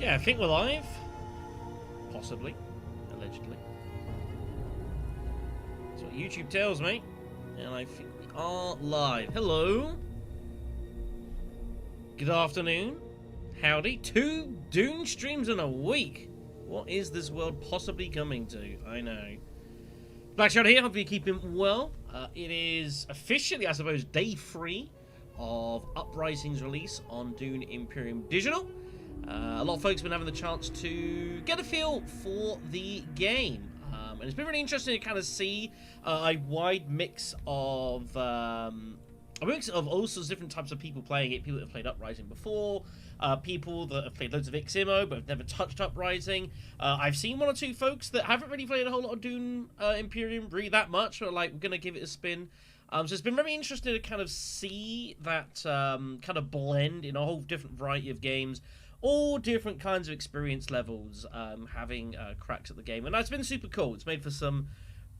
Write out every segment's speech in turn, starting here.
Yeah, I think we're live. Possibly. Allegedly. That's what YouTube tells me. And I think we are live. Hello. Good afternoon. Howdy. 2 Dune streams in a week. What is this world possibly coming to? I know. Blackshot here. Hope you're keeping well. It is officially, I suppose, day 3 of Uprising's release on Dune Imperium Digital. A lot of folks have been having the chance to get a feel for the game. And it's been really interesting to kind of see a wide mix of all sorts of different types of people playing it. People that have played Uprising before, people that have played loads of XMO but have never touched Uprising. I've seen 1 or 2 folks that haven't really played a whole lot of Dune Imperium really that much, but like, we're going to give it a spin. So it's been very interesting to kind of see that kind of blend in a whole different variety of games. All different kinds of experience levels, having cracks at the game. And that's been super cool. It's made for some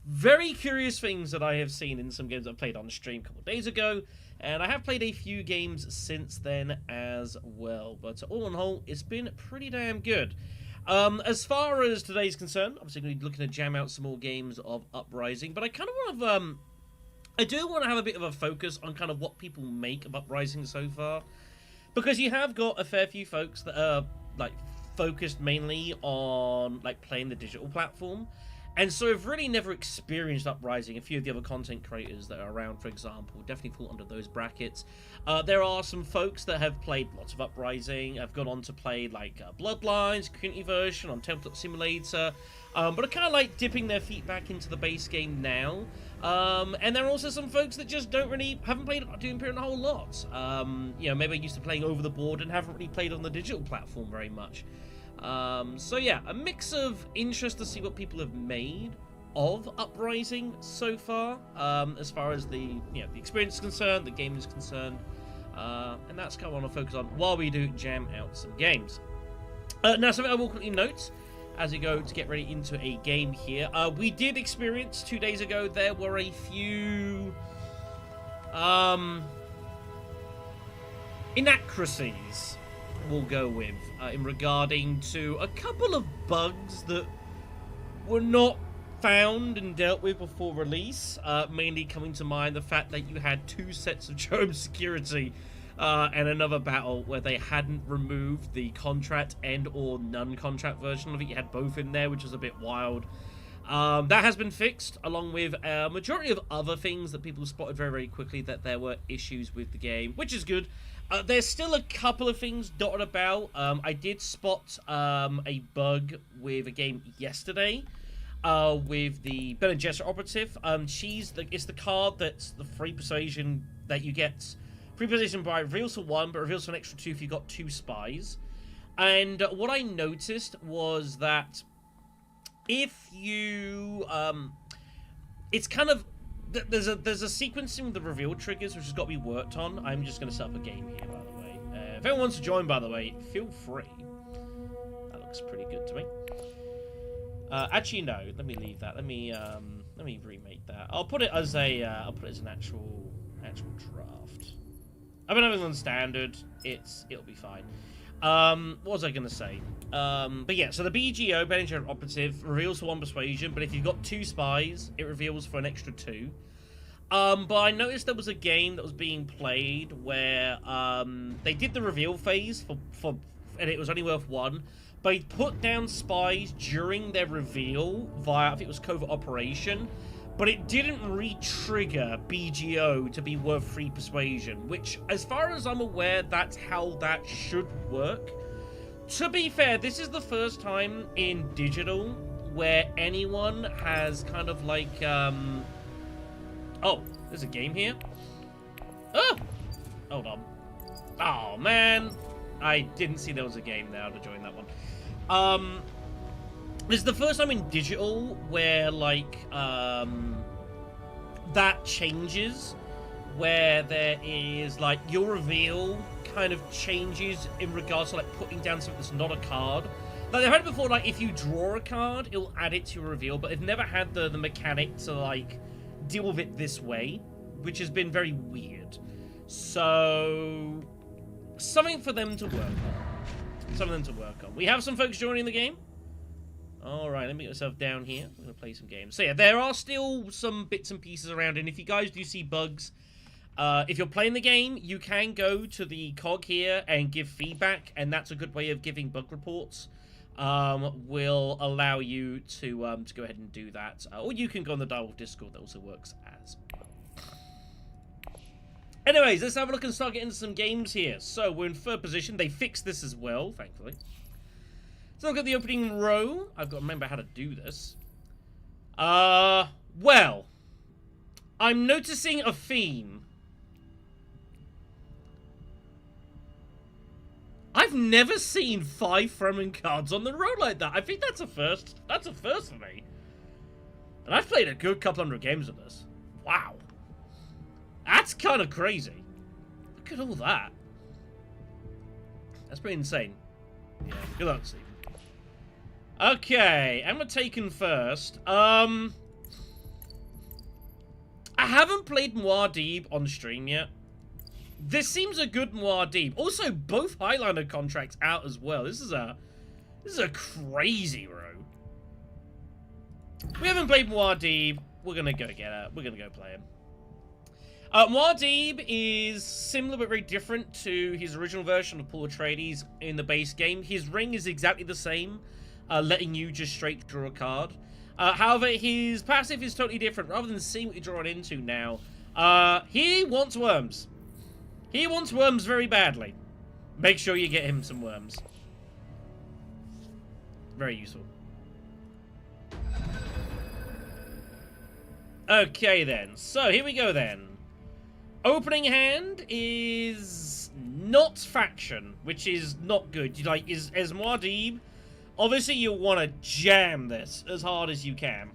very curious things that I have seen in some games I played on the stream a couple of days ago. And I have played a few games since then as well. But all in all, it's been pretty damn good. As far as today's concerned, obviously going to be looking to jam out some more games of Uprising. But I kind of want to... I do want to have a bit of a focus on kind of what people make of Uprising so far. Because you have got a fair few folks that are, like, focused mainly on, like, playing the digital platform. And so have really never experienced Uprising. A few of the other content creators that are around, for example, definitely fall under those brackets. There are some folks that have played lots of Uprising, have gone on to play, like, Bloodlines, community version on Tabletop Simulator, but are kind of, like, dipping their feet back into the base game now. And there are also some folks that just haven't played Dune Imperium a whole lot. You know, maybe used to playing over the board and haven't really played on the digital platform very much. So yeah, a mix of interest to see what people have made of Uprising so far, as far as the experience is concerned, the game is concerned, and that's kind of what I want to focus on while we do jam out some games. Now, something I will quickly note as we go to get ready into a game here. We did experience 2 days ago, there were a few inaccuracies, we'll go with, in regarding to a couple of bugs that were not found and dealt with before release, mainly coming to mind the fact that you had 2 sets of Job security and another battle where they hadn't removed the contract and or non-contract version of it. You had both in there, which was a bit wild. That has been fixed, along with a majority of other things that people spotted very, very quickly that there were issues with the game, which is good. There's still a couple of things dotted about. I did spot a bug with a game yesterday with the Bene Gesserit operative. It's the card that's the free persuasion that you get. Free persuasion by reveals for 1, but reveals for an extra 2 if you got 2 spies. And what I noticed was that if you, it's kind of there's a sequencing of the reveal triggers which has got to be worked on. I'm just going to set up a game here, by the way. If anyone wants to join, by the way, feel free. That looks pretty good to me. Actually, no. Let me leave that. Let me remake that. I'll put it as an actual draft. I've been having it on standard. It'll be fine. What was I going to say? But yeah, so the BGO, Bene Gesserit Operative, reveals for 1 persuasion, but if you've got 2 spies, it reveals for an extra 2. But I noticed there was a game that was being played where they did the reveal phase for and it was only worth 1, but they put down spies during their reveal via, I think it was covert operation, but it didn't re-trigger BGO to be worth 3 persuasion, which, as far as I'm aware, that's how that should work. To be fair, this is the first time in digital where anyone has kind of like, oh, there's a game here? Oh! Hold on. Oh, man. I didn't see there was a game there to join that one. This is the first time in digital where, like, that changes, where there is, like, your reveal kind of changes in regards to, like, putting down something that's not a card. Like, they've had it before, like, if you draw a card, it'll add it to your reveal, but they've never had the mechanic to, like, deal with it this way, which has been very weird. So, something for them to work on. Some of them to work on. We have some folks joining the game. Alright, let me get myself down here. I'm going to play some games. So yeah, there are still some bits and pieces around, and if you guys do see bugs, if you're playing the game, you can go to the cog here and give feedback, and that's a good way of giving bug reports. Will allow you to go ahead and do that. Or you can go on the Direwolf Discord, that also works as well. Anyways, let's have a look and start getting into some games here. So, we're in third position. They fixed this as well, thankfully. So, look at the opening row. I've got to remember how to do this. Well, I'm noticing a theme. I've never seen 5 Fremen cards on the road like that. I think that's a first. That's a first for me. And I've played a good couple hundred games of this. Wow. That's kind of crazy. Look at all that. That's pretty insane. Yeah, good luck, Steve. Okay, I'm taken first. I haven't played Muad'Dib on stream yet. This seems a good Muad'Dib. Also, both Highliner contracts out as well. This is a crazy row. We haven't played Muad'Dib. We're gonna go get it. We're gonna go play him. Muad'Dib is similar but very different to his original version of Paul Atreides in the base game. His ring is exactly the same, letting you just straight draw a card. However, his passive is totally different. Rather than seeing what you're drawing into now, he wants worms. He wants worms very badly. Make sure you get him some worms. Very useful. Okay then, so here we go then. Opening hand is not faction, which is not good. Like, as Muad'Dib, obviously you'll want to jam this as hard as you can.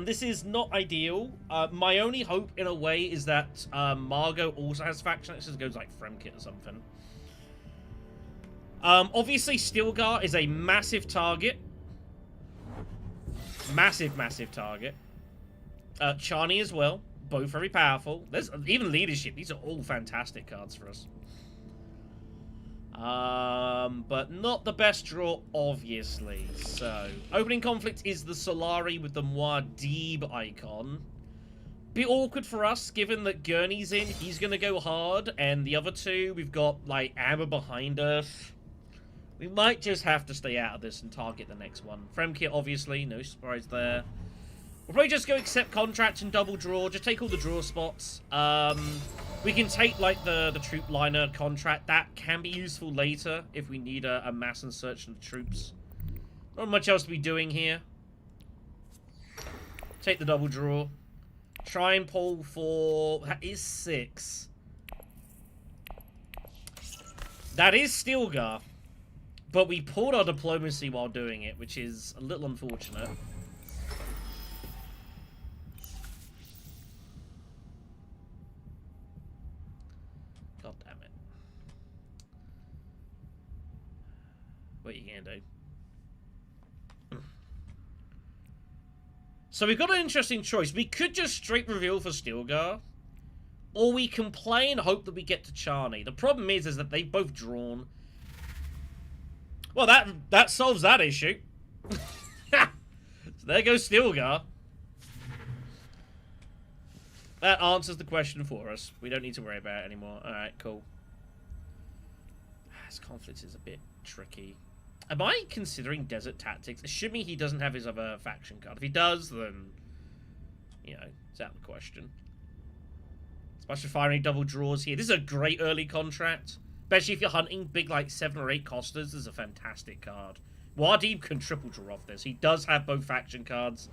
This is not ideal. My only hope, in a way, is that Margot also has faction. It just goes like Fremkit or something. Obviously, Stilgar is a massive target. Massive, massive target. Chani as well. Both very powerful. There's even leadership. These are all fantastic cards for us. But not the best draw, obviously. So, opening conflict is the Solari with the Muad'Dib icon. Bit awkward for us, given that Gurney's in. He's going to go hard, and the other two, we've got, like, Amber behind us. We might just have to stay out of this and target the next one. Fremkit, obviously. No surprise there. We'll probably just go accept contract and double draw. Just take all the draw spots. We can take, like, the troop liner contract. That can be useful later if we need a mass insertion of troops. Not much else to be doing here. Take the double draw. Try and pull for... That is 6. That is Stilgar. But we pulled our diplomacy while doing it, which is a little unfortunate. God damn it. What are you gonna do? So we've got an interesting choice. We could just straight reveal for Stilgar. Or we can play and hope that we get to Chani. The problem is that they've both drawn. Well, that solves that issue. So there goes Stilgar. That answers the question for us. We don't need to worry about it anymore. Alright, cool. This conflict is a bit tricky. Am I considering Desert Tactics? Assuming he doesn't have his other faction card. If he does, then, you know, it's out of the question. Especially firing double draws here. This is a great early contract. Especially if you're hunting big, like, 7 or 8 costas. This is a fantastic card. Muad'Dib can triple draw off this. He does have both faction cards.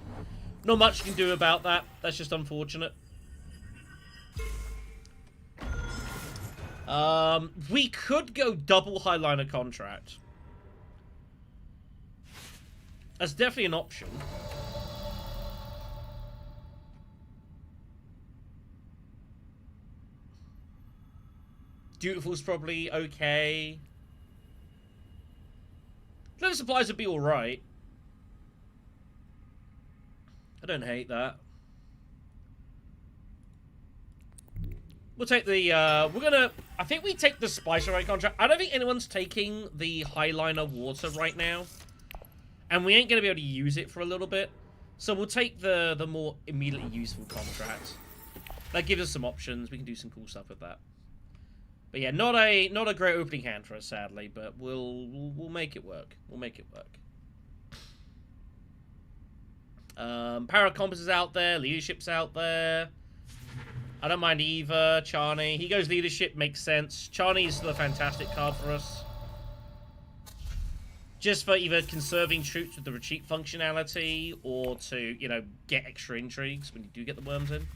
Not much you can do about that. That's just unfortunate. We could go double Highliner contract. That's definitely an option. Dutiful's probably okay. Clever Supplies would be alright. I don't hate that. We'll take the, I think we take the Spice Array contract. I don't think anyone's taking the Highliner Water right now. And we ain't going to be able to use it for a little bit. So we'll take the more immediately useful contract. That gives us some options. We can do some cool stuff with that. But yeah, not a great opening hand for us, sadly. But we'll make it work. We'll make it work. Paracompass is out there. Leadership's out there. I don't mind either. Charney. He goes leadership. Makes sense. Charney is still a fantastic card for us. Just for either conserving troops with the retreat functionality or to, you know, get extra intrigues when you do get the worms in.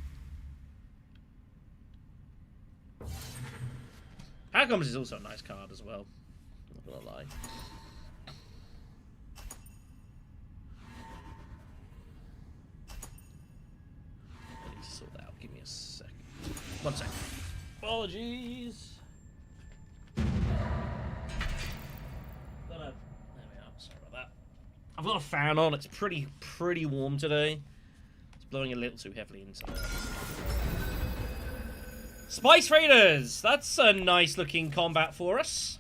Paracompass is also a nice card as well. I'm not gonna lie. I need to sort that out. Give me a second. 1 second. Apologies. I've got a fan on. It's pretty warm today. It's blowing a little too heavily into there. Spice Raiders! That's a nice looking combat for us.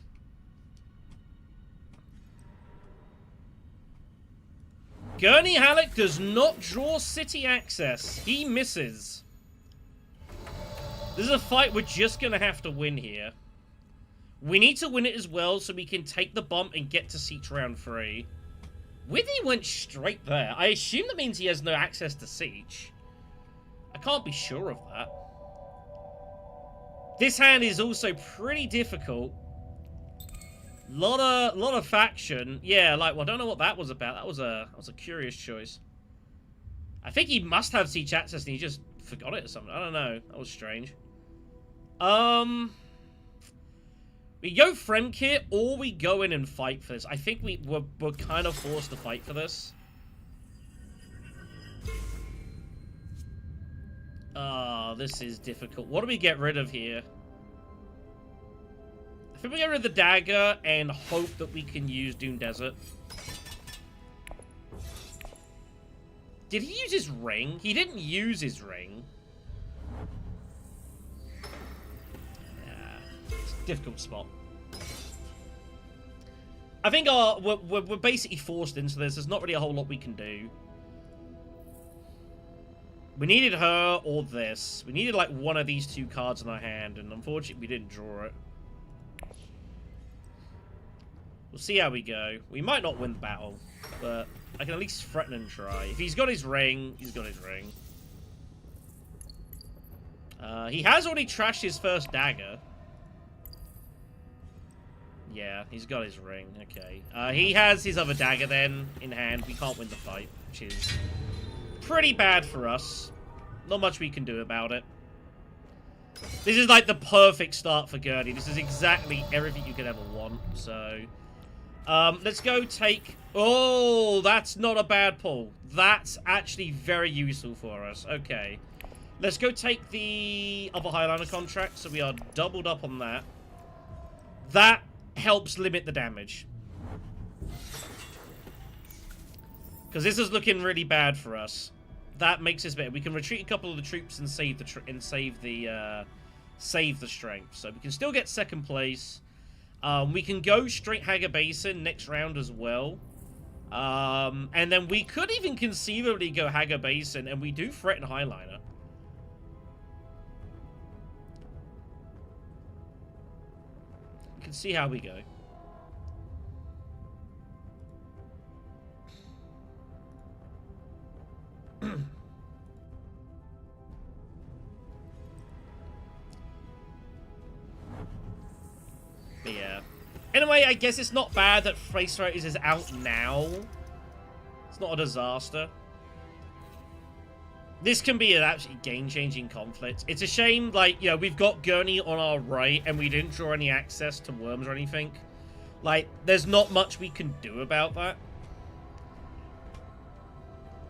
Gurney Halleck does not draw city access. He misses. This is a fight we're just going to have to win here. We need to win it as well so we can take the bump and get to Siege round 3. Withy went straight there. I assume that means he has no access to Siege. I can't be sure of that. This hand is also pretty difficult. Lot of faction. Yeah, like, well, I don't know what that was about. That was a curious choice. I think he must have Siege access and he just forgot it or something. I don't know. That was strange. We go Frem Kit, or we go in and fight for this. I think we're kind of forced to fight for this. This is difficult. What do we get rid of here? I think we get rid of the dagger and hope that we can use Dune Desert. Did he use his ring? He didn't use his ring. Difficult spot. I think we're basically forced into this. There's not really a whole lot we can do. We needed her or this. We needed like one of these two cards in our hand, and unfortunately we didn't draw it. We'll see how we go. We might not win the battle, but I can at least threaten and try. If he's got his ring, he's got his ring. He has already trashed his first dagger. Yeah, he's got his ring. Okay. He has his other dagger then in hand. We can't win the fight, which is pretty bad for us. Not much we can do about it. This is like the perfect start for Gurney. This is exactly everything you could ever want. So, let's go take... Oh, that's not a bad pull. That's actually very useful for us. Okay. Let's go take the other Highliner contract. So we are doubled up on that. That helps limit the damage. Because this is looking really bad for us. That makes us better. We can retreat a couple of the troops and save the strength. So we can still get second place. We can go straight Hagar Basin next round as well. And then we could even conceivably go Hagar Basin, and we do threaten Highliner. We can see how we go. But yeah. Anyway, I guess it's not bad that Feyd-Rautha is out now. It's not a disaster. This can be an absolutely game-changing conflict. It's a shame, like, you know, we've got Gurney on our right and we didn't draw any access to worms or anything. Like, there's not much we can do about that.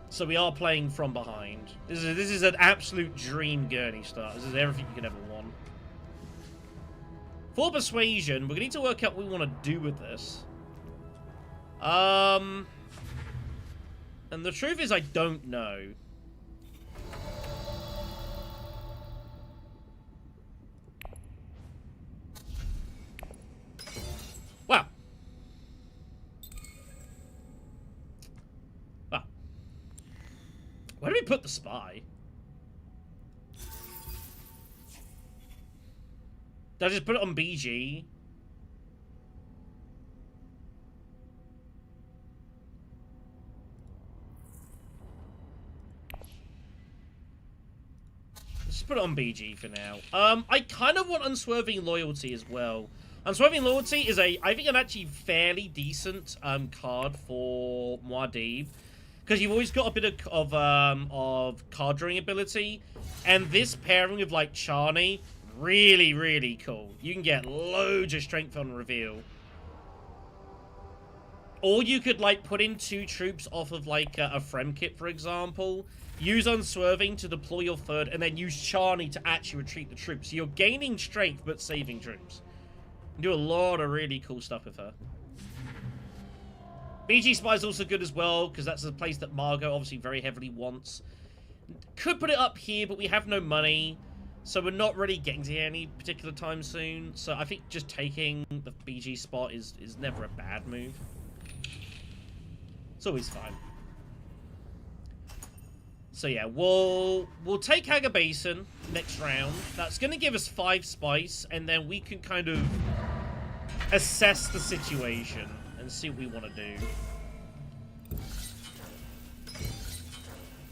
So we are playing from behind. This is an absolute dream Gurney start. This is everything you could ever want. For persuasion, we're going to need to work out what we want to do with this. And the truth is, I don't know. probably put the spy. Did I just put it on BG? Let's put it on BG for now. I kind of want Unswerving Loyalty as well. Unswerving Loyalty is I think an actually fairly decent card for Muad'Dib, because you've always got a bit of card drawing ability, and this pairing with like Charney, really, really cool. You can get loads of strength on reveal. Or you could like put in 2 troops off of like a Frem kit, for example. Use Unswerving to deploy your third, and then use Charney to actually retreat the troops. So you're gaining strength, but saving troops. You do a lot of really cool stuff with her. BG Spy is also good as well, because that's a place that Margot obviously very heavily wants. Could put it up here, but we have no money. So we're not really getting to any particular time soon. So I think just taking the BG spot is never a bad move. It's always fine. So yeah, we'll take Hagar Basin next round. That's going to give us 5 spice, and then we can kind of assess the situation and see what we want to do.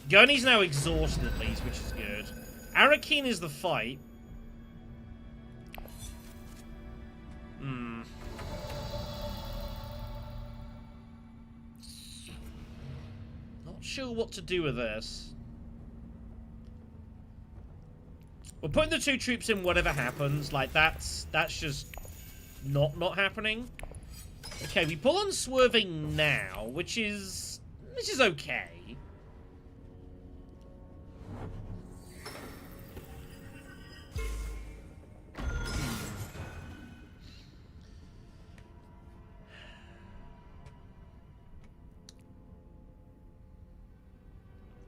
Gurney's now exhausted at least, which is good. Arakeen is the fight. Not sure what to do with this. We're putting the 2 troops in whatever happens. Like, that's just not happening. Okay, we pull on Swerving now, which is okay.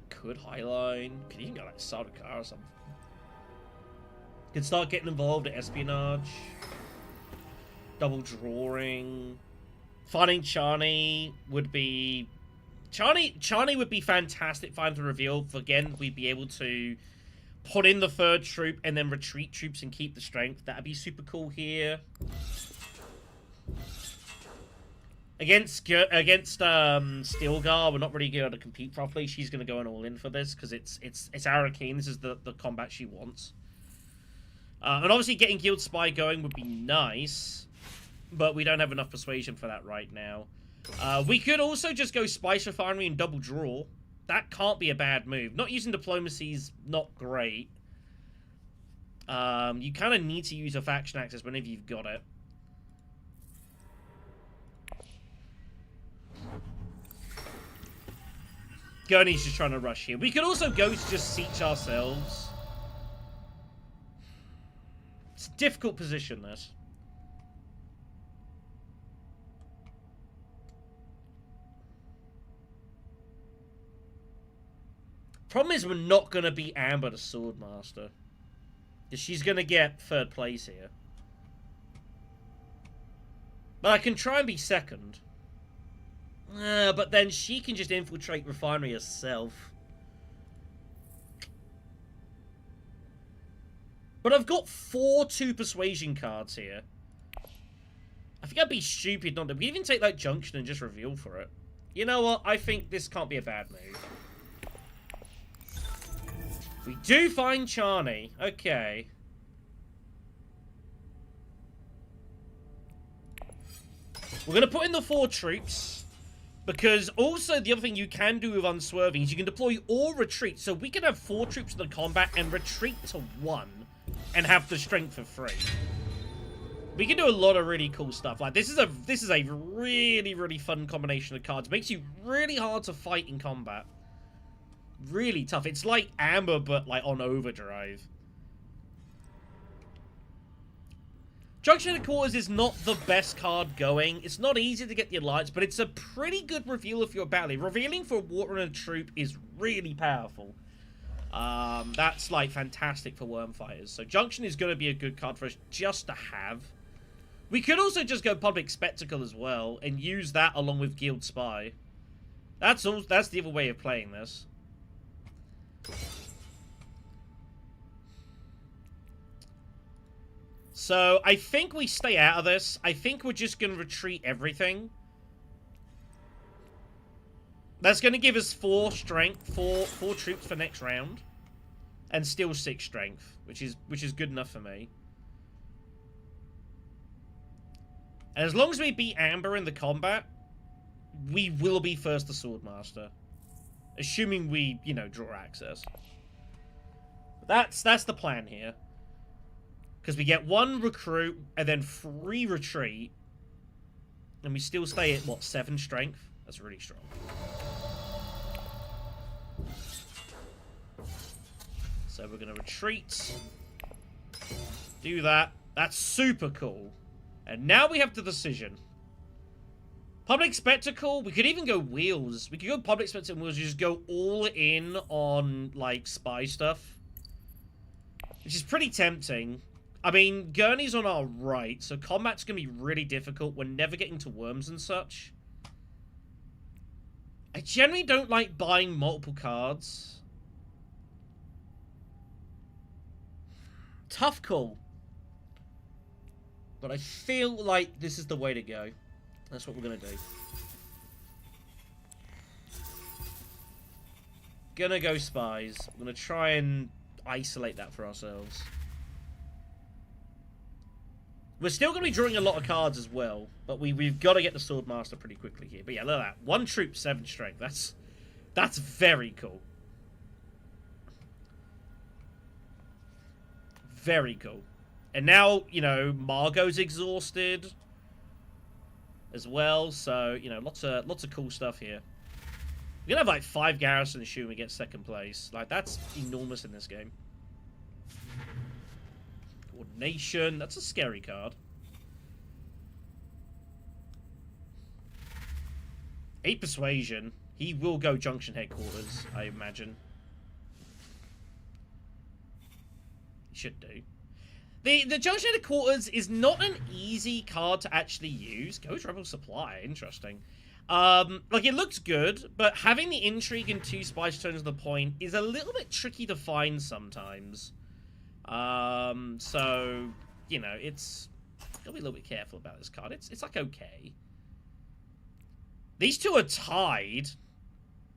Could Highline. Could even go like Sardaukar or something. Could start getting involved in espionage. Double drawing. Finding Charney would be... Charney would be fantastic finding to reveal. Again, we'd be able to put in the 3rd troop and then retreat troops and keep the strength. That'd be super cool here. Against Stilgar, we're not really going to compete properly. She's going to go all in for this because it's Arakeen. This is the combat she wants. And obviously getting Guild Spy going would be nice, but we don't have enough persuasion for that right now. We could also just go Spice Refinery and double draw. That can't be a bad move. Not using Diplomacy's not great. You kind of need to use a faction access whenever you've got it. Gurney's just trying to rush here. We could also go to just siege ourselves. It's a difficult position, this. Problem is we're not going to beat Amber the Swordmaster. Because she's going to get 3rd place here. But I can try and be 2nd. But then she can just infiltrate Refinery herself. But I've got 4 2 persuasion cards here. I think I'd be stupid not to. We can even take that junction and just reveal for it. You know what? I think this can't be a bad move. We do find Charney. Okay. We're going to put in the 4 troops. Because also the other thing you can do with Unswerving is you can deploy or retreat. So we can have 4 troops in the combat and retreat to 1 and have the strength for 3. We can do a lot of really cool stuff. Like this is a really, really fun combination of cards. Makes you really hard to fight in combat. Really tough. It's like Amber, but like on overdrive. Junction Headquarters is not the best card going. It's not easy to get the Alliance, but it's a pretty good reveal of your battle. Revealing for a Water and a troop is really powerful. That's like fantastic for Worm Fighters. So Junction is going to be a good card for us just to have. We could also just go Public Spectacle as well and use that along with Guild Spy. That's the other way of playing this. So, I think we stay out of this. I think we're just going to retreat everything. That's going to give us 4 strength, four troops for next round. And still 6 strength, which is good enough for me. And as long as we beat Amber in the combat, we will be first to Swordmaster. Assuming we, you know, draw access. That's the plan here. Because we get 1 recruit, and then 3 retreat. And we still stay at, what, 7 strength? That's really strong. So we're going to retreat. Do that. That's super cool. And now we have the decision. Public Spectacle, we could even go Wheels. We could go Public Spectacle and Wheels, just go all in on, like, spy stuff. Which is pretty tempting. I mean, Gurney's on our right, so combat's going to be really difficult. We're never getting to worms and such. I generally don't like buying multiple cards. Tough call. But I feel like this is the way to go. That's what we're going to do. Gonna go spies. I'm going to try and isolate that for ourselves. We're still going to be drawing a lot of cards as well, but we've got to get the Swordmaster pretty quickly here. But yeah, look at that. 1 troop, 7 strength. That's very cool. Very cool. And now, you know, Margot's exhausted as well, so, you know, lots of cool stuff here. We're going to have, like, 5 garrisons shoot and we get 2nd place. Like, that's enormous in this game. Coordination. That's a scary card. 8 Persuasion. He will go Junction Headquarters, I imagine. He should do. The Junction Headquarters is not an easy card to actually use. Goes Rebel Supply. Interesting. Like, it looks good, but having the intrigue and 2 spice turns to the point is a little bit tricky to find sometimes. So, you know, it's... Gotta be a little bit careful about this card. It's like, okay. These 2 are tied.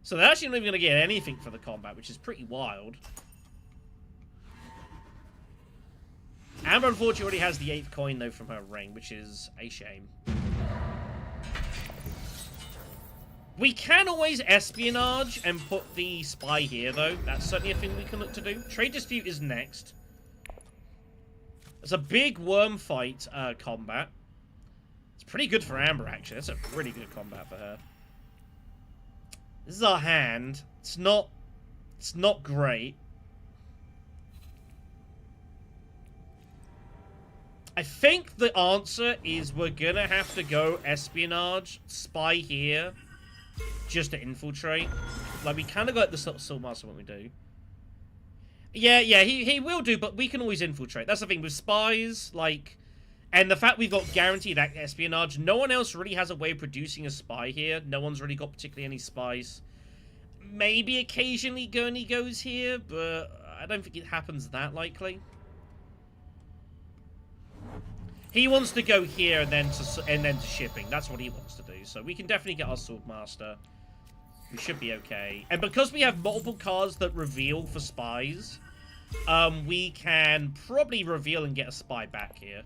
So they're actually not even going to get anything for the combat, which is pretty wild. Amber, unfortunately, already has the 8th coin, though, from her ring, which is a shame. We can always espionage and put the spy here, though. That's certainly a thing we can look to do. Trade Dispute is next. It's a big worm fight combat. It's pretty good for Amber, actually. That's a really good combat for her. This is our hand. It's not great. I think the answer is we're gonna have to go espionage, spy here, just to infiltrate. Like, we kind of got the Swordmaster when we do. Yeah, he will do, but we can always infiltrate. That's the thing with spies, like, and the fact we've got guaranteed espionage. No one else really has a way of producing a spy here. No one's really got particularly any spies. Maybe occasionally Gurney goes here, but I don't think it happens that likely. He wants to go here and then to shipping. That's what he wants to do. So we can definitely get our Swordmaster. We should be okay. And because we have multiple cards that reveal for spies, we can probably reveal and get a spy back here.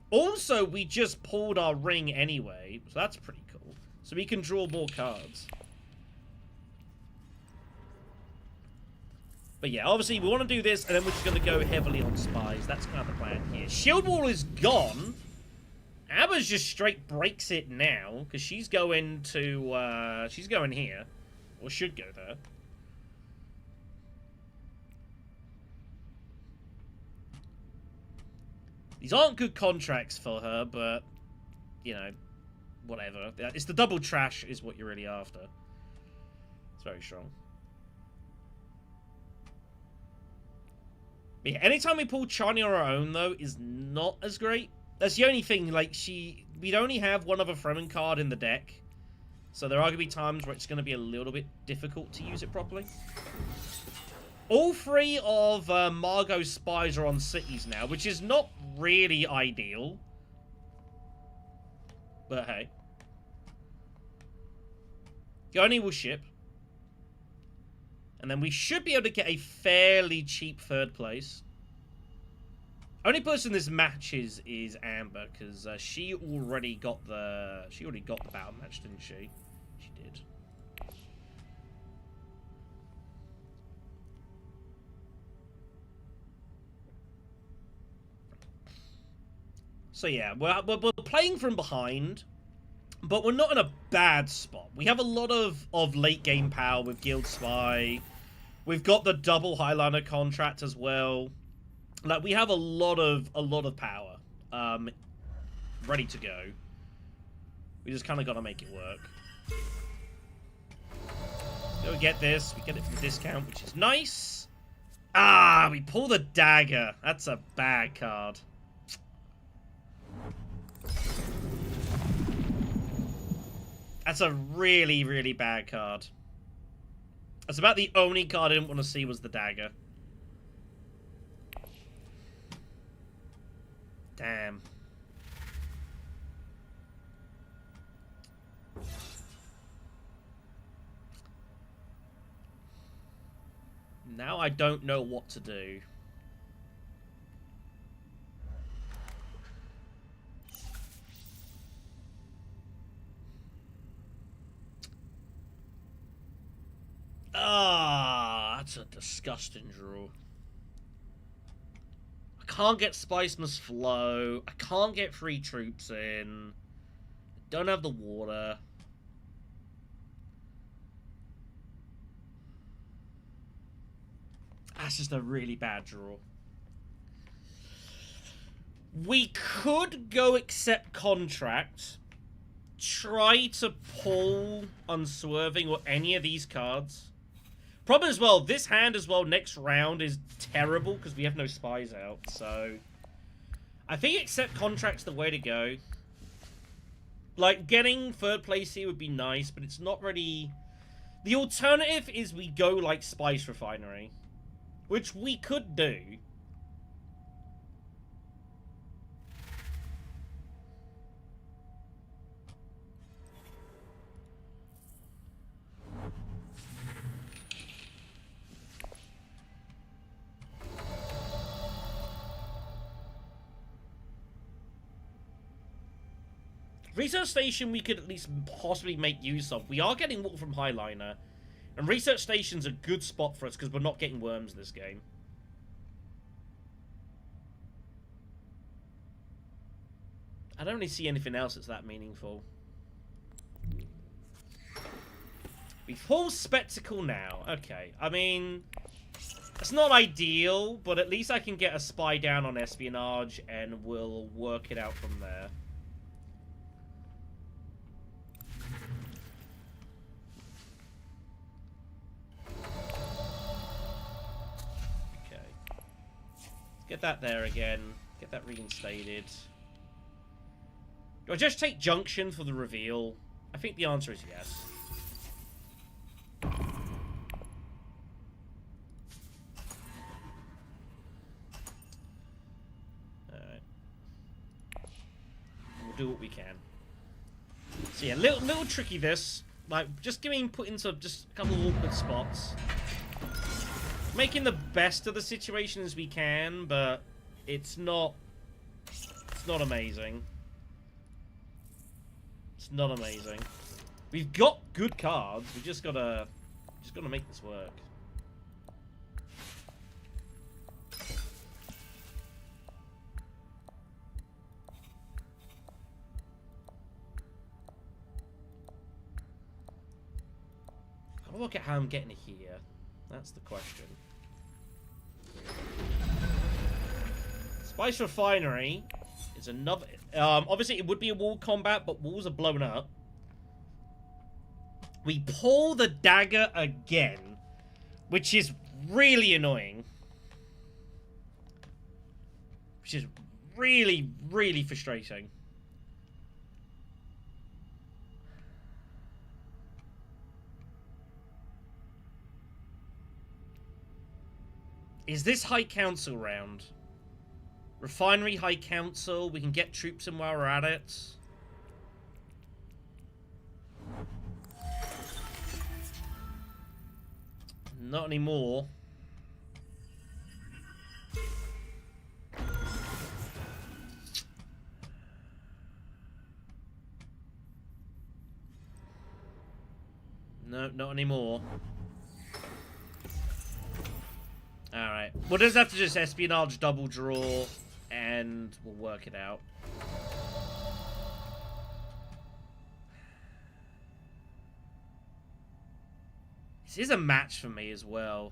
Also, we just pulled our ring anyway, so that's pretty cool. So we can draw more cards. But yeah, obviously we want to do this, and then we're just going to go heavily on spies. That's kind of the plan here. Shield Wall is gone. Amber's just straight breaks it now, because she's going to, she's going here. Or should go there. These aren't good contracts for her, but, you know, whatever. It's the double trash is what you're really after. It's very strong. But yeah, anytime we pull Chani on our own, though, is not as great. That's the only thing, like, we'd only have one other Fremen card in the deck. So there are going to be times where it's going to be a little bit difficult to use it properly. All three of Margot's spies are on cities now, which is not really ideal. But hey. Gurney will ship. And then we should be able to get a fairly cheap third place. Only person this matches is Amber, because she already got the battle match, didn't she? She did. So yeah, we're playing from behind, but we're not in a bad spot. We have a lot of late game power with Guild Spy. We've got the double Highliner contract as well. Like, we have a lot of power ready to go. We just kind of got to make it work. So we get this. We get it for the discount, which is nice. Ah, we pull the dagger. That's a bad card. That's a really, really bad card. That's about the only card I didn't want to see was the dagger. Damn. Now I don't know what to do. Ah, that's a disgusting draw. I can't get Spice Must Flow. I can't get free troops in. I don't have the water. That's just a really bad draw. We could go accept contract. Try to pull Unswerving or any of these cards. Problem as well, this hand as well, next round is terrible because we have no spies out, so I think accept contract's the way to go. Like, getting third place here would be nice, but it's not really... The alternative is we go, like, Spice Refinery, which we could do. Research Station we could at least possibly make use of. We are getting water from Highliner. And Research Station's a good spot for us because we're not getting worms this game. I don't really see anything else that's that meaningful. We pull Spectacle now. Okay, I mean... It's not ideal, but at least I can get a spy down on Espionage and we'll work it out from there. Get that there again. Get that reinstated. Do I just take Junction for the reveal? I think the answer is yes. Alright. We'll do what we can. So yeah, little tricky this. Like, just getting put into just a couple of awkward spots. Making the best of the situation as we can, but it's not amazing. It's not amazing. We've got good cards. We just gotta make this work. I don't look at how I'm getting it here. That's the question. Spice Refinery is another... obviously, it would be a wall combat, but walls are blown up. We pull the dagger again, which is really annoying. Which is really, really frustrating. Is this High Council round? Refinery High Council. We can get troops in while we're at it. Not anymore. No, not anymore. Alright. We'll just have to just espionage double draw and we'll work it out. This is a match for me as well.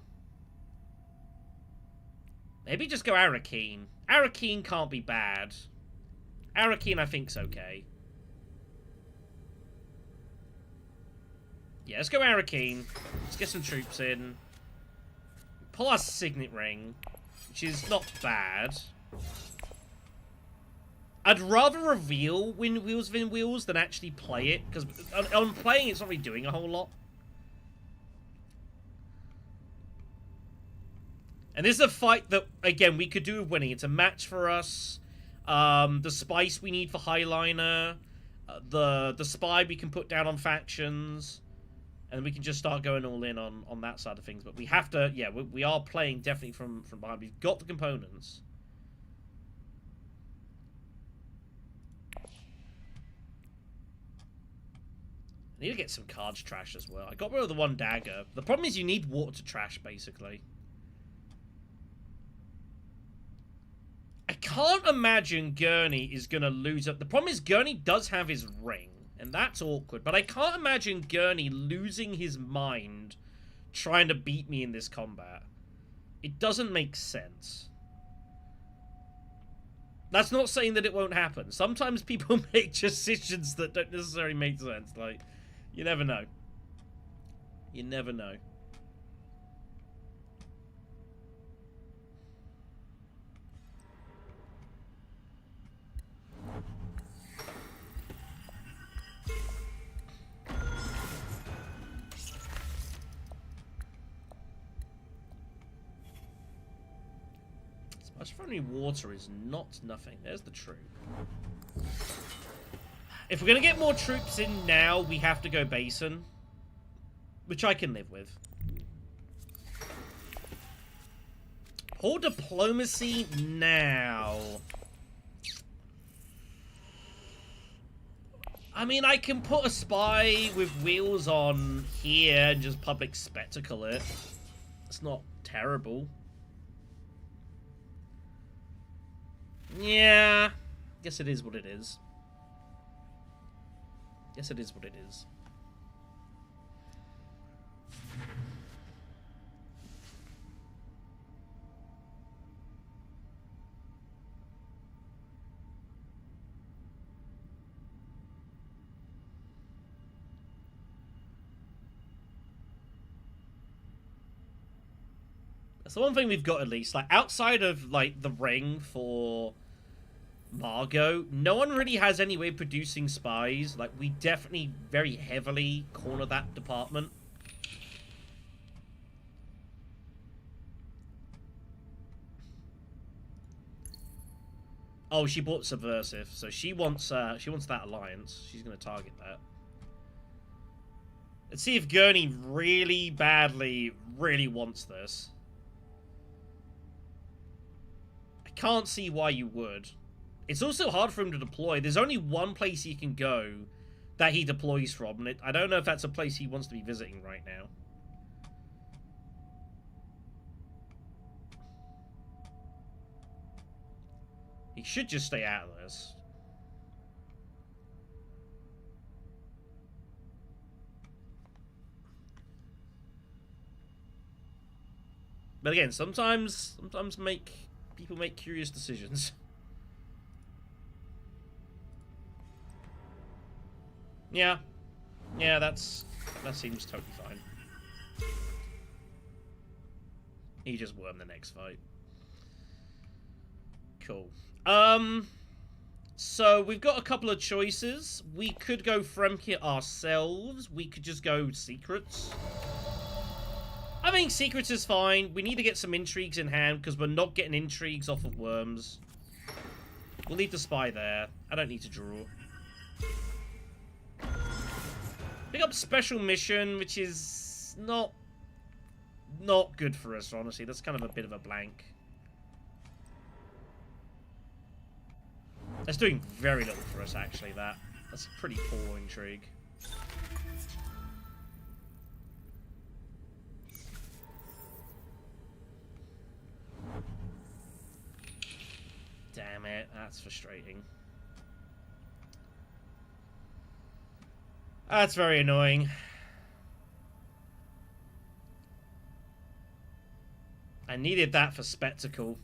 Maybe just go Arakeen. Arakeen can't be bad. Arakeen I think's okay. Yeah, let's go Arakeen. Let's get some troops in. Pull our Signet Ring, which is not bad. I'd rather reveal Wind Wheels than actually play it, because on playing it's not really doing a whole lot. And this is a fight that, again, we could do with winning. It's a match for us. The spice we need for Highliner. The spy we can put down on factions. And we can just start going all in on that side of things. But we have to, yeah, we are playing definitely from behind. We've got the components. I need to get some cards trash as well. I got rid of the one dagger. The problem is you need water to trash, basically. I can't imagine Gurney is going to lose up. The problem is Gurney does have his ring, and that's awkward. But I can't imagine Gurney losing his mind trying to beat me in this combat. It doesn't make sense. That's not saying that it won't happen. Sometimes people make decisions that don't necessarily make sense. Like, you never know. You never know. Much friendly water is not nothing. There's the troop. If we're going to get more troops in now, we have to go Basin. Which I can live with. Pour diplomacy now. I mean, I can put a spy with wheels on here and just public spectacle it. It's not terrible. Yeah, guess it is what it is. Guess it is what it is. That's the one thing we've got at least. Like, outside of, like, the ring for Margot, no one really has any way of producing spies. Like, we definitely very heavily corner that department. Oh, she bought Subversive, so she wants that alliance. She's going to target that. Let's see if Gurney really badly, really wants this. I can't see why you would. It's also hard for him to deploy. There's only one place he can go that he deploys from. And I don't know if that's a place he wants to be visiting right now. He should just stay out of this. But again, sometimes people make curious decisions. Yeah. Yeah, that seems totally fine. He just wormed the next fight. Cool. So we've got a couple of choices. We could go Fremkit ourselves. We could just go secrets. I mean, secrets is fine. We need to get some intrigues in hand because we're not getting intrigues off of worms. We'll leave the spy there. I don't need to draw. Pick up special mission, which is not good for us, honestly. That's kind of a bit of a blank. That's doing very little for us, actually, that. That's a pretty poor intrigue. Damn it, that's frustrating. That's very annoying. I needed that for spectacle.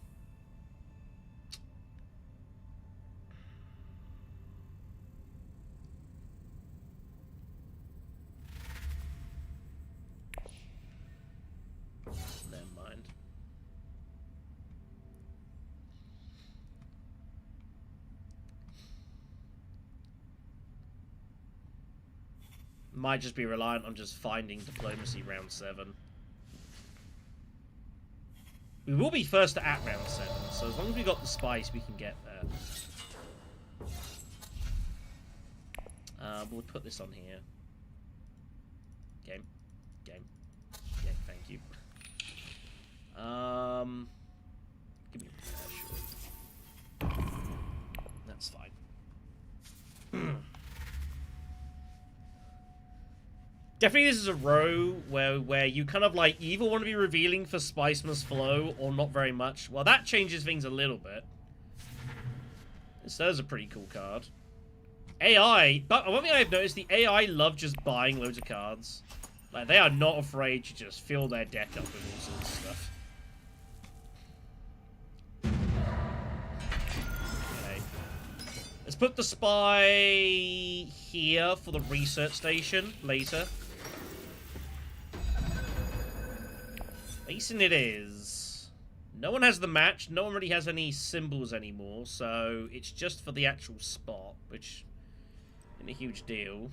Never mind. Might just be reliant on just finding diplomacy round 7. We will be first at round 7, so as long as we got the spice, we can get there. We'll put this on here. Game. Yeah, thank you. Give me a sure. That's fine. Definitely this is a row where you kind of like either want to be revealing for Spice Must Flow or not very much. Well, that changes things a little bit. This is a pretty cool card. AI, but one thing I've noticed, the AI love just buying loads of cards. Like, they are not afraid to just fill their deck up with all sorts of stuff. Okay. Let's put the spy here for the research station later. Basin it is. No one has the match. No one really has any symbols anymore, so it's just for the actual spot, which isn't a huge deal.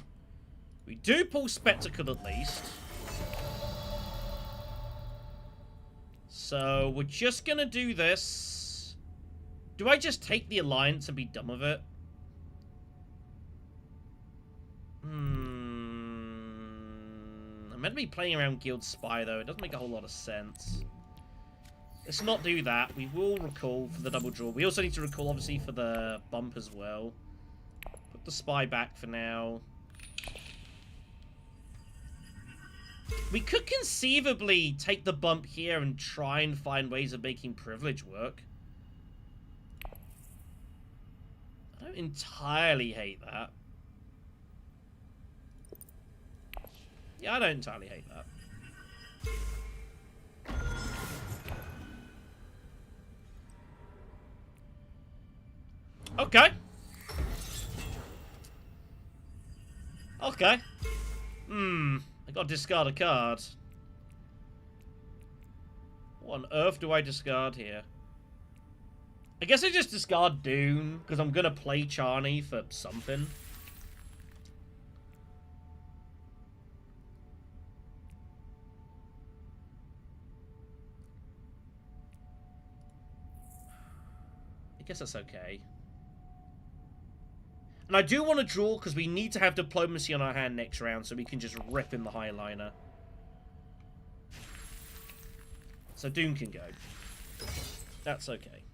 We do pull Spectacle at least. So we're just gonna do this. Do I just take the Alliance and be done with it? I'm meant to be playing around Guild Spy, though. It doesn't make a whole lot of sense. Let's not do that. We will recall for the double draw. We also need to recall, obviously, for the bump as well. Put the Spy back for now. We could conceivably take the bump here and try and find ways of making Privilege work. I don't entirely hate that. Yeah, I don't entirely hate that. Okay. Okay. I gotta discard a card. What on earth do I discard here? I guess I just discard Dune, because I'm gonna play Charney for something. I guess that's okay. And I do want to draw because we need to have Diplomacy on our hand next round so we can just rip in the Highliner. So Doom can go. That's okay.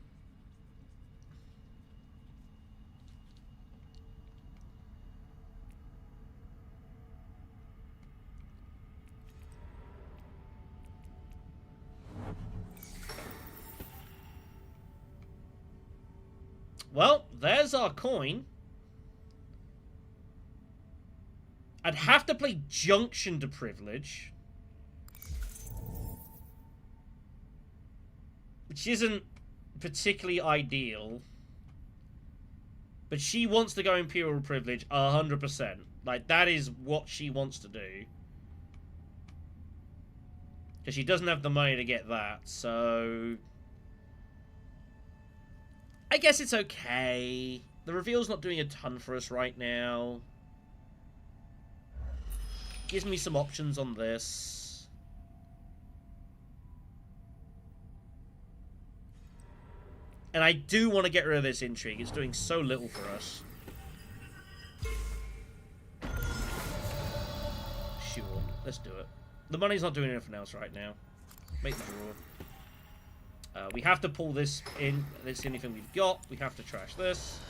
Well, there's our coin. I'd have to play Junction to Privilege. Which isn't particularly ideal. But she wants to go Imperial Privilege 100%. Like, that is what she wants to do. Because she doesn't have the money to get that, so... I guess it's okay. The reveal's not doing a ton for us right now. Gives me some options on this. And I do want to get rid of this intrigue. It's doing so little for us. Sure, let's do it. The money's not doing anything else right now. Make the draw. We have to pull this in. That's the only thing we've got. We have to trash this.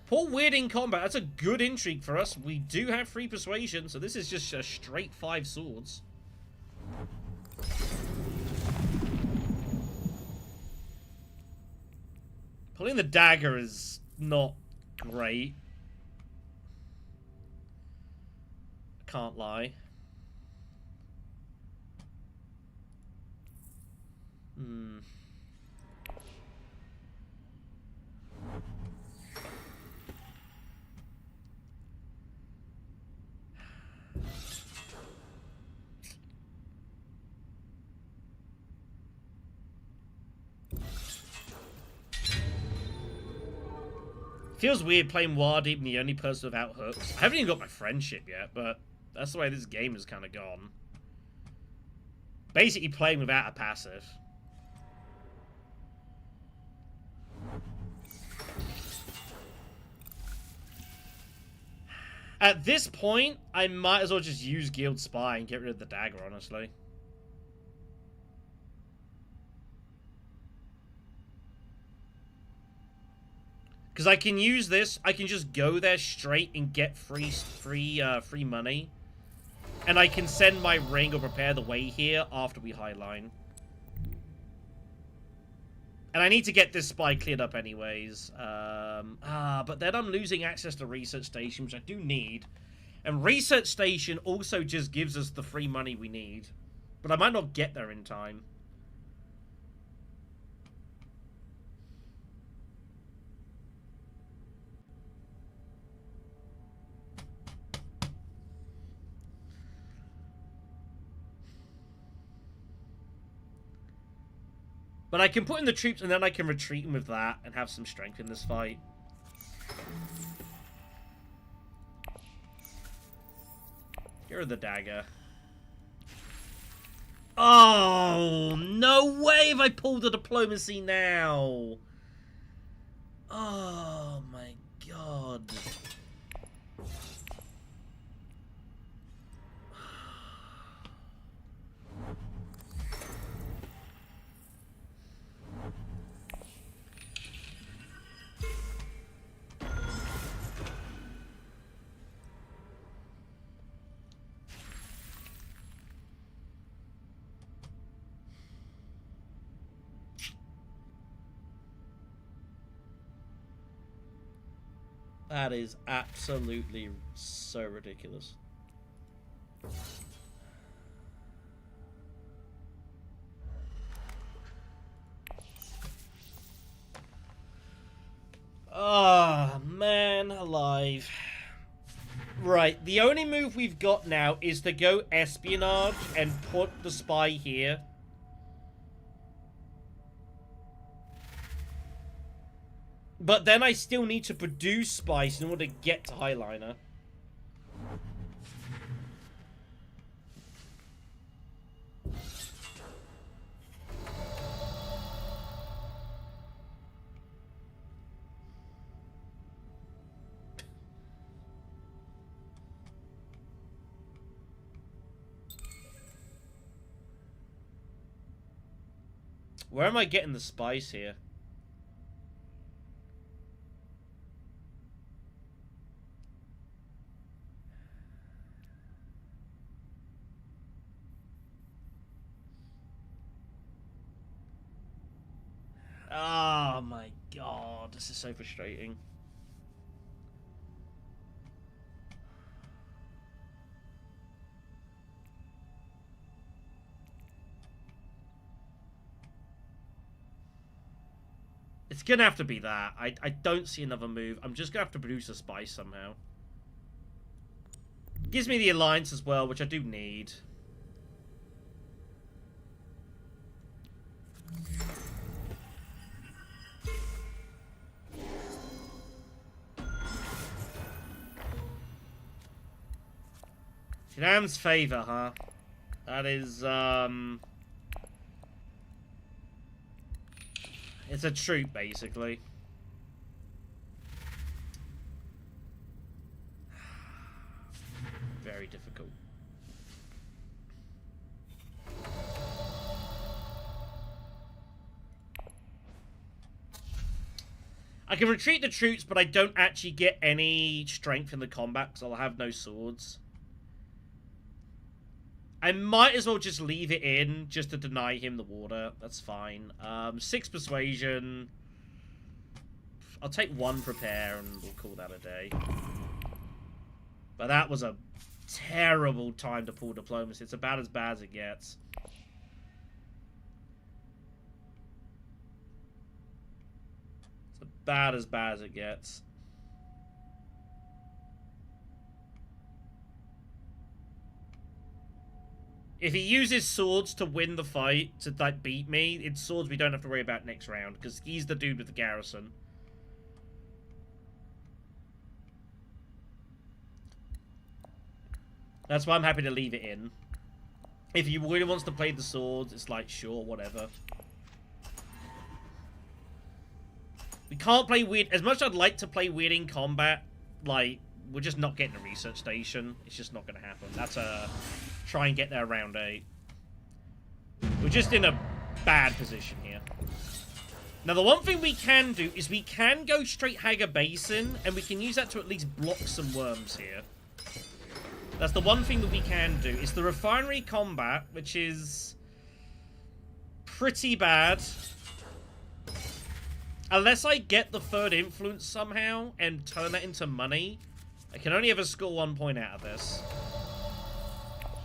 Pull weird in combat. That's a good intrigue for us. We do have 3 persuasion, so this is just a straight 5 swords. Pulling the dagger is not great. I can't lie. Feels weird playing Muad'Dib and the only person without hooks. I haven't even got my friendship yet, but that's the way this game has kind of gone. Basically playing without a passive. At this point, I might as well just use Guild Spy and get rid of the dagger, honestly. Because I can use this, I can just go there straight and get free money. And I can send my ring or prepare the way here after we highline. And I need to get this spy cleared up anyways. But then I'm losing access to Research Station, which I do need. And Research Station also just gives us the free money we need. But I might not get there in time. But I can put in the troops and then I can retreat them with that and have some strength in this fight. Get rid of the dagger. Oh, no way have I pulled the diplomacy now. Oh my god. That is absolutely so ridiculous. Oh, man alive. Right, the only move we've got now is to go espionage and put the spy here. But then I still need to produce spice in order to get to Highliner. Where am I getting the spice here? Oh my god, this is so frustrating. It's gonna have to be that. I don't see another move. I'm just gonna have to produce a spice somehow. Gives me the alliance as well, which I do need. Shaddam's favor, huh? That is, It's a troop, basically. Very difficult. I can retreat the troops, but I don't actually get any strength in the combat because I'll have no swords. I might as well just leave it in just to deny him the water. That's fine. 6 persuasion. I'll take 1 prepare and we'll call that a day. But that was a terrible time to pull diplomacy. It's about as bad as it gets. It's about as bad as it gets. If he uses swords to win the fight, to like beat me, it's swords we don't have to worry about next round, because he's the dude with the garrison. That's why I'm happy to leave it in. If he really wants to play the swords, it's like, sure, whatever. We can't play weird. As much as I'd like to play weird in combat, like, we're just not getting a research station. It's just not going to happen. That's a... try and get there round 8. We're just in a bad position here. Now, the one thing we can do is we can go straight Hagar Basin, and we can use that to at least block some worms here. That's the one thing that we can do. It's the refinery combat, which is pretty bad. Unless I get the 3rd influence somehow and turn that into money, I can only ever score 1 point out of this.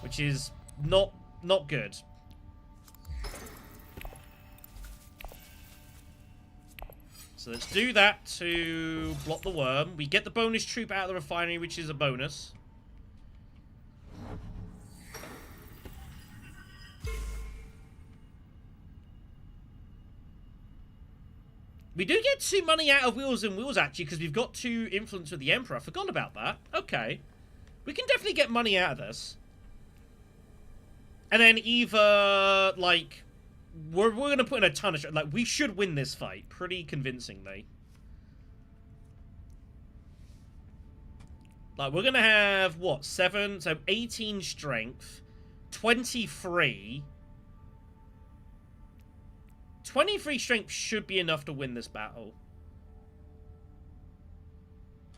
Which is not good. So let's do that to block the worm. We get the bonus troop out of the refinery, which is a bonus. We do get 2 money out of Wheels and Wheels, actually, because we've got 2 influence with the Emperor. I forgot about that. Okay. We can definitely get money out of this. And then either, like, we're going to put in a ton of... like, we should win this fight pretty convincingly. Like, we're going to have, what, 7? So 18 strength, 23... 23 strength should be enough to win this battle.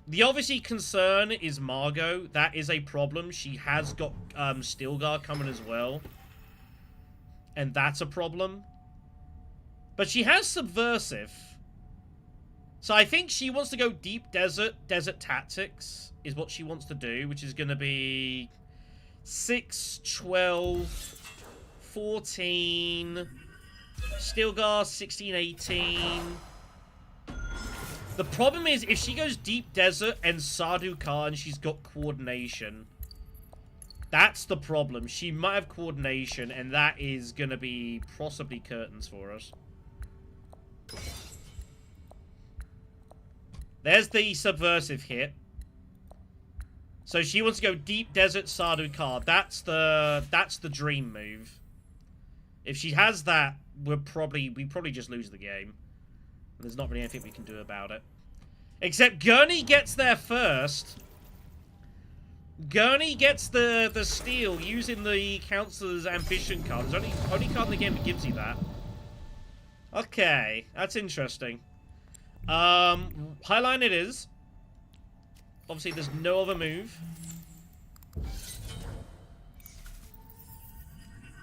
The obviously concern is Margot. That is a problem. She has got Stilgar coming as well. And that's a problem. But she has Subversive. So I think she wants to go deep desert. Desert tactics is what she wants to do, which is going to be 6, 12, 14... Stilgar, 16, 18. The problem is, if she goes Deep Desert and Sardu Khan, she's got coordination. That's the problem. She might have coordination, and that is going to be possibly curtains for us. There's the subversive hit. So she wants to go Deep Desert, Sardu Khan. That's the dream move. If she has that, we probably just lose the game. There's not really anything we can do about it. Except Gurney gets there first. Gurney gets the steal using the Councillor's Ambition card. There's only card in the game that gives you that. Okay, that's interesting. Highline it is. Obviously, there's no other move.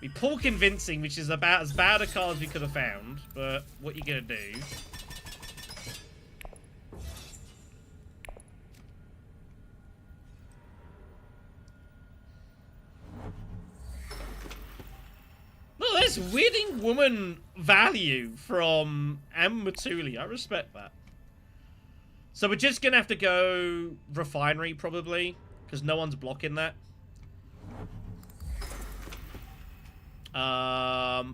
We pull Convincing, which is about as bad a card as we could have found, but what you gonna do? Well, there's Wedding Woman value from Matuli. I respect that. So we're just gonna have to go Refinery, probably, because no one's blocking that.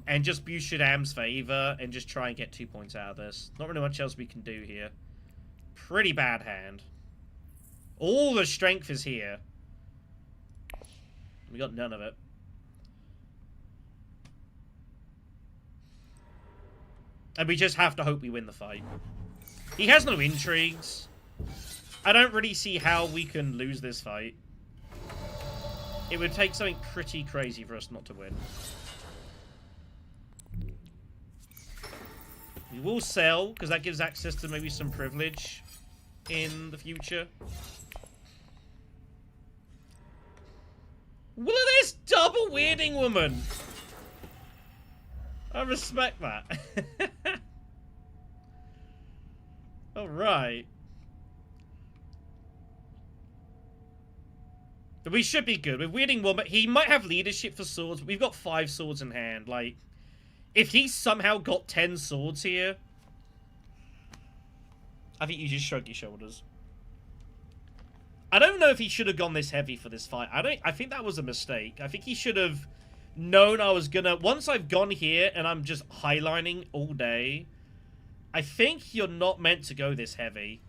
And just boost Shaddam's favor and just try and get 2 points out of this. Not really much else we can do here. Pretty bad hand. All the strength is here. We got none of it. And we just have to hope we win the fight. He has no intrigues. I don't really see how we can lose this fight. It would take something pretty crazy for us not to win. We will sell, because that gives access to maybe some privilege in the future. Look at this double weirding woman! I respect that. Alright. But we should be good. With weirding woman, he might have leadership for swords, but we've got 5 swords in hand. Like, if he somehow got 10 swords here, I think you just shrug your shoulders. I don't know if he should have gone this heavy for this fight. I think that was a mistake. I think he should have known I was gonna... Once I've gone here and I'm just highlining all day, I think you're not meant to go this heavy.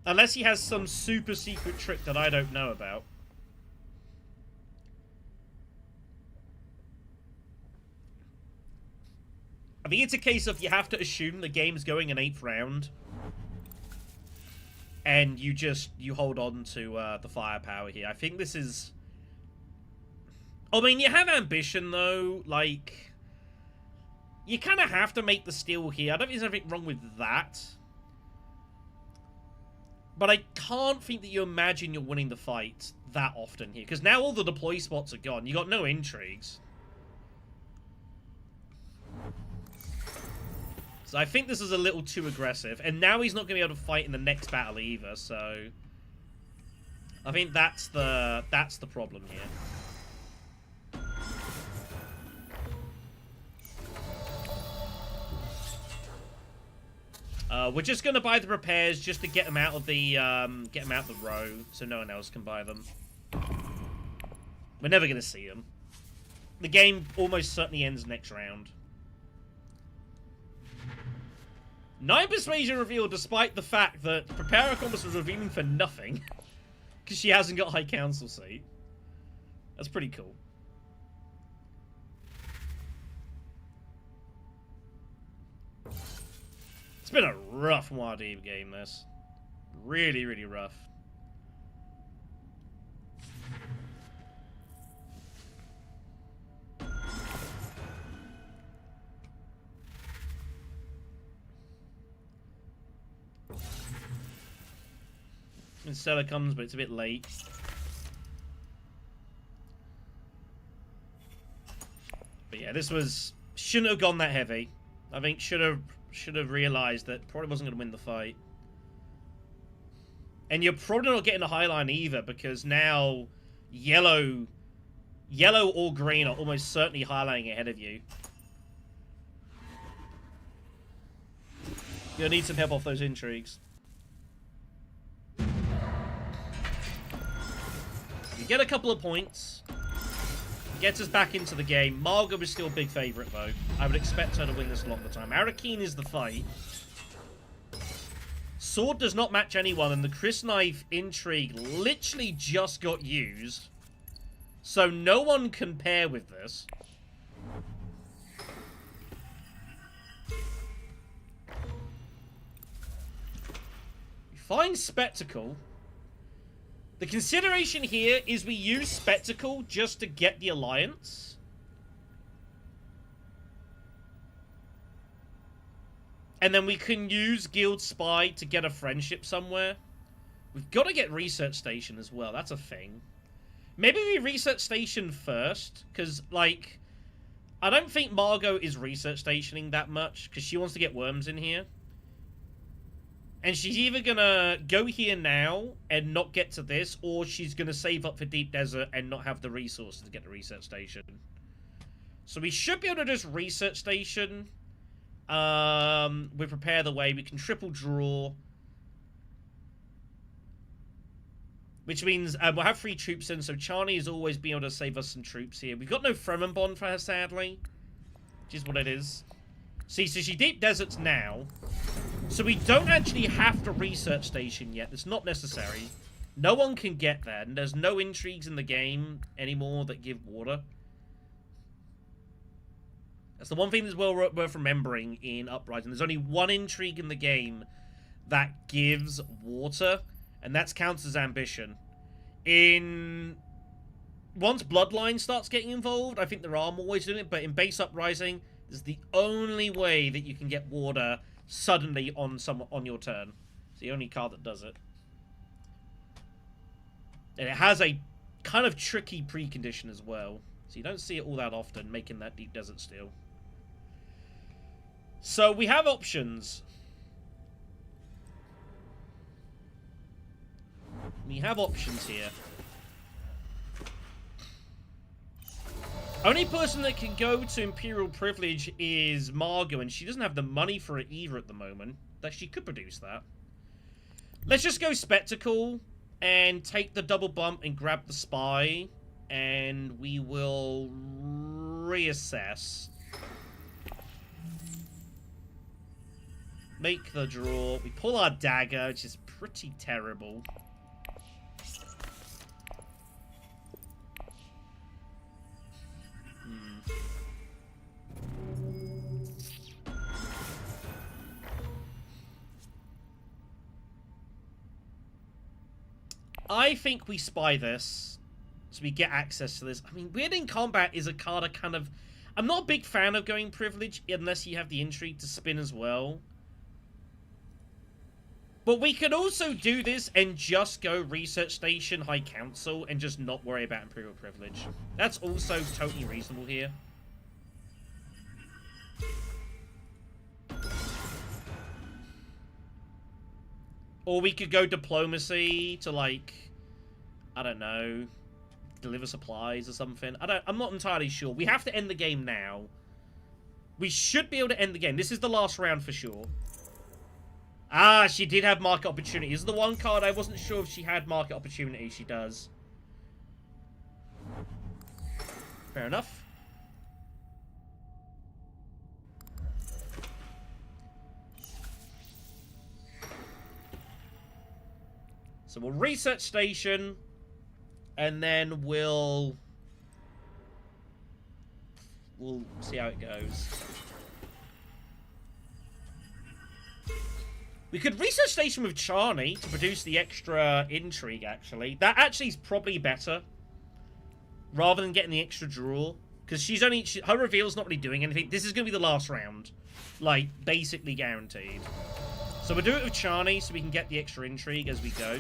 Unless he has some super secret trick that I don't know about. I think it's a case of you have to assume the game's going an 8th round. And you hold on to the firepower here. I think this is... I mean, you have ambition, though. Like, you kind of have to make the steal here. I don't think there's anything wrong with that. But I can't think that you imagine you're winning the fight that often here. Because now all the deploy spots are gone. You got no intrigues. So I think this is a little too aggressive. And now he's not going to be able to fight in the next battle either, so... I think that's the problem here. We're just going to buy the repairs just to get them out of the row, so no one else can buy them. We're never going to see them. The game almost certainly ends next round. 9 persuasion revealed despite the fact that Prepare Accomplice was revealing for nothing. Because she hasn't got High Council seat. That's pretty cool. It's been a rough Muad'Dib game, this. Really, really rough. And Stella comes, but it's a bit late. But yeah, this was... Shouldn't have gone that heavy. I think should have realised that probably wasn't going to win the fight. And you're probably not getting a high line either, because now yellow or green are almost certainly highlining ahead of you. You're going to need some help off those intrigues. You get a couple of points. Gets us back into the game. Margot is still a big favourite, though. I would expect her to win this a lot of the time. Arakeen is the fight. Sword does not match anyone, and the Chris Knife intrigue literally just got used. So no one can pair with this. We find Spectacle. The consideration here is we use Spectacle just to get the alliance. And then we can use Guild Spy to get a friendship somewhere. We've got to get Research Station as well. That's a thing. Maybe we Research Station first. Because, like, I don't think Margot is Research Stationing that much. Because she wants to get worms in here. And she's either going to go here now and not get to this, or she's going to save up for Deep Desert and not have the resources to get the Research Station. So we should be able to just Research Station. We prepare the way. We can triple draw. Which means we'll have 3 troops in, so Chani is always being able to save us some troops here. We've got no Fremen bond for her, sadly. Which is what it is. See, so she Deep Deserts now. So we don't actually have to Research Station yet. It's not necessary. No one can get there. And there's no intrigues in the game anymore that give water. That's the one thing that's worth remembering in Uprising. There's only one intrigue in the game that gives water, and that's counts as ambition. Once Bloodline starts getting involved, I think there are more ways of doing it, but in base Uprising, this is the only way that you can get water suddenly on your turn. It's the only card that does it. And it has a kind of tricky precondition as well. So you don't see it all that often, making that Deep Desert Steel. So we have options. We have options here. Only person that can go to Imperial Privilege is Margot, and she doesn't have the money for it either at the moment. That she could produce that. Let's just go Spectacle and take the double bump and grab the Spy, and we will reassess. Make the draw. We pull our dagger, which is pretty terrible. I think we spy this, so we get access to this. I mean, Weird in Combat is a card I kind of... I'm not a big fan of going Privilege unless you have the intrigue to spin as well. But we could also do this and just go Research Station, High Council, and just not worry about Imperial Privilege. That's also totally reasonable here. Or we could go Diplomacy to, like, I don't know, deliver supplies or something. I'm not entirely sure. We have to end the game now. We should be able to end the game. This is the last round for sure. Ah, she did have Market Opportunity. This is the one card I wasn't sure if she had Market Opportunity. She does. Fair enough. So we'll Research Station, and then we'll see how it goes. We could Research Station with Charney to produce the extra intrigue, actually. That actually is probably better, rather than getting the extra draw. Because her reveal's not really doing anything. This is going to be the last round. Like, basically guaranteed. So we'll do it with Charney so we can get the extra intrigue as we go.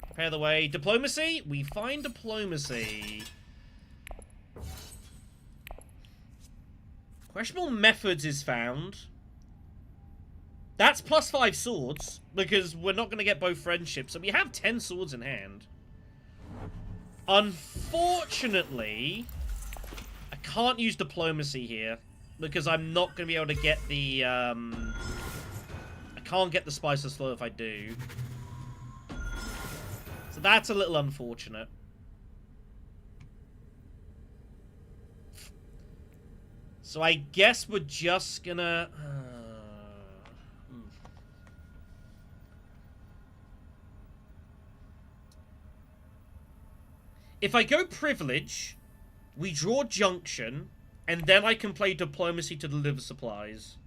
Prepare the way. Diplomacy? We find Diplomacy. Questionable Methods is found. That's +5 swords, because we're not going to get both friendships. So we have 10 swords in hand. Unfortunately, I can't use Diplomacy here, because I'm not going to be able to get the, I can't get the Spiceless Flow if I do. So that's a little unfortunate. So I guess we're just gonna... If I go Privilege, we draw Junction, and then I can play Diplomacy to deliver supplies.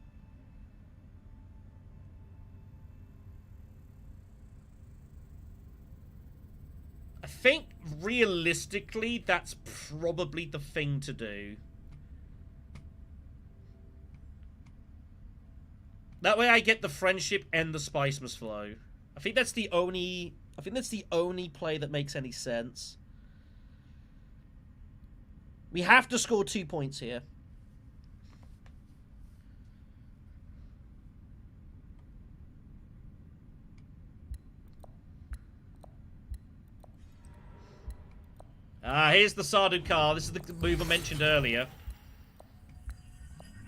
I think, realistically, that's probably the thing to do. That way I get the friendship and the spice must flow. I think that's the only play that makes any sense. We have to score 2 points here. Here's the Sardaukar. This is the move I mentioned earlier.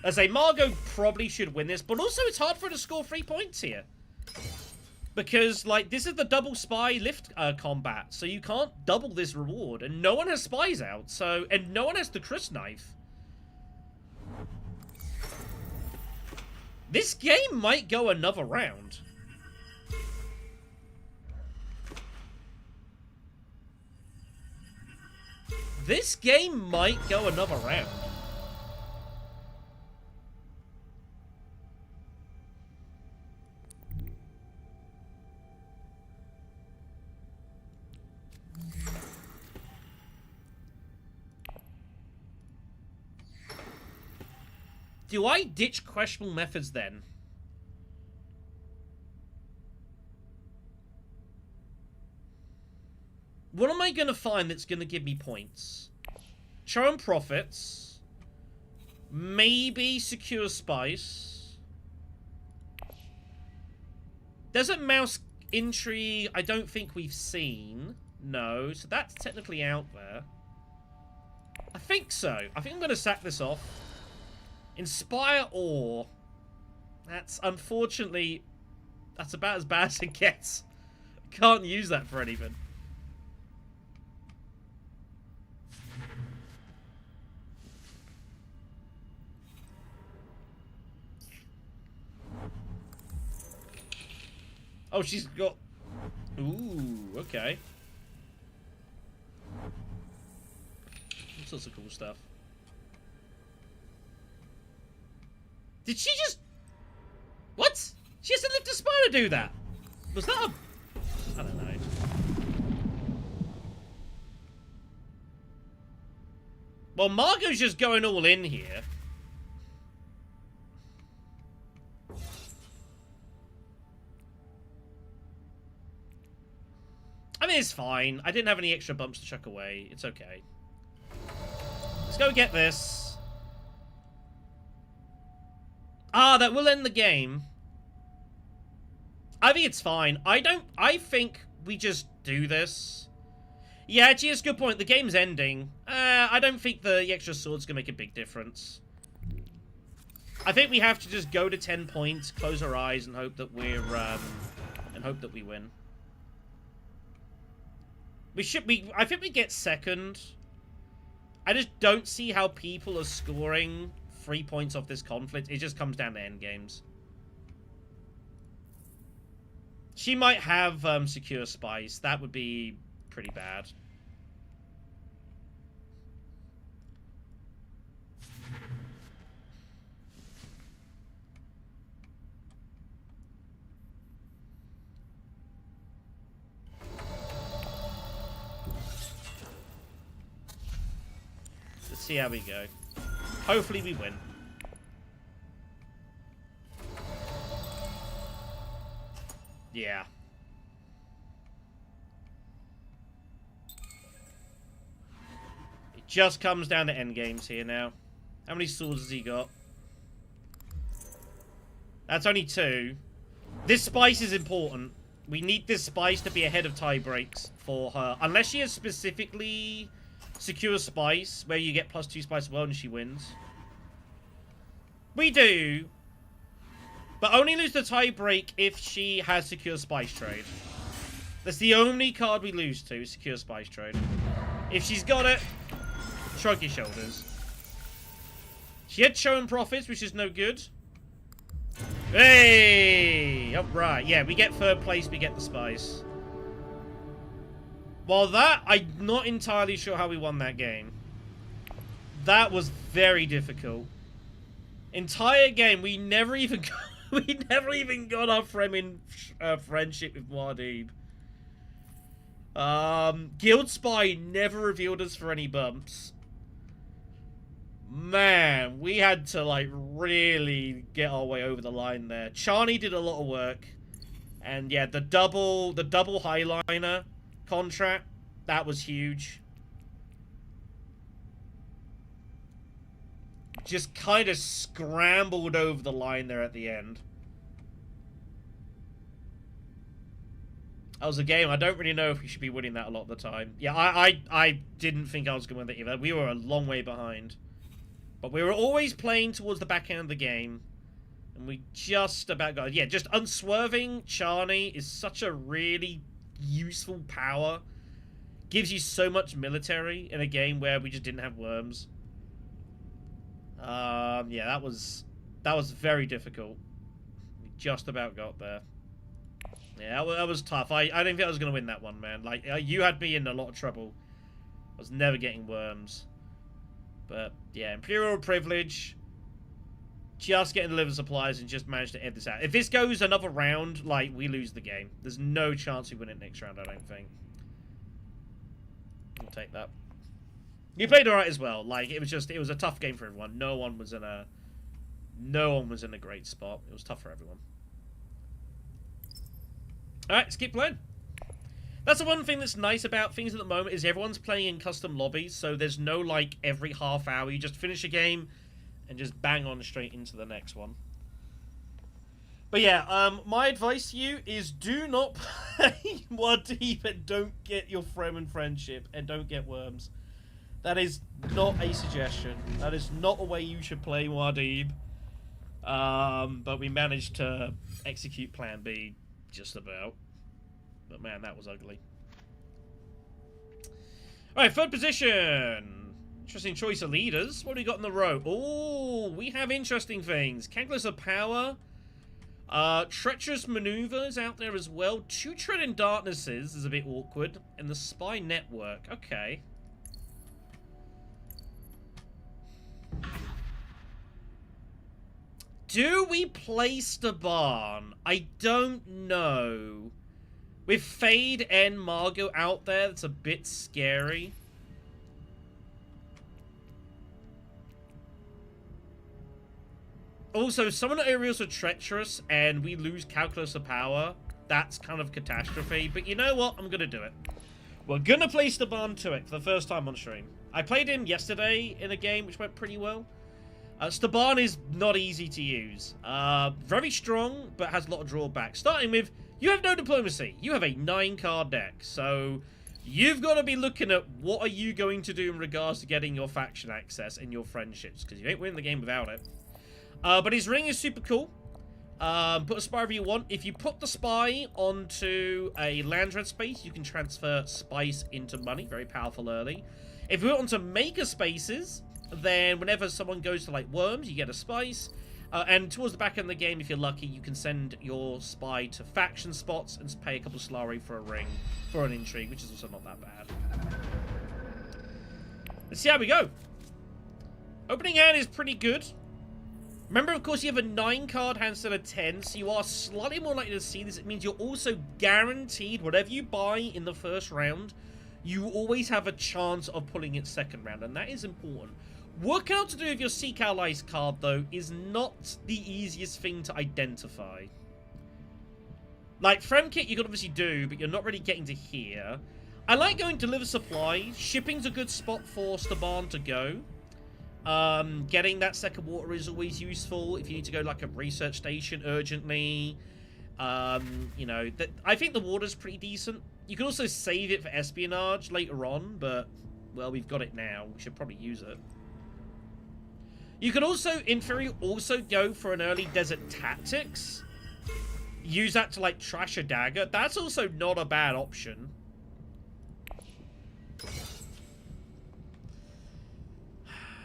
As a Margot probably should win this, but also it's hard for her to score 3 points here. Because, like, this is the double spy lift combat, so you can't double this reward, and no one has spies out, so, and no one has the Cryst Knife. This game might go another round. This game might go another round. Do I ditch questionable methods then? What am I going to find that's going to give me points? Charm Profits. Maybe Secure Spice. Desert Mouse Intrigue, I don't think we've seen. No, so that's technically out there. I think so. I think I'm going to sack this off. Inspire Awe. That's, unfortunately, that's about as bad as it gets. I can't use that for anything. Oh, she's got... Ooh, okay. All sorts of cool stuff. Did she just... What? She has to lift a spine to do that? Was that a... I don't know. Well, Margot's just going all in here. I mean, it's fine. I didn't have any extra bumps to chuck away. It's okay. Let's go get this. Ah, that will end the game. I think it's fine. I think we just do this. Yeah, actually, it's a good point. The game's ending. I don't think the extra sword's gonna make a big difference. I think we have to just go to 10 points, close our eyes, and hope that we're, and hope that we win. I think we get second. I just don't see how people are scoring 3 points off this conflict. It just comes down to end games. She might have Secure Spice. That would be pretty bad. Let's see how we go. Hopefully we win. Yeah. It just comes down to endgames here now. How many swords has he got? That's only 2. This spice is important. We need this spice to be ahead of tie breaks for her. Unless she has specifically Secure Spice, where you get +2 spice as well and she wins. We do. But only lose the tie break if she has Secure Spice Trade. That's the only card we lose to, Secure Spice Trade. If she's got it, shrug your shoulders. She had Shown Profits, which is no good. Hey! Alright, yeah, we get 3rd place, we get the Spice. Well, that, I'm not entirely sure how we won that game. That was very difficult. Entire game, we never even got... We never even got our Fremen friendship with Muad'Dib. Guild Spy never revealed us for any bumps. Man, we had to, like, really get our way over the line there. Charney did a lot of work. And, yeah, the double highliner contract, that was huge. Just kind of scrambled over the line there at the end. That was a game. I don't really know if we should be winning that a lot of the time. Yeah, I didn't think I was going to win that either. We were a long way behind. But we were always playing towards the back end of the game. And we just about got... Yeah, just unswerving Charney is such a really useful power. Gives you so much military in a game where we just didn't have worms. Yeah, that was very difficult. We just about got there. Yeah, that was tough. I didn't think I was going to win that one, man. Like, you had me in a lot of trouble. was never getting worms. But, yeah, Imperial Privilege. Just getting delivered supplies and just managed to end this out. If this goes another round, like, we lose the game. There's no chance we win it next round, I don't think. We'll take that. You played alright as well. Like, it was a tough game for everyone. No one was in a great spot. It was tough for everyone. Alright, let's keep playing. That's the one thing that's nice about things at the moment is everyone's playing in custom lobbies, so there's no, like, every half hour. You just finish a game and just bang on straight into the next one. But yeah, my advice to you is do not play Muad'Dib and don't get your Fremen friendship and don't get worms. That is not a suggestion. That is not a way you should play Muad'Dib. But we managed to execute Plan B just about. But man, that was ugly. Alright, third position. Interesting choice of leaders. What do we got in the row? Oh, we have interesting things. Calculus of Power. Treacherous Maneuvers out there as well. 2 Treading Darknesses is a bit awkward. And the Spy Network. Okay. Do we play Staban? I don't know. With Feyd and Margot out there, that's a bit scary. Also, some of the areas are treacherous and we lose Calculus of Power. That's kind of catastrophe. But you know what? I'm going to do it. We're going to play Staban to it for the first time on stream. I played him yesterday in a game which went pretty well. Staban is not easy to use. Very strong, but has a lot of drawbacks. Starting with, you have no diplomacy. You have a 9-card deck. So you've got to be looking at what are you going to do in regards to getting your faction access and your friendships. Because you ain't winning the game without it. But his ring is super cool. Put a spy wherever you want. If you put the spy onto a land red space, you can transfer spice into money. Very powerful early. If you put it onto maker spaces, then whenever someone goes to, like, worms, you get a spice. And towards the back end of the game, if you're lucky, you can send your spy to faction spots and pay a couple of Solari for a ring, for an intrigue, which is also not that bad. Let's see how we go. Opening hand is pretty good. Remember, of course, you have a 9-card hand instead of 10, so you are slightly more likely to see this. It means you're also guaranteed, whatever you buy in the first round, you always have a chance of pulling it second round, and that is important. Working out to do with your Seek Allies card, though, is not the easiest thing to identify. Like, Fremkit you can obviously do, but you're not really getting to here. I like going to deliver supplies. Shipping's a good spot for Staban to go. Getting that second water is always useful if you need to go like a research station urgently. You know, I think the water's pretty decent. You can also save it for espionage later on, but, well, we've got it now. We should probably use it. You could also, in theory, also go for an early desert tactics. Use that to, like, trash a dagger. That's also not a bad option.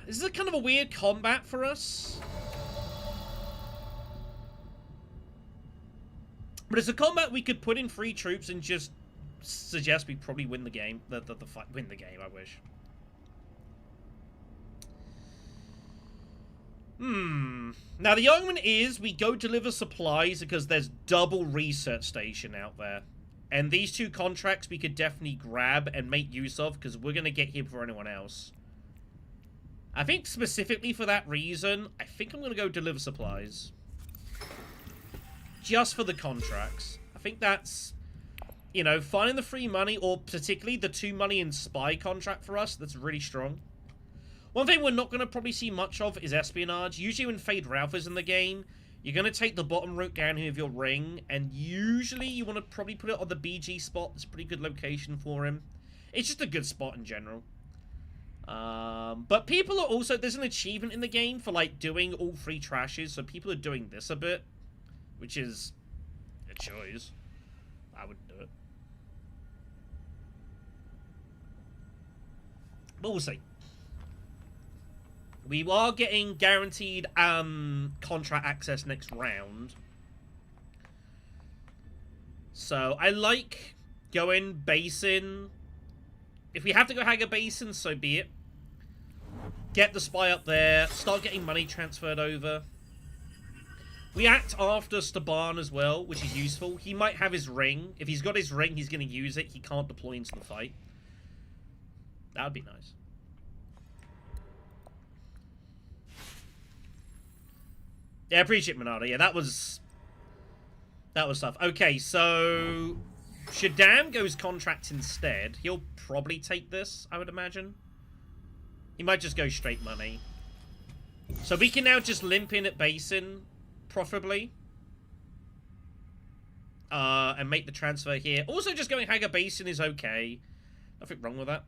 This is a kind of a weird combat for us. But it's a combat we could put in 3 troops and just suggest we probably win the game. The fight, win the game, I wish. Now, the argument is we go deliver supplies because there's double research station out there. And these 2 contracts we could definitely grab and make use of because we're going to get here before anyone else. I think specifically for that reason, I think I'm going to go deliver supplies. Just for the contracts. I think that's, you know, finding the free money, or particularly the 2 money in spy contract for us, that's really strong. One thing we're not going to probably see much of is espionage. Usually when Feyd-Rautha's in the game, you're going to take the bottom route down here with your ring, and usually you want to probably put it on the BG spot. It's a pretty good location for him. It's just a good spot in general. But people are also, there's an achievement in the game for, like, doing all 3 trashes, so people are doing this a bit, which is a choice. I wouldn't do it. But we'll see. We are getting guaranteed contract access next round. So I like going base in, If we have to go Haga Basin, so be it. Get the spy up there. Start getting money transferred over. We act after Staban as well, which is useful. He might have his ring. If he's got his ring, he's going to use it. He can't deploy into the fight. That would be nice. Yeah, I appreciate Monada. Yeah, that was tough. Okay, so Shaddam goes contract instead. He'll probably take this, I would imagine. He might just go straight money. So we can now just limp in at Basin, preferably. And make the transfer here. Also, just going Haga Basin is okay. Nothing wrong with that.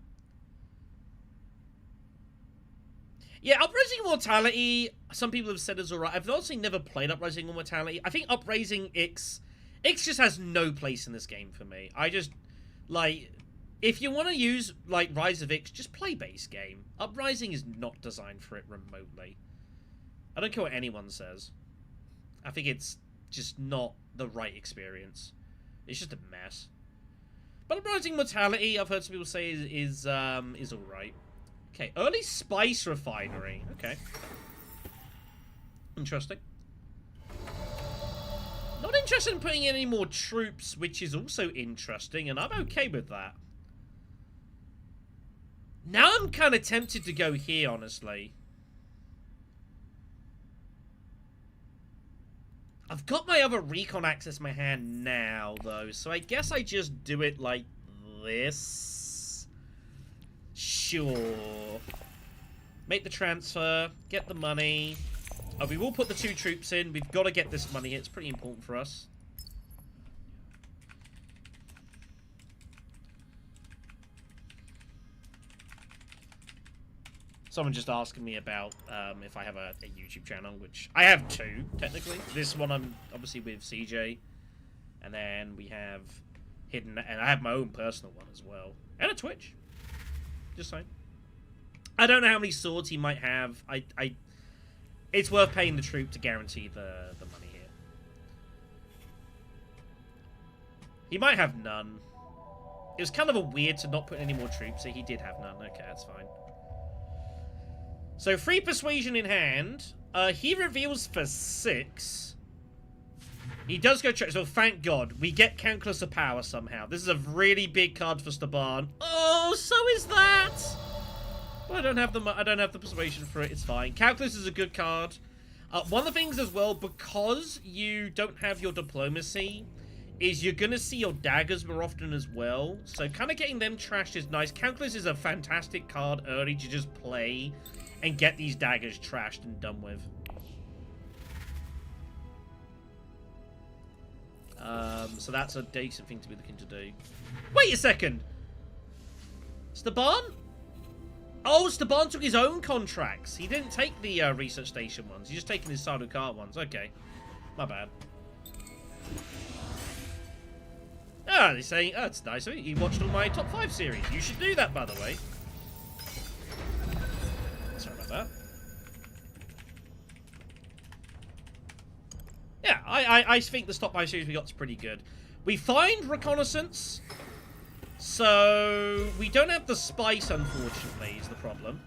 Yeah, Uprising Immortality, some people have said is alright. I've honestly never played Uprising Immortality. I think Uprising X just has no place in this game for me. I just, like, if you want to use, like, Rise of X, just play base game. Uprising is not designed for it remotely. I don't care what anyone says. I think it's just not the right experience. It's just a mess. But Uprising Immortality, I've heard some people say is alright. Okay, early spice refinery. Okay. Interesting. Not interested in putting in any more troops, which is also interesting, and I'm okay with that. Now I'm kind of tempted to go here, honestly. I've got my other recon access in my hand now, though, so I guess I just do it like this. Sure. Make the transfer. Get the money. Oh, we will put the 2 troops in. We've got to get this money here. It's pretty important for us. Someone just asking me about if I have a YouTube channel, which I have 2, technically. This one I'm obviously with CJ. And then we have hidden, and I have my own personal one as well. And a Twitch. Just saying. I don't know how many swords he might have. It's worth paying the troop to guarantee the money here. He might have none. It was kind of a weird to not put any more troops, so he did have none. Okay, that's fine. So, free persuasion in hand. He reveals for 6. He does go check, so thank God. We get Countless of Power somehow. This is a really big card for Staban. Oh, so is that! Well, I don't have the persuasion for it. It's fine. Calculus is a good card. One of the things as well, because you don't have your diplomacy, is you're going to see your daggers more often as well. So kind of getting them trashed is nice. Calculus is a fantastic card early to just play and get these daggers trashed and done with. So that's a decent thing to be looking to do. Wait a second! Staban? Oh, Staban took his own contracts. He didn't take the research station ones. He's just taking his Sardaukar ones. Okay. My bad. Ah, they're saying, oh, that's nice. You watched all my top 5 series. You should do that, by the way. Sorry about that. Yeah, I think the top 5 series we got is pretty good. We find reconnaissance. So, we don't have the spice, unfortunately, is the problem.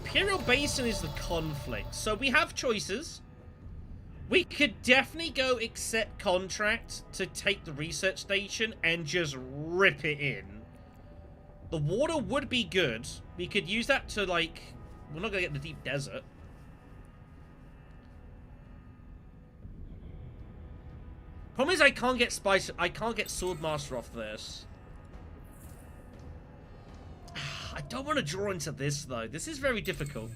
Imperial Basin is the conflict. So, we have choices. We could definitely go accept contract to take the research station and just rip it in. The water would be good. We could use that to, like... We're not going to get the deep desert. Problem is I can't get spice. I can't get Swordmaster off this. I don't want to draw into this though. This is very difficult.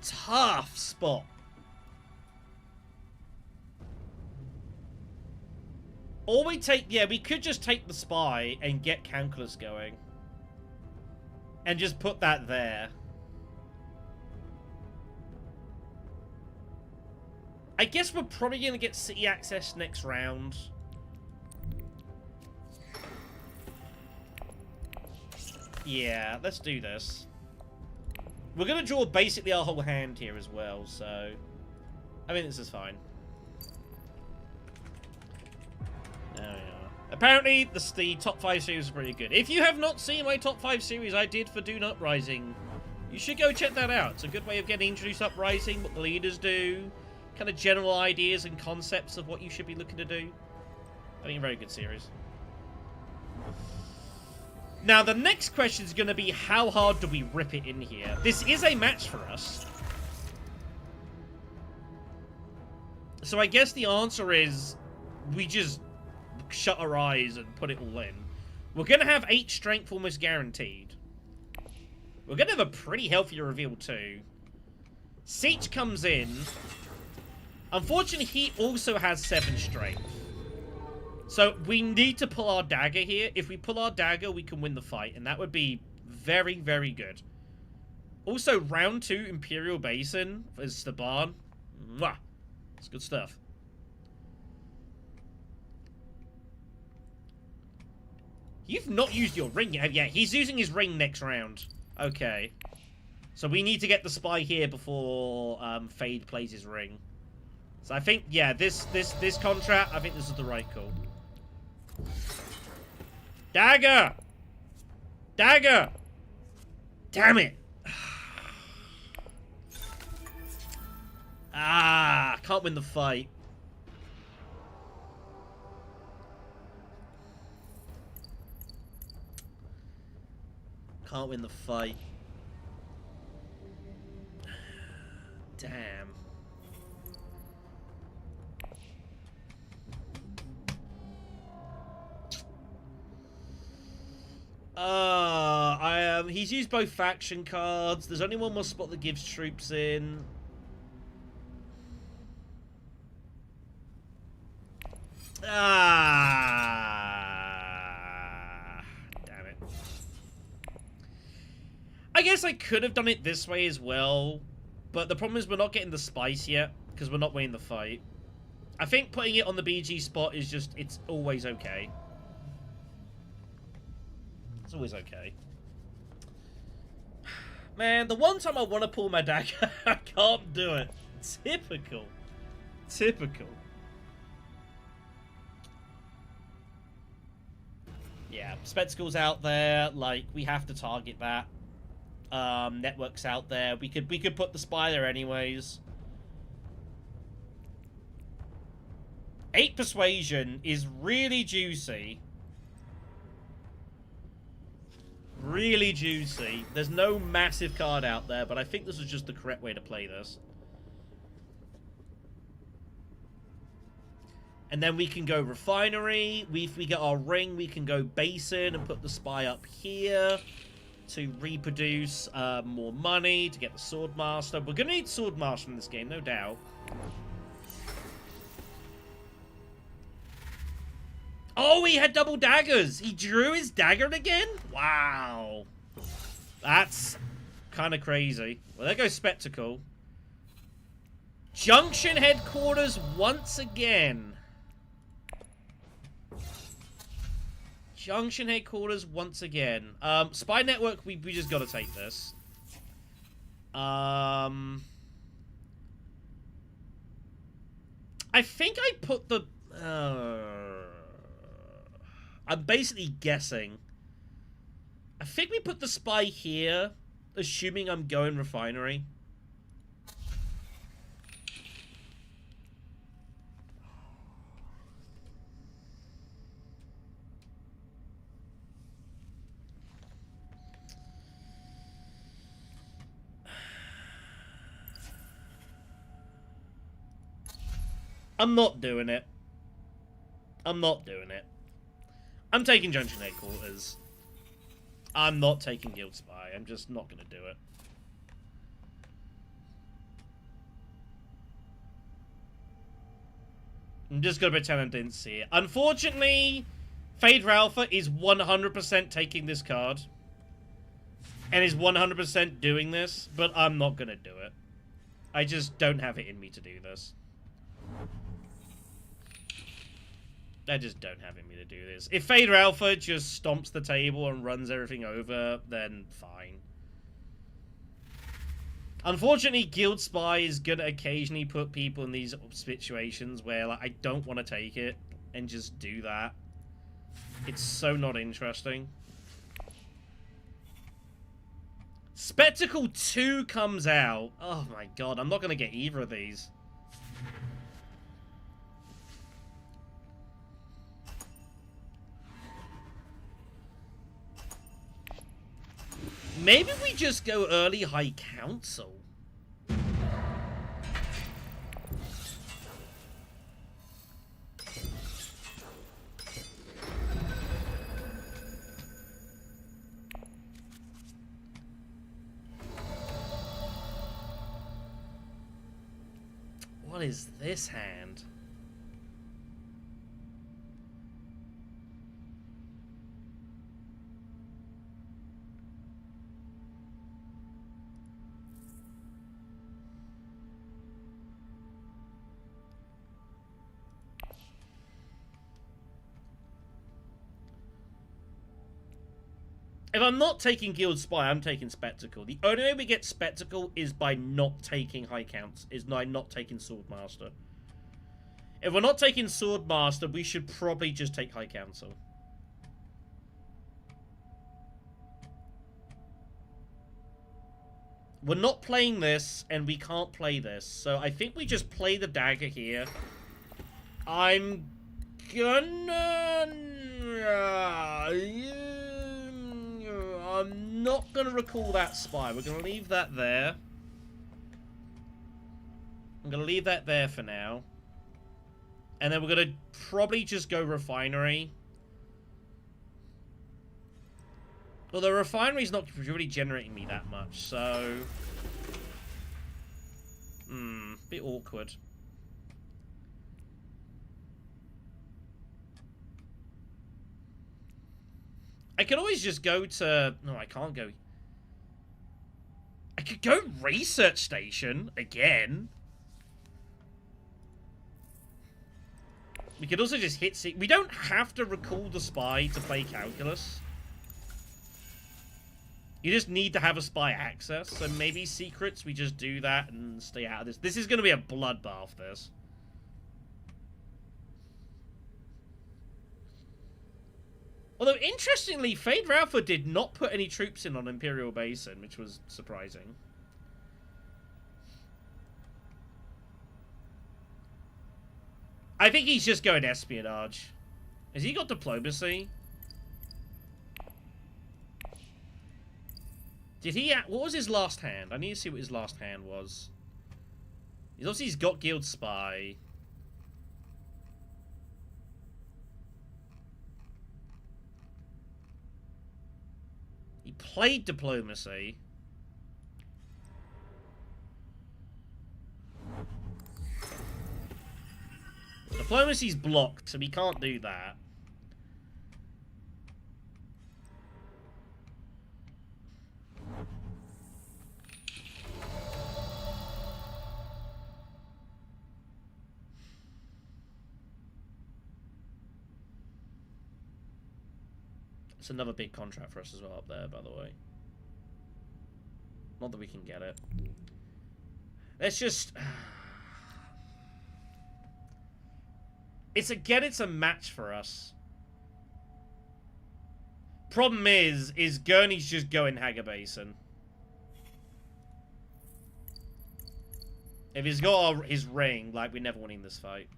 Tough spot. Or we take, yeah, we could just take the spy and get Calculus going. And just put that there. I guess we're probably going to get city access next round. Yeah, let's do this. We're going to draw basically our whole hand here as well, so... I mean, this is fine. There we are. Apparently, the top 5 series is pretty good. If you have not seen my top 5 series I did for Dune Uprising, you should go check that out. It's a good way of getting introduced to Uprising, what the leaders do, kind of general ideas and concepts of what you should be looking to do. I think a very good series. Now, the next question is going to be, how hard do we rip it in here? This is a match for us. So I guess the answer is, we just shut our eyes and put it all in. We're going to have 8 strength almost guaranteed. We're going to have a pretty healthy reveal too. Sesh comes in. Unfortunately, he also has 7 strength. So we need to pull our dagger here. If we pull our dagger, we can win the fight. And that would be very, very good. Also, round 2 Imperial Basin for Staban. Mwah. It's good stuff. You've not used your ring yet. Yeah, he's using his ring next round. Okay. So we need to get the spy here before Feyd plays his ring. So I think, yeah, this contract, I think this is the right call. Dagger! Dagger! Damn it! Ah, can't win the fight. Can't win the fight. Damn. He's used both faction cards. There's only one more spot that gives troops in. Ah, damn it. I guess I could have done it this way as well, but the problem is we're not getting the spice yet, because we're not winning the fight. I think putting it on the BG spot is just, it's always okay. It's always okay. Man, the one time I want to pull my dagger, I can't do it. Typical. Typical. Yeah, Spectacle's out there, like, we have to target that. Network's out there. We could put the spy there anyways. 8 persuasion is really juicy. Really juicy. There's no massive card out there, but I think this is just the correct way to play this. And then we can go refinery. If we get our ring, we can go basin and put the spy up here to reproduce more money, to get the Swordmaster. We're going to need Swordmaster in this game, no doubt. Oh, he had double daggers. He drew his dagger again? Wow. That's kind of crazy. Well, there goes Spectacle. Junction headquarters once again. Junction headquarters once again. Spy network, we just got to take this. I think I put the... I'm basically guessing. I think we put the spy here, assuming I'm going refinery. I'm not doing it. I'm not doing it. I'm taking Junction Headquarters. I'm not taking Guild Spy. I'm just not going to do it. I'm just going to pretend I didn't see it. Unfortunately, Feyd-Rautha is 100% taking this card. And is 100% doing this, but I'm not going to do it. I just don't have it in me to do this. I just don't have it in me to do this. If Feyd-Rautha just stomps the table and runs everything over, then fine. Unfortunately, Guild Spy is going to occasionally put people in these situations where like, I don't want to take it and just do that. It's so not interesting. Spectacle 2 comes out. Oh my god, I'm not going to get either of these. Maybe we just go early High Council. What is this hand? If I'm not taking Guild Spy, I'm taking Spectacle. The only way we get Spectacle is by not taking High Counts, is by not taking Swordmaster. If we're not taking Swordmaster, we should probably just take High Council. We're not playing this, and we can't play this, so I think we just play the dagger here. I'm gonna... I'm not going to recall that spy. We're going to leave that there. I'm going to leave that there for now. And then we're going to probably just go refinery. Well, the refinery's not really generating me that much, so... bit awkward. I could always just go to... No, I can't go... I could go research station again. We could also just hit... We don't have to recall the spy to play calculus. You just need to have a spy access. So maybe secrets, we just do that and stay out of this. This is going to be a bloodbath, this. Although, interestingly, Feyd-Rautha did not put any troops in on Imperial Basin, which was surprising. I think he's just going espionage. Has he got diplomacy? Did he... What was his last hand? I need to see what his last hand was. He's got Guild Spy. He played diplomacy. Diplomacy's blocked, so we can't do that. It's another big contract for us as well up there, by the way. Not that we can get it. Let's just... It's a match for us. Problem is Gurney's just going Hagar Basin. If he's got his ring, like, we're never winning this fight.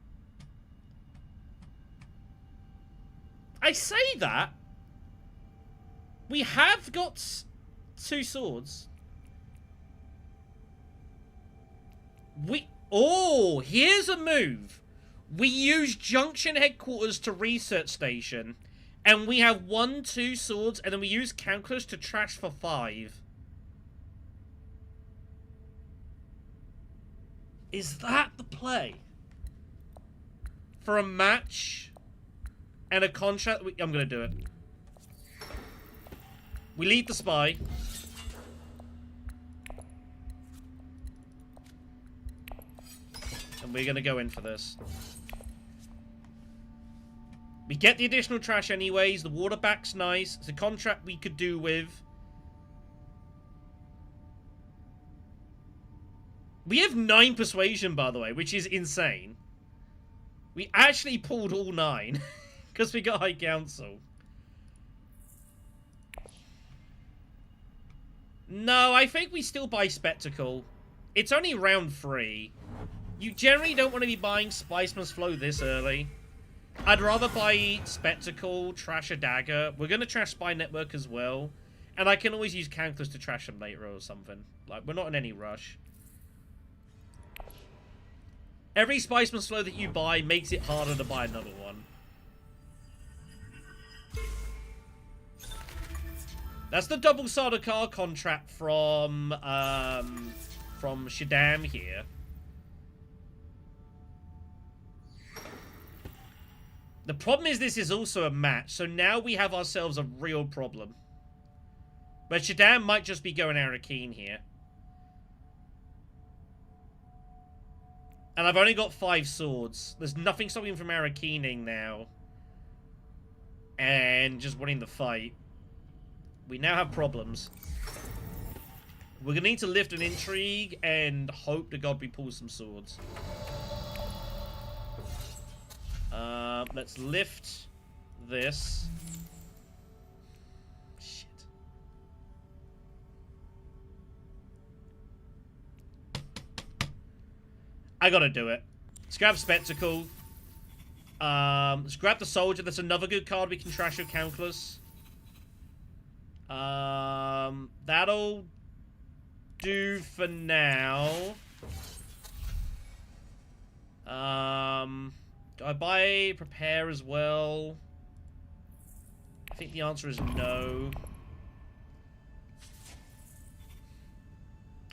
I say that. We have got 2 swords. Oh, here's a move. We use Junction Headquarters to Research Station. And we have 1, 2 swords. And then we use Calculus to trash for 5. Is that the play? For a match and a contract? I'm going to do it. We lead the spy. And we're going to go in for this. We get the additional trash anyways. The waterback's nice. It's a contract we could do with. We have 9 persuasion, by the way, which is insane. We actually pulled all 9 because we got High Council. No, I think we still buy Spectacle. It's only round 3. You generally don't want to be buying Spiceman's Flow this early. I'd rather buy Spectacle, trash a Dagger. We're going to trash Spy Network as well. And I can always use Counters to trash them later or something. Like, we're not in any rush. Every Spiceman's Flow that you buy makes it harder to buy another one. That's the double Sardaukar contract from Shaddam here. The problem is this is also a match, so now we have ourselves a real problem. But Shaddam might just be going Arakeen here. And I've only got 5 swords. There's nothing stopping him from Arakeening now. And just winning the fight. We now have problems. We're going to need to lift an intrigue and hope to God we pull some swords. Let's lift this. Shit. I gotta do it. Let's grab Spectacle. Let's grab the Soldier. That's another good card we can trash with Countless. That'll do for now. Do I buy Prepare as well? I think the answer is no.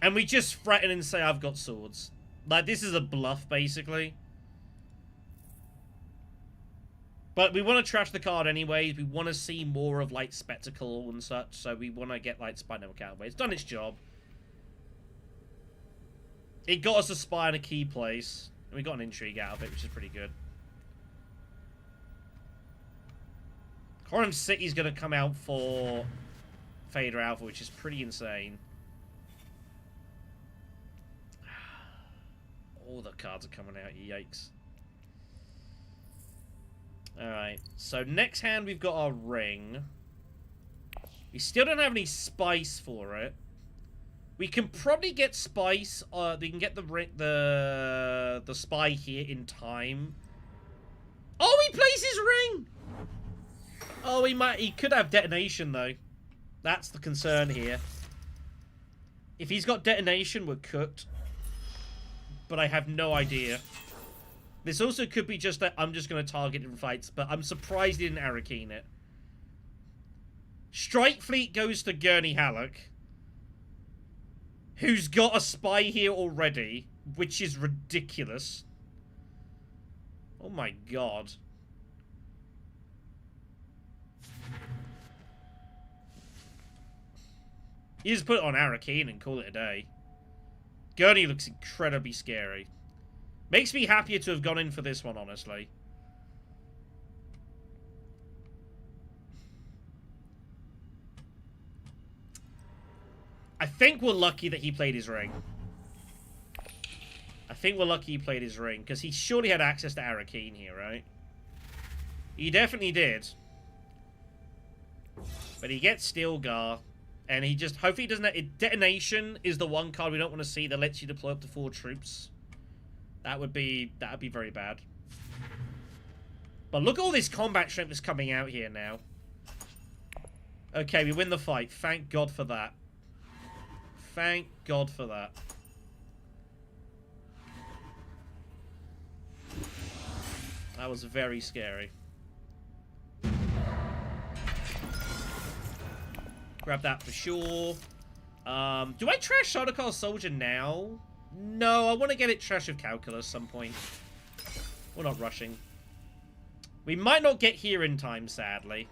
And we just threaten and say I've got swords. Like, this is a bluff, basically. But we want to trash the card anyways. We want to see more of, like, Spectacle and such. So we want to get, like, Spy Network out of the way. It's done its job. It got us a spy in a key place. And we got an intrigue out of it, which is pretty good. Coram City's going to come out for Feyd-Rautha, which is pretty insane. All the cards are coming out, yikes. Alright, so next hand we've got our ring. We still don't have any spice for it. We can probably get spice, we can get the spy here in time. Oh, he plays his ring! Oh, he could have detonation though. That's the concern here. If he's got detonation, we're cooked. But I have no idea. This also could be just that I'm just going to target in fights, but I'm surprised he didn't Arakeen it. Strike Fleet goes to Gurney Halleck, who's got a spy here already, which is ridiculous. Oh my god. You just put it on Arakeen and call it a day. Gurney looks incredibly scary. Makes me happier to have gone in for this one, honestly. I think we're lucky that he played his ring. I think we're lucky he played his ring, because he surely had access to Arakeen here, right? He definitely did. But he gets Stilgar. And he just, hopefully he doesn't, detonation is the one card we don't want to see that lets you deploy up to 4 troops. That would be very bad. But look at all this combat strength that's coming out here now. Okay, we win the fight. Thank God for that. Thank God for that. That was very scary. Grab that for sure. Do I trash Shadowcast Soldier now? No, I want to get it trash of Calculus some point. We're not rushing. We might not get here in time, sadly.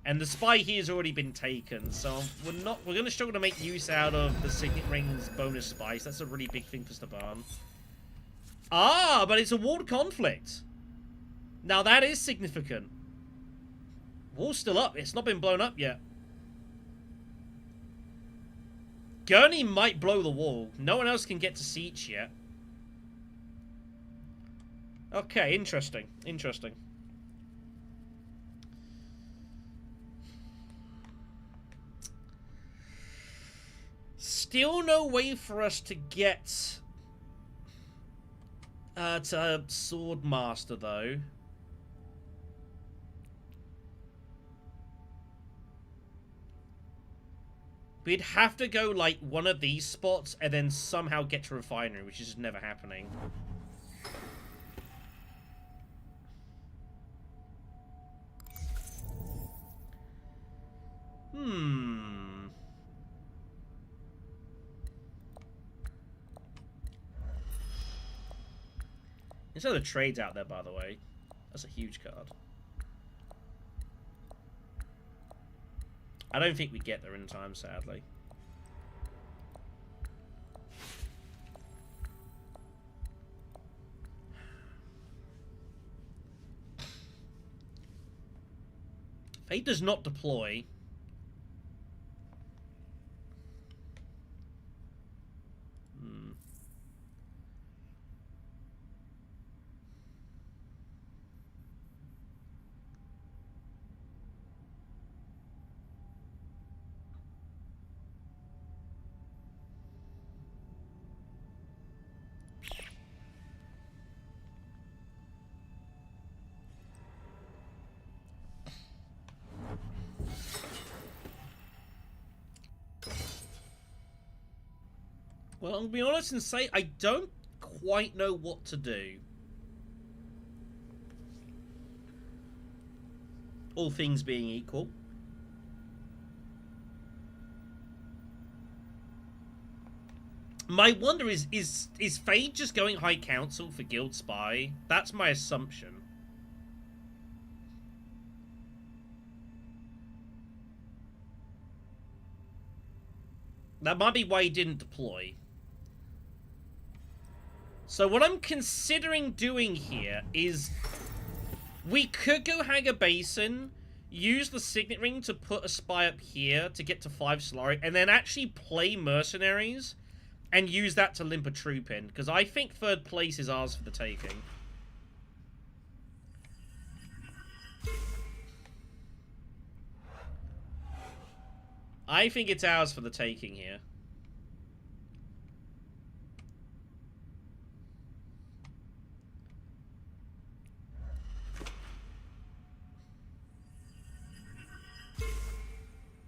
And the spy here has already been taken, so we're going to struggle to make use out of the Signet Ring's bonus spice. That's a really big thing for Staban. Ah, but it's a ward conflict. Now that is significant. Wall's still up. It's not been blown up yet. Gurney might blow the wall. No one else can get to Sesh yet. Okay, interesting. Interesting. Still no way for us to get to Swordmaster, though. We'd have to go, like, one of these spots and then somehow get to Refinery, which is just never happening. There's other trades out there, by the way. That's a huge card. I don't think we get there in time, sadly. Feyd does not deploy. Well, I'll be honest and say I don't quite know what to do. All things being equal. My wonder is Feyd just going High Council for Guild Spy? That's my assumption. That might be why he didn't deploy. So what I'm considering doing here is we could go Hagar Basin, use the Signet Ring to put a spy up here to get to 5 Solari, and then actually play Mercenaries and use that to limp a troop in, because I think 3rd place is ours for the taking. I think it's ours for the taking here.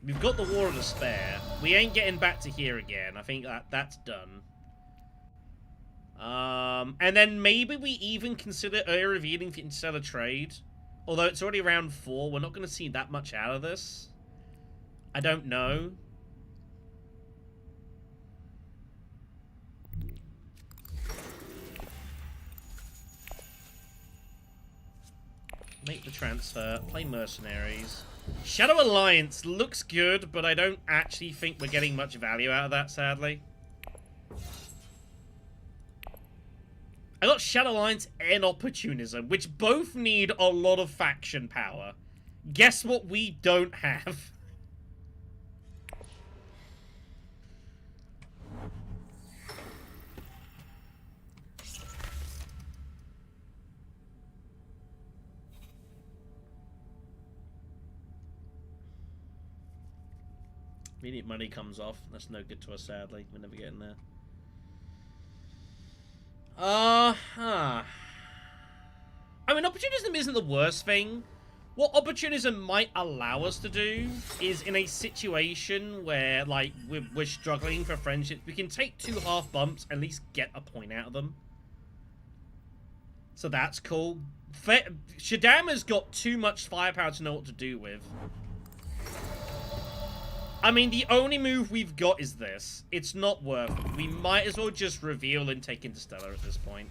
We've got the War of Despair. We ain't getting back to here again. I think that's done. And then maybe we even consider early revealing instead of trade. Although it's already round 4, we're not going to see that much out of this. I don't know. Make the transfer. Play Mercenaries. Shadow Alliance looks good, but I don't actually think we're getting much value out of that, sadly. I got Shadow Alliance and Opportunism, which both need a lot of faction power. Guess what we don't have? Immediate money comes off. That's no good to us, sadly. We're never getting there. I mean, opportunism isn't the worst thing. What opportunism might allow us to do is in a situation where, like, we're struggling for friendships, we can take 2 half bumps and at least get a point out of them. So that's cool. Shaddam has got too much firepower to know what to do with. I mean, the only move we've got is this. It's not worth it. We might as well just reveal and take Interstellar at this point.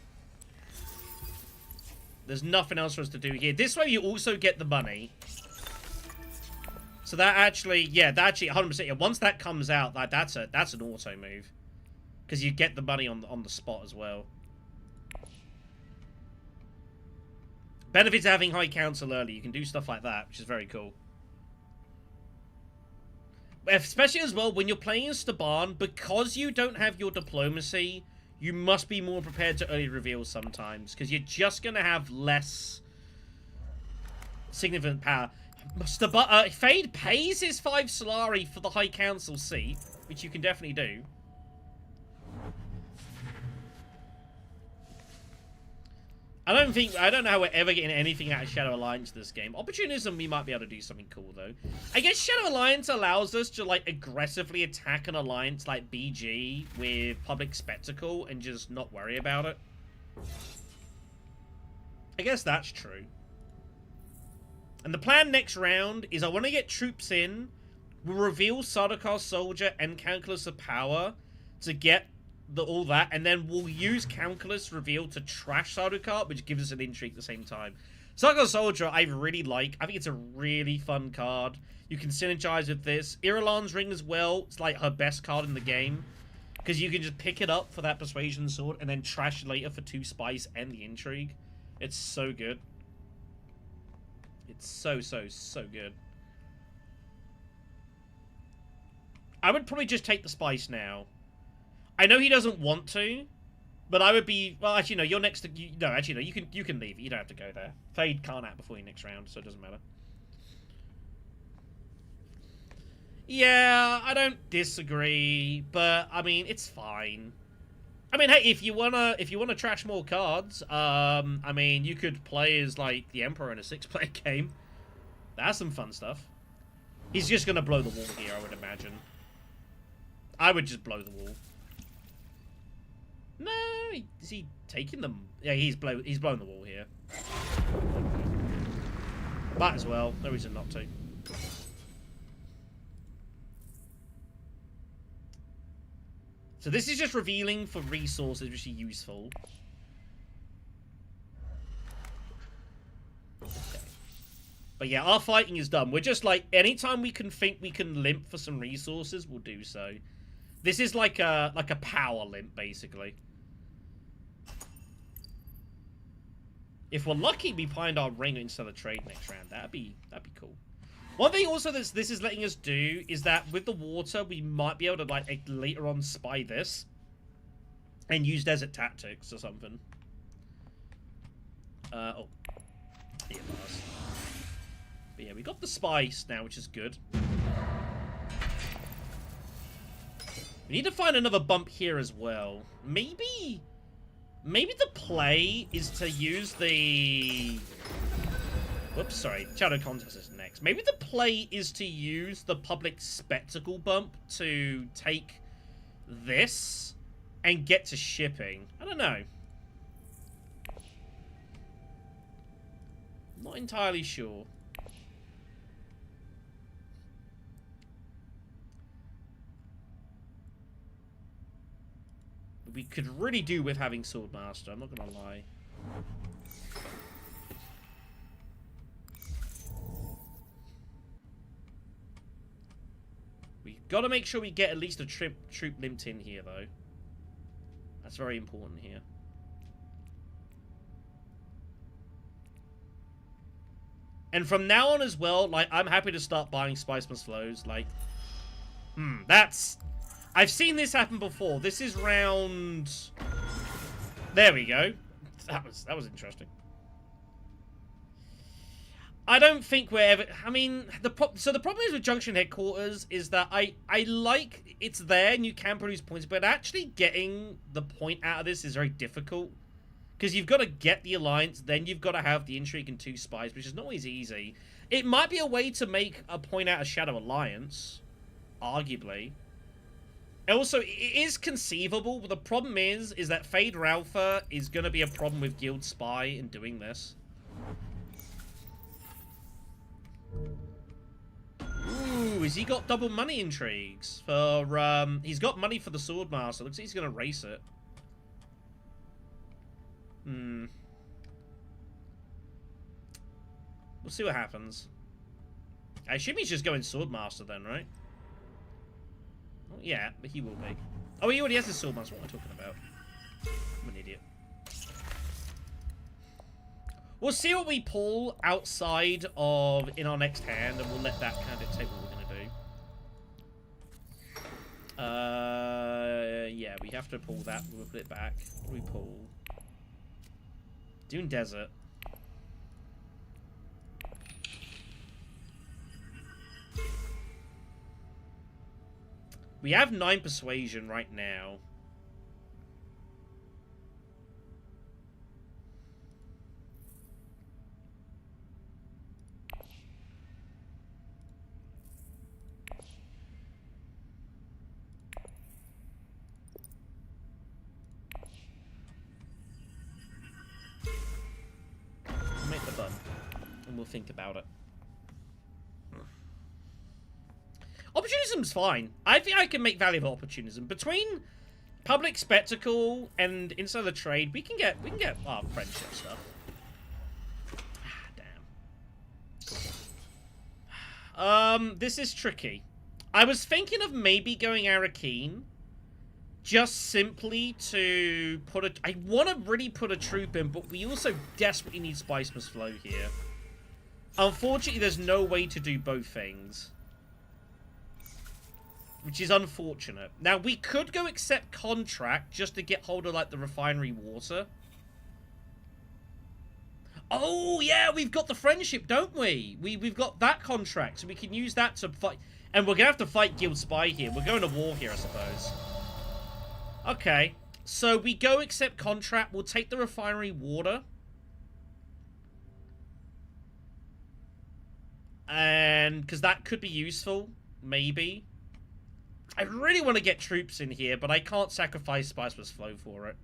There's nothing else for us to do here. This way you also get the money. So that actually, yeah, that actually 100%. Yeah, once that comes out, that's an auto move. Because you get the money on the spot as well. Benefits of having High Council early. You can do stuff like that, which is very cool. Especially as well, when you're playing Staban, because you don't have your diplomacy, you must be more prepared to early reveal sometimes, because you're just going to have less significant power. Feyd pays his 5 Solari for the High Council seat, which you can definitely do. I don't know how we're ever getting anything out of Shadow Alliance this game. Opportunism, we might be able to do something cool, though. I guess Shadow Alliance allows us to, like, aggressively attack an alliance like BG with Public Spectacle and just not worry about it. I guess that's true. And the plan next round is I want to get troops in. We'll reveal Sardaukar Soldier and Calculus of Power to get all that, and then we'll use Calculus Reveal to trash Sardaukar, which gives us an intrigue at the same time. Sardaukar Soldier, I really like. I think it's a really fun card. You can synergize with this. Irulan's Ring as well. It's like her best card in the game, because you can just pick it up for that Persuasion Sword and then trash later for 2 Spice and the Intrigue. It's so good. It's so good. I would probably just take the Spice now. I know he doesn't want to, but I would be... Well, actually, no, you're next to... No, actually, no, you can leave. You don't have to go there. Feyd can't act before your next round, so it doesn't matter. Yeah, I don't disagree, but, I mean, it's fine. I mean, hey, if you wanna trash more cards, I mean, you could play as, like, the Emperor in a 6-player game. That's some fun stuff. He's just gonna blow the wall here, I would imagine. I would just blow the wall. No, is he taking them? Yeah, he's blowing the wall here. Might as well. No reason not to. So this is just revealing for resources, which are useful. Okay. But yeah, our fighting is done. We're just like, anytime we can think we can limp for some resources, we'll do so. This is like a power limp, basically. If we're lucky, we find our ring instead of trade next round. That'd be cool. One thing also this is letting us do is that with the water, we might be able to like later on spy this and use desert tactics or something. Oh, here it was. But yeah, we got the spice now, which is good. We need to find another bump here as well. Maybe the play is to use the... Whoops, sorry. Shadow Contest is next. Maybe the play is to use the Public Spectacle bump to take this and get to shipping. I don't know. Not entirely sure. We could really do with having Swordmaster, I'm not gonna lie. We've got to make sure we get at least a troop limped in here, though. That's very important here. And from now on as well, like, I'm happy to start buying Spiceman's Flows. Like, that's... I've seen this happen before. This is round... There we go. That was interesting. I don't think we're ever... I mean, the problem is with Junction Headquarters is that I like it's there and you can produce points, but actually getting the point out of this is very difficult. Because you've got to get the Alliance, then you've got to have the Intrigue and 2 Spies, which is not always easy. It might be a way to make a point out of Shadow Alliance, arguably. Also, it is conceivable, but the problem is that Feyd-Rautha is going to be a problem with Guild Spy in doing this. Ooh, has he got double money intrigues? For, he's got money for the Swordmaster. Looks like he's going to race it. We'll see what happens. I assume he's just going Swordmaster then, right? Oh, yeah, but he will be. Oh, he already has his Swordmaster. What am I talking about? I'm an idiot. We'll see what we pull outside of in our next hand, and we'll let that kind of dictate what we're going to do. Yeah, we have to pull that. We'll put it back. What do we pull? Dune Desert. We have 9 persuasion right now. Make the button, and we'll think about it. Opportunism's fine. I think I can make valuable opportunism. Between public spectacle and inside the trade, we can get our friendship stuff. Damn. This is tricky. I was thinking of maybe going Arakeen. Just simply to put a... I want to really put a troop in, but we also desperately need Spice Must Flow here. Unfortunately, there's no way to do both things. Which is unfortunate. Now, we could go accept contract just to get hold of, like, the refinery water. Oh, yeah, we've got the friendship, don't we? We've got that contract, so we can use that to fight... And we're going to have to fight Guild Spy here. We're going to war here, I suppose. Okay, so we go accept contract. We'll take the refinery water. And, because that could be useful, maybe. I really want to get troops in here, but I can't sacrifice Spice Must Flow for it.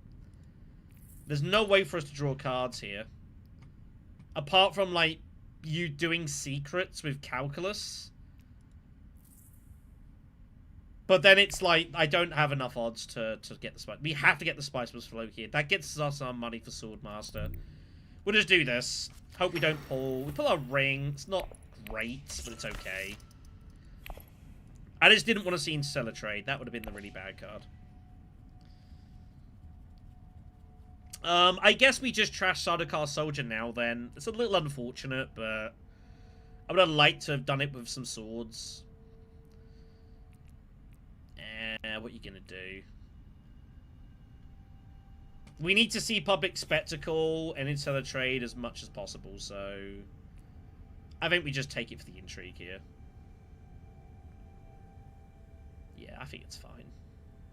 There's no way for us to draw cards here. Apart from, like, you doing secrets with calculus. But then it's like, I don't have enough odds to get the spice. We have to get the Spice Must Flow here. That gets us our money for Swordmaster. We'll just do this. Hope we don't pull. We pull our ring. It's not great, but it's okay. I just didn't want to see Interstellar Trade. That would have been the really bad card. I guess we just trash Sardaukar Soldier now then. It's a little unfortunate, but I would have liked to have done it with some swords. What are you gonna do? We need to see public spectacle and Interstellar Trade as much as possible, so I think we just take it for the intrigue here. Yeah, I think it's fine.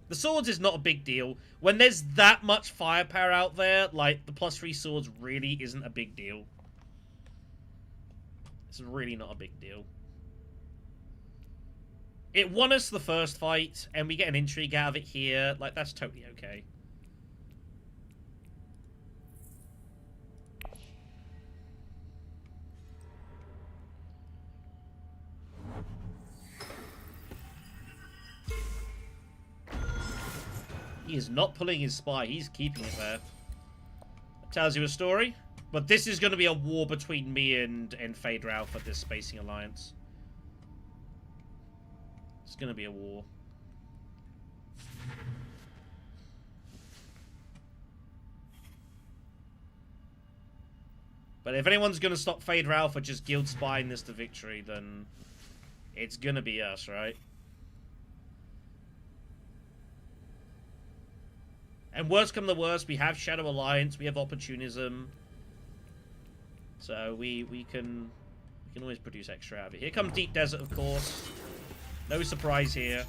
The swords is not a big deal. When there's that much firepower out there, like, the +3 swords really isn't a big deal. It's really not a big deal. It won us the first fight, and we get an intrigue out of it here. Like, that's totally okay. He is not pulling his spy. He's keeping it there. That tells you a story. But this is going to be a war between me and Feyd-Rautha, this spacing alliance. It's going to be a war. But if anyone's going to stop Feyd-Rautha just guild spying this to victory, then it's going to be us, right? And worst come to worst, we have Shadow Alliance, we have Opportunism. So we can always produce extra out of it. Here comes Deep Desert, of course. No surprise here.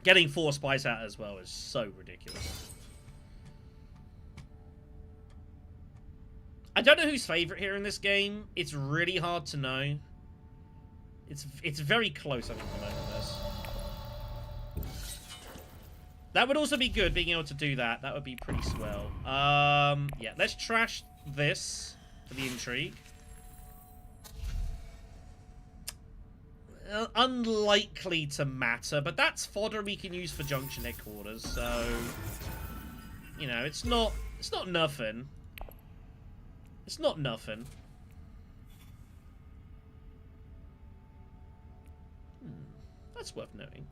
Getting 4 spies out as well is so ridiculous. I don't know who's favorite here in this game. It's really hard to know. It's very close, I think, at the moment, this. That would also be good, being able to do that. That would be pretty swell. Yeah, let's trash this for the intrigue. Unlikely to matter, but that's fodder we can use for Junction Headquarters, so... You know, it's not nothing. It's not nothing. That's worth noting.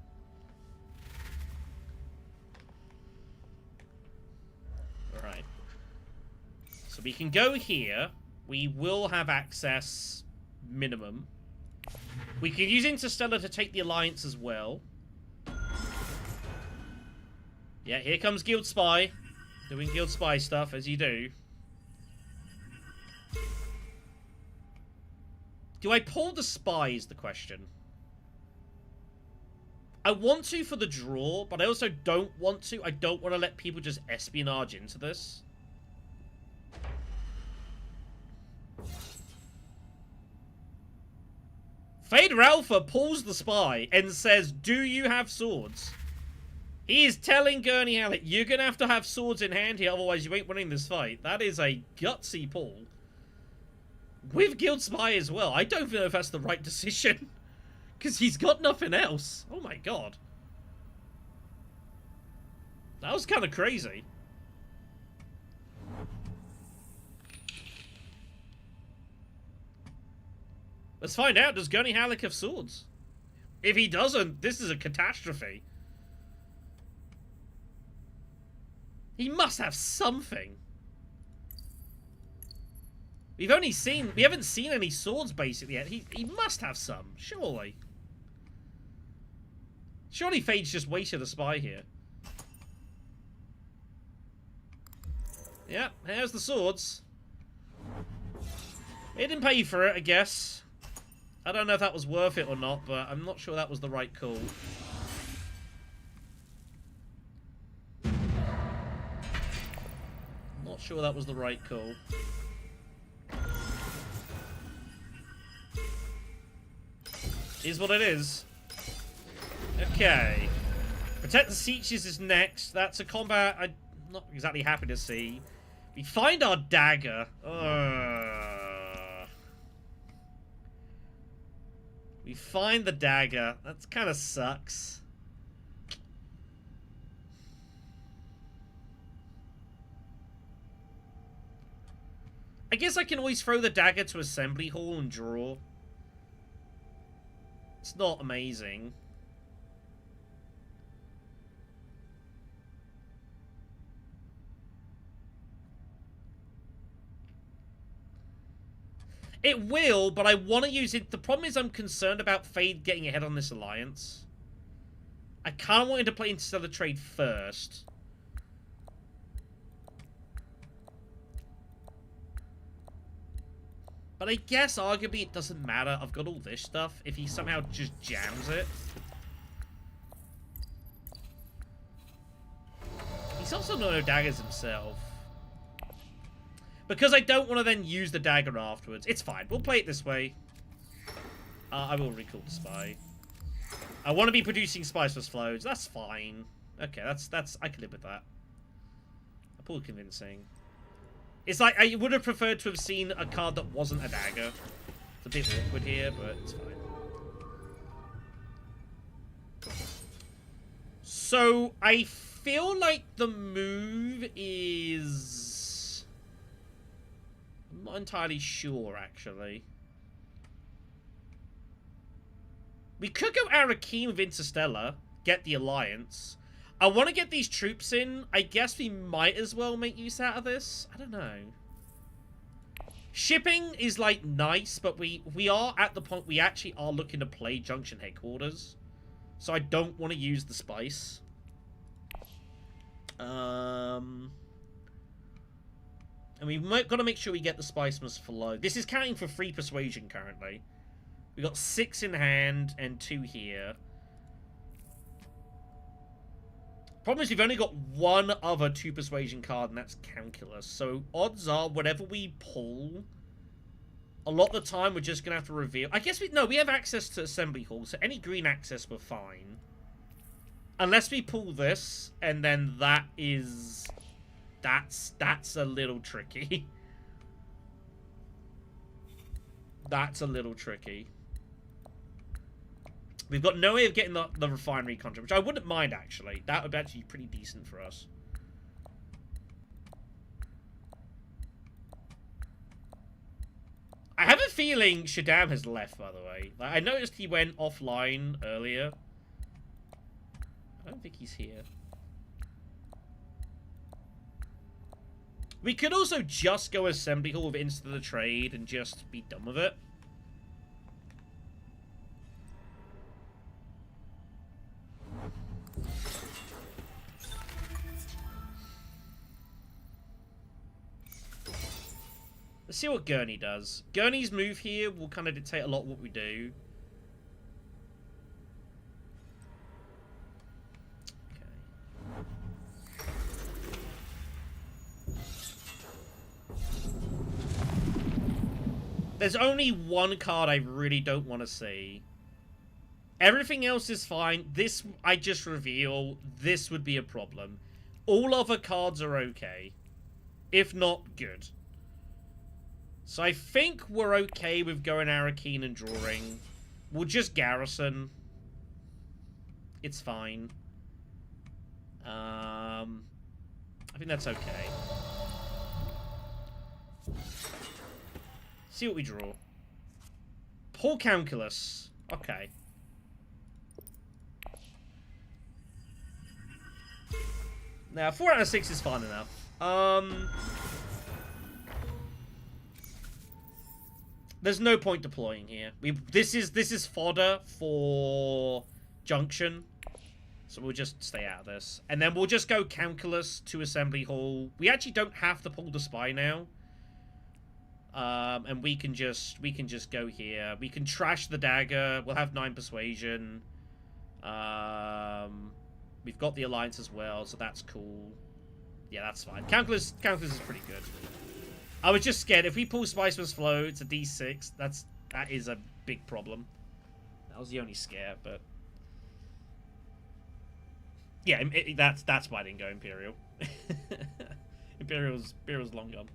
Alright. So we can go here We will have access minimum. We can use Interstellar to take the Alliance as well. Yeah, here comes Guild Spy. Doing Guild Spy stuff, as you do. Do I pull the Spy is the question. I want to for the draw, but I also don't want to. I don't want to let people just espionage into this. Feyd-Rautha pulls the Spy and says, do you have swords? He is telling Gurney Halleck, you're going to have swords in hand here, otherwise you ain't winning this fight. That is a gutsy pull. With Guild Spy as well. I don't know if that's the right decision. Because he's got nothing else. Oh my god. That was kind of crazy. Let's find out, does Gurney Halleck have swords? If he doesn't, this is a catastrophe. He must have something. We haven't seen any swords basically yet. He must have some, surely. Surely Feyd's just wasted a Spy here. Yeah, here's the swords. He didn't pay for it, I guess. I don't know if that was worth it or not, but I'm not sure that was the right call. Not sure that was the right call. Is what it is. Okay. Protect the Seaches is next. That's a combat I'm not exactly happy to see. We find our dagger. We find the dagger. That kind of sucks. I guess I can always throw the dagger to Assembly Hall and draw. It's not amazing. It will, but I want to use it. The problem is I'm concerned about Feyd getting ahead on this alliance. I kind of wanted to play Interstellar Trade first. But I guess, arguably, it doesn't matter. I've got all this stuff. If he somehow just jams it. He's also no daggers himself. Because I don't want to then use the dagger afterwards. It's fine. We'll play it this way. I will recall the Spy. I want to be producing Spice for Flows. That's fine. Okay, that's I can live with that. I pulled convincing. It's like, I would have preferred to have seen a card that wasn't a dagger. It's a bit awkward here, but it's fine. So, I feel like the move is... I'm not entirely sure, actually. We could go Arakim with Interstellar, get the Alliance. I want to get these troops in. I guess we might as well make use out of this. I don't know. Shipping is, like, nice, but we are at the point we actually are looking to play Junction Headquarters. So I don't want to use the Spice. And we've got to make sure we get the Spice must flow. This is counting for 3 persuasion currently. We got 6 in hand and 2 here. Problem is we've only got 1 other 2 persuasion card, and that's Calculus. So odds are, whatever we pull, a lot of the time we're just going to have to reveal. I guess we have access to Assembly Hall, so any green access we're fine. Unless we pull this, and then that is... That's a little tricky. That's a little tricky. We've got no way of getting the refinery contract, which I wouldn't mind, actually. That would actually be pretty decent for us. I have a feeling Shaddam has left, by the way. Like, I noticed he went offline earlier. I don't think he's here. We could also just go Assembly Hall with Instant the Trade and just be done with it. Let's see what Gurney does. Gurney's move here will kind of dictate a lot of what we do. There's only one card I really don't want to see. Everything else is fine. This, I just reveal, this would be a problem. All other cards are okay. If not, good. So I think we're okay with going Arakeen and drawing. We'll just Garrison. It's fine. I think that's okay. See what we draw. Poor Calculus. Okay. Now, 4 out of 6 is fine enough. There's no point deploying here. This is fodder for Junction. So we'll just stay out of this. And then we'll just go Calculus to Assembly Hall. We actually don't have to pull the Spy now. And we can just go here. We can trash the dagger. We'll have 9 persuasion. We've got the alliance as well, so that's cool. Yeah, that's fine. Calculus is pretty good. I was just scared if we pull Spiceman's Flow, it's a D6. That is a big problem. That was the only scare, but yeah, that's why I didn't go Imperial. Imperial's long gone.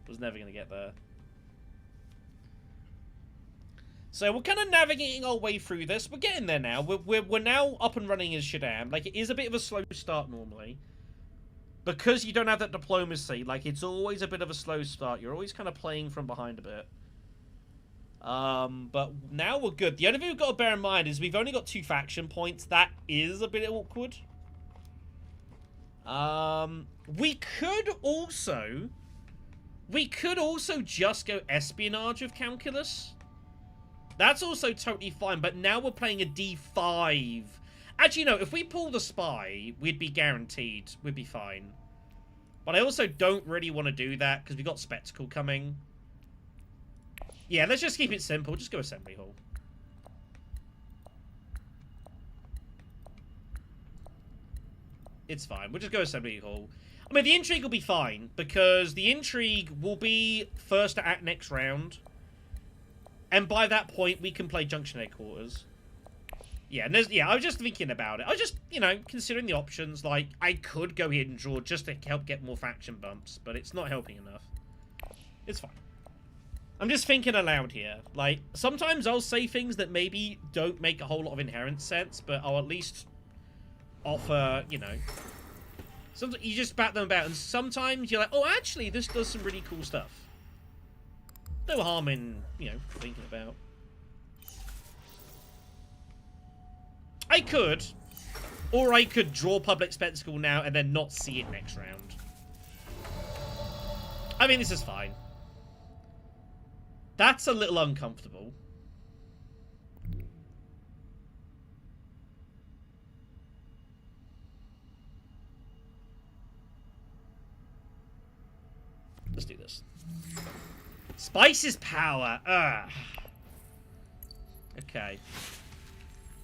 Was never going to get there. So we're kind of navigating our way through this. We're getting there now. We're now up and running as Shaddam. Like, it is a bit of a slow start normally. Because you don't have that diplomacy, like, it's always a bit of a slow start. You're always kind of playing from behind a bit. But now we're good. The only thing we've got to bear in mind is we've only got 2 faction points. That is a bit awkward. We could also just go Espionage with Calculus. That's also totally fine, but now we're playing a D5. Actually, no, if we pull the Spy, we'd be guaranteed. We'd be fine. But I also don't really want to do that, because we've got Spectacle coming. Yeah, let's just keep it simple. Just go Assembly Hall. It's fine. We'll just go Assembly Hall. I mean, the Intrigue will be fine, because the Intrigue will be first to act next round. And by that point, we can play Junction Headquarters. Yeah, and I was just thinking about it. I was just, you know, considering the options. Like, I could go here and draw just to help get more faction bumps, but it's not helping enough. It's fine. I'm just thinking aloud here. Like, sometimes I'll say things that maybe don't make a whole lot of inherent sense, but I'll at least offer, you know... Sometimes you just bat them about, and sometimes you're like, oh, actually, this does some really cool stuff. No harm in, you know, thinking about. I could, or I could draw Public Spectacle now and then not see it next round. I mean, this is fine. That's a little uncomfortable. Let's do this. Spice's power. Ugh. Okay.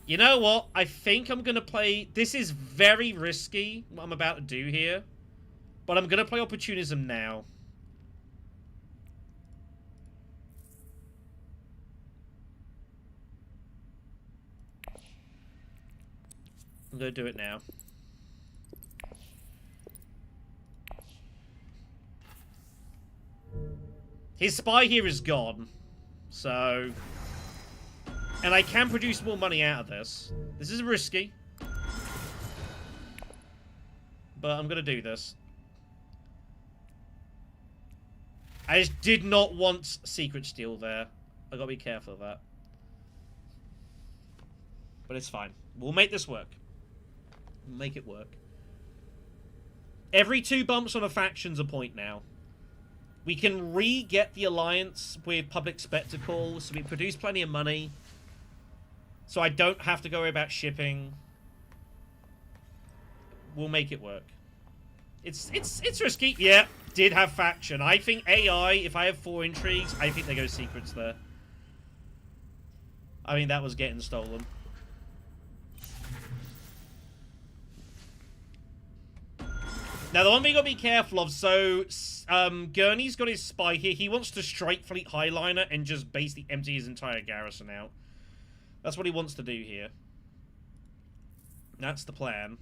You know what? I think I'm going to play... This is very risky, what I'm about to do here. But I'm going to play Opportunism now. I'm going to do it now. His Spy here is gone. So... And I can produce more money out of this. This is risky. But I'm going to do this. I just did not want Secret Steel there. I got to be careful of that. But it's fine. We'll make this work. We'll make it work. Every 2 bumps on a faction's a point now. We can re-get the alliance with Public Spectacle, so we produce plenty of money. So I don't have to go worry about shipping. We'll make it work. It's risky. Yeah, did have faction. I think AI, if I have 4 intrigues, I think they go secrets there. I mean, that was getting stolen. Now, the one thing you gotta be careful of, so, Gurney's got his spy here. He wants to strike Fleet Highliner and just basically empty his entire garrison out. That's what he wants to do here. That's the plan.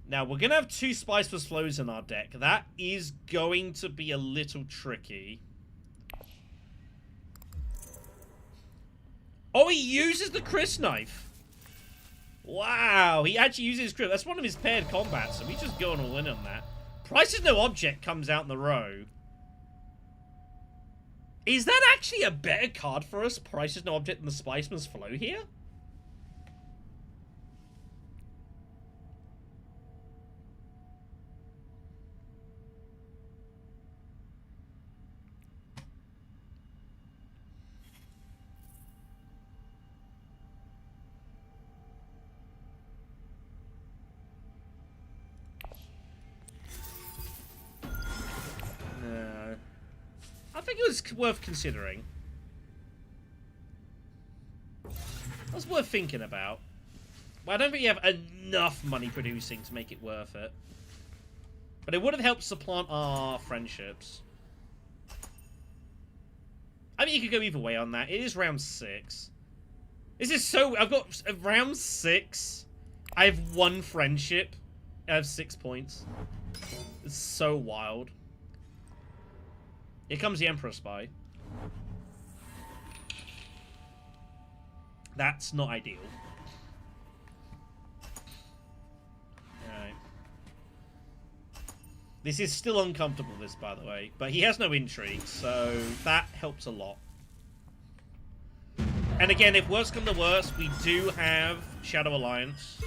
Now, we're going to have 2 Spiceless Flows in our deck. That is going to be a little tricky. Oh, he uses the Chris Knife. Wow, he actually uses his Chris. That's one of his paired combats, so he's just going all in on that. Price is No Object comes out in the row. Is that actually a better card for us? Price is No Object than the Spiceman's Flow here? I think it was worth considering. That's worth thinking about. Well, I don't think you have enough money producing to make it worth it. But it would have helped supplant our friendships. I mean, you could go either way on that. It is round 6. This is so... I've got round 6. I have 1 friendship. I have 6 points. It's so wild. Here comes the Emperor Spy. That's not ideal. Alright. This is still uncomfortable, this, by the way. But he has no intrigue, so that helps a lot. And again, if worse come to worse, we do have Shadow Alliance.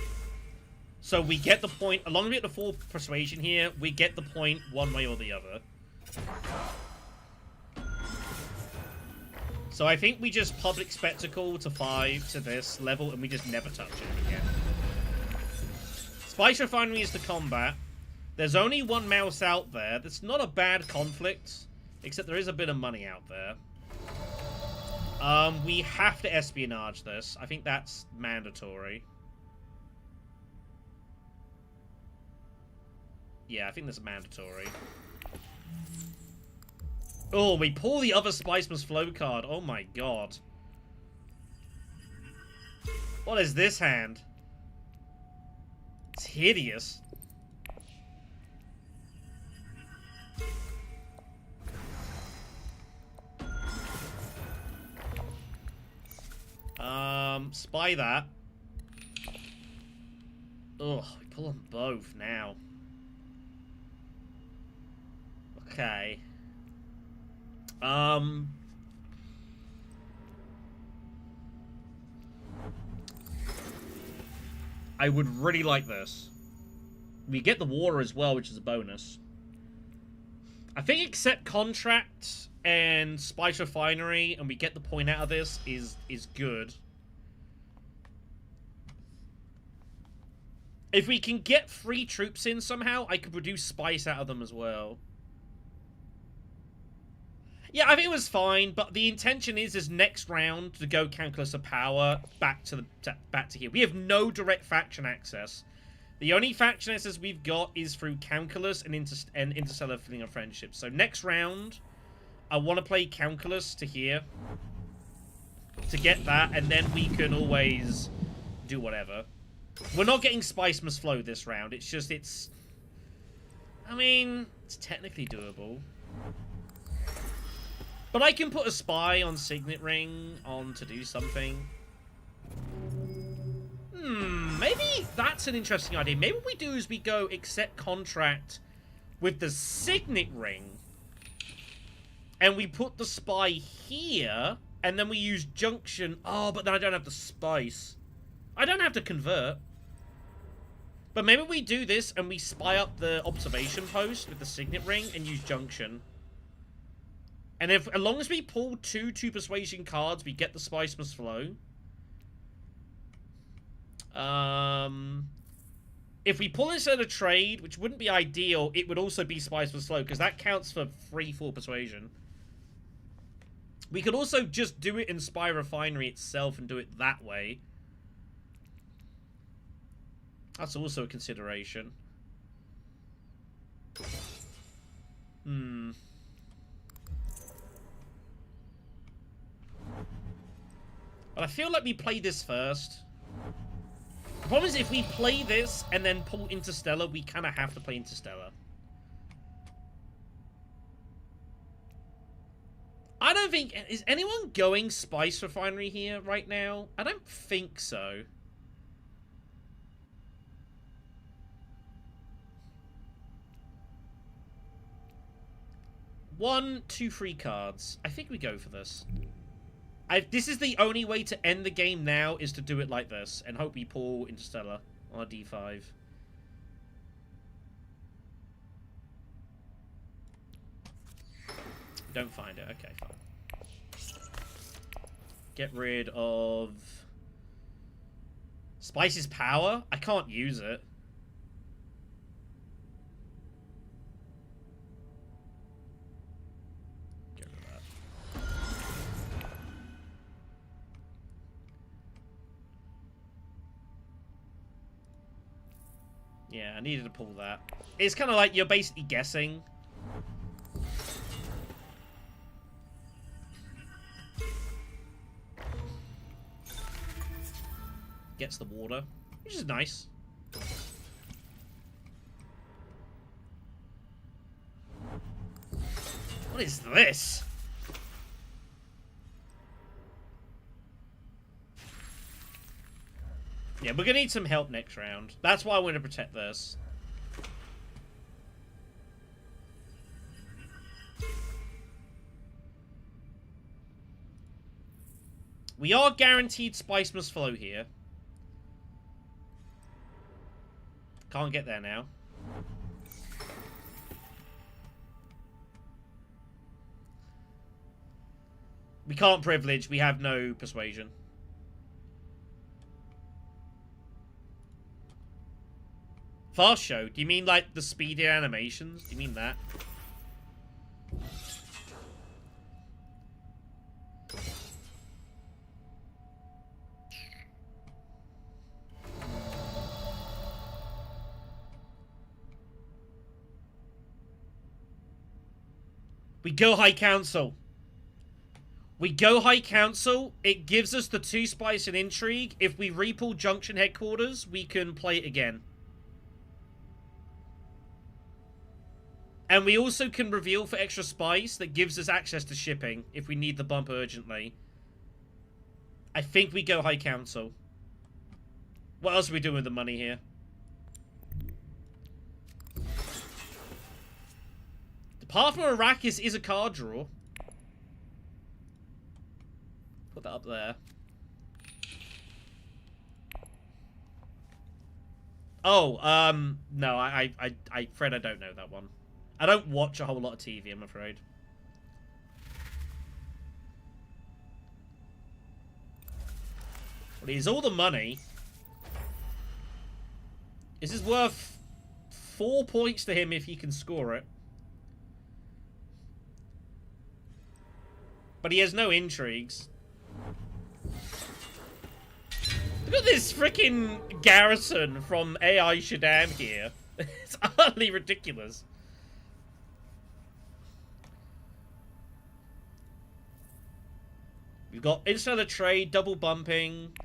So we get the point, along with the 4 persuasion here, we get the point one way or the other. So I think we just Public Spectacle to 5 to this level, and we just never touch it again. Spice Refinery is the combat. There's only 1 mouse out there. That's not a bad conflict, except there is a bit of money out there. We have to espionage this. I think that's mandatory. Yeah, I think that's mandatory. Oh, we pull the other Spiceman's Flow card. Oh my god. What is this hand? It's hideous. Spy that. Ugh, we pull them both now. Okay. I would really like this. We get the water as well, which is a bonus. I think accept contract and Spice Refinery, and we get the point out of this is good. If we can get 3 troops in somehow, I could produce spice out of them as well. Yeah, I think it was fine, but the intention is next round to go Calculus of Power back to here. We have no direct faction access. The only faction access we've got is through Calculus and Interstellar Feeling of Friendship. So next round, I want to play Calculus to here to get that, and then we can always do whatever. We're not getting Spice Must Flow this round. It's just, I mean, it's technically doable. But I can put a spy on Signet Ring on to do something. Maybe that's an interesting idea. Maybe what we do is we go accept contract with the Signet Ring. And we put the spy here. And then we use Junction. Oh, but then I don't have the spice. I don't have to convert. But maybe we do this and we spy up the observation post with the signet ring and use junction. And as long as we pull two persuasion cards, we get the spice must flow. If we pull instead of trade, which wouldn't be ideal, it would also be spice must flow because that counts for 3-4 persuasion. We could also just do it in Spy Refinery itself and do it that way. That's also a consideration. But I feel like we play this first. The problem is if we play this and then pull Interstellar, we kind of have to play Interstellar. I don't think... Is anyone going Spice Refinery here right now? I don't think so. One, 2 free cards. I think we go for this. This is the only way to end the game now, is to do it like this, and hope we pull Interstellar on a D5. Don't find it. Okay, fine. Get rid of... Spice's power? I can't use it. Yeah, I needed to pull that. It's kind of like you're basically guessing. Gets the water, which is nice. What is this? Yeah, we're gonna need some help next round. That's why I want to protect this. We are guaranteed spice must flow here. Can't get there now. We can't privilege. We have no persuasion. Fast show? Do you mean like the speedy animations? Do you mean that? We go High Council. We go High Council. It gives us the 2 spice and intrigue. If we repull Junction Headquarters, we can play it again. And we also can reveal for extra spice that gives us access to shipping if we need the bump urgently. I think we go High Council. What else are we doing with the money here? Apart from Arrakis is a card draw. Put that up there. Oh, no, Fred, I don't know that one. I don't watch a whole lot of TV, I'm afraid. Well, here's all the money. This is worth 4 points to him if he can score it. But he has no intrigues. Look at this freaking garrison from AI Shaddam here. It's utterly ridiculous. We've got Interstellar Trade, double bumping.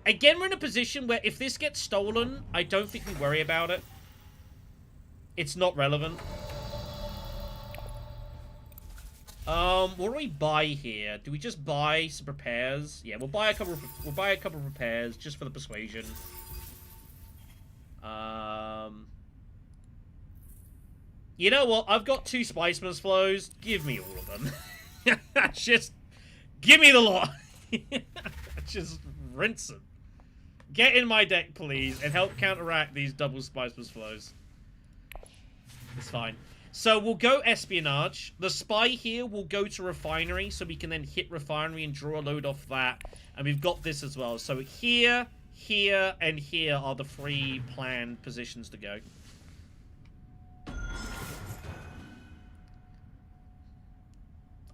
Again, we're in a position where if this gets stolen, I don't think we worry about it. It's not relevant. What do we buy here? Do we just buy some repairs? Yeah, we'll buy a couple of repairs just for the persuasion. You know what? I've got 2 Spiceman's flows. Give me all of them. Just give me the lot. Just rinse them. Get in my deck, please, and help counteract these double spiceless flows. It's fine. So we'll go espionage. The spy here will go to refinery, so we can then hit refinery and draw a load off that. And we've got this as well. So here, here, and here are the 3 planned positions to go.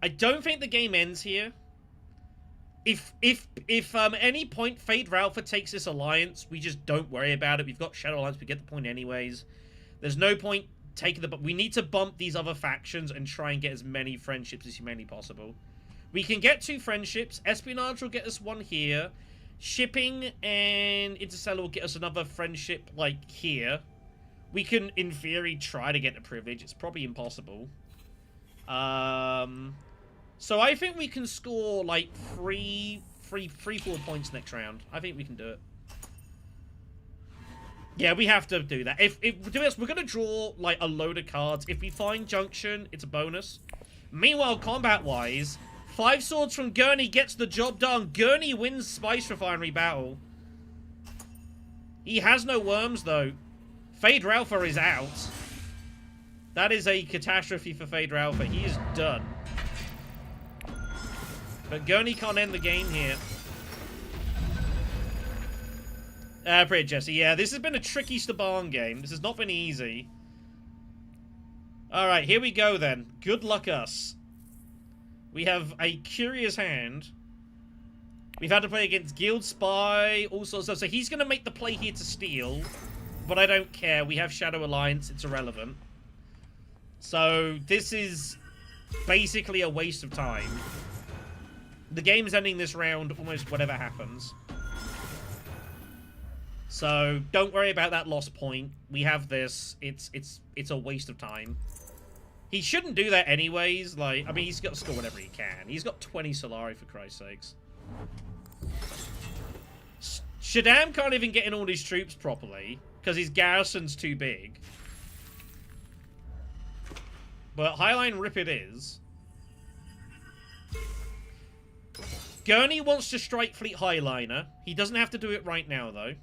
I don't think the game ends here. If at any point Feyd-Rautha takes this alliance, we just don't worry about it. We've got Shadow Alliance, we get the point anyways. There's no point taking the... We need to bump these other factions and try and get as many friendships as humanly possible. We can get 2 friendships. Espionage will get us 1 here. Shipping and Interstellar will get us another friendship, like, here. We can, in theory, try to get the privilege. It's probably impossible. So I think we can score, like, 4 points next round. I think we can do it. Yeah, we have to do that. If we're going to draw, like, a load of cards. If we find Junction, it's a bonus. Meanwhile, combat-wise, 5 swords from Gurney gets the job done. Gurney wins Spice Refinery battle. He has no worms, though. Feyd-Rautha is out. That is a catastrophe for Feyd-Rautha. He is done. But Gurney can't end the game here. Pretty Jesse. Yeah, this has been a tricky Staban game. This has not been easy. Alright, here we go then. Good luck us. We have a curious hand. We've had to play against Guild Spy, all sorts of stuff. So he's going to make the play here to steal. But I don't care. We have Shadow Alliance. It's irrelevant. So this is basically a waste of time. The game's ending this round almost whatever happens. So don't worry about that lost point. We have this. It's a waste of time. He shouldn't do that anyways. Like, I mean, he's got to score whatever he can. He's got 20 Solari for Christ's sakes. Shaddam can't even get in all his troops properly because his garrison's too big. But Highline Rip it is. Gurney wants to strike Fleet Highliner. He doesn't have to do it right now, though.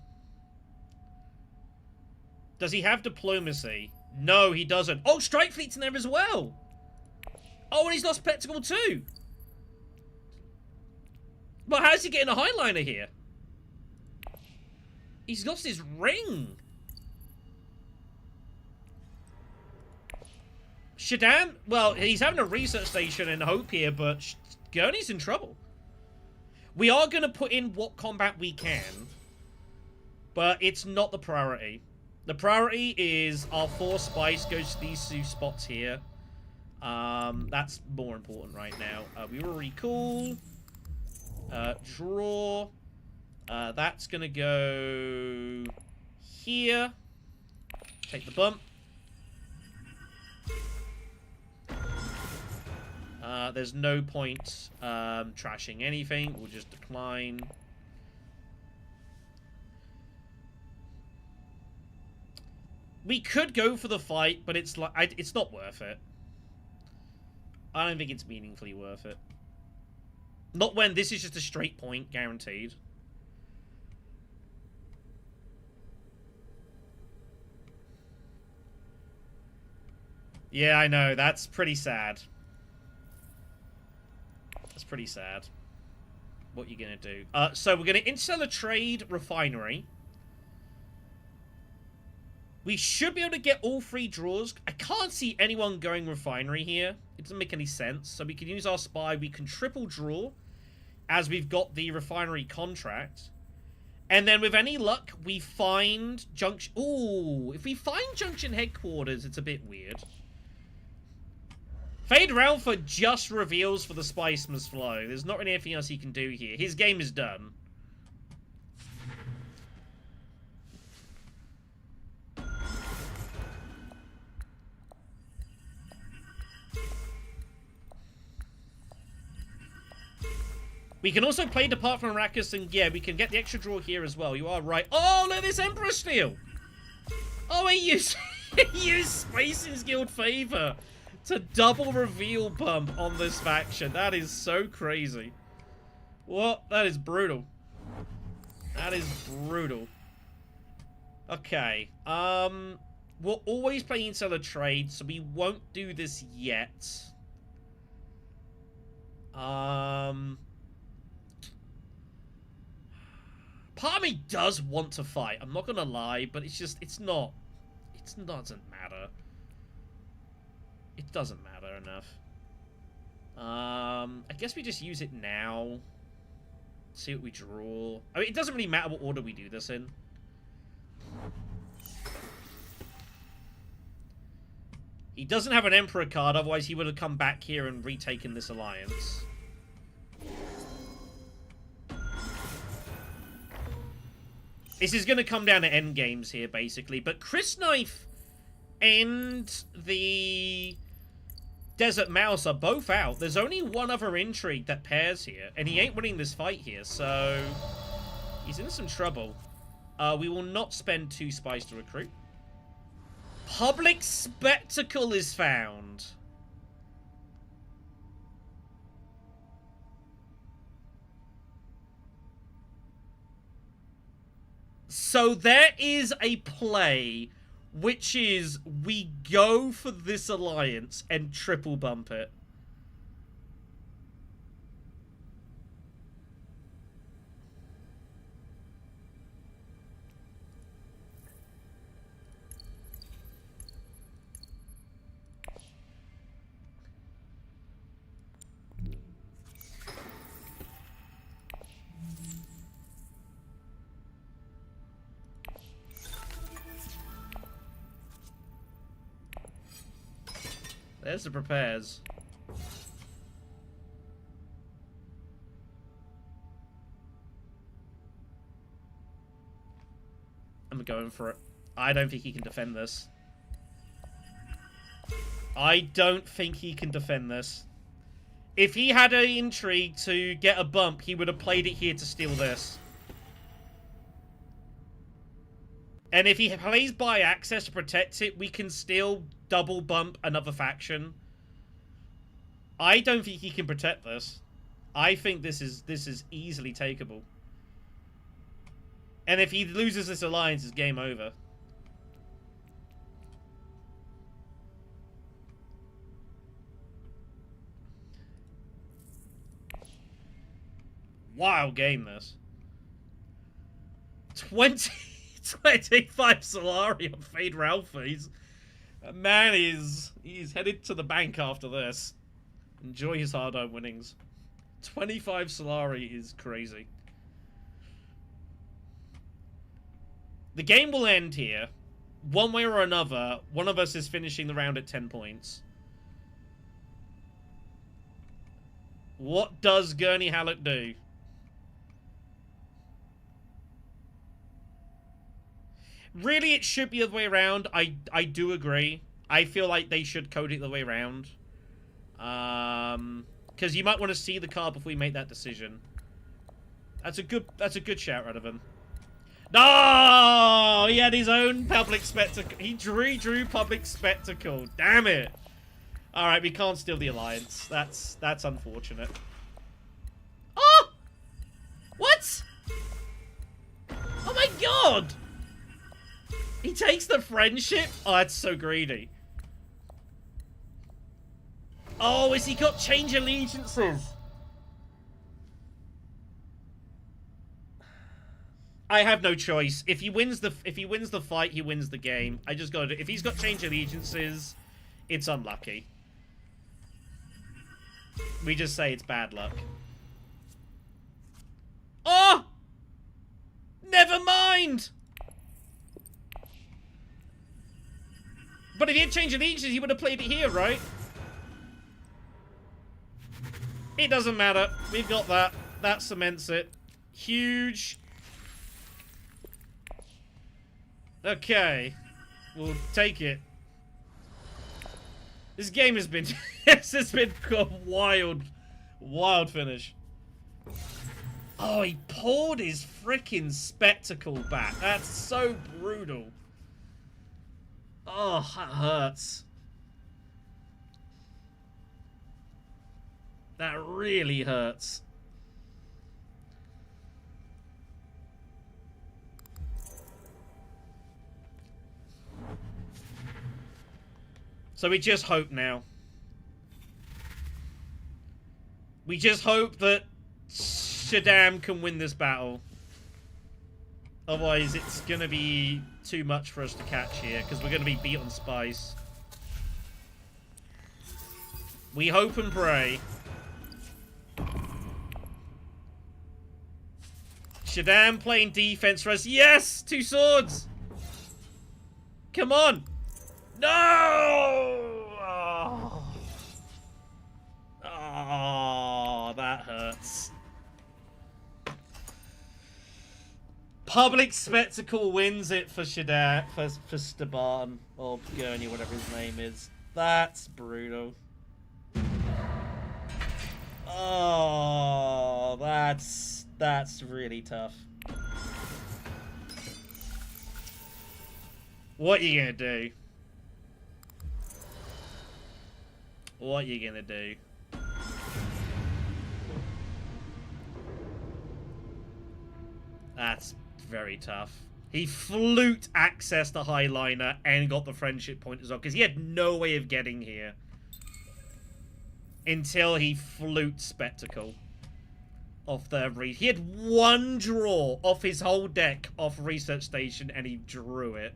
Does he have diplomacy? No, he doesn't. Oh, Strike Fleet's in there as well. Oh, and he's lost Spectacle too. Well, how's he getting a Highliner here? He's lost his ring. Shaddam, well, he's having a research station and hope here, but Gurney's in trouble. We are going to put in what combat we can, but it's not the priority. The priority is our 4 spice goes to these 2 spots here. That's more important right now. We will recall. Draw. That's going to go here. Take the bump. There's no point trashing anything. We'll just decline. We could go for the fight, but it's like it's not worth it. I don't think it's meaningfully worth it. Not when this is just a straight point, guaranteed. Yeah, I know. That's pretty sad. That's pretty sad. What are you going to do? So we're going to Interstellar Trade Refinery. We should be able to get all 3 draws. I can't see anyone going Refinery here. It doesn't make any sense. So we can use our spy. We can triple draw as we've got the Refinery contract. And then with any luck, we find Junction... Ooh, if we find Junction Headquarters, it's a bit weird. Feyd-Rautha just reveals for the Spice must flow. There's not really anything else he can do here. His game is done. We can also play Depart from Arrakis, and yeah, we can get the extra draw here as well. You are right. Oh, look at this Emperor Steel! Oh, he used, he used Space's Guild Favor to double reveal bump on this faction. That is so crazy. What? That is brutal. That is brutal. Okay. We'll always play Insular Trade, so we won't do this yet. Part of me does want to fight. I'm not gonna lie, but it's just, it doesn't matter. It doesn't matter enough. I guess we just use it now. See what we draw. I mean, it doesn't really matter what order we do this in. He doesn't have an Emperor card, otherwise he would have come back here and retaken this alliance. This is going to come down to endgames here, basically. But Chris Knife and the Desert Mouse are both out. There's only one other intrigue that pairs here, and he ain't winning this fight here, so he's in some trouble. We will not spend 2 spies to recruit. Public Spectacle is found. So there is a play, which is we go for this alliance and triple bump it. There's the prepares. I'm going for it. I don't think he can defend this. I don't think he can defend this. If he had an intrigue to get a bump, he would have played it here to steal this. And if he plays by access to protect it, we can still double bump another faction. I don't think he can protect this. I think this is easily takeable. And if he loses this alliance, it's game over. Wild game, this. 25 Solari on Feyd-Rautha. Man, he's headed to the bank after this. Enjoy his hard-earned winnings. 25 Solari is crazy. The game will end here. One way or another, one of us is finishing the round at 10 points. What does Gurney Halleck do? Really, it should be the other way around. I do agree. I feel like they should code it the way around. Because you might want to see the card before we make that decision. That's a good shout out of him. No! He had his own public spectacle. He drew public spectacle. Damn it. Alright, we can't steal the alliance. That's unfortunate. Oh! What? Oh my god! He takes the friendship? Oh, that's so greedy. Oh, has he got change allegiances? I have no choice. If he wins the fight, he wins the game. I just gotta. If he's got change allegiances, it's unlucky. We just say it's bad luck. Oh! Never mind! But if he had changed allegiances, he would have played it here, right? It doesn't matter. We've got that. That cements it. Huge. Okay. We'll take it. This game has been... this has been a wild finish. Oh, he pulled his freaking spectacle back. That's so brutal. Oh, that hurts. That really hurts. So we just hope now. We just hope that Shaddam can win this battle. Otherwise, it's going to be too much for us to catch here, because we're going to be beat on spice. We hope and pray. Shaddam playing defense for us. Yes! 2 swords! Come on! No! Oh, that hurts. Public spectacle wins it for Shaddam, for Staban, or Gurney, whatever his name is. That's brutal. Oh, that's really tough. What are you gonna do? What are you gonna do? That's very tough. He flute accessed the Highliner and got the friendship point as well, because he had no way of getting here until he flute Spectacle off the he had 1 draw off his whole deck off Research Station, and he drew it.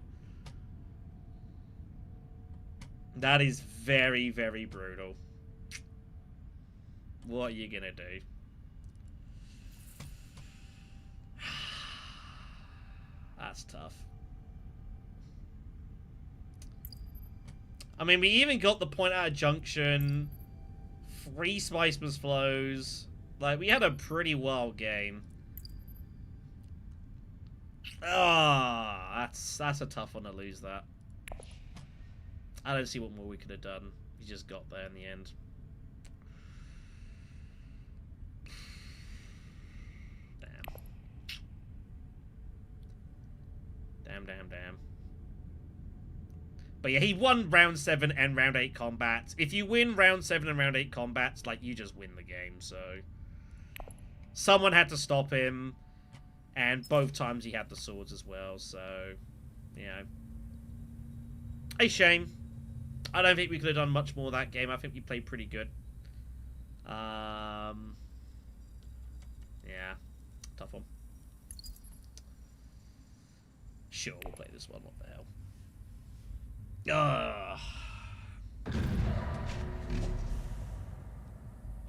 That is very, very brutal. What are you gonna do? That's tough. I mean, we even got the point out of junction. 3 Spicemas flows. Like, we had a pretty wild game. Ah, that's a tough one to lose that. I don't see what more we could have done. We just got there in the end. Damn. But yeah, he won round 7 and round 8 combats. If you win round 7 and round 8 combats, like, you just win the game, so... Someone had to stop him, and both times he had the swords as well, so... You know. A shame. I don't think we could have done much more that game. I think we played pretty good. Yeah. Tough one. Sure, we'll play this one. What the hell?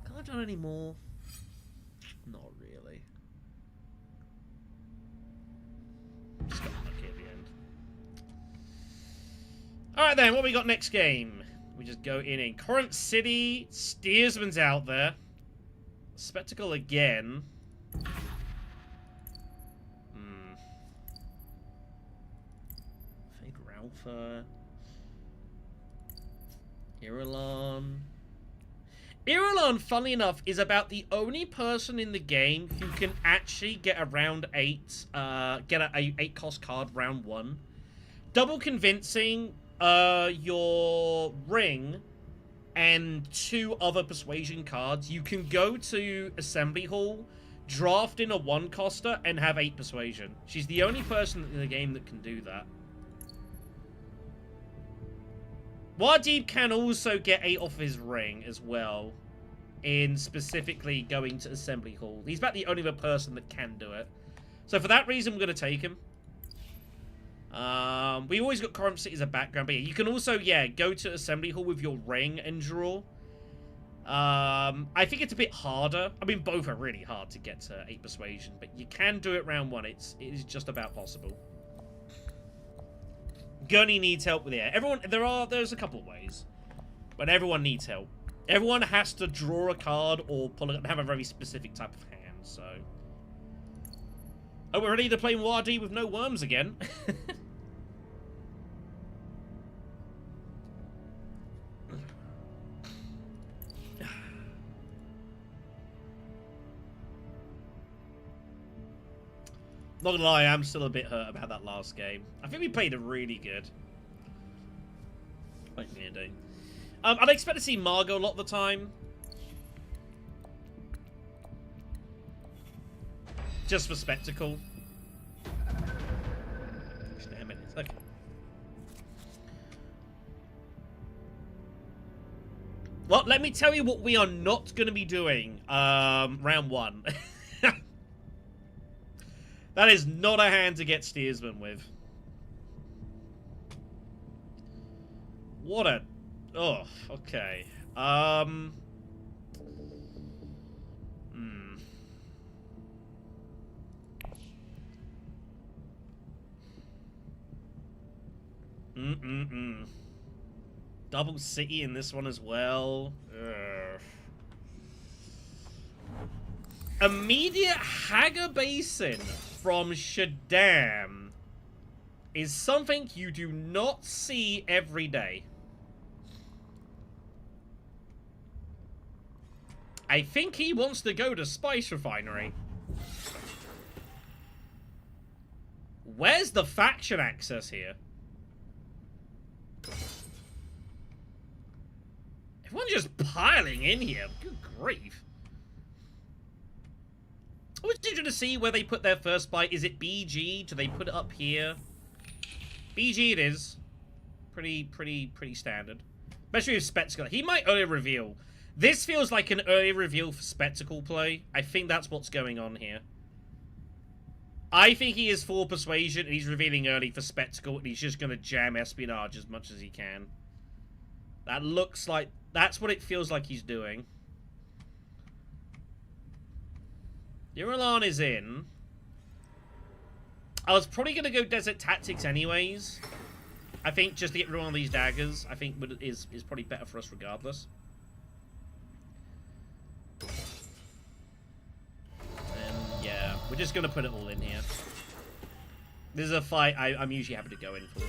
Can I have done any more? Not really. Just got lucky at the end. Alright then, what we got next game? We just go in Corinth City. Steersman's out there. Spectacle again. Feyd-Rautha. Irulan. Irulan, funnily enough, is about the only person in the game who can actually get a round 8, get a 8 cost card round 1. Double convincing your ring and 2 other persuasion cards. You can go to Assembly Hall, draft in a 1 coster, and have 8 persuasion. She's the only person in the game that can do that. Muad'Dib can also get 8 off his ring as well, in specifically going to Assembly Hall. He's about the only other person that can do it. So for that reason, we're going to take him. We always got Corinth City as a background, but yeah, you can also, yeah, go to Assembly Hall with your ring and draw. I think it's a bit harder. I mean, both are really hard to get to 8 persuasion, but you can do it round 1. It is just about possible. Gurney needs help with it. Everyone, there's a couple of ways, but everyone needs help. Everyone has to draw a card or pull it and have a very specific type of hand. So, oh, we're ready to play Muad'Dib with no worms again. Not gonna lie, I'm still a bit hurt about that last game. I think we played it really good. Like me do. I'd expect to see Margot a lot of the time. Just for spectacle. Damn it. Okay. Well, let me tell you what we are not going to be doing round one. That is not a hand to get steersman with. What a... Oh, okay. Double city in this one as well. Ugh. Immediate Hagar Basin from Shaddam is something you do not see every day. I think he wants to go to Spice Refinery. Where's the faction access here? Everyone's just piling in here. Good grief. I was interested to see where they put their first bite. Is it BG? Do they put it up here? BG it is. Pretty standard. Especially with Spectacle. He might early reveal. This feels like an early reveal for Spectacle play. I think that's what's going on here. I think he is for Persuasion and he's revealing early for Spectacle and he's just going to jam Espionage as much as he can. That looks like... That's what it feels like he's doing. Irulan is in. I was probably going to go Desert Tactics anyways. I think just to get rid of one of these daggers, I think is probably better for us regardless. And yeah, we're just going to put it all in here. This is a fight I'm usually happy to go in for.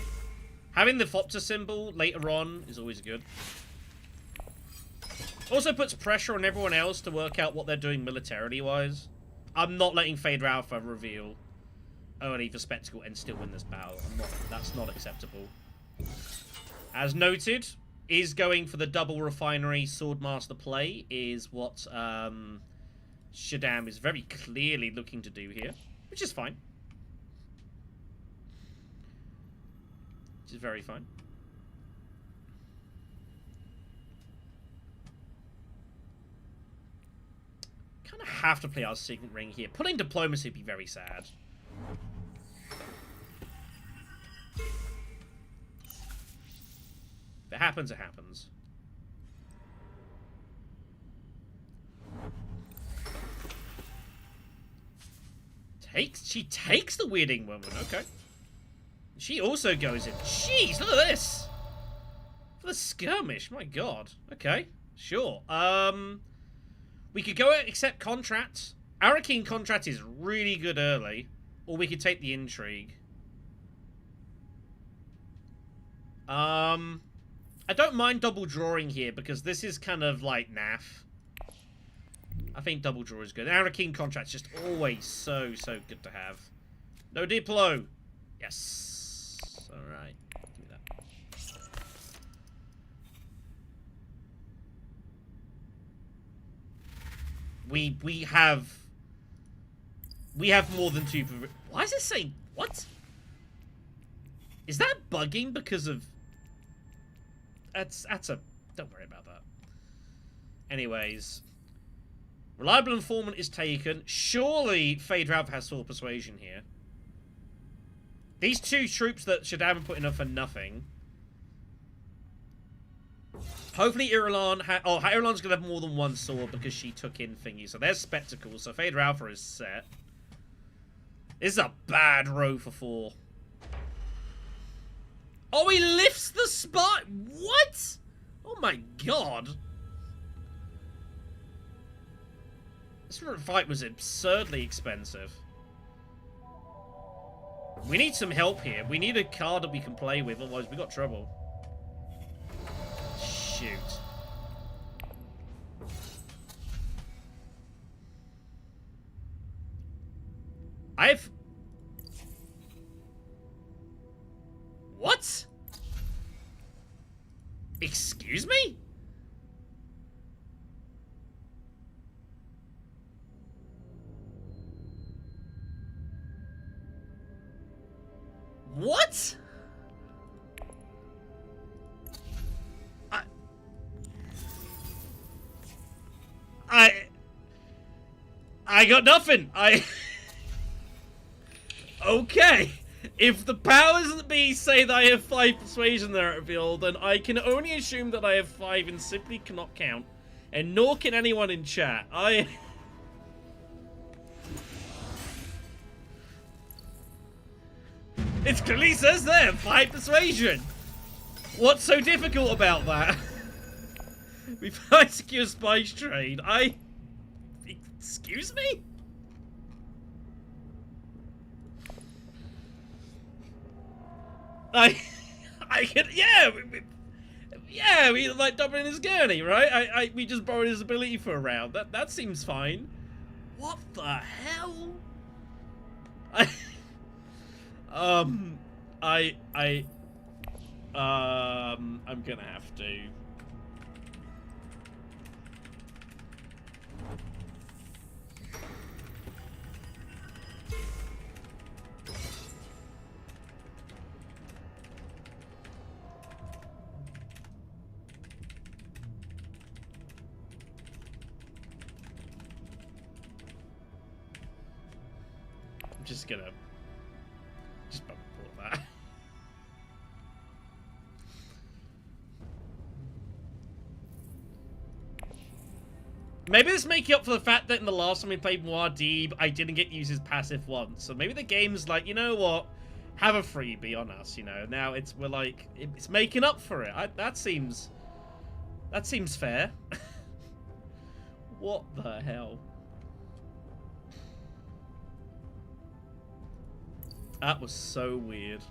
Having the Thopter symbol later on is always good. Also puts pressure on everyone else to work out what they're doing militarily-wise. I'm not letting Feyd-Rautha reveal early for Spectacle and still win this battle. That's not acceptable. As noted, is going for the double refinery Swordmaster play is what Shaddam is very clearly looking to do here, which is fine. Which is very fine. Kind of have to play our Signet Ring here. Pulling Diplomacy would be very sad. If it happens, it happens. She takes the Weirding Woman, okay. She also goes in. Jeez, look at this! For the skirmish, my god. Okay, sure. We could go accept contracts. Arakin contract is really good early. Or we could take the intrigue. I don't mind double drawing here because this is kind of like naff. I think double draw is good. Arakin contract's just always so good to have. No Diplo. Yes. Alright. Give me that. We have more than two. Why is it saying what? Is that bugging because of? That's a. Don't worry about that. Anyways, reliable informant is taken. Surely Feyd-Rautha has Sword Persuasion here. These two troops that Shaddam put in for nothing. Hopefully Irulan... Irulan's going to have more than one sword because she took in thingy. So there's Spectacle. So Feyd-Rautha is set. This is a bad row for 4. Oh, he lifts the spot! What? Oh my god. This fight was absurdly expensive. We need some help here. We need a card that we can play with, otherwise we got trouble. Shoot. What? Excuse me? What? I got nothing. Okay. If the powers that be say that I have 5 persuasion there at reveal, then I can only assume that I have 5 and simply cannot count. And nor can anyone in chat. It clearly says there, 5 persuasion. What's so difficult about that? We find secure spice trade. Excuse me? I can, yeah, we like doubling his Gurney, right? We just borrowed his ability for a round. That seems fine. What the hell? I'm gonna have to. Just gonna bump that. Maybe this make up for the fact that in the last time we played Muad'Dib, I didn't get to use his passive once. So maybe the game's like, you know what? Have a freebie on us, you know. Now it's making up for it. That seems fair. What the hell? That was so weird.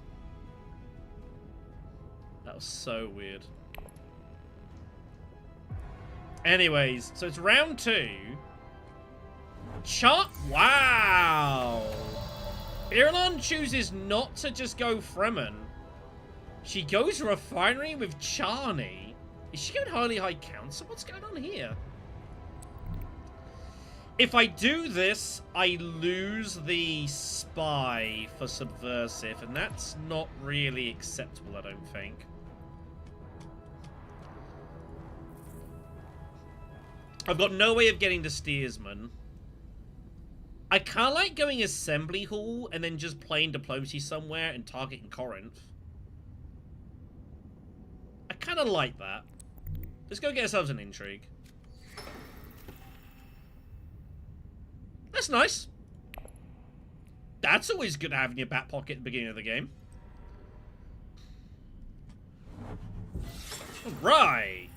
That was so weird. Anyways, so it's round 2. Wow! Irulan chooses not to just go Fremen. She goes Refinery with Charney. Is she going Highly High Council? What's going on here? If I do this, I lose the spy for subversive, and that's not really acceptable, I don't think. I've got no way of getting to steersman. I kind of like going assembly hall and then just playing diplomacy somewhere and targeting Corinth. I kind of like that. Let's go get ourselves an intrigue. That's nice. That's always good to have in your back pocket at the beginning of the game. Right.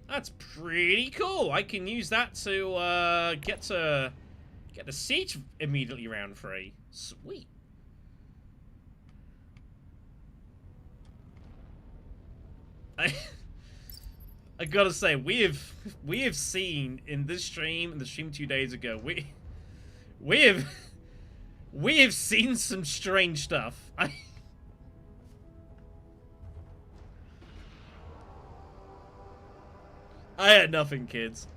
That's pretty cool. I can use that to get the siege immediately round 3. Sweet. I gotta say, we have seen in this stream, in the stream 2 days ago, we have seen some strange stuff. I had nothing, kids.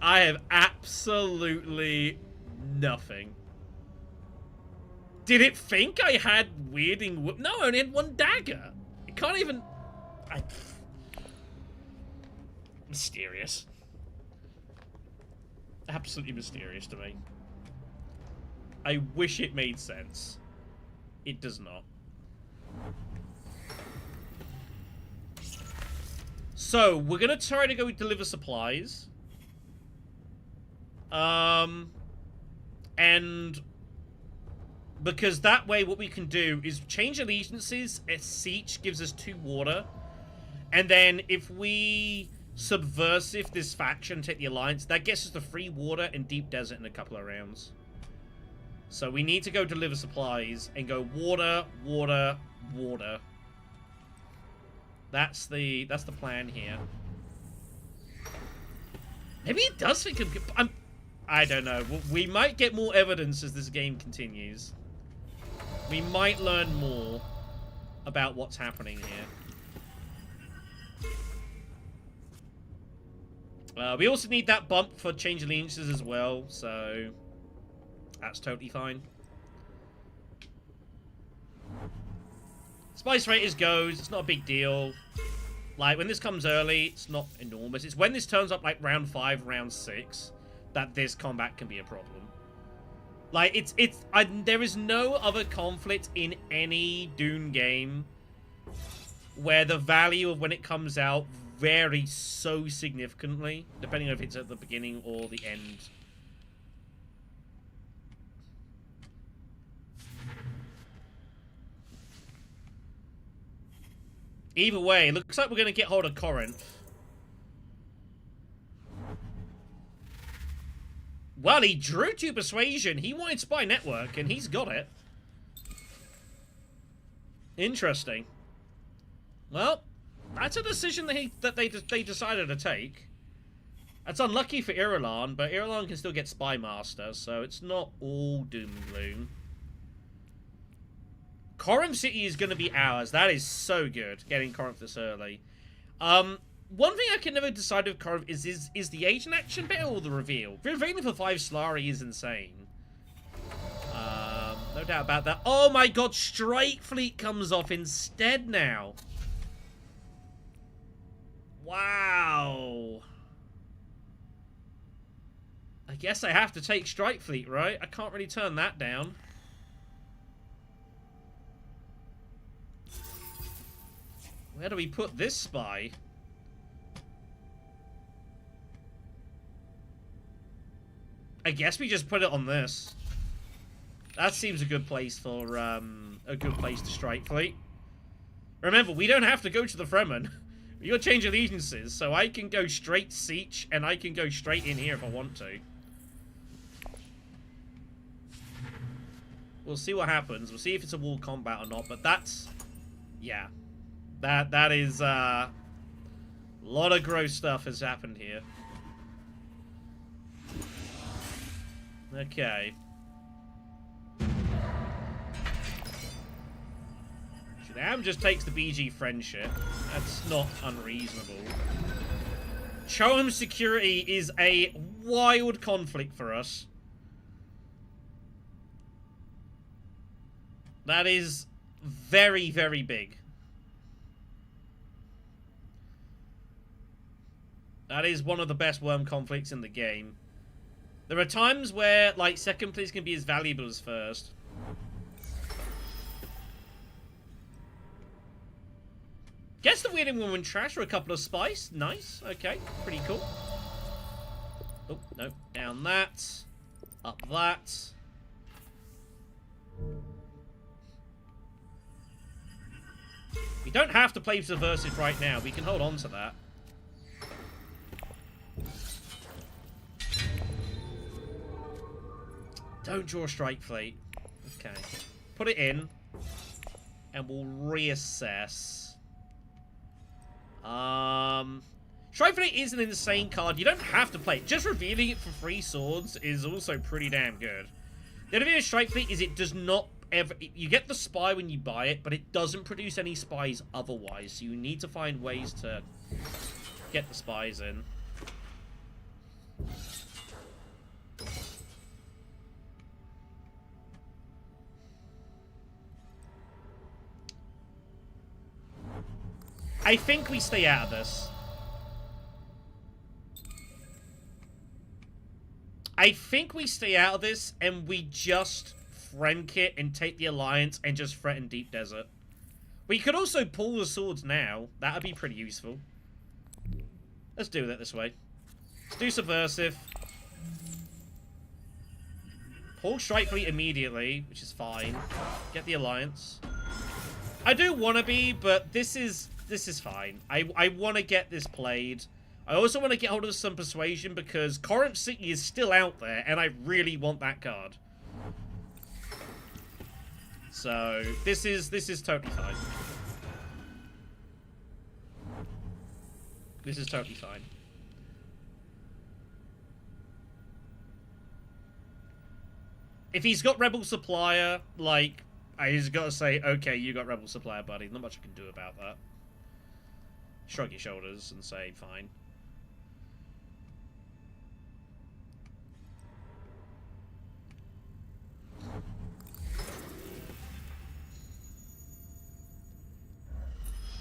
I have absolutely nothing. Did it think I had weirding whoop? No, I only had 1 dagger. It can't even... Mysterious. Absolutely mysterious to me. I wish it made sense. It does not. So, we're gonna try to go deliver supplies. And because that way what we can do is change allegiances. A siege gives us 2 water. And then if we subversive this faction, take the alliance, that gets us the free water and deep desert in a couple of rounds. So we need to go deliver supplies and go water, water, water. That's the plan here. Maybe it does think I don't know. We might get more evidence as this game continues. We might learn more about what's happening here. We also need that bump for change allegiances as well, so that's totally fine. Spice rate is goes. It's not a big deal. Like, when this comes early, it's not enormous. It's when this turns up, like, round 5, round 6, that this combat can be a problem. Like, there is no other conflict in any Dune game where the value of when it comes out varies so significantly, depending on if it's at the beginning or the end. Either way, it looks like we're going to get hold of Corinth. Well, he drew to Persuasion. He wanted Spy Network, and he's got it. Interesting. Well, that's a decision that they decided to take. That's unlucky for Irulan, but Irulan can still get Spy Master, so it's not all doom and gloom. Corinth City is going to be ours. That is so good, getting Corinth this early. One thing I can never decide with Corinth is the agent action better or the reveal? Revealing for 5 Solari is insane. No doubt about that. Oh my god, Strike Fleet comes off instead now. Wow. I guess I have to take Strike Fleet, right? I can't really turn that down. Where do we put this spy? I guess we just put it on this. That seems a good place for to strike fleet. Remember, we don't have to go to the Fremen. We got change allegiances, so I can go straight Siege and I can go straight in here if I want to. We'll see what happens. We'll see if it's a wall combat or not, but that's... yeah. That is, a lot of gross stuff has happened here. Okay. Shaddam just takes the BG friendship. That's not unreasonable. Choham security is a wild conflict for us. That is very, very big. That is one of the best worm conflicts in the game. There are times where, like, second place can be as valuable as first. Guess the Weirding Woman trash for a couple of spice. Nice. Okay. Pretty cool. Oh, no. Down that. Up that. We don't have to play Subversive right now. We can hold on to that. Don't draw Strike Fleet. Okay. Put it in. And we'll reassess. Strike Fleet is an insane card. You don't have to play it. Just revealing it for 3 swords is also pretty damn good. The other thing with Strike Fleet is it does not ever... you get the spy when you buy it, but it doesn't produce any spies otherwise. So you need to find ways to get the spies in. I think we stay out of this. I think we stay out of this and we just friend kit and take the alliance and just threaten Deep Desert. We could also pull the swords now. That would be pretty useful. Let's do it this way. Let's do Subversive. Pull Strike Fleet immediately, which is fine. Get the alliance. I do want to be, but this is fine. I want to get this played. I also want to get hold of some Persuasion because Corinth City is still out there, and I really want that card. So this is totally fine. This is totally fine. If he's got Rebel Supplier, like, I just gotta say, okay, you got Rebel Supplier, buddy. Not much I can do about that. Shrug your shoulders and say, fine.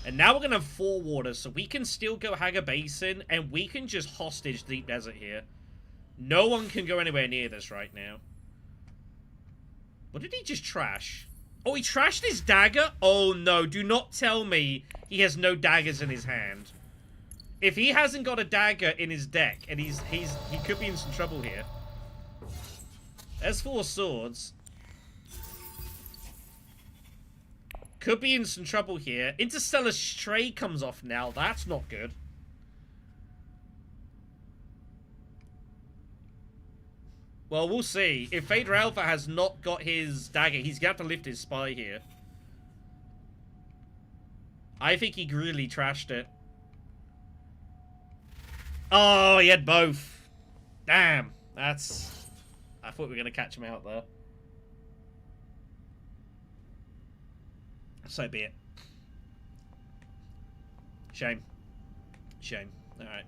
And now we're going to have 4 water, so we can still go Haga Basin, and we can just hostage Deep Desert here. No one can go anywhere near this right now. What did he just trash? Oh, he trashed his dagger? Oh no, do not tell me he has no daggers in his hand. If he hasn't got a dagger in his deck, and he could be in some trouble here. There's 4 swords. Could be in some trouble here. Interstellar Stray comes off now. That's not good. Well, we'll see. If Feyd-Rautha has not got his dagger, he's going to have to lift his spy here. I think he really trashed it. Oh, he had both. Damn. That's... I thought we were going to catch him out there. So be it. Shame. Shame. Alright.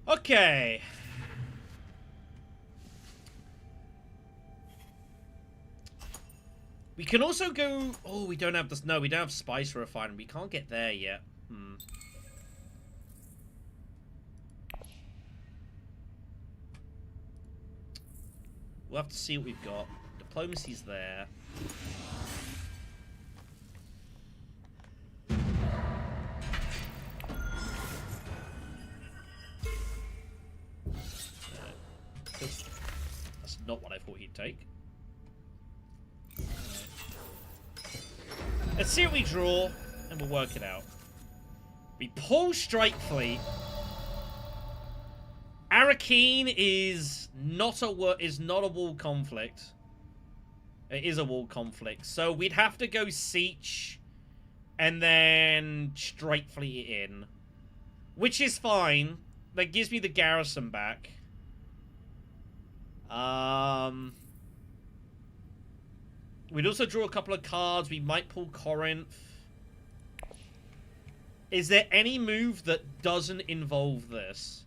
Okay. We can also go... Oh, we don't have this... No, we don't have spice refinery. We can't get there yet. We'll have to see what we've got. Diplomacy's there. That's not what I thought he'd take. Let's see what we draw, and we'll work it out. We pull Strike Fleet. Arakeen is not a wall conflict. It is a wall conflict, so we'd have to go Siege, and then Strike Fleet in, which is fine. That gives me the garrison back. We'd also draw a couple of cards. We might pull Corinth. Is there any move that doesn't involve this?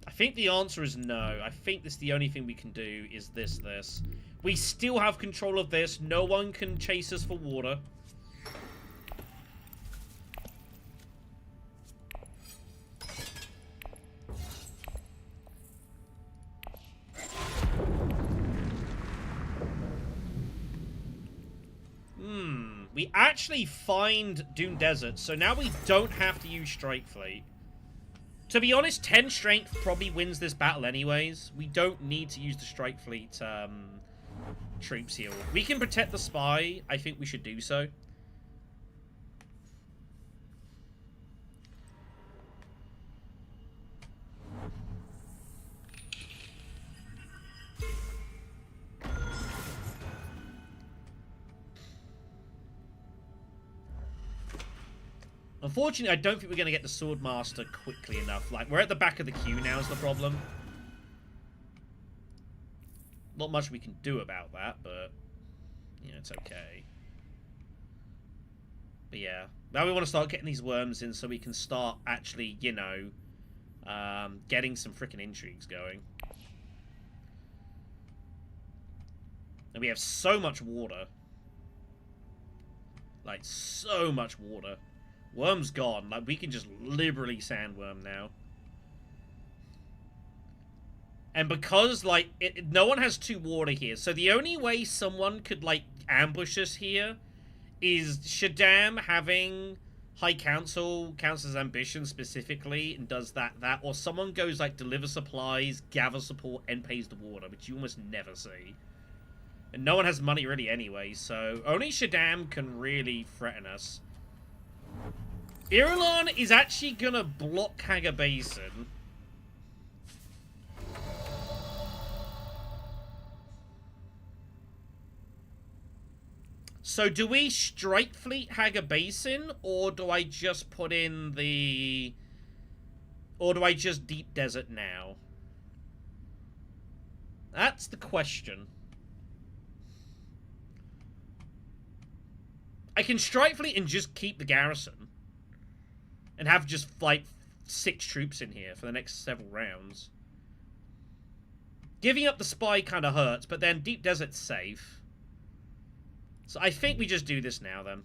I think the answer is no. I think this the only thing we can do is this. We still have control of this. No one can chase us for water. We actually find Dune Desert, so now we don't have to use Strike Fleet. To be honest, 10 strength probably wins this battle anyways. We don't need to use the Strike Fleet troops here. We can protect the spy. I think we should do so. Unfortunately, I don't think we're going to get the Swordmaster quickly enough. Like, we're at the back of the queue now is the problem. Not much we can do about that, but... yeah, it's okay. But yeah. Now we want to start getting these worms in so we can start actually, you know, getting some freaking intrigues going. And we have so much water. Like, so much water. Worm's gone. Like, we can just liberally sandworm now. And because, like, no one has 2 water here, so the only way someone could, like, ambush us here is Shaddam having High Council counts as ambition specifically and does that, or someone goes, like, deliver supplies, gather support, and pays the water, which you almost never see. And no one has money really anyway, so only Shaddam can really threaten us. Irulan is actually gonna block Haga Basin. So do we Strike Fleet Haga Basin, or do I just put in the... or do I just Deep Desert now? That's the question. I can Strike Fleet and just keep the garrison. And have just, like, 6 troops in here for the next several rounds. Giving up the spy kind of hurts, but then Deep Desert's safe. So I think we just do this now, then.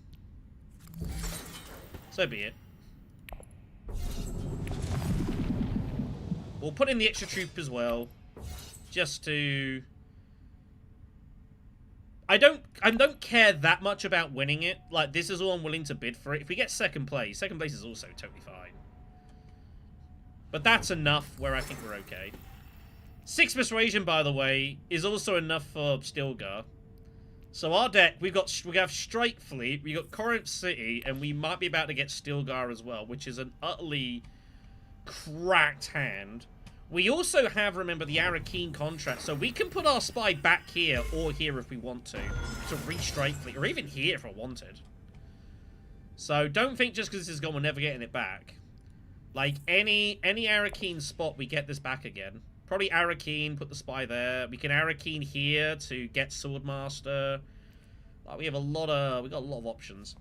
So be it. We'll put in the extra troop as well. Just to... I don't care that much about winning it. Like, this is all I'm willing to bid for it. If we get second place is also totally fine. But that's enough where I think we're okay. 6 Persuasion, by the way, is also enough for Stilgar. So our deck, we have Strike Fleet, we got Corinth City, and we might be about to get Stilgar as well, which is an utterly cracked hand. We also have, remember, the Arakeen contract, so we can put our spy back here or here if we want to re-strike Fleet, or even here if I wanted. So don't think just because this is gone we're never getting it back. Like, any Arakeen spot, we get this back again. Probably Arakeen, put the spy there. We can Arakeen here to get Swordmaster. Like, we got a lot of options.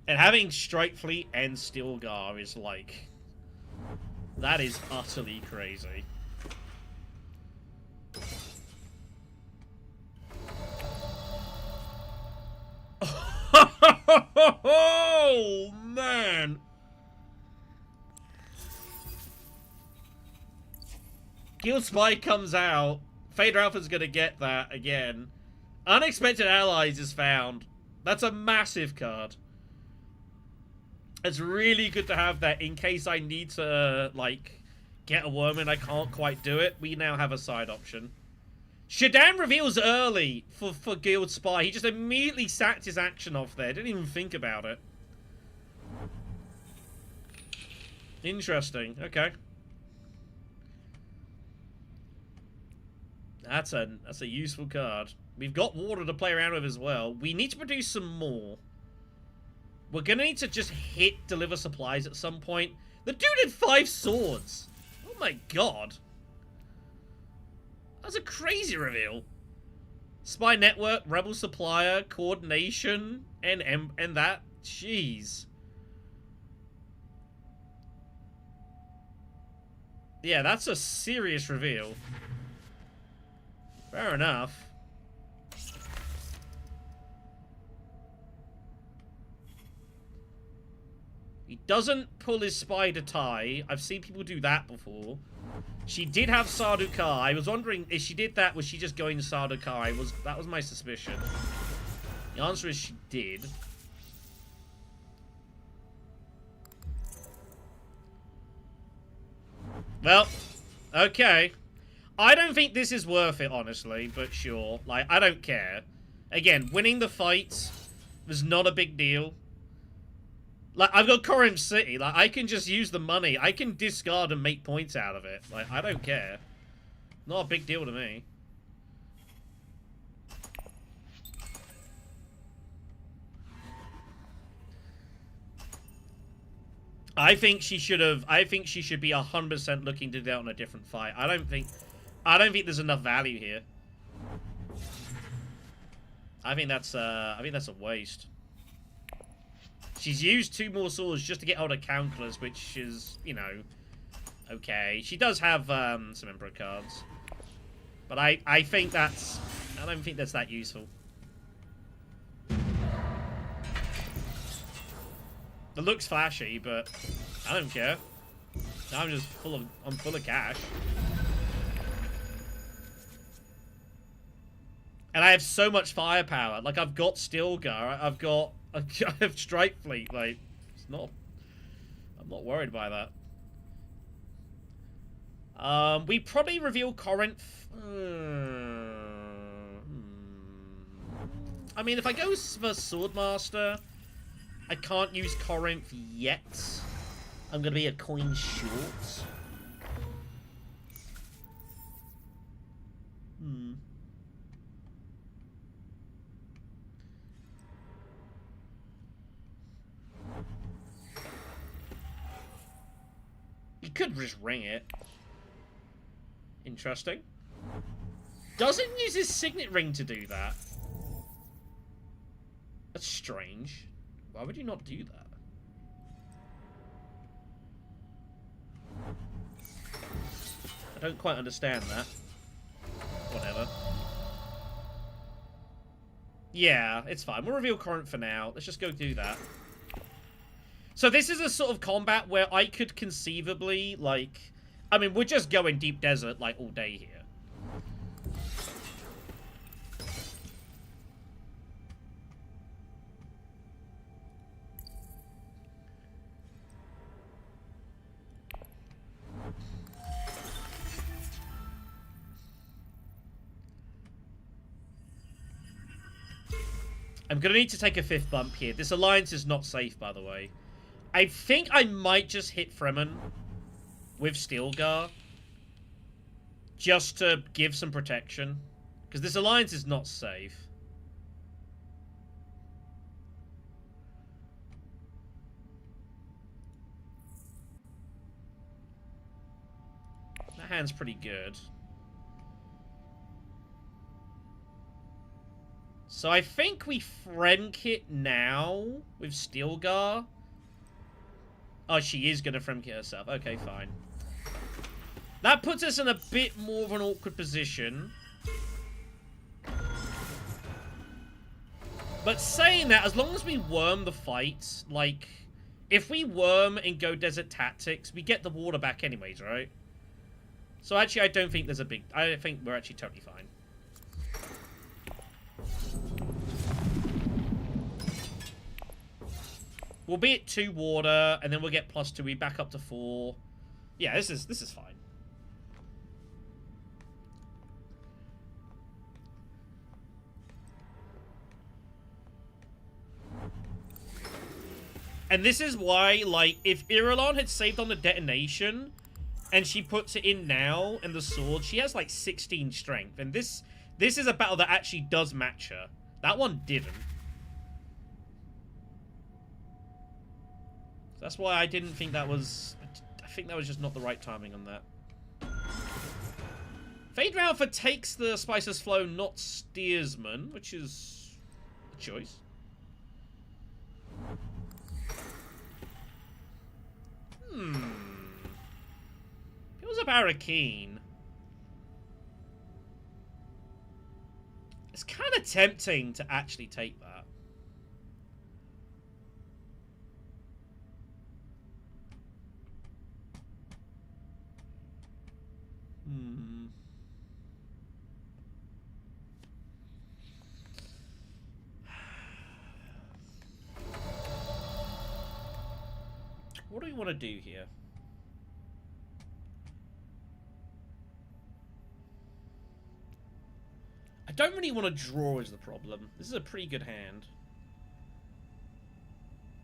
And having Strike Fleet and Stilgar is like... That is utterly crazy. Oh, man! Guild Spy comes out. Feyd-Rautha's gonna get that again. Unexpected Allies is found. That's a massive card. It's really good to have that in case I need to, like, get a worm and I can't quite do it. We now have a side option. Shaddam reveals early for Guild Spy. He just immediately sacked his action off there. Didn't even think about it. Interesting. Okay. That's a useful card. We've got water to play around with as well. We need to produce some more. We're gonna need to just deliver supplies at some point. The dude had 5 swords. Oh my god. That's a crazy reveal. Spy network, rebel supplier, coordination, and that. Jeez. Yeah, that's a serious reveal. Fair enough. He doesn't pull his spy to tie. I've seen people do that before. She did have Sardaukar. I was wondering if she did that, was she just going Sardaukar? That was my suspicion. The answer is she did. Well, okay. I don't think this is worth it, honestly, but sure. Like, I don't care. Again, winning the fight was not a big deal. Like, I've got Corinth City. Like, I can just use the money. I can discard and make points out of it. Like, I don't care. Not a big deal to me. I think she should be 100% looking to do that on a different fight. I don't think there's enough value here. I think that's a waste. She's used 2 more swords just to get hold of Countless, which is, you know, okay. She does have some Emperor cards. But I don't think that's that useful. It looks flashy, but I don't care. I'm full of cash. And I have so much firepower. Like, I've got Stilgar, I have Strike Fleet. Like, I'm not worried by that. We probably reveal Corinth. I mean, if I go for Swordmaster, I can't use Corinth yet. I'm gonna be a coin short. You could just ring it. Interesting. Doesn't use his signet ring to do that. That's strange. Why would you not do that? don't quite understand that. Whatever. Yeah, it's fine. We'll reveal Corinth for now. Let's just go do that. So this is a sort of combat where I could conceivably, like... I mean, we're just going deep desert, like, all day here. I'm going to need to take a 5th bump here. This alliance is not safe, by the way. I think I might just hit Fremen with Stilgar. Just to give some protection. Because this alliance is not safe. That hand's pretty good. So I think we Fremk it now with Stilgar. Oh, she is going to Fremk it herself. Okay, fine. That puts us in a bit more of an awkward position. But saying that, as long as we worm the fight, like, if we worm and go desert tactics, we get the water back anyways, right? So actually, I don't think there's a big... I think we're actually totally fine. We'll be at 2 water, and then we'll get +2. We back up to 4. Yeah, this is fine. And this is why, like, if Irulan had saved on the detonation, and she puts it in now, and the sword, she has, like, 16 strength. And this is a battle that actually does match her. That one didn't. That's why I didn't think that was... I think that was just not the right timing on that. Feyd-Rautha takes the Spices Flow, not Steersman, which is a choice. It was up Arakeen. It's kind of tempting to actually take that. What do we want to do here? I don't really want to draw is the problem. This is a pretty good hand.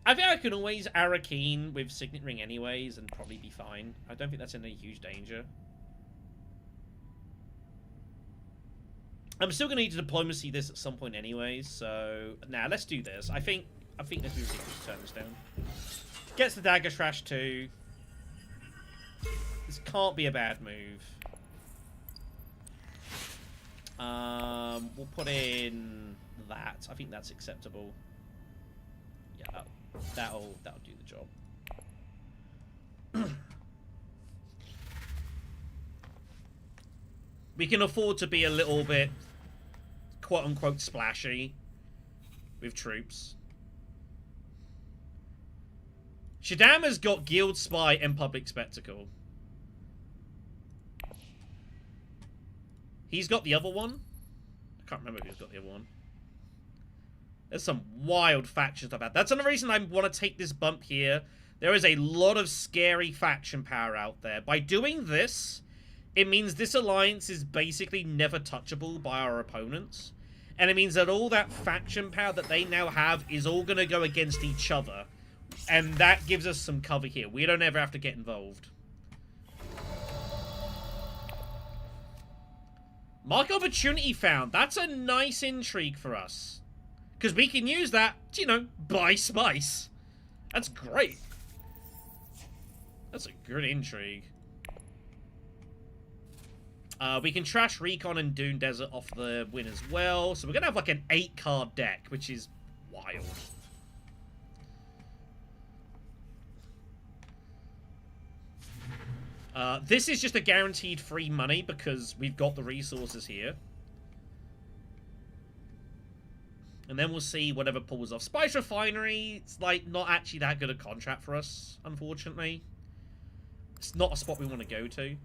I think I can always Arakeen with Signet Ring anyways and probably be fine. I don't think that's in any huge danger. I'm still going to need to diplomacy this at some point anyways, so... Nah, let's do this. I think let's do this to turn this down. Gets the Dagger Thrash too. This can't be a bad move. We'll put in that. I think that's acceptable. Yeah, that'll do the job. We can afford to be a little bit, quote-unquote, splashy with troops. Shaddam has got Guild Spy and Public Spectacle. He's got the other one? I can't remember if he's got the other one. There's some wild factions about that. That's another reason I want to take this bump here. There is a lot of scary faction power out there. By doing this, it means this alliance is basically never touchable by our opponents. And it means that all that faction power that they now have is all going to go against each other. And that gives us some cover here. We don't ever have to get involved. Mark opportunity found. That's a nice intrigue for us. Because we can use that to, you know, buy spice. That's great. That's a good intrigue. We can trash Recon and Dune Desert off the win as well. So we're going to have like an 8-card deck, which is wild. This is just a guaranteed free money because we've got the resources here. And then we'll see whatever pulls off. Spice Refinery, it's like not actually that good a contract for us, unfortunately. It's not a spot we want to go to.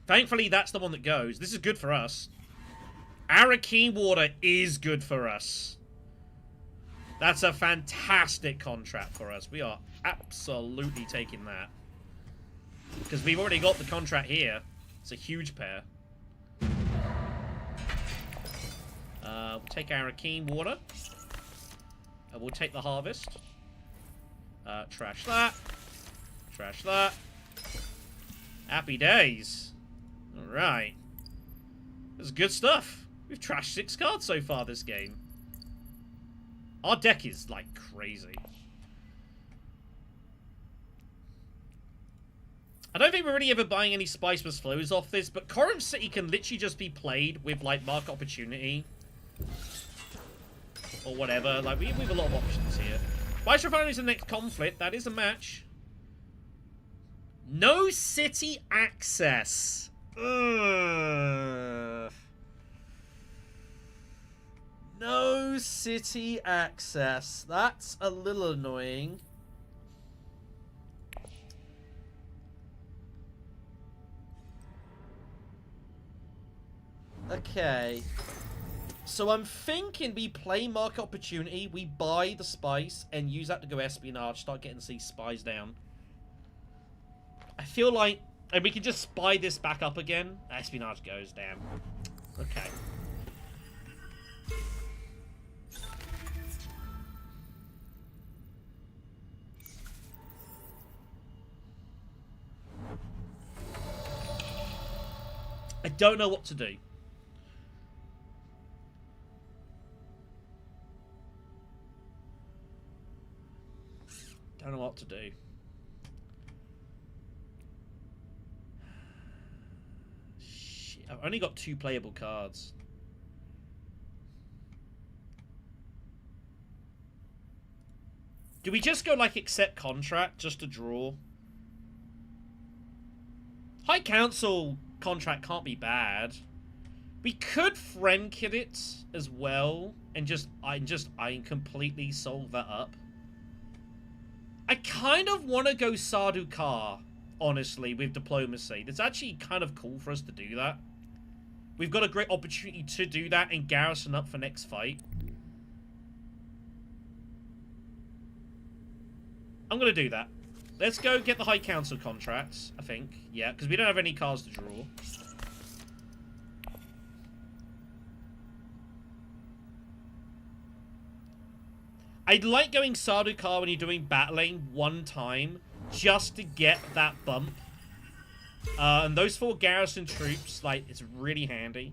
Thankfully, that's the one that goes. This is good for us. Arakeen Water is good for us. That's a fantastic contract for us. We are absolutely taking that. Because we've already got the contract here. It's a huge pair. We'll take Arakeen Water. We'll take the Harvest. Trash that. Trash that. Happy days. Alright. This is good stuff. We've trashed 6 cards so far this game. Our deck is, like, crazy. I don't think we're really ever buying any Spiceless Flows off this, but Coram City can literally just be played with, like, Market Opportunity. Or whatever. Like, we have a lot of options here. Spice Refinery is the next conflict. That is a match. No city access. Ugh. No city access. That's a little annoying. Okay. So I'm thinking we play Market Opportunity, we buy the spice, and use that to go Espionage, start getting these spies down. I feel like... And we can just spy this back up again. Espionage goes, damn. Okay. I don't know what to do. Don't know what to do. Shit, I've only got 2 playable cards. Do we just go, like, accept contract just to draw? High Council contract can't be bad. We could friend kit it as well and just completely solve that up. I kind of want to go Sardaukar, honestly, with Diplomacy. It's actually kind of cool for us to do that. We've got a great opportunity to do that and garrison up for next fight. I'm going to do that. Let's go get the High Council contracts, I think. Yeah, because we don't have any cards to draw. I'd like going Sardaukar when you're doing battling one time, just to get that bump. And those 4 garrison troops, like, it's really handy.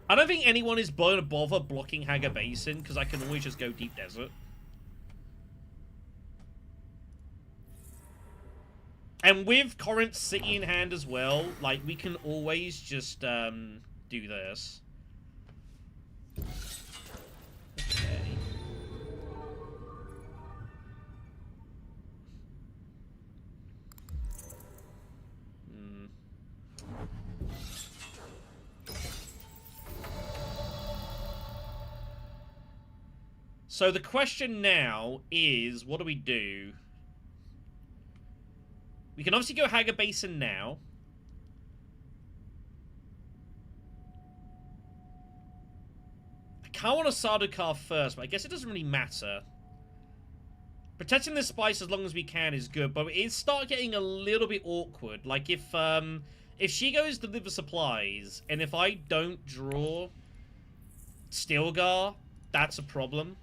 I don't think anyone is going to bother blocking Haga Basin, because I can always just go Deep Desert. And with Corinth City in hand as well, like, we can always just do this. Okay. So the question now is, what do we do? We can obviously go Haga Basin now. I kind of want a Sardaukar first, but I guess it doesn't really matter. Protecting the spice as long as we can is good, but it starts getting a little bit awkward. Like, if she goes to deliver supplies, and if I don't draw Stilgar, that's a problem.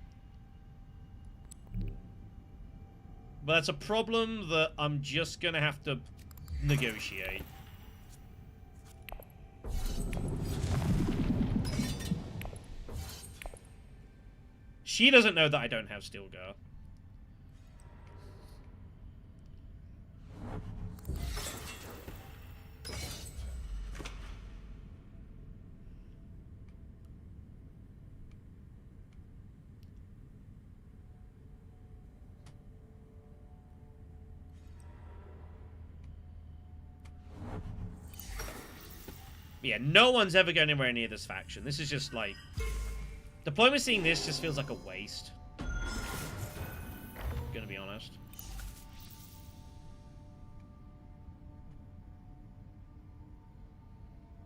But that's a problem that I'm just gonna have to negotiate. She doesn't know that I don't have Stilgar. Yeah, no one's ever going anywhere near this faction. This is just like... Diplomacy in this just feels like a waste. Gonna be honest.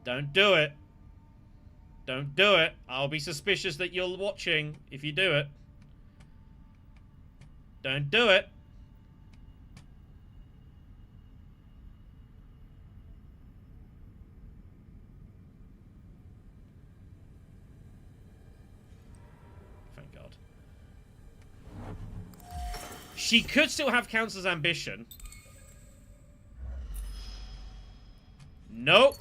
Don't do it. Don't do it. I'll be suspicious that you're watching if you do it. Don't do it. Thank God. She could still have Council's ambition. Nope.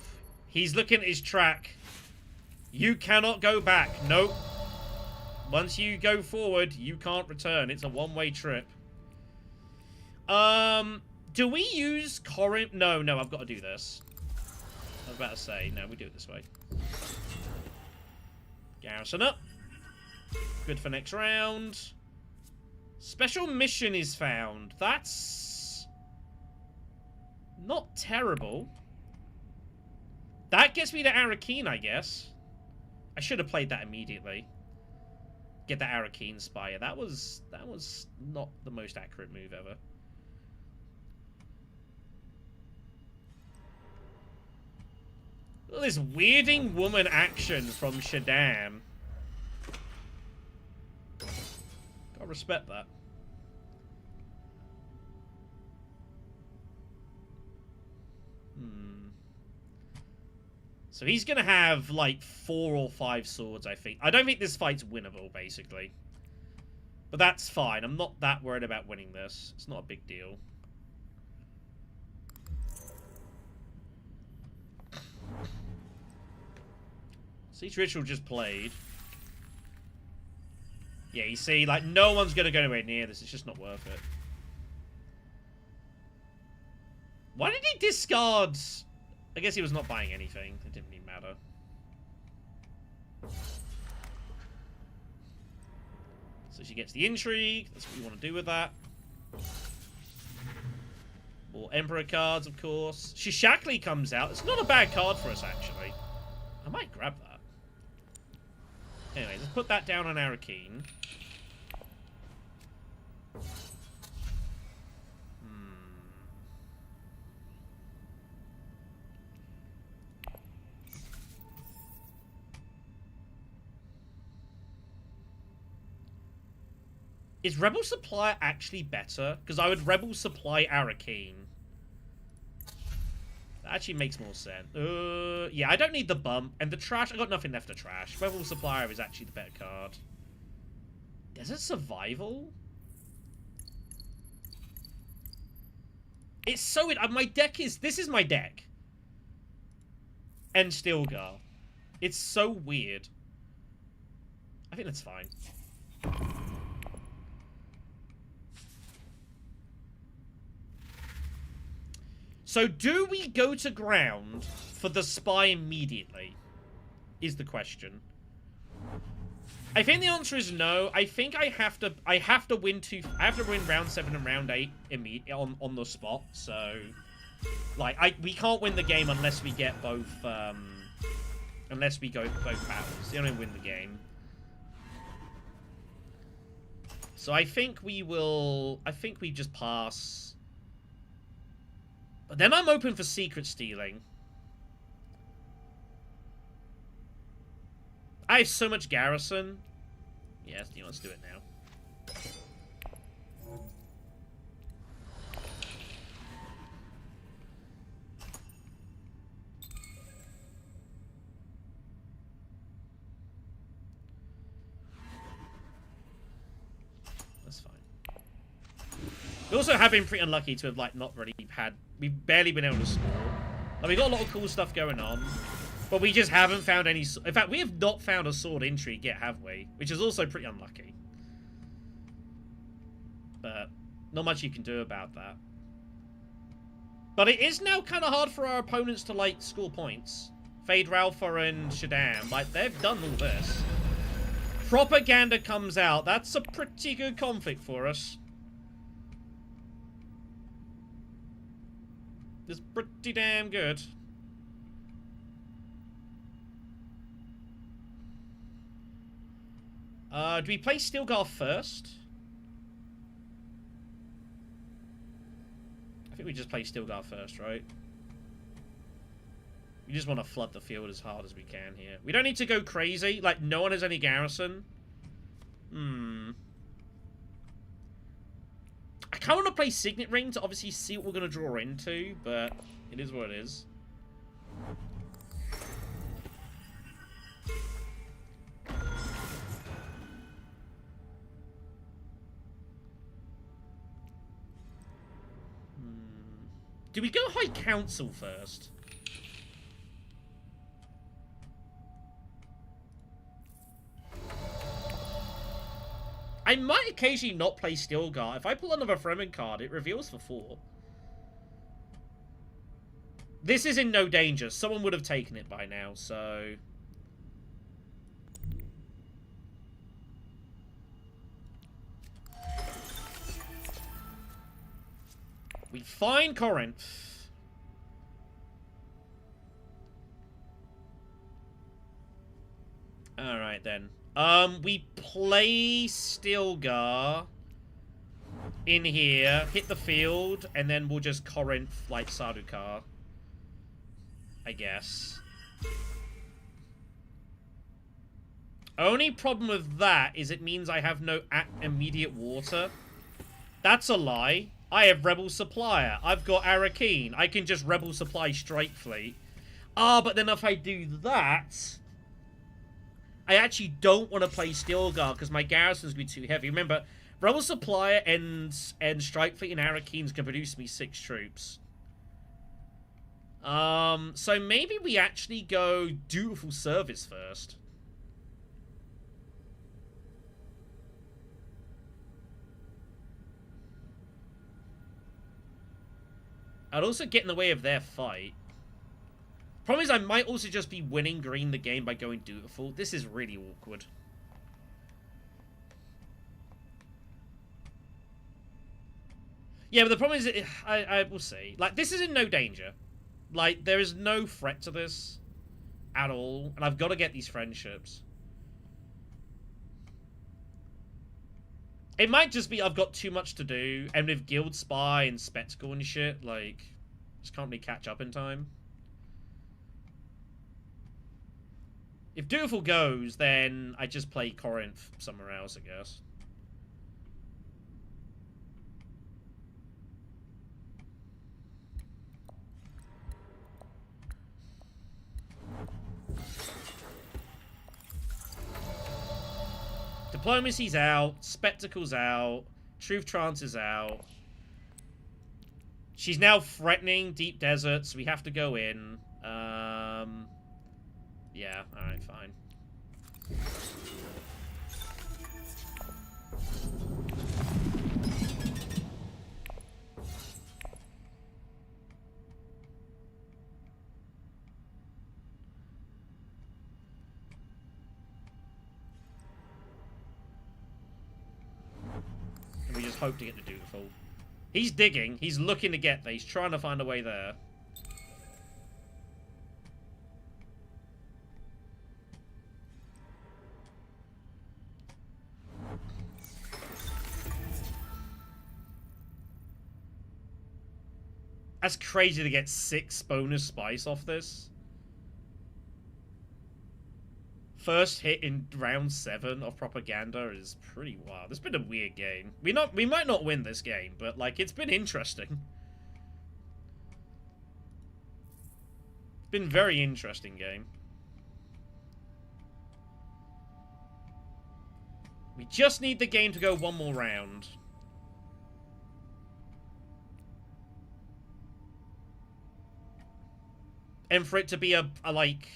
He's looking at his track. You cannot go back. Nope. Once you go forward, you can't return. It's a one-way trip. Do we use Corinth? No, I've got to do this. I was about to say, no, we do it this way. Garrison up. Good for next round. Special mission is found. That's not terrible. That gets me to Arakeen, I guess. I should have played that immediately. Get that Arakeen Spire. That was not the most accurate move ever. Look at this weirding woman action from Shaddam. Gotta respect that. So he's going to have, like, 4 or 5 swords, I think. I don't think this fight's winnable, basically. But that's fine. I'm not that worried about winning this. It's not a big deal. Siege Ritual just played. Yeah, you see, like, no one's going to go anywhere near this. It's just not worth it. Why did he discard... I guess he was not buying anything. It didn't really matter. So she gets the intrigue. That's what you want to do with that. More Emperor cards, of course. Shishakli comes out. It's not a bad card for us, actually. I might grab that. Anyway, let's put that down on Arakeen. Is Rebel Supply actually better? Because I would Rebel Supply Arakeen. That actually makes more sense. Yeah, I don't need the bump. And the trash, I got nothing left to trash. Rebel Supplier is actually the better card. Desert Survival? It's so... my deck is... This is my deck. And Stilgar. It's so weird. I think that's fine. So, do we go to ground for the spy immediately? Is the question. I think the answer is no. I think I have to win round 7 and round 8 on the spot. So, like, we can't win the game unless we get both. Unless we go both battles. The only way to win the game. So I think we will. I think we just pass. But then I'm open for secret stealing. I have so much garrison. Yes, yeah, let's do it now. That's fine. We also have been pretty unlucky to have, like, not really had... We've barely been able to score. Like, we've got a lot of cool stuff going on. But we just haven't found any... In fact, we have not found a sword intrigue yet, have we? Which is also pretty unlucky. But not much you can do about that. But it is now kind of hard for our opponents to, like, score points. Feyd-Rautha and Shaddam, like, they've done all this. Propaganda comes out. That's a pretty good conflict for us. It's pretty damn good. Do we play Stilgar first? I think we just play Stilgar first, right? We just want to flood the field as hard as we can here. We don't need to go crazy. Like, no one has any garrison. I kind of want to play Signet Ring to obviously see what we're going to draw into, but it is what it is. Do we go High Council first? I might occasionally not play Stilgar. If I pull another Fremen card, it reveals for 4. This is in no danger. Someone would have taken it by now, so... We find Corinth. Alright then. We play Stilgar in here, hit the field, and then we'll just Corinth like Sardaukar, I guess. Only problem with that is it means I have no immediate water. That's a lie. I have Rebel Supplier. I've got Arakeen. I can just Rebel Supply Strike Fleet. But then if I do that... I actually don't want to play Stilgar because my garrison's going to be too heavy. Remember, Rebel Supplier and Strike Fleet and Arakeens can produce me 6 troops. So maybe we actually go Dutiful Service first. I'd also get in the way of their fight. Problem is, I might also just be winning green the game by going Dutiful. This is really awkward. Yeah, but the problem is, I will see. Like, this is in no danger. Like, there is no threat to this at all. And I've got to get these friendships. It might just be I've got too much to do, and with Guild Spy and Spectacle and shit, like, just can't really catch up in time. If Dutiful goes, then I just play Corinth somewhere else, I guess. Diplomacy's out, Spectacle's out, Truth Trance is out. She's now threatening Deep Desert, so we have to go in. Yeah, alright, fine. And we just hope to get the Dutiful. He's digging. He's looking to get there. He's trying to find a way there. That's crazy to get 6 bonus spice off this. First hit in round 7 of Propaganda is pretty wild. It's been a weird game. We might not win this game, but like it's been interesting. It's been a very interesting game. We just need the game to go one more round. And for it to be a like...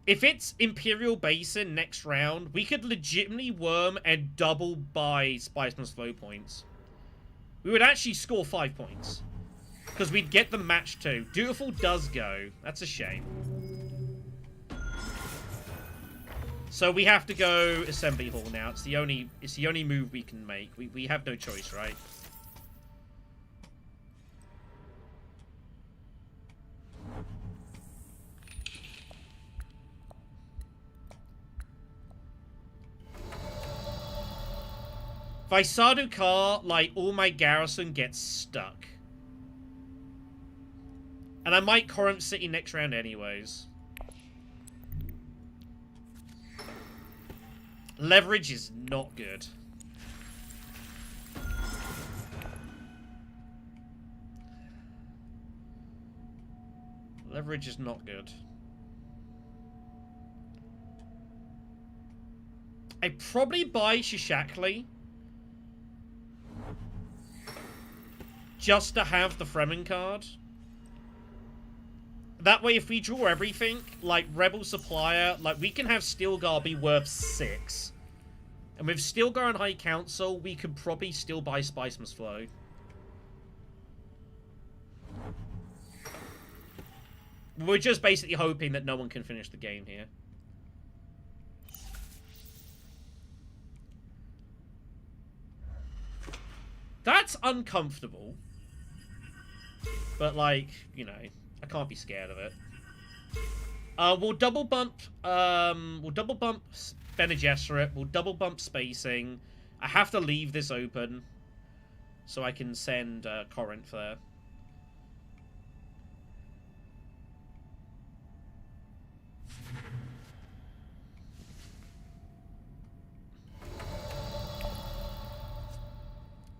If it's Imperial Basin next round, we could legitimately worm and double buy Spice plus Flow points. We would actually score 5 points. Because we'd get the match too. Dutiful does go. That's a shame. So we have to go Assembly Hall now. It's the only move we can make. We have no choice, right? By Sardaukar, like, all my garrison gets stuck. And I might Corinth City next round anyways. Leverage is not good. Leverage is not good. I probably buy Shishakli just to have the Fremen card. That way, if we draw everything, like Rebel Supplier, like we can have Stilgar be worth 6. And with Stilgar and High Council, we could probably still buy Spice Must Flow. We're just basically hoping that no one can finish the game here. That's uncomfortable. But, like, you know, I can't be scared of it. We'll double bump Bene Gesserit. We'll double bump spacing. I have to leave this open so I can send Corinth there.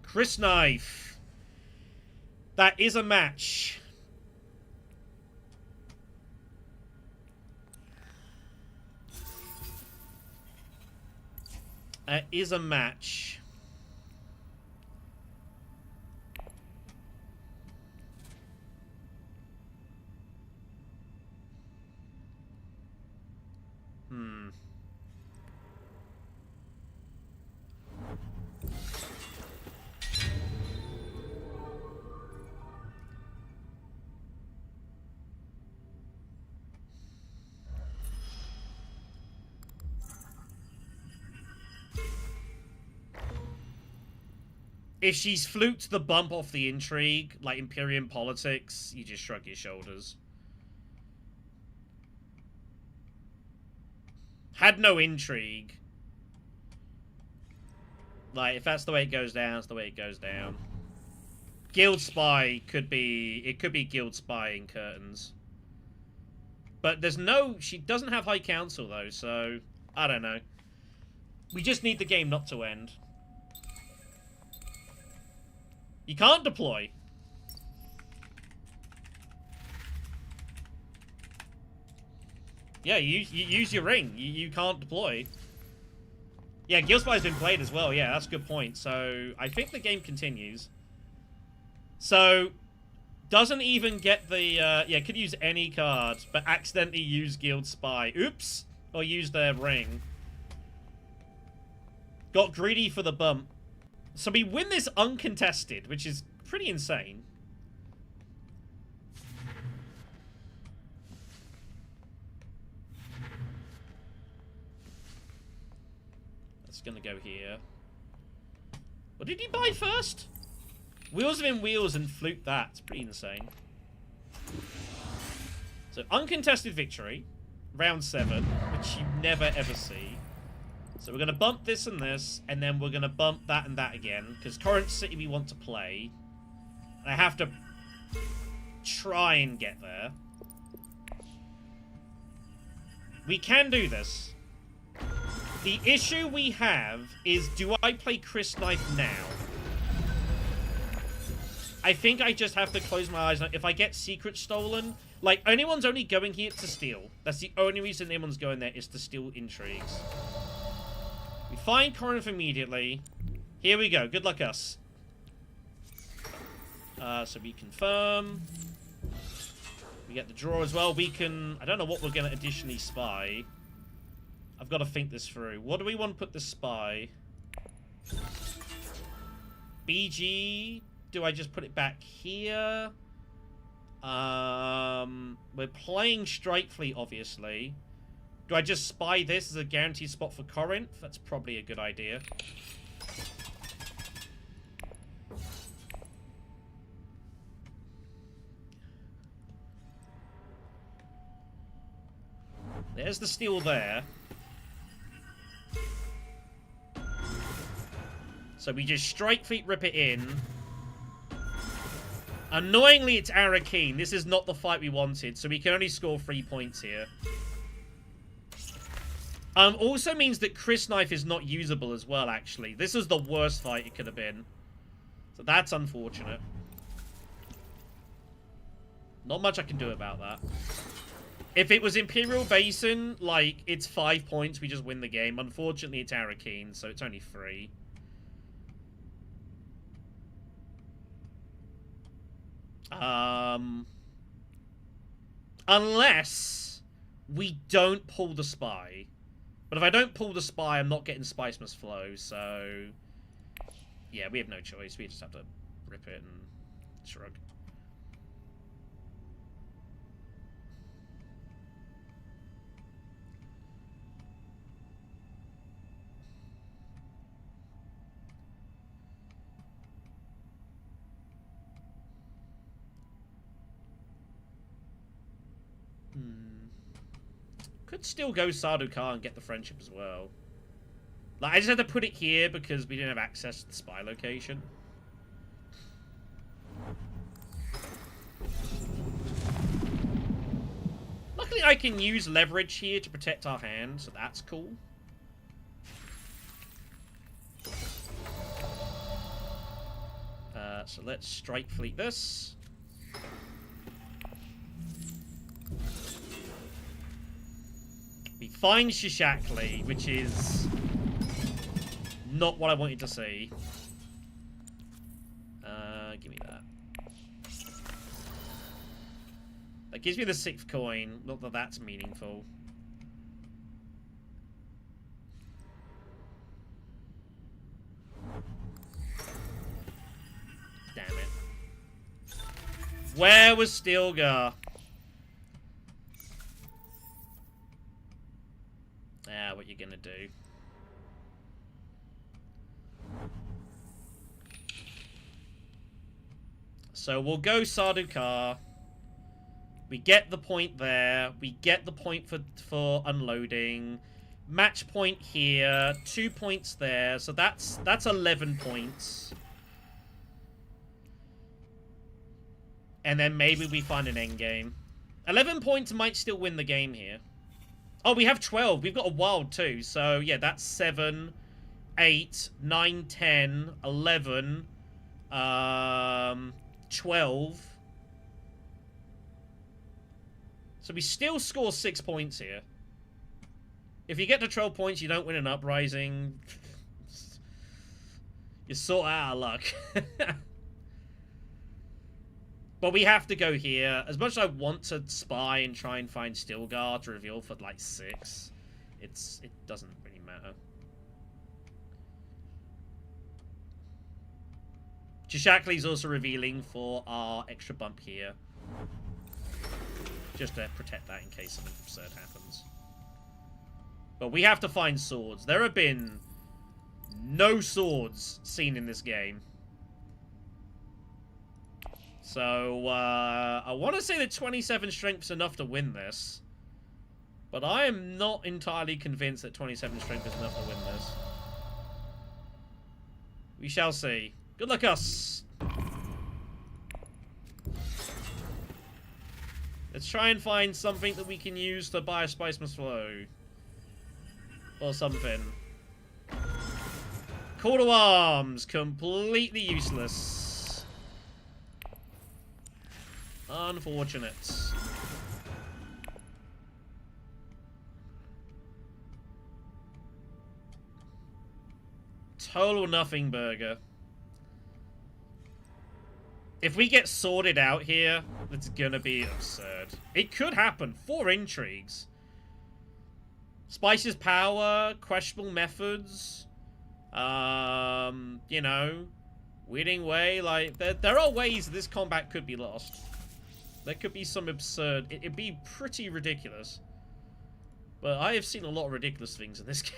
Chris Knife. That is a match. That is a match. If she's fluked the bump off the intrigue, like Imperium politics, you just shrug your shoulders. Had no intrigue. Like, if that's the way it goes down, it's the way it goes down. Guild Spy could be... It could be Guild Spy in Curtains. But there's no... She doesn't have High Council, though, so... I don't know. We just need the game not to end. You can't deploy. Yeah, you use your ring. You can't deploy. Yeah, Guild Spy's been played as well. Yeah, that's a good point. So, I think the game continues. So, doesn't even get the... yeah, could use any card, but accidentally use Guild Spy. Oops! Or use their ring. Got greedy for the bump. So we win this uncontested, which is pretty insane. That's gonna go here. What did he buy first? Wheels within wheels and flute that. It's pretty insane. So uncontested victory. Round 7, which you never ever see. So we're going to bump this and this, and then we're going to bump that and that again, because Corinth City we want to play. And I have to try and get there. We can do this. The issue we have is, do I play Chris Knife now? I think I just have to close my eyes. If I get Secret stolen, like, anyone's only going here to steal. That's the only reason anyone's going there, is to steal intrigues. We find Corinth immediately. Here we go. Good luck us. So we confirm. We get the draw as well. We can... I don't know what we're going to additionally spy. I've got to think this through. What do we want to put the spy? BG. Do I just put it back here? We're playing Strike Fleet, obviously. Do I just spy this as a guaranteed spot for Corinth? That's probably a good idea. There's the steal there. So we just strike feet, rip it in. Annoyingly, it's Arakeen. This is not the fight we wanted, so we can only score 3 points here. Also means that Chris Knife is not usable as well, actually. This is the worst fight it could have been. So that's unfortunate. Not much I can do about that. If it was Imperial Basin, like, it's 5 points, we just win the game. Unfortunately, it's Arakeen, so it's only 3. Unless we don't pull the spy. But if I don't pull the spy, I'm not getting Spice Must Flow, so... Yeah, we have no choice. We just have to rip it and shrug. Could still go Sardaukar and get the friendship as well. Like, I just had to put it here because we didn't have access to the spy location. Luckily, I can use leverage here to protect our hand, so that's cool. So let's strike fleet this. We find Shishakli, which is not what I wanted to see. Give me that. That gives me the 6th coin. Not that that's meaningful. Damn it. Where was Stilgar? Ah, what you gonna do? So we'll go Sardaukar. We get the point there. We get the point for unloading. Match point here. 2 points there. So that's 11 points. And then maybe we find an endgame. 11 points might still win the game here. Oh, we have 12. We've got a wild too. So, yeah, that's 7, 8, 9, 10, 11, 12. So we still score 6 points here. If you get to 12 points, you don't win an Uprising. You're sort of out of luck. But we have to go here. As much as I want to spy and try and find Stilgar to reveal for like 6, it doesn't really matter. Shishakli's also revealing for our extra bump here. Just to protect that in case something absurd happens. But we have to find swords. There have been no swords seen in this game. So, I want to say that 27 strength is enough to win this. But I am not entirely convinced that 27 strength is enough to win this. We shall see. Good luck us! Let's try and find something that we can use to buy a Spice Must Flow. Or something. Call to arms! Completely useless. Unfortunate. Total nothing burger. If we get sorted out here, it's gonna be absurd. It could happen. 4 intrigues. Spice's power, questionable methods. You know, winning way. Like, there are ways this combat could be lost. There could be some absurd... It'd be pretty ridiculous. But I have seen a lot of ridiculous things in this game.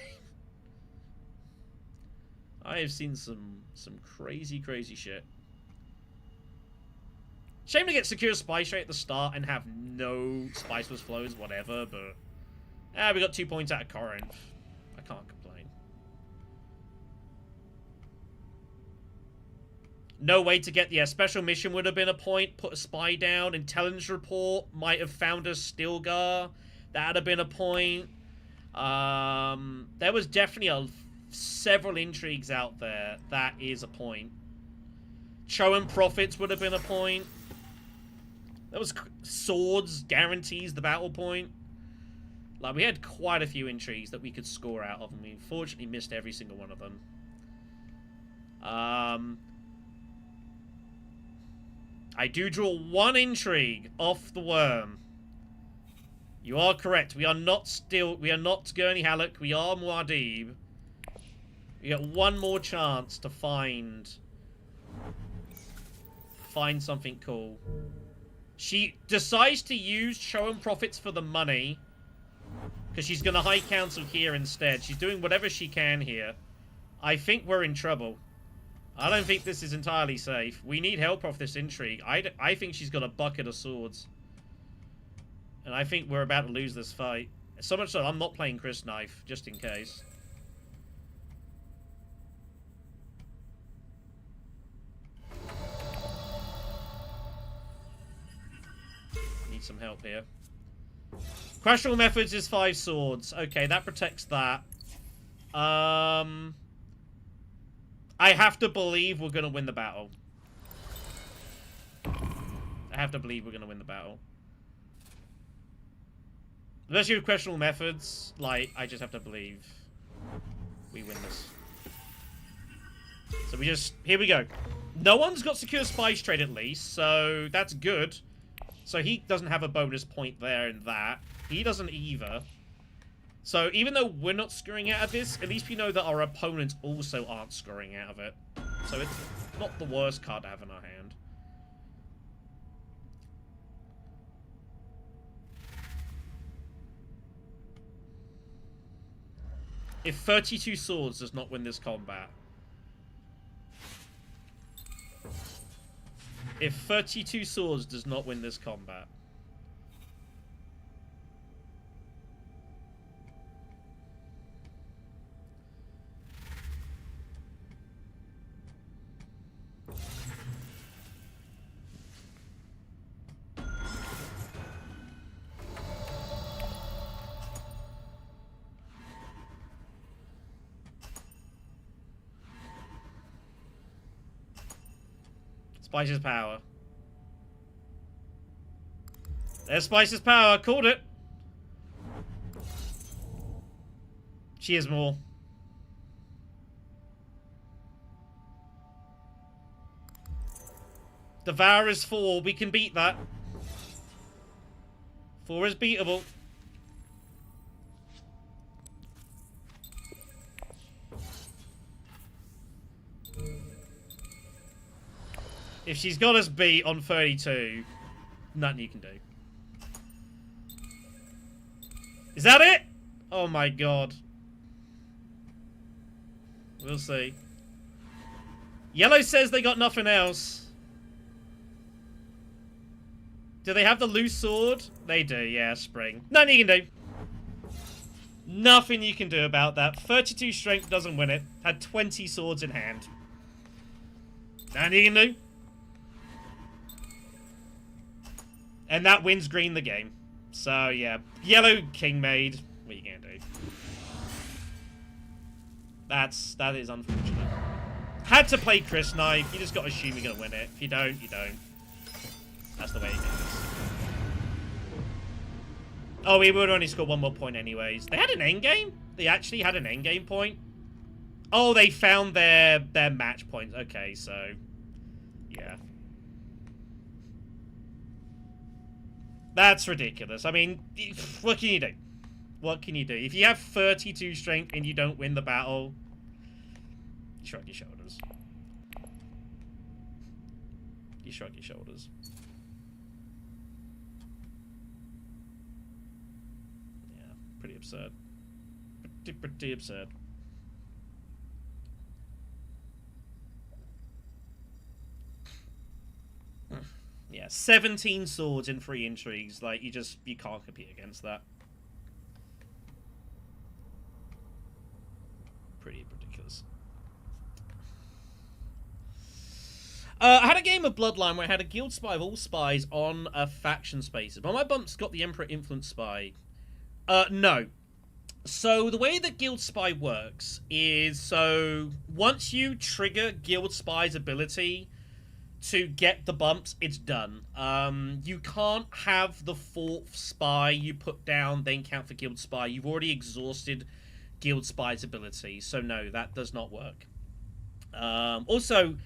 I have seen some crazy, crazy shit. Shame to get secure spice rate at the start and have no spiceless flows, whatever, but... we got 2 points out of Corinth. I can't complain. No way to get... Yeah, special mission would have been a point. Put a spy down. Intelligence report. Might have found a Stilgar. That would have been a point. There was definitely several intrigues out there. That is a point. Showing profits would have been a point. There was swords, guarantees the battle point. Like, we had quite a few intrigues that we could score out of, and we unfortunately missed every single one of them. I do draw one intrigue off the worm. You are correct. We are not Gurney Halleck. We are Muad'Dib. We get one more chance to find something cool. She decides to use Show and Profits for the money, because she's going to High Council here instead. She's doing whatever she can here. I think we're in trouble. I don't think this is entirely safe. We need help off this intrigue. I think she's got a bucket of swords. And I think we're about to lose this fight. So much so, I'm not playing Chris Knife, just in case. Need some help here. Questionable methods is 5 swords. Okay, that protects that. I have to believe we're going to win the battle. I have to believe we're going to win the battle. Especially with questionable methods, like, I just have to believe we win this. So we just... Here we go. No one's got secure spice trade at least, so that's good. So he doesn't have a bonus point there in that. He doesn't either. So even though we're not scoring out of this, at least we know that our opponents also aren't scoring out of it. So it's not the worst card to have in our hand. If 32 swords does not win this combat. If 32 swords does not win this combat. Spice's power. There's Spice's power. Called it. She is more. Devour is 4. We can beat that. 4 is beatable. If she's got us beat on 32, nothing you can do. Is that it? Oh my god. We'll see. Yellow says they got nothing else. Do they have the loose sword? They do, yeah, spring. Nothing you can do. Nothing you can do about that. 32 strength doesn't win it. Had 20 swords in hand. Nothing you can do. And that wins green the game. So, yeah. Yellow King Maid. What are you gonna do? That is unfortunate. Had to play Chris Knife. You just gotta assume you're gonna win it. If you don't, you don't. That's the way it goes. Oh, we would only score 1 more point anyways. They had an endgame? They actually had an endgame point? Oh, they found their match points. Okay, so... Yeah. That's ridiculous. I mean, what can you do? What can you do? If you have 32 strength and you don't win the battle, you shrug your shoulders. You shrug your shoulders. Yeah, pretty absurd. Pretty absurd. Yeah, 17 swords in 3 intrigues. Like, you can't compete against that. Pretty ridiculous. I had a game of Bloodline where I had a guild spy of all spies on a faction spaces, but my bumps got the Emperor Influence spy. No. So the way that Guild Spy works is, so once you trigger Guild Spy's ability to get the bumps, it's done. You can't have the 4th spy you put down then count for Guild Spy. You've already exhausted Guild Spy's ability, so no, that does not work. Also,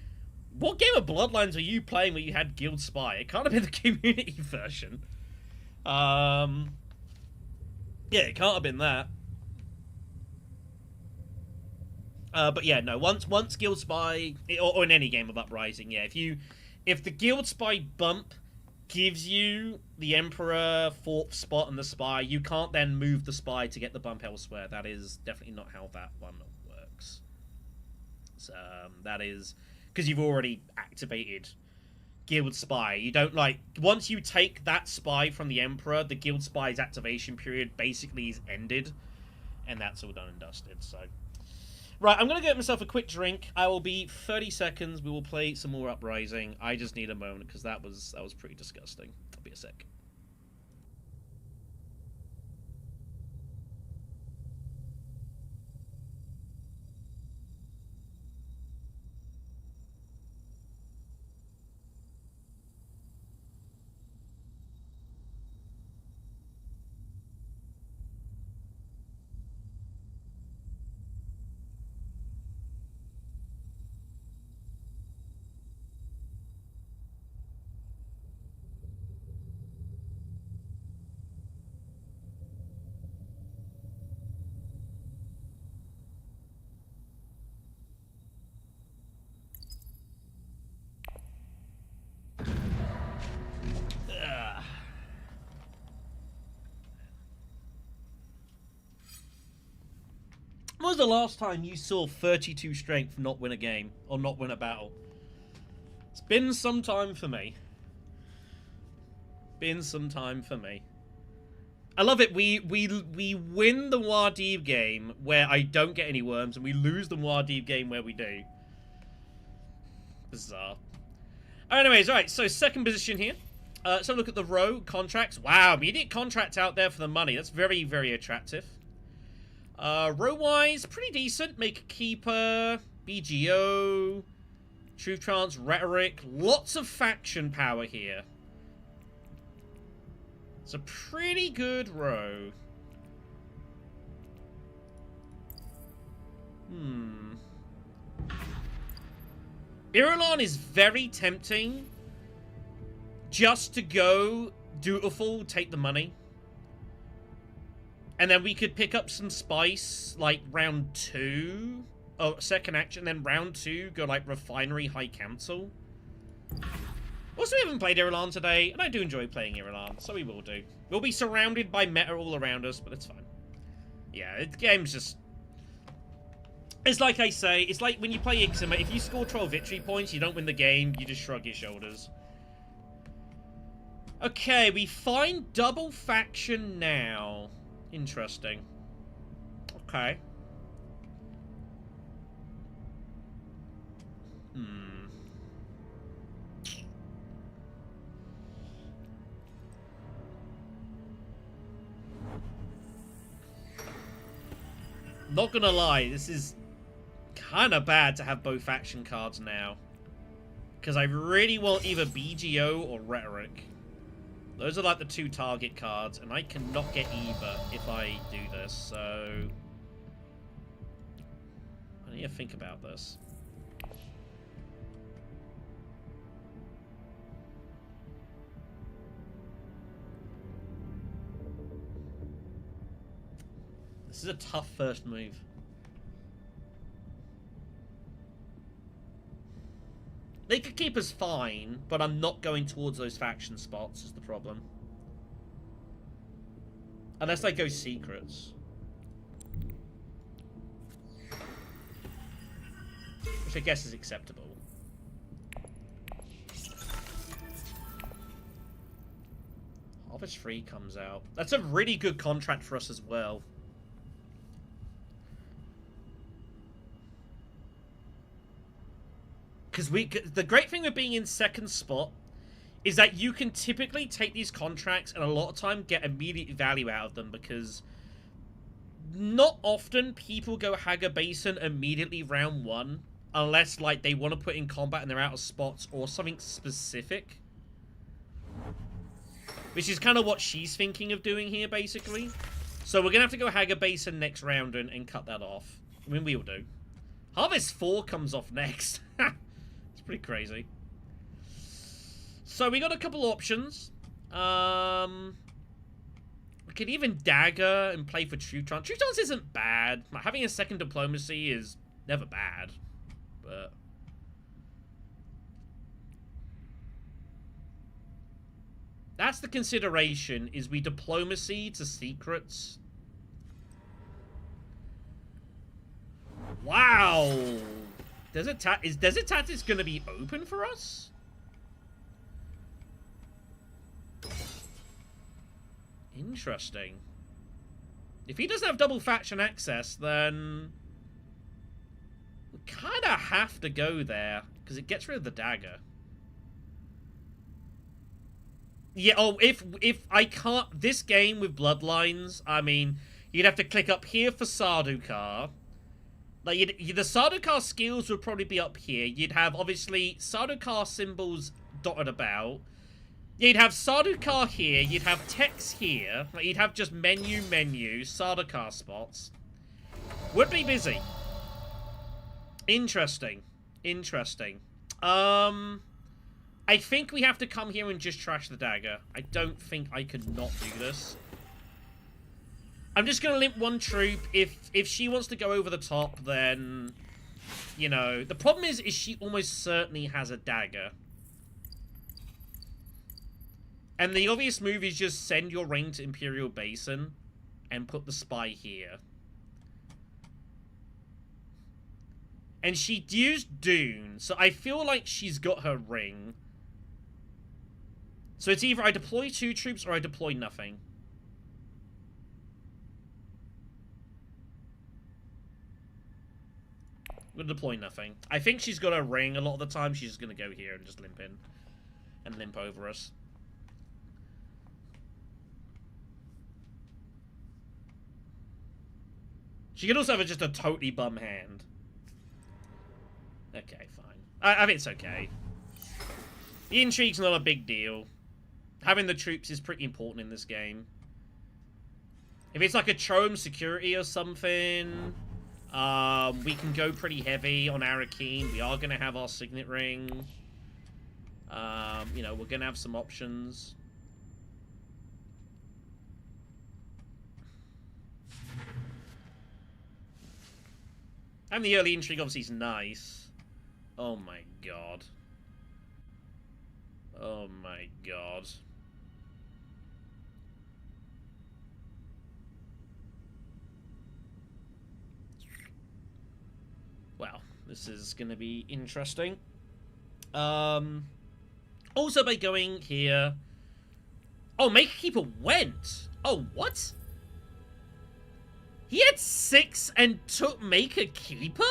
what game of Bloodlines were you playing where you had Guild Spy? It can't have been the community version. Yeah, it can't have been that. But yeah, no. Once Guild Spy, or in any game of Uprising, yeah, if the Guild Spy bump gives you the Emperor 4th spot and the Spy, you can't then move the Spy to get the bump elsewhere. That is definitely not how that one works. So, that is because you've already activated Guild Spy. You don't, like, once you take that Spy from the Emperor, the Guild Spy's activation period basically is ended, and that's all done and dusted. So. Right, I'm going to get myself a quick drink. I will be 30 seconds. We will play some more Uprising. I just need a moment because that was pretty disgusting. I'll be a sec. When was the last time you saw 32 strength not win a game or not win a battle? It's been some time for me. Been some time for me. I love it. We win the Muad'Dib game where I don't get any worms, and we lose the Muad'Dib game where we do. Bizarre. Anyways, alright, so second position here. So look at the row contracts. Wow, immediate contract out there for the money. That's very, very attractive. Row-wise, pretty decent. Make a keeper, BGO, Truth Trance, Rhetoric. Lots of faction power here. It's a pretty good row. Irulan is very tempting. Just to go dutiful, take the money. And then we could pick up some spice, like, round 2. Oh, second action, then round 2, go, like, Refinery, High Council. Also, we haven't played Irulan today, and I do enjoy playing Irulan, so we will do. We'll be surrounded by meta all around us, but it's fine. Yeah, the game's just... It's like I say, it's like when you play Ixima, if you score 12 victory points, you don't win the game, you just shrug your shoulders. Okay, we find double faction now. Interesting. Okay. Not gonna lie, this is kind of bad to have both faction cards now. Because I really want either BGO or Rhetoric. Those are like the 2 target cards, and I cannot get either if I do this, so... I need to think about this. This is a tough first move. They could keep us fine, but I'm not going towards those faction spots is the problem. Unless I go secrets. Which I guess is acceptable. Harvest Free comes out. That's a really good contract for us as well. because the great thing with being in second spot is that you can typically take these contracts and a lot of time get immediate value out of them, because not often people go Haga Basin immediately round 1 unless like they want to put in combat and they're out of spots or something specific. Which is kind of what she's thinking of doing here, basically. So we're going to have to go Haga Basin next round and cut that off. I mean, we will do. Harvest 4 comes off next. It's pretty crazy. So we got a couple options. We could even dagger and play for True Trance. True Trance isn't bad. Like, having a second diplomacy is never bad. But that's the consideration, is we diplomacy to secrets. Wow. Is Desert Tactics going to be open for us? Interesting. If he doesn't have double faction access, then we kind of have to go there, because it gets rid of the dagger. Yeah, oh, if I can't... This game with Bloodlines, I mean, you'd have to click up here for Sardaukar. Like, the Sardaukar skills would probably be up here. You'd have, obviously, Sardaukar symbols dotted about. You'd have Sardaukar here. You'd have text here. Like, you'd have just menu, Sardaukar spots. Would be busy. Interesting. Interesting. I think we have to come here and just trash the dagger. I don't think I could not do this. I'm just going to limp one troop. If she wants to go over the top, then, you know. The problem is she almost certainly has a dagger. And the obvious move is just send your ring to Imperial Basin and put the spy here. And she used Dune, so I feel like she's got her ring. So it's either I deploy 2 troops or I deploy nothing. I'm going to deploy nothing. I think she's got her ring. A lot of the time she's just going to go here and just limp in. And limp over us. She could also have just a totally bum hand. Okay, fine. I think it's okay. The intrigue's not a big deal. Having the troops is pretty important in this game. If it's like a Trom security or something, we can go pretty heavy on Arakeen. We are going to have our signet ring. You know, we're going to have some options. And the early intrigue obviously is nice. Oh my god. Oh my god. Well, this is going to be interesting. Also by going here... Oh, Maker Keeper went! Oh, what? He had 6 and took Maker Keeper?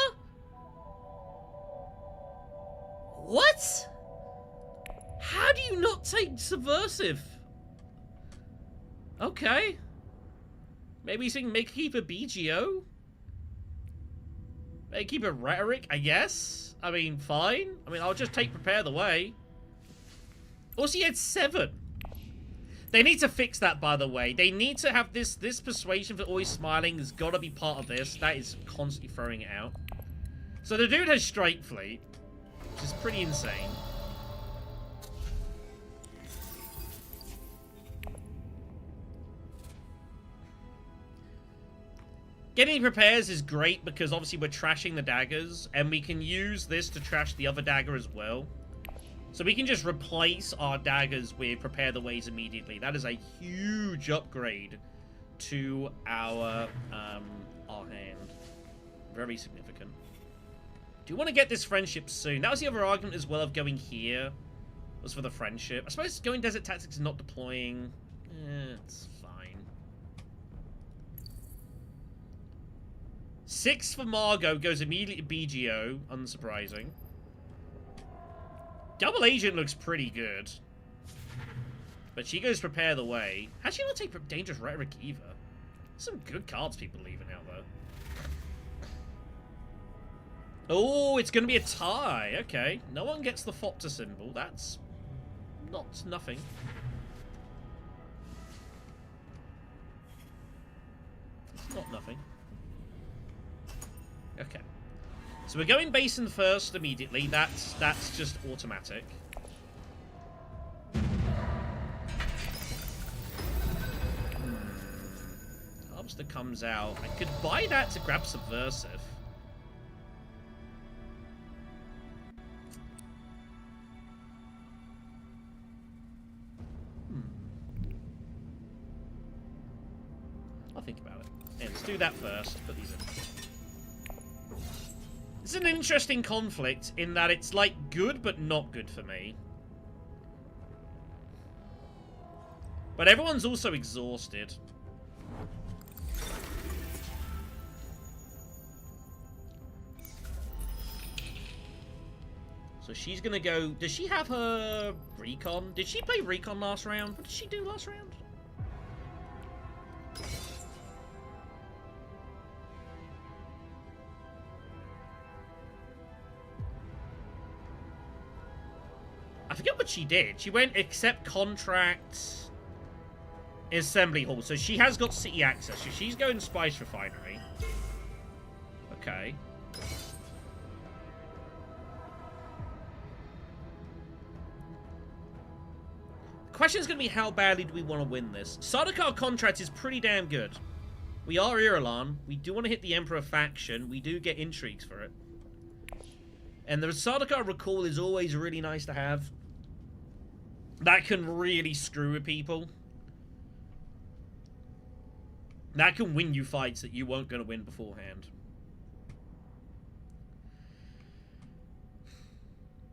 What? How do you not take Subversive? Okay. Maybe he's saying Maker Keeper BGO? Maker Keeper Rhetoric, I guess? I mean, fine. I mean, I'll just take Prepare the Way. Also, he had 7. They need to fix that, by the way. They need to have this persuasion for always smiling has got to be part of this. That is constantly throwing it out. So the dude has Straight Fleet, which is pretty insane. Getting prepares is great because obviously we're trashing the daggers, and we can use this to trash the other dagger as well. So we can just replace our daggers with Prepare the Ways immediately. That is a huge upgrade to our hand. Very significant. Do you want to get this friendship soon? That was the other argument as well of going here. Was for the friendship. I suppose going Desert Tactics and not deploying. It's fine. 6 for Margot goes immediately to BGO. Unsurprising. Double Agent looks pretty good. But she goes Prepare the Way. How'd she not take Dangerous Rhetoric either? Some good cards people leaving out there. Oh, it's going to be a tie. Okay. No one gets the Fopta symbol. That's nothing. It's not nothing. Okay. So we're going Basin first immediately. That's just automatic. Harvester comes out. I could buy that to grab Subversive. I'll think about it. Yeah, let's do that first. Put these in. It's an interesting conflict in that it's like good but not good for me. But everyone's also exhausted. So she's gonna go... Does she have her Recon? Did she play Recon last round? What did she do last round? I forget what she did. She went accept contract assembly hall. So she has got city access. So she's going Spice Refinery. Okay. The question is going to be how badly do we want to win this? Sardaukar contract is pretty damn good. We are Irulan. We do want to hit the Emperor faction. We do get intrigues for it. And the Sardaukar recall is always really nice to have. That can really screw with people. That can win you fights that you weren't going to win beforehand.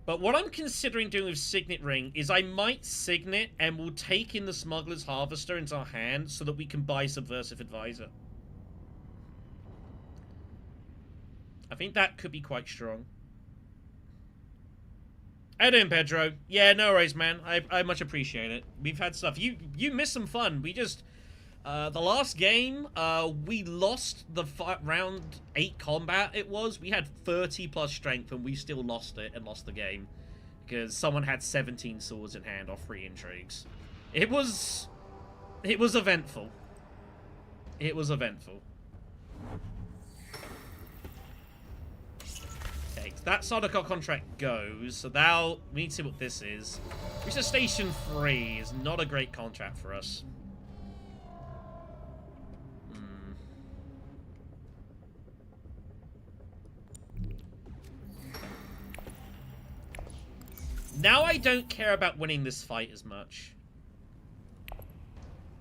But what I'm considering doing with Signet Ring is I might Signet and we'll take in the Smuggler's Harvester into our hand so that we can buy Subversive Advisor. I think that could be quite strong. How you doing, Pedro? Yeah, no worries, man. I much appreciate it. We've had stuff. You missed some fun. We just... the last game, we lost the round 8 combat it was. We had 30 plus strength and we still lost it and lost the game. Because someone had 17 swords in hand off 3 intrigues. It was eventful. It was eventful. Okay, that Sardaukar contract goes. So now, we need to see what this is. Which is Station 3 is not a great contract for us. Now I don't care about winning this fight as much.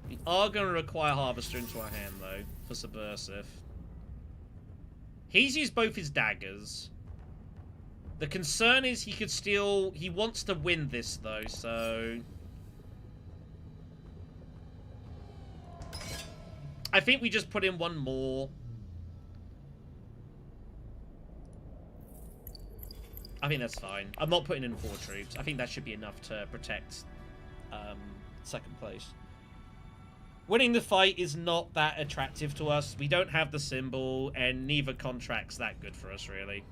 We are going to require Harvester into our hand, though, for Subversive. He's used both his daggers. The concern is he could still... He wants to win this, though, so... I think we just put in one more. I think that's fine. I'm not putting in 4 troops. I think that should be enough to protect second place. Winning the fight is not that attractive to us. We don't have the symbol, and neither contract's that good for us, really.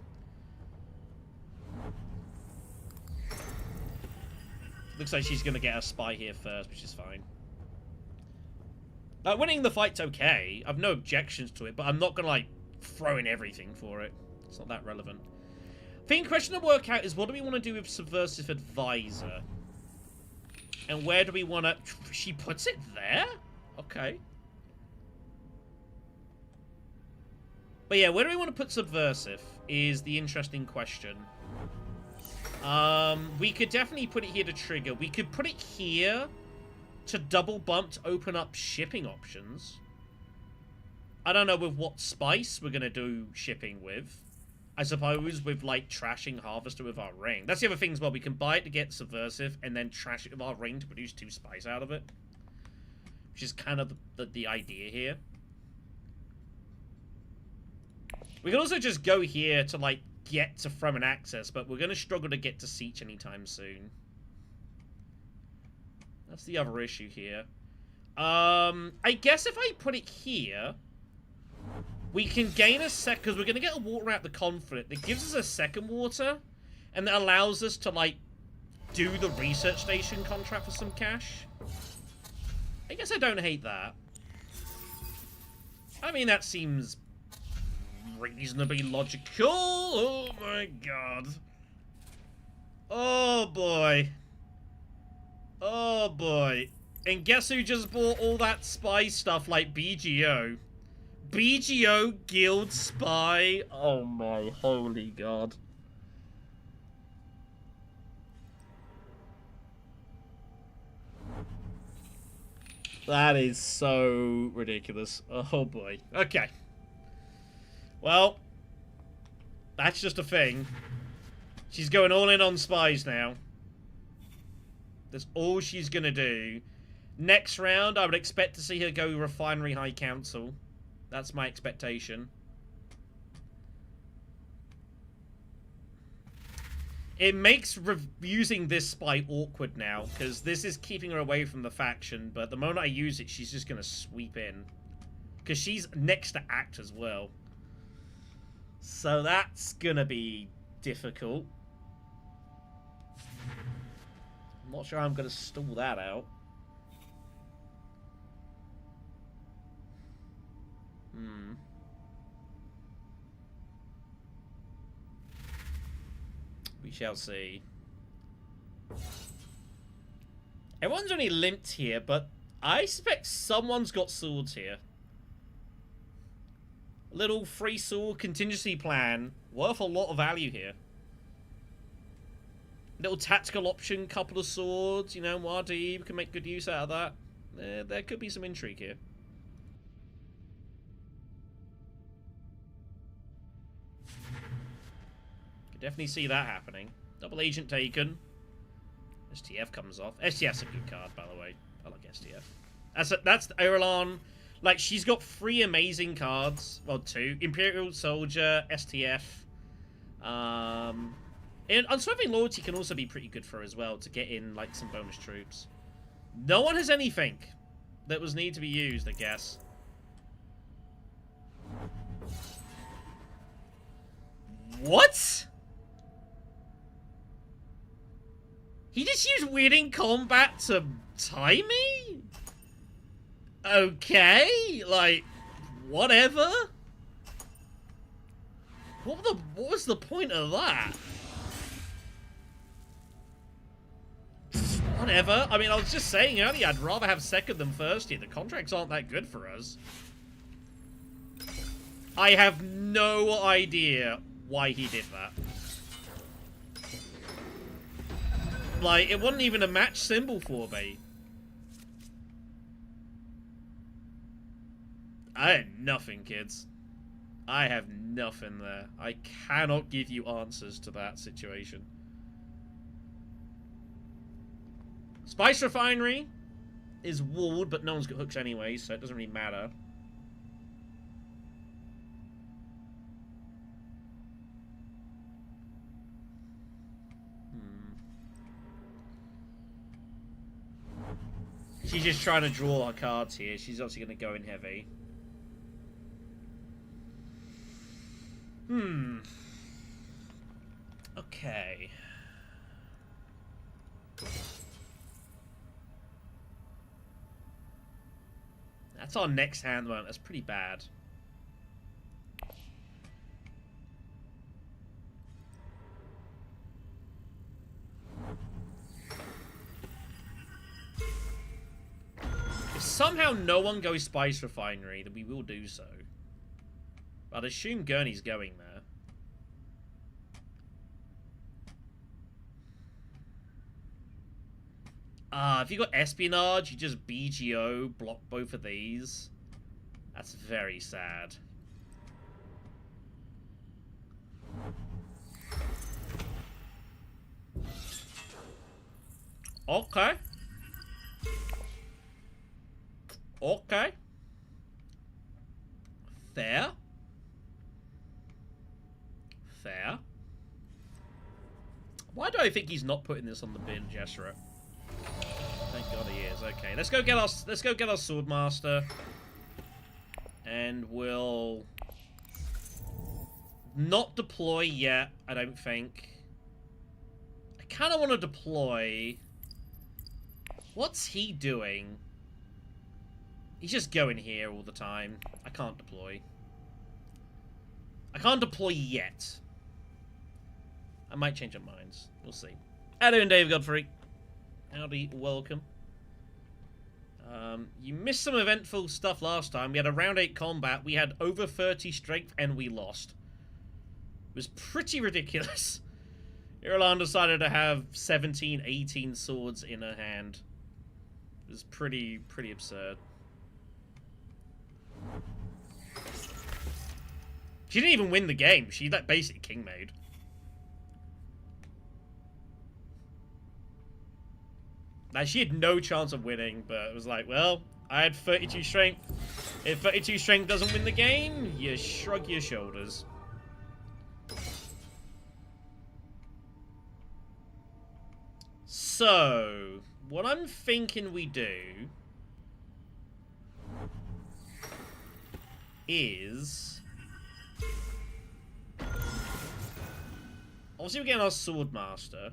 Looks like she's going to get a spy here first, which is fine. Winning the fight's okay. I've no objections to it, but I'm not going to, like, throw in everything for it. It's not that relevant. I think the question to work out is what do we want to do with Subversive Advisor? And where do we want to... She puts it there? Okay. But yeah, where do we want to put Subversive is the interesting question. We could definitely put it here to trigger. We could put it here to double bump to open up shipping options. I don't know with what spice we're going to do shipping with. I suppose with, like, trashing Harvester with our ring. That's the other thing as well. We can buy it to get Subversive and then trash it with our ring to produce 2 spice out of it. Which is kind of the idea here. We can also just go here to, like, get to Fremen access, but we're going to struggle to get to Seech anytime soon. That's the other issue here. I guess if I put it here, we can gain a sec, because we're going to get a water out the conflict that gives us a second water, and that allows us to, like, do the research station contract for some cash. I guess I don't hate that. I mean, that seems reasonably logical. Oh my god. Oh boy. Oh boy. And guess who just bought all that spy stuff like BGO? BGO Guild Spy. Oh my holy god. That is so ridiculous. Oh boy. Okay. Well, that's just a thing. She's going all in on spies now. That's all she's gonna do. Next round, I would expect to see her go Refinery High Council. That's my expectation. It makes using this spy awkward now, because this is keeping her away from the faction, but the moment I use it, she's just going to sweep in. Because she's next to Act as well. So that's going to be difficult. I'm not sure I'm going to stall that out. We shall see. Everyone's only limped here, but I suspect someone's got swords here. A little free sword contingency plan. Worth a lot of value here. Little tactical option, couple of swords. You know, Muad'Dib can make good use out of that. There could be some intrigue here. Definitely see that happening. Double agent taken. STF comes off. STF's a good card, by the way. I like STF. That's Irulan. Like, she's got 3 amazing cards. Well, 2. Imperial Soldier, STF. And Unswerving Loyalty can also be pretty good for her as well, to get in, like, some bonus troops. No one has anything that was need to be used, I guess. What? He just used weird in combat to tie me? Okay, like, whatever. What was the point of that? Whatever. I mean, I was just saying earlier, I'd rather have second than first here. The contracts aren't that good for us. I have no idea why he did that. Like, it wasn't even a match symbol for me. I had nothing, kids. I have nothing there. I cannot give you answers to that situation. Spice Refinery is walled, but no one's got hooks anyway, so it doesn't really matter. She's just trying to draw her cards here. She's obviously going to go in heavy. Okay. That's our next hand one. That's pretty bad. If somehow no one goes Spice Refinery, then we will do so. I'd assume Gurney's going there. If you got Espionage, you just BGO, block both of these. That's very sad. Okay. Okay. Fair. Fair. Why do I think he's not putting this on the bin, Jeshret? Thank God he is. Okay, let's go get our Swordmaster. And we'll not deploy yet, I don't think. I kind of want to deploy. What's he doing? He's just going here all the time. I can't deploy. I can't deploy yet. I might change our minds. We'll see. How doing, Dave Godfrey? Howdy, welcome. You missed some eventful stuff last time. We had a round 8 combat. We had over 30 strength, and we lost. It was pretty ridiculous. Irulan decided to have 17, 18 swords in her hand. It was pretty absurd. She didn't even win the game. She like basically king made. Now, she had no chance of winning, but it was like, well, I had 32 strength. If 32 strength doesn't win the game, you shrug your shoulders. So, what I'm thinking we do is... obviously, we're getting our Swordmaster.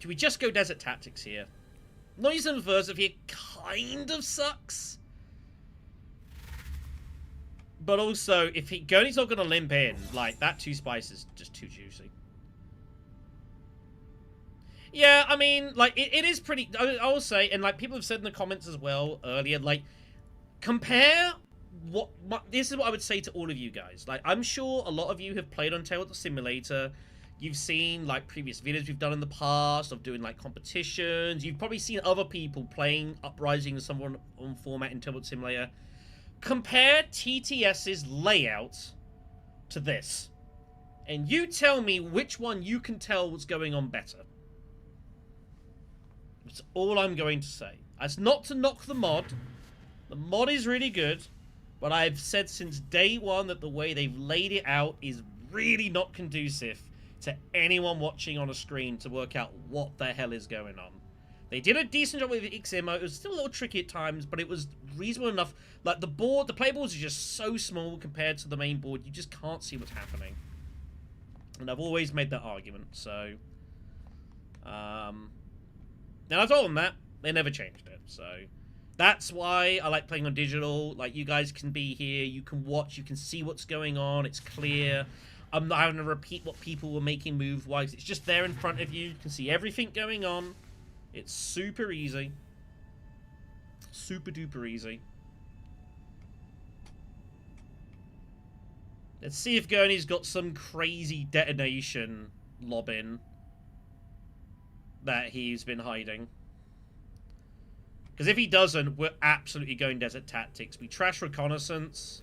Do we just go Desert Tactics here? Not using Aversive here kind of sucks. But also, if Gurney's not going to limp in, like, that 2 spice is just too juicy. Yeah, I mean, like, it is pretty... I will say, and, like, people have said in the comments as well earlier, like, compare what... this is what I would say to all of you guys. Like, I'm sure a lot of you have played on Tabletop Simulator. You've seen, like, previous videos we've done in the past of doing, like, competitions. You've probably seen other people playing Uprising and someone on format in Tabletop Simulator. Compare TTS's layout to this. And you tell me which one you can tell what's going on better. That's all I'm going to say. That's not to knock the mod. The mod is really good. But I've said since day one that the way they've laid it out is really not conducive to anyone watching on a screen to work out what the hell is going on. They did a decent job with XMO. It was still a little tricky at times, but it was reasonable enough. Like, the playboards are just so small compared to the main board, you just can't see what's happening. And I've always made that argument, so... and I told them that. They never changed it, so... that's why I like playing on digital. Like, you guys can be here, you can watch, you can see what's going on, it's clear. I'm not having to repeat what people were making move-wise. It's just there in front of you. You can see everything going on. It's super easy. Super duper easy. Let's see if Gurney's got some crazy detonation lob-in that he's been hiding. Because if he doesn't, we're absolutely going Desert Tactics. We trash Reconnaissance.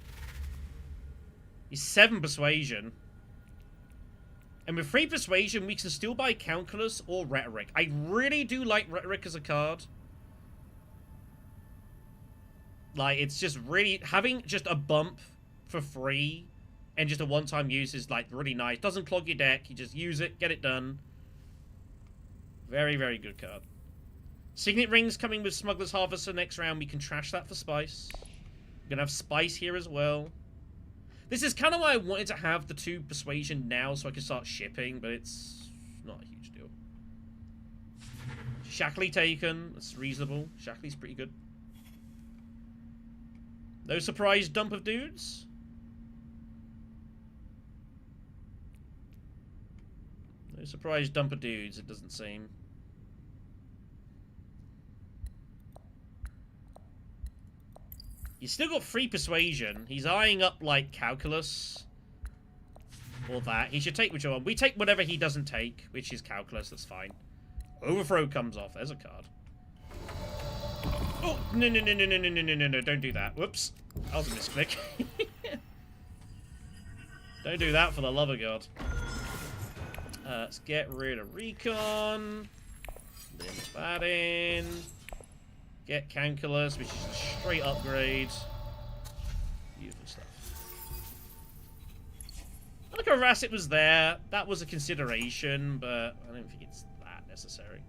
He's 7 Persuasion. And with 3 Persuasion, we can still buy Calculus or Rhetoric. I really do like Rhetoric as a card. Like, it's just really... having just a bump for free and just a one-time use is, like, really nice. Doesn't clog your deck. You just use it, get it done. Very, very good card. Signet Rings coming with Smuggler's Harvester next round. We can trash that for Spice. We're going to have Spice here as well. This is kind of why I wanted to have the 2 Persuasion now so I can start shipping, but it's not a huge deal. Shackley taken. That's reasonable. Shackley's pretty good. No surprise dump of dudes. No surprise dump of dudes, it doesn't seem. He's still got 3 Persuasion. He's eyeing up, like, Calculus. Or that. He should take whichever one. We take whatever he doesn't take, which is Calculus. That's fine. Overthrow comes off. There's a card. Oh! No, no, no, no, no, no, no, no, no, no. Don't do that. Whoops. That was a misclick. Don't do that for the love of God. Let's get rid of Recon. Limp that in. Get Calculus, which is a straight upgrade. stuff. Like Racet was there. That was a consideration, but I don't think it's that necessary.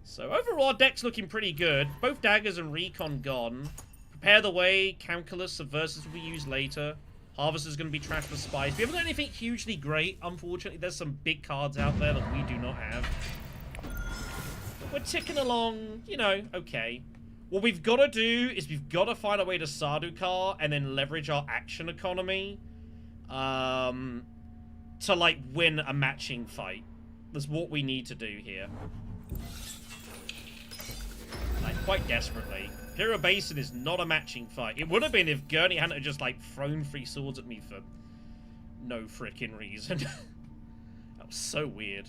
So overall, our deck's looking pretty good. Both daggers and recon gone. Prepare the way. Calculus, Subversives will be used later. Harvester's going to be trash for spies. We haven't got anything hugely great, unfortunately. There's some big cards out there that we do not have. But we're ticking along, you know, okay. What we've got to do is we've got to find a way to Sardaukar and then leverage our action economy to, like, win a matching fight. That's what we need to do here. Like, quite desperately. Imperial Basin is not a matching fight. It would have been if Gurney hadn't just, like, thrown 3 swords at me for no frickin' reason. That was so weird.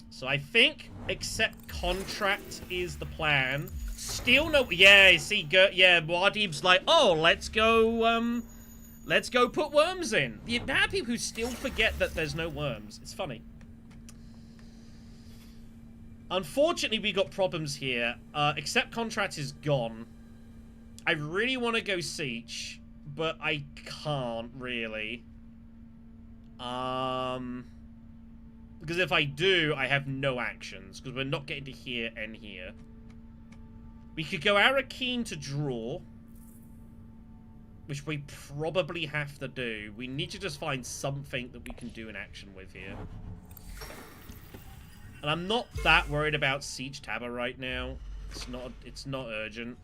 So I think accept contract is the plan. Still no... Yeah, see, yeah, Muad'Dib's like, oh, let's go put worms in. The amount of people who still forget that there's no worms. It's funny. Unfortunately, we got problems here. Accept contract is gone. I really want to go siege, but I can't really. Because if I do, I have no actions, because we're not getting to here and here. We could go Arakeen to draw, which we probably have to do. We need to just find something that we can do in action with here. And I'm not that worried about Siege Tabba right now. It's not urgent.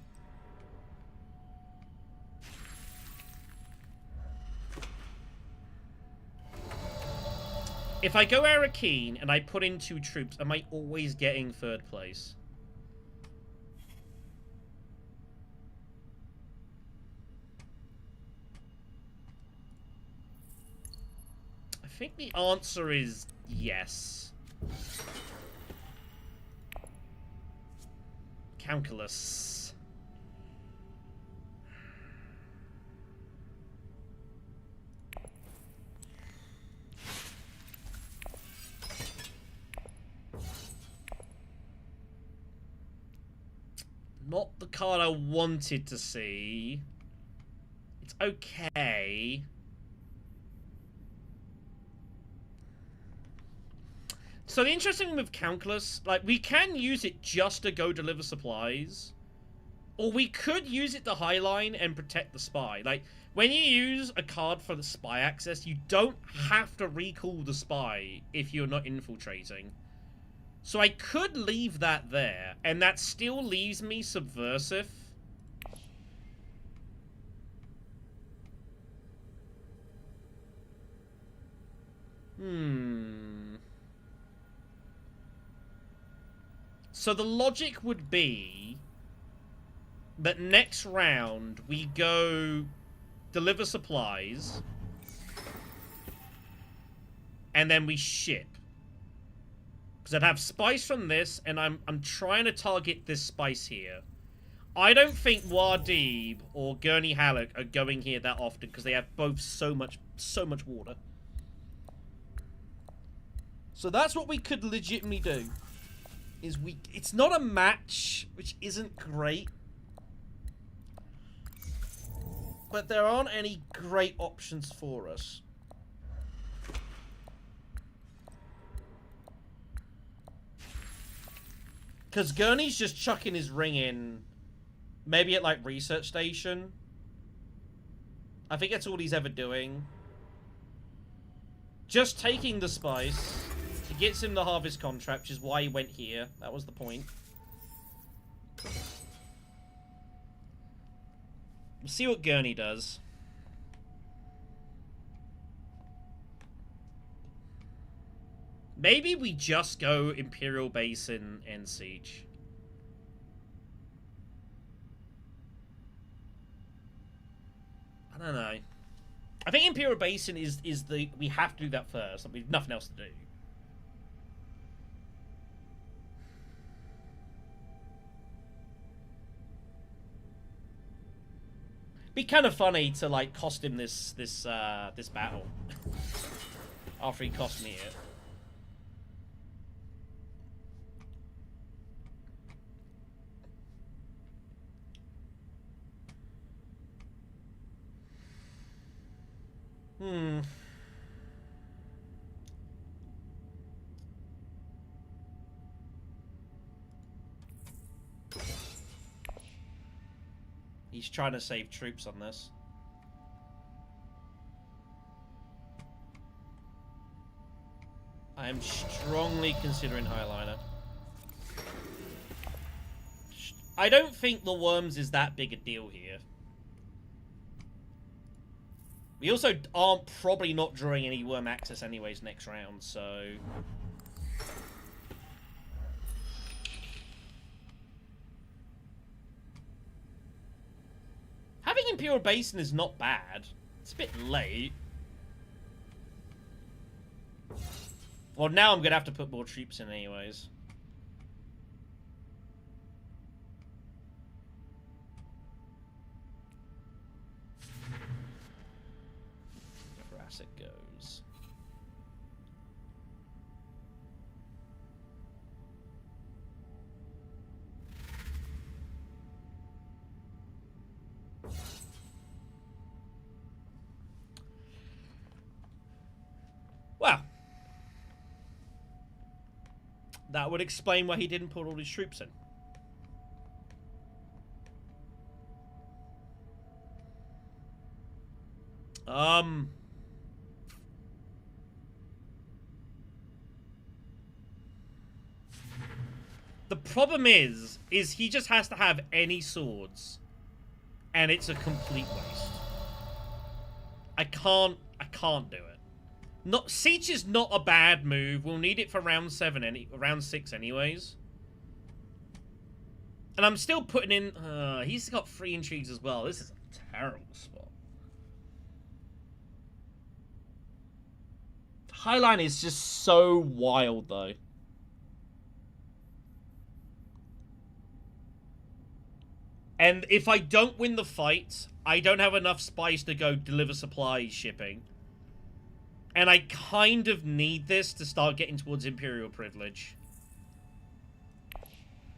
If I go Arakeen and I put in 2 troops, am I always getting 3rd place? I think the answer is yes. Calculus. Not the card I wanted to see. It's okay. So the interesting thing with Calculus, like, we can use it just to go deliver supplies. Or we could use it to highline and protect the spy. Like, when you use a card for the spy access, you don't have to recall the spy if you're not infiltrating. So I could leave that there, and that still leaves me subversive. So the logic would be that next round we go deliver supplies and then we ship. Because I'd have spice from this, and I'm trying to target this spice here. I don't think Muad'Dib or Gurney Halleck are going here that often because they have both so much water. So that's what we could legitimately do. It's not a match, which isn't great. But there aren't any great options for us. Because Gurney's just chucking his ring in, maybe at, like, research station. I think that's all he's ever doing. Just taking the spice. It gets him the harvest contract, which is why he went here. That was the point. We'll see what Gurney does. Maybe we just go Imperial Basin and Siege. I don't know. I think Imperial Basin is the... We have to do that first. We've nothing else to do. Be kind of funny to, like, cost him this battle. After he cost me it. Hmm. He's trying to save troops on this. I am strongly considering Highliner. I don't think the worms is that big a deal here. We also aren't probably not drawing any worm access anyways next round, so... Having Imperial Basin is not bad. It's a bit late. Well, now I'm going to have to put more troops in anyways. Jurassic goes. Well, that would explain why he didn't put all his troops in. The problem is he just has to have any swords, and it's a complete waste. I can't do it. Not Siege is not a bad move. We'll need it for round 6 anyways. And I'm still putting in... he's got 3 intrigues as well. This is a terrible spot. Highline is just so wild, though. And if I don't win the fight, I don't have enough spice to go deliver supplies shipping. And I kind of need this to start getting towards Imperial privilege.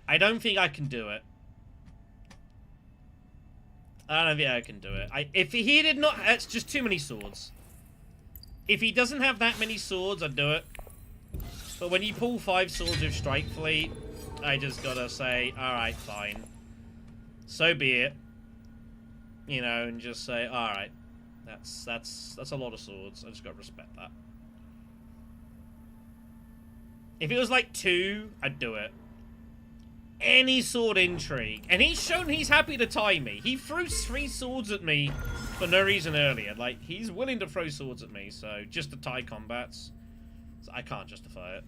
I don't think I can do it. I don't think I can do it. If he did not... That's just too many swords. If he doesn't have that many swords, I'd do it. But when you pull 5 swords with Strike Fleet, I just gotta say, alright, fine. So be it. You know, and just say, alright. That's a lot of swords. I just gotta respect that. If it was like 2, I'd do it. Any sword intrigue. And he's shown he's happy to tie me. He threw 3 swords at me for no reason earlier. Like, he's willing to throw swords at me, so just to tie combats. So I can't justify it.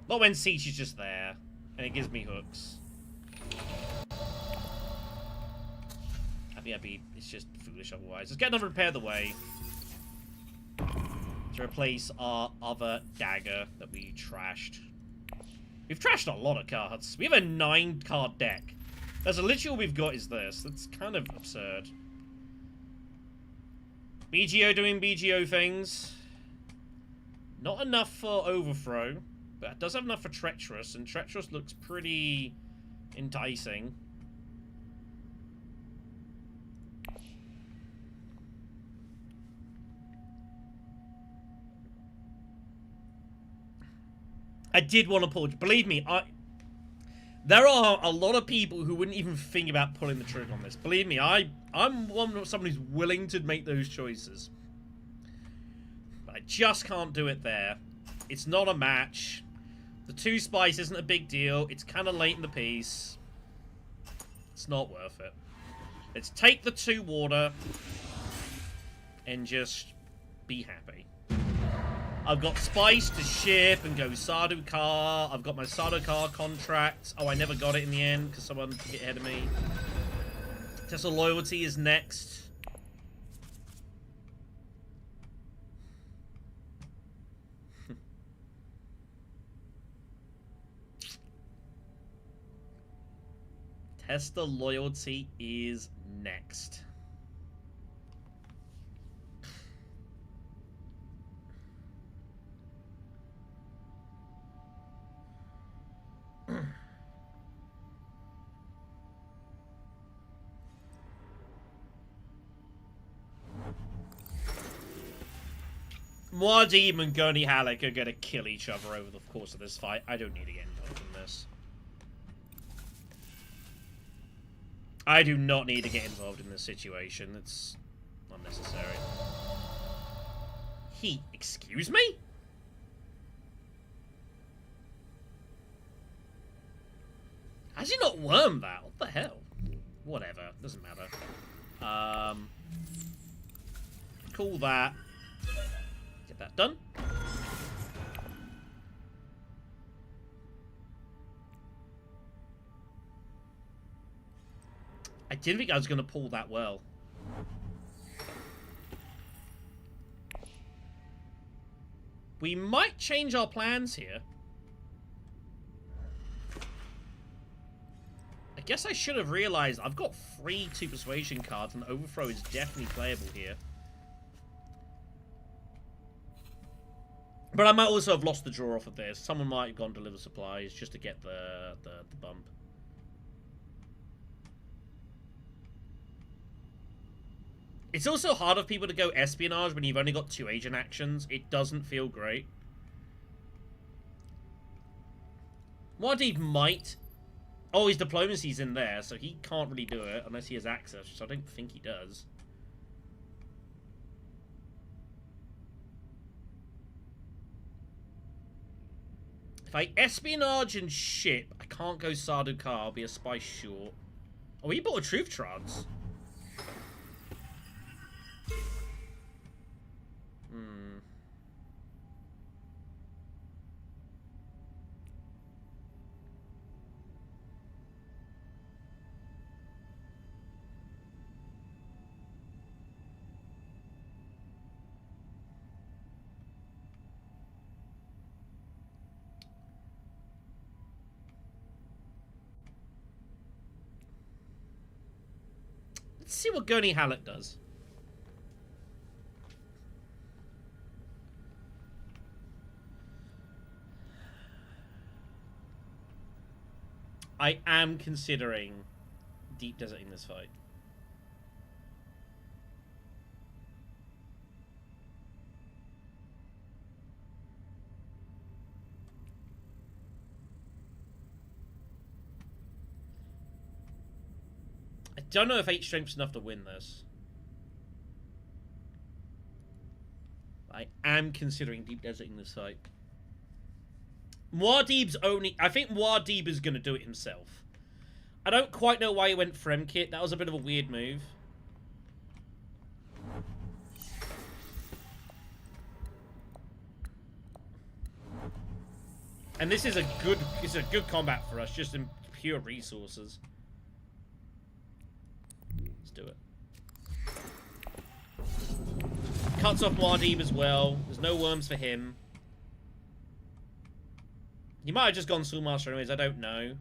Not when Siege is just there, and it gives me hooks. It's just foolish otherwise. Let's get another repair the way to replace our other dagger that we trashed. We've trashed a lot of cards. We have a 9-card deck. That's literally all we've got is this. That's kind of absurd. BGO doing BGO things. Not enough for Overthrow, but it does have enough for Treacherous, and Treacherous looks pretty enticing. I did want to pull... Believe me, there are a lot of people who wouldn't even think about pulling the trigger on this. Believe me, I'm someone who's willing to make those choices. But I just can't do it there. It's not a match. The 2 spice isn't a big deal. It's kind of late in the piece. It's not worth it. Let's take the 2 water and just be happy. I've got spice to ship and go Sardaukar. I've got my Sardaukar contract. Oh, I never got it in the end because someone took it ahead of me. Test of Loyalty is next. Test of Loyalty is next. Muad'Dib and Gurney are going to kill each other over the course of this fight. I don't need to get involved in this. I do not need to get involved in this situation. It's unnecessary. Excuse me? Has he not wormed that? What the hell? Whatever. Doesn't matter. Call that. Get that done. I didn't think I was going to pull that well. We might change our plans here. I guess I should have realized I've got 3 2 persuasion cards and overthrow is definitely playable here. But I might also have lost the draw off of this. Someone might have gone to deliver supplies just to get the bump. It's also hard for people to go espionage when you've only got 2 agent actions. It doesn't feel great. Muad'Dib might... Oh, his diplomacy's in there, so he can't really do it unless he has access, which I don't think he does. If I espionage and ship, I can't go Sardaukar. I'll be a spy short. Oh, he bought a truth trance. Let's see what Gurney does. I am considering deep deserting this fight. I don't know if 8 strength's enough to win this. I am considering deep deserting this fight. Muad'Dib's only... I think Muad'Dib is going to do it himself. I don't quite know why he went Frem Kit. That was a bit of a weird move. And this is a good... It's a good combat for us, just in pure resources. Let's do it. Cuts off Muad'Dib as well. There's no worms for him. He might have just gone Soulmaster anyways, I don't know.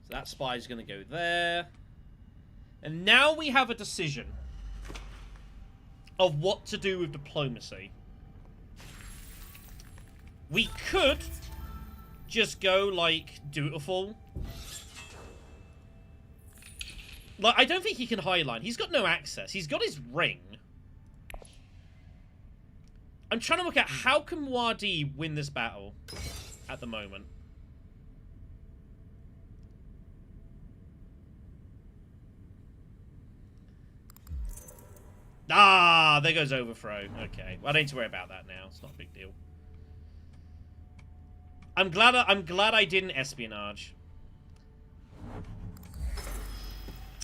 So that spy's going to go there. And now we have a decision of what to do with diplomacy. We could just go, like, dutiful. Like, I don't think he can highline. He's got no access. He's got his ring. I'm trying to work out how can Muad'Dib win this battle at the moment. Ah, there goes overthrow. Okay, well, I don't need to worry about that now. It's not a big deal. I'm glad I didn't espionage.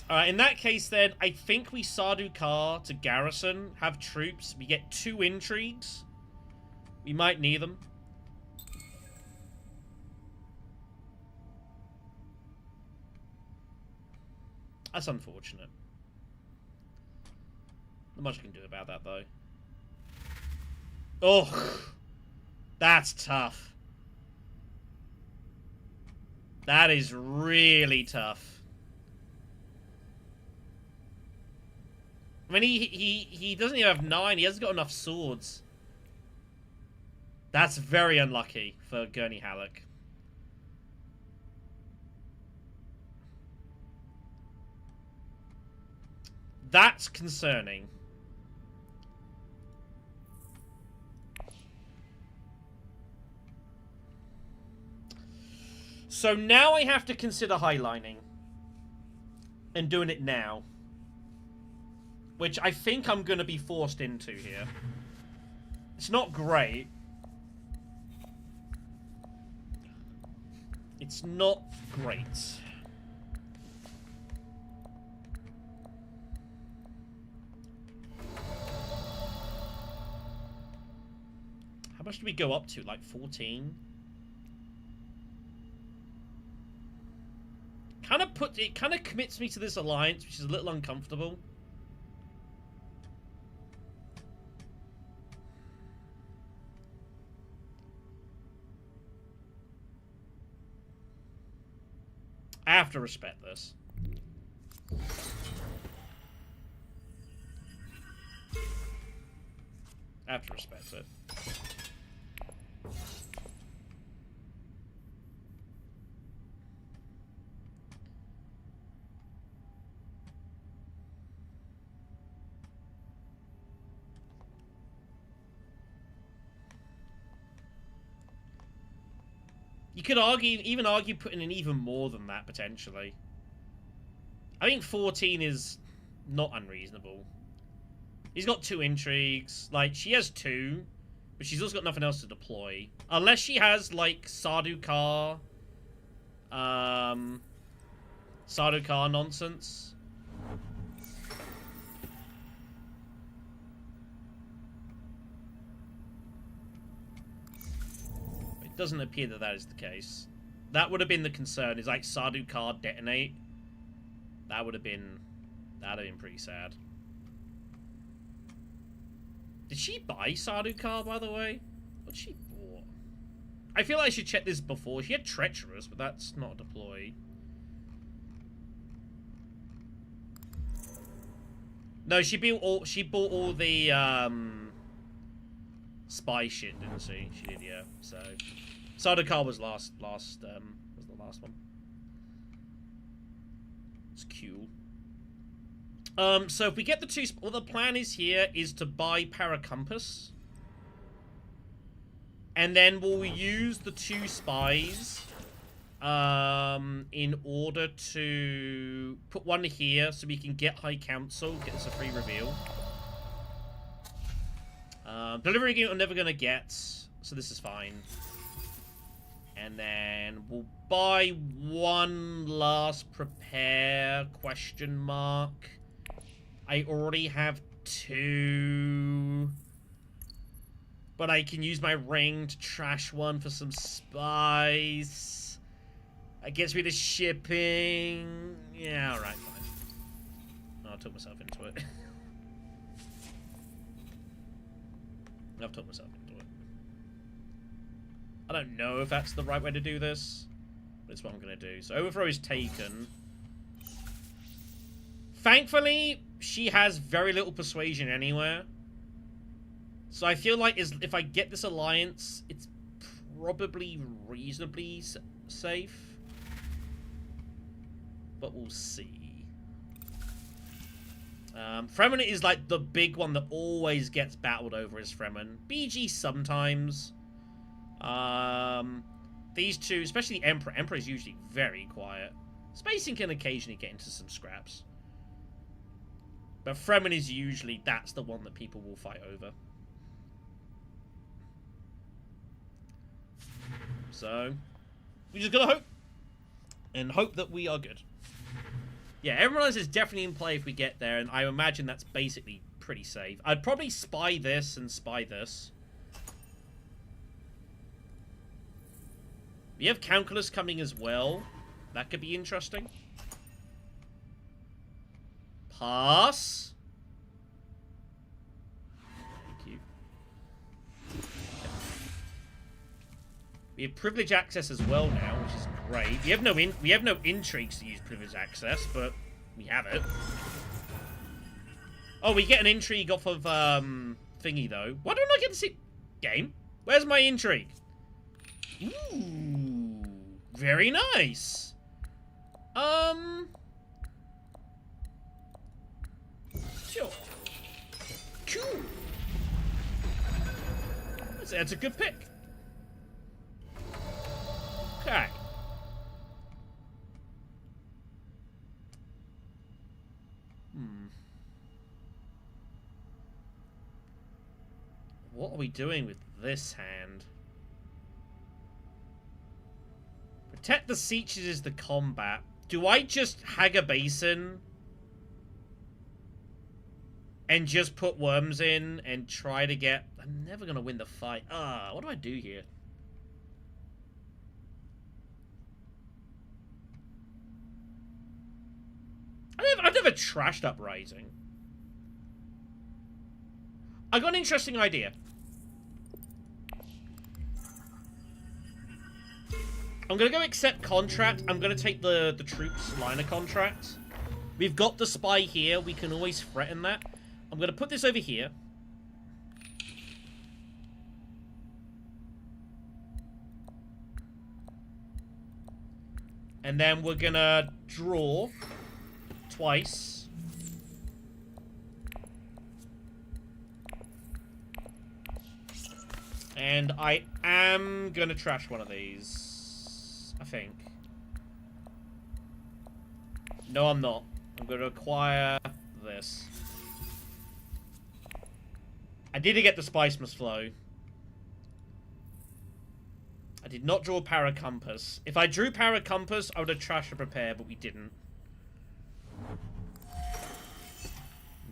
Alright, in that case then, I think we Sardaukar to garrison, have troops. We get 2 intrigues. We might need them. That's unfortunate. Not much I can do about that, though. Oh, that's tough. That is really tough. I mean, he doesn't even have 9. He hasn't got enough swords. That's very unlucky for Gurney Halleck. That's concerning. So now I have to consider highlining. And doing it now. Which I think I'm going to be forced into here. It's not great. It's not great. How much do we go up to? Like 14? It kind of commits me to this alliance, which is a little uncomfortable. I have to respect this. I have to respect it. You could even argue putting in even more than that, potentially. I think 14 is not unreasonable. He's got 2 intrigues. Like, she has 2, but she's also got nothing else to deploy. Unless she has, like, Sardaukar nonsense. It doesn't appear that that is the case. That would have been the concern, is like Sardaukar detonate. That'd have been pretty sad. Did she buy Sardaukar, by the way? What'd she bought? I feel like I should check this before. She had Treacherous, but that's not a deploy. No, she bought all the spy shit, didn't she? She did, yeah. So Sardaukar was was the last one. It's cool. So if we get the 2, what the plan is here is to buy Paracompass, and then we'll use the 2 spies in order to put one here so we can get High Council, get us a free reveal. Delivery agent I'm never gonna get, so this is fine. And then we'll buy one last prepare question mark. I already have 2. But I can use my ring to trash one for some spice. It gets rid of shipping. Yeah, alright, fine. Oh, I took myself into it. I've talked myself into it. I don't know if that's the right way to do this, but it's what I'm going to do. So overthrow is taken. Thankfully, she has very little persuasion anywhere. So I feel like if I get this alliance, it's probably reasonably safe. But we'll see. Fremen is like the big one that always gets battled over is Fremen. BG sometimes. These 2, especially the Emperor. Emperor is usually very quiet. Spacing can occasionally get into some scraps. But Fremen is usually, that's the one that people will fight over. So, we just gotta hope. And hope that we are good. Yeah, everyone else is definitely in play if we get there, and I imagine that's basically pretty safe. I'd probably spy this and spy this. We have Calculus coming as well. That could be interesting. Pass. Thank you. We have privilege access as well now, which is great. We have no intrigues to use privilege access, but we have it. Oh, we get an intrigue off of thingy though. Why don't I get to see game? Where's my intrigue? Ooh, very nice. Sure. Cool. That's a good pick. Okay. What are we doing with this hand? Protect the Seeches is the combat. Do I just hag a basin and just put worms in and try to get... I'm never going to win the fight. What do I do here? I've never trashed Uprising. I got an interesting idea. I'm going to go accept contract. I'm going to take the troops liner contract. We've got the spy here. We can always threaten that. I'm going to put this over here. And then we're going to draw twice. And I am going to trash one of these, I think. No, I'm not. I'm going to acquire this. I did get the Spice Must Flow. I did not draw Paracompass. If I drew Paracompass, I would have trashed a prepare, but we didn't.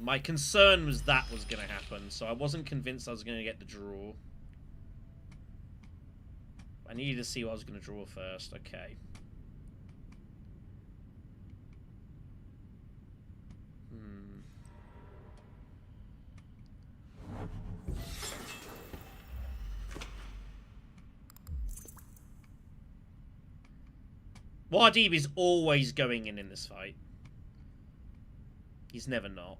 My concern was that was going to happen, so I wasn't convinced I was going to get the draw. I needed to see what I was going to draw first. Okay. Muad'Dib is always going in this fight. He's never not.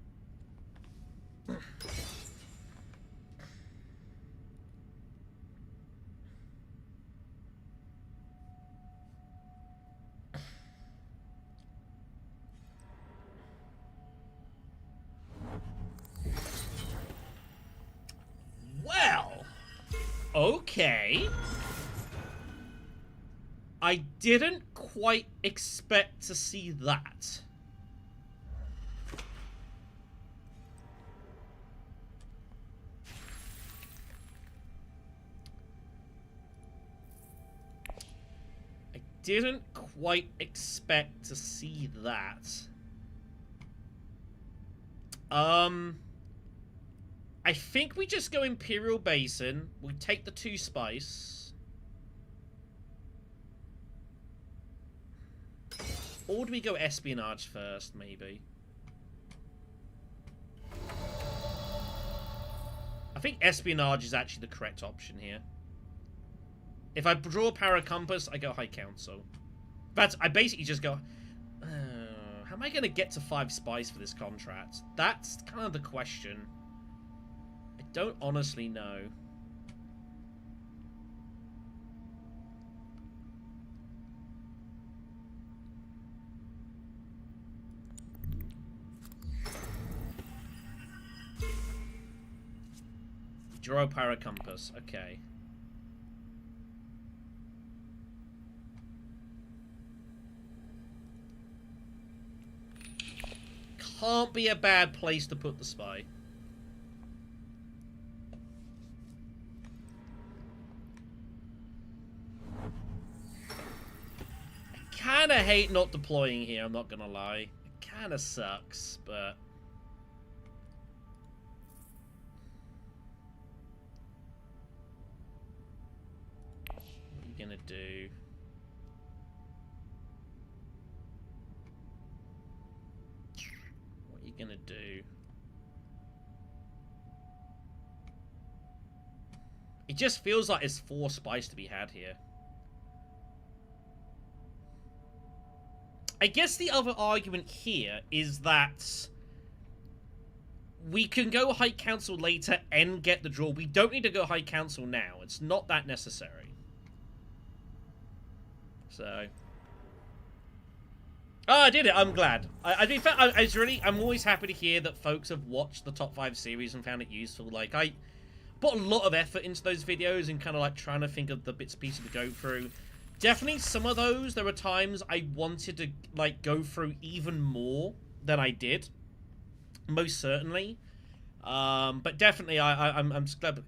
Well, okay. I didn't quite expect to see that. I didn't quite expect to see that. I think we just go Imperial Basin. We take the 2 spice. Or do we go Espionage first, maybe? I think Espionage is actually the correct option here. If I draw Paracompass, I go High Council. But I basically just go... how am I going to get to 5 spice for this contract? That's kind of the question. I don't honestly know. Draw Paracompass, okay. Can't be a bad place to put the spy. I kinda hate not deploying here, I'm not gonna lie. It kinda sucks, but... Gonna do. What are you gonna do? It just feels like there's 4 spice to be had here. I guess the other argument here is that we can go High Council later and get the draw. We don't need to go High Council now. It's not that necessary. So... Oh, I did it. I'm glad. I'm always happy to hear that folks have watched the top 5 series and found it useful. Like, I put a lot of effort into those videos and kind of like trying to think of the bits and pieces to go through. Definitely some of those, there were times I wanted to like go through even more than I did. Most certainly. But definitely I'm glad.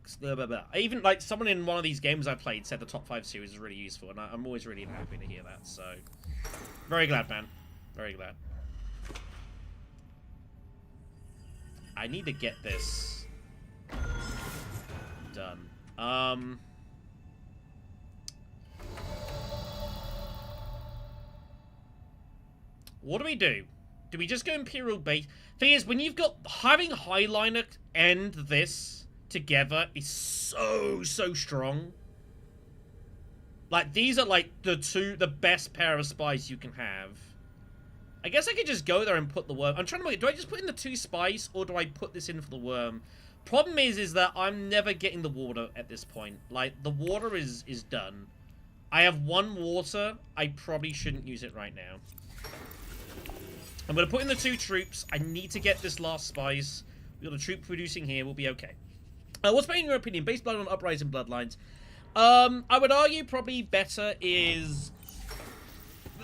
Even like someone in one of these games I played said the top 5 series is really useful, and I'm always really happy to hear that. So very glad, man. Very glad. I need to get this done. What do we do? Do we just go Imperial base? Thing is, when you've got having Highliner and this together is so strong. Like these are like the best pair of spies you can have. I guess I could just go there and put the worm. I'm trying to make, do I just put in the 2 spice or do I put this in for the worm? Problem is that I'm never getting the water at this point. Like the water is done. I have 1 water. I probably shouldn't use it right now. I'm going to put in the 2 troops. I need to get this last spice. We've got a troop producing here. We'll be okay. What's better in your opinion? Base blood on Uprising Bloodlines. I would argue probably better is...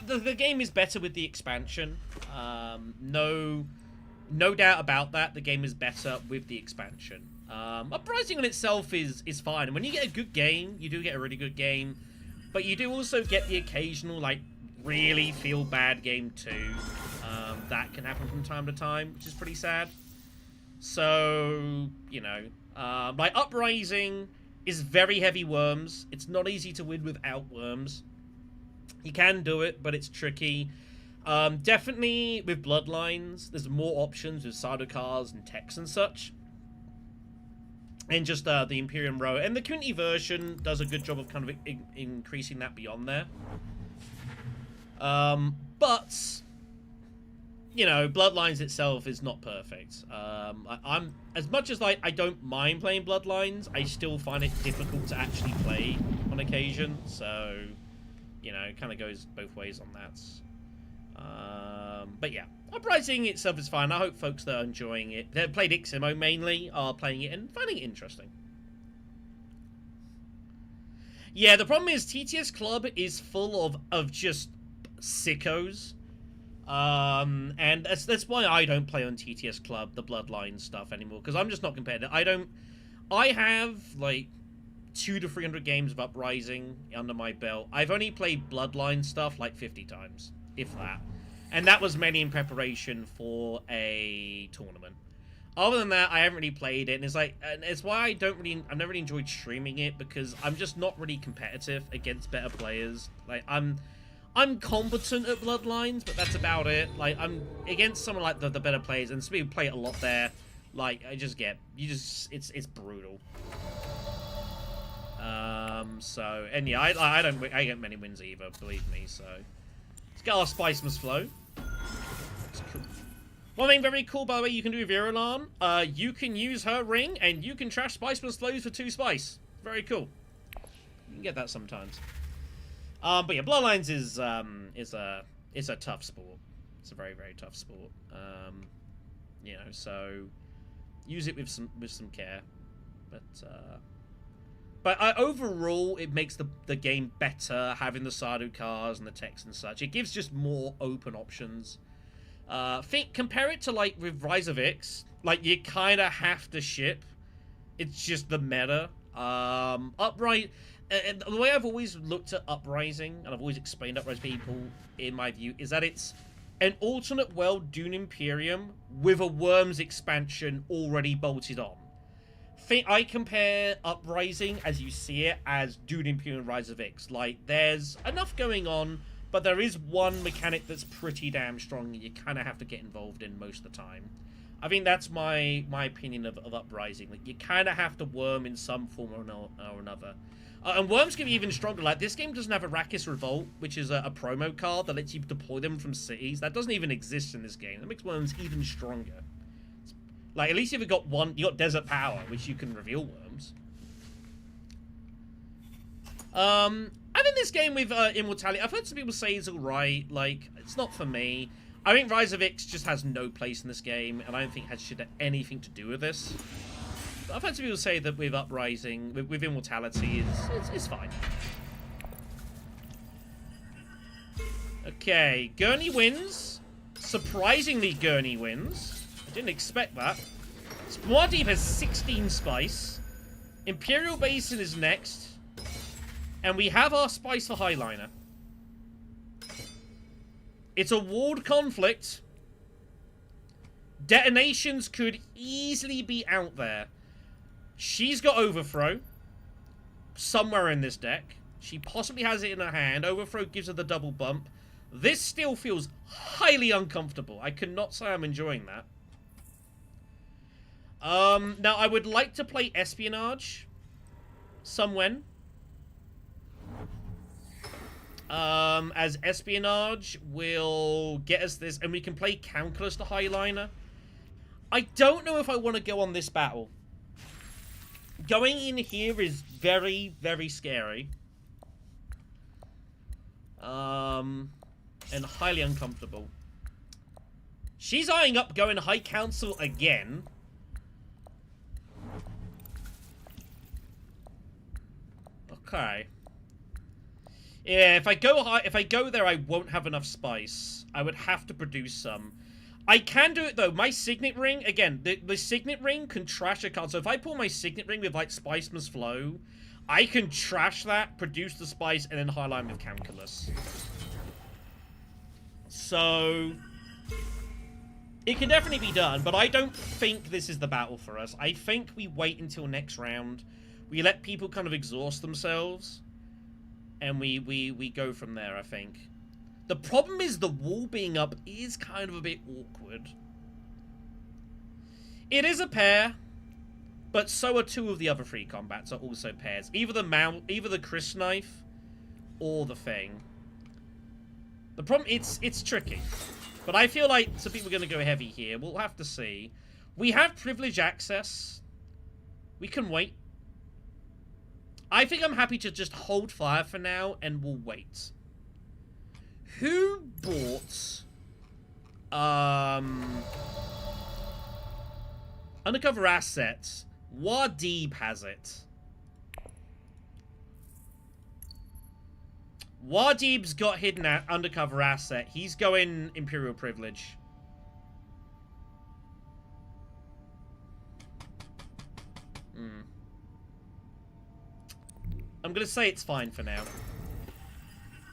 The game is better with the expansion. No doubt about that. The game is better with the expansion. Uprising on itself is fine. And when you get a good game, you do get a really good game. But you do also get the occasional, like, really feel bad game too. That can happen from time to time, which is pretty sad. So, you know, like Uprising is very heavy worms. It's not easy to win without worms. You can do it, but it's tricky. Definitely with Bloodlines, there's more options with Sardaukars and techs and such. And just the Imperium row. And the community version does a good job of kind of increasing that beyond there. But, you know, Bloodlines itself is not perfect. I'm as much as like I don't mind playing Bloodlines, I still find it difficult to actually play on occasion. So, you know, it kind of goes both ways on that. But yeah, Uprising itself is fine. I hope folks that are enjoying it, that played Iximo mainly, are playing it and finding it interesting. Yeah, the problem is TTS Club is full of just sickos. And that's why I don't play on TTS Club, the Bloodline stuff anymore, because I'm just not competitive. I have, like, 200 to 300 games of Uprising under my belt. I've only played Bloodline stuff like 50 times, if that. And that was mainly in preparation for a tournament. Other than that, I haven't really played it, and it's why I've never really enjoyed streaming it, because I'm just not really competitive against better players. Like, I'm competent at Bloodlines, but that's about it. Like, I'm against someone like the better players, and some people play it a lot there. Like, it's brutal. So, and yeah, I don't get many wins either, believe me, so. Let's get our Spice Must Flow. It's cool. One thing very cool, by the way, you can do with Irulan, you can use her ring, and you can trash Spice Must Flows for 2 spice. Very cool. You can get that sometimes. But yeah, Bloodlines is a tough sport. It's a very tough sport. You know, so use it with some care. But overall, it makes the game better having the Sardaukars and the techs and such. It gives just more open options. Compare it to like with Rise of X. Like you kind of have to ship. It's just the meta. And the way I've always looked at Uprising, and I've always explained Uprising to people, in my view, is that it's an alternate world Dune Imperium with a Worms expansion already bolted on. I compare Uprising, as you see it, as Dune Imperium Rise of X. Like, there's enough going on, but there is one mechanic that's pretty damn strong and you kind of have to get involved in most of the time. I think that's my opinion of Uprising. Like, you kind of have to worm in some form or another. And Worms can be even stronger. Like, this game doesn't have Arrakis Revolt, which is a promo card that lets you deploy them from cities. That doesn't even exist in this game. That makes Worms even stronger. It's Like, at least you've got one... You got Desert Power, which you can reveal worms. I think this game with Immortality... I've heard some people say it's alright. Like, it's not for me. I think Rise of Ix just has no place in this game, and I don't think it should have anything to do with this. But I've heard some people say that with Uprising, with Immortality, it's fine. Okay, Gurney wins. Surprisingly, Gurney wins. I didn't expect that. Muad'Dib has 16 spice. Imperial Basin is next. And we have our spice for Highliner. It's a walled conflict. Detonations could easily be out there. She's got Overthrow. Somewhere in this deck. She possibly has it in her hand. Overthrow gives her the double bump. This still feels highly uncomfortable. I cannot say I'm enjoying that. Now, I would like to play Espionage. Somewhen. As Espionage will get us this, and we can play Calculus to Highliner. I don't know if I want to go on this battle. Going in here is very, very scary. And highly uncomfortable. She's eyeing up going High Council again. Okay. Yeah, if I go there, I won't have enough spice. I would have to produce some. I can do it though. My Signet Ring, again, the Signet Ring can trash a card. So if I pull my Signet Ring with like Spice Must Flow, I can trash that, produce the spice, and then highline with Calculus. So it can definitely be done, but I don't think this is the battle for us. I think we wait until next round. We let people kind of exhaust themselves. And we go from there, I think. The problem is the wall being up is kind of a bit awkward. It is a pair, but so are two of the other three combats are also pairs. Either the Chris Knife or the Thing. The problem, it's tricky. But I feel like some people are going to go heavy here. We'll have to see. We have privilege access. We can wait. I think I'm happy to just hold fire for now, and we'll wait. Who bought... Undercover Assets? Muad'Dib has it. Muad'Dib's got hidden Undercover Asset. He's going Imperial Privilege. I'm going to say it's fine for now.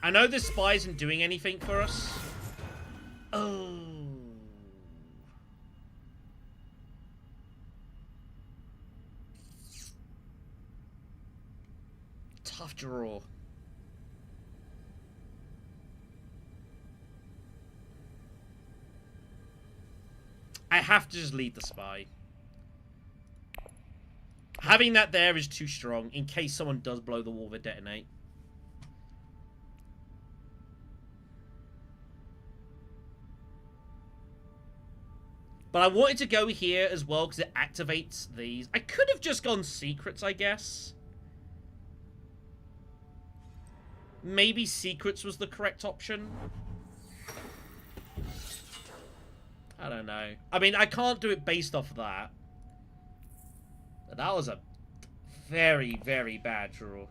I know this spy isn't doing anything for us. Oh. Tough draw. I have to just lead the spy. Having that there is too strong in case someone does blow the wall with detonate. But I wanted to go here as well because it activates these. I could have just gone secrets, I guess. Maybe secrets was the correct option. I don't know. I mean, I can't do it based off of that. That was a very, very bad draw.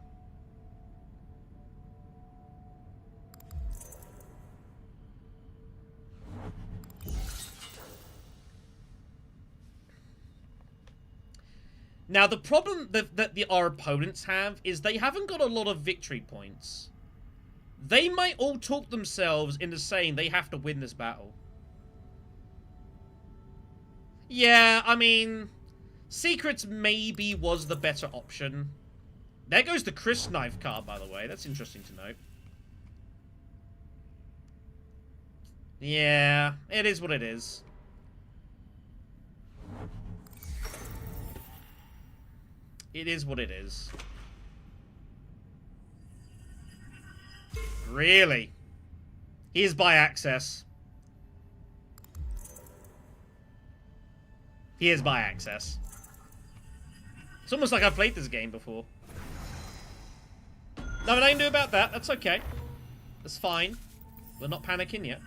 Now, the problem that our opponents have is they haven't got a lot of victory points. They might all talk themselves into saying they have to win this battle. Yeah, I mean... Secrets maybe was the better option. There goes the Chris Knife card, by the way. That's interesting to note. Yeah, it is what it is. It is what it is. Really? He is by access. Here's my access. It's almost like I've played this game before. Nothing I can do about that. That's okay. That's fine. We're not panicking yet.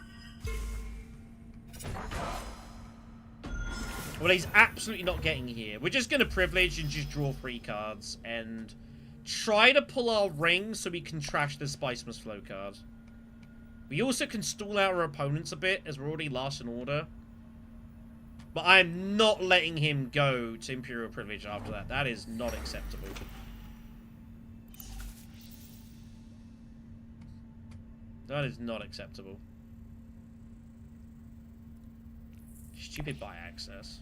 Well, he's absolutely not getting here. We're just going to privilege and just draw 3 cards and try to pull our ring so we can trash the Spice Must Flow card. We also can stall out our opponents a bit as we're already last in order. But I'm not letting him go to Imperial Privilege after that. That is not acceptable. That is not acceptable. Stupid buy access.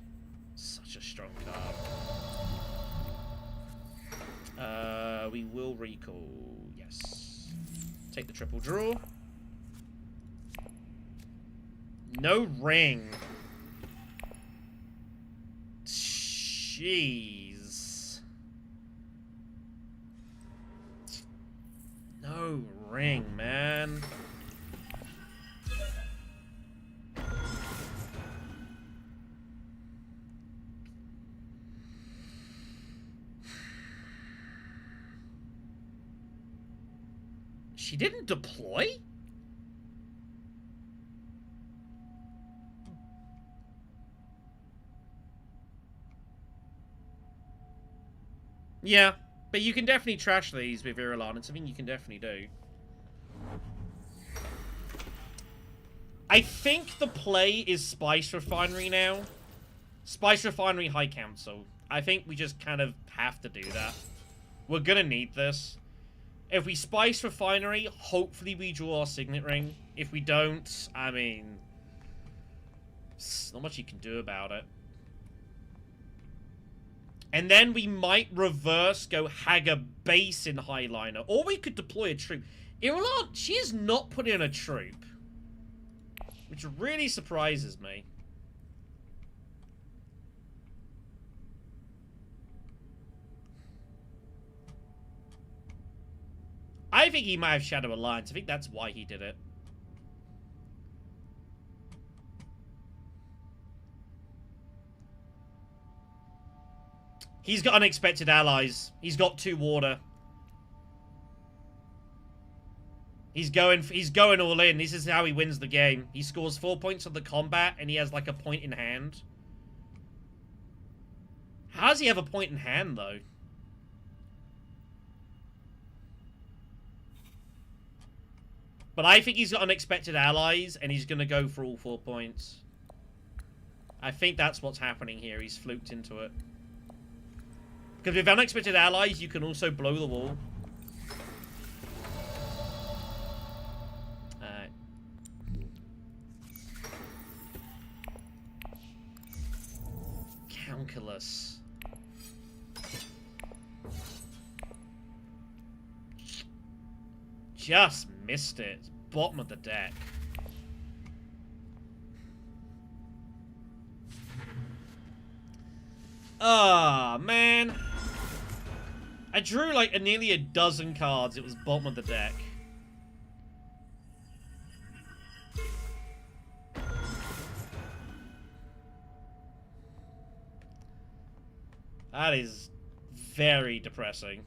Such a strong card. We will recall. Yes. Take the triple draw. No ring. Jeez. No ring, man. She didn't deploy? Yeah, but you can definitely trash these with Irulan. It's something you can definitely do. I think the play is Spice Refinery now. Spice Refinery High Council. I think we just kind of have to do that. We're gonna need this. If we Spice Refinery, hopefully we draw our Signet Ring. If we don't, I mean, there's not much you can do about it. And then we might reverse go Hagger base in Highliner. Or we could deploy a troop. Irulan, she is not putting in a troop. Which really surprises me. I think he might have Shadow Alliance. I think that's why he did it. He's got unexpected allies. He's got 2 water. He's going all in. This is how he wins the game. He scores 4 points on the combat, and he has like a point in hand. How does he have a point in hand, though? But I think he's got unexpected allies, and he's going to go for all 4 points. I think that's what's happening here. He's fluked into it. Because with unexpected allies, you can also blow the wall. Alright. Calculus. Just missed it. Bottom of the deck. Ah, man. I drew like nearly a dozen cards. It was bottom of the deck. That is very depressing.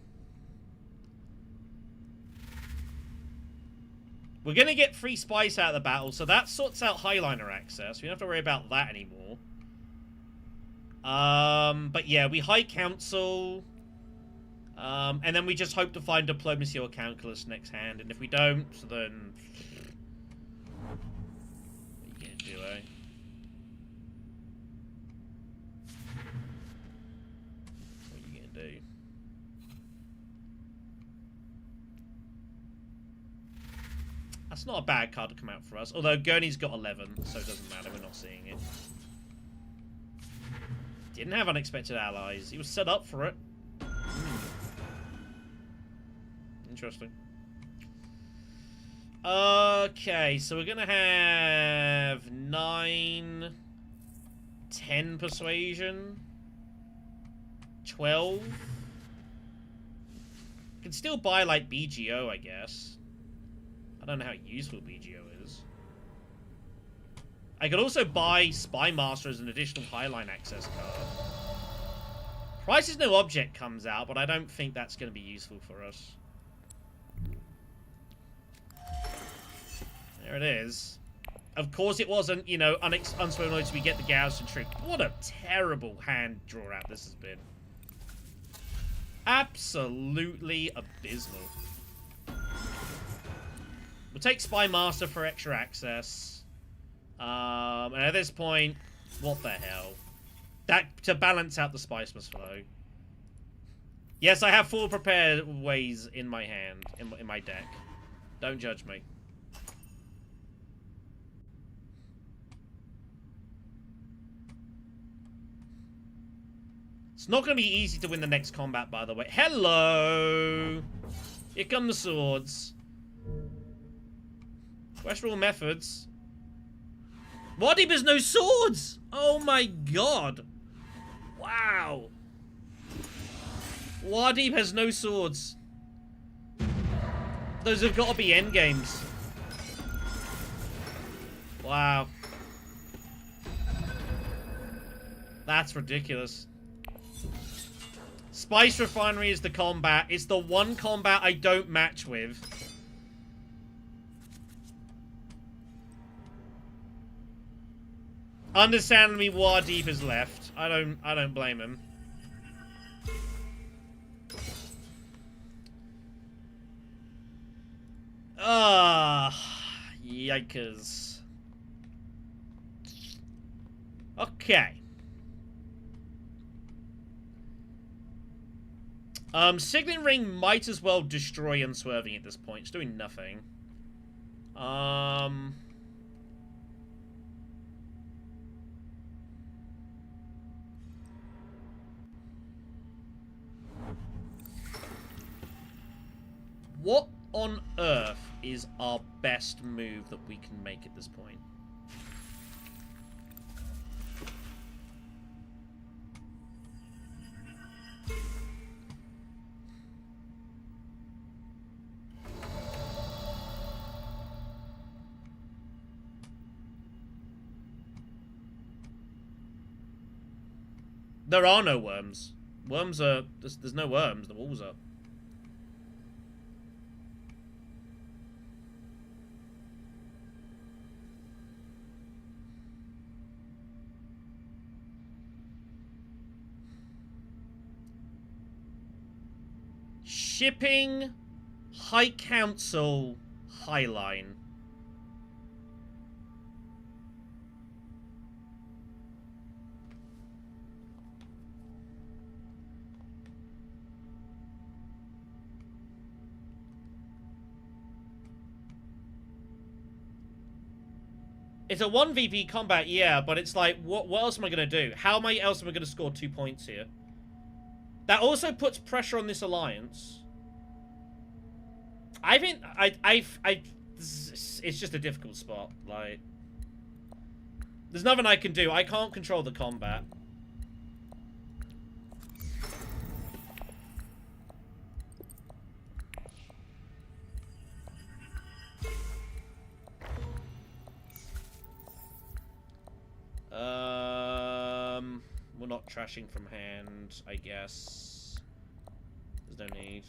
We're going to get free Spice out of the battle, so that sorts out Highliner access. We don't have to worry about that anymore. But yeah, we High Council. And then we just hope to find Diplomacy or Calculus next hand. And if we don't, then... What are you going to do, eh? What are you going to do? That's not a bad card to come out for us. Although Gurney's got 11, so it doesn't matter. We're not seeing it. Didn't have unexpected allies. He was set up for it. Interesting. Okay, so we're gonna have 9, 10 persuasion, 12. Can still buy like BGO, I guess. I don't know how useful BGO is. I could also buy Spy Master as an additional Highline access card. Crisis No Object comes out, but I don't think that's going to be useful for us. There it is. Of course it wasn't, you know, unspoken notice we get the Garrison trick. What a terrible hand draw out this has been. Absolutely abysmal. We'll take Spy Master for extra access. And at this point, what the hell? That to balance out the Spice Must Flow. Yes, I have 4 prepared ways in my hand, in my deck. Don't judge me. It's not going to be easy to win the next combat, by the way. Hello! Here come the swords. Questionable methods. Muad'Dib has no swords! Oh my god! Wow! Muad'Dib has no swords. Those have got to be endgames. Wow. That's ridiculous. Spice Refinery is the combat. It's the one combat I don't match with. Understandably, Muad'Dib is left. I don't blame him. Yikers. Okay. Signaling Ring might as well destroy Unswerving at this point. It's doing nothing. What on earth is our best move that we can make at this point? There are no worms. Worms are... There's no worms. The walls are. Shipping, High Council, Highline. It's a 1v combat, yeah, but it's like, what else am I going to do? How else am I going to score 2 points here? That also puts pressure on this alliance. I think, it's just a difficult spot, like... There's nothing I can do. I can't control the combat. We're not trashing from hand, I guess. There's no need.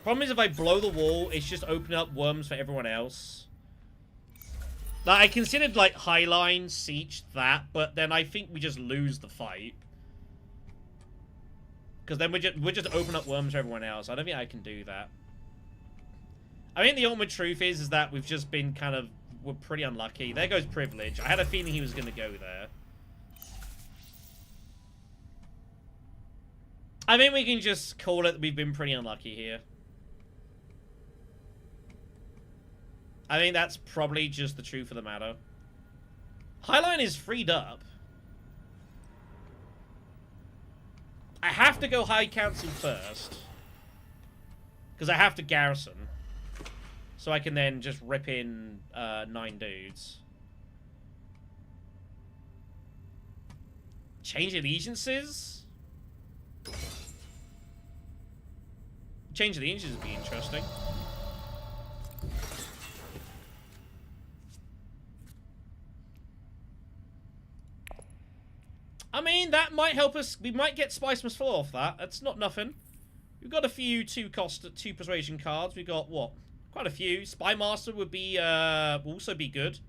Problem is, if I blow the wall, it's just opening up worms for everyone else. Like, I considered, like, Highline, Siege, that, but then I think we just lose the fight. Because then we're just opening up worms for everyone else. I don't think I can do that. I think the ultimate truth is that we've just been kind of... We're pretty unlucky. There goes Privilege. I had a feeling he was going to go there. I think we can just call it that we've been pretty unlucky here. I think that's probably just the truth of the matter. Highline is freed up. I have to go High Council first. Because I have to garrison. So I can then just rip in 9 dudes. Change allegiances? Change of the Inches would be interesting. I mean, that might help us. We might get Spice Must Fall off that. That's not nothing. We've got a few 2 persuasion cards. We've got, what? Quite a few. Spy Master would be, also be good.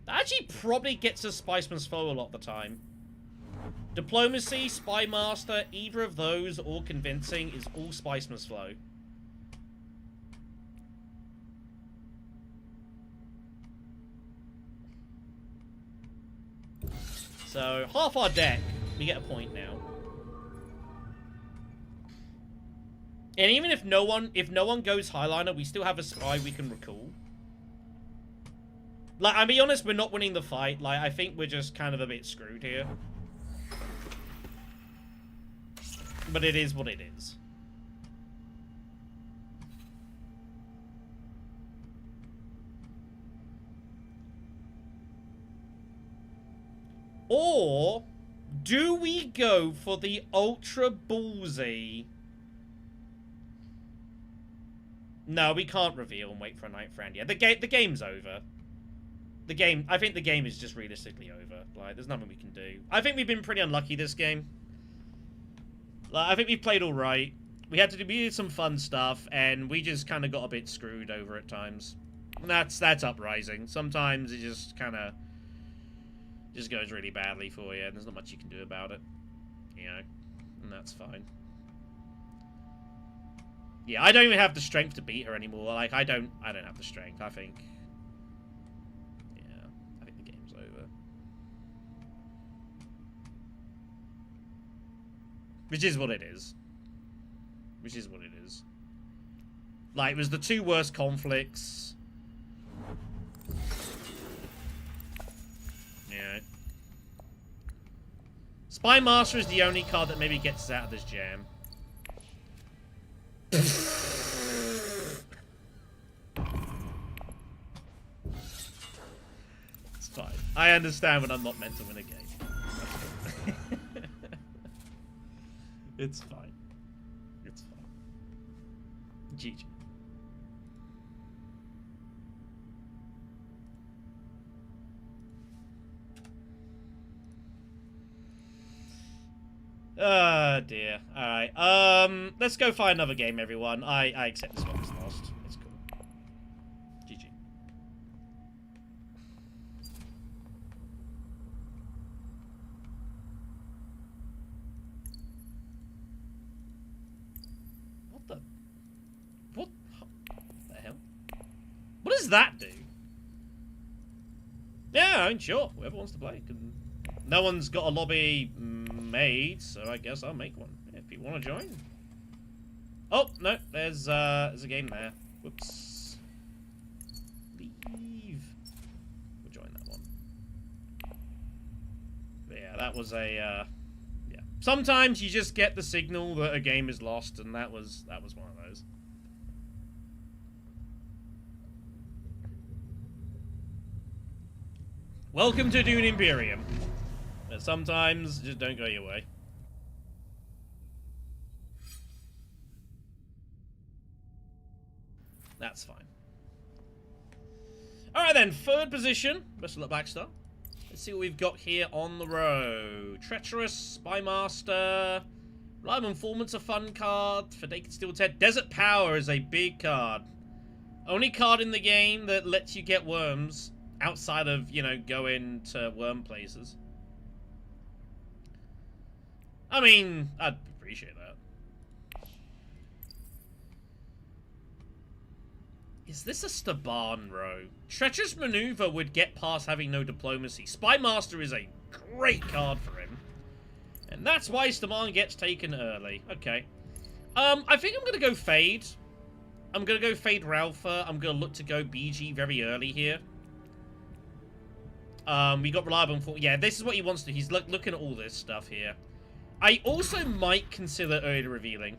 That actually probably gets us Spice Must Fall a lot of the time. Diplomacy, Spy Master, either of those or Convincing is all Spice Must Flow. So, half our deck, we get a point now. And even if no one goes Highliner, we still have a Spy we can recall. Like, I'll be honest, we're not winning the fight. Like, I think we're just kind of a bit screwed here. But it is what it is. Or do we go for the ultra ballsy? No, we can't reveal and wait for a Night Friend. Yeah, the game's over. I think the game is just realistically over. Like, there's nothing we can do. I think we've been pretty unlucky this game. Like, I think we played all right. We did some fun stuff, and we just kind of got a bit screwed over at times. And that's Uprising. Sometimes it just kind of just goes really badly for you, and there's not much you can do about it. You know, and that's fine. Yeah, I don't even have the strength to beat her anymore. Like, I don't have the strength. I think the game's over. Which is what it is. Which is what it is. Like, it was the 2 worst conflicts. Yeah. Spy Master is the only card that maybe gets us out of this jam. It's fine. I understand when I'm not meant to win a game. It's fine. It's fine. GG. Oh dear. Alright. Let's go find another game, everyone. I accept this one was lost. It's cool. GG. What the hell? What does that do? Yeah, I mean, sure. Whoever wants to play can. No one's got a lobby made, so I guess I'll make one. If you want to join. Oh, no, there's a game there. Whoops. Leave. We'll join that one. But yeah, that was a, yeah. Sometimes you just get the signal that a game is lost, and that was one of those. Welcome to Dune Imperium. But sometimes, just don't go your way. That's fine. Alright then, 3rd position. Best of luck, Baxter. Let's see what we've got here on the road. Treacherous, Spy Master. Reliable Informant's a fun card. Forsaken Steel Ted. Desert Power is a big card. Only card in the game that lets you get worms outside of, you know, going to worm places. I mean, I'd appreciate that. Is this a Staban row? Treacherous Maneuver would get past having no diplomacy. Spy Master is a great card for him. And that's why Staban gets taken early. Okay. I think I'm going to go Fade. I'm going to go Feyd-Rautha. I'm going to look to go BG very early here. We got Reliable Informant. Yeah, this is what he wants to do. He's looking at all this stuff here. I also might consider early revealing.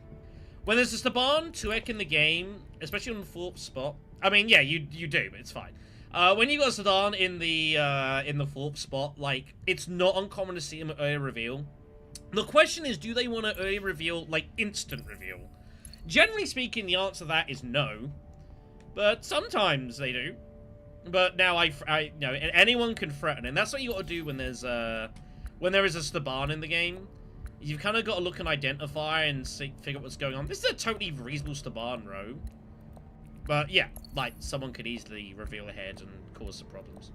When there's a Staban 2-ek in the game, especially on the 4th spot. I mean, yeah, you do, but it's fine. When you got a Staban in the 4th spot, like, it's not uncommon to see him at early reveal. The question is, do they want to early reveal, like instant reveal? Generally speaking, the answer to that is no. But sometimes they do. But now you know, anyone can threaten, and that's what you got to do when there is a Staban in the game. You've kind of got to look and identify and figure out what's going on. This is a totally reasonable Staban row. But yeah, like, someone could easily reveal ahead and cause some problems.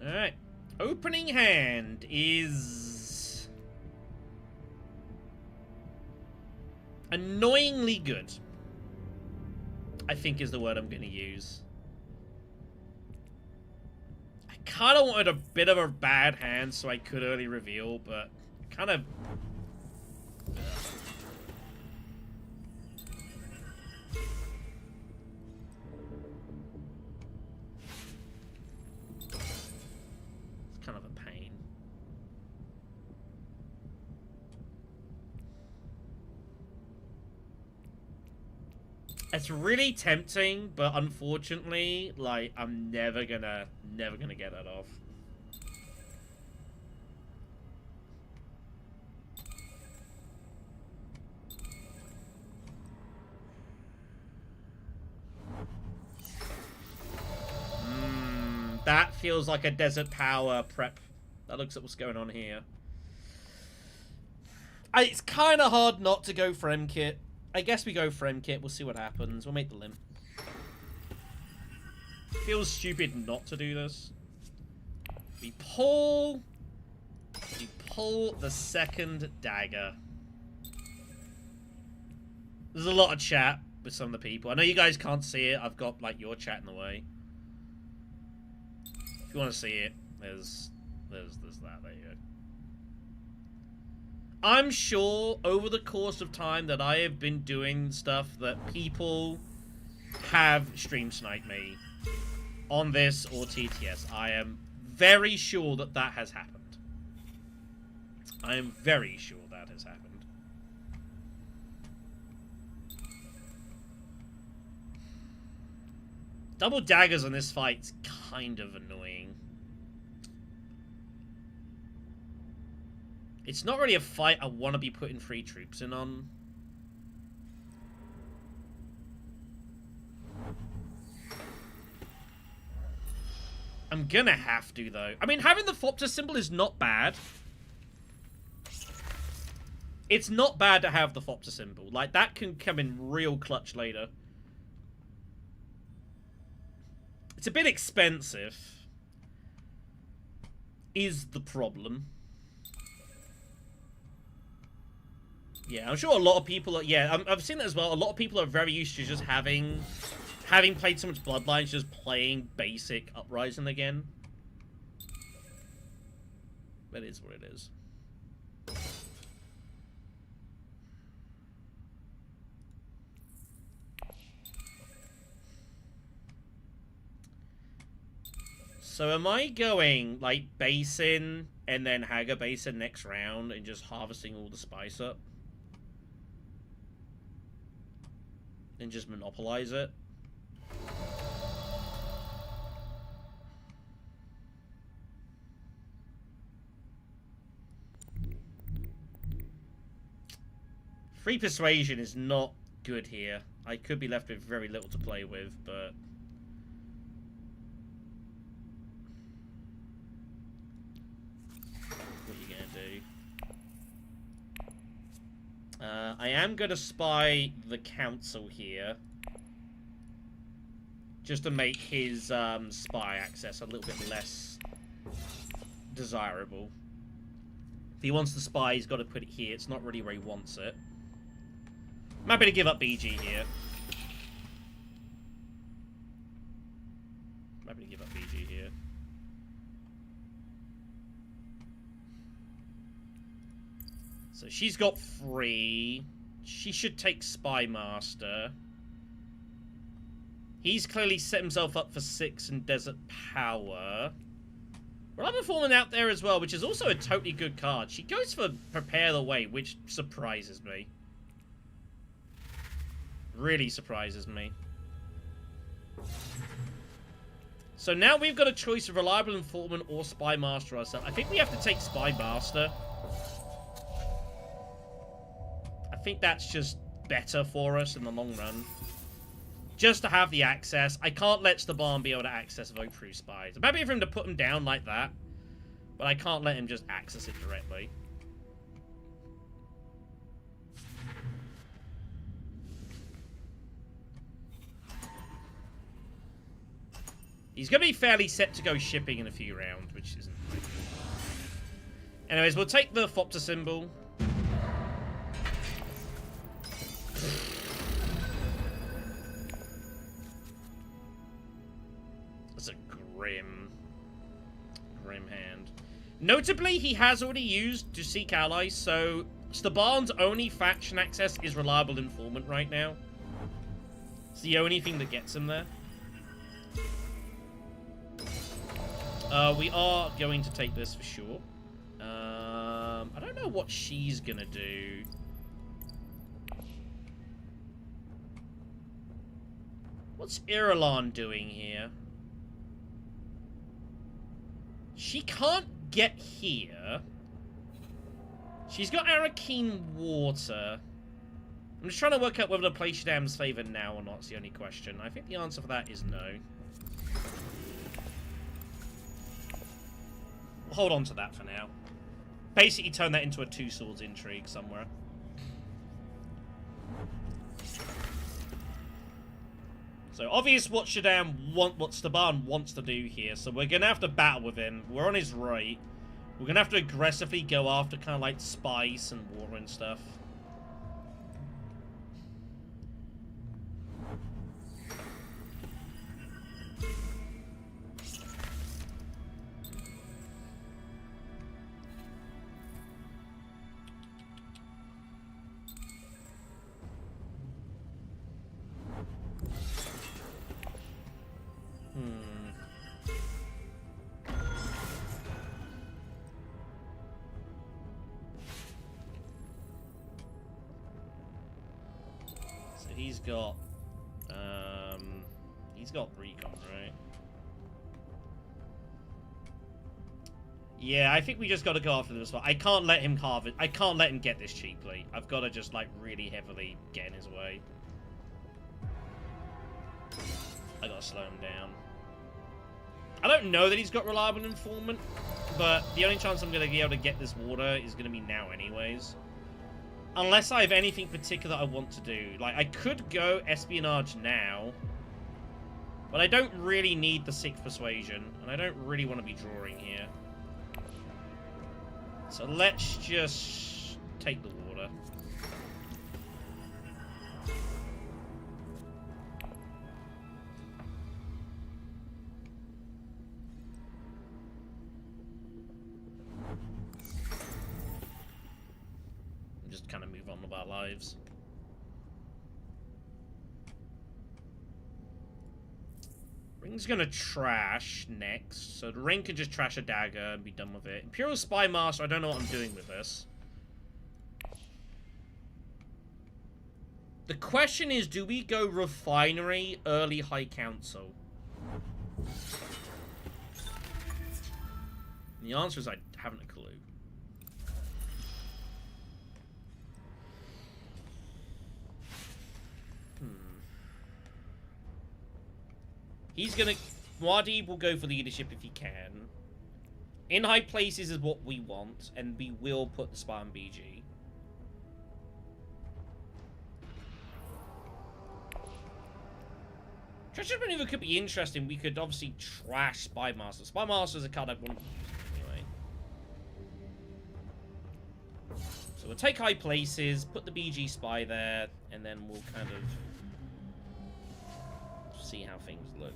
Alright. Opening hand is annoyingly good, I think is the word I'm going to use. I kind of wanted a bit of a bad hand so I could early reveal, but kind of... kind of a pain. It's really tempting, but unfortunately, like, I'm never gonna get that off. That feels like a Desert Power prep. That looks at what's going on here. It's kind of hard not to go Frem Kit. I guess we go Frem Kit. We'll see what happens. We'll make the limb. Feels stupid not to do this. We pull the second dagger. There's a lot of chat with some of the people. I know you guys can't see it. I've got, like, your chat in the way. If you want to see it, there's that. There you go. I'm sure over the course of time that I have been doing stuff that people have stream sniped me on this or TTS. I am very sure that that has happened. I am very sure that has happened. Double daggers on this fight's kind of annoying. It's not really a fight I want to be putting 3 troops in on. I'm gonna have to, though. I mean, having the Thopter symbol is not bad. It's not bad to have the Thopter symbol. Like, that can come in real clutch later. It's a bit expensive, is the problem. Yeah, I'm sure a lot of people are... Yeah, I've seen that as well. A lot of people are very used to just having played so much Bloodlines, just playing basic Uprising again. That is what it is. So am I going, like, Basin and then Haga Basin next round and just harvesting all the spice up? And just monopolize it? Free Persuasion is not good here. I could be left with very little to play with, but... what are you gonna do? I am going to spy the council here. Just to make his spy access a little bit less desirable. If he wants the spy, he's got to put it here. It's not really where he wants it. I'm happy to give up BG here. I'm happy to give up BG here. So she's got 3. She should take Spy Master. He's clearly set himself up for 6 in Desert Power. Reliable Informant out there as well, which is also a totally good card. She goes for Prepare the Way, which surprises me. Really surprises me. So now we've got a choice of Reliable Informant or Spy Master ourselves. I think we have to take Spy Master. I think that's just better for us in the long run. Just to have the access. I can't let Staban be able to access vote through spies. I'm happy for him to put him down like that, but I can't let him just access it directly. He's going to be fairly set to go shipping in a few rounds, which isn't great. Anyways, we'll take the Fopter symbol. That's a grim hand. Notably, he has already used to seek allies, so Staban's only faction access is Reliable Informant right now. It's the only thing that gets him there. We are going to take this for sure. I don't know what she's gonna do. What's Irulan doing here? She can't get here. She's got Arrakeen Water. I'm just trying to work out whether to play Shaddam's favor now or not. It's the only question. I think the answer for that is no. We'll hold on to that for now. Basically turn that into a Two Swords intrigue somewhere. So obvious what what Staban wants to do here. So we're gonna have to battle with him. We're on his right. We're gonna have to aggressively go after kind of like spice and water and stuff. He's got recon, right? Yeah, I think we just got to go after this one. I can't let him carve it. I can't let him get this cheaply. I've got to just, like, really heavily get in his way. I got to slow him down. I don't know that he's got Reliable Informant, but the only chance I'm going to be able to get this water is going to be now anyways. Unless I have anything particular I want to do. Like, I could go Espionage now, but I don't really need the 6th Persuasion, and I don't really want to be drawing here. So let's just take the water. Just kind of move on with our lives. Ring's gonna trash next, so the Ring can just trash a dagger and be done with it. Imperial Spy Master, I don't know what I'm doing with this. The question is, do we go Refinery, early High Council? And the answer is I haven't a clue. He's gonna... Muad'Dib will go for leadership if he can. In high places is what we want, and we will put the Spy on BG. Treacherous Maneuver could be interesting. We could obviously trash Spy Master. Spy Master is a card I want to use anyway. So we'll take high places, put the BG Spy there, and then we'll kind of see how things look.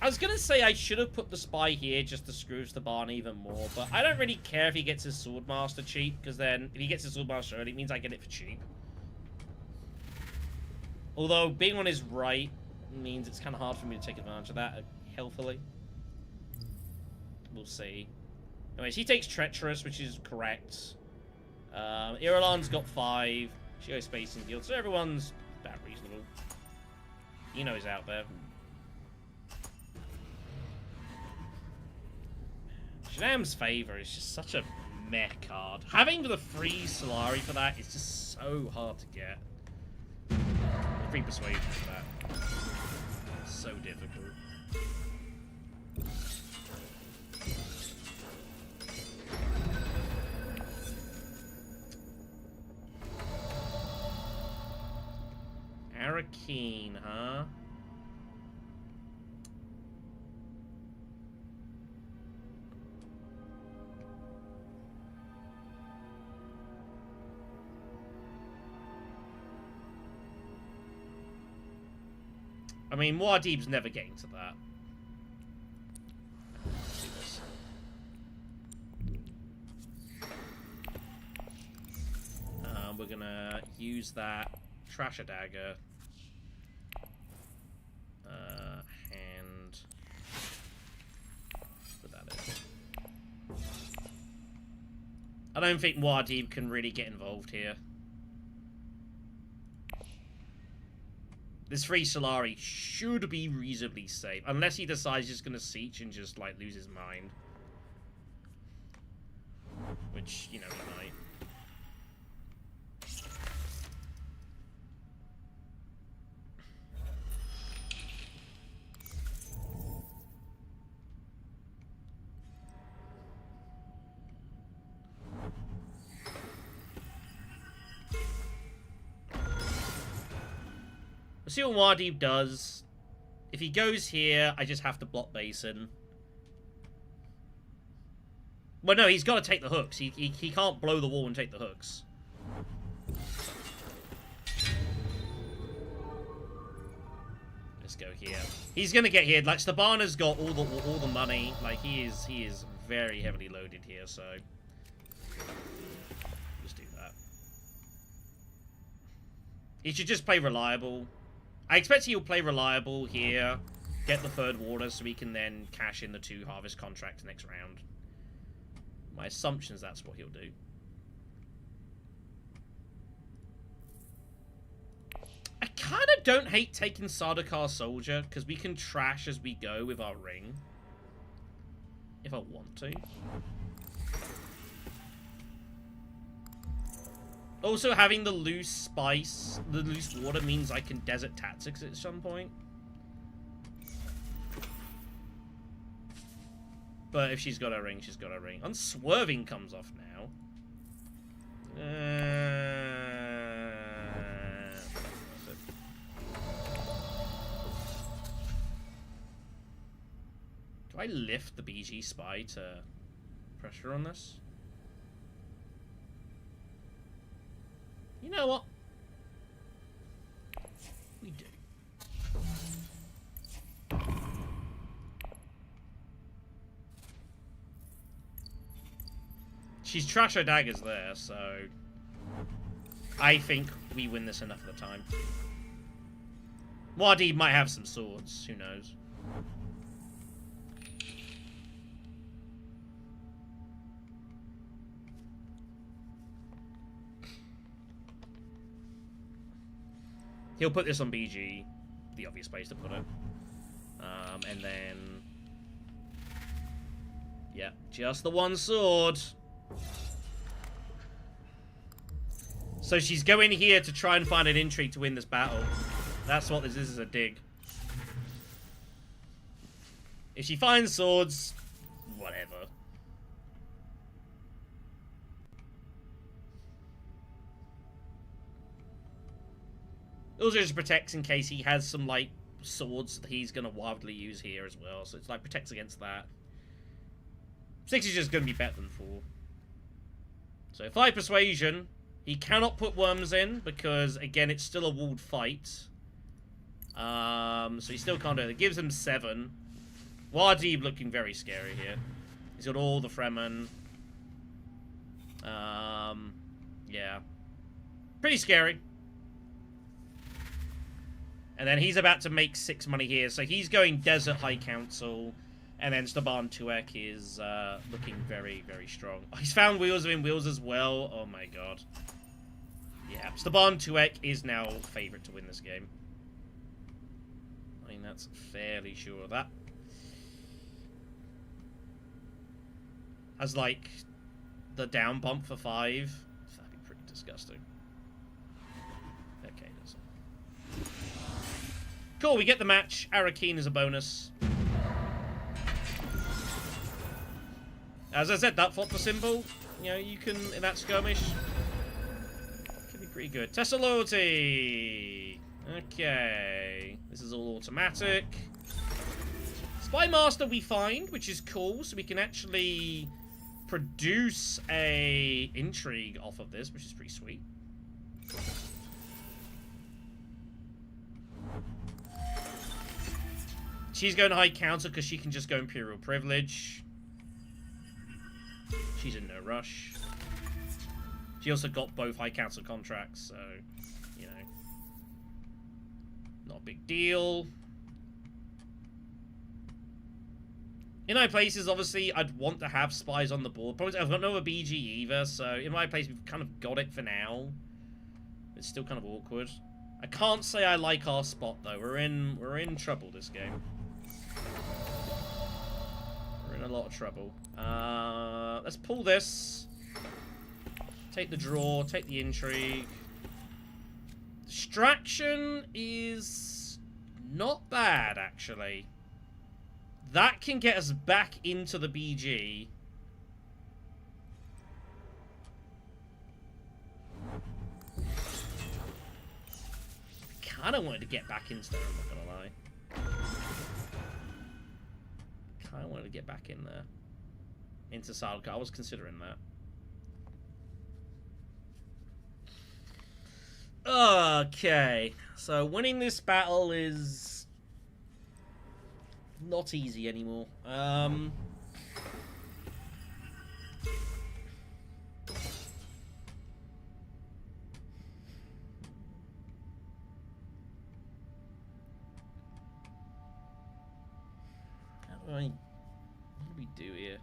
I was going to say I should have put the spy here just to screw Staban even more, but I don't really care if he gets his Swordmaster cheap, because then if he gets his Swordmaster early, it means I get it for cheap. Although being on his right means it's kind of hard for me to take advantage of that healthily. We'll see. Anyways, he takes Treacherous, which is correct. Irulan's got 5. She goes Spacing Field, so everyone's about reasonable. You know he's out there. Shaddam's Favor is just such a meh card. Having the free Solari for that is just so hard to get. Free Persuasion for that. It's so difficult. Arakeen, huh? I mean, Muad'Dib's never getting to that. Let's do this. We're gonna use that Trasher Dagger. And put that in. I don't think Muad'Dib can really get involved here. This free Solari should be reasonably safe, unless he decides he's going to Siege and just, like, lose his mind. Which, you know, he might. We'll see what Muad'Dib does. If he goes here, I just have to block Basin. Well, no, he's got to take the hooks. He can't blow the wall and take the hooks. Let's go here. He's gonna get here. Like, Stabana's got all the money. Like, he is very heavily loaded here. So let's do that. He should just play Reliable. I expect he'll play Reliable here, get the 3rd water, so we can then cash in the 2 harvest contracts next round. My assumption is that's what he'll do. I kind of don't hate taking Sardaukar Soldier, because we can trash as we go with our ring. If I want to. Also, having the loose spice, the loose water, means I can Desert Tactics at some point. But if she's got her ring, she's got her ring. Unswerving comes off now. Do I lift the BG Spy to pressure on this? You know what? We do. She's trash her daggers there, so I think we win this enough of the time. Muad'Dib might have some swords, who knows? He'll put this on BG, the obvious place to put it. And then... yeah, just the one sword. So she's going here to try and find an intrigue to win this battle. That's what this is a dig. If she finds swords, whatever. It also just protects in case he has some, like, swords that he's going to wildly use here as well. So it's, like, protects against that. 6 is just going to be better than 4. So 5 Persuasion. He cannot put Worms in because, again, it's still a walled fight. So he still can't do it. It gives him 7. Muad'Dib looking very scary here. He's got all the Fremen. Yeah. Pretty scary. And then he's about to make 6 money here, so he's going Desert High Council. And then Staban Tuek is looking very, very strong. Oh, he's found Wheels within Wheels as well. Oh my god. Yeah, Staban Tuek is now favourite to win this game. I mean, that's fairly sure of that. Has, like, the down bump for 5. That'd be pretty disgusting. Okay, doesn't. Cool, we get the match. Arakeen is a bonus. As I said, that fought the symbol. You know, you can, in that skirmish, can be pretty good. Test of loyalty. Okay. This is all automatic. Spy Master we find, which is cool, so we can actually produce a intrigue off of this, which is pretty sweet. She's going High Council because she can just go Imperial Privilege. She's in no rush. She also got both High Council contracts, so, you know, not a big deal. In my places, obviously, I'd want to have spies on the board. Probably, I've got no other BG either, so in my place, we've kind of got it for now. It's still kind of awkward. I can't say I like our spot though. We're in trouble this game. We're in a lot of trouble. Let's pull this. Take the draw. Take the intrigue. Distraction is not bad, actually. That can get us back into the BG. I kind of wanted to get back into there, I'm not going to lie. Kind of wanted to get back in there. Into Salka. I was considering that. Okay. So winning this battle is not easy anymore. What do we do here?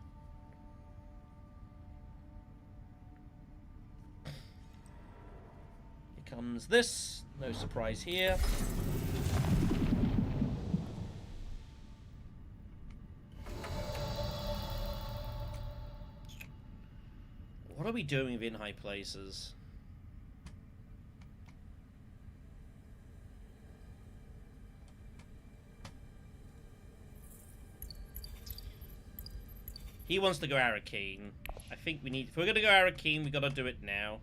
Here comes this. No surprise here. What are we doing within high places? He wants to go Arakeen. I think we need... If we're going to go Arakeen, we've got to do it now.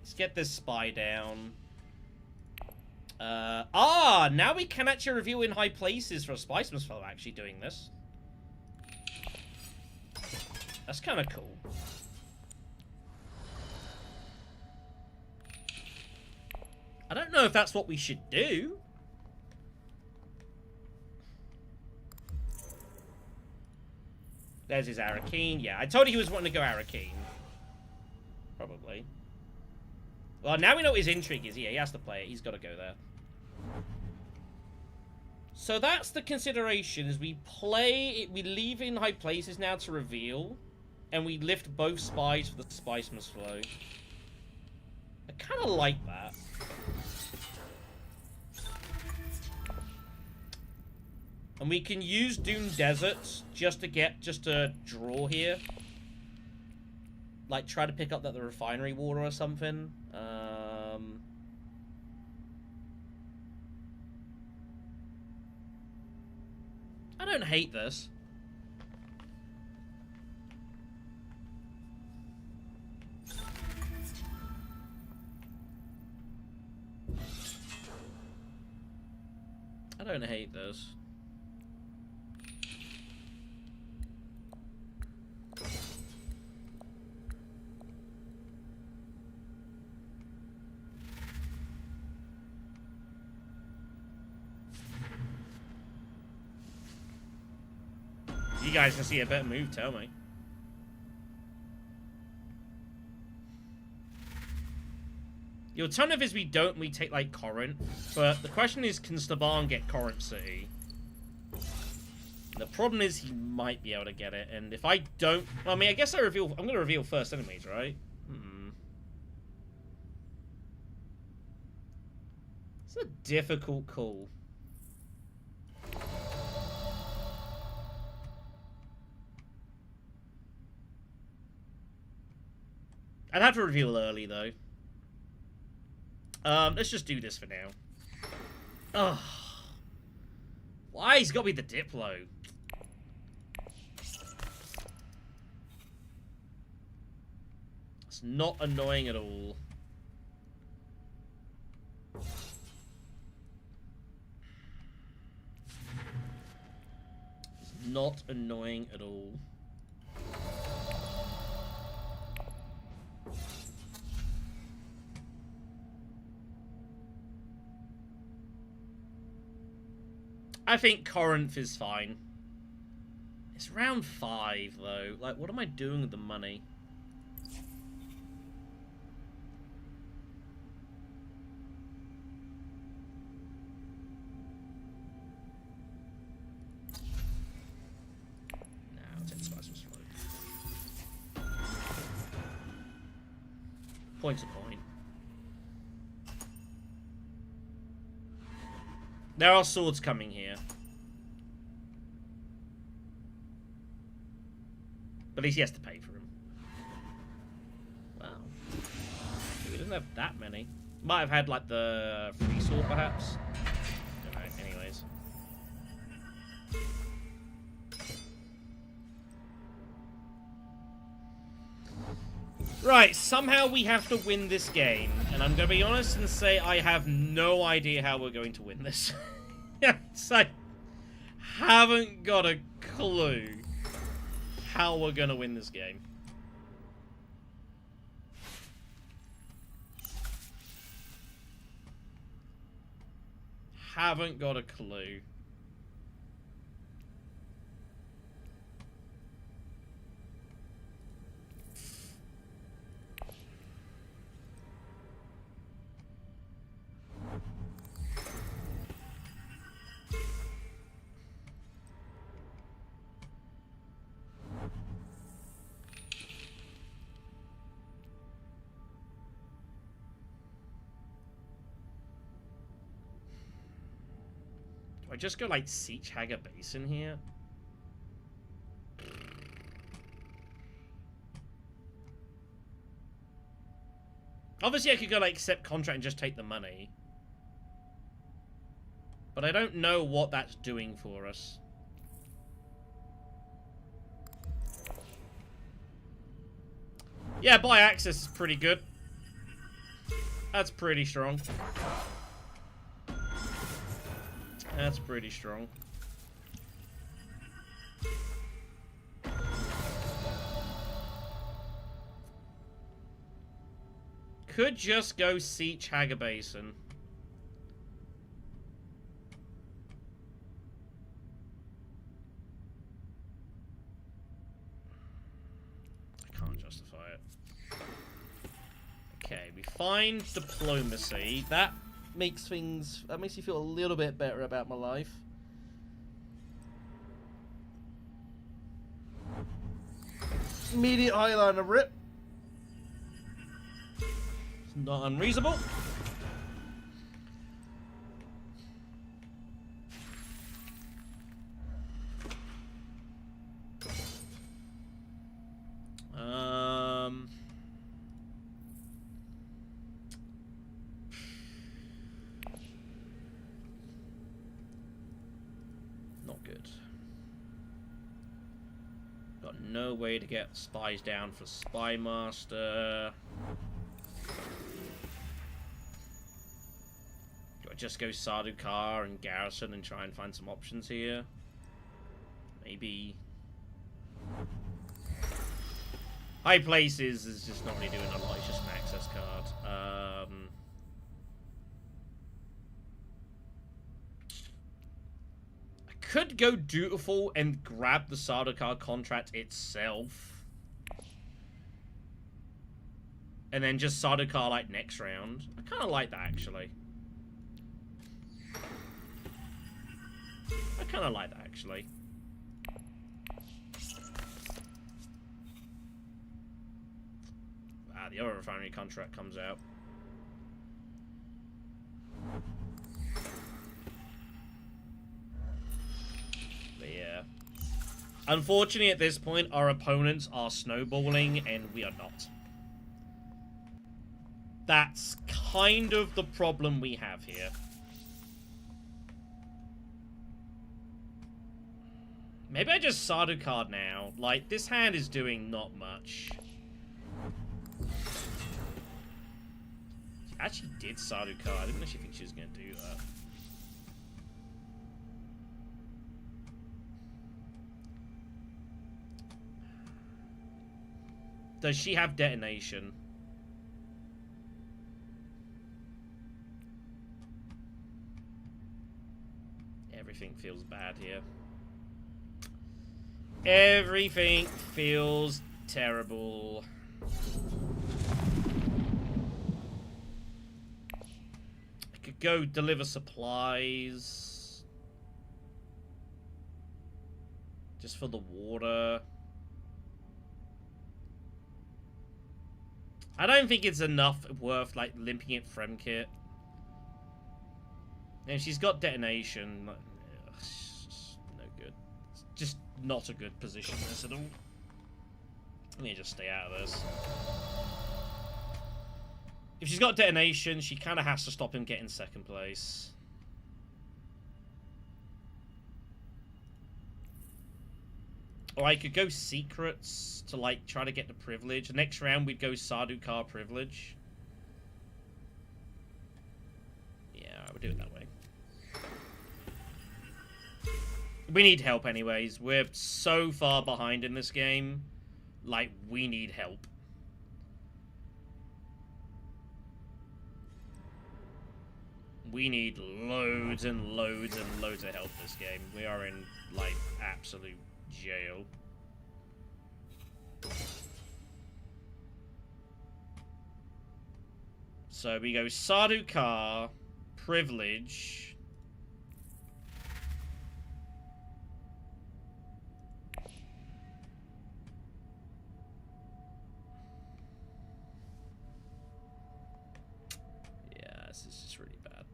Let's get this spy down. Now we can actually review in high places for a Spiceman's Fellow actually doing this. That's kind of cool. I don't know if that's what we should do. There's his Arakeen. Yeah, I told you he was wanting to go Arakeen. Probably. Well, now we know what his intrigue is. Yeah, he has to play it. He's got to go there. So that's the consideration, is we play it, we leave in high places now to reveal, and we lift both spies for the Spiceman's Flow. I kind of like that. And we can use Dune Deserts just to draw here. Like, try to pick up the refinery water or something. I don't hate this. I don't hate this. guys can see a better move, tell me. The alternative is we take, like, Corinth. But the question is, can Staban get Corinth City? The problem is he might be able to get it, and if I don't... I mean, I guess I'm going to reveal first enemies, right? It's a difficult call. I'd have to reveal early, though. Let's just do this for now. Ugh. Why? He's got to be the Diplo. It's not annoying at all. It's not annoying at all. I think Corinth is fine. It's round 5, though. Like, what am I doing with the money? No, I'll take the spice was slow. Point's a point. There are swords coming here. But at least he has to pay for them. Wow. He doesn't have that many. Might have had, like, the free sword, perhaps. Don't know. Anyways. Right, somehow we have to win this game. And I'm going to be honest and say I have no idea how we're going to win this. Yes, I haven't got a clue how we're going to win this game. Haven't got a clue. I just go like Siege Hagger Basin here. Obviously I could go like accept contract and just take the money. But I don't know what that's doing for us. Yeah, buy access is pretty good. That's pretty strong. That's pretty strong. Could just go Siege Hagger Basin. I can't justify it. Okay, we find diplomacy. That makes you feel a little bit better about my life. Immediate Highliner rip. It's not unreasonable. Not good. Got no way to get spies down for Spy Master. Do I just go Sardaukar and Garrison and try and find some options here? Maybe. High Places is just not really doing a lot, it's just an access card. I could go dutiful and grab the Sardaukar contract itself. And then just Sardaukar, like, next round. I kind of like that, actually. I kind of like that, actually. Ah, the other refinery contract comes out. But yeah. Unfortunately, at this point, our opponents are snowballing, and we are not. That's kind of the problem we have here. Maybe I just Sardaukar now. Like, this hand is doing not much. She actually did Sardaukar. I didn't actually think she was going to do that. Does she have detonation? Everything feels bad here. Everything feels terrible. I could go deliver supplies. Just for the water. I don't think it's enough worth, like, limping it Frem kit. And she's got detonation. Like, no good. It's just not a good position, this at all. Let me just stay out of this. If she's got detonation, she kind of has to stop him getting second place. Or I could go secrets to, like, try to get the privilege. Next round, we'd go Sardaukar privilege. Yeah, I would do it that way. We need help anyways. We're so far behind in this game. Like, we need help. We need loads and loads and loads of help this game. We are in, like, absolute jail. So we go Sardaukar, privilege. Yeah, this is just really bad.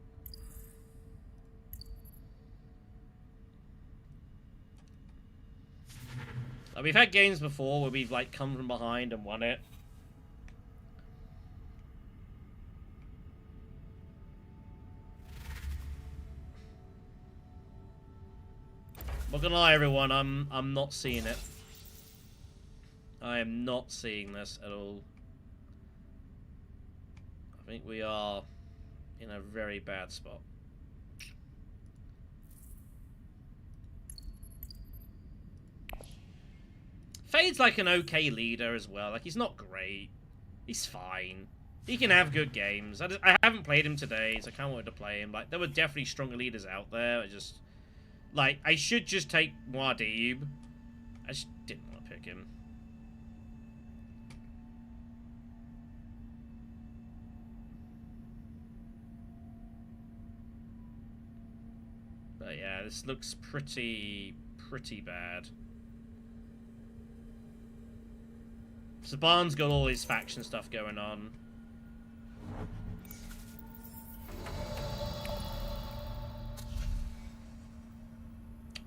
We've had games before where we've, like, come from behind and won it. Not gonna lie, everyone, I'm not seeing it. I am not seeing this at all. I think we are in a very bad spot. Feyd's like an okay leader as well. Like, he's not great. He's fine. He can have good games. I haven't played him today, so I can't wait to play him. Like, there were definitely stronger leaders out there. I just... Like, I should just take Muad'Dib. I just didn't want to pick him. But yeah, this looks pretty bad. Staban's got all his faction stuff going on.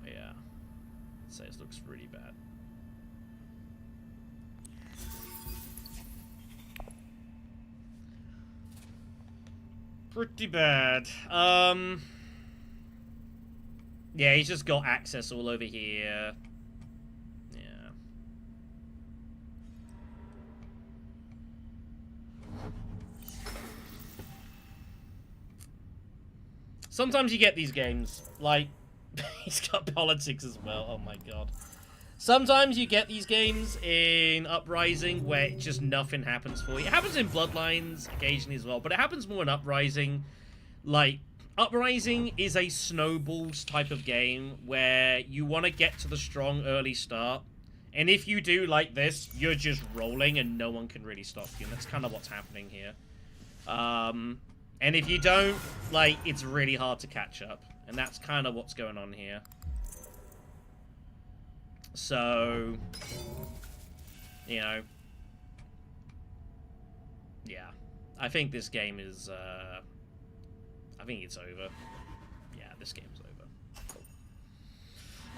Yeah. So this looks really bad. Pretty bad. Yeah, he's just got access all over here. Sometimes you get these games, like, he's got politics as well, oh my god. Sometimes you get these games in Uprising where just nothing happens for you. It happens in Bloodlines occasionally as well, but it happens more in Uprising. Like, Uprising is a snowballs type of game where you want to get to the strong early start. And if you do like this, you're just rolling and no one can really stop you. And that's kind of what's happening here. And if you don't, like, it's really hard to catch up. And that's kind of what's going on here. So, you know. Yeah. I think this game is, I think it's over. Yeah, this game's over. Cool.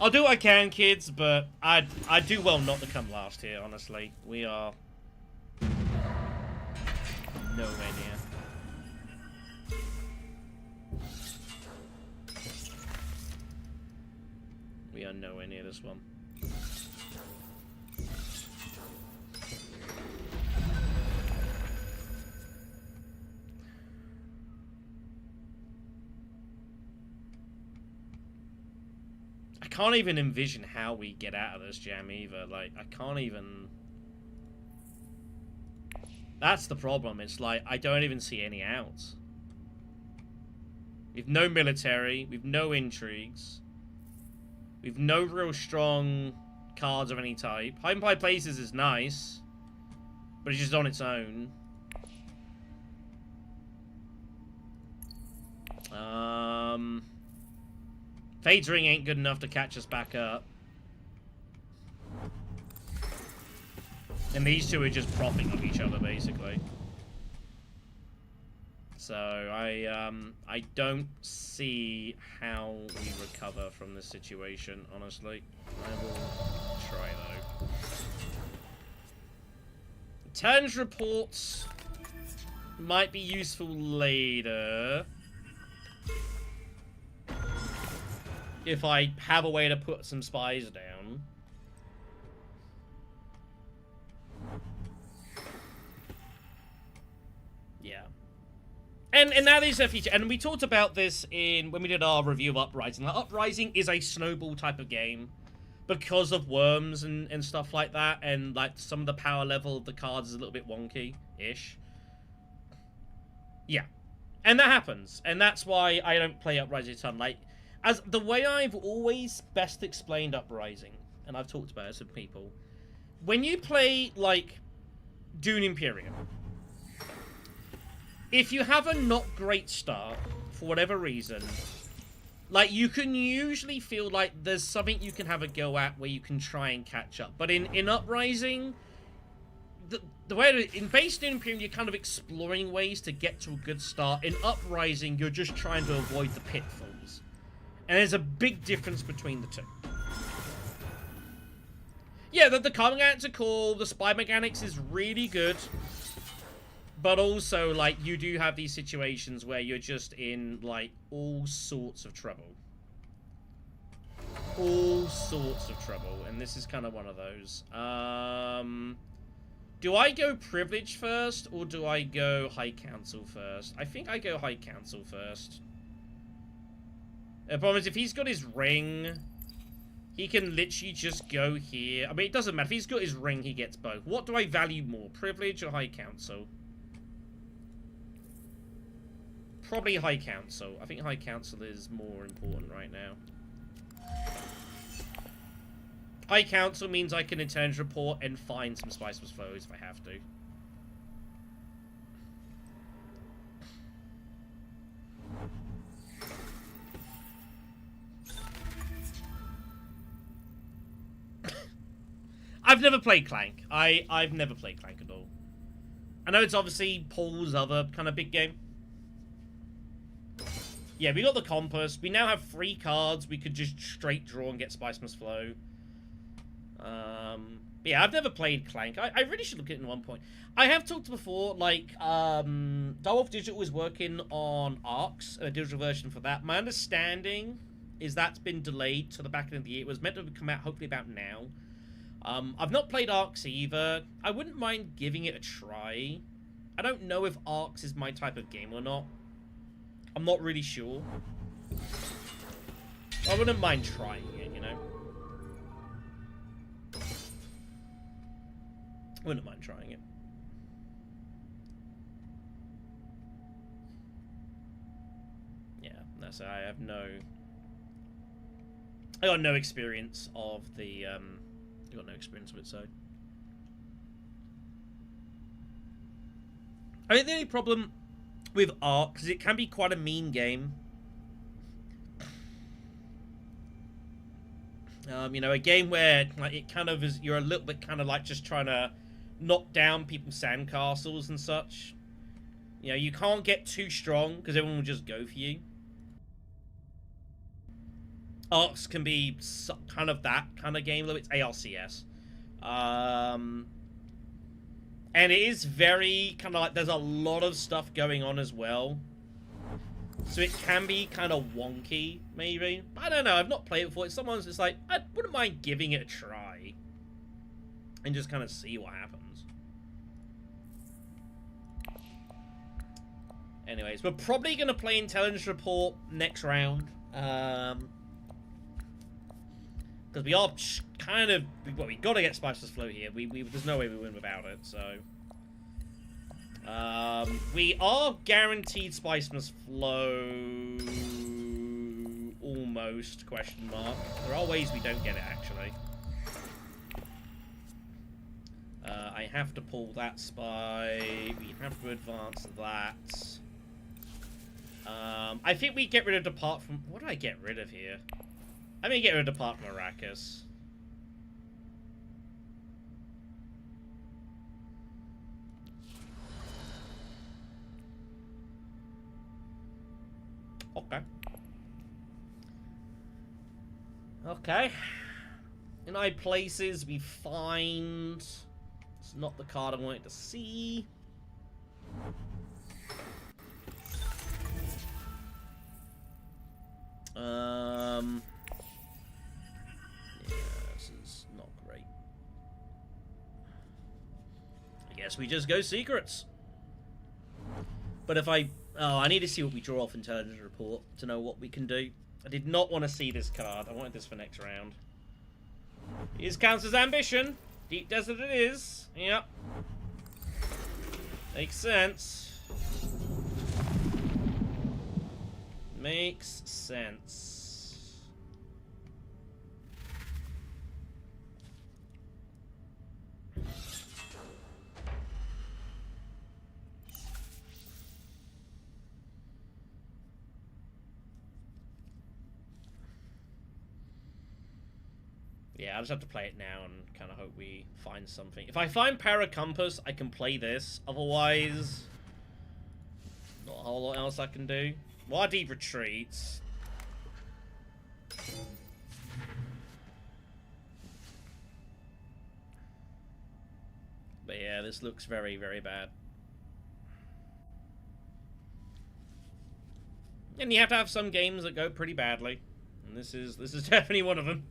I'll do what I can, kids, but I do well not to come last here, honestly. We are nowhere near. We are nowhere near this one. I can't even envision how we get out of this jam either. Like, I can't even... That's the problem. It's like, I don't even see any outs. We've no military. We've no intrigues. We've no real strong cards of any type. Hiding by places is nice, but it's just on its own. Fade's Ring ain't good enough to catch us back up. And these two are just propping up each other, basically. So, I don't see how we recover from this situation, honestly. I will try, though. Turns reports might be useful later. If I have a way to put some spies down. Yeah. And that is a feature. And we talked about this when we did our review of Uprising. Like, Uprising is a snowball type of game because of worms and stuff like that. And like some of the power level of the cards is a little bit wonky-ish. Yeah. And that happens. And that's why I don't play Uprising a ton. Like, as the way I've always best explained Uprising, and I've talked about this with people, when you play, like, Dune Imperium, if you have a not great start, for whatever reason, like, you can usually feel like there's something you can have a go at where you can try and catch up. But in Uprising, the way in base Dune Imperium, you're kind of exploring ways to get to a good start. In Uprising, you're just trying to avoid the pitfalls. And there's a big difference between the two. Yeah, the card mechanics are cool, the spy mechanics is really good. But also, like, you do have these situations where you're just in, like, all sorts of trouble. All sorts of trouble, and this is kind of one of those. Do I go Privilege first, or do I go High Council first? I think I go High Council first. The problem is, if he's got his ring, he can literally just go here. I mean, it doesn't matter. If he's got his ring, he gets both. What do I value more, Privilege or High Council? Probably High Council. I think High Council is more important right now. High Council means I can Intelligence Report and find some Spiceless Flows if I have to. I've never played Clank. I've never played Clank at all. I know it's obviously Paul's other kind of big game. Yeah, we got the Compass. We now have 3 cards. We could just straight draw and get Spice Must Flow. Yeah, I've never played Clank. I really should look at it in one point. I have talked before, like, Direwolf Digital is working on Arcs, a digital version for that. My understanding is that's been delayed to the back end of the year. It was meant to come out hopefully about now. I've not played Arcs either. I wouldn't mind giving it a try. I don't know if Arcs is my type of game or not. I'm not really sure. I wouldn't mind trying it, you know? Wouldn't mind trying it. Yeah. So I have no... I got no experience of the... I got no experience of it, so... I think the only problem with Ark, because it can be quite a mean game. You know, a game where like it kind of is, you're a little bit kind of like just trying to knock down people's sandcastles and such. You know, you can't get too strong because everyone will just go for you. Arcs can be kind of that kind of game, though it's ARCS. And it is very kind of like there's a lot of stuff going on as well. So it can be kind of wonky, maybe. I don't know, I've not played it before. It's someone's just like, I wouldn't mind giving it a try. And just kind of see what happens. Anyways, we're probably going to play Intelligence Report next round. Because we are kind of... Well, we got to get Spiceless Flow here. There's no way we win without it, so... we are guaranteed Spiceless Flow... Almost, question mark. There are ways we don't get it, actually. I have to pull that spy. We have to advance that. I think we get rid of Depart from... What do I get rid of here? I'm gonna get rid of Depart from Arrakis. Okay. Okay. In high places, we find... It's not the card I wanted to see. Yeah, this is not great. I guess we just go secrets. But if I... Oh, I need to see what we draw off Intelligence Report to know what we can do. I did not want to see this card. I wanted this for next round. It counts as ambition. Deep Desert it is. Yep. Makes sense. Makes sense. Yeah, I'll just have to play it now and kind of hope we find something. If I find Paracompass, I can play this. Otherwise, not a whole lot else I can do. Muad'Dib retreats. But yeah, this looks very, very bad. And you have to have some games that go pretty badly. And this is definitely one of them.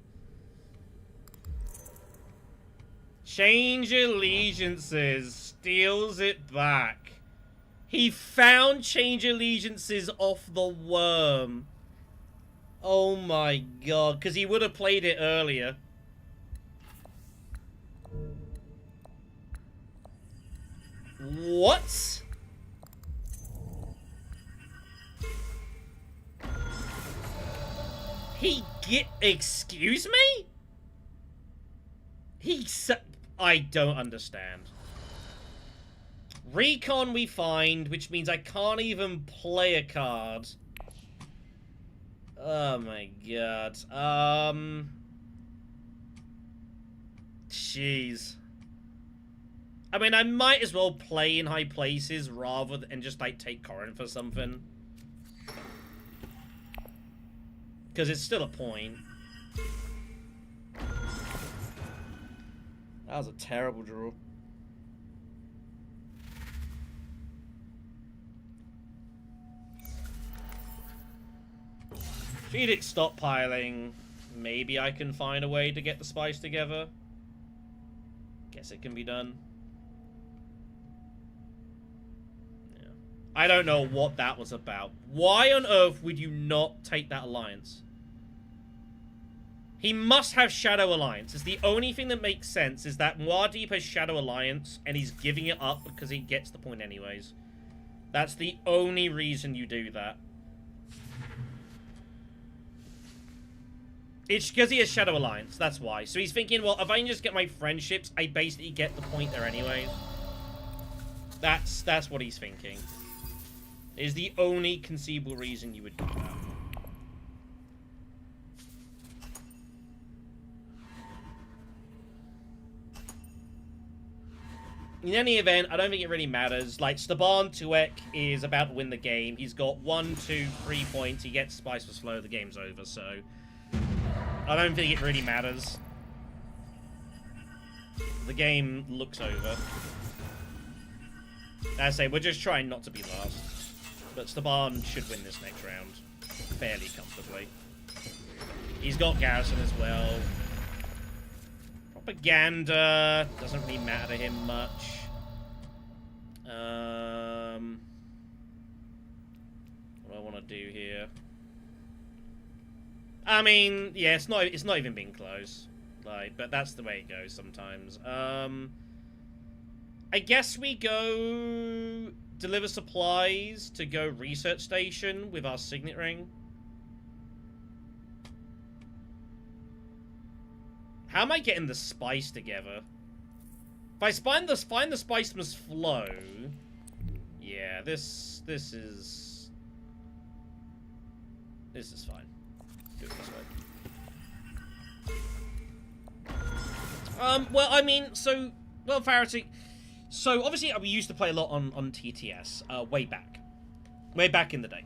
Change allegiances. Steals it back. He found change allegiances off the worm. Oh my god. Because he would have played it earlier. What? Excuse me? I don't understand. Recon we find, which means I can't even play a card. Oh my god. Jeez. I mean, I might as well play in high places rather than just, like, take Corinth or something. Because it's still a point. That was a terrible draw. Phoenix stockpiling. Maybe I can find a way to get the spice together. Guess it can be done. Yeah. I don't know what that was about. Why on earth would you not take that alliance? He must have Shadow Alliance. It's the only thing that makes sense is that Muad'Dib has Shadow Alliance and he's giving it up because he gets the point anyways. That's the only reason you do that. It's because he has Shadow Alliance, that's why. So he's thinking, well, if I can just get my friendships, I basically get the point there anyways. That's what he's thinking. Is the only conceivable reason you would do that. In any event, I don't think it really matters. Like, Staban Tuek is about to win the game. He's got 1, 2, 3 points. He gets Spice for slow. The game's over, so I don't think it really matters. The game looks over. As I say, we're just trying not to be last. But Staban should win this next round fairly comfortably. He's got Garrison as well. Propaganda doesn't really matter to him much. What do I want to do here? I mean, yeah, it's not even been close. Like, but that's the way it goes sometimes. I guess we go deliver supplies to go research station with our signet ring. How am I getting the spice together? If I find the spice must flow. Yeah, this is fine. Do it this way. Well, I mean, so, well, Farity. So, obviously, we used to play a lot on TTS, way back in the day.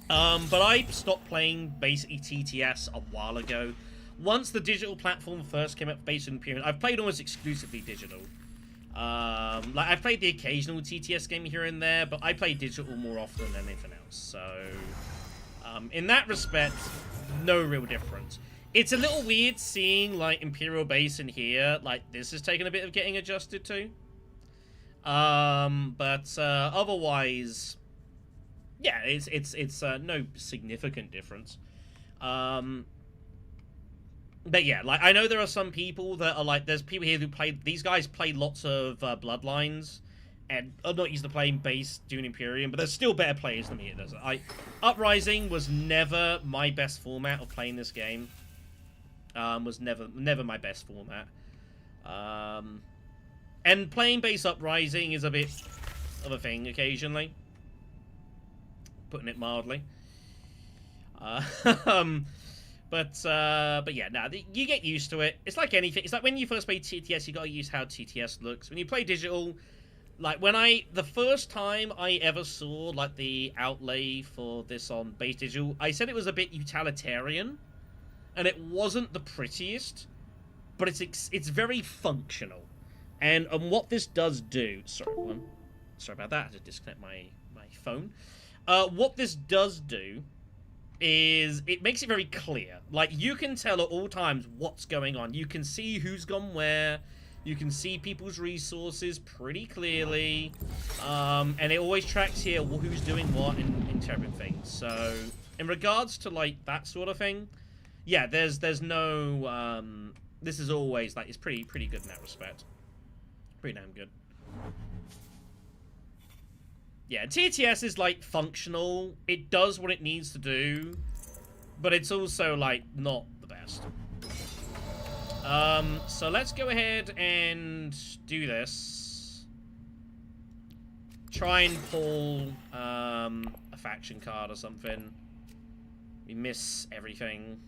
But I stopped playing, basically, TTS a while ago. Once the digital platform first came up based on Imperium, I've played almost exclusively digital. Like, I've played the occasional TTS game here and there, but I play digital more often than anything else. So, in that respect, no real difference. It's a little weird seeing, like, Imperial base in here. Like, this has taken a bit of getting adjusted to. But otherwise, yeah, it's no significant difference. But yeah, like, I know there are some people that are like, there's people here who play, these guys play lots of Bloodlines, and are not used to playing base doing Imperium, but there's still better players than me at this. Uprising was never my best format of playing this game. Was never my best format. And playing base Uprising is a bit of a thing occasionally. Putting it mildly. But yeah, nah, you get used to it. It's like anything. It's like when you first play TTS, you gotta use how TTS looks. When you play digital, like the first time I ever saw like the outlay for this on base digital, I said it was a bit utilitarian, and it wasn't the prettiest, but it's very functional. And what this does do, sorry about that. I had to disconnect my phone. What this does do is it makes it very clear. Like, you can tell at all times what's going on. You can see who's gone where. You can see people's resources pretty clearly. And it always tracks here who's doing what in different things. So, in regards to, like, that sort of thing, yeah, there's no, this is always, like, it's pretty good in that respect. Pretty damn good. Yeah, TTS is, like, functional. It does what it needs to do, but it's also, like, not the best. So let's go ahead and do this. Try and pull, a faction card or something. We miss everything.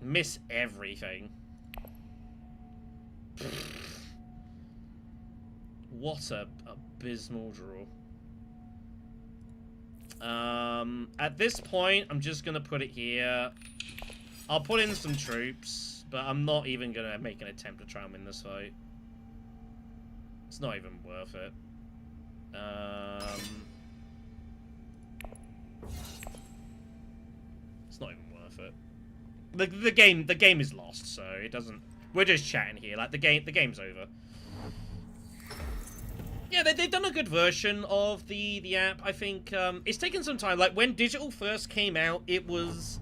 Miss everything. What a abysmal draw. At this point, I'm just gonna put it here. I'll put in some troops, but I'm not even gonna make an attempt to try and win this fight. It's not even worth it. It's not even worth it. The game is lost, so it doesn't. We're just chatting here. Like, the game's over. Yeah, they've done a good version of the app. I think it's taken some time. Like, when digital first came out, it wasn't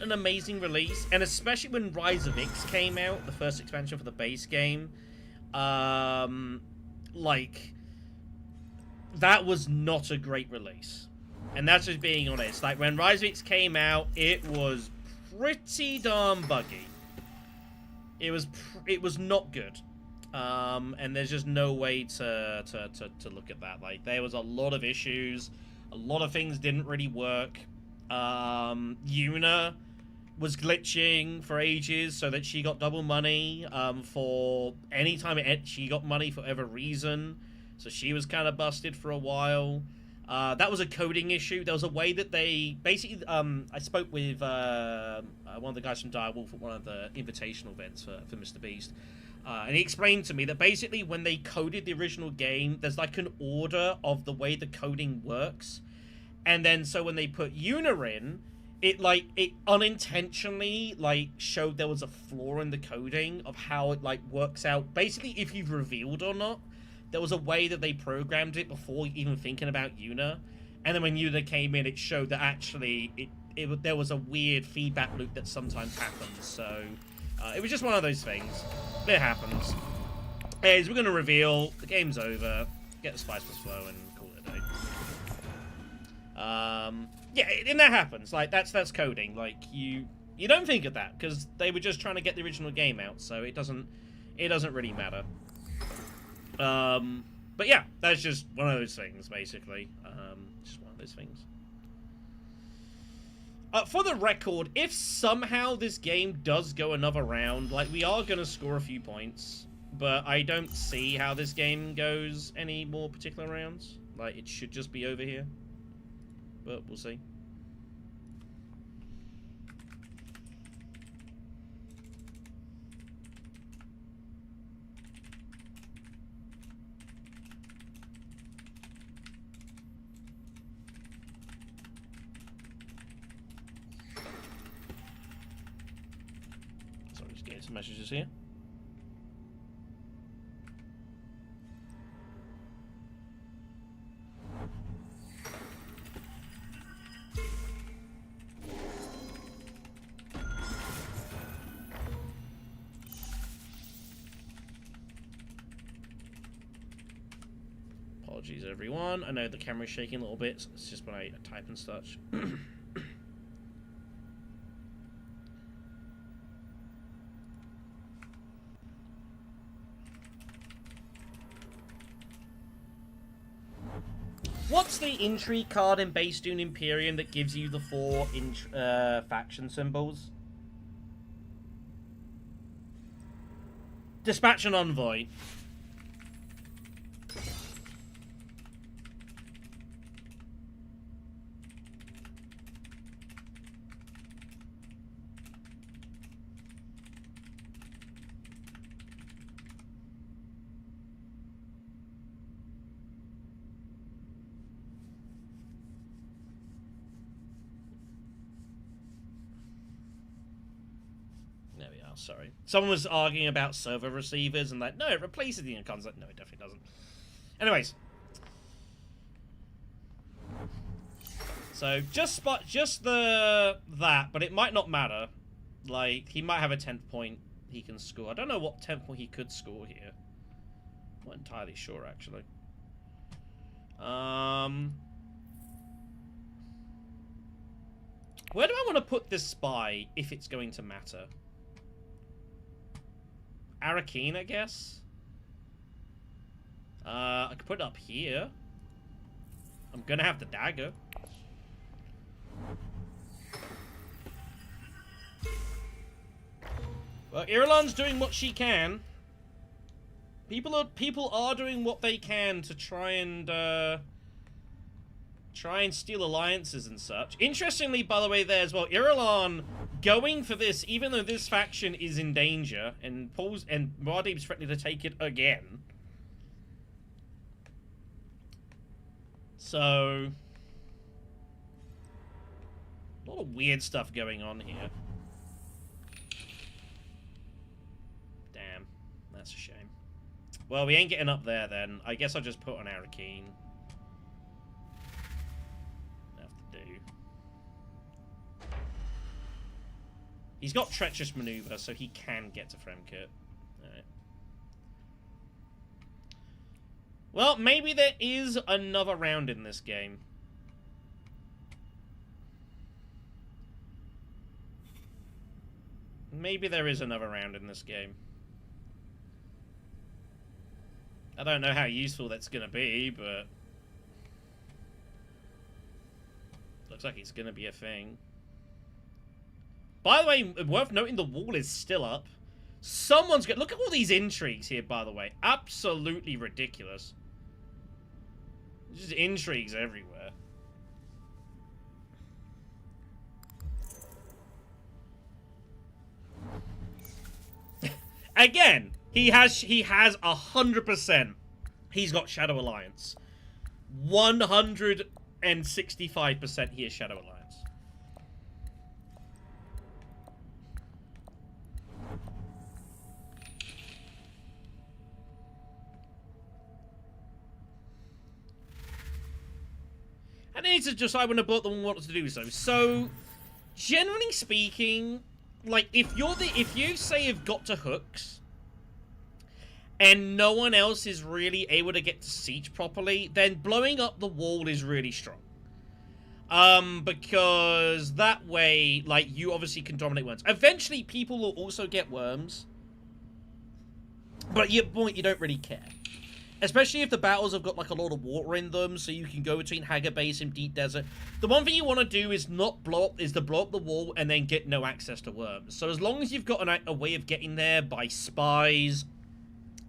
an amazing release, and especially when Rise of X came out, the first expansion for the base game, like, that was not a great release. And that's just being honest. Like, when Rise of X came out, it was pretty darn buggy. It was not good. And there's just no way to look at that. Like, there was a lot of issues. A lot of things didn't really work. Yuna was glitching for ages so that she got double money for any time she got money for whatever reason. So she was kind of busted for a while. That was a coding issue. There was a way that they basically I spoke with one of the guys from Direwolf at one of the invitational events for Mr. Beast. And he explained to me that basically when they coded the original game, there's like an order of the way the coding works. And then so when they put Yuna in, it unintentionally showed there was a flaw in the coding of how it works out. Basically, if you've revealed or not, there was a way that they programmed it before even thinking about Yuna. And then when Yuna came in, it showed that actually there was a weird feedback loop that sometimes happens. So it was just one of those things. It happens. Anyways, we're going to reveal. The game's over. Get the Spice Plus Flow and call it a day. Yeah, and that happens. Like, that's coding. Like, you don't think of that because they were just trying to get the original game out, so it doesn't really matter. But yeah, that's just one of those things, basically. Just one of those things. For the record, if somehow this game does go another round, like, we are going to score a few points, but I don't see how this game goes any more particular rounds. Like, it should just be over here. But we'll see. Sorry, just getting some messages here. Apologies, everyone. I know the camera's shaking a little bit. So it's just when I type and such. What's the intrigue card in Base Dune Imperium that gives you the 4 faction symbols? Dispatch an envoy. There we are, sorry. Someone was arguing about server receivers and no, it replaces the icons. No, it definitely doesn't. Anyways. So, just that, but it might not matter. Like, he might have a 10th point he can score. I don't know what 10th point he could score here. I'm not entirely sure, actually. Where do I want to put this spy if it's going to matter? Arakeen, I guess? I could put it up here. I'm gonna have the dagger. Well, Irulan's doing what she can. People are doing what they can to try and steal alliances and such. Interestingly, by the way, there as well, Irulan going for this, even though this faction is in danger, and Muad'Dib's threatening to take it again. So, a lot of weird stuff going on here. Damn, that's a shame. Well, we ain't getting up there then. I guess I'll just put on Arakeen. He's got Treacherous Maneuver, so he can get to Fremkit. Alright. Well, maybe there is another round in this game. Maybe there is another round in this game. I don't know how useful that's going to be, but... looks like it's going to be a thing. By the way, worth noting, the wall is still up. Someone's got... look at all these intrigues here, by the way. Absolutely ridiculous. Just intrigues everywhere. Again, he has 100%. He's got Shadow Alliance. 165% he is Shadow Alliance. And I need to decide when I bought them what to do so. So, generally speaking, like if you say you've got to hooks and no one else is really able to get to siege properly, then blowing up the wall is really strong. Because that way, like, you obviously can dominate worms. Eventually, people will also get worms. But at your point, you don't really care. Especially if the battles have got, like, a lot of water in them, so you can go between Hagar Base and Deep Desert. The one thing you want to do is to blow up the wall and then get no access to worms. So as long as you've got a way of getting there by spies,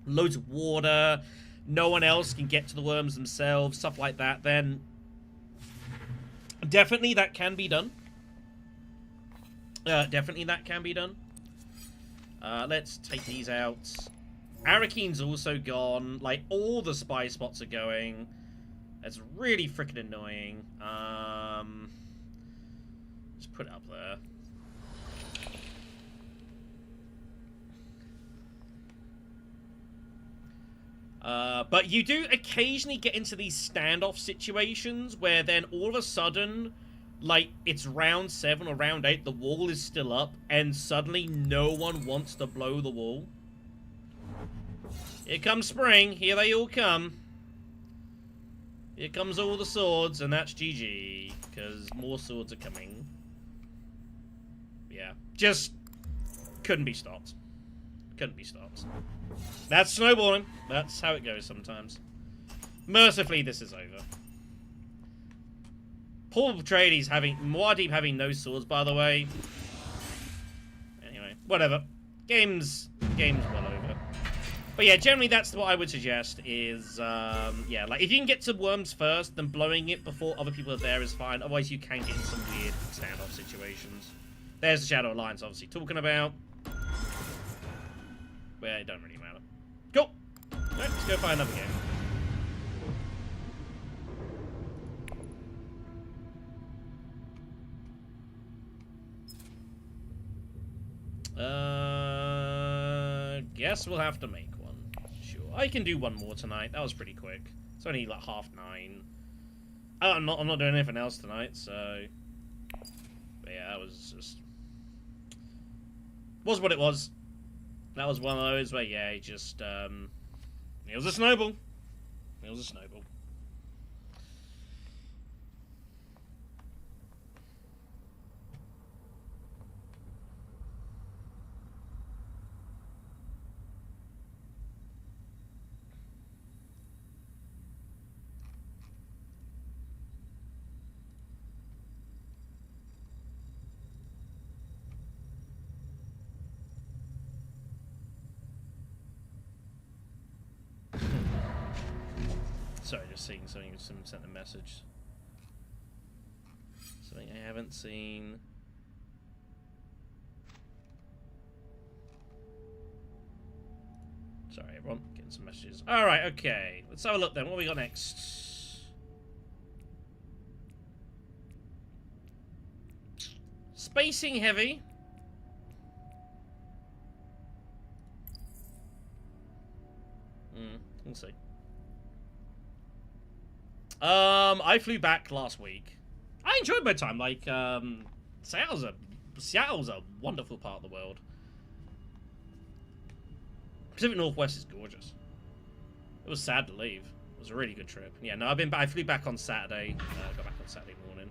loads of water, no one else can get to the worms themselves, stuff like that, then definitely that can be done. Definitely that can be done. Let's take these out. Arakine's also gone. Like, all the spy spots are going. That's really freaking annoying. Just put it up there. But you do occasionally get into these standoff situations where then all of a sudden, like, it's round 7 or round 8, the wall is still up, and suddenly no one wants to blow the wall. Here comes spring. Here they all come. Here comes all the swords, and that's GG, because more swords are coming. Yeah, just couldn't be stopped. Couldn't be stopped. That's snowballing. That's how it goes sometimes. Mercifully, this is over. Poor Atreides Muad'Dib having no swords, by the way. Anyway, whatever. Game's well over. But yeah, generally that's what I would suggest is, yeah, like, if you can get to worms first, then blowing it before other people are there is fine. Otherwise, you can get in some weird standoff situations. There's the Shadow Alliance, obviously, talking about. Well, it don't really matter. Cool. Right, let's go find another game. Guess we'll have to make one. Sure. I can do one more tonight. That was pretty quick. It's only like 9:30. I'm not doing anything else tonight, so. But yeah, that was just. Was what it was. That was one of those where, yeah, it just, it was a snowball. It was a snowball. Sorry, just seeing something. Someone sent a message. Something I haven't seen. Sorry, everyone. Getting some messages. Alright, okay. Let's have a look then. What we got next? Spacing heavy. We'll see. I flew back last week. I enjoyed my time. Like, Seattle's a wonderful part of the world. Pacific Northwest is gorgeous. It was sad to leave. It was a really good trip. Yeah, no, I flew back on Saturday. Got back on Saturday morning.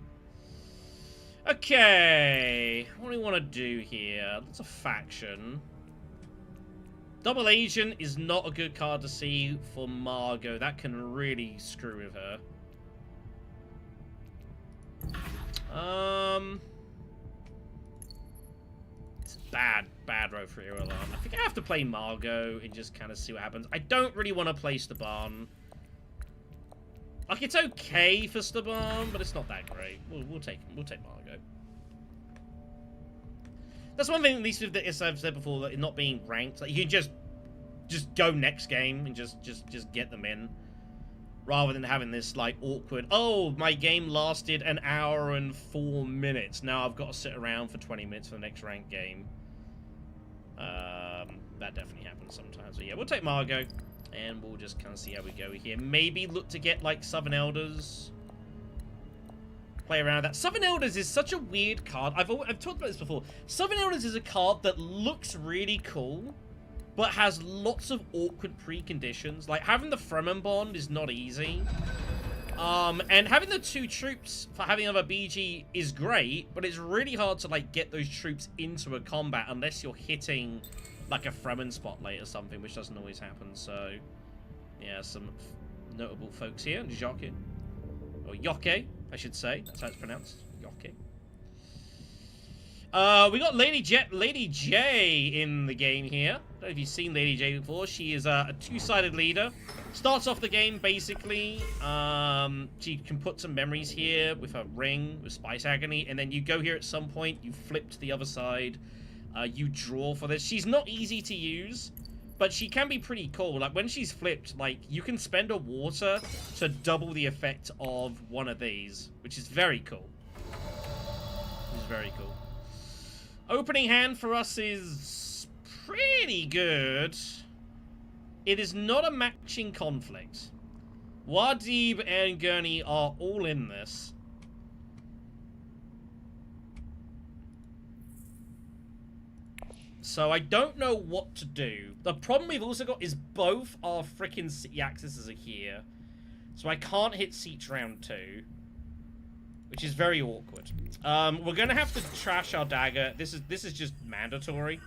Okay, what do we want to do here? That's a faction. Double Agent is not a good card to see for Margot. That can really screw with her. It's a bad road for Irulan. I think I have to play Margot and just kind of see what happens. I don't really want to play Staban. Like, it's okay for Staban, but it's not that great. We'll take Margot. That's one thing, at least with the, as I've said before, that it not being ranked. Like, you can just go next game and just get them in, rather than having this like awkward. Oh, my game lasted an hour and 4 minutes. Now I've got to sit around for 20 minutes for the next ranked game. That definitely happens sometimes. So yeah, we'll take Margot. And we'll just kind of see how we go here. Maybe look to get, like, Southern Elders. Play around with that. Southern Elders is such a weird card. I've talked about this before. Southern Elders is a card that looks really cool, but has lots of awkward preconditions. Like, having the Fremen bond is not easy. And having the 2 troops for having another BG is great, but it's really hard to, like, get those troops into a combat unless you're hitting like a Fremen spotlight or something, which doesn't always happen. So, yeah, some notable folks here. Jockey. Or Yoke, I should say. That's how it's pronounced. Yoke. We got Lady J in the game here. I don't know if you've seen Lady J before. She is a 2-sided leader. Starts off the game, basically. She can put some memories here with her ring, with Spice Agony, and then you go here at some point, you flip to the other side. You draw for this. She's not easy to use, but she can be pretty cool. Like, when she's flipped, like, you can spend a water to double the effect of one of these, which is very cool. Which is very cool. Opening hand for us is pretty good. It is not a matching conflict. Muad'Dib and Gurney are all in this. So I don't know what to do. The problem we've also got is both our freaking city accesses are here. So I can't hit siege round 2. Which is very awkward. We're gonna have to trash our dagger. This is just mandatory.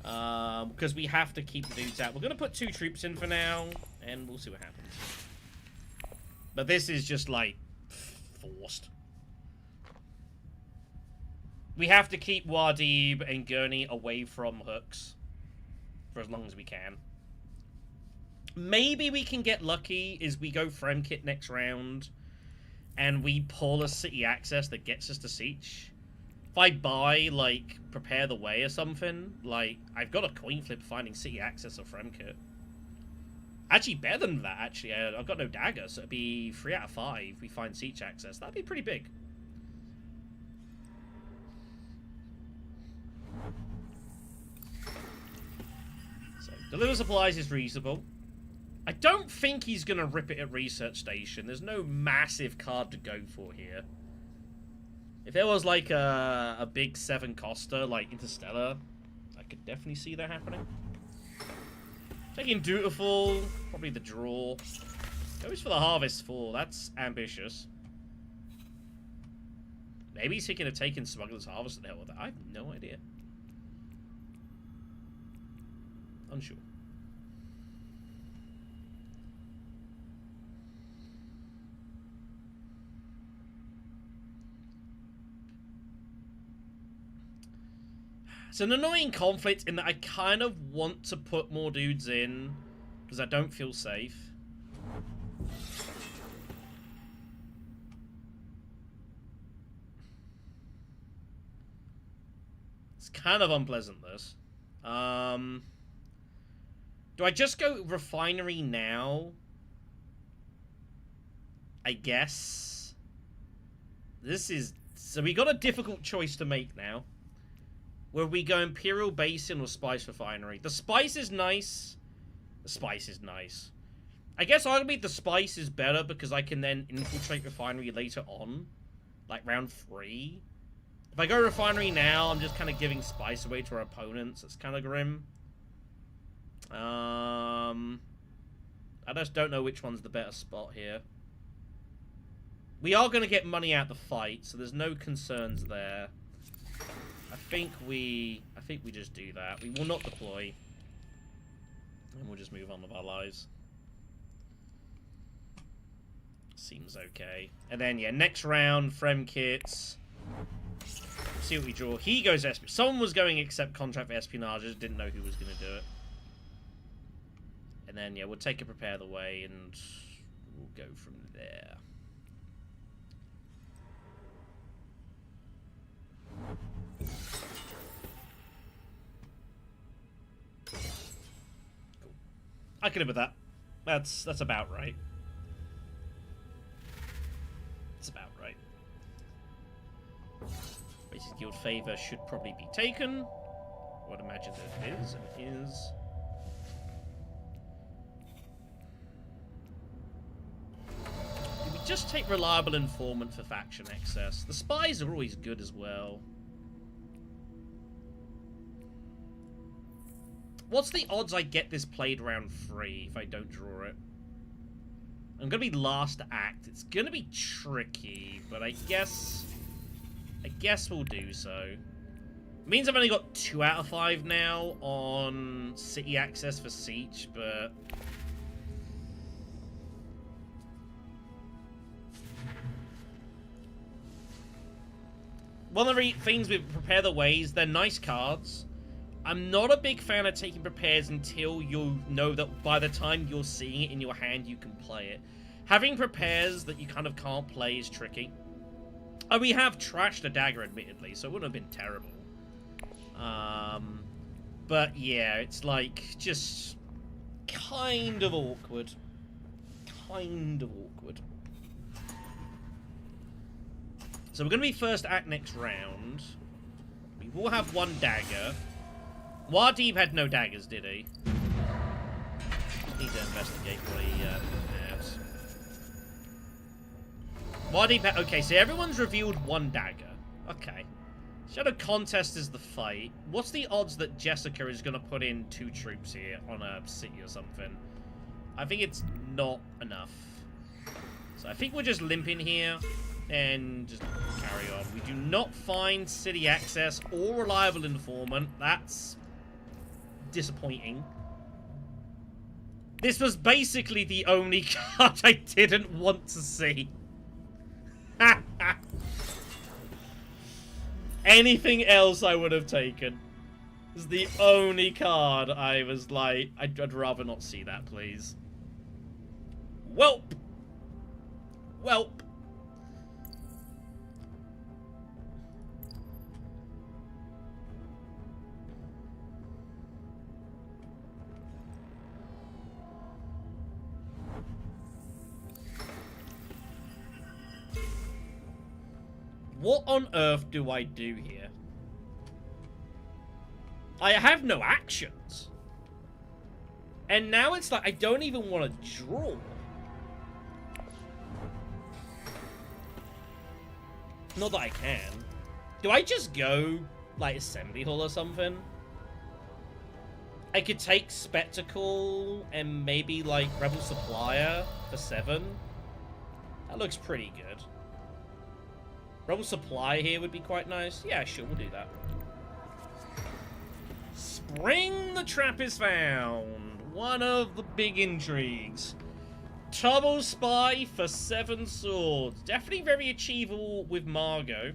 Because we have to keep the dudes out. We're gonna put 2 troops in for now, and we'll see what happens. But this is just like forced. We have to keep Muad'Dib and Gurney away from hooks for as long as we can. Maybe we can get lucky as we go Frem Kit next round and we pull a city access that gets us to siege. If I buy, like, Prepare the Way or something, like, I've got a coin flip finding city access or Frem Kit. Actually, better than that, actually. I've got no dagger, so it'd be 3 out of 5 we find siege access. That'd be pretty big. Deliver supplies is reasonable. I don't think he's going to rip it at Research Station. There's no massive card to go for here. If there was like a big 7 coster, like Interstellar, I could definitely see that happening. Taking Dutiful, probably the draw. Goes for the Harvest 4, that's ambitious. Maybe he's thinking of taking Smuggler's Harvest to the hell with it. I have no idea. Unsure. It's an annoying conflict in that I kind of want to put more dudes in because I don't feel safe. It's kind of unpleasant, this. Do I just go refinery now? I guess. This is... So we got a difficult choice to make now. Where we go Imperial Basin or Spice Refinery. The Spice is nice. The Spice is nice. I guess arguably the Spice is better because I can then infiltrate Refinery later on. Like round 3. If I go Refinery now, I'm just kind of giving Spice away to our opponents. It's kind of grim. I just don't know which one's the better spot here. We are going to get money out the fight, so there's no concerns there. I think we just do that. We will not deploy. And we'll just move on with our lives. Seems okay. And then, yeah, next round, Frem kits. See what we draw. He goes espionage. Someone was going accept contract for espionage. I just didn't know who was going to do it. And then, yeah, we'll take a prepare the way, and we'll go from there. Cool. I can live with that. That's about right. That's about right. Basic guild favor should probably be taken. I would imagine that it is, and it is. Do we just take reliable informant for faction access? The spies are always good as well. What's the odds I get this played round free if I don't draw it? I'm gonna be last act. It's gonna be tricky, but I guess we'll do so. It means I've only got 2 out of 5 now on city access for Siege, but one of the things with Prepare the Ways, they're nice cards. I'm not a big fan of taking prepares until you know that by the time you're seeing it in your hand, you can play it. Having prepares that you kind of can't play is tricky. Oh, we have trashed a dagger, admittedly, so it wouldn't have been terrible. But yeah, it's like, just kind of awkward. Kind of awkward. So we're going to be first act next round. We will have 1 dagger. Muad'Dib had no daggers, did he? Need to investigate what he has. Muad'Dib had... Okay, so everyone's revealed 1 dagger. Okay. Shadow Contest is the fight. What's the odds that Jessica is going to put in 2 troops here on a city or something? I think it's not enough. So I think we'll just limp in here and just carry on. We do not find city access or reliable informant. That's disappointing. This was basically the only card I didn't want to see. Anything else I would have taken. This is the only card I was like, I'd rather not see that, please. Welp! Welp! What on earth do I do here? I have no actions. And now it's like I don't even want to draw. Not that I can. Do I just go, like, Assembly Hall or something? I could take Spectacle and maybe, like, Rebel Supplier for 7. That looks pretty good. Rebel Supply here would be quite nice. Yeah, sure, we'll do that. Spring the Trap is found. One of the big intrigues. Trouble Spy for 7 swords. Definitely very achievable with Margot.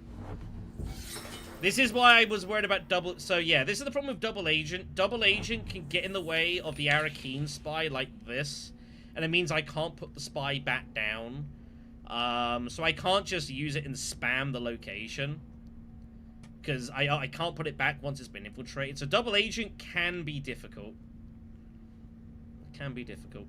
This is why I was worried about double... So, yeah, this is the problem with Double Agent. Double Agent can get in the way of the Arakeen Spy like this. And it means I can't put the spy back down. So I can't just use it and spam the location. Because I can't put it back once it's been infiltrated. So Double Agent can be difficult. It can be difficult.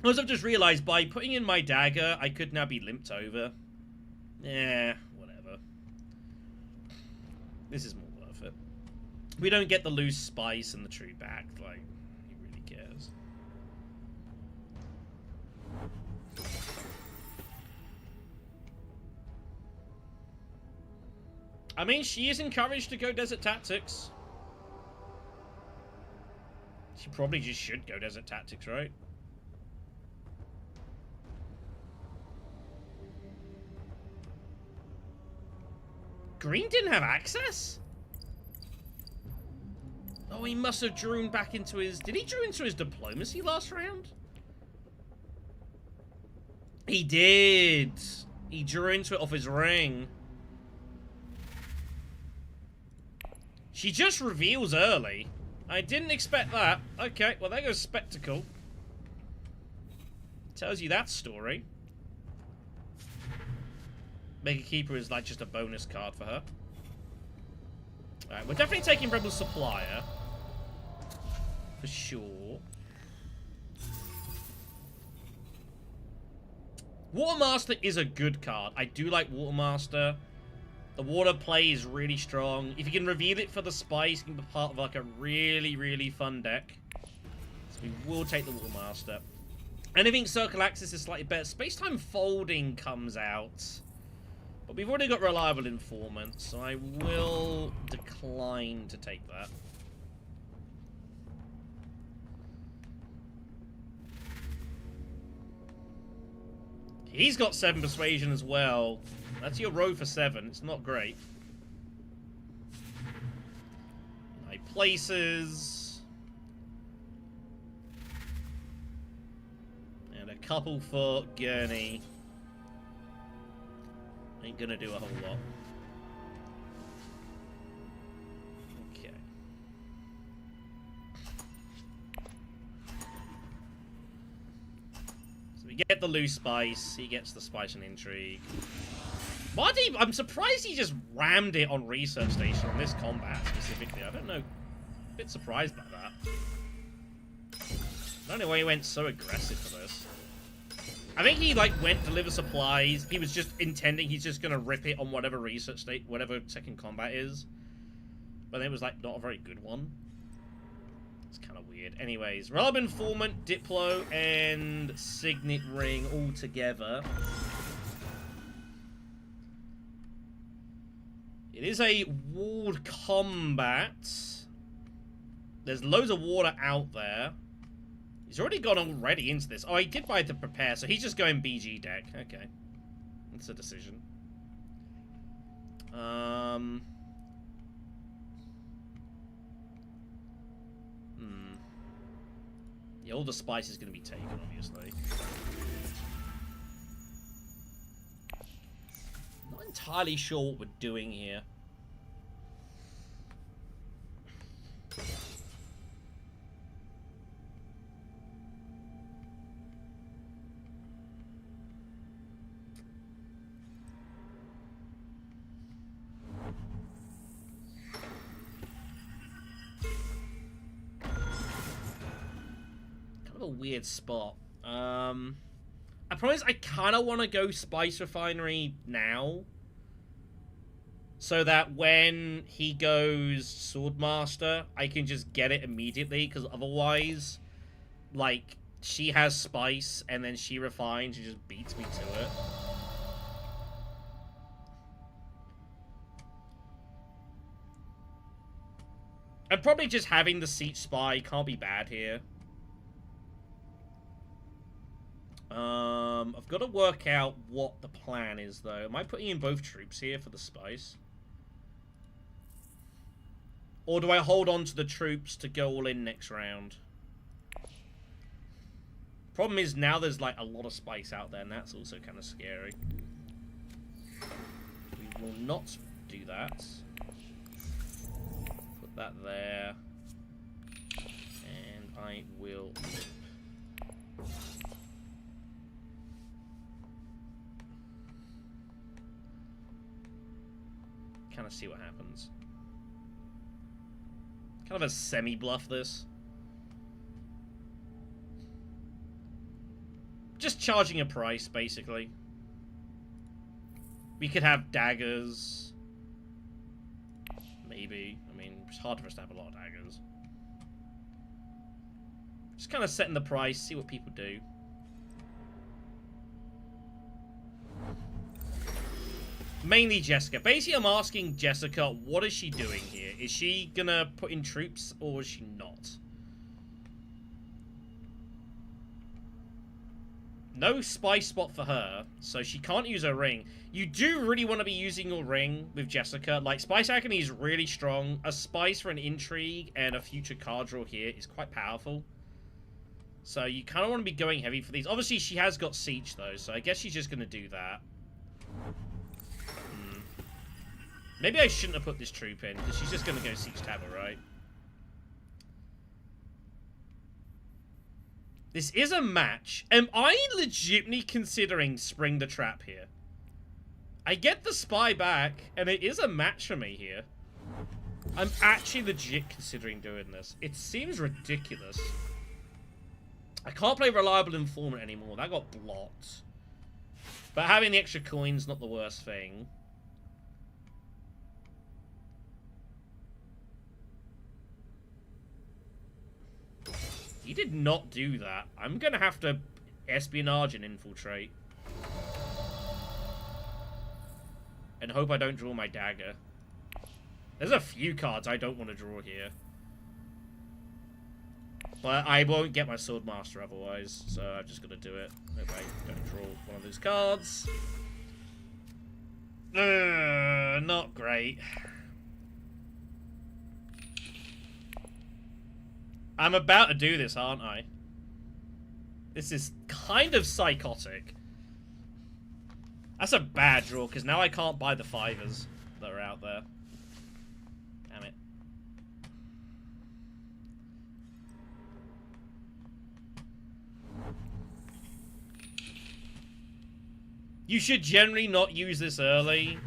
Also, I've just realized by putting in my dagger, I could now be limped over. Yeah, whatever. This is more worth it. We don't get the loose spice and the true back, like, who really cares? I mean, she is encouraged to go Desert Tactics. She probably just should go Desert Tactics, right? Green didn't have access? Oh, he must have drew back into his... Did he drew into his diplomacy last round? He did. He drew into it off his ring. She just reveals early. I didn't expect that. Okay, well, there goes Spectacle. Tells you that story. Mega Keeper is like just a bonus card for her. Alright, we're definitely taking Rebel Supplier. For sure. Watermaster is a good card. I do like Watermaster. The water play is really strong. If you can reveal it for the spice, it can be part of like a really, really fun deck. So we will take the Watermaster. Anything Circle Axis is slightly better. Space-Time Folding comes out. But we've already got Reliable Informant, so I will decline to take that. He's got 7 Persuasion as well. That's your row for 7. It's not great. High Places. And a couple for Gurney. Ain't gonna do a whole lot. Okay. So we get the loose spice. He gets the spice and intrigue. Muad'Dib, I'm surprised he just rammed it on Research Station on this combat specifically. I don't know. A bit surprised by that. I don't know why he went so aggressive for this. I think he like went to deliver supplies. He was just intending he's just gonna rip it on whatever research state, whatever second combat is. But then it was like not a very good one. It's kind of weird. Anyways, Reliable Informant, Diplo, and Signet Ring all together. It is a walled combat. There's loads of water out there. He's already gone already into this. Oh, he did buy it to prepare, so he's just going BG deck. Okay. That's a decision. Yeah, all the spice is going to be taken, obviously. Not entirely sure what we're doing here. A weird spot. I promise I kind of want to go Spice Refinery now, so that when he goes Swordmaster, I can just get it immediately, because otherwise, like, she has Spice, and then she refines and just beats me to it. And probably just having the Siege Spy can't be bad here. I've got to work out what the plan is, though. Am I putting in both troops here for the spice? Or do I hold on to the troops to go all in next round? Problem is, now there's, like, a lot of spice out there, and that's also kind of scary. We will not do that. Put that there. And I will... kind of see what happens. Kind of a semi-bluff this. Just charging a price, basically. We could have daggers. Maybe. I mean, it's hard for us to have a lot of daggers. Just kind of setting the price, see what people do. Mainly Jessica. Basically, I'm asking Jessica, what is she doing here? Is she gonna put in troops, or is she not? No spy spot for her, so she can't use her ring. You do really want to be using your ring with Jessica. Like, Spice Agony is really strong. A spice for an intrigue and a future card draw here is quite powerful. So you kind of want to be going heavy for these. Obviously, she has got Siege, though, so I guess she's just going to do that. Maybe I shouldn't have put this troop in, because she's just going to go Siege Tabber, right? This is a match. Am I legitimately considering Spring the Trap here? I get the spy back, and it is a match for me here. I'm actually legit considering doing this. It seems ridiculous. I can't play Reliable Informant anymore. That got blocked. But having the extra coin's not the worst thing. He did not do that. I'm going to have to espionage and infiltrate. And hope I don't draw my dagger. There's a few cards I don't want to draw here. But I won't get my Swordmaster otherwise, so I'm just going to do it. Hope I don't draw one of those cards. Not great. I'm about to do this, aren't I? This is kind of psychotic. That's a bad draw, because now I can't buy the 5s that are out there. Damn it. You should generally not use this early.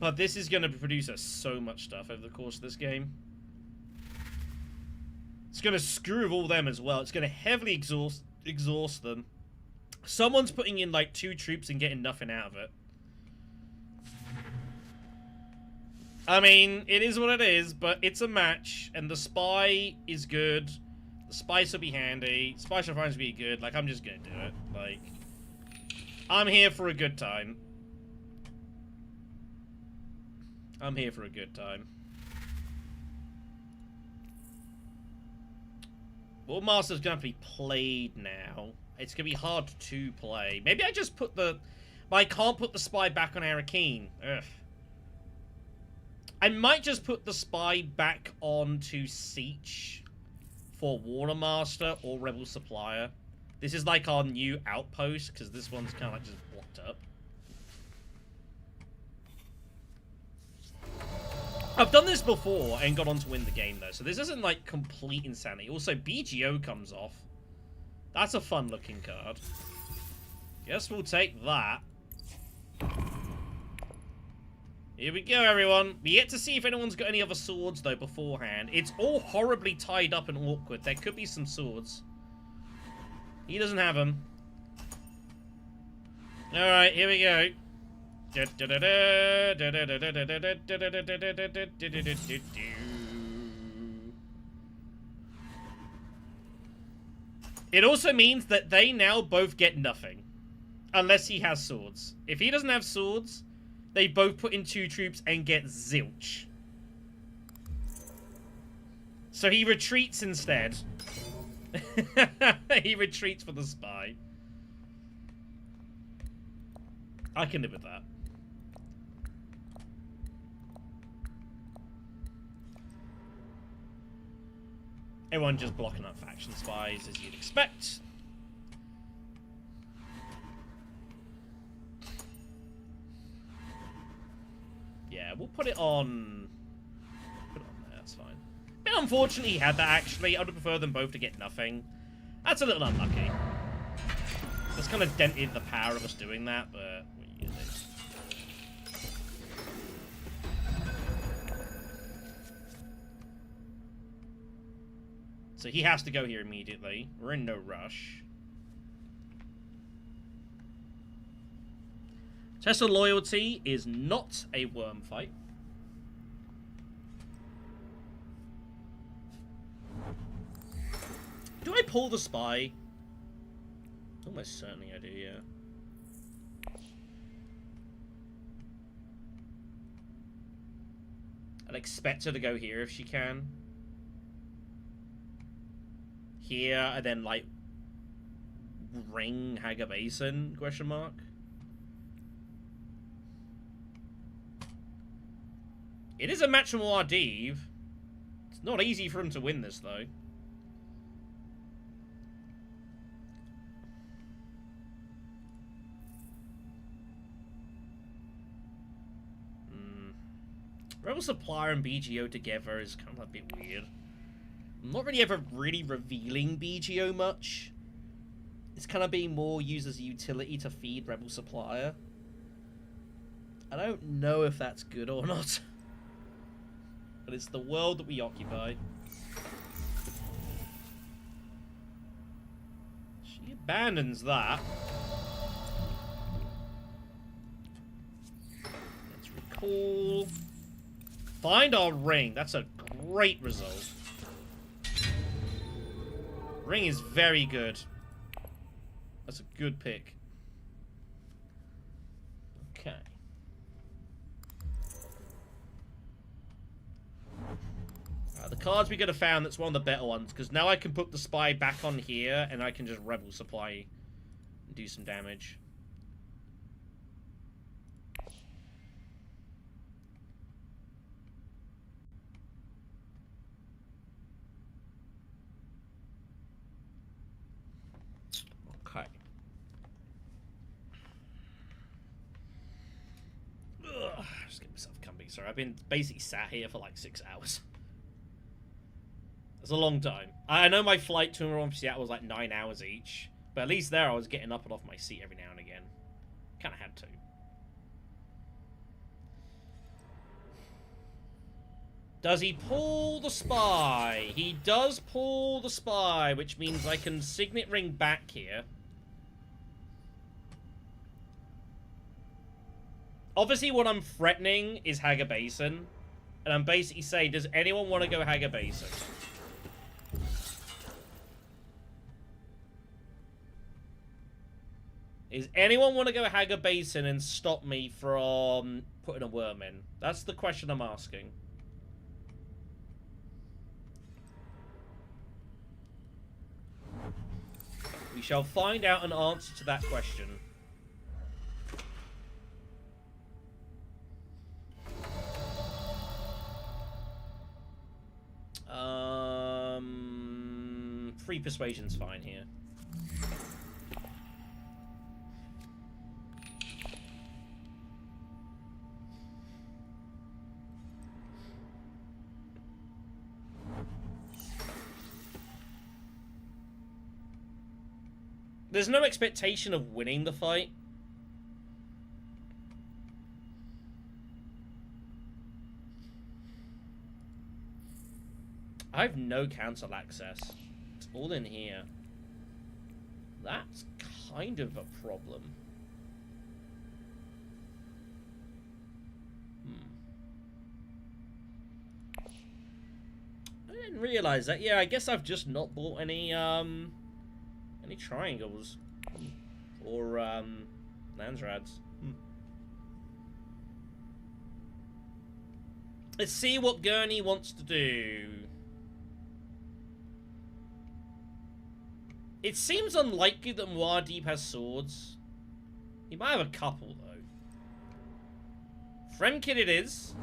But this is going to produce us so much stuff over the course of this game. It's going to screw with all them as well. It's going to heavily exhaust them. Someone's putting in like 2 troops and getting nothing out of it. I mean, it is what it is, but it's a match, and the spy is good. The spice will be handy. Spice will be good. Like, I'm just going to do it. Like, I'm here for a good time. I'm here for a good time. Well, Master's going to have to be played now. It's going to be hard to play. Maybe I just put the... But I can't put the spy back on Arakeen. Ugh. I might just put the spy back onto Seech for Watermaster or Rebel Supplier. This is like our new outpost, because this one's kind of like just blocked up. I've done this before and got on to win the game, though, so this isn't, like, complete insanity. Also, BGO comes off. That's a fun-looking card. Guess we'll take that. Here we go, everyone. We get to see if anyone's got any other swords, though, beforehand. It's all horribly tied up and awkward. There could be some swords. He doesn't have them. Alright, here we go. It also means that they now both get nothing. Unless he has swords. If he doesn't have swords, they both put in 2 troops and get zilch. So he retreats instead. He retreats for the spy. I can live with that. Everyone just blocking up faction spies, as you'd expect. Yeah, we'll put it on... Put it on there, that's fine. Bit unfortunate he had that, actually. I would prefer them both to get nothing. That's a little unlucky. That's kind of dented the power of us doing that, but... we'll use it. So he has to go here immediately. We're in no rush. Test of Loyalty is not a worm fight. Do I pull the spy? Almost certainly I do, yeah. I'd expect her to go here if she can. Here, and then, like, ring Haga Basin? Question mark. It is a match from Muad'Dib. It's not easy for him to win this, though. Rebel Supplier and BGO together is kind of a bit weird. I'm not really ever really revealing BGO much. It's kind of being more used as a utility to feed Rebel Supplier. I don't know if that's good or not. But it's the world that we occupy. She abandons that. Let's recall. Find our ring. That's a great result. Ring is very good. That's a good pick. Okay. The cards we could have found, that's one of the better ones, because now I can put the spy back on here and I can just Rebel Supply and do some damage. Okay. Ugh, just get myself comfy. Sorry, I've been basically sat here for like 6 hours. It's a long time. I know my flight to and from Seattle was like 9 hours each, but at least there I was getting up and off my seat every now and again. Kind of had to. Does he pull the spy? He does pull the spy, which means I can signet ring back here. Obviously what I'm threatening is Haga Basin, and I'm basically saying, does anyone want to go Haga Basin? Is anyone want to go Haga Basin and stop me from putting a worm in? That's the question I'm asking. We shall find out an answer to that question. Free persuasion's fine here. There's no expectation of winning the fight. I have no council access. It's all in here. That's kind of a problem. I didn't realize that. Yeah, I guess I've just not bought any triangles or Landsrads. Let's see what Gurney wants to do. It seems unlikely that Muad'Dib has swords. He might have a couple though. Fremkid it is.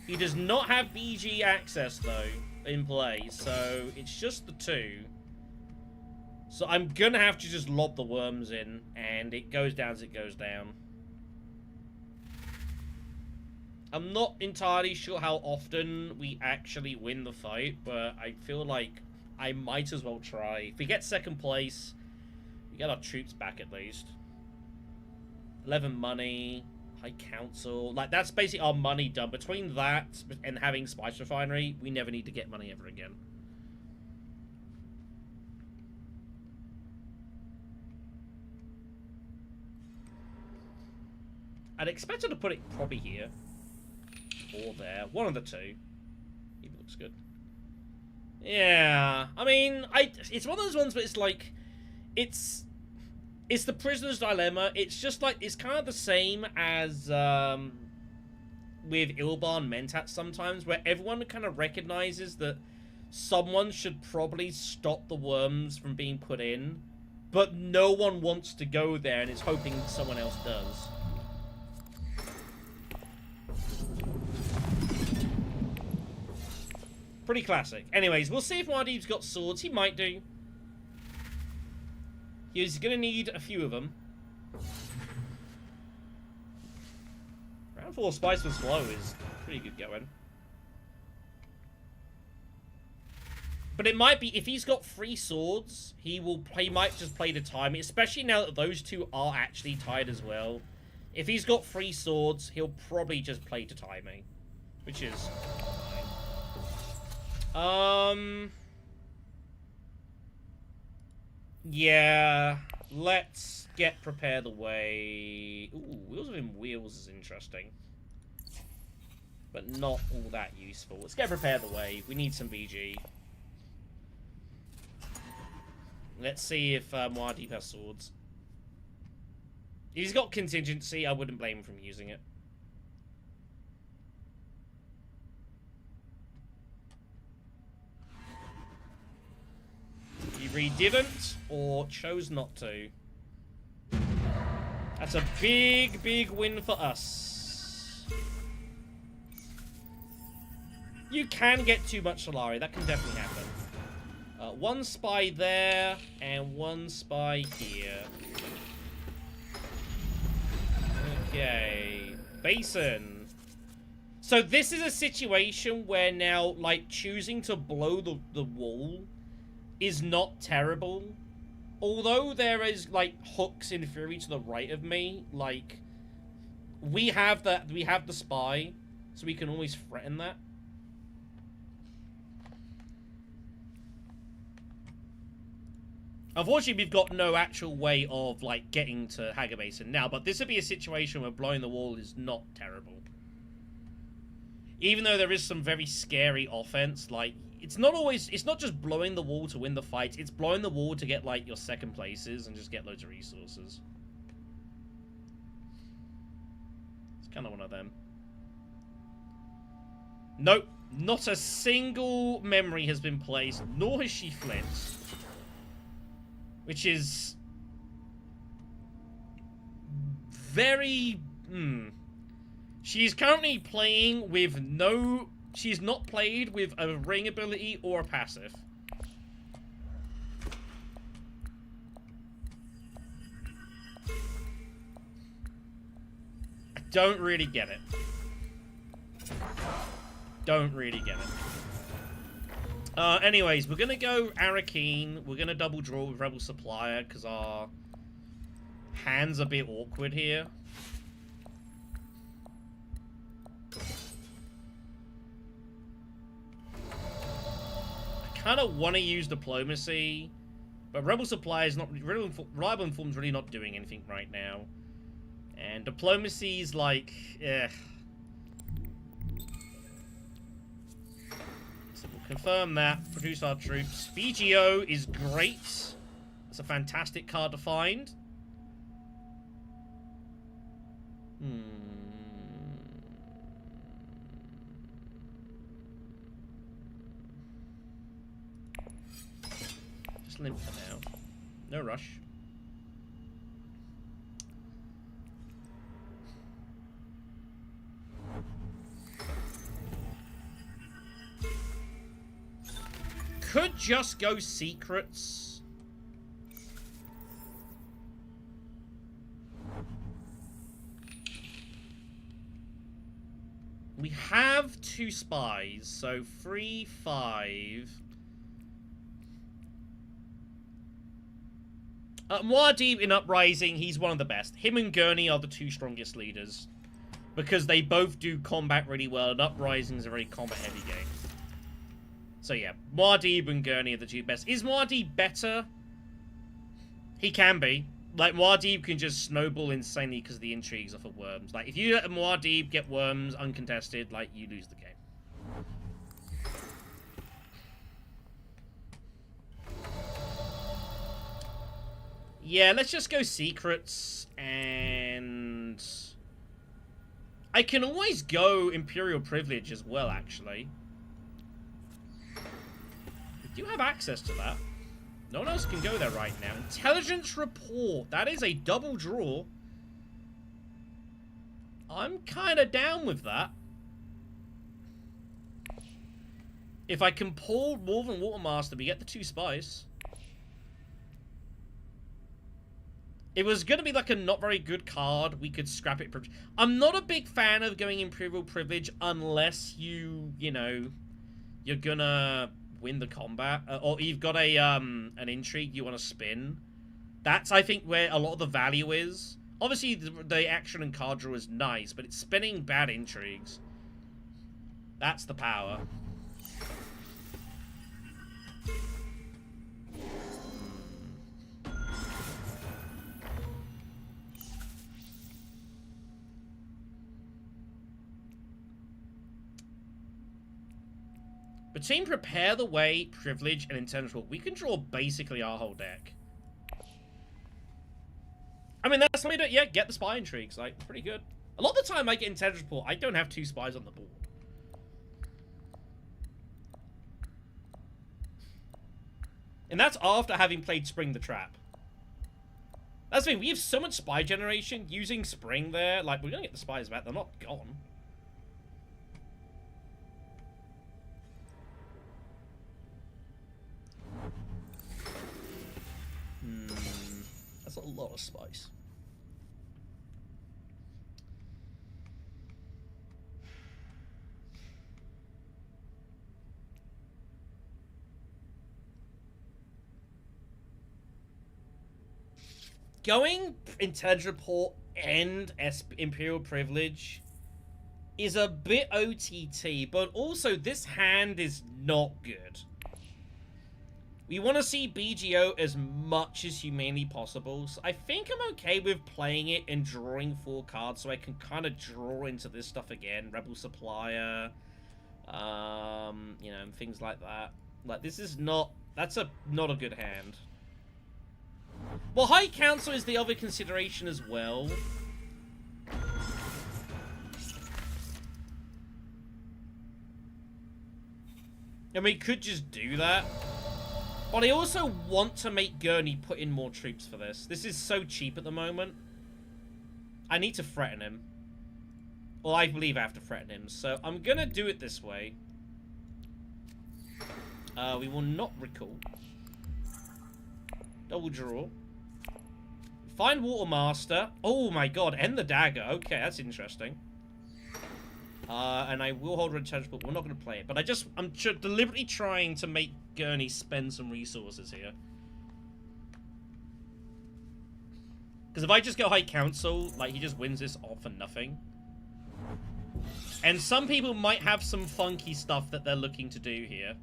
He does not have BG access though in play, so it's just the two. So I'm gonna have to just lob the worms in, and it goes down as it goes down. I'm not entirely sure how often we actually win the fight, but I feel like I might as well try. If we get second place, we get our troops back at least. 11 money, High Council. Like, that's basically our money done. Between that and having Spice Refinery, we never need to get money ever again. I'd expect her to put it probably here. Or there. One of the two. It looks good. Yeah. I mean, it's one of those ones where it's like... It's the prisoner's dilemma. It's just like... It's kind of the same as... with Ilban Mentat sometimes, where everyone kind of recognizes that someone should probably stop the worms from being put in, but no one wants to go there and is hoping someone else does. Pretty classic. Anyways, we'll see if Muad'Dib's got swords. He might do. He's going to need a few of them. Round 4 Spice with Slow is pretty good going. But it might be, if he's got 3 swords, he might just play to time, especially now that those two are actually tied as well. If he's got 3 swords, he'll probably just play to timing, which is fine. Yeah, let's get Prepare the Way. Ooh, Wheels within Wheels is interesting, but not all that useful. Let's get Prepare the Way. We need some BG. Let's see if Muad'Dib has swords. If he's got contingency, I wouldn't blame him from using it. He didn't, or chose not to. That's a big, big win for us. You can get too much Solari. That can definitely happen. 1 spy there, and 1 spy here. Okay. Basin. So this is a situation where now, like, choosing to blow the wall is not terrible. Although there is, like, hooks in theory to the right of me, like, we have the spy, so we can always threaten that. Unfortunately, we've got no actual way of, like, getting to Hagar Basin now, but this would be a situation where blowing the wall is not terrible. Even though there is some very scary offense, like, it's not just blowing the wall to win the fight, it's blowing the wall to get, like, your second places and just get loads of resources. It's kind of one of them. Nope, not a single memory has been placed, nor has she flinched. Which is very... She's currently playing with no... She's not played with a ring ability or a passive. I don't really get it. Don't really get it. Anyways, we're gonna go Arakeen. We're gonna double draw with Rebel Supplier because our hand's a bit awkward here. I kind of want to use Diplomacy, but Rebel Supplier is not Reliable Inform's really not doing anything right now, and Diplomacy's like, Confirm that. Produce our troops. BGO is great. It's a fantastic card to find. Just limp for now. No rush. Could just go secrets. We have 2 spies, so 3, 5. Muad'Dib in Uprising, he's one of the best. Him and Gurney are the 2 strongest leaders, because they both do combat really well, and Uprising is a very combat-heavy game. So yeah, Muad'Dib and Gurney are the 2 best. Is Muad'Dib better? He can be. Like, Muad'Dib can just snowball insanely because of the intrigues off of worms. Like, if you let Muad'Dib get worms uncontested, like, you lose the game. Yeah, let's just go secrets, and I can always go Imperial Privilege as well, actually. Do you have access to that? No one else can go there right now. Intelligence report. That is a double draw. I'm kind of down with that. If I can pull more than Watermaster, we get the 2 spies. It was going to be like a not very good card. We could scrap it. I'm not a big fan of going Imperial Privilege unless you know, you're gonna win the combat. Or you've got a an intrigue you want to spin. That's, I think, where a lot of the value is. Obviously, the action and card draw is nice, but it's spinning bad intrigues. That's the power. Between Prepare the Way, Privilege, and Intentional, we can draw basically our whole deck. I mean, that's something to, yeah, get the spy intrigues. Like, pretty good. A lot of the time I get Intelligence Report, I don't have 2 spies on the board. And that's after having played Spring the Trap. That's the thing, we have so much spy generation using Spring there. Like, we're gonna get the spies back, they're not gone. That's a lot of spice. Going Intelligence Report and Imperial Privilege is a bit OTT, but also this hand is not good. We want to see BGO as much as humanly possible, so I think I'm okay with playing it and drawing 4 cards so I can kind of draw into this stuff again. Rebel Supplier, you know, and things like that. Like, this is not, that's not a good hand. Well, High Council is the other consideration as well. And we could just do that. But I also want to make Gurney put in more troops for this. This is so cheap at the moment. I need to threaten him. Well, I believe I have to threaten him. So I'm going to do it this way. We will not recall. Double draw. Find Watermaster. Oh my god, end the dagger. Okay, that's interesting. And I will hold Red but we're not going to play it. But I'm deliberately trying to make Gurney spend some resources here. Because if I just go High Council, like, he just wins this all for nothing. And some people might have some funky stuff that they're looking to do here.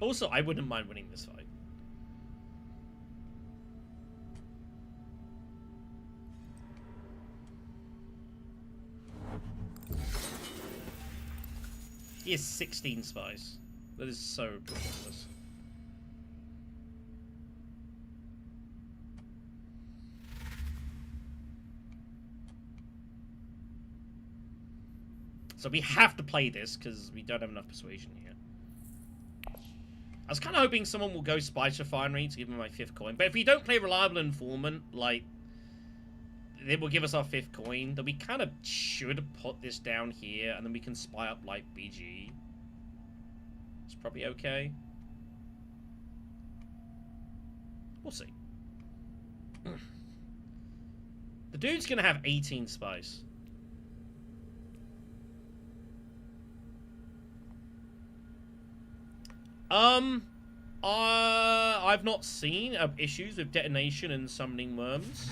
Also, I wouldn't mind winning this fight. He has 16 spies. That is so ridiculous. So we have to play this because we don't have enough persuasion here. I was kind of hoping someone will go Spice Refinery to give me my 5th coin. But if we don't play Reliable Informant, like, they will give us our 5th coin. Then we kind of should put this down here, and then we can spy up, like, BG. It's probably okay. We'll see. The dude's going to have 18 spice. I've not seen issues with detonation and summoning worms.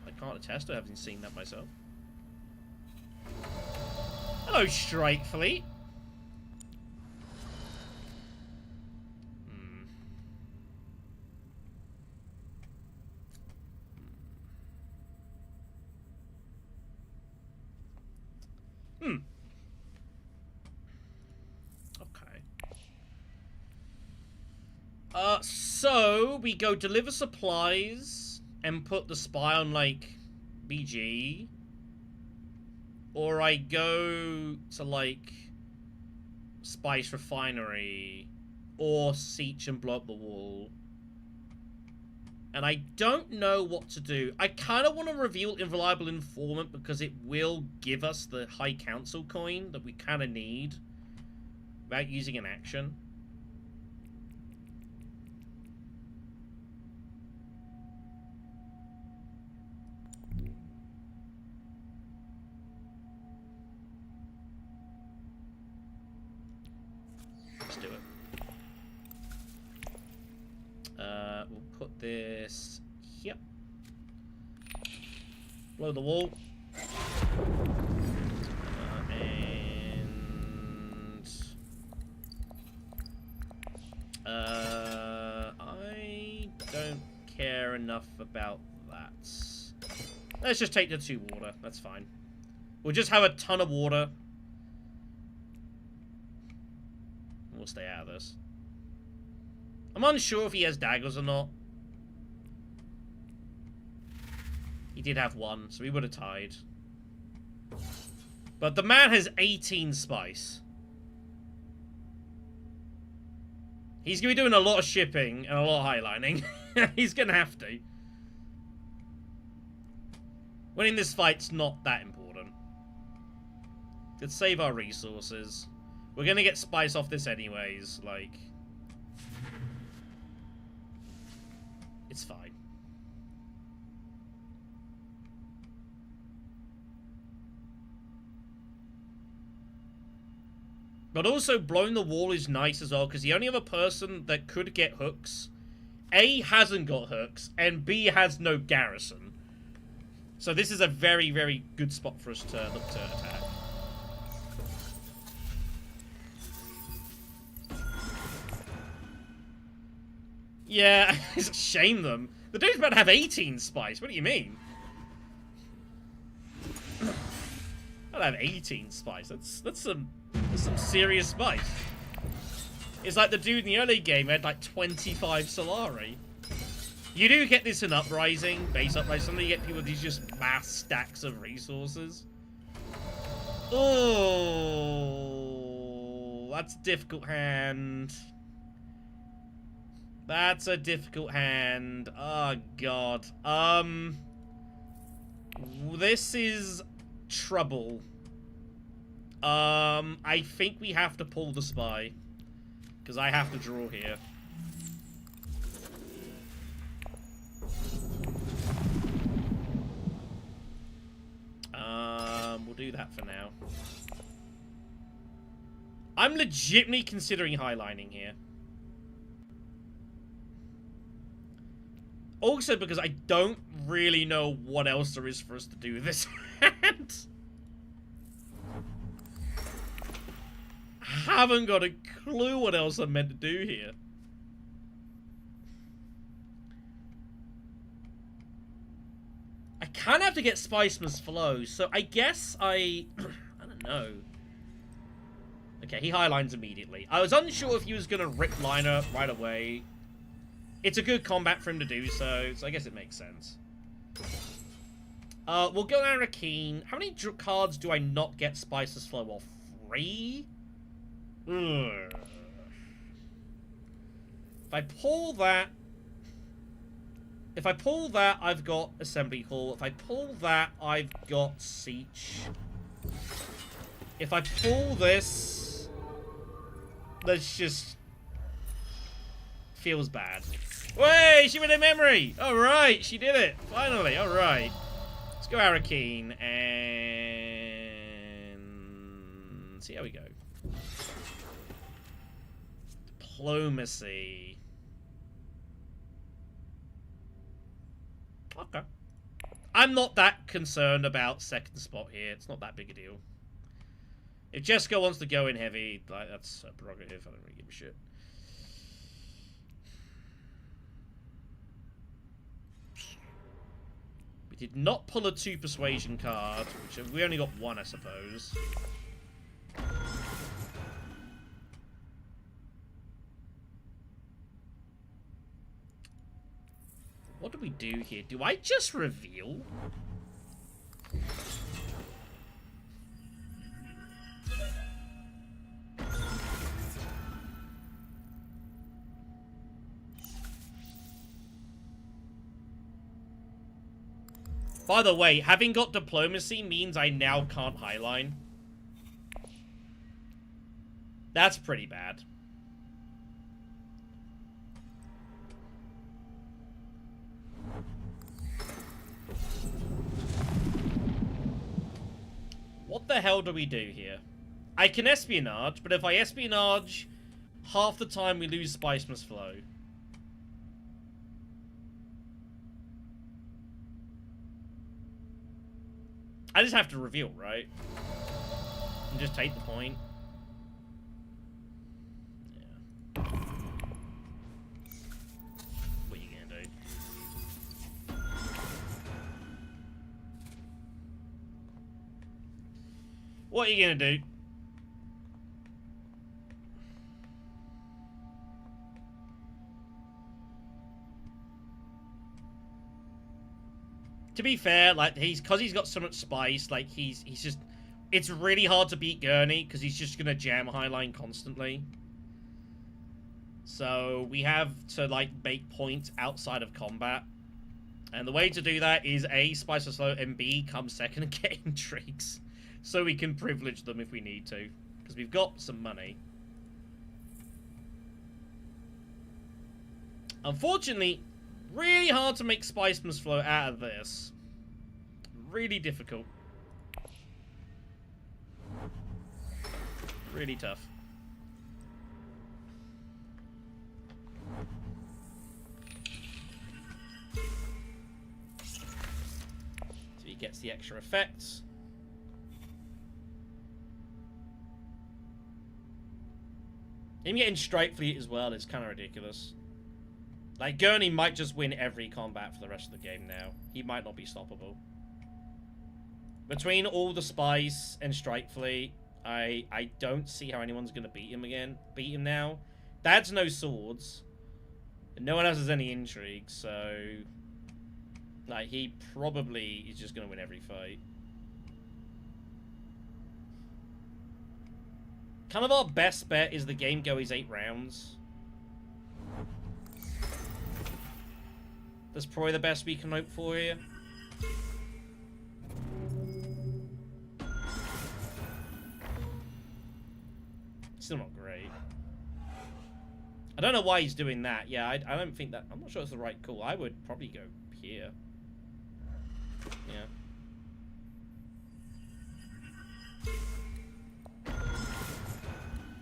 I can't attest, I haven't seen that myself. Hello, Strike Fleet. So, we go deliver supplies and put the spy on, like, BG. Or I go to, like, Spice Refinery or Seech and blow up the wall. And I don't know what to do. I kind of want to reveal Inviolable Informant because it will give us the High Council coin that we kind of need without using an action. Let's do it. We'll put this here. Blow the wall. I don't care enough about that. Let's just take the 2 water. That's fine. We'll just have a ton of water. We'll stay out of this. I'm unsure if he has daggers or not. He did have 1, so we would have tied. But the man has 18 spice. He's going to be doing a lot of shipping and a lot of highlining. He's going to have to. Winning this fight's not that important. Let's save our resources. We're going to get spice off this anyways, like... It's fine. But also, blowing the wall is nice as well, because the only other person that could get hooks, A, hasn't got hooks, and B, has no garrison. So this is a very, very good spot for us to look to attack. Yeah, shame them. The dude's about to have 18 spice. What do you mean? I'll have 18 spice. That's some serious spice. It's like the dude in the early game had like 25 Solari. You do get this in Uprising, base Uprising. Sometimes you get people with these just mass stacks of resources. Oh, that's a difficult hand. That's a difficult hand. Oh, God. This is trouble. I think we have to pull the spy. Because I have to draw here. We'll do that for now. I'm legitimately considering highlining here. Also because I don't really know what else there is for us to do with this hand. Haven't got a clue what else I'm meant to do here. I kind of have to get Spiceman's Flow, so I guess I don't know. Okay, he highlines immediately. I was unsure if he was going to rip liner right away. It's a good combat for him to do so I guess it makes sense. We'll go down Rakeen. How many cards do I not get Spice's Flow off? 3? Ugh. If I pull that, I've got Assembly Hall. If I pull that, I've got Seech. If I pull this, let's just... Feels bad. Way, she made a memory! Alright, she did it! Finally, alright. Let's go Arakeen and... see how we go. Diplomacy. Okay. I'm not that concerned about second spot here. It's not that big a deal. If Jessica wants to go in heavy, like, that's a prerogative. I don't really give a shit. We did not pull a 2 persuasion card, which we only got 1, I suppose. do here? Do I just reveal? By the way, having got diplomacy means I now can't highline. That's pretty bad. What the hell do we do here? I can espionage, but if I espionage, half the time we lose spice must flow. I just have to reveal, right? And just take the point. Yeah. What are you gonna do? What are you gonna do? To be fair, like, because he's got so much spice, like, he's just, it's really hard to beat Gurney, because he's just gonna jam highline constantly. So, we have to, like, make points outside of combat. And the way to do that is A, spice are slow, and B, come second and get intrigues. So we can privilege them if we need to. Because we've got some money. Unfortunately, really hard to make spice must flow out of this. Really difficult. Really tough. So he gets the extra effects. Him getting strike fleet as well is kind of ridiculous. Like, Gurney might just win every combat for the rest of the game now. He might not be stoppable. Between all the spice and strike fleet, I don't see how anyone's going to beat him again. Beat him now. Dad's no swords. And no one else has any intrigue, so... like, he probably is just going to win every fight. Kind of our best bet is the game goes 8 rounds. That's probably the best we can hope for here. Still not great. I don't know why he's doing that. Yeah, I don't think that... I'm not sure it's the right call. I would probably go here. Yeah.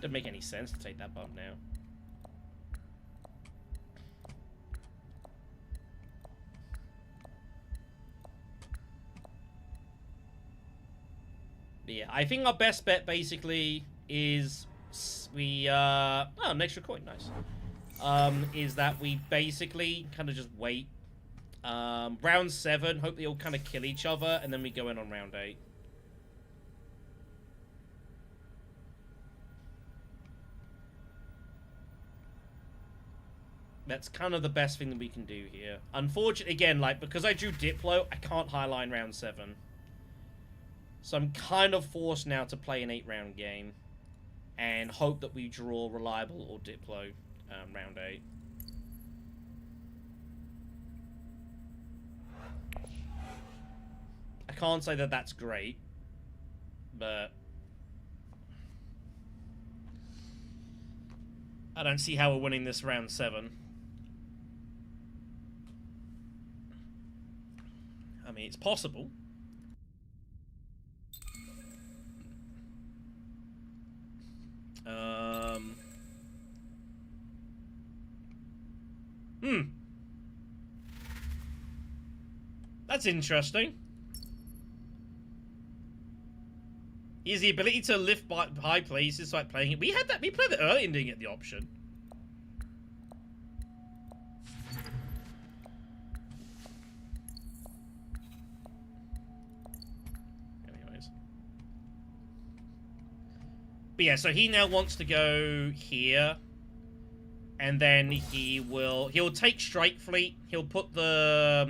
Doesn't make any sense to take that bump now. But yeah, I think our best bet basically is we oh, an extra coin, nice. Is that we basically kind of just wait. Round 7, hope they all kind of kill each other, and then we go in on round 8. That's kind of the best thing that we can do here. Unfortunately, again, like, because I drew Diplo, I can't highline round 7. So I'm kind of forced now to play an 8-round game. And hope that we draw Reliable or Diplo round 8. I can't say that that's great. But... I don't see how we're winning this round 7. I mean, it's possible. That's interesting. He has the ability to lift by high places like playing it. We had that. We played it early and didn't get the option. Anyways. But yeah, so he now wants to go here. And then he'll take Strike Fleet. He'll put the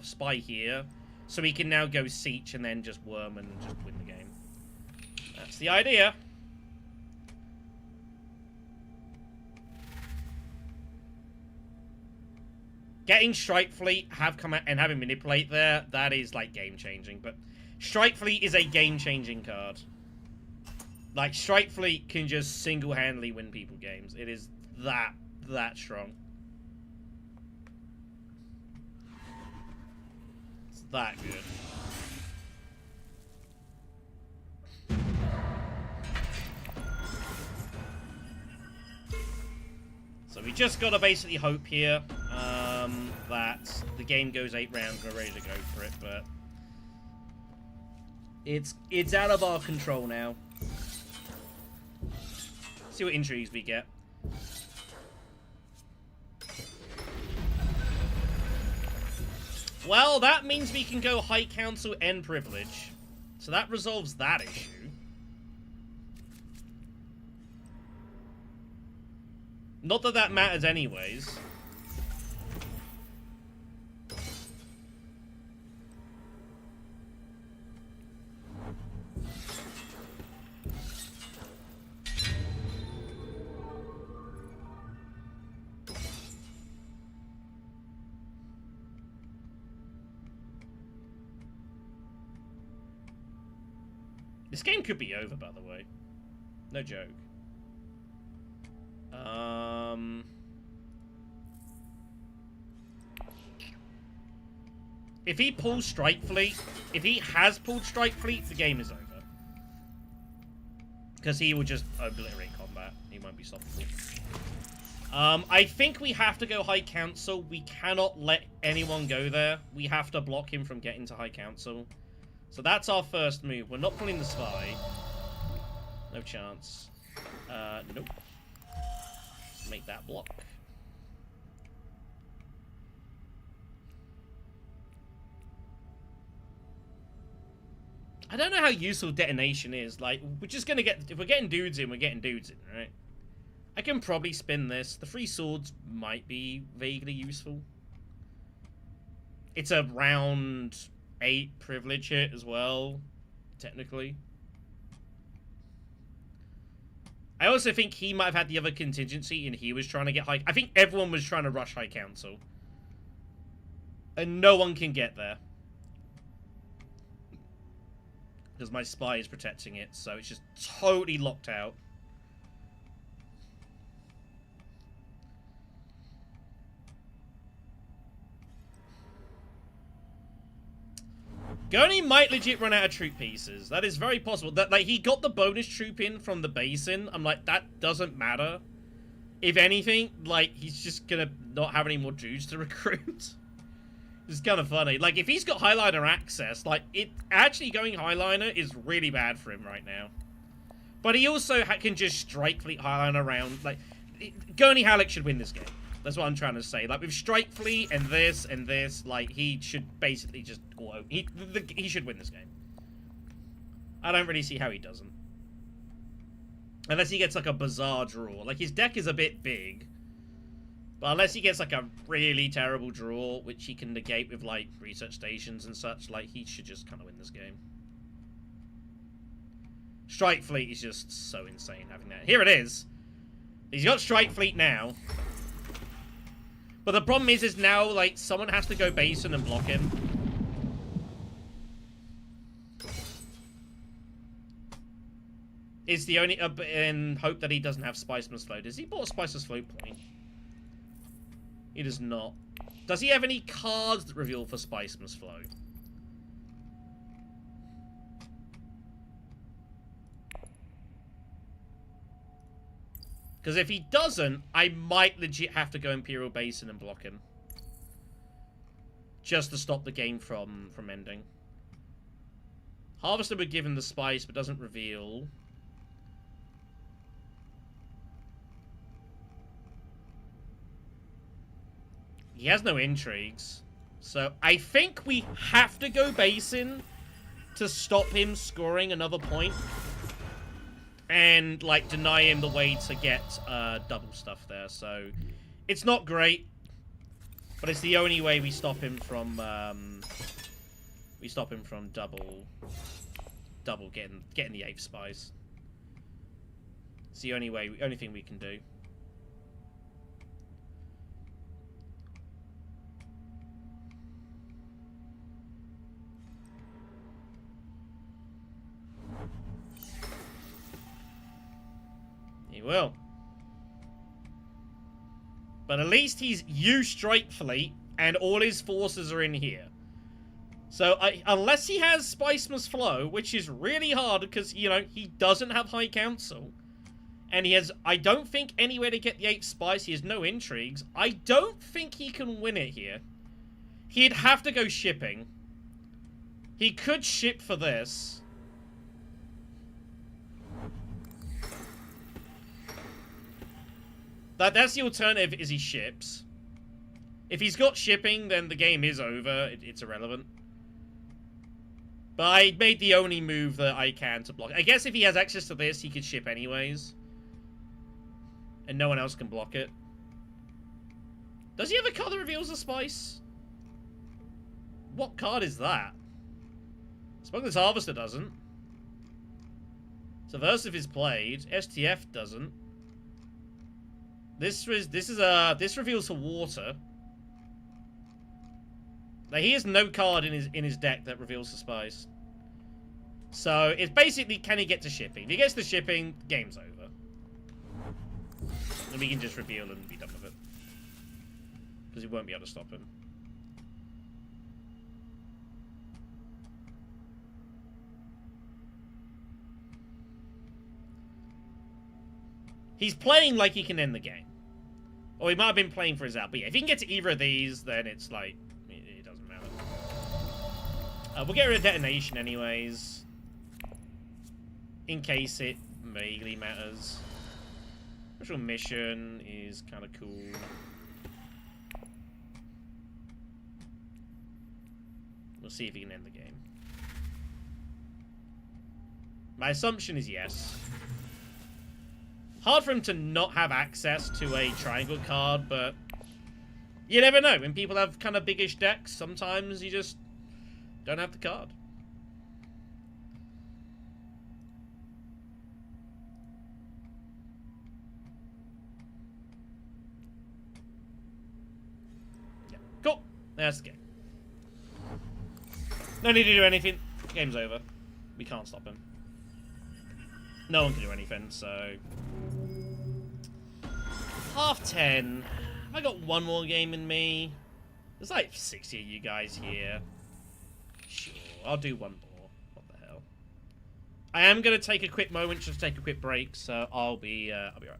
spy here, so he can now go Siege and then just worm and just win the game. That's the idea. Getting Strike Fleet, and having Manipulate there, that is like game changing. But Strike Fleet is a game changing card. Like, Strike Fleet can just single-handedly win people games. It is that strong. It's that good. So we just gotta basically hope here that the game goes 8 rounds and we're ready to go for it, but it's out of our control now. See what intrigues we get. Well, that means we can go High Council and Privilege. So that resolves that issue. Not that that matters anyways. This game could be over, by the way. No joke. If he pulls Strike Fleet, if he has pulled Strike Fleet, the game is over. Because he will just obliterate combat. He won't be stoppable. I think we have to go High Council. We cannot let anyone go there. We have to block him from getting to High Council. So that's our first move. We're not pulling the spy. No chance. Nope. Let's make that block. I don't know how useful detonation is. Like, we're just gonna get... If we're getting dudes in, we're getting dudes in, right? I can probably spin this. The 3 swords might be vaguely useful. It's a round 8 privilege hit as well, technically. I also think he might have had the other contingency and he was trying to get high... I think everyone was trying to rush High Council. And no one can get there. Because my spy is protecting it, so it's just totally locked out. Gurney might legit run out of troop pieces. That is very possible. That, like, he got the bonus troop in from the basin. I'm like, that doesn't matter. If anything, like, he's just gonna not have any more dudes to recruit. It's kind of funny. Like, if he's got Highliner access, like, it actually going Highliner is really bad for him right now. But he also can just Strike Fleet Highliner around. Like, Gurney Halleck should win this game. That's what I'm trying to say. Like, with Strike Fleet and this, like, he should basically just go... He should win this game. I don't really see how he doesn't. Unless he gets, like, a bizarre draw. Like, his deck is a bit big. But unless he gets, like, a really terrible draw, which he can negate with, like, research stations and such, like, he should just kind of win this game. Strike Fleet is just so insane having that. Here it is. He's got Strike Fleet now. But the problem is now, like, someone has to go basin and block him. Is the only... in hope that he doesn't have Spiceman's Flow. Does he bought a Spiceman's Flow point? He does not. Does he have any cards that reveal for Spiceman's Flow? Because if he doesn't, I might legit have to go Imperial Basin and block him. Just to stop the game from ending. Harvester would give him the spice, but doesn't reveal. He has no intrigues. So I think we have to go Basin to stop him scoring another point. and like deny him the way to get double stuff there. So it's not great, but it's the only way we stop him from double getting the 8th spice. It's the only thing we can do. He will. But at least he's used Strike Fleet, and all his forces are in here. So, unless he has Spice Must Flow, which is really hard because, you know, he doesn't have High Council. And he has, I don't think, anywhere to get the 8th spice. He has no intrigues. I don't think he can win it here. He'd have to go shipping. He could ship for this. That's the alternative, is he ships. If he's got shipping, then the game is over. It's irrelevant. But I made the only move that I can to block. I guess if he has access to this, he could ship anyways. And no one else can block it. Does he have a card that reveals the spice? What card is that? Smuggler's Harvester doesn't. Subversive is played. STF doesn't. This reveals the water. Now he has no card in his deck that reveals the spice. So it's basically, can he get to shipping? If he gets to shipping, game's over. And we can just reveal and be done with it. Because he won't be able to stop him. He's playing like he can end the game. Or he might have been playing for his out. But yeah, if he can get to either of these, then it's like, it doesn't matter. We'll get rid of Detonation anyways. In case it vaguely matters. Special Mission is kind of cool. We'll see if he can end the game. My assumption is yes. Hard for him to not have access to a triangle card, but you never know. When people have kind of biggish decks, sometimes you just don't have the card. Yeah. Cool. That's the game. No need to do anything. Game's over. We can't stop him. No one can do anything, so... 10:30. Have I got one more game in me? There's like 60 of you guys here. Sure, I'll do one more. What the hell? I am going to take a quick moment just to take a quick break, so I'll be right back.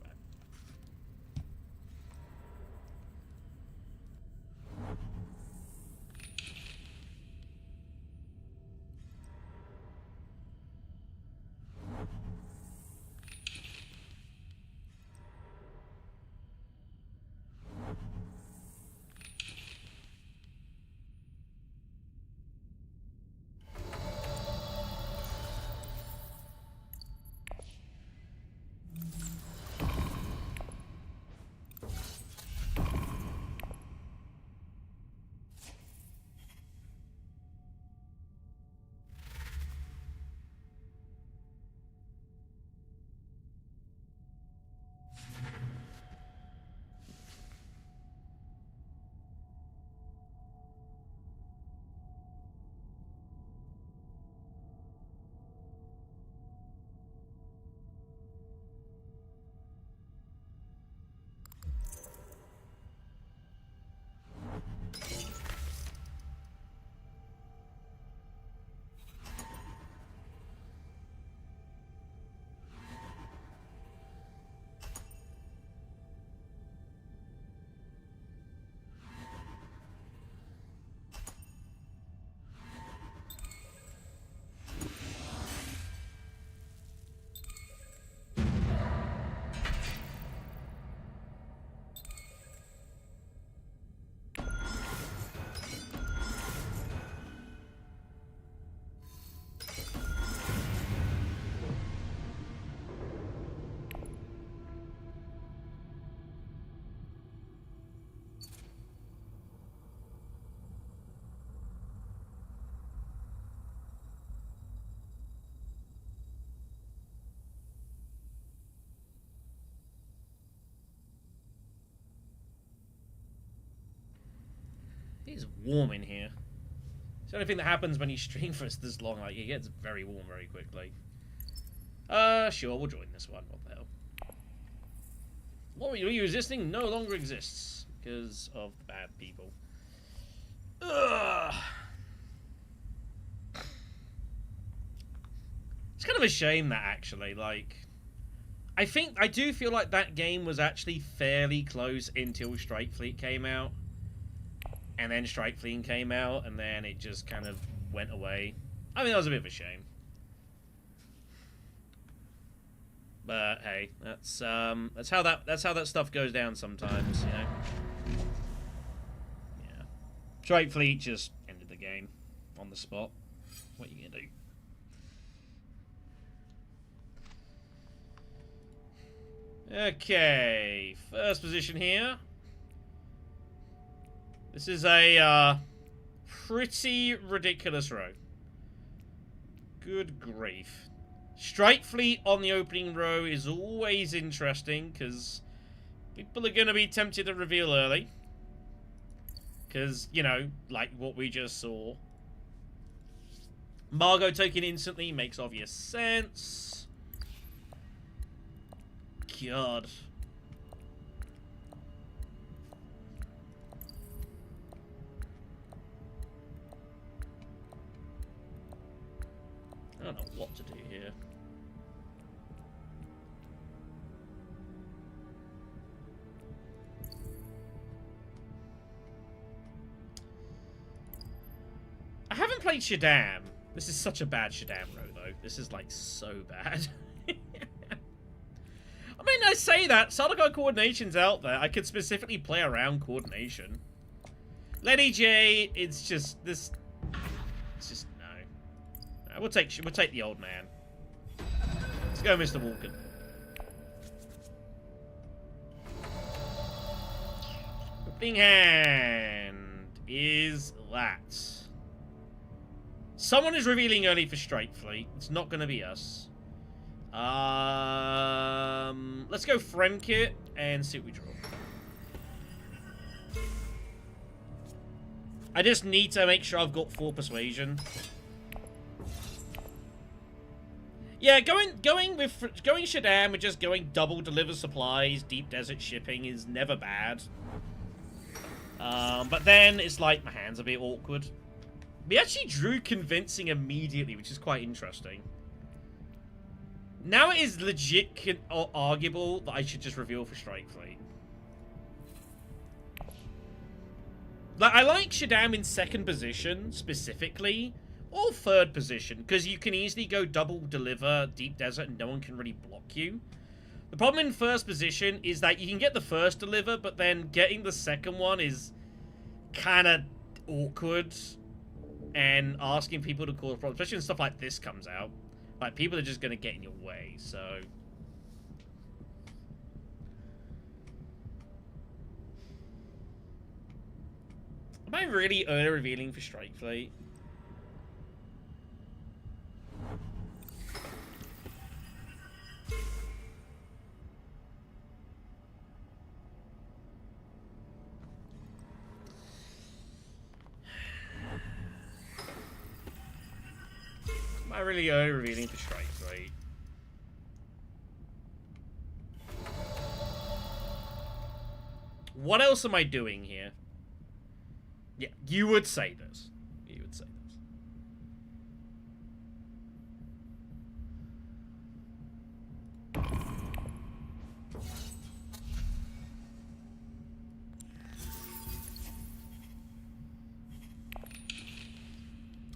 It is warm in here. It's the only thing that happens when you stream for us this long. Like, it gets very warm very quickly. Sure, we'll join this one. What the hell? What were you resisting? No longer exists because of the bad people. Ugh. It's kind of a shame that actually, like, I do feel like that game was actually fairly close until Strike Fleet came out. And then Strike Fleet came out, and then it just kind of went away. I mean, that was a bit of a shame. But hey, that's how that stuff goes down sometimes, you know. Yeah, Strike Fleet just ended the game on the spot. What are you gonna do? Okay, first position here. This is a pretty ridiculous row. Good grief. Strike Fleet on the opening row is always interesting because people are going to be tempted to reveal early. Because, you know, like what we just saw. Margot taken instantly makes obvious sense. God. I don't know what to do here. I haven't played Shaddam. This is such a bad Shaddam row, though. This is, like, so bad. I mean, I say that. Sardaukar coordination's out there. I could specifically play around coordination. Lenny J, it's just this. It's just no. We'll take the old man. Let's go, Mr. Walken. Opening hand is that. Someone is revealing early for Strike Fleet. It's not going to be us. Let's go Fremkit and see what we draw. I just need to make sure I've got 4 persuasion. Yeah, going Shaddam with just going double deliver supplies, deep desert shipping is never bad. But then it's like my hand's a bit awkward. We actually drew convincing immediately, which is quite interesting. Now it is legit arguable that I should just reveal for Strike Fleet. Like, I like Shaddam in 2nd position, specifically, or 3rd position, because you can easily go double deliver Deep Desert and no one can really block you. The problem in 1st position is that you can get the 1st deliver, but then getting the 2nd one is kind of awkward, and asking people to cause problems, especially when stuff like this comes out. Like, people are just going to get in your way, so... Am I really early revealing for Strike Fleet? Am I really early revealing for Strike Fleet? What else am I doing here? Yeah, you would say this. You would say this.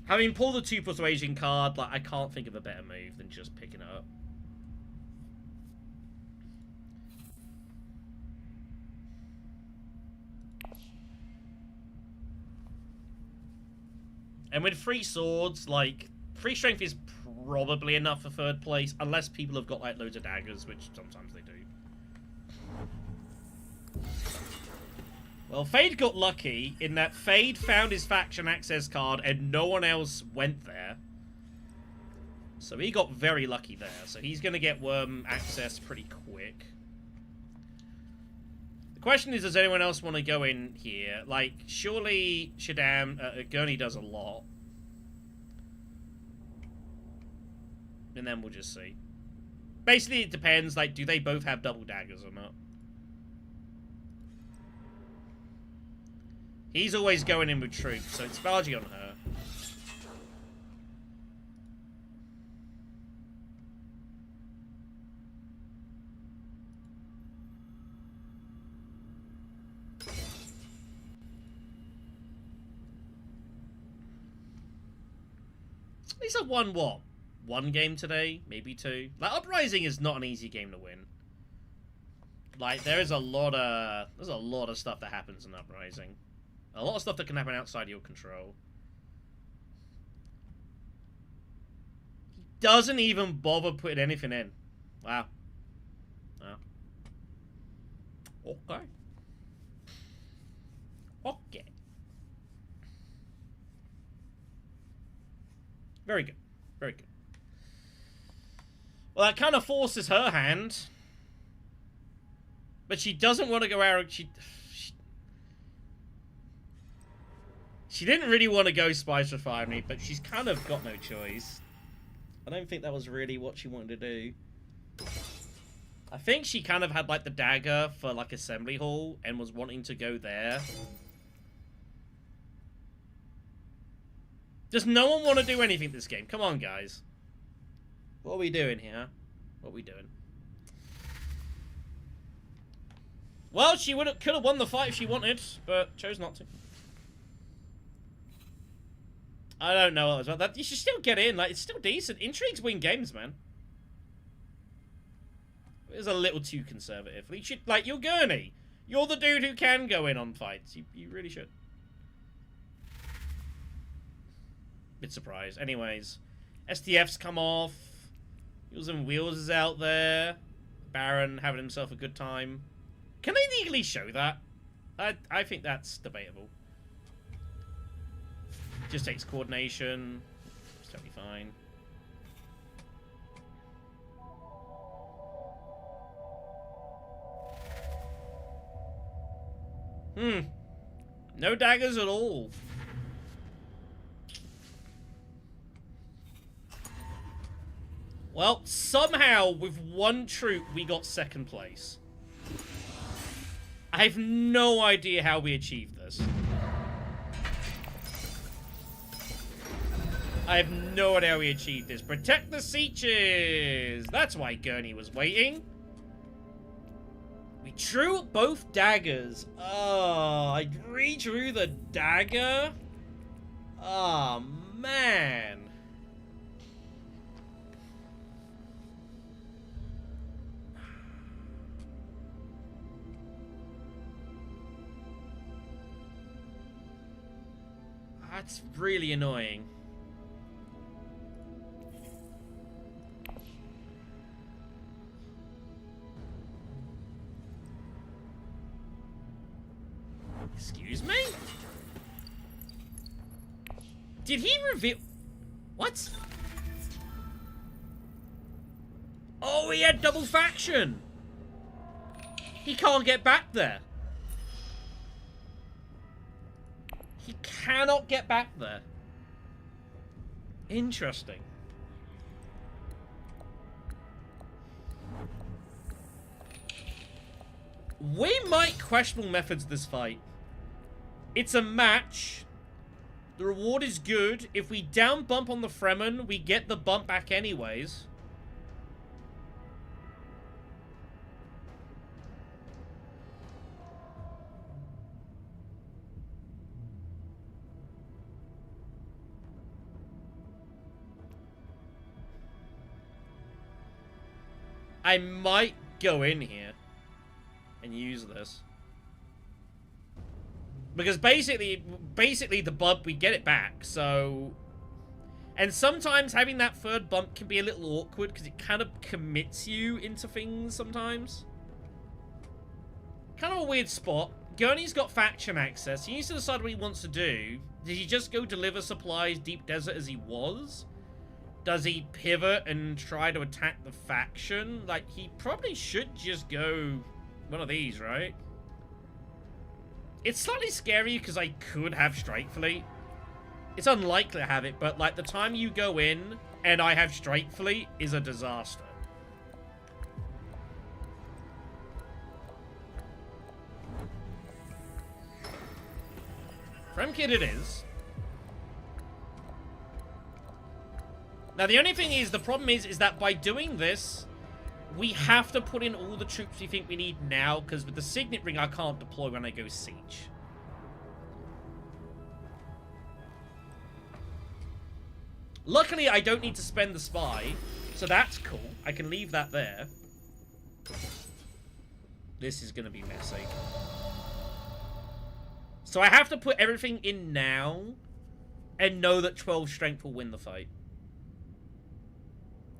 Having pulled the 2 persuasion card, like, I can't think of a better move than just picking it up. And with 3 swords, like, 3 strength is probably enough for 3rd place, unless people have got, like, loads of daggers, which sometimes they do. Well, Feyd got lucky in that Feyd found his faction access card and no one else went there. So he got very lucky there. So he's going to get worm access pretty quick. Question is, does anyone else want to go in here? Like, surely Shaddam, Gurney does a lot. And then we'll just see. Basically, it depends, like, do they both have double daggers or not? He's always going in with troops, so it's largely on her. At least I've won, what? One game today? Maybe two? Like, Uprising is not an easy game to win. Like, there's a lot of stuff that happens in Uprising. A lot of stuff that can happen outside your control. He doesn't even bother putting anything in. Wow. Wow. Okay. Okay. Very good. Very good. Well, that kind of forces her hand. But she doesn't want to go out. She didn't really want to go Spice Refinery, but she's kind of got no choice. I don't think that was really what she wanted to do. I think she kind of had, like, the dagger for, like, Assembly Hall and was wanting to go there. Does no one want to do anything this game? Come on, guys. What are we doing here? What are we doing? Well, she could have won the fight if she wanted, but chose not to. I don't know what was about that. You should still get in. Like, it's still decent. Intrigues win games, man. It was a little too conservative. You should, like, you're Gurney. You're the dude who can go in on fights. You really should. Bit surprised. Anyways, STF's come off. Wheels and Wheels is out there. Baron having himself a good time. Can they legally show that? I think that's debatable. Just takes coordination. It's totally fine. No daggers at all. Well, somehow, with one troop, we got second place. I have no idea how we achieved this. I have no idea how we achieved this. Protect the Seaches! That's why Gurney was waiting. We drew both daggers. Oh, I redrew the dagger? Oh, man. That's really annoying. Excuse me? Did he reveal... What? Oh, he had double faction! He can't get back there. He cannot get back there. Interesting. We might questionable methods this fight. It's a match. The reward is good. If we down bump on the Fremen, we get the bump back anyways. I might go in here and use this. Because basically the bump, we get it back, so... And sometimes having that third bump can be a little awkward because it kind of commits you into things sometimes. Kind of a weird spot. Gurney's got faction access. He needs to decide what he wants to do. Did he just go deliver supplies deep desert as he was? Does he pivot and try to attack the faction? Like, he probably should just go one of these, right? It's slightly scary because I could have Strike Fleet. It's unlikely to have it, but like the time you go in and I have Strike Fleet is a disaster. Fremkid it is. Now the only thing is, the problem is that by doing this, we have to put in all the troops we think we need now, because with the Signet Ring I can't deploy when I go Siege. Luckily I don't need to spend the Spy, so that's cool. I can leave that there. This is going to be messy. So I have to put everything in now and know that 12 strength will win the fight.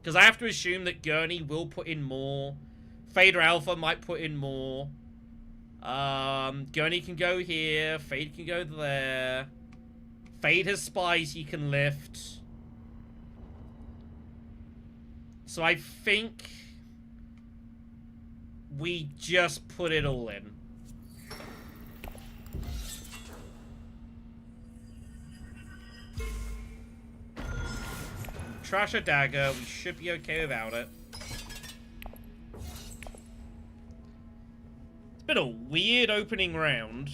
Because I have to assume that Gurney will put in more. Feyd-Rautha might put in more. Gurney can go here. Feyd can go there. Feyd has spies he can lift. So I think we just put it all in. Trash a dagger. We should be okay without it. It's been a weird opening round.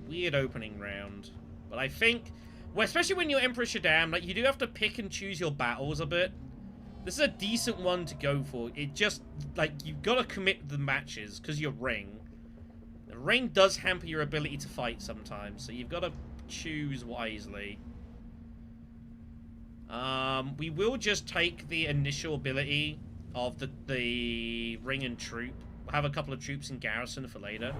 Weird opening round. But I think, well, especially when you're Emperor Shaddam, like, you do have to pick and choose your battles a bit. This is a decent one to go for. It just, like, you've got to commit the matches because you're Ring. The Ring does hamper your ability to fight sometimes, so you've got to choose wisely. We will just take the initial ability of the Ring and Troop. We'll have a couple of troops in garrison for later.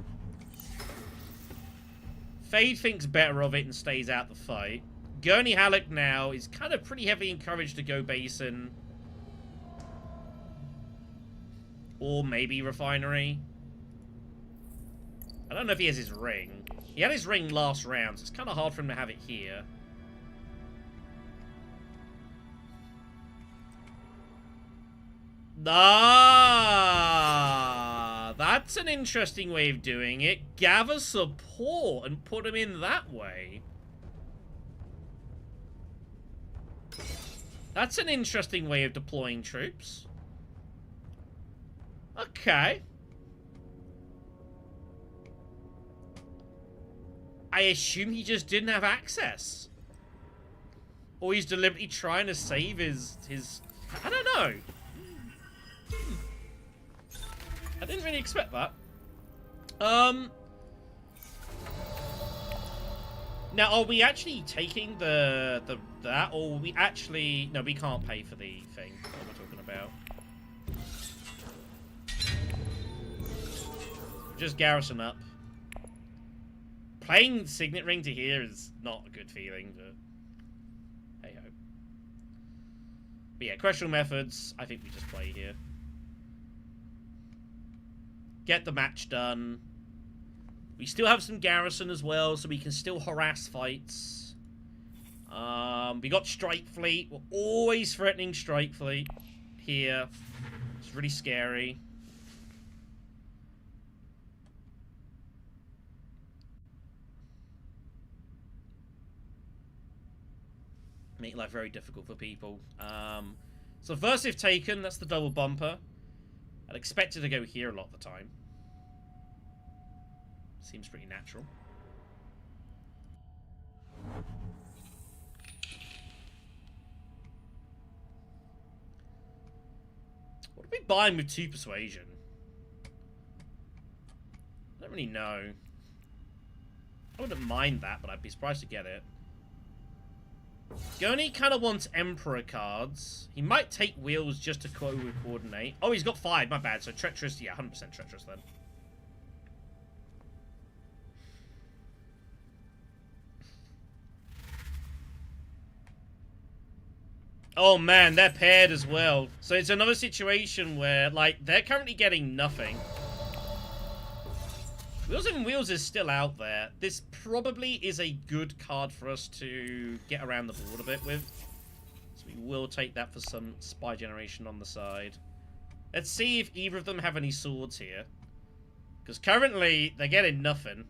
Feyd thinks better of it and stays out the fight. Gurney Halleck now is kind of pretty heavily encouraged to go Basin. Or maybe Refinery. I don't know if he has his ring. He had his ring last round, so it's kind of hard for him to have it here. Ah, that's an interesting way of doing it. Gather support and put him in that way. That's an interesting way of deploying troops. Okay. I assume he just didn't have access. Or he's deliberately trying to save his... I don't know. I didn't really expect that. Now, are we actually taking that, or are we actually... No, we can't pay for the thing that we're talking about. Just garrison up. Playing Signet Ring to here is not a good feeling, but hey-ho. But yeah, questionable methods, I think we just play here. Get the match done. We still have some garrison as well, so we can still harass fights. We got Strike Fleet. We're always threatening Strike Fleet here. It's really scary. Make life very difficult for people. So first if taken, that's the double bumper. I'd expect it to go here a lot of the time. Seems pretty natural. What are we buying with 2 persuasion? I don't really know. I wouldn't mind that, but I'd be surprised to get it. Gurney kind of wants Emperor cards. He might take wheels just to coordinate. Oh, he's got 5. My bad. So treacherous. Yeah, 100% treacherous then. Oh man, they're paired as well. So it's another situation where, like, they're currently getting nothing. Wheels and Wheels is still out there. This probably is a good card for us to get around the board a bit with. We will take that for some spy generation on the side. Let's see if either of them have any swords here. Because currently, they're getting nothing.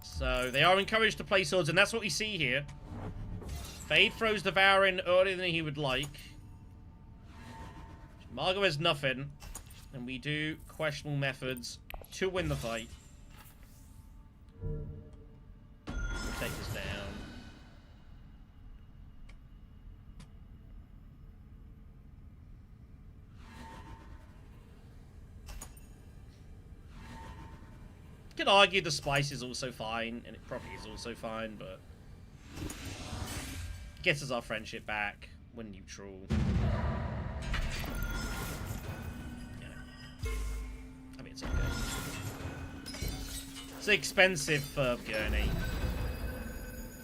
So, they are encouraged to play swords, and that's what we see here. Feyd throws Devour in earlier than he would like. Margot has nothing. And we do questionable methods to win the fight. We'll take this down. You could argue the spice is also fine, and it probably is also fine, but gets us our friendship back when neutral. Yeah. I mean, it's okay. It's expensive for Gurney.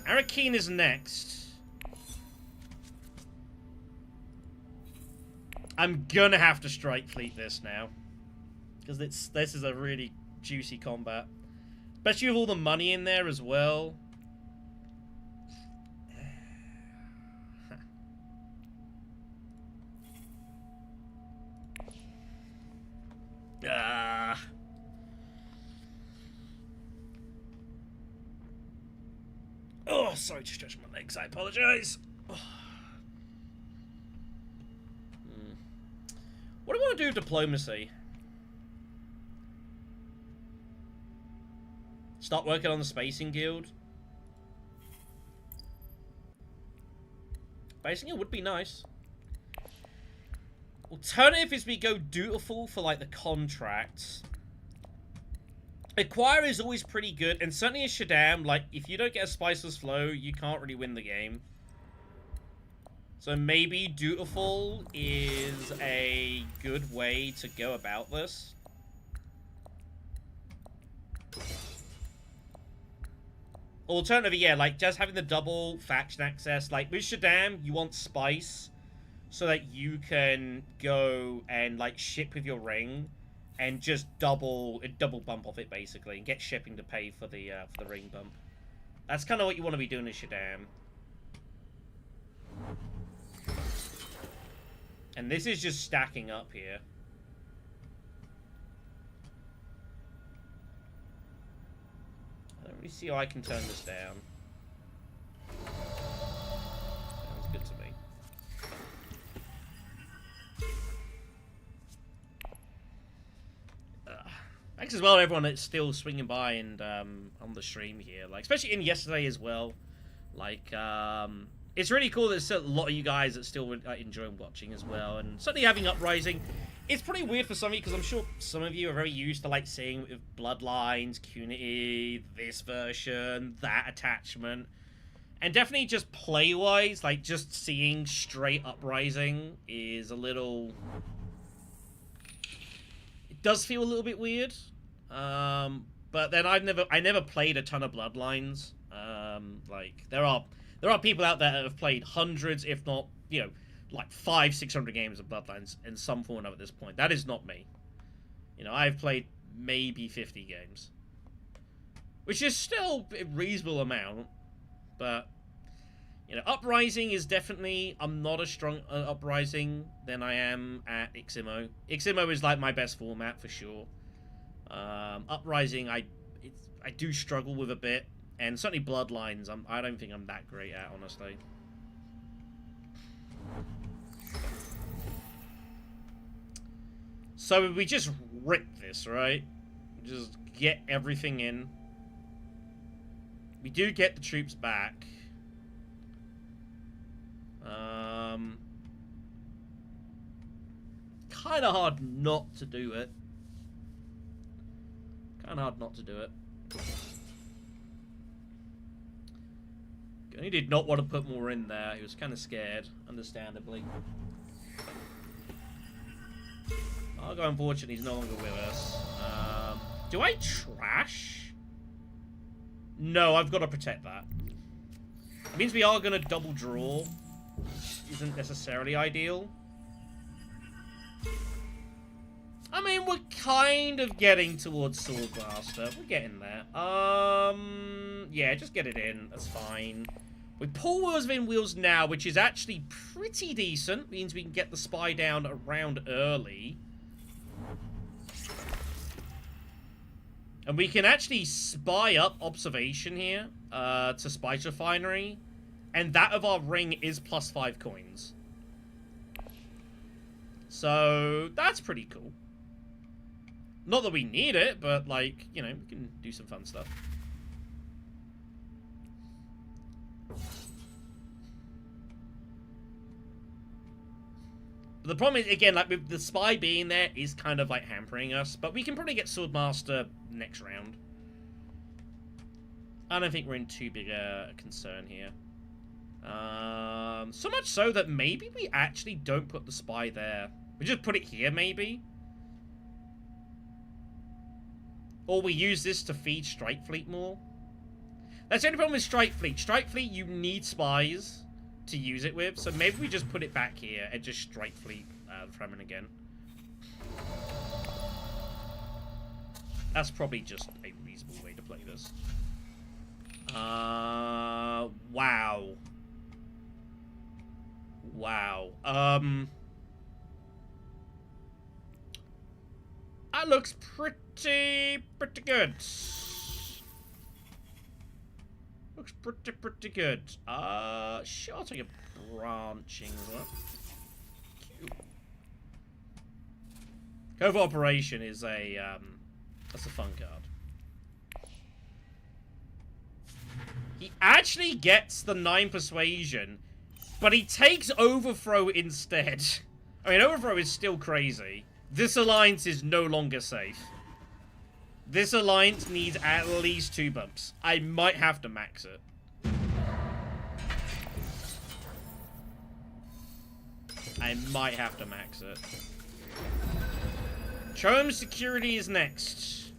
Arakeen is next. I'm gonna have to strike fleet this now, because this is a really juicy combat, especially with all the money in there as well. Oh, sorry to stretch my legs. I apologize. What do I want to do with diplomacy? Start working on the Spacing Guild. Spacing Guild would be nice. Alternative is we go dutiful for like the contracts. Acquire is always pretty good, and certainly as Shaddam, like if you don't get a Spiceless Flow, you can't really win the game. So maybe dutiful is a good way to go about this. Alternatively, yeah, like just having the double faction access. Like with Shaddam, you want spice so that you can go and like ship with your ring and just double bump off it basically and get shipping to pay for the ring bump. That's kind of what you want to be doing in Shaddam. And this is just stacking up here. I don't really see how I can turn this down. Sounds good to me. Thanks as well to everyone that's still swinging by and on the stream here. Like, especially in yesterday as well. Like, it's really cool that there's a lot of you guys that still enjoying watching as well. And certainly having Uprising. It's pretty weird for some of you, because I'm sure some of you are very used to, like, seeing with Bloodlines, Cunity, this version, that attachment. And definitely just play-wise, like, just seeing straight Uprising is a little... It does feel a little bit weird. But then I never played a ton of Bloodlines. Like, there are people out there that have played hundreds, if not, you know, like 500-600 games of Bloodlines in some form or another at this point. That is not me. You know, I've played maybe 50 games, which is still a reasonable amount. But you know, Uprising is definitely, I'm not as strong at Uprising than I am at Iximo. Iximo is like my best format for sure. Uprising, I do struggle with a bit, and certainly Bloodlines, I don't think I'm that great at, honestly. So we just rip this, right? Just get everything in. We do get the troops back. Kind of hard not to do it. He did not want to put more in there. He was kind of scared, understandably. Margot, unfortunately, he's no longer with us. Do I trash? No, I've got to protect that. It means we are going to double draw, which isn't necessarily ideal. I mean, we're kind of getting towards Swordmaster. We're getting there. Yeah, just get it in. That's fine. We pull wheels within wheels now, which is actually pretty decent. Means we can get the spy down around early. And we can actually spy up observation here to Spice Refinery. And that of our ring is +5 coins. So, that's pretty cool. Not that we need it, but, like, you know, we can do some fun stuff. But the problem is, again, like, with the spy being there is kind of, like, hampering us. But we can probably get Swordmaster next round. I don't think we're in too big a concern here. So much so that maybe we actually don't put the spy there. We just put it here, maybe? Or we use this to feed Strike Fleet more. That's the only problem with Strike Fleet. Strike Fleet, you need spies to use it with. So maybe we just put it back here and just Strike Fleet Fremen again. That's probably just a reasonable way to play this. Wow. Wow. That looks pretty good. Looks pretty good. Sure, I'll take a branching one. Cute. Covert Operation is a, that's a fun card. He actually gets the 9 Persuasion, but he takes Overthrow instead. I mean, Overthrow is still crazy. This alliance is no longer safe. This alliance needs at least 2 bumps. I might have to max it. I might have to max it. Chome Security is next.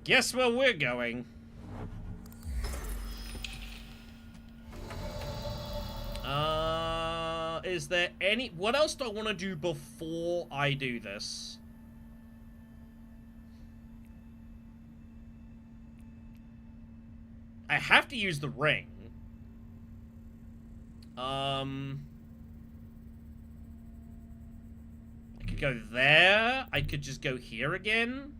Guess where we're going? Is there any... What else do I want to do before I do this? I have to use the ring. I could go there. I could just go here again.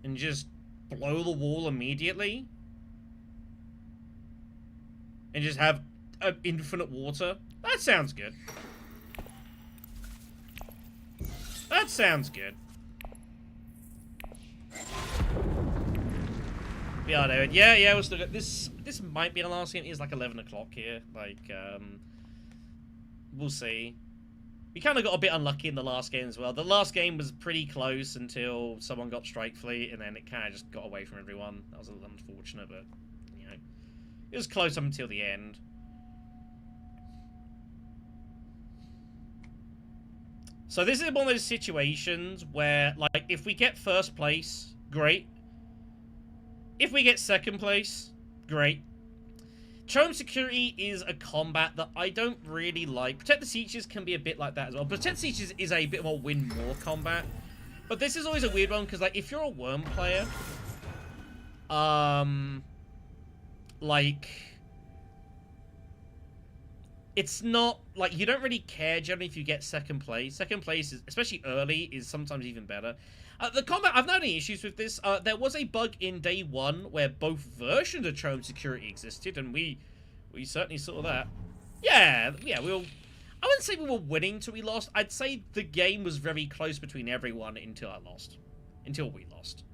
And just blow the wall immediately. And just have infinite water. That sounds good. That sounds good. Yeah, we'll still get this. This might be the last game. It's like 11 o'clock here. Like, we'll see. We kind of got a bit unlucky in the last game as well. The last game was pretty close until someone got Strike Fleet, and then it kind of just got away from everyone. That was a little unfortunate, but, you know, it was close up until the end. So this is one of those situations where, like, if we get first place, great. If we get second place, great. Chome Security is a combat that I don't really like. Protect the Sietches can be a bit like that as well. Protect the Sietches is a bit more win more combat. But this is always a weird one, because, like, if you're a Worm player, like, it's not, like, you don't really care generally if you get second place. Second place, is, especially early, is sometimes even better. The combat, I've not had any issues with this. There was a bug in day 1 where both versions of Chome Security existed, and we certainly saw that. Yeah, I wouldn't say we were winning till we lost. I'd say the game was very close between everyone until I lost. Until we lost.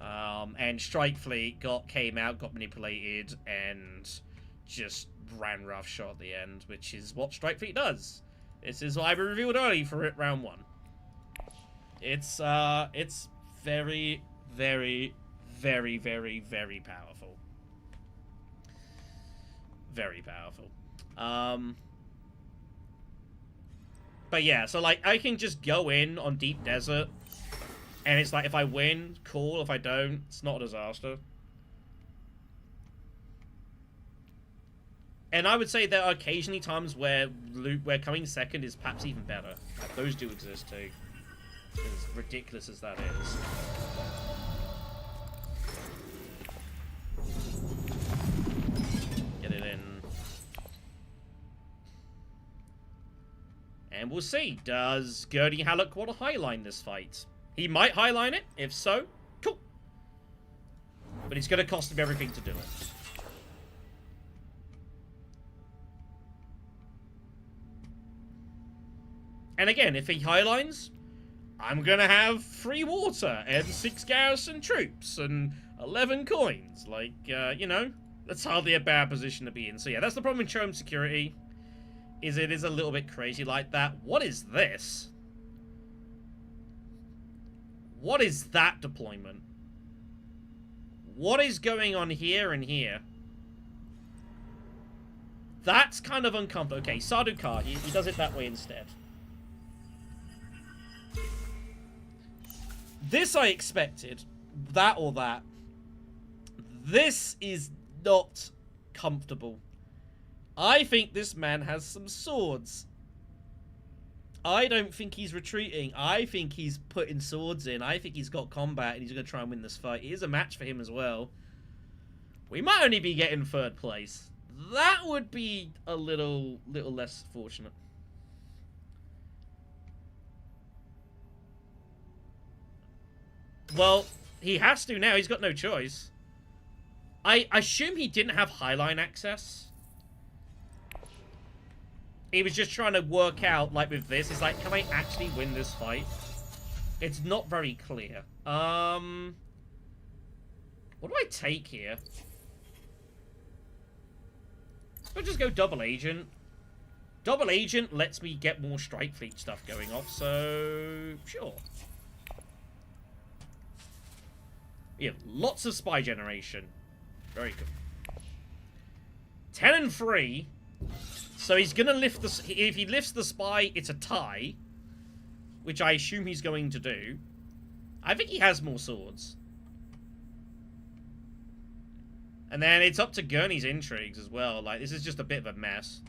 And Strike Fleet came out, got manipulated, and just ran roughshod at the end, which is what Strike Fleet does. This is why we revealed early for round 1. It's very, very, very, very, very powerful. Very powerful. But yeah, so, like, I can just go in on Deep Desert, and it's like, if I win, cool. If I don't, it's not a disaster. And I would say there are occasionally times where coming second is perhaps even better. Those do exist too. As ridiculous as that is. Get it in. And we'll see. Does Gurney Halleck want to highline this fight? He might highline it. If so, cool. But it's going to cost him everything to do it. And again, if he highlines, I'm going to have free water and 6 garrison troops and 11 coins. Like, you know, that's hardly a bad position to be in. So yeah, that's the problem with Chome security. Is it is a little bit crazy like that. What is this? What is that deployment? What is going on here and here? That's kind of uncomfortable. Okay, Sardaukar, he does it that way instead. This I expected. That or that. This is not comfortable. I think this man has some swords. I don't think he's retreating. I think he's putting swords in. I think he's got combat and he's going to try and win this fight. It is a match for him as well. We might only be getting 3rd place. That would be a little less fortunate. Well, he has to now. He's got no choice. I assume he didn't have highline access. He was just trying to work out, like with this, it's like, can I actually win this fight? It's not very clear. What do I take here? I'll just go double agent. Double agent lets me get more strike fleet stuff going off, so sure. Yeah, lots of spy generation. Very good. 10 and 3. So he's gonna lift the... If he lifts the spy, it's a tie. Which I assume he's going to do. I think he has more swords. And then it's up to Gurney's intrigues as well. Like, this is just a bit of a mess.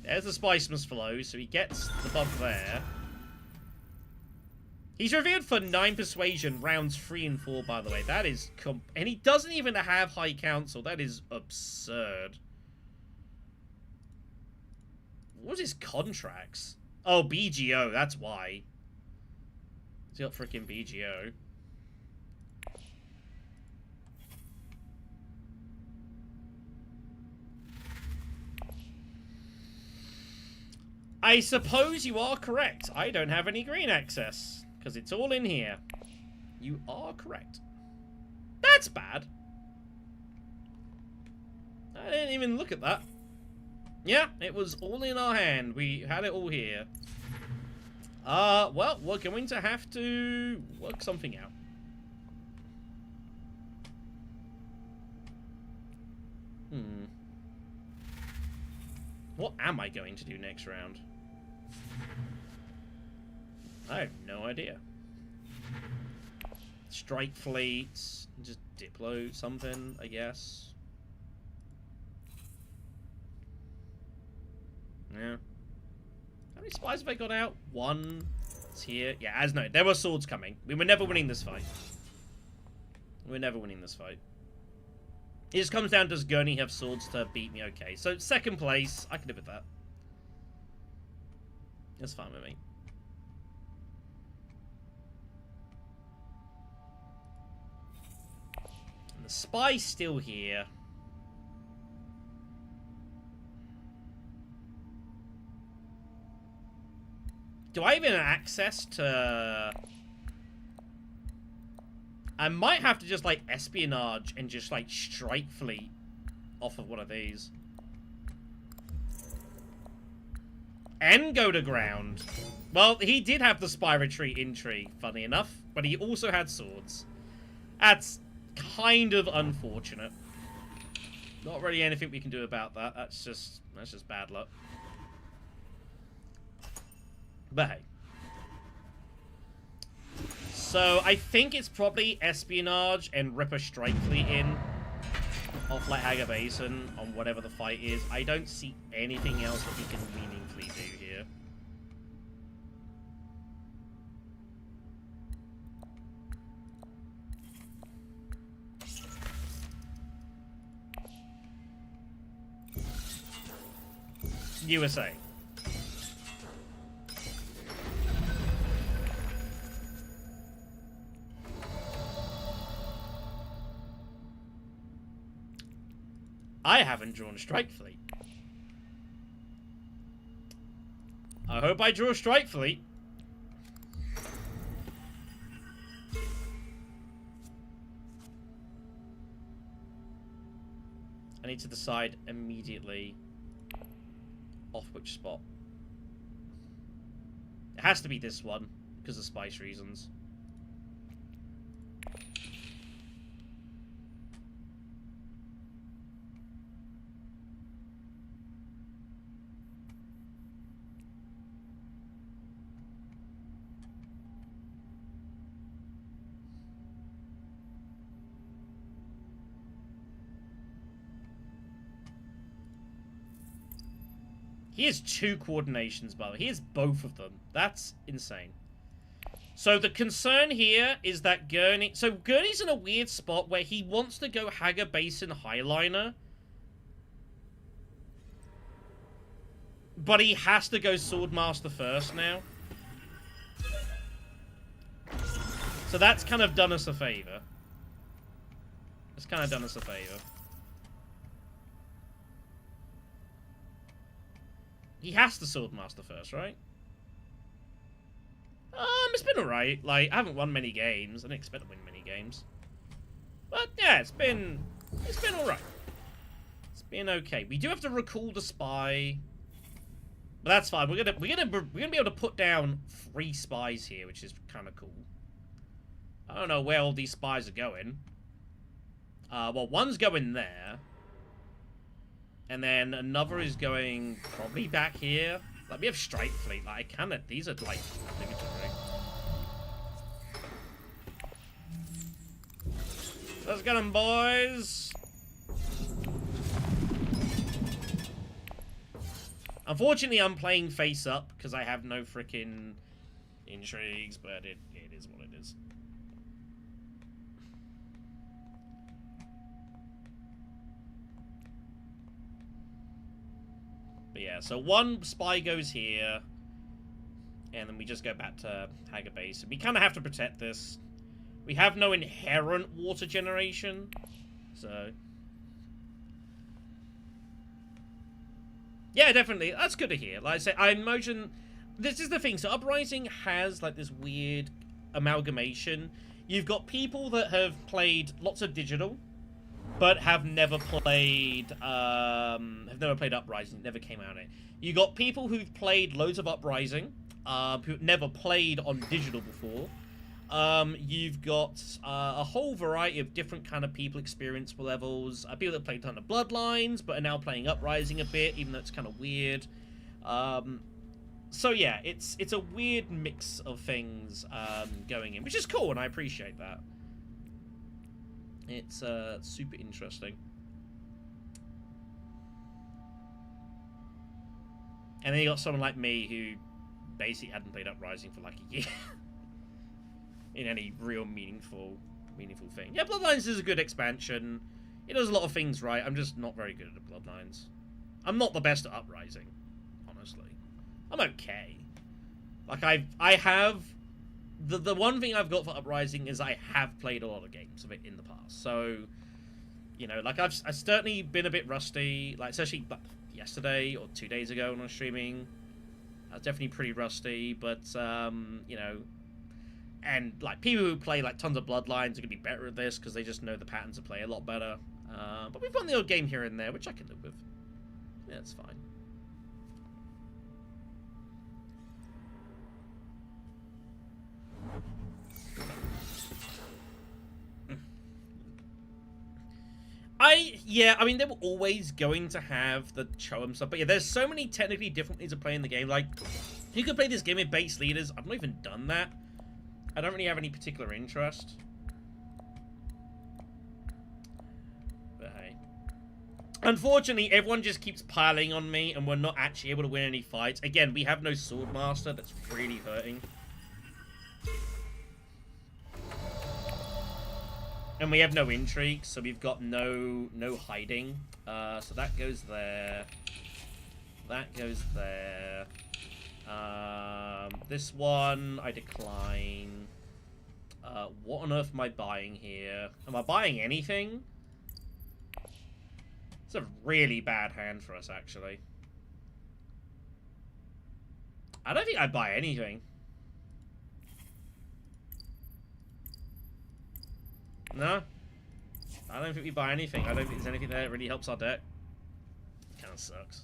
There's the spice must flow, so he gets the buff there. He's revealed for 9 persuasion, rounds 3 and 4, by the way. That is... And he doesn't even have high council. That is absurd. What's his contracts? Oh, BGO, that's why. He's got freaking BGO. I suppose you are correct. I don't have any green access. Because it's all in here. You are correct. That's bad. I didn't even look at that. Yeah, it was all in our hand. We had it all here. Well, we're going to have to work something out. What am I going to do next round? I have no idea. Strike fleets, just diplo something, I guess. Yeah. How many spies have I got out? 1. It's here. Yeah, as no, there were swords coming. We were never winning this fight. We're never winning this fight. It just comes down, does Gurney have swords to beat me? Okay, so 2nd place. I can live with that. That's fine with me. And the spy's still here. Do I even have access to... I might have to just, like, espionage and just, like, strike fleet off of one of these. And go to ground. Well, he did have the spy retreat intrigue, funny enough. But he also had swords. That's kind of unfortunate. Not really anything we can do about that. That's just bad luck. But hey. So I think it's probably espionage and rip a strike fleet in off like Haga Basin on whatever the fight is. I don't see anything else that he can meaningfully do here. USA. I haven't drawn Strike Fleet. I hope I draw Strike Fleet. I need to decide immediately off which spot. It has to be this one because of spice reasons. He has 2 coordinations, by the way. He has both of them. That's insane. So the concern here is that Gurney... So Gurney's in a weird spot where he wants to go Haga Basin Highliner. But he has to go Swordmaster first now. So that's kind of done us a favor. It's kind of done us a favor. He has to Swordmaster first, right? It's been alright. Like, I haven't won many games. I didn't expect to win many games. But yeah, it's been alright. It's been okay. We do have to recall the spy. But that's fine. We're gonna be able to put down 3 spies here, which is kind of cool. I don't know where all these spies are going. Well, one's going there. And then another is going probably back here. Like, we have Strike Fleet. Like, I cannot... These are, like, obligatory. Let's get them, boys! Unfortunately, I'm playing face up, because I have no freaking intrigues, but it is what it is. But yeah, so one spy goes here, and then we just go back to Haga Base. We kind of have to protect this. We have no inherent water generation, so... Yeah, definitely. That's good to hear. Like I say, I imagine... This is the thing. So Uprising has, like, this weird amalgamation. You've got people that have played lots of digital, but have never played Uprising, never came out of it. You got people who've played loads of Uprising, who never played on digital before. You've got a whole variety of different kind of people experience levels. People that played a ton of Bloodlines, but are now playing Uprising a bit, even though it's kind of weird. So yeah, it's a weird mix of things going in, which is cool, and I appreciate that. It's super interesting. And then you got someone like me who basically hadn't played Uprising for like a year. In any real meaningful thing. Yeah, Bloodlines is a good expansion. It does a lot of things right. I'm just not very good at Bloodlines. I'm not the best at Uprising, honestly. I'm okay. Like, I have... The one thing I've got for Uprising is I have played a lot of games of it in the past. So, you know, like, I've certainly been a bit rusty. Like, especially yesterday or 2 days ago when I was streaming. I was definitely pretty rusty, but, you know... And, like, people who play, like, tons of Bloodlines are going to be better at this because they just know the patterns of play a lot better. But we've won the odd game here and there, which I can live with. Yeah, it's fine. Yeah, I mean, they were always going to have the Cho'um stuff. But yeah, there's so many technically different ways of playing the game. Like, you could play this game with base leaders. I've not even done that. I don't really have any particular interest. But hey. Unfortunately, everyone just keeps piling on me, and we're not actually able to win any fights. Again, we have no Swordmaster. That's really hurting. And we have no intrigue, so we've got no hiding. So that goes there. That goes there. This one, I decline. What on earth am I buying here? Am I buying anything? It's a really bad hand for us, actually. I don't think I'd buy anything. No. I don't think we buy anything. I don't think there's anything there that really helps our deck. Kind of sucks.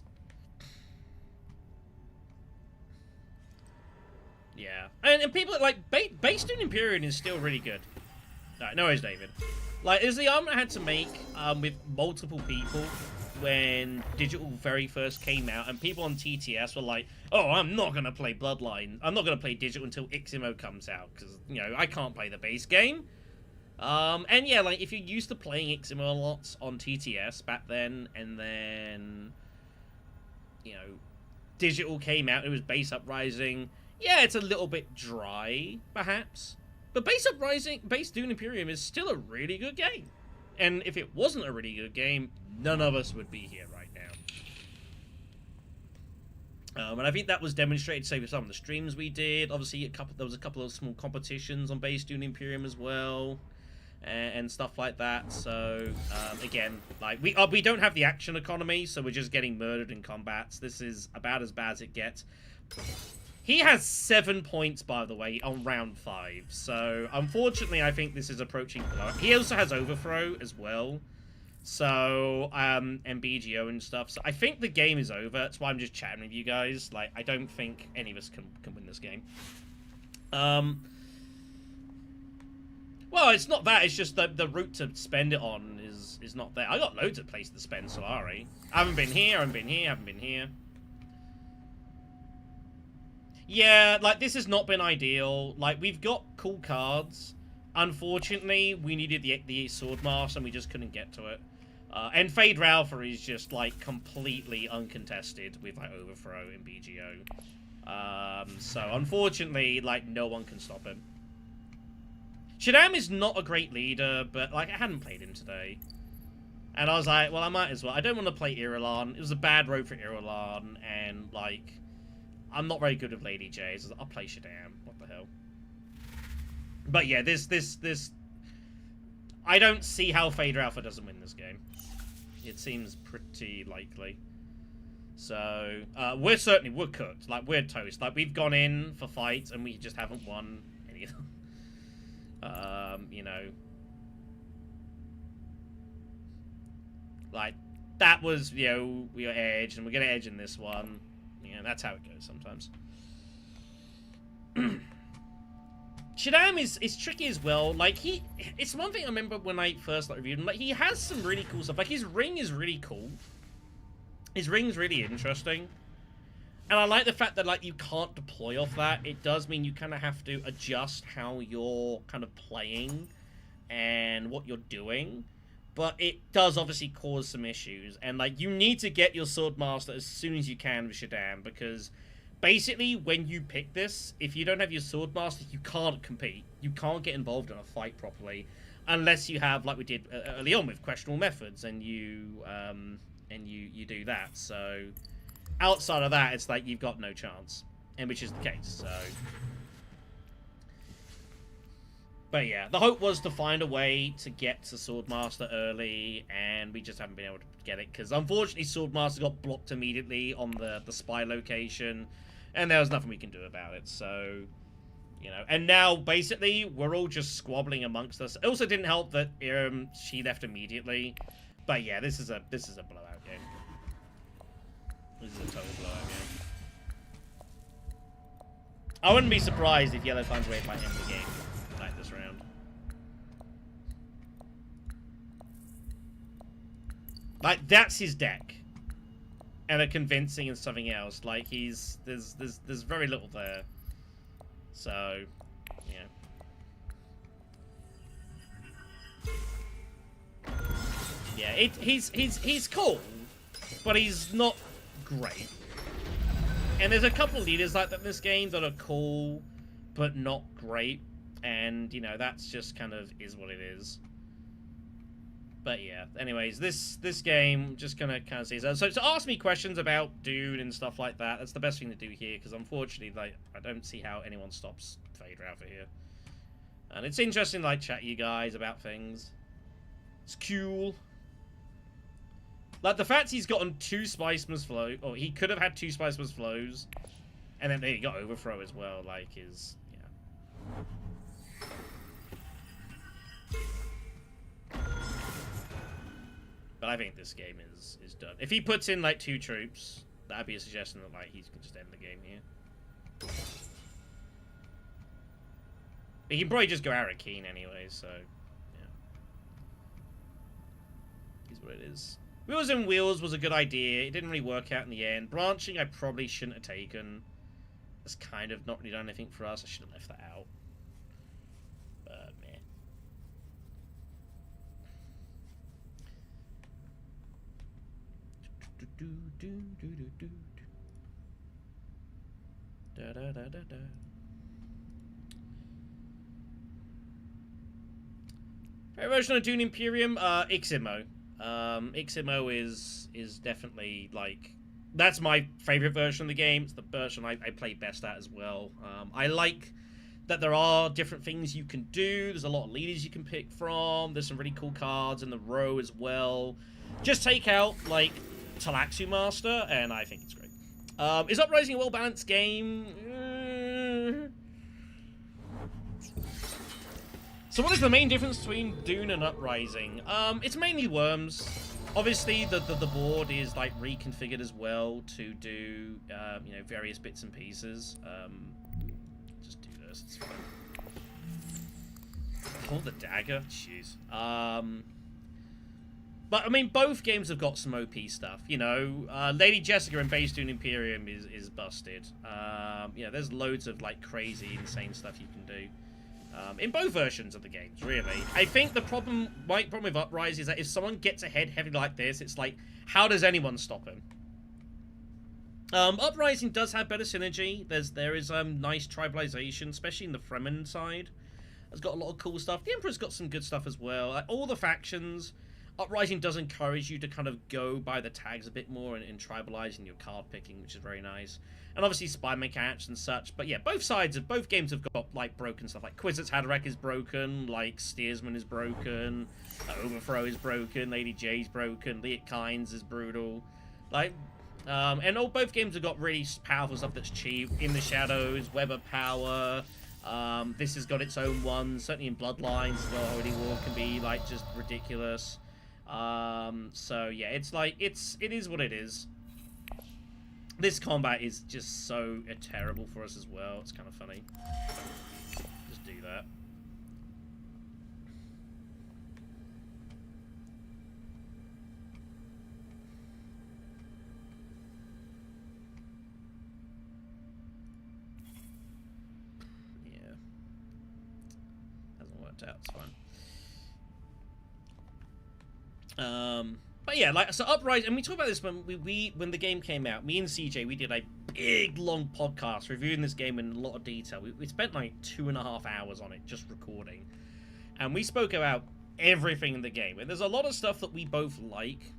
Yeah. And people, like, Base Dune Imperium is still really good. No worries, David. Like, is the armor I had to make with multiple people when Digital very first came out, and people on TTS were like, oh, I'm not going to play Bloodline. I'm not going to play Digital until Iximo comes out, because, you know, I can't play the base game. And yeah, like, if you're used to playing Iximo a lot on TTS back then, and then, you know, Digital came out, it was Base Uprising. Yeah, it's a little bit dry, perhaps. But Base Uprising, Base Dune Imperium is still a really good game. And if it wasn't a really good game, none of us would be here right now. And I think that was demonstrated, say, with some of the streams we did. Obviously, there was a couple of small competitions on Base Dune Imperium as well, and stuff like that. So again, like we don't have the action economy, so we're just getting murdered in combats. This is about as bad as it gets. He has 7 points, by the way, on round 5. So, unfortunately, I think this is approaching blowout. He also has Overthrow as well. So, and BGO and stuff. So, I think the game is over. That's why I'm just chatting with you guys. Like, I don't think any of us can win this game. Well, it's not that. It's just that the route to spend it on is not there. I got loads of places to spend Solari. I haven't been here, I haven't been here, I haven't been here. Yeah, like, this has not been ideal. Like, we've got cool cards. Unfortunately, we needed the Swordmaster, and we just couldn't get to it. And Feyd-Rautha is just, like, completely uncontested with, like, Overthrow and BGO. So, unfortunately, like, no one can stop him. Shaddam is not a great leader, but, like, I hadn't played him today. And I was like, well, I might as well. I don't want to play Irulan. It was a bad road for Irulan, and, like, I'm not very good with Lady J, so I'll play Shaddam. What the hell? But yeah, this... I don't see how Feyd-Rautha doesn't win this game. It seems pretty likely. So, we're cooked. Like, we're toast. Like, we've gone in for fights, and we just haven't won any of them. You know. Like, that was, you know, we got edged, and we're gonna edge in this one. Yeah, that's how it goes sometimes. Shaddam is tricky as well. Like, it's one thing I remember when I first reviewed him. Like, he has some really cool stuff. Like, his ring is really cool. His ring's really interesting. And I like the fact that, like, you can't deploy off that. It does mean you kind of have to adjust how you're kind of playing and what you're doing. But it does obviously cause some issues. And, like, you need to get your Swordmaster as soon as you can with Shaddam, because basically, when you pick this, if you don't have your Swordmaster, you can't compete. You can't get involved in a fight properly, unless you have, like we did early on with questionable methods, and you do that. So, outside of that, it's like you've got no chance, and which is the case. So. But yeah, the hope was to find a way to get to Swordmaster early, and we just haven't been able to get it, because unfortunately Swordmaster got blocked immediately on the spy location, and there was nothing we can do about it, so, you know. And now, basically, we're all just squabbling amongst us. It also didn't help that she left immediately, but yeah, this is a blowout game. This is a total blowout game. I wouldn't be surprised if Yellow finds a way to end the game. This round. Like, that's his deck. And a convincing and something else. Like, there's very little there. So, yeah. Yeah, he's cool, but he's not great. And there's a couple leaders like that in this game that are cool, but not great. And, you know, that's just kind of is what it is. But yeah, anyways, this game, just gonna kind of see. So to ask me questions about Dune and stuff like that, that's the best thing to do here, because unfortunately, like, I don't see how anyone stops Feyd-Rautha here. And it's interesting to, like, chat you guys about things. It's cool. Like, the fact he's gotten 2 Spiceman's flow, or he could have had 2 Spiceman's flows, and then he got Overthrow as well, like, is, yeah. But I think this game is done. If he puts in, like, 2 troops, that'd be a suggestion that, like, he can just end the game here. He can probably just go Arakeen anyway, so, yeah. Is what it is. Wheels and Wheels was a good idea. It didn't really work out in the end. Branching, I probably shouldn't have taken. That's kind of not really done anything for us. I should have left that out. Meh. Da da da da da. Favorite version of Dune Imperium, Iximo. Iximo is definitely, like, that's my favorite version of the game. It's the version I play best at as well. I like that there are different things you can do. There's a lot of leaders you can pick from. There's some really cool cards in the row as well. Just take out, like, Talaxu Master, and I think it's great. Is Uprising a well-balanced game? So what is the main difference between Dune and Uprising? It's mainly worms. Obviously, the board is, like, reconfigured as well to do, you know, various bits and pieces. Just do this, it's fine. Pull the dagger? Jeez. But, I mean, both games have got some OP stuff, you know. Lady Jessica in Base Dune Imperium is busted. You know, there's loads of, like, crazy, insane stuff you can do. In both versions of the games, really. I think the my problem with Uprising is that if someone gets ahead heavy like this, it's like, how does anyone stop him? Uprising does have better synergy. There is nice tribalization, especially in the Fremen side. It's got a lot of cool stuff. The Emperor's got some good stuff as well. Like, all the factions, Uprising does encourage you to kind of go by the tags a bit more and tribalizing your card picking, which is very nice. And obviously spy mechanics and such. But yeah, both games have got, like, broken stuff. Like, Kwisatz Haderach is broken, like, Steersman is broken, Overthrow is broken, Lady J's broken, Liet Kynes is brutal. Like, and both games have got really powerful stuff that's cheap. In the Shadows, Web of Power. This has got its own one. Certainly in Bloodlines as well, Holy War can be, like, just ridiculous. So yeah, it's like, it is what it is. This combat is just so terrible for us as well. It's kind of funny. Just do that. Yeah. Hasn't worked out, it's fine. But yeah, like, so Uprising, and we talked about this when when the game came out. Me and CJ, we did a big, long podcast reviewing this game in a lot of detail. We spent like 2.5 hours on it, just recording. And we spoke about everything in the game. And there's a lot of stuff that we both like,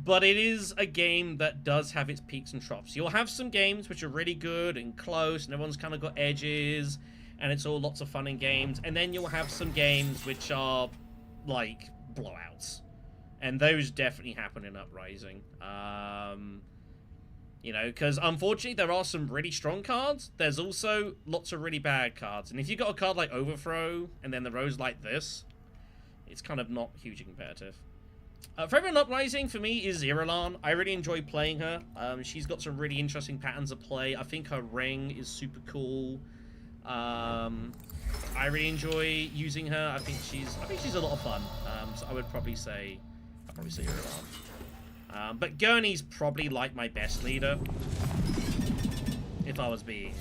but it is a game that does have its peaks and troughs. You'll have some games which are really good and close, and everyone's kind of got edges, and it's all lots of fun in games. And then you'll have some games which are, like, blowouts. And those definitely happen in Uprising. You know, because unfortunately there are some really strong cards. There's also lots of really bad cards. And if you've got a card like Overthrow, and then the row's like this, it's kind of not hugely competitive. Favorite Uprising for me is Irulan. I really enjoy playing her. She's got some really interesting patterns of play. I think her ring is super cool. I really enjoy using her. I think she's a lot of fun. So I would probably say Irulan. But Gurney's probably, like, my best leader, if I was being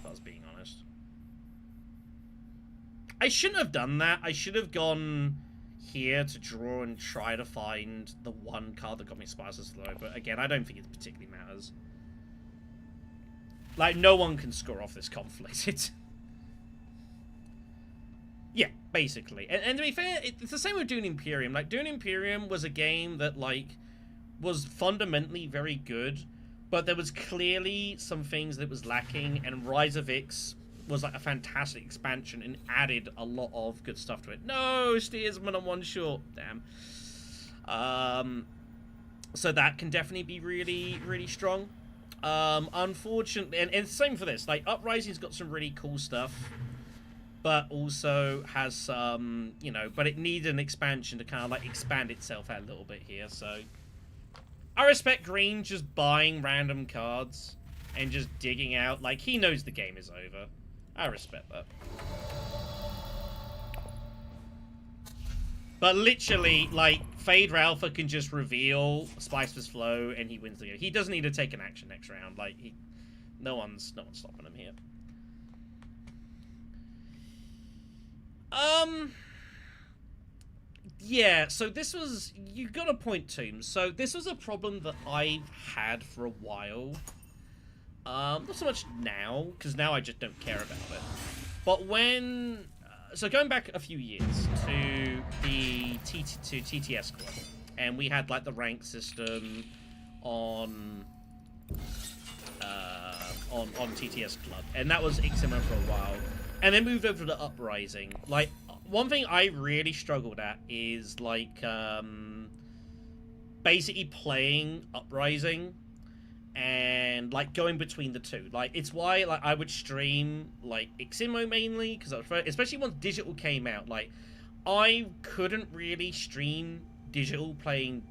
honest. I shouldn't have done that. I should have gone here to draw and try to find the one card that got me Spice as slow, but again, I don't think it particularly matters. Like, no one can score off this conflict. It's... Yeah, basically. And to be fair, it's the same with Dune Imperium. Like, Dune Imperium was a game that, like, was fundamentally very good, but there was clearly some things that was lacking, and Rise of Ix was, like, a fantastic expansion and added a lot of good stuff to it. No, Steersman on one short. Damn. So that can definitely be really, really strong. Unfortunately, and same for this, like, Uprising's got some really cool stuff, but also has some, you know, but it needed an expansion to kind of, like, expand itself out a little bit here, so... I respect Green just buying random cards and just digging out, like, he knows the game is over. I respect that. But literally, like, Feyd-Rautha can just reveal Spiceless Flow and he wins the game. He doesn't need to take an action next round. Like, no one's stopping him here. Yeah, so this was... You got a point, Tombs. So this was a problem that I've had for a while. Not so much now, because now I just don't care about it. But when... so going back a few years to the TTS Club, and we had, like, the rank system on TTS Club, and that was XMO for a while. And then moved over to Uprising. Like, one thing I really struggled at is, like, basically playing Uprising and, like, going between the two. Like, it's why, like, I would stream, like, XMO mainly, because especially once digital came out, like, I couldn't really stream digital playing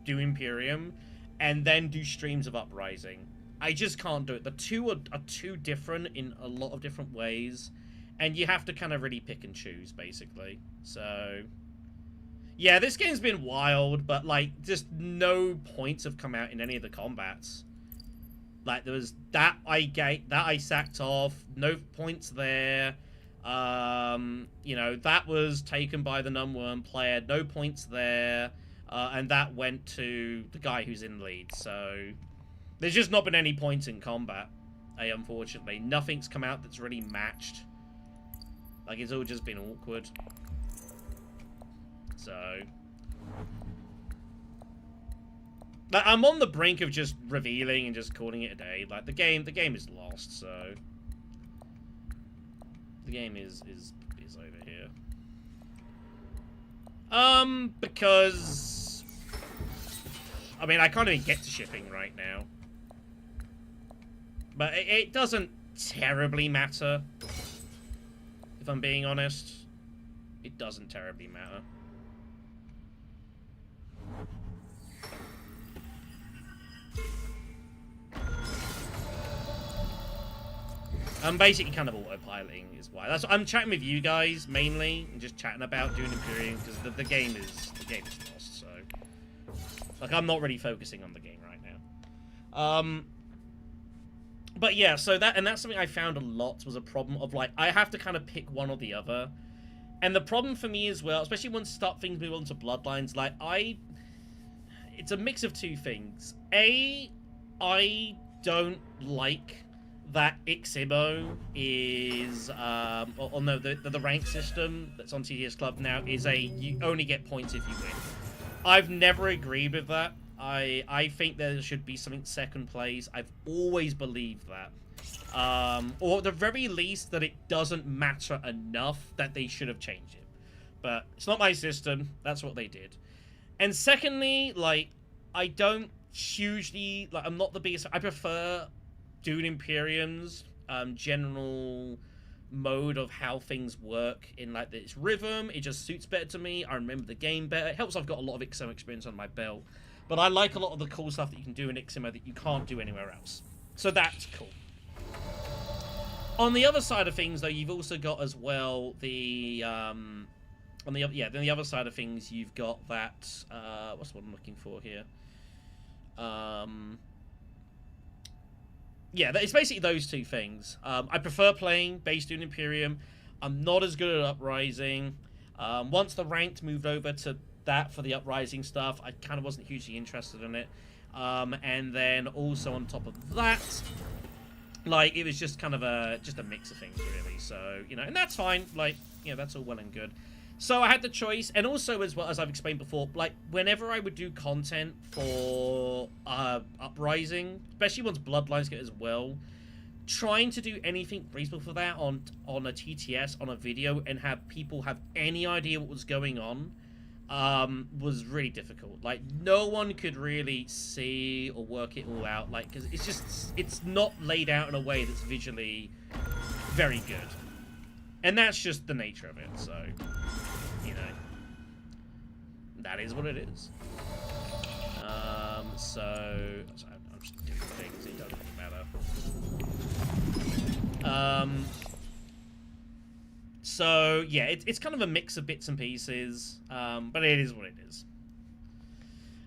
do Imperium and then do streams of Uprising. I just can't do it. The two are too different in a lot of different ways, and you have to kind of really pick and choose, basically. So, yeah, this game's been wild, but, like, just no points have come out in any of the combats. Like, there was that I sacked off, no points there. You know, that was taken by the Numworm player, no points there. And that went to the guy who's in lead, so... There's just not been any points in combat, unfortunately. Nothing's come out that's really matched. Like, it's all just been awkward. So... Like, I'm on the brink of just revealing and just calling it a day. Like, the game is lost, so... The game is over here. Because... I mean, I can't even get to shipping right now. But it doesn't terribly matter. If I'm being honest. It doesn't terribly matter. I'm basically kind of autopiloting is why. I'm chatting with you guys mainly and just chatting about Dune Imperium because the game is lost, so like I'm not really focusing on the game right now. But yeah, so that's something I found a lot was a problem of like I have to kind of pick one or the other. And the problem for me as well, especially once things move on to Bloodlines, like it's a mix of two things. I don't like that Iximo is, the rank system that's on TTS Club now is you only get points if you win. I've never agreed with that. I think there should be something second place. I've always believed that. Or at the very least that it doesn't matter enough that they should have changed it. But it's not my system. That's what they did. And secondly, like, I don't hugely, like, I'm not the biggest, I prefer Dune Imperium's general mode of how things work in, like, its rhythm. It just suits better to me. I remember the game better. It helps I've got a lot of XMO experience on my belt. But I like a lot of the cool stuff that you can do in XMO that you can't do anywhere else. So that's cool. On the other side of things, though, you've also got as well the then the other side of things, you've got that what's what I'm looking for here? Yeah, it's basically those two things. I prefer playing base Dune Imperium. I'm not as good at Uprising. Once the ranked moved over to that for the Uprising stuff, I kind of wasn't hugely interested in it. And then also on top of that, like, it was just kind of a mix of things, really. So, you know, and that's fine. Like, you know, that's all well and good. So I had the choice, and also, as well as I've explained before, like, whenever I would do content for Uprising, especially once Bloodlines get as well, trying to do anything reasonable for that on a TTS, on a video, and have people have any idea what was going on, was really difficult. Like, no one could really see or work it all out, like, because it's not laid out in a way that's visually very good. And that's just the nature of it, so, you know, that is what it is. So I'm just doing things, it doesn't really matter. So, yeah, it's kind of a mix of bits and pieces, but it is what it is.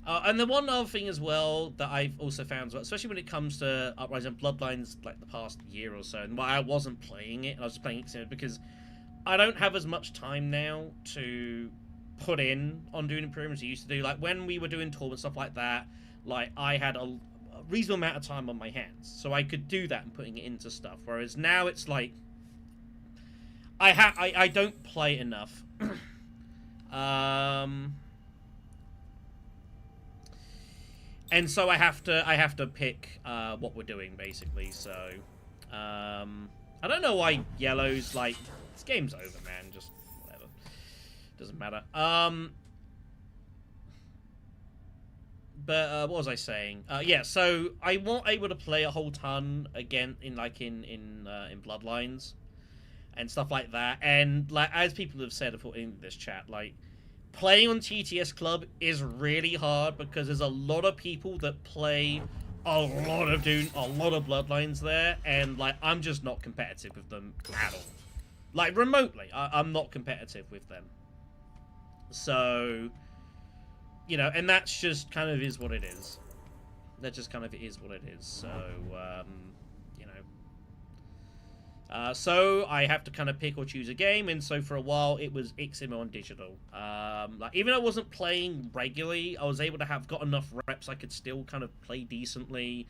And the one other thing as well that I've also found, especially when it comes to Uprising Bloodlines, like the past year or so, and why I wasn't playing it, I was playing it because I don't have as much time now to put in on doing Imperium as I used to do. Like, when we were doing tour and stuff like that, like, I had a reasonable amount of time on my hands, so I could do that and putting it into stuff, whereas now it's like, I don't play enough. And so I have to pick what we're doing, basically. So I don't know why yellow's like, this game's over, man. Just whatever, doesn't matter. But what was I saying? Yeah, so I wasn't able to play a whole ton again in Bloodlines and stuff like that. And like, as people have said in this chat, like, playing on TTS Club is really hard because there's a lot of people that play a lot of Bloodlines there, and like, I'm just not competitive with them at all. Like, remotely, I'm not competitive with them. So, you know, and that's just kind of is what it is. That just kind of is what it is. So, you know. So I have to kind of pick or choose a game, and so for a while it was Iximo on digital. Like, even though I wasn't playing regularly, I was able to have got enough reps I could still kind of play decently,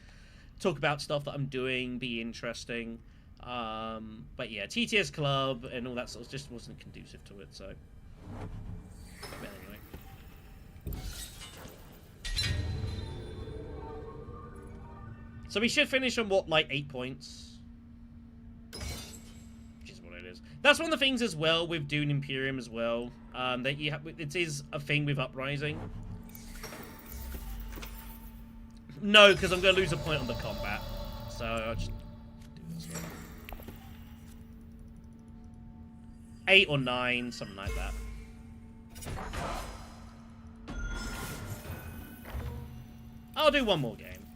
talk about stuff that I'm doing, be interesting. But yeah, TTS Club and all that sort of just wasn't conducive to it, so. But anyway. So we should finish on, what, like 8 points? Which is what it is. That's one of the things as well with Dune Imperium as well. That you have, it is a thing with Uprising. No, because I'm going to lose a point on the combat. So I'll just do this one. 8 or 9, something like that. I'll do one more game.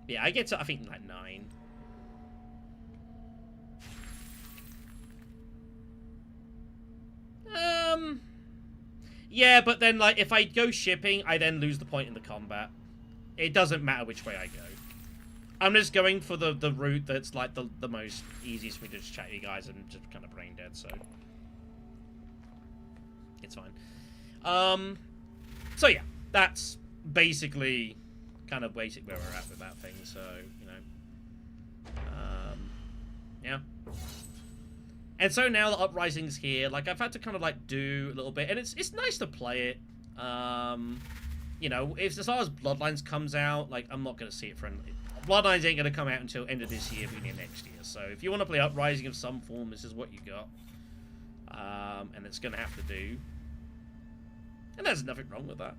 Yeah, I get to, I think, like 9. Yeah, but then, like, if I go shipping, I then lose the point in the combat. It doesn't matter which way I go. I'm just going for the route that's, like, the most easiest for me to just chat to you guys and just kind of brain dead, so. It's fine. So, yeah, that's basically kind of basic where we're at with that thing, so, you know. Yeah. And so now that Uprising's here, like, I've had to kind of, like, do a little bit, and it's nice to play it. You know, if as far as Bloodlines comes out, like, I'm not going to see it for Bloodlines ain't going to come out until end of this year, beginning of next year. So if you want to play Uprising of some form, this is what you got. And it's going to have to do. And there's nothing wrong with that.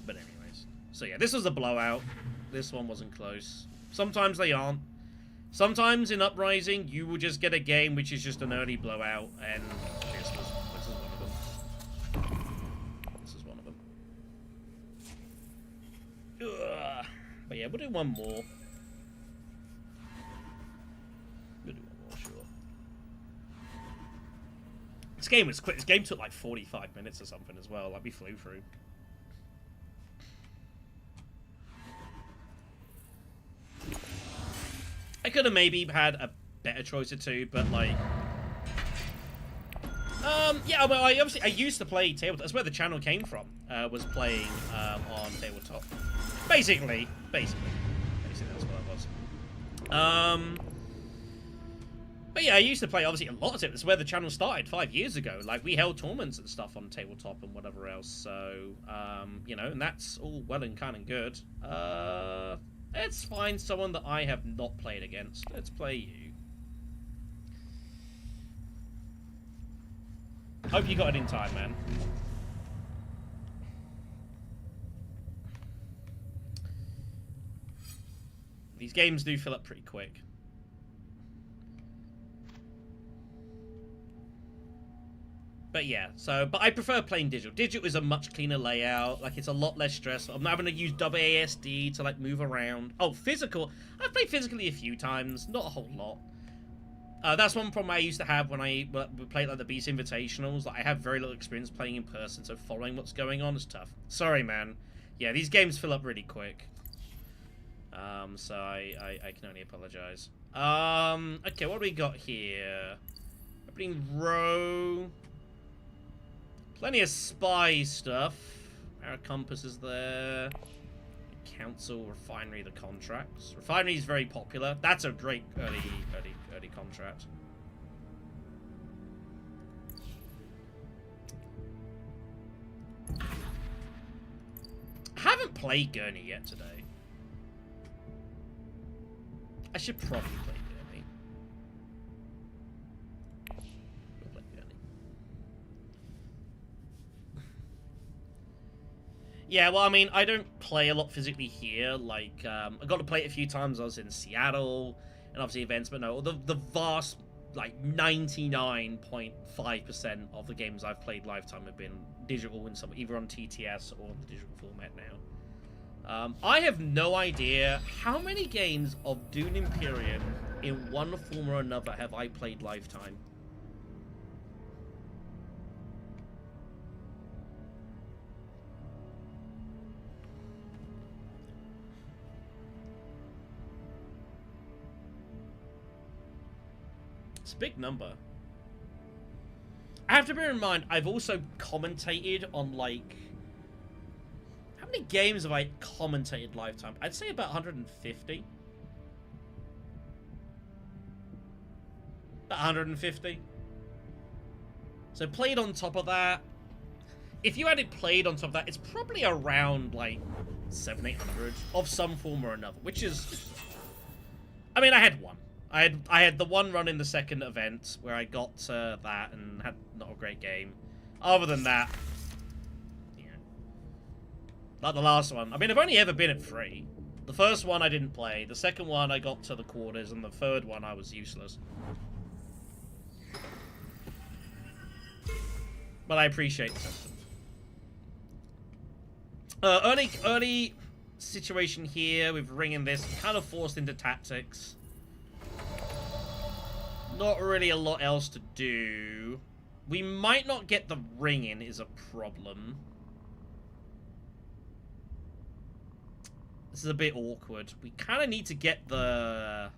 But anyways. So yeah, this was a blowout. This one wasn't close. Sometimes they aren't. Sometimes in Uprising, you will just get a game which is just an early blowout, and this is one of them. This is one of them. Ugh. But yeah, we'll do one more. We'll do one more, sure. This game was quick. This game took like 45 minutes or something as well. Like, we flew through. I could have maybe had a better choice or two, but like, yeah. Well, I used to play tabletop. That's where the channel came from. Was playing on tabletop. Basically, that's what it was. But yeah, I used to play obviously a lot of it. That's where the channel started 5 years ago. Like, we held tournaments and stuff on tabletop and whatever else. So, you know, and that's all well and kind of good. Let's find someone that I have not played against. Let's play you. Hope you got it in time, man. These games do fill up pretty quick. But yeah, but I prefer playing digital. Digital is a much cleaner layout. Like, it's a lot less stressful. I'm not having to use WASD to, like, move around. Oh, physical. I've played physically a few times. Not a whole lot. That's one problem I used to have when I played, like, the Beast Invitationals. Like, I have very little experience playing in person, so following what's going on is tough. Sorry, man. Yeah, these games fill up really quick. So I can only apologize. Okay, what do we got here? Opening row... Plenty of spy stuff. Our compass is there. Council, refinery, the contracts. Refinery is very popular. That's a great early contract. I haven't played Gurney yet today. I should probably play Gurney. We'll play Gurney. Yeah, well, I mean, I don't play a lot physically here. Like, I got to play it a few times. I was in Seattle, and obviously events, but no, the vast, like, 99.5% of the games I've played lifetime have been digital in some, either on TTS or the digital format now. I have no idea how many games of Dune Imperium in one form or another have I played lifetime. It's a big number. I have to bear in mind, I've also commentated on, like... How many games have I commentated lifetime? I'd say about 150. About 150. So played on top of that. If you added played on top of that, it's probably around, like, 700-800 of some form or another, which is... I mean, I had one. I had the one run in the second event where I got that and had not a great game. Other than that, yeah, like the last one. I mean, I've only ever been at 3. The first one I didn't play. The second one I got to the quarters, and the third one I was useless. But I appreciate the sentiment. Early situation here with ringing this, kind of forced into tactics. Not really a lot else to do. We might not get the ring in is a problem. This is a bit awkward. We kind of need to get the...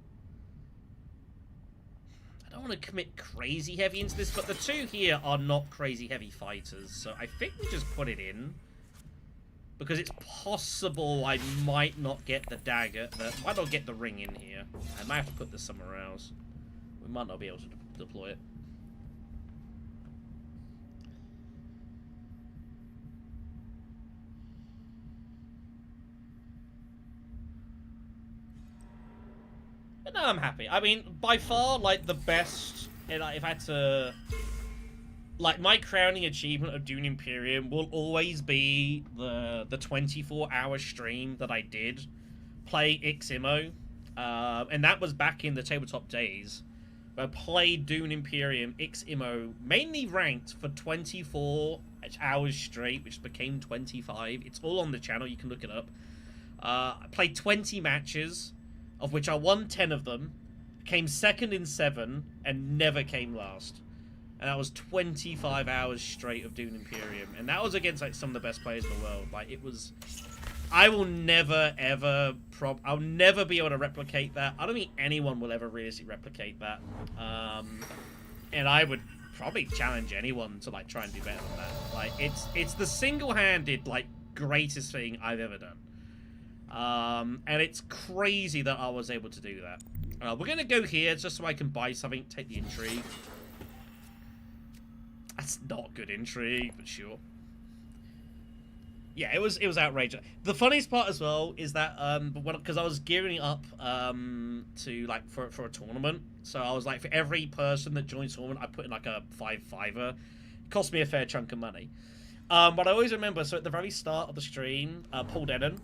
I don't want to commit crazy heavy into this, but the two here are not crazy heavy fighters. So I think we just put it in. Because it's possible I might not get the dagger. Might not get the ring in here. I might have to put this somewhere else. We might not be able to deploy it. But no, I'm happy. I mean, by far, like, the best... If I had to... Like, my crowning achievement of Dune Imperium will always be the 24-hour stream that I did play XIMO. And that was back in the tabletop days. I played Dune Imperium XIMO, mainly ranked for 24 hours straight, which became 25. It's all on the channel, you can look it up. I played 20 matches, of which I won 10 of them, came second in 7, and never came last. And that was 25 hours straight of Dune Imperium. And that was against, like, some of the best players in the world. Like, it was I will never, ever... I'll never be able to replicate that. I don't think anyone will ever really replicate that. And I would probably challenge anyone to, like, try and do better than that. Like, it's the single-handed, like, greatest thing I've ever done. And it's crazy that I was able to do that. We're going to go here just so I can buy something, take the intrigue. That's not good intrigue, but sure. Yeah, it was outrageous. The funniest part as well is that because I was gearing up to like for a tournament, so I was like, for every person that joins tournament, I put in like a fiver. It cost me a fair chunk of money. But I always remember, so at the very start of the stream, Paul Denon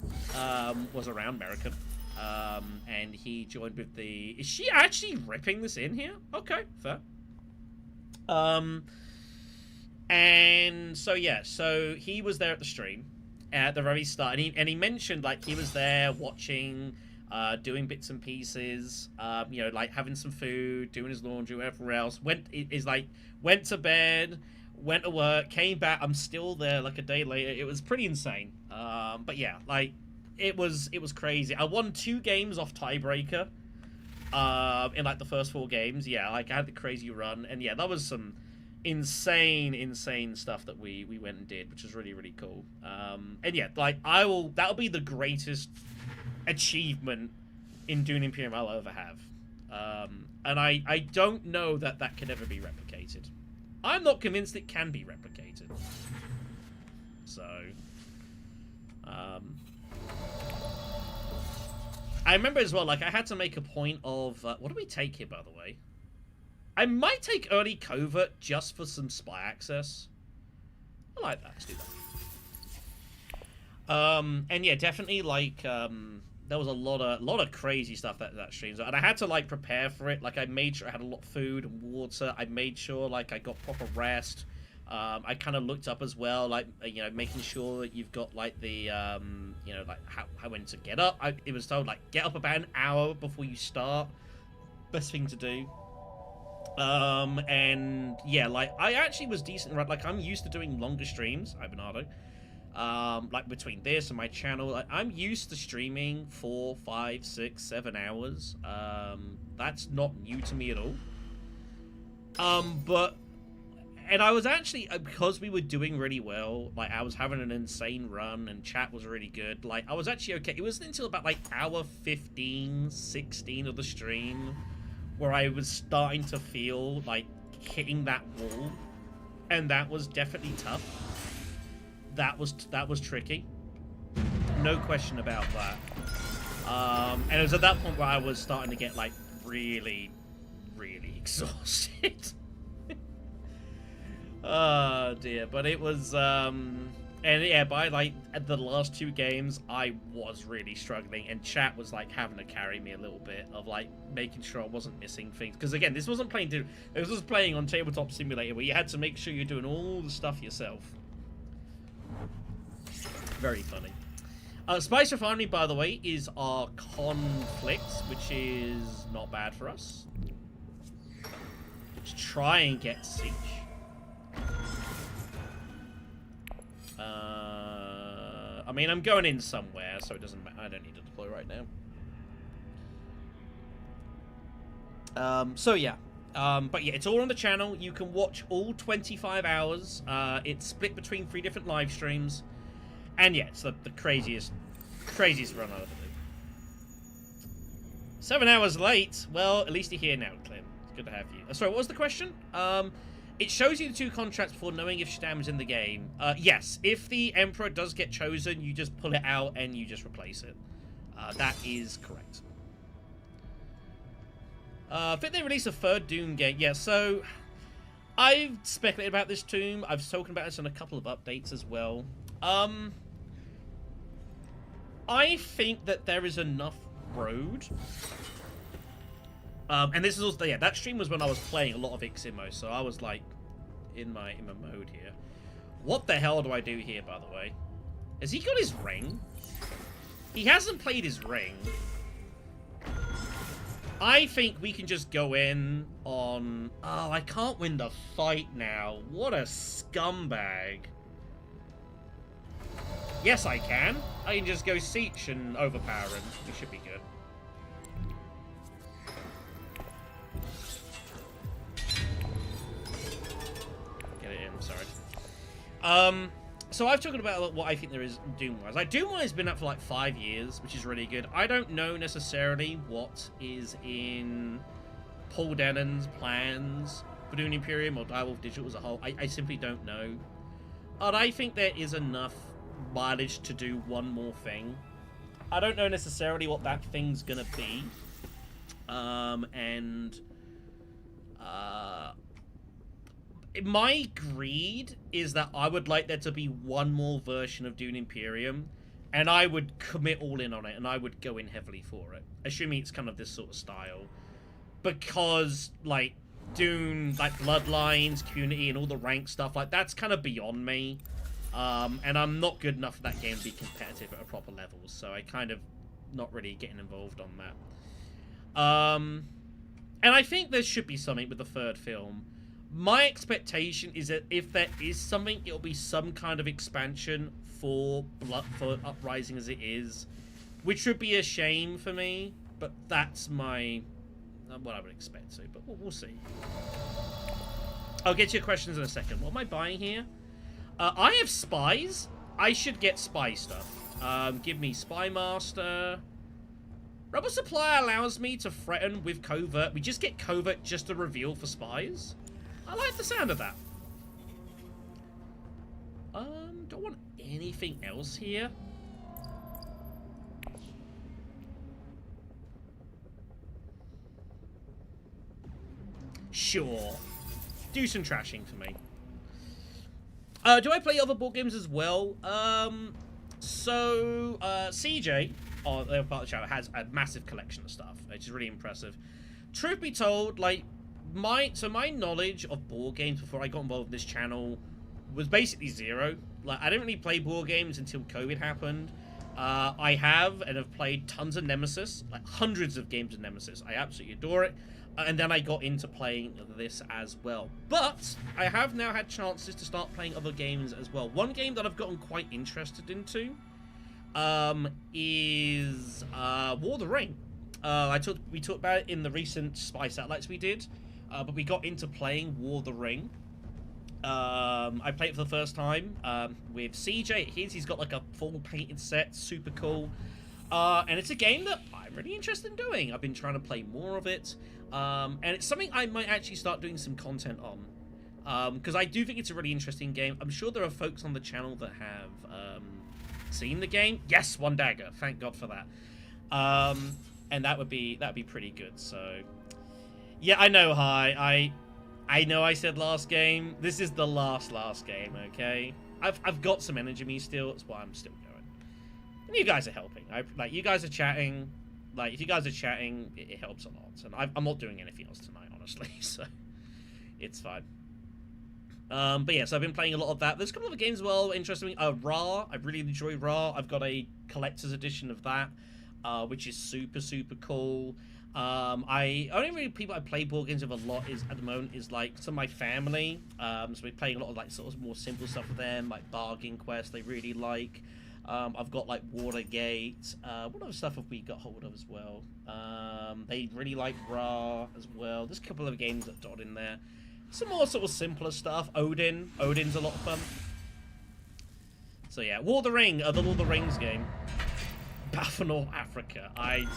was around, American, and he joined with the... Is she actually ripping this in here? Okay, fair. And so yeah, so he was there at the stream at the very start, and he mentioned like he was there watching, doing bits and pieces, you know, like having some food, doing his laundry, whatever else. Went to bed, went to work, came back. I'm still there like a day later. It was pretty insane. But yeah, like it was crazy. I won 2 games off tiebreaker in like the first 4 games. Yeah, like I had the crazy run, and yeah, that was some insane stuff that we went and did, which was really cool. And yeah, like that'll be the greatest achievement in Dune Imperium I'll ever have. And I don't know that can ever be replicated. I'm not convinced it can be replicated. So I remember as well, like I had to make a point of what do we take here, by the way? I might take early covert just for some spy access. I like that. Let's do that. And yeah, definitely like there was a lot of crazy stuff that streams, and I had to like prepare for it. Like I made sure I had a lot of food and water. I made sure like I got proper rest. I kind of looked up as well, like you know, making sure that you've got like the you know, like how when to get up. It was told like get up about an hour before you start. Best thing to do. And yeah, like I actually was decent, right? Like I'm used to doing longer streams. Hi, Bernardo. Like between this and my channel, like, I'm used to streaming 4, 5, 6, 7 hours. That's not new to me at all. And I was actually, because we were doing really well, like I was having an insane run and chat was really good. Like I was actually okay. It wasn't until about like hour 15, 16 of the stream where I was starting to feel like hitting that wall, and that was definitely tough. That was tricky, no question about that. And it was at that point where I was starting to get like really exhausted. Oh dear, but it was and yeah, by like the last 2 games, I was really struggling, and chat was like having to carry me a little bit of like making sure I wasn't missing things. Because again, this wasn't playing it was playing on Tabletop Simulator, where you had to make sure you're doing all the stuff yourself. Very funny. Spice Refinery, by the way, is our conflict, which is not bad for us. Let's try and get Siege. I mean, I'm going in somewhere, so it doesn't matter. I don't need to deploy right now. So yeah. But yeah, it's all on the channel. You can watch all 25 hours. It's split between 3 different live streams. And yeah, it's the craziest run I've ever do. 7 hours late. Well, at least you're here now, Clem. It's good to have you. Sorry, what was the question? It shows you the 2 contracts before knowing if Shaddam is in the game. Yes, if the Emperor does get chosen, you just pull it out and you just replace it. That is correct. I think they release a 3rd Doom game. Yeah, so I've speculated about this tomb. I've spoken about this in a couple of updates as well. I think that there is enough road. And this is also, yeah, that stream was when I was playing a lot of Iximo, so I was like in my mode here. What the hell do I do here, by the way? Has he got his ring? He hasn't played his ring. I think we can just go in on... Oh, I can't win the fight now. What a scumbag. Yes, I can. I can just go Sesh and overpower him. He should be good. Get it in, sorry. So I've talked about what I think there is Doom-wise. Like, Doom-wise has been up for like 5 years, which is really good. I don't know necessarily what is in Paul Dennon's plans for Dune Imperium or Direwolf Digital as a whole. I simply don't know. But I think there is enough mileage to do one more thing. I don't know necessarily what that thing's gonna be. My greed is that I would like there to be one more version of Dune Imperium, and I would commit all in on it, and I would go in heavily for it, assuming it's kind of this sort of style. Because, like, Dune, like, Bloodlines, Community, and all the rank stuff, like, that's kind of beyond me. And I'm not good enough for that game to be competitive at a proper level, so I kind of not really getting involved on that. And I think there should be something with the third film. My expectation is that if there is something, it'll be some kind of expansion for Uprising as it is, which would be a shame for me, but that's my what I would expect to, but we'll see. I'll get to your questions in a second. What am I buying here? I have spies. I should get spy stuff. Give me Spy Master. Rebel Supply allows me to threaten with covert. We just get covert just to reveal for spies. I like the sound of that. Don't want anything else here. Sure. Do some trashing for me. Do I play other board games as well? CJ, on the part of the channel, has a massive collection of stuff, which is really impressive. Truth be told, like, my knowledge of board games before I got involved with this channel was basically zero. Like, I didn't really play board games until COVID happened. I have played tons of Nemesis, like hundreds of games of Nemesis. I absolutely adore it. And then I got into playing this as well. But I have now had chances to start playing other games as well. One game that I've gotten quite interested into is War of the Ring. We talked about it in the recent Spy Satellites we did, but we got into playing War of the Ring. I played it for the first time with CJ. He's got like a full painted set, super cool. And it's a game that I'm really interested in doing. I've been trying to play more of it. And it's something I might actually start doing some content on. Because I do think it's a really interesting game. I'm sure there are folks on the channel that have seen the game. Yes, one dagger. Thank God for that. And that'd be pretty good. So, yeah, I know. Hi, I know I said last game. This is the last game. Okay, I've got some energy in me still. That's why I'm still going. And you guys are helping. Like, you guys are chatting. Like, if you guys are chatting, it helps a lot. And I'm not doing anything else tonight, honestly, so it's fine. But yeah, so I've been playing a lot of that. There's a couple of games as well, interesting. Ra, I really enjoy Ra. I've got a collector's edition of that, which is super, super cool. Only really people I play board games with a lot at the moment is like some of my family. So we're playing a lot of like sort of more simple stuff with them, like Bargain Quest they really like. I've got like Watergate. What other stuff have we got hold of as well? They really like Ra as well. There's a couple of games that dot in there. Some more sort of simpler stuff. Odin's a lot of fun. So yeah, War of the Ring, the Lord of the Rings game. Battle for North Africa. I'm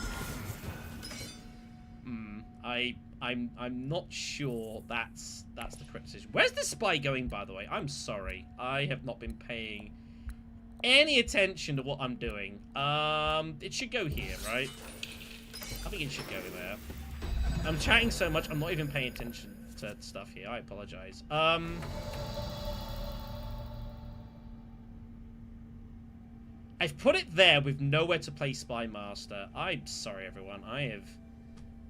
not sure that's the correct decision. Where's the spy going, by the way? I'm sorry. I have not been paying any attention to what I'm doing. It should go here, right? I think it should go there. I'm chatting so much, I'm not even paying attention to stuff here. I apologize. I've put it there with nowhere to play Spy Master. I'm sorry, everyone. I have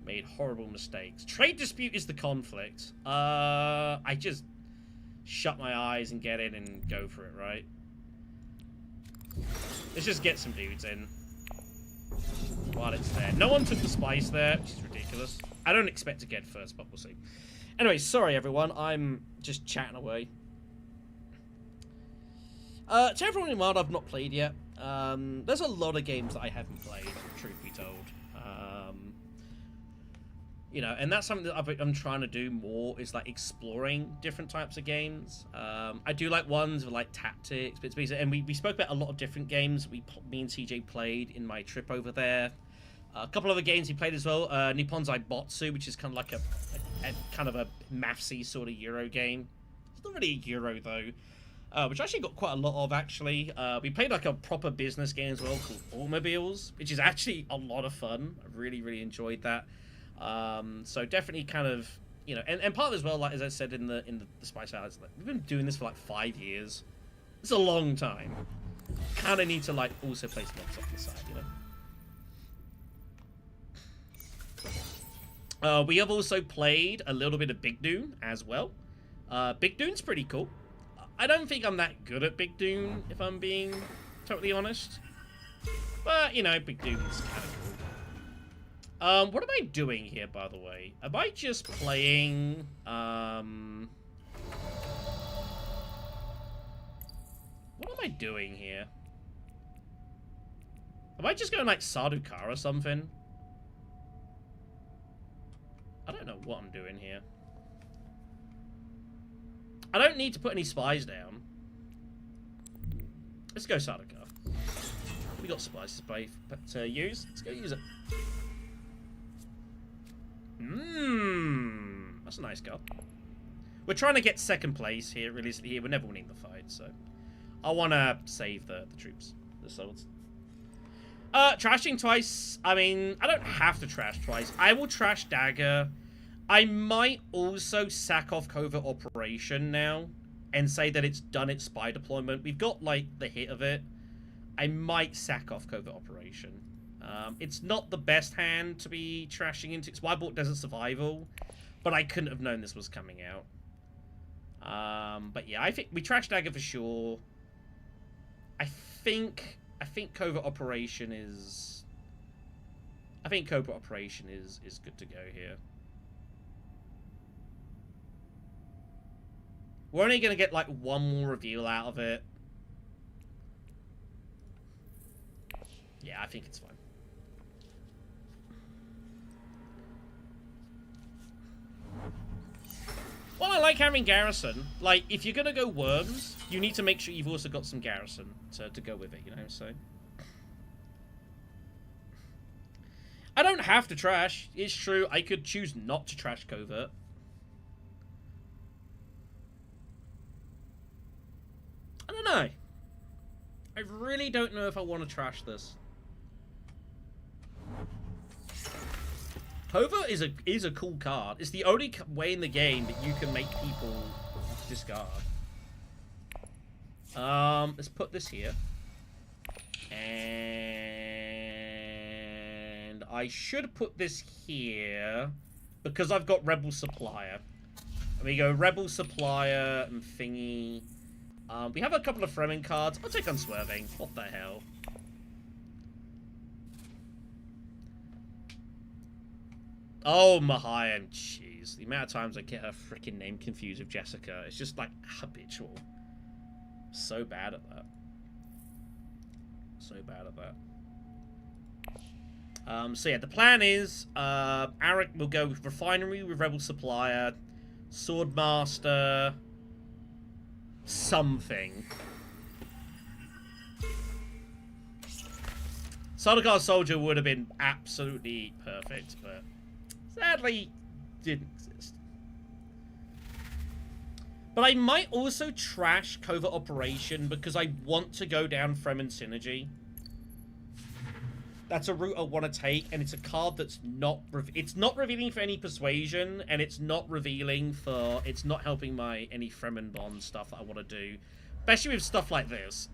made horrible mistakes. Trade dispute is the conflict. I just shut my eyes and get in and go for it, right? Let's just get some dudes in while it's there. No one took the spice there, which is ridiculous. I don't expect to get first, but we'll see. Anyway, sorry everyone, I'm just chatting away. To everyone in Wild I've not played yet. There's a lot of games that I haven't played, truth be told. You know, and that's something that I'm trying to do more, is like exploring different types of games. I do like ones with like tactics, bits, pieces, and we spoke about a lot of different games me and CJ played in my trip over there. A couple other games he played as well. Nippon's Aibotsu, which is kind of like a kind of a mathsy sort of Euro game. It's not really a Euro though, which I actually got quite a lot of actually. We played like a proper business game as well called Automobiles, which is actually a lot of fun. I really enjoyed that. So definitely kind of, you know, and part of it as well, like as I said in the Spice Hours, like, we've been doing this for like 5 years. It's a long time. Kind of need to like also play some mods off the side, you know. We have also played a little bit of Big Dune as well. Big Dune's pretty cool. I don't think I'm that good at Big Dune, if I'm being totally honest. But, you know, Big Dune's kind of cool. What am I doing here, by the way? Am I just playing, what am I doing here? Am I just going like Sardaukar or something? I don't know what I'm doing here. I don't need to put any spies down. Let's go Sardaukar. We got spies to use. Let's go use it. That's a nice card. We're trying to get second place here, realistically here. We're never winning the fight, so I want to save the troops, the swords. Trashing twice. I mean, I don't have to trash twice. I will trash Dagger. I might also sack off Covert Operation now and say that it's done its spy deployment. We've got, like, the hit of it. I might sack off Covert Operation. It's not the best hand to be trashing into. It's why I bought Desert Survival, but I couldn't have known this was coming out. But yeah, I think we trash Dagger for sure. I think Covert Operation is... I think Covert Operation is good to go here. We're only going to get, like, one more reveal out of it. Yeah, I think it's fine. Well, I like having Garrison. Like, if you're going to go Worms, you need to make sure you've also got some Garrison to go with it, you know, so... I don't have to trash. It's true, I could choose not to trash Covert. I don't know. I really don't know if I want to trash this. Covert is a cool card. It's the only way in the game that you can make people discard. Let's put this here. And I should put this here because I've got Rebel Supplier. And we go Rebel Supplier and thingy. We have a couple of Fremen cards. I'll take Unswerving. What the hell? Oh, Mahayan. Jeez. The amount of times I get her freaking name confused with Jessica. It's just, like, habitual. So bad at that. So bad at that. So, yeah, the plan is, Arik will go with Refinery with Rebel Supplier, Swordmaster, something. Sardaukar Soldier would have been absolutely perfect, but sadly didn't exist. But I might also trash Covert Operation because I want to go down Fremen Synergy. That's a route I want to take, and it's a card that's not... It's not revealing for any persuasion, and it's not revealing for... It's not helping my any Fremen Bond stuff that I want to do. Especially with stuff like this.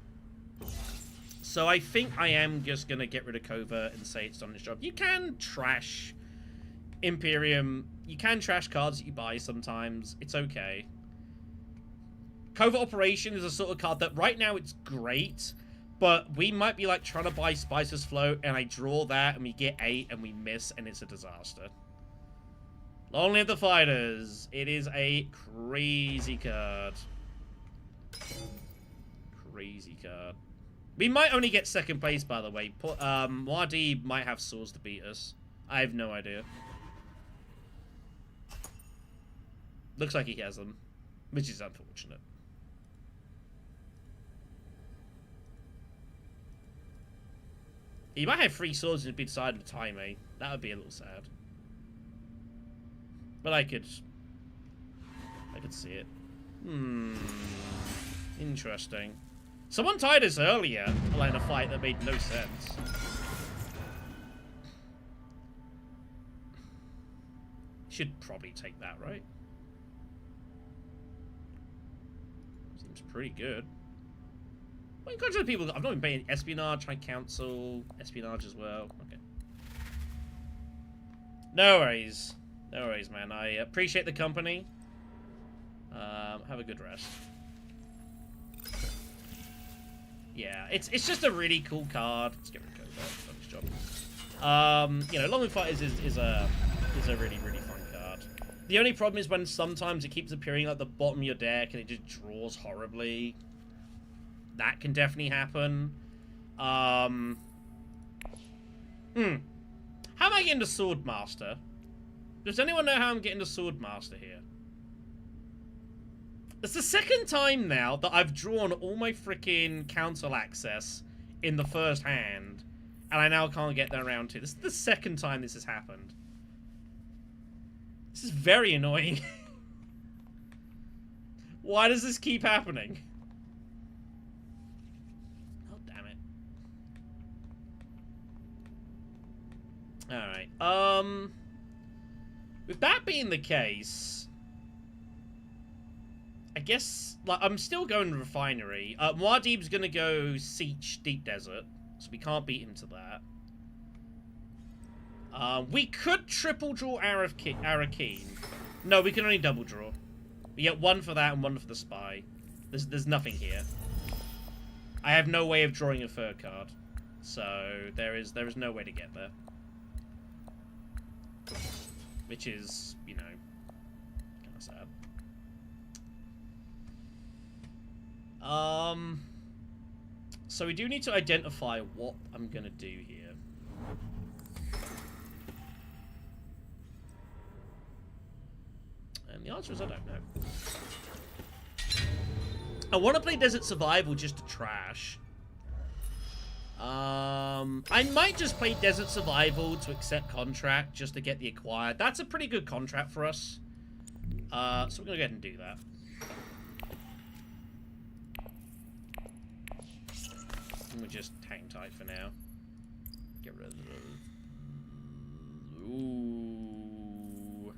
So I think I am just going to get rid of Covert and say it's done its job. You can trash Imperium. You can trash cards that you buy sometimes. It's okay. Covert Operation is a sort of card that right now it's great... But we might be, like, trying to buy Spicer's Float, and I draw that, and we get 8, and we miss, and it's a disaster. Long live the fighters. It is a crazy card. Crazy card. We might only get second place, by the way. Muad'Dib might have swords to beat us. I have no idea. Looks like he has them, which is unfortunate. He might have 3 swords and be decided to tie me. That would be a little sad. But I could see it. Interesting. Someone tied us earlier, like in a fight that made no sense. Should probably take that, right? Seems pretty good. Well, in contrast to people, I've not been paying espionage, high council, espionage as well. Okay. No worries. No worries, man. I appreciate the company. Have a good rest. Yeah, it's just a really cool card. Let's get rid of that. Nice job. You know, Longing Fighters is a really, really fun card. The only problem is when sometimes it keeps appearing at the bottom of your deck and it just draws horribly. That can definitely happen. How am I getting to Swordmaster? Does anyone know how I'm getting to Swordmaster here? It's the second time now that I've drawn all my freaking council access in the first hand, and I now can't get there around to. This is the second time this has happened. This is very annoying. Why does this keep happening? Oh, damn it. Alright, with that being the case, I guess, like, I'm still going to Refinery. Muad'Dib's gonna go Siege Deep Desert, so we can't beat him to that. We could triple draw Arakeen. No, we can only double draw. We get 1 for that and 1 for the Spy. There's nothing here. I have no way of drawing a 3rd card, so there is no way to get there. Which is, you know, kind of sad. So we do need to identify what I'm gonna do here. And the answer is I don't know. I want to play Desert Survival just to trash. I might just play Desert Survival to accept contract just to get the acquired. That's a pretty good contract for us. So we're gonna go ahead and do that. And we just hang tight for now. Get rid of those. Ooh.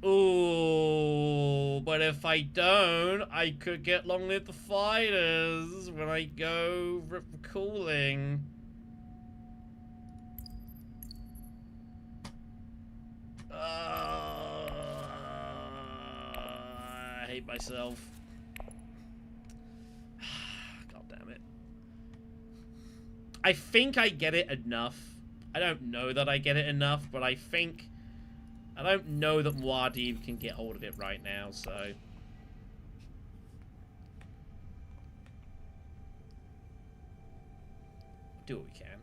Ooh. But if I don't, I could get Long Live the Fighters when I go cooling. I hate myself. I think I get it enough. I don't know that I get it enough, but I think... I don't know that Muad'Dib can get hold of it right now, so... do what we can.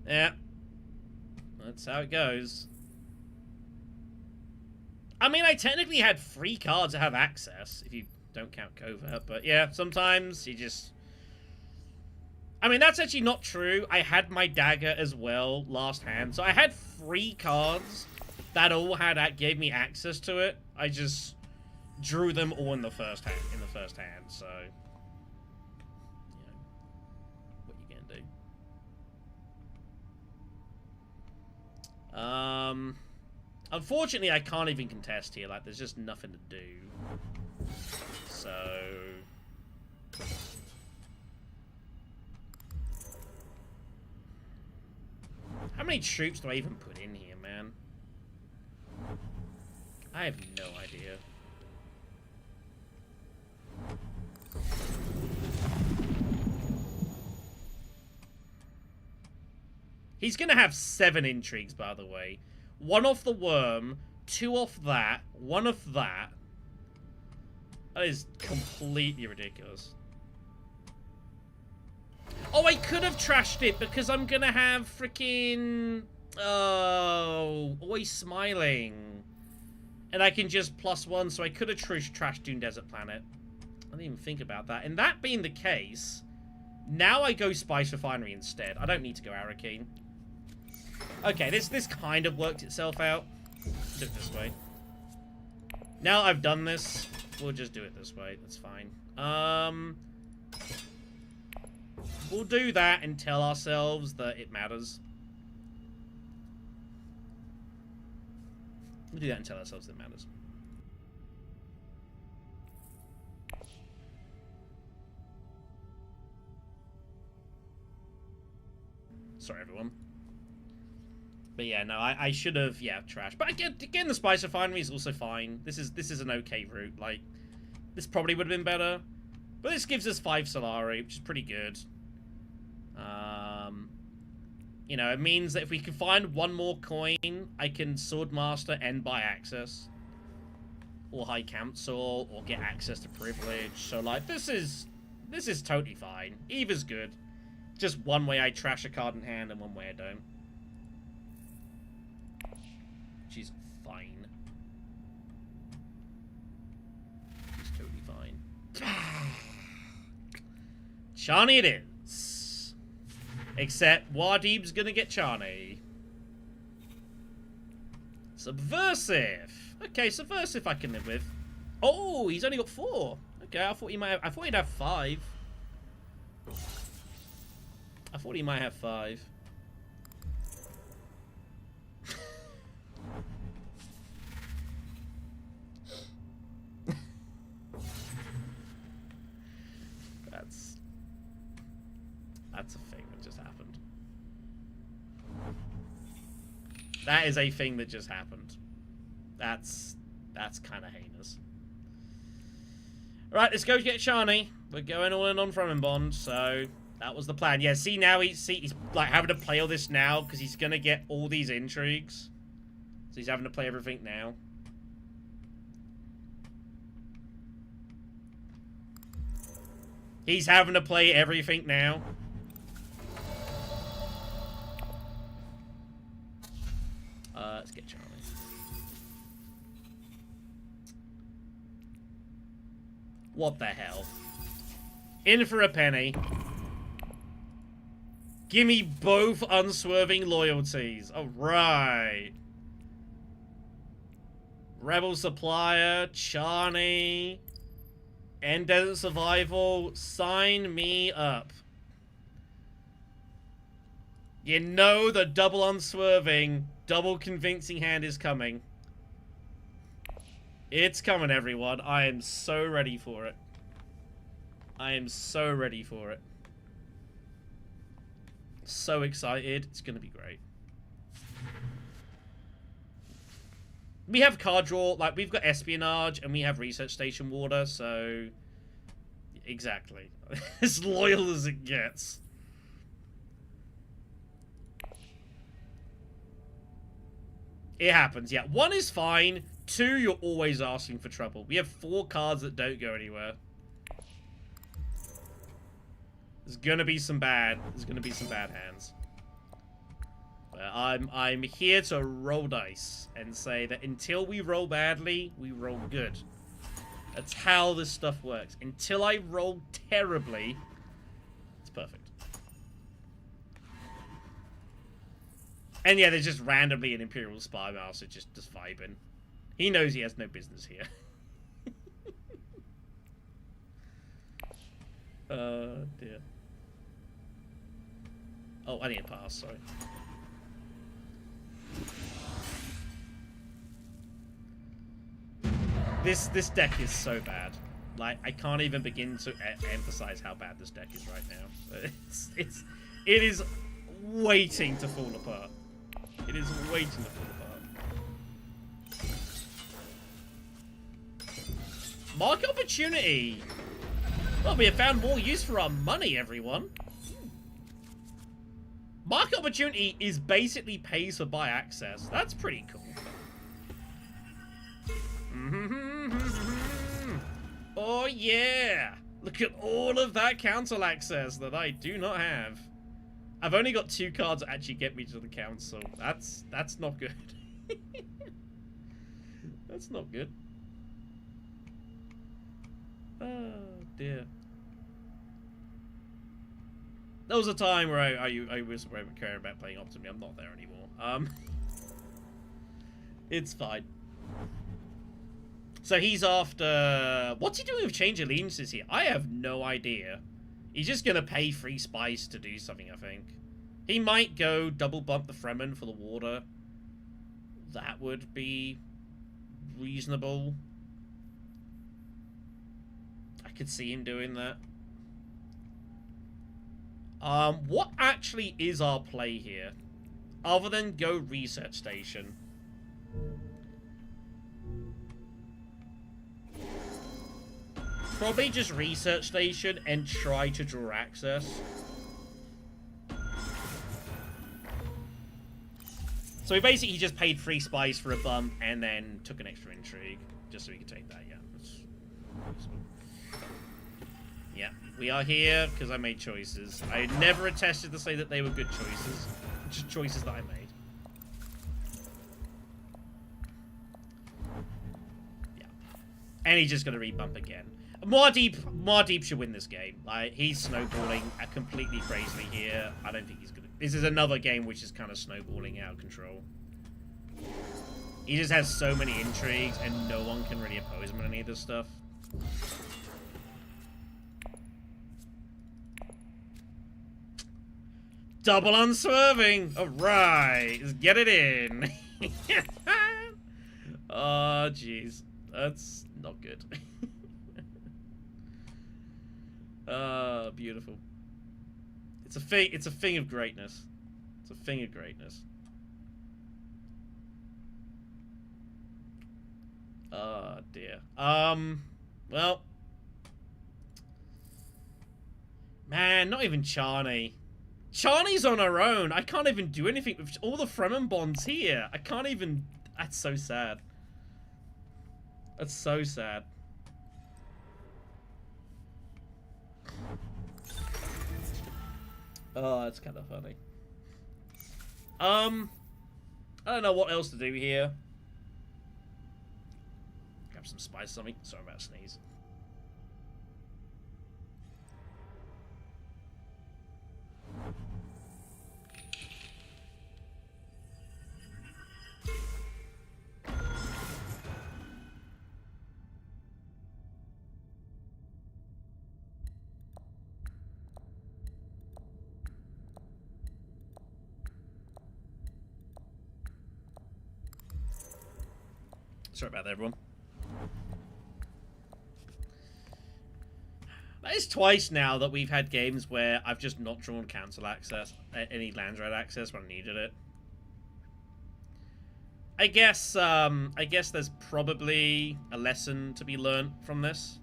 Yeah. That's how it goes. I mean, I technically had 3 cards that have access, if you don't count Covert, but yeah, sometimes you just... I mean, that's actually not true. I had my dagger as well last hand, so I had 3 cards that all gave me access to it. I just drew them all in the first hand, so... you know, what you gonna do? Unfortunately, I can't even contest here. Like, there's just nothing to do. So... how many troops do I even put in here, man? I have no idea. He's going to have 7 intrigues, by the way. 1 off the worm, 2 off that, 1 off that. That is completely ridiculous. Oh, I could have trashed it because I'm going to have freaking... Oh, always smiling. And I can just +1, so I could have trashed Dune Desert Planet. I didn't even think about that. And that being the case, now I go Spice Refinery instead. I don't need to go Arakeen. Okay, this kind of worked itself out. Do it this way. Now I've done this, we'll just do it this way. That's fine. We'll do that and tell ourselves that it matters. We'll do that and tell ourselves that it matters. Sorry, everyone. But yeah, no, I should have, yeah, trashed. But again, the Spice Refinery is also fine. This is an okay route. Like, this probably would have been better. But this gives us 5 Solari, which is pretty good. You know, it means that if we can find 1 more coin, I can Swordmaster and buy access. Or High Council, or get access to privilege. So, like, this is totally fine. Either's good. Just one way I trash a card in hand and one way I don't. Which is fine. It's totally fine. Charney it is. Except Muad'Dib's gonna get Charney. Subversive. Okay, Subversive I can live with. Oh, he's only got 4. Okay, I thought he'd have 5. I thought he might have 5. That's a thing that just happened. That is a thing that just happened. That's kind of heinous. Right, let's go get Shani. We're going all in on Fremen Bond, so that was the plan. Yeah, see now he's like having to play all this now because he's gonna get all these intrigues. So he's having to play everything now. He's having to play everything now. Let's get Charlie. What the hell? In for a penny. Give me both unswerving loyalties. Alright. Rebel Supplier, Charney, End Desert Survival. Sign me up. You know the double unswerving, double convincing hand is coming. It's coming, everyone. I am so ready for it. I am so ready for it. So excited. It's going to be great. We have card draw. Like, we've got Espionage and we have Research Station Water, so... Exactly. As loyal as it gets. It happens, yeah. 1 is fine. 2, you're always asking for trouble. We have 4 cards that don't go anywhere. There's gonna be some bad. There's gonna be some bad hands. But I'm here to roll dice and say that until we roll badly, we roll good. That's how this stuff works. Until I roll terribly, it's perfect. And yeah, there's just randomly an Imperial Spy Master just vibing. He knows he has no business here. Dear. Oh, I need a pass, sorry. This deck is so bad. Like, I can't even begin to emphasize how bad this deck is right now. It is waiting to fall apart. It is waiting to fall apart. Market opportunity! Well, we have found more use for our money, everyone. Market opportunity is basically pays for buy access. That's pretty cool. Oh yeah! Look at all of that council access that I do not have. I've only got 2 cards that actually get me to the council. That's not good. That's not good. Oh dear. There was a time where I was caring about playing Optimi. I'm not there anymore. It's fine. So he's after... What's he doing with change allegiances here? I have no idea. He's just going to pay 3 spice to do something, I think. He might go double bump the Fremen for the water. That would be reasonable. I could see him doing that. What actually is our play here? Other than go research station. Probably just research station and try to draw access. So he basically just paid 3 spice for a bump and then took an extra intrigue. Just so he could take that, yeah. Yeah, we are here because I made choices. I never attested to say that they were good choices. Just choices that I made. Yeah. And he's just going to rebump again. Muad'Dib should win this game. Like, he's snowballing completely crazily here. I don't think he's going to... This is another game which is kind of snowballing out of control. He just has so many intrigues and no one can really oppose him on any of this stuff. Double unswerving! Alright, let's get it in. Oh, jeez. That's not good. Beautiful. It's a thing of greatness. It's a thing of greatness. Oh, dear. Well. Man, not even Charney. Charney's on her own. I can't even do anything with all the Fremen bonds here. I can't even... That's so sad. That's so sad. Oh, that's kind of funny. I don't know what else to do here. Grab some spice or something. Sorry about sneeze. Sorry about that, everyone. That is twice now that we've had games where I've just not drawn council access, any lands red access when I needed it. I guess there's probably a lesson to be learned from this.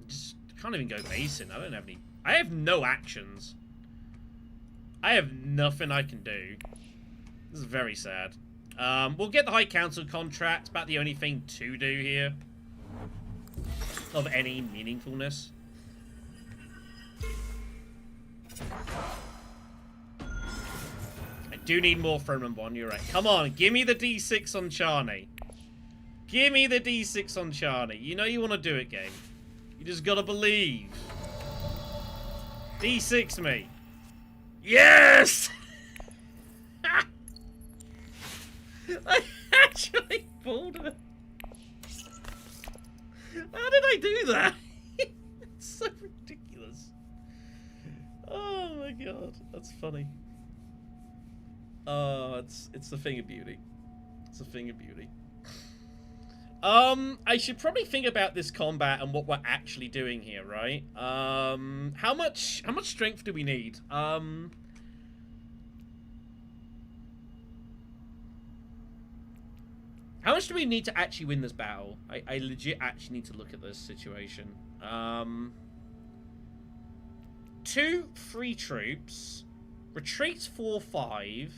Just can't even go basin. I don't have any... I have no actions. I have nothing I can do. This is very sad. We'll get the High Council contract. About the only thing to do here. Of any meaningfulness. I do need more Fremen Bond, you're right. Come on, give me the D6 on Charney. Give me the D6 on Charney. You know you want to do it, game. You just gotta believe. D6 me. Yes! I actually pulled it. How did I do that? It's so ridiculous. Oh my god, that's funny. Oh, it's the thing of beauty. It's a thing of beauty. I should probably think about this combat and what we're actually doing here, right? How much strength do we need? How much do we need to actually win this battle? I legit actually need to look at this situation. 2 free troops. Retreats 4-5.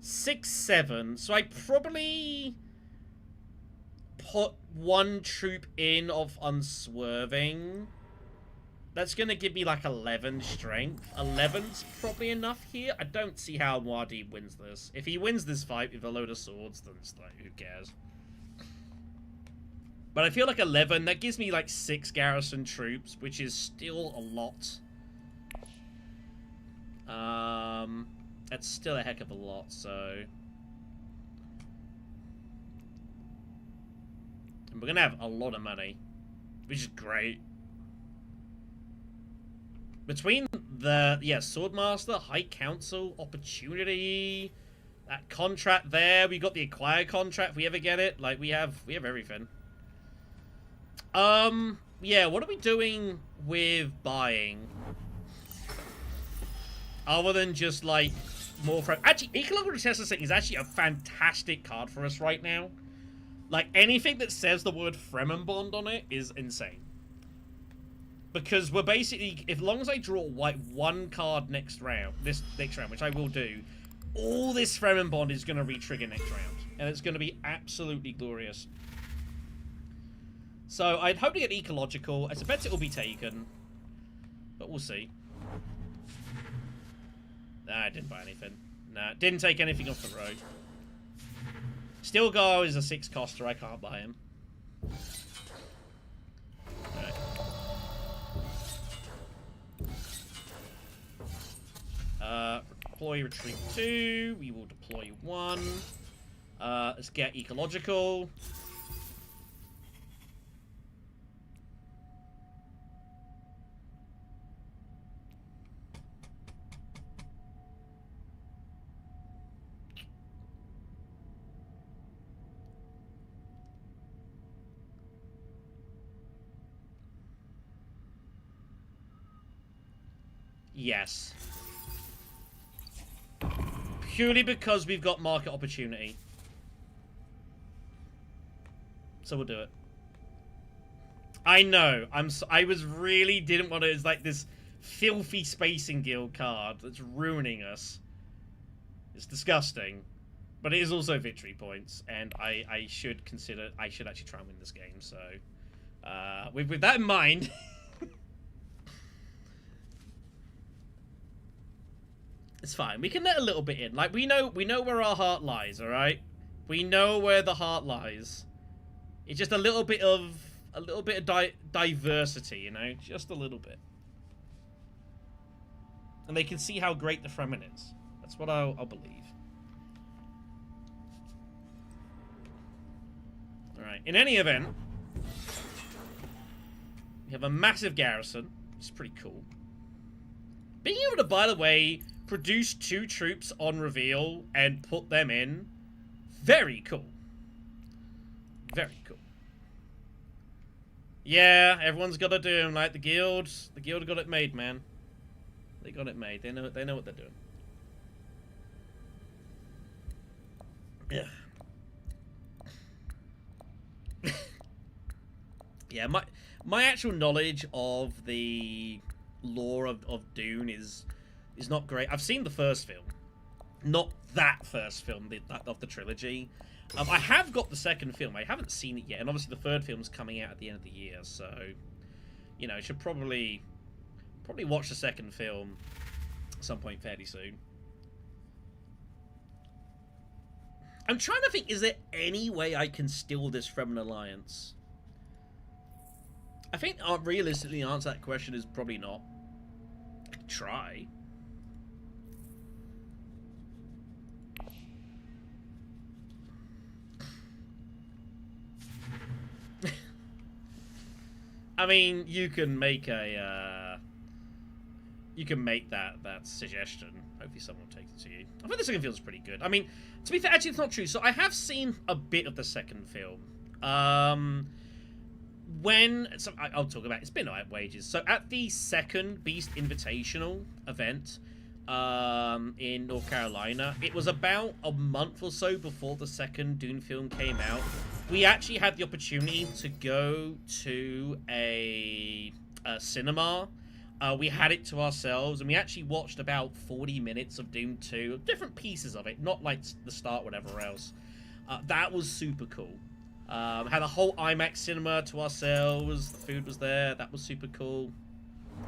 6-7. So I probably put 1 troop in of unswerving. That's going to give me like 11 strength. 11's probably enough here. I don't see how Muad'Dib wins this. If he wins this fight with a load of swords, then it's like, who cares? But I feel like 11, that gives me like 6 garrison troops, which is still a lot. That's still a heck of a lot, so... And we're going to have a lot of money, which is great. Between the, Swordmaster, High Council, Opportunity, that contract there, we got the Acquire contract if we ever get it. Like, we have everything. Yeah, what are we doing with buying? Other than just, like, more Fremen. Actually, Ecological Testing is actually a fantastic card for us right now. Like, anything that says the word Fremen Bond on it is insane. Because we're basically, as long as I draw like 1 card next round, which I will do, all this Fremen Bond is going to re-trigger next round. And it's going to be absolutely glorious. So I'd hope to get Ecological. I bet it will be taken. But we'll see. Nah, I didn't buy anything. Nah, didn't take anything off the road. Stilgar is a 6-coster. I can't buy him. Deploy retreat 2. We will deploy 1. Let's get Ecological. Yes. Purely because we've got market opportunity. So we'll do it. I know. I was really didn't want to. It's like this filthy Spacing Guild card that's ruining us. It's disgusting. But it is also victory points. And I should consider. I should actually try and win this game. So with that in mind. It's fine. We can let a little bit in. Like, we know where our heart lies, alright? We know where the heart lies. It's just a little bit of diversity, you know? Just a little bit. And they can see how great the Fremen is. That's what I'll believe. Alright. In any event, we have a massive garrison. It's pretty cool. Being able to, by the way, produce 2 troops on reveal and put them in. Very cool. Very cool. Yeah, everyone's got to do them. Like the guild. The guild got it made, man. They got it made. They know what they're doing. Yeah. Yeah, my actual knowledge of the lore of Dune is not great. I've seen the first film. Not that first film of the trilogy. I have got the second film. I haven't seen it yet. And obviously the third film's coming out at the end of the year. So, you know, I should probably watch the second film at some point fairly soon. I'm trying to think, is there any way I can steal this Fremen alliance? I think realistically the answer to that question is probably not. I could try. I mean, you can make a, that suggestion. Hopefully someone takes it to you. I think the second film is pretty good. I mean, to be fair, actually it's not true. So I have seen a bit of the second film. I'll talk about it. It's been out wages. So at the second Beast Invitational event, in North Carolina. It was about a month or so before the second Dune film came out. We actually had the opportunity to go to a cinema. We had it to ourselves, and we actually watched about 40 minutes of Dune 2, different pieces of it, not like the start, whatever else. That was super cool. Had a whole IMAX cinema to ourselves. The food was there. That was super cool.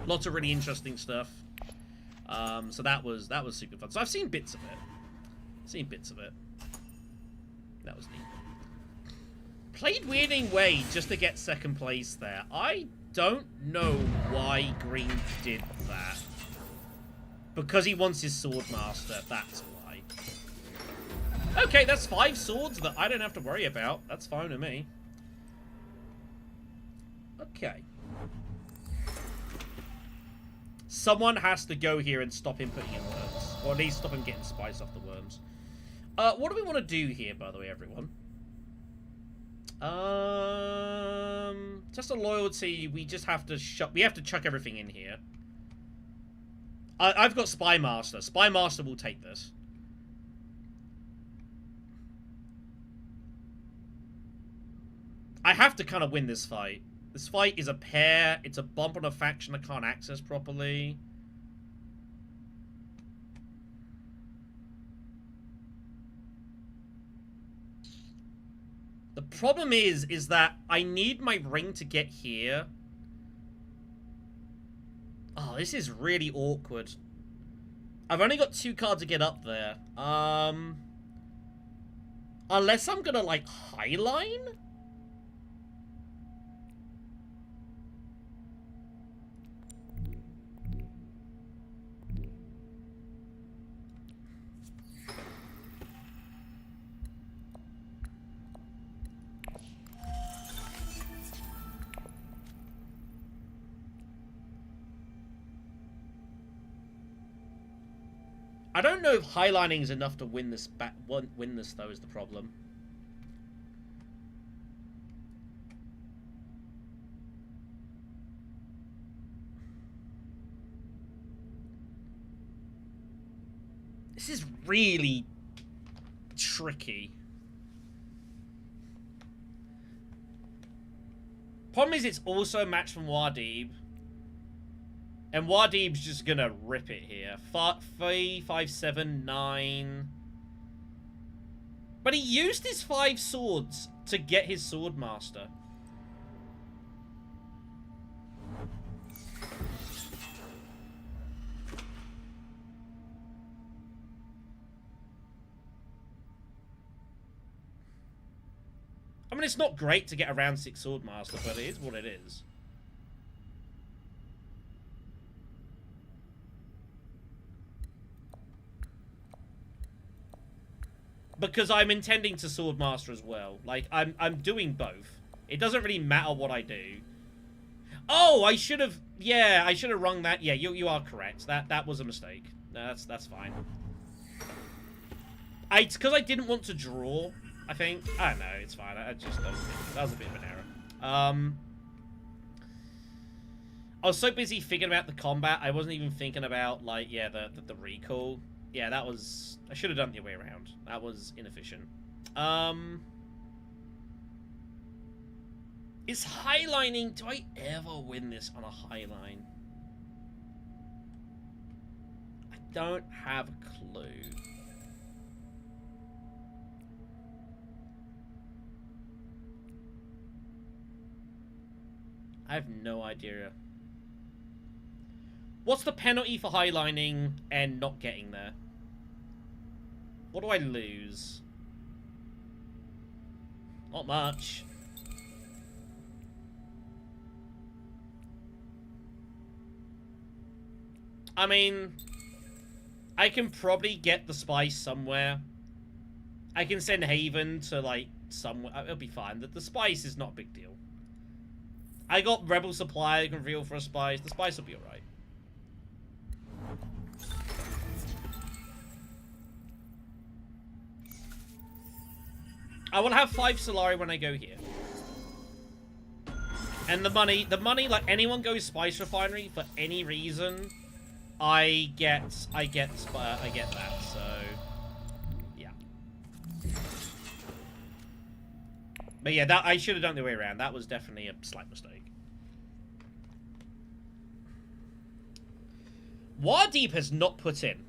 Lots of really interesting stuff. So that was super fun. So I've seen bits of it. That was neat. Played Weirding Way just to get second place there. I don't know why Green did that. Because he wants his sword master. That's why. Okay, that's 5 swords that I don't have to worry about. That's fine with me. Okay. Someone has to go here and stop him putting in worms. Or at least stop him getting spice off the worms. What do we want to do here, by the way, everyone? Just a loyalty, we just have to we have to chuck everything in here. I've got Spy Master. Spy Master will take this. I have to kind of win this fight. This fight is a pair. It's a bump on a faction I can't access properly. The problem is that I need my ring to get here. Oh, this is really awkward. I've only got 2 cards to get up there. Unless I'm gonna, like, highline? I don't know if highlining is enough to win this win this though is the problem. This is really tricky. Problem is it's also a match from Muad'Dib. And Muad'Dib's just gonna rip it here. 3, 5, 7, 9. But he used his 5 swords to get his sword master. I mean, it's not great to get around 6 sword master, but it is what it is. Because I'm intending to sword master as well. Like, I'm doing both. It doesn't really matter what I do. Oh, I should have... Yeah, I should have rung that. Yeah, you are correct. That was a mistake. No, that's fine. It's because I didn't want to draw, I think. I don't know, it's fine. I just don't think... That was a bit of an error. I was so busy thinking about the combat, I wasn't even thinking about, like, yeah, the recall. Yeah, that was... I should have done it the other way around. That was inefficient. Is highlining... Do I ever win this on a highline? I don't have a clue. I have no idea. What's the penalty for highlining and not getting there? What do I lose? Not much. I mean, I can probably get the spice somewhere. I can send Haven to, like, somewhere. It'll be fine. The spice is not a big deal. I got Rebel Supply I can reveal for a spice. The spice will be alright. I will have 5 Solari when I go here. And the money, like anyone goes Spice Refinery for any reason, I get that, so yeah. But yeah, that I should have done the way around. That was definitely a slight mistake. Muad'Dib has not put in.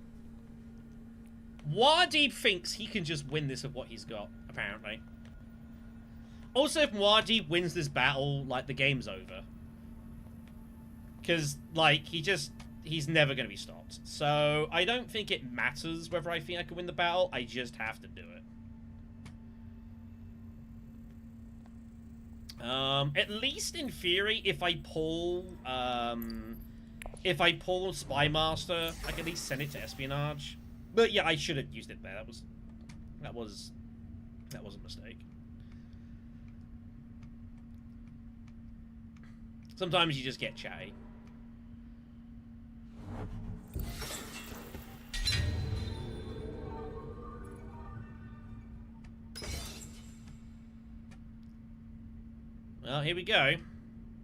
Muad'Dib thinks he can just win this with what he's got, apparently. Also, if Muad'Dib wins this battle, like, the game's over. Because, like, he's never going to be stopped. So, I don't think it matters whether I think I can win the battle. I just have to do it. At least in theory, if I pull Spy Master, I can at least send it to Espionage. But yeah, I should have used it there. That was a mistake. Sometimes you just get chatty. Well, here we go.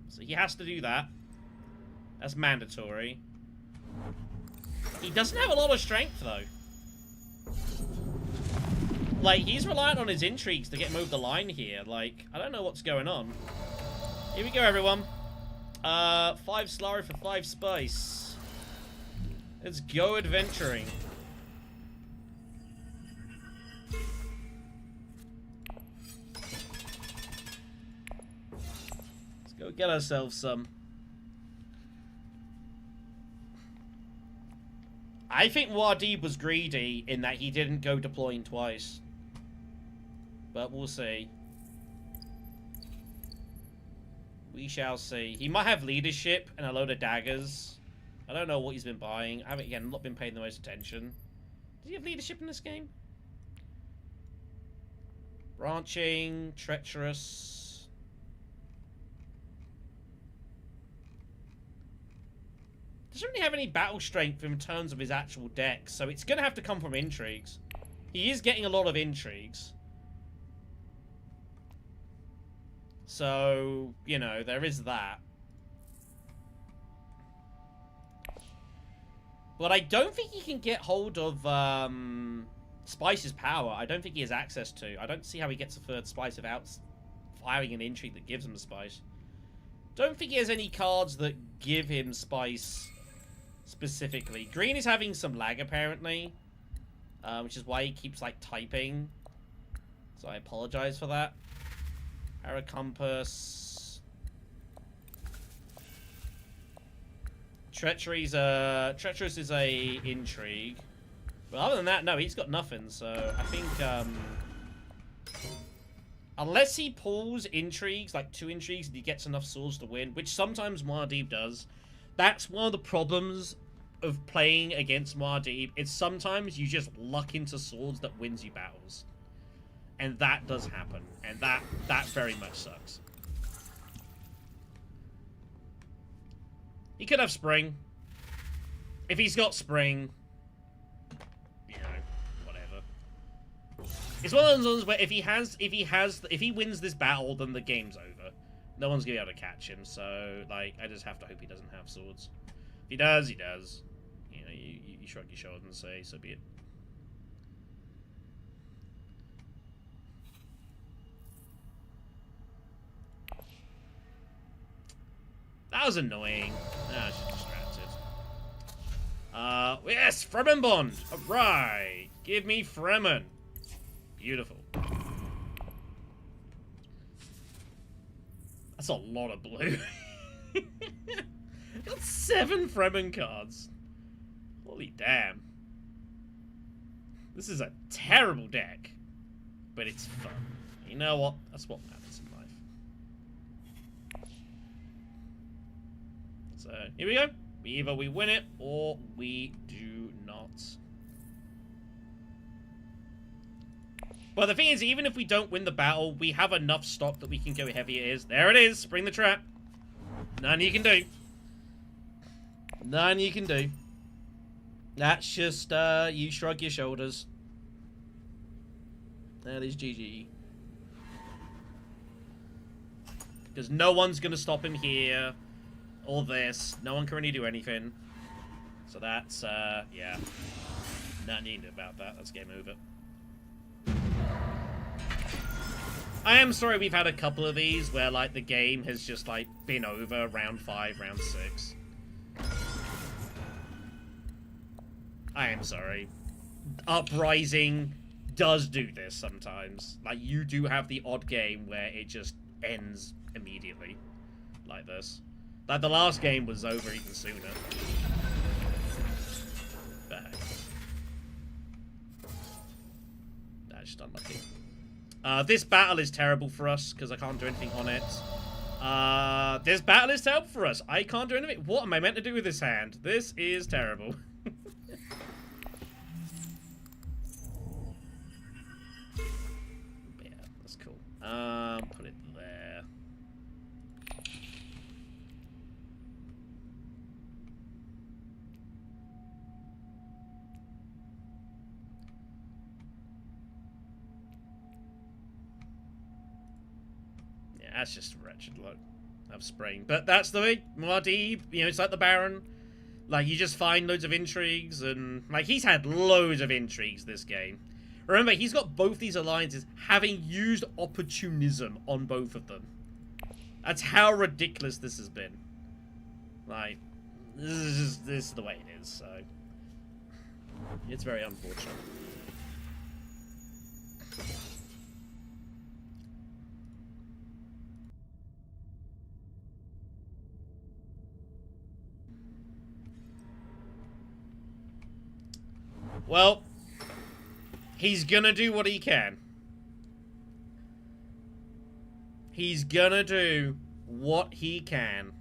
So he has to do that. That's mandatory. He doesn't have a lot of strength, though. Like, he's reliant on his intrigues to get him over the line here. Like, I don't know what's going on. Here we go, everyone. 5 slurry for 5 spice. Let's go adventuring. Let's go get ourselves some. I think Muad'Dib was greedy in that he didn't go deploying twice. But we'll see. We shall see. He might have leadership and a load of daggers. I don't know what he's been buying. I haven't, again, not been paying the most attention. Does he have leadership in this game? Branching, treacherous. Doesn't really have any battle strength in terms of his actual deck, so it's going to have to come from intrigues. He is getting a lot of intrigues. So, you know, there is that. But I don't think he can get hold of Spice's power. I don't think he has access to. I don't see how he gets a third Spice without firing an intrigue that gives him a Spice. Don't think he has any cards that give him Spice specifically. Green is having some lag, apparently. Which is why he keeps, like, typing. So I apologize for that. Compass. Treacherous is a intrigue. But other than that, no, he's got nothing. So I think unless he pulls intrigues, like 2 intrigues, and he gets enough swords to win, which sometimes Muad'Dib does. That's one of the problems of playing against Muad'Dib. It's sometimes you just luck into swords that wins you battles. And that does happen. And that very much sucks. He could have Spring. If he's got Spring, you know, whatever. It's one of those ones where if he wins this battle, then the game's over. No one's gonna be able to catch him, so, like, I just have to hope he doesn't have swords. If he does, he does. You know, you shrug your shoulders and say, so be it. That was annoying. Ah, I was just distracted. Yes, Fremen Bond! Alright! Give me Fremen! Beautiful. That's a lot of blue. Got 7 Fremen cards. Holy damn. This is a terrible deck. But it's fun. You know what? That's what matters in life. So, here we go. Either we win it, or we do not. But the thing is, even if we don't win the battle, we have enough stock that we can go heavy it is. There it is. Spring the trap. None you can do. None you can do. That's just, you shrug your shoulders. That is GG. Because no one's going to stop him here. Or this. No one can really do anything. So that's, yeah. Nothing you can do about that. That's game over. I am sorry we've had a couple of these where, like, the game has just, like, been over round 5, round 6. I am sorry. Uprising does do this sometimes. Like, you do have the odd game where it just ends immediately. Like this. Like, the last game was over even sooner. But that's just unlucky. This battle is terrible for us, because I can't do anything on it. This battle is terrible for us. I can't do anything. What am I meant to do with this hand? This is terrible. Yeah, that's cool. Put it there. That's just wretched look. I'm spraying. But that's the way. Muad'Dib, you know, it's like the Baron. Like, you just find loads of intrigues, and, like, he's had loads of intrigues this game. Remember, he's got both these alliances having used opportunism on both of them. That's how ridiculous this has been. Like, this is the way it is, so. It's very unfortunate. Well, he's gonna do what he can. He's gonna do what he can.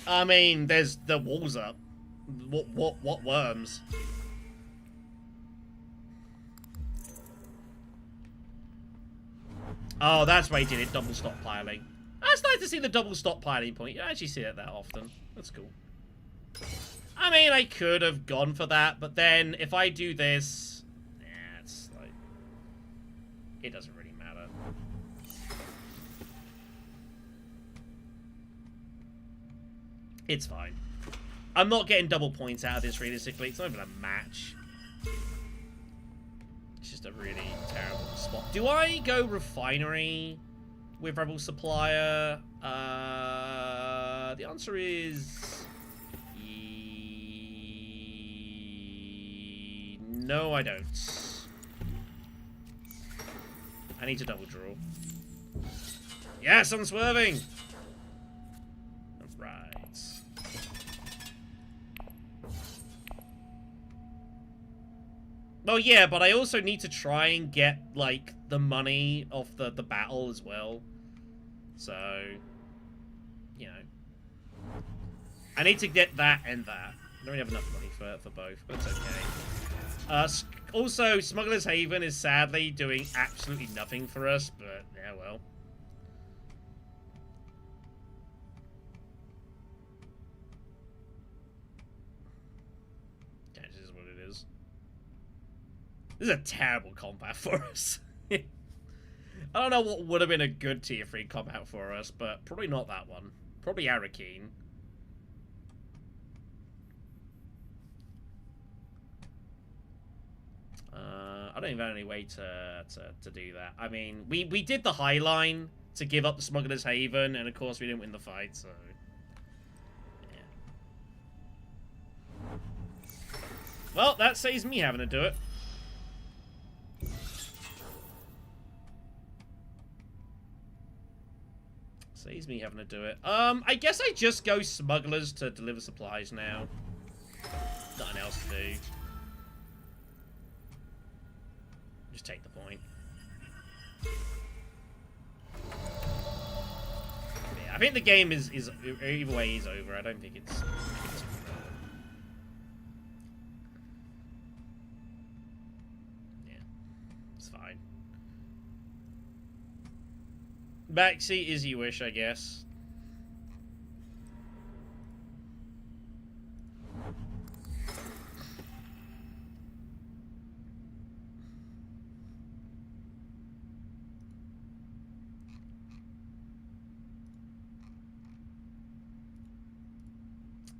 I mean, there's the walls up. What worms? Oh, that's why he did it, double stockpiling. It's nice to see the double stockpiling point. You don't actually see it that often. That's cool. I mean, I could have gone for that, but then if I do this... Nah, it's like... It doesn't really matter. It's fine. I'm not getting double points out of this, realistically. It's not even a match. It's just a really terrible spot. Do I go refinery with Rebel Supplier? The answer is... No, I don't. I need to double draw. Yes, I'm swerving! Right. Well, yeah, but I also need to try and get, like, the money off the battle as well. So, you know. I need to get that and that. I don't really have enough money for both, but it's okay. Also, Smuggler's Haven is sadly doing absolutely nothing for us, but, yeah, well. Yeah, this is what it is. This is a terrible combat for us. I don't know what would have been a good tier 3 combat for us, but probably not that one. Probably Arakeen. I don't even have any way to do that. I mean, we did the High Line to give up the Smuggler's Haven, and of course we didn't win the fight, so... Yeah. Well, that saves me having to do it. Saves me having to do it. I guess I just go smugglers to deliver supplies now. Nothing else to do. Just take the point. Yeah, I think the game is either way is over. I don't think it's yeah, it's fine. Backseat as you wish, I guess.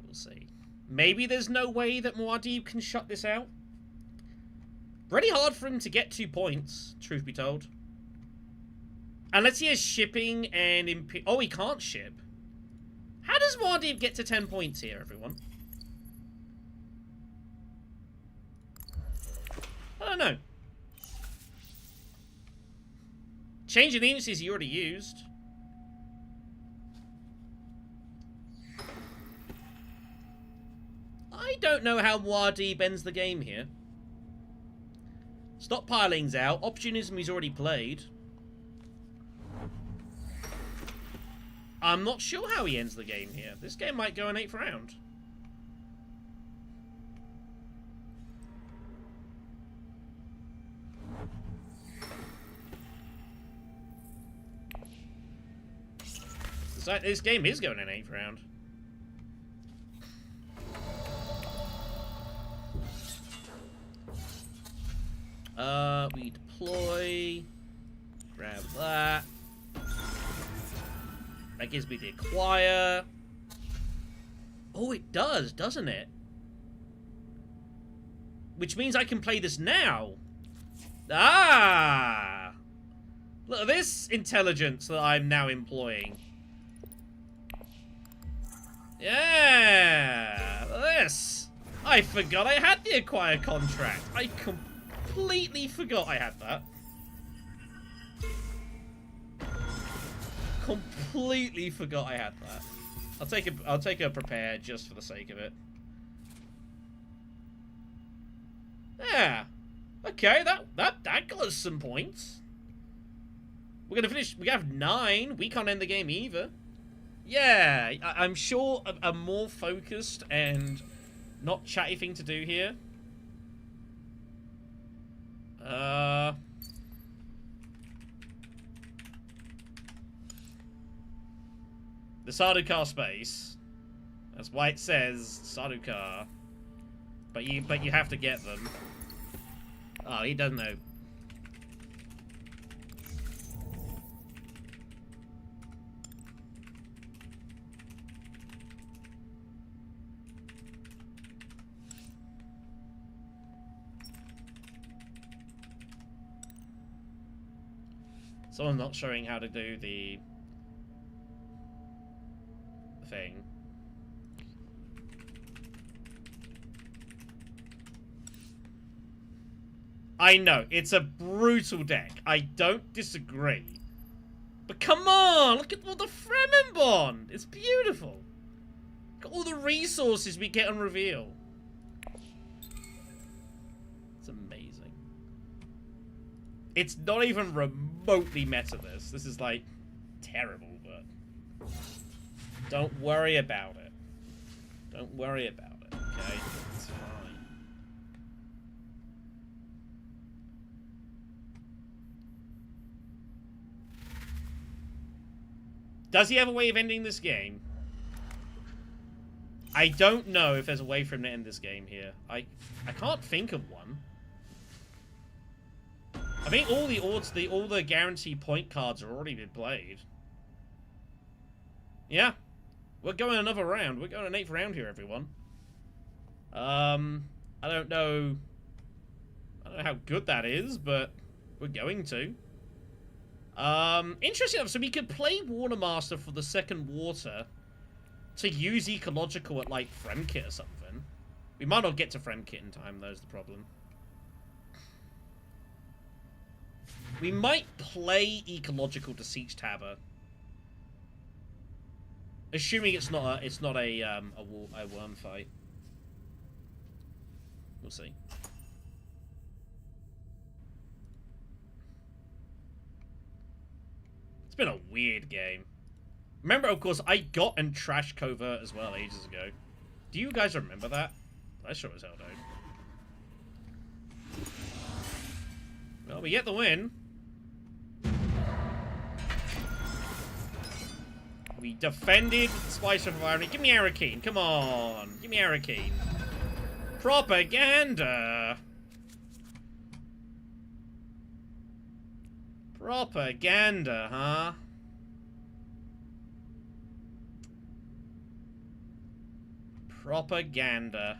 We'll see. Maybe there's no way that Muad'Dib can shut this out. Pretty hard for him to get 2 points, truth be told. Unless he is shipping and... Oh, he can't ship. How does Muad'Dib get to 10 points here, everyone? I don't know. Changing the indices he already used. I don't know how Muad'Dib ends the game here. Stockpiling's out. Opportunism he's already played. I'm not sure how he ends the game here. This game might go an 8th round. This game is going an 8th round. We deploy. Grab that. That gives me the acquire. Oh, it does, doesn't it? Which means I can play this now. Ah! Look at this intelligence that I'm now employing. Yeah! Look at this! I forgot I had the acquire contract. I completely forgot I had that. Completely forgot I had that. I'll take a prepare just for the sake of it. Yeah. Okay, that got us some points. We're gonna finish. We have 9. We can't end the game either. Yeah, I'm sure a more focused and not chatty thing to do here. The Sardaukar space. That's why it says Sardaukar. But you have to get them. Oh, he doesn't know. Someone's not showing how to do the thing. I know, it's a brutal deck. I don't disagree. But come on, look at all the Fremen bond. It's beautiful. Look at all the resources we get on reveal. It's amazing. It's not even remotely meta this. This is like terrible, but don't worry about it. Don't worry about it, okay? It's fine. Does he have a way of ending this game? I don't know if there's a way for him to end this game here. I can't think of one. I think all the odds, all the guaranteed point cards are already been played. Yeah. We're going another round. We're going an 8th round here, everyone. I don't know how good that is, but we're going to. Interesting enough, so we could play Watermaster for the second water to use Ecological at, like, Fremkit or something. We might not get to Fremkit in time, though, is the problem. We might play Ecological to Siege Tabber. Assuming it's not a worm fight. We'll see. It's been a weird game. Remember, of course, I got and trashed Covert as well ages ago. Do you guys remember that? I sure as hell don't. Well, we get the win. We defended Spice of Environment. Give me Arakeen. Come on. Give me Arakeen. Propaganda. Propaganda, huh? Propaganda.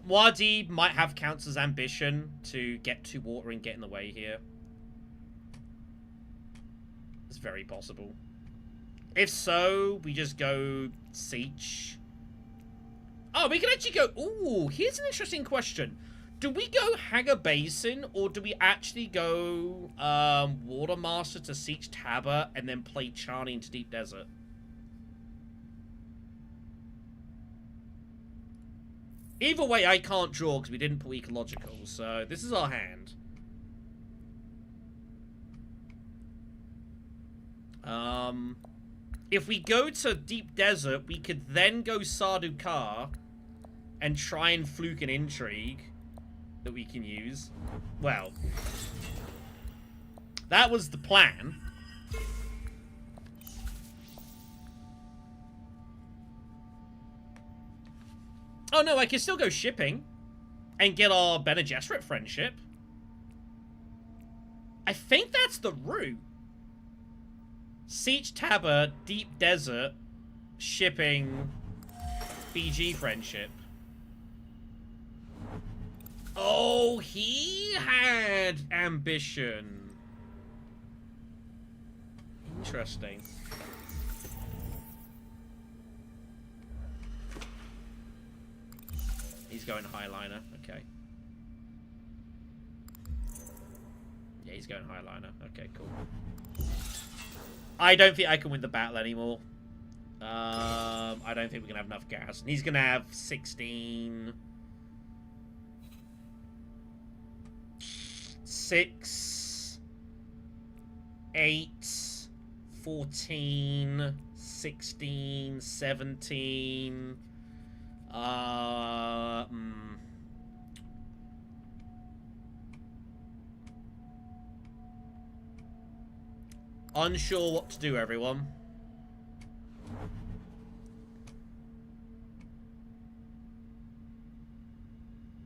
Muad'Dib might have Council's ambition to get to water and get in the way here. It's very possible. If so, we just go Sesh. Oh, we can actually go... Ooh, here's an interesting question. Do we go Hagar Basin, or do we actually go Watermaster to Sesh Tabba and then play Charlie into Deep Desert? Either way, I can't draw because we didn't pull Ecological, so this is our hand. If we go to Deep Desert, we could then go Sardukar and try and fluke an intrigue that we can use. Well, that was the plan. Oh no, I can still go shipping and get our Bene Gesserit friendship. I think that's the route. Sesh Tabba, Deep Desert, shipping, BG friendship. Oh, he had ambition. Interesting. He's going Highliner, okay. Yeah, he's going Highliner. Okay, cool. I don't think I can win the battle anymore. I don't think we're going to have enough gas. And he's going to have 16... 6... 8... 14... 16... 17... Unsure what to do, everyone.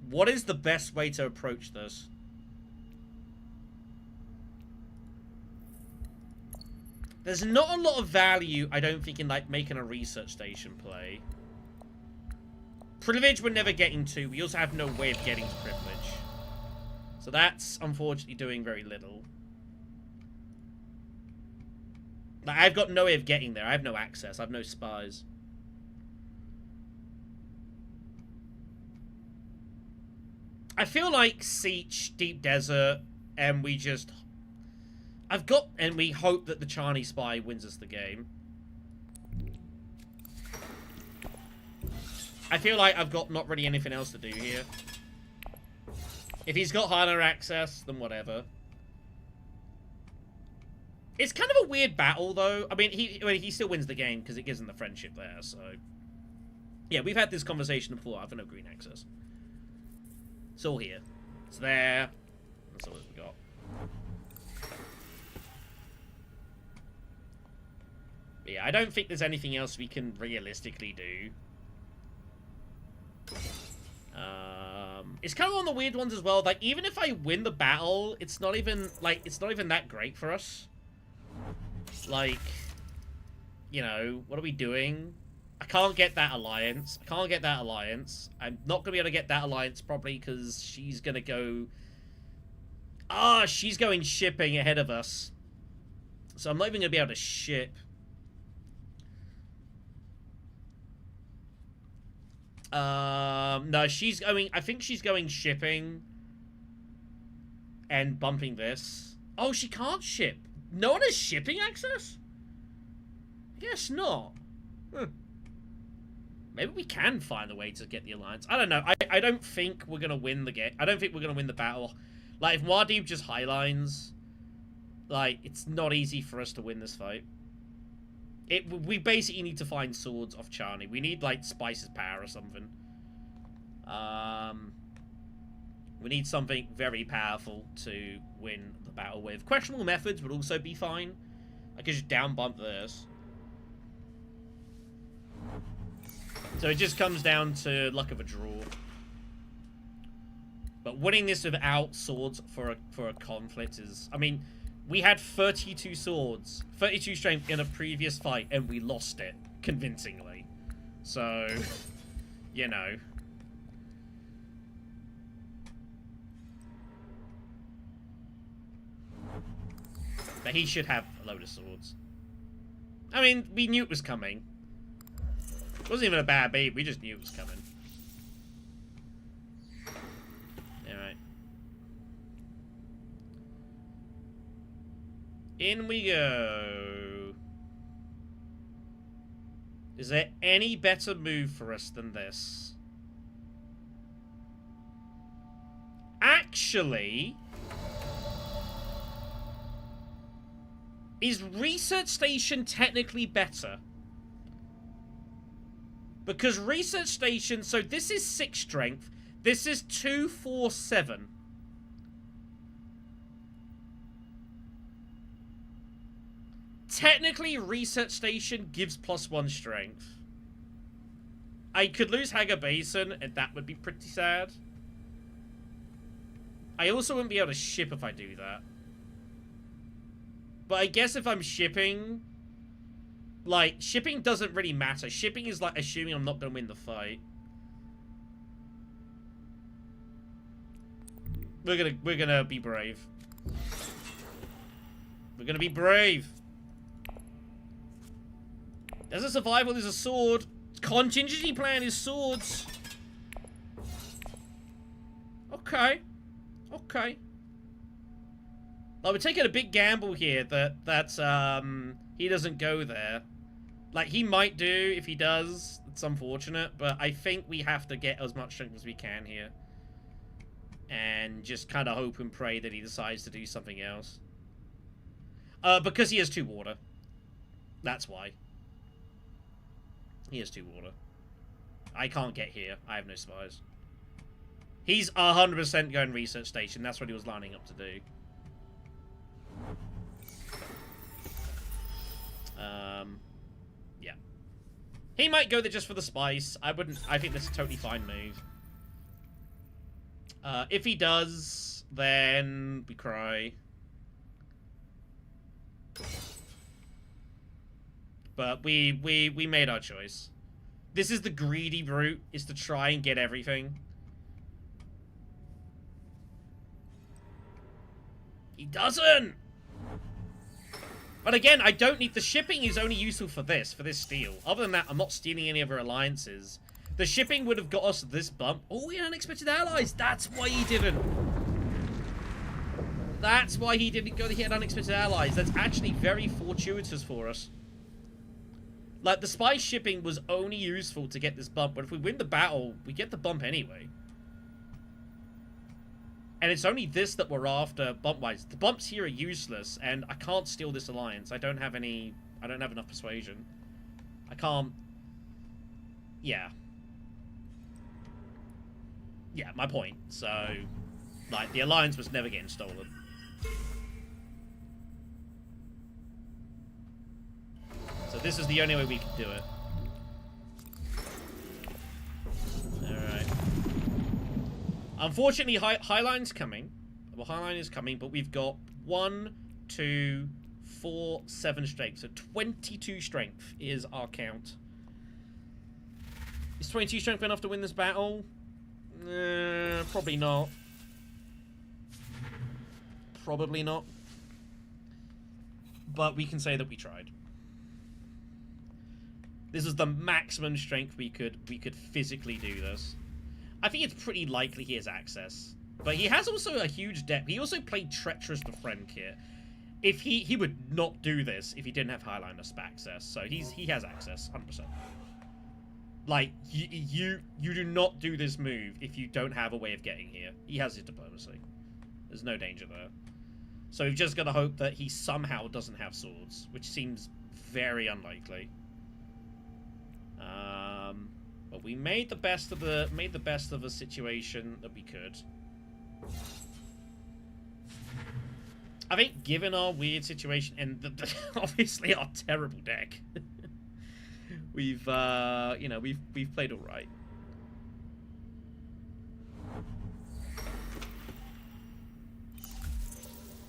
What is the best way to approach this? There's not a lot of value, I don't think, in like making a research station play. Privilege we're never getting to. We also have no way of getting to privilege. So that's unfortunately doing very little. Like, I've got no way of getting there. I have no access. I have no spies. I feel like Sesh, Deep Desert, and we just... and we hope that the Charney spy wins us the game. I feel like I've got not really anything else to do here. If he's got higher access, then whatever. It's kind of a weird battle, though. I mean, he still wins the game because it gives him the friendship there, so... Yeah, we've had this conversation before. I've no green access. It's all here. It's there. That's all we got. But yeah, I don't think there's anything else we can realistically do. It's kind of one of the weird ones as well. Like, even if I win the battle, it's not even that great for us. Like, you know, what are we doing? I can't get that alliance. I'm not going to be able to get that alliance probably because she's going to go... Ah, she's going shipping ahead of us. So I'm not even going to be able to ship. No, she's going... I think she's going shipping and bumping this. Oh, she can't ship. No one has shipping access? I guess not. Maybe we can find a way to get the alliance. I don't know. I don't think we're going to win the game. I don't think we're going to win the battle. Like, if Muad'Dib just highlines, like, it's not easy for us to win this fight. We basically need to find swords off Charney. We need, like, Spice's power or something. We need something very powerful to win the battle with. Questionable methods would also be fine. I could just down bump this. So it just comes down to luck of a draw. But winning this without swords for a conflict is... I mean, we had 32 swords, 32 strength in a previous fight, and we lost it convincingly. So, you know. But he should have a load of swords. I mean, we knew it was coming. It wasn't even a bad beat, we just knew it was coming. Alright. In we go. Is there any better move for us than this? Actually... Is Research Station technically better? Because Research Station... So this is 6 strength. This is 2, 4, 7. Technically, Research Station gives +1 strength. I could lose Hagar Basin, and that would be pretty sad. I also wouldn't be able to ship if I do that. But I guess if I'm shipping... Like, shipping doesn't really matter. Shipping is like assuming I'm not going to win the fight. We're gonna be brave. We're gonna be brave. There's a survival, there's a sword. Contingency plan is swords. Okay. Okay. Like, we're taking a big gamble here that he doesn't go there. Like, he might do if he does. It's unfortunate, but I think we have to get as much strength as we can here. And just kind of hope and pray that he decides to do something else. Because he has 2 water. That's why. He has 2 water. I can't get here. I have no spies. He's 100% going Research Station. That's what he was lining up to do. Yeah. He might go there just for the spice. I wouldn't... I think that's a totally fine move. If he does, then we cry. But we made our choice. This is the greedy route, is to try and get everything. He doesn't! But again, I don't need... The shipping is only useful for this steel. Other than that, I'm not stealing any other alliances. The shipping would have got us this bump. Oh, we had unexpected allies. That's why he didn't. That's why he didn't go. He had unexpected allies. That's actually very fortuitous for us. Like, the spy shipping was only useful to get this bump. But if we win the battle, we get the bump anyway. And it's only this that we're after bump-wise. The bumps here are useless, and I can't steal this alliance. I don't have any... I don't have enough persuasion. I can't... Yeah. Yeah, my point. So, like, the alliance was never getting stolen. So this is the only way we can do it. Alright. Unfortunately, Highline's coming. Well, Highline is coming, but we've got 1, 2, 4, 7 strength. So 22 strength is our count. Is 22 strength enough to win this battle? Probably not. Probably not. But we can say that we tried. This is the maximum strength we could physically do this. I think it's pretty likely he has access. But he has also a huge depth. He also played Treacherous the Friend kit. If he would not do this if he didn't have Highliner access. So he has access, 100%. Like, you do not do this move if you don't have a way of getting here. He has his diplomacy. There's no danger there. So we've just got to hope that he somehow doesn't have swords, which seems very unlikely. But we made the best of the situation that we could. I think, given our weird situation and obviously our terrible deck, we've you know, we've played all right.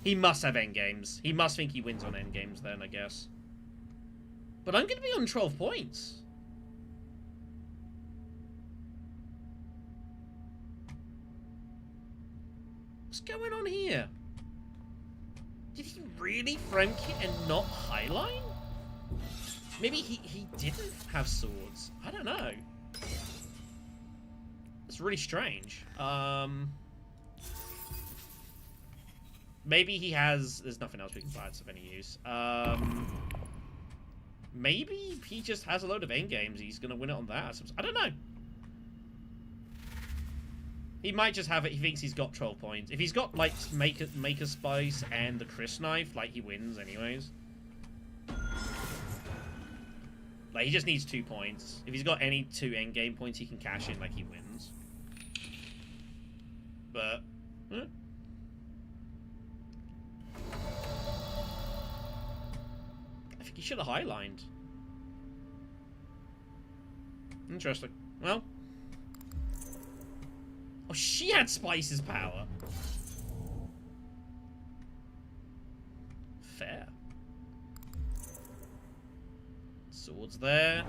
He must have endgames. He must think he wins on endgames then, I guess. But I'm going to be on 12 points. What's going on here? Did he really Fremke and not Highline? Maybe he didn't have swords. I don't know. It's really strange. Maybe he has... There's nothing else we can buy that's of any use. Maybe he just has a load of endgames. He's going to win it on that. I don't know. He might just have it. He thinks he's got 12 points. If he's got, like, Maker Spice and the Chris Knife, like, he wins anyways. Like, he just needs 2 points. If he's got any 2 endgame points, he can cash in, like, he wins. But... I think he should have highlined. Interesting. Well... Oh, she had Spice's power. Fair. Swords there.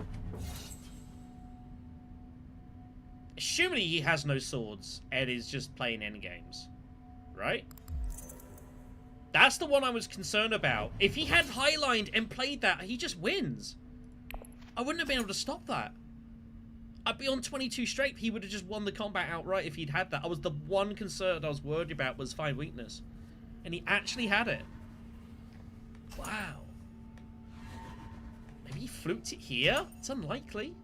Assuming he has no swords, Ed is just playing endgames. Right? That's the one I was concerned about. If he had highlined and played that, he just wins. I wouldn't have been able to stop that. I'd be on 22 straight. He would have just won the combat outright if he'd had that. I was the one concern I was worried about was find weakness. And he actually had it. Wow. Maybe he fluked it here? It's unlikely.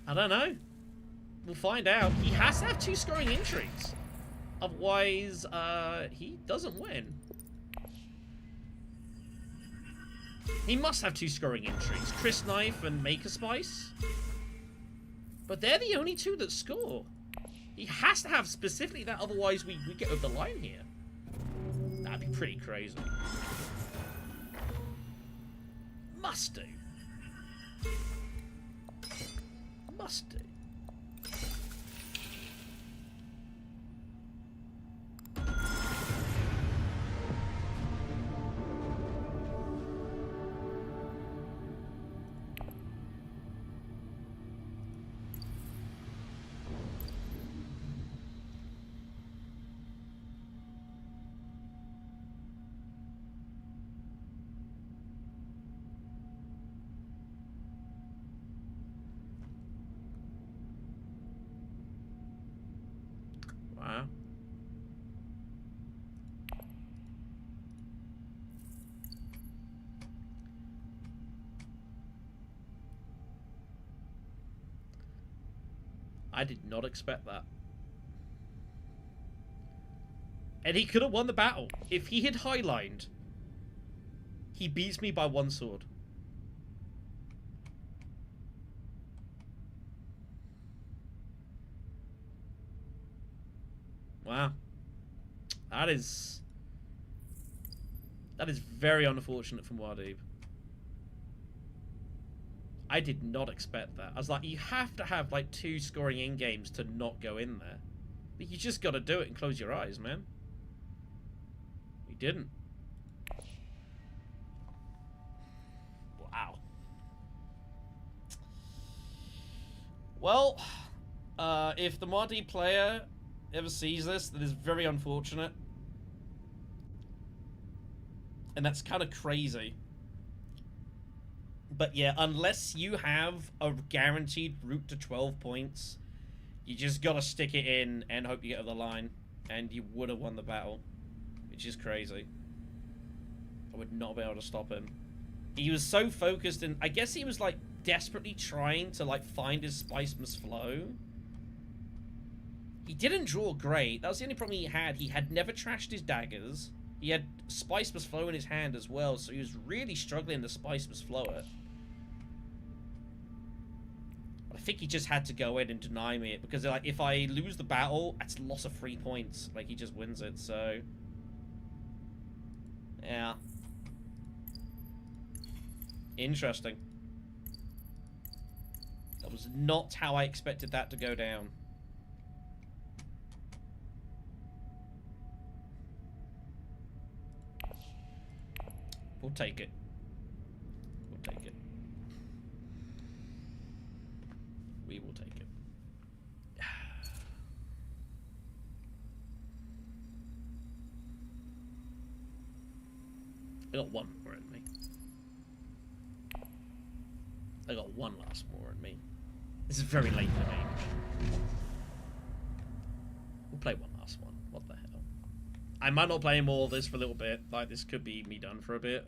I don't know. We'll find out. He has to have 2 scoring entries. Otherwise, he doesn't win. He must have 2 scoring entries. Chris Knife and Maker Spice. But they're the only 2 that score. He has to have specifically that, otherwise we get over the line here. That'd be pretty crazy. Must do. Must do. Wow. I did not expect that. And he could have won the battle. If he had highlined, he beats me by 1 sword. Wow. That is very unfortunate for Muad'Dib. I did not expect that. I was like, you have to have like 2 scoring in games to not go in there. But you just got to do it and close your eyes, man. He didn't. Wow. Well, if the Muad'Dib player ever sees this, that is very unfortunate. And that's kind of crazy. But yeah, unless you have a guaranteed route to 12 points, you just gotta stick it in and hope you get over the line. And you would have won the battle. Which is crazy. I would not be able to stop him. He was so focused, and I guess he was like desperately trying to like find his spice must flow. He didn't draw great. That was the only problem he had. He had never trashed his daggers. He had Spice Must Flow in his hand as well, so he was really struggling to Spice Must Flow it. I think he just had to go in and deny me it, because like, if I lose the battle, that's loss of 3 points. Like, he just wins it, so... yeah. Interesting. That was not how I expected that to go down. We'll take it. We'll take it. We will take it. I got one more in me. I got one last more in me. This is very late in the game. We'll play one last one. What the hell? I might not play more of this for a little bit. Like, this could be me done for a bit.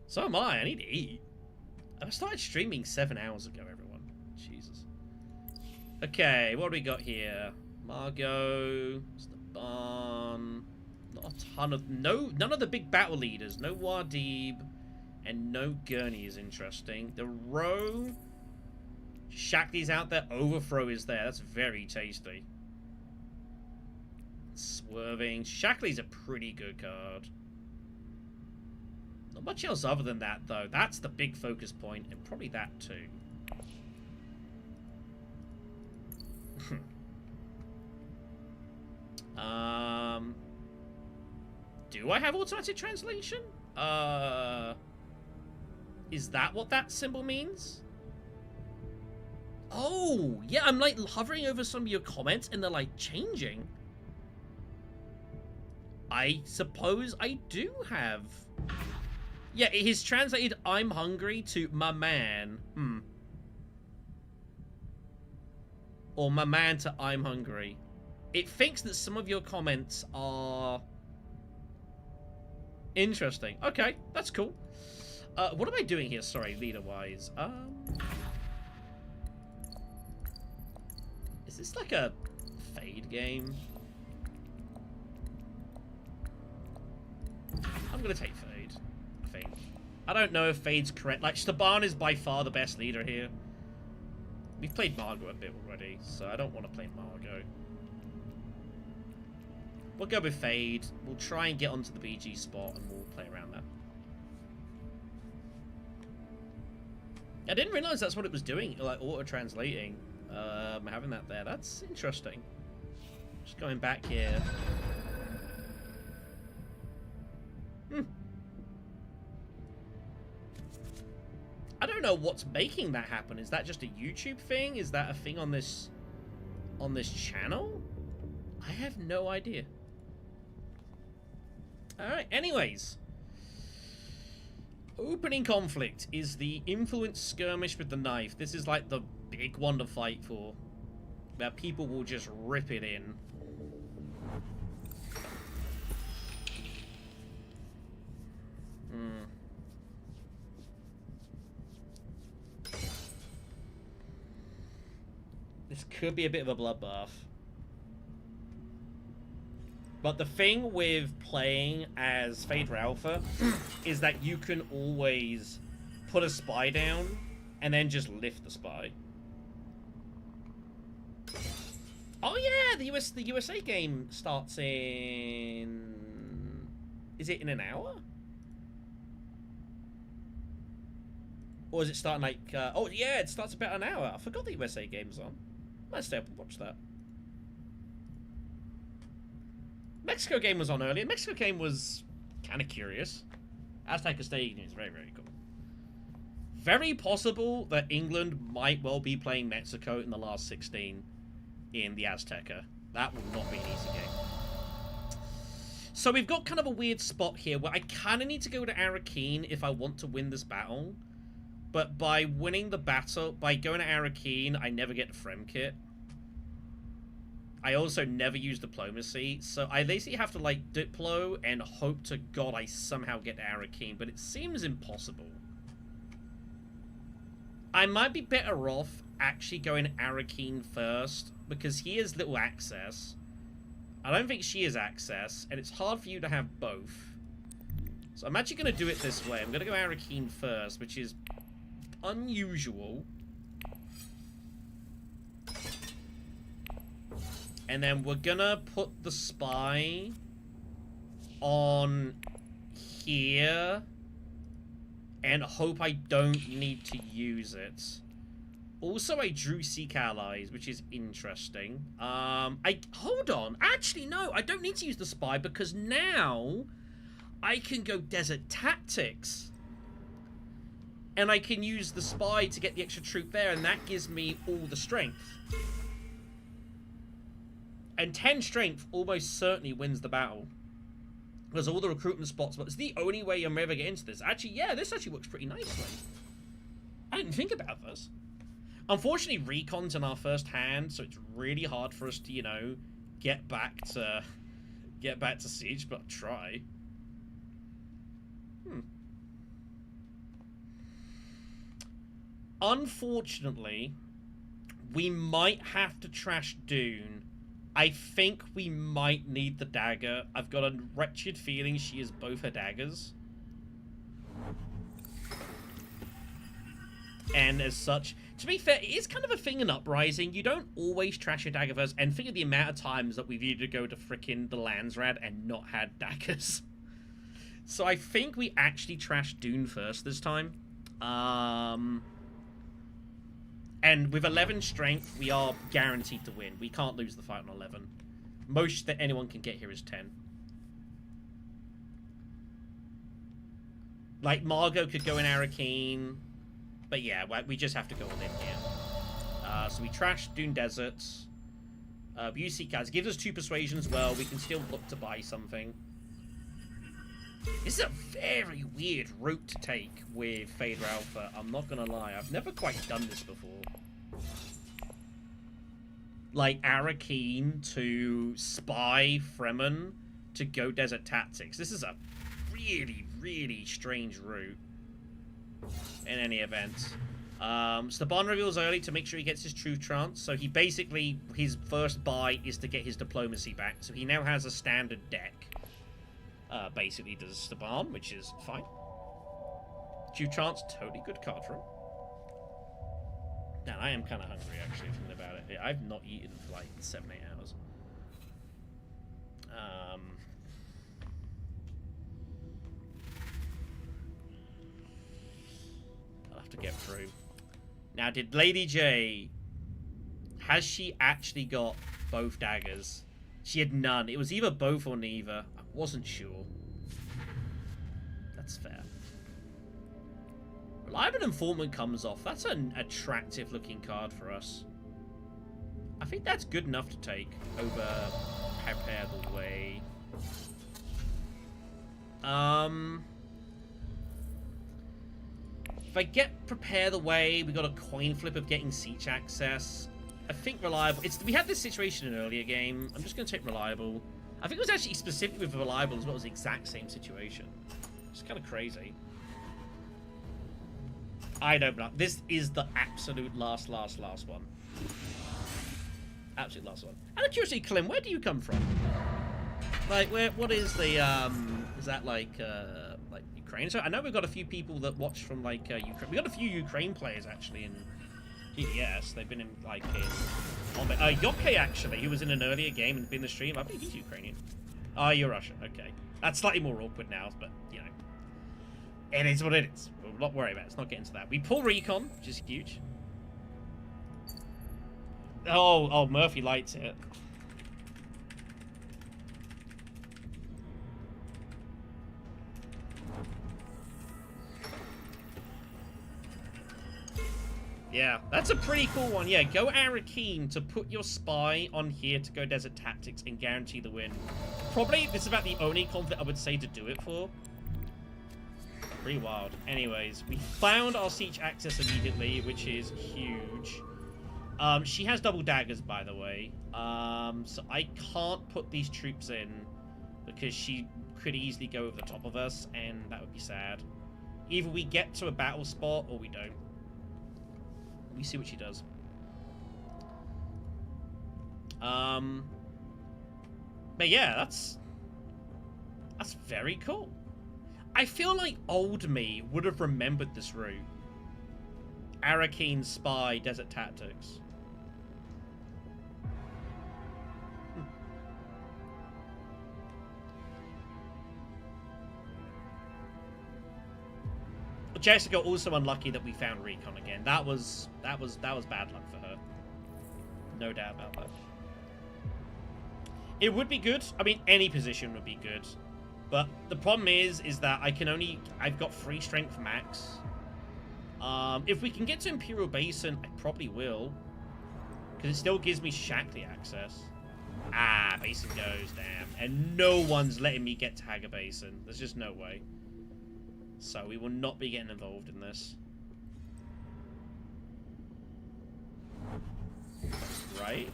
So am I. I need to eat. I started streaming 7 hours ago, everyone. Jesus. Okay, what do we got here? Margot, Staban. Not a ton of... none of the big battle leaders. No Muad'Dib. And no Gurney is interesting. The row... Shakti's out there. Overthrow is there. That's very tasty. Swerving. Shakti's a pretty good card. Not much else other than that, though. That's the big focus point, and probably that, too. Do I have automatic translation? Is that what that symbol means? Oh, yeah, I'm, like, hovering over some of your comments, and they're, like, changing. I suppose I do have... Yeah, he's translated "I'm hungry" to "my man." Or "my man" to "I'm hungry." It thinks that some of your comments are... interesting. Okay, that's cool. What am I doing here? Sorry, leader-wise. Is this like a Feyd game? I'm gonna take Feyd, I think. I don't know if Feyd's correct. Like, Staban is by far the best leader here. We've played Margot a bit already, so I don't want to play Margot. We'll go with Feyd. We'll try and get onto the BG spot, and we'll play around that. I didn't realize that's what it was doing, like auto-translating. Having that there. That's interesting. Just going back here. I don't know what's making that happen. Is that just a YouTube thing? Is that a thing on this channel? I have no idea. Alright, anyways. Opening conflict is the influence skirmish with the knife. This is like the big one to fight for. Where people will just rip it in. This could be a bit of a bloodbath. But the thing with playing as Feyd-Rautha is that you can always put a spy down and then just lift the spy. Oh yeah, the USA game starts in... Is it in an hour? Or is it starting like... oh yeah, it starts about an hour. I forgot the USA game's on. Might stay up and watch that. Mexico game was on earlier. Mexico game was kind of curious. Azteca Stadium is very, very cool. Very possible that England might well be playing Mexico in the last 16 in the Azteca. That will not be an easy game. So we've got kind of a weird spot here where I kind of need to go to Arakeen if I want to win this battle. But by winning the battle, by going to Arakeen, I never get the Frem kit. I also never use diplomacy, so I basically have to, like, diplo and hope to God I somehow get Arakeen, but it seems impossible. I might be better off actually going Arakeen first, because he has little access. I don't think she has access, and it's hard for you to have both. So I'm actually going to do it this way. I'm going to go Arakeen first, which is unusual. And then we're gonna put the spy on here and hope I don't need to use it. Also, I drew Seek Allies, which is interesting. Hold on. Actually, no, I don't need to use the spy because now I can go desert tactics. And I can use the spy to get the extra troop there, and that gives me all the strength. And 10 strength almost certainly wins the battle. Because all the recruitment spots, but it's the only way I'm ever getting into this. Actually, yeah, this actually works pretty nicely. I didn't think about this. Unfortunately, recon's in our first hand, so it's really hard for us to, you know, get back to siege, but I'll try. Unfortunately, we might have to trash Dune. I think we might need the dagger. I've got a wretched feeling she is both her daggers. And as such, to be fair, it is kind of a thing in Uprising. You don't always trash your dagger first, and think of the amount of times that we've needed to go to frickin' the Landsrad and not had daggers. So I think we actually trashed Dune first this time. And with 11 strength, we are guaranteed to win. We can't lose the fight on 11. Most that anyone can get here is 10. Like, Margot could go in Arakeen. But yeah, we just have to go all in here. So we trash Dune Deserts. UC Kaz gives us 2 persuasion as well. We can still look to buy something. This is a very weird route to take with Feyd-Rautha, I'm not gonna lie. I've never quite done this before. Like, Arakeen to spy Fremen to go desert tactics. This is a really, really strange route. In any event. Staban reveals early to make sure he gets his truth trance. So he basically, his first buy is to get his diplomacy back. So he now has a standard deck. Basically does Staban, which is fine. Truth trance, totally good card for him. Now, I am kind of hungry, actually, thinking about it. I've not eaten for like 7-8 hours. I'll have to get through. Now, did Lady J... Has she actually got both daggers? She had none. It was either both or neither. I wasn't sure. That's fair. Reliable Informant comes off. That's an attractive looking card for us. I think that's good enough to take over Prepare the Way. If I get Prepare the Way, we got a coin flip of getting siege access. I think Reliable... we had this situation in an earlier game. I'm just going to take Reliable. I think it was actually specific with Reliable as well as the exact same situation. It's kind of crazy. I don't know. This is the absolute last one. Absolute last one. Out of curiosity, Clem, where do you come from? Like, what is the, is that like Ukraine? So I know we've got a few people that watch from, like, Ukraine. We've got a few Ukraine players, actually, in GDS. They've been in, like, Yoke, actually, who was in an earlier game and been in the stream. I believe he's Ukrainian. Oh, you're Russian. Okay. That's slightly more awkward now, but, you know. It is what it is. We'll not worry about it. Let's not get into that. We pull Recon, which is huge. Oh, Murphy lights it. Yeah, that's a pretty cool one. Yeah, go Arakeen to put your spy on here to go Desert Tactics and guarantee the win. Probably, this is about the only conflict I would say to do it for. Pretty wild. Anyways, we found our siege access immediately, which is huge. She has double daggers, by the way. So I can't put these troops in because she could easily go over the top of us, and that would be sad. Either we get to a battle spot or we don't. We see what she does. But yeah, that's very cool. I feel like old me would have remembered this route. Arakeen Spy Desert Tactics. Jessica also unlucky that we found Recon again. That was bad luck for her. No doubt about that. It would be good. I mean, any position would be good. But the problem is that I've got 3 strength max. If we can get to Imperial Basin, I probably will. Because it still gives me Shakti access. Ah, Basin goes, damn. And no one's letting me get to Haga Basin. There's just no way. So we will not be getting involved in this. Right?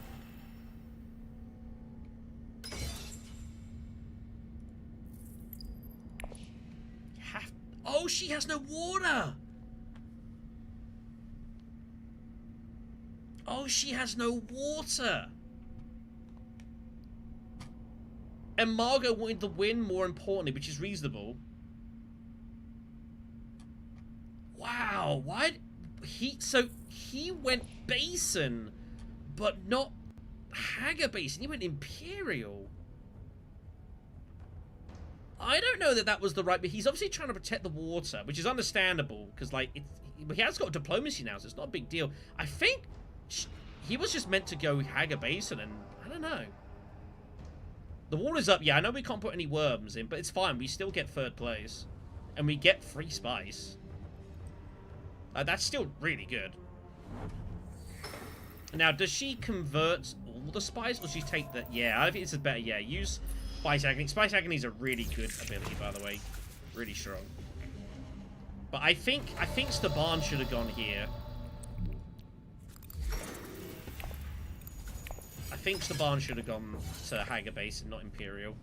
Oh, she has no water! Oh, she has no water! And Margot wanted the win, more importantly, which is reasonable. Wow, why... So, he went Basin, but not Haga Basin. He went Imperial. I don't know that was the right... But he's obviously trying to protect the water, which is understandable, because, like, he has got diplomacy now, so it's not a big deal. I think he was just meant to go Haga Basin, and I don't know. The wall is up. Yeah, I know we can't put any worms in, but it's fine. We still get 3rd place. And we get free spice. That's still really good. Now, does she convert all the spice, or does she take the... Yeah, I think this is better. Yeah, use Spice Agony. Spice Agony is a really good ability, by the way. Really strong. But I think Staban should have gone here. I think Staban should have gone to Haga Basin, not Imperial.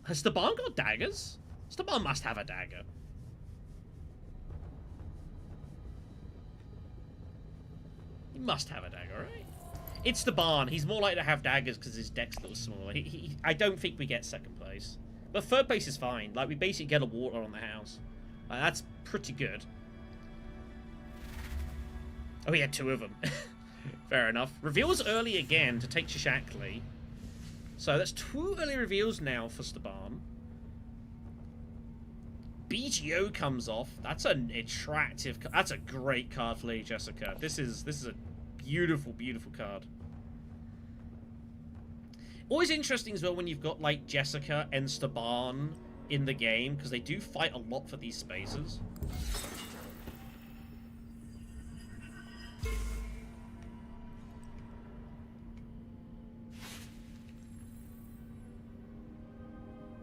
Has Staban got daggers? Staban must have a dagger. He must have a dagger, right? It's Staban. He's more likely to have daggers because his deck's a little smaller. I don't think we get 2nd place. But 3rd place is fine. Like, we basically get a water on the house. That's pretty good. Oh, he had 2 of them. Fair enough. Reveals early again to take Shishakli. So that's 2 early reveals now for Staban. BGO comes off. That's an attractive... That's a great card for Lady Jessica. This is a beautiful, beautiful card. Always interesting as well when you've got, like, Jessica and Staban in the game, because they do fight a lot for these spaces.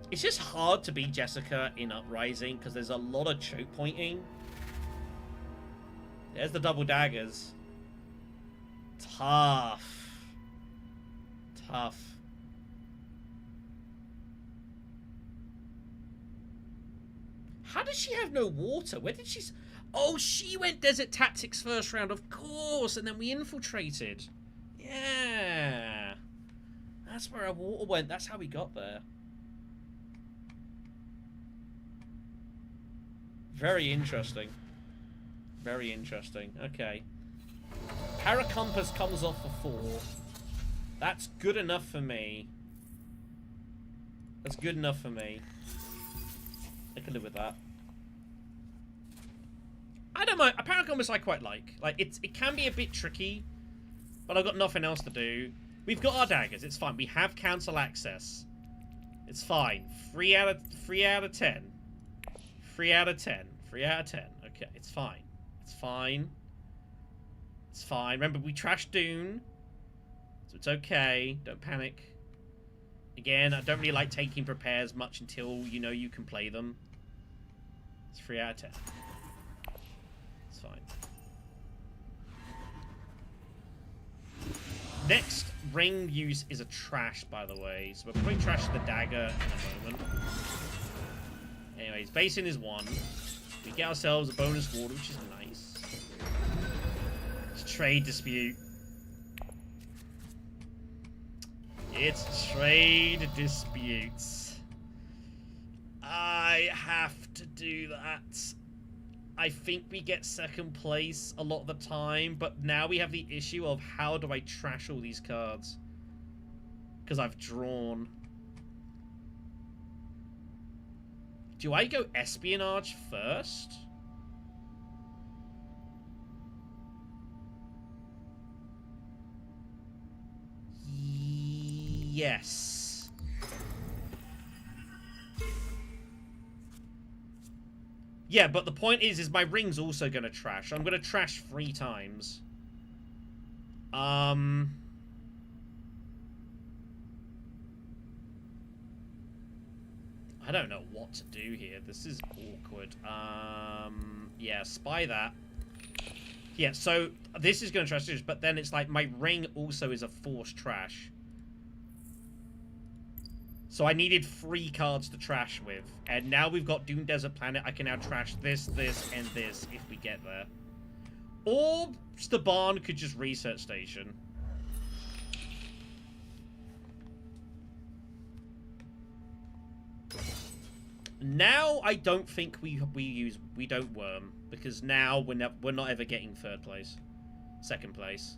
It's just hard to beat Jessica in Uprising because there's a lot of choke pointing. There's the double daggers. Tough. Tough. How does she have no water? Where did she... Oh, she went Desert Tactics 1st round, of course, and then we infiltrated. Yeah. That's where our water went. That's how we got there. Very interesting. Very interesting. Okay. Paracompass comes off for 4. That's good enough for me. That's good enough for me. I can live with that. I don't mind. A Paracompass I quite like. Like, it can be a bit tricky, but I've got nothing else to do. We've got our daggers. It's fine. We have council access. It's fine. 3 out of 10. 3 out of 10. 3 out of 10. Okay, it's fine. It's fine. It's fine. Remember, we trashed Dune. So it's okay. Don't panic. Again, I don't really like taking prepares much until you know you can play them. It's 3 out of 10. It's fine. Next ring use is a trash, by the way. So we're putting trash to the dagger in a moment. Anyways, Basin is 1. We get ourselves a bonus water, which is nice. It's trade dispute. It's trade disputes. I have to do that. I think we get 2nd place a lot of the time, but now we have the issue of how do I trash all these cards? Because I've drawn. Do I go espionage first? Yes. Yeah, but the point is my ring's also going to trash. I'm going to trash 3 times. I don't know what to do here. This is awkward. Yeah, spy that. Yeah, so this is going to trash this, but then it's like my ring also is a forced trash. So I needed 3 cards to trash with. And now we've got Dune Desert Planet. I can now trash this, this, and this if we get there. Or Staban could just research station. Now I don't think we don't worm, because now we're not ever getting 3rd place, 2nd place.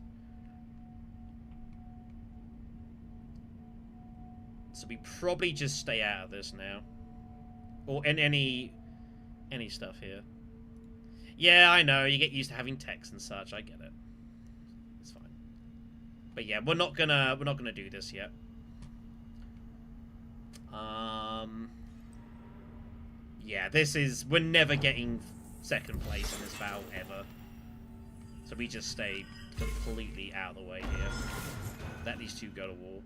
So we probably just stay out of this now, or in any stuff here. Yeah, I know you get used to having text and such. I get it. It's fine. But yeah, we're not gonna do this yet. Yeah, we're never getting 2nd place in this battle, ever. So we just stay completely out of the way here. Let these 2 go to war.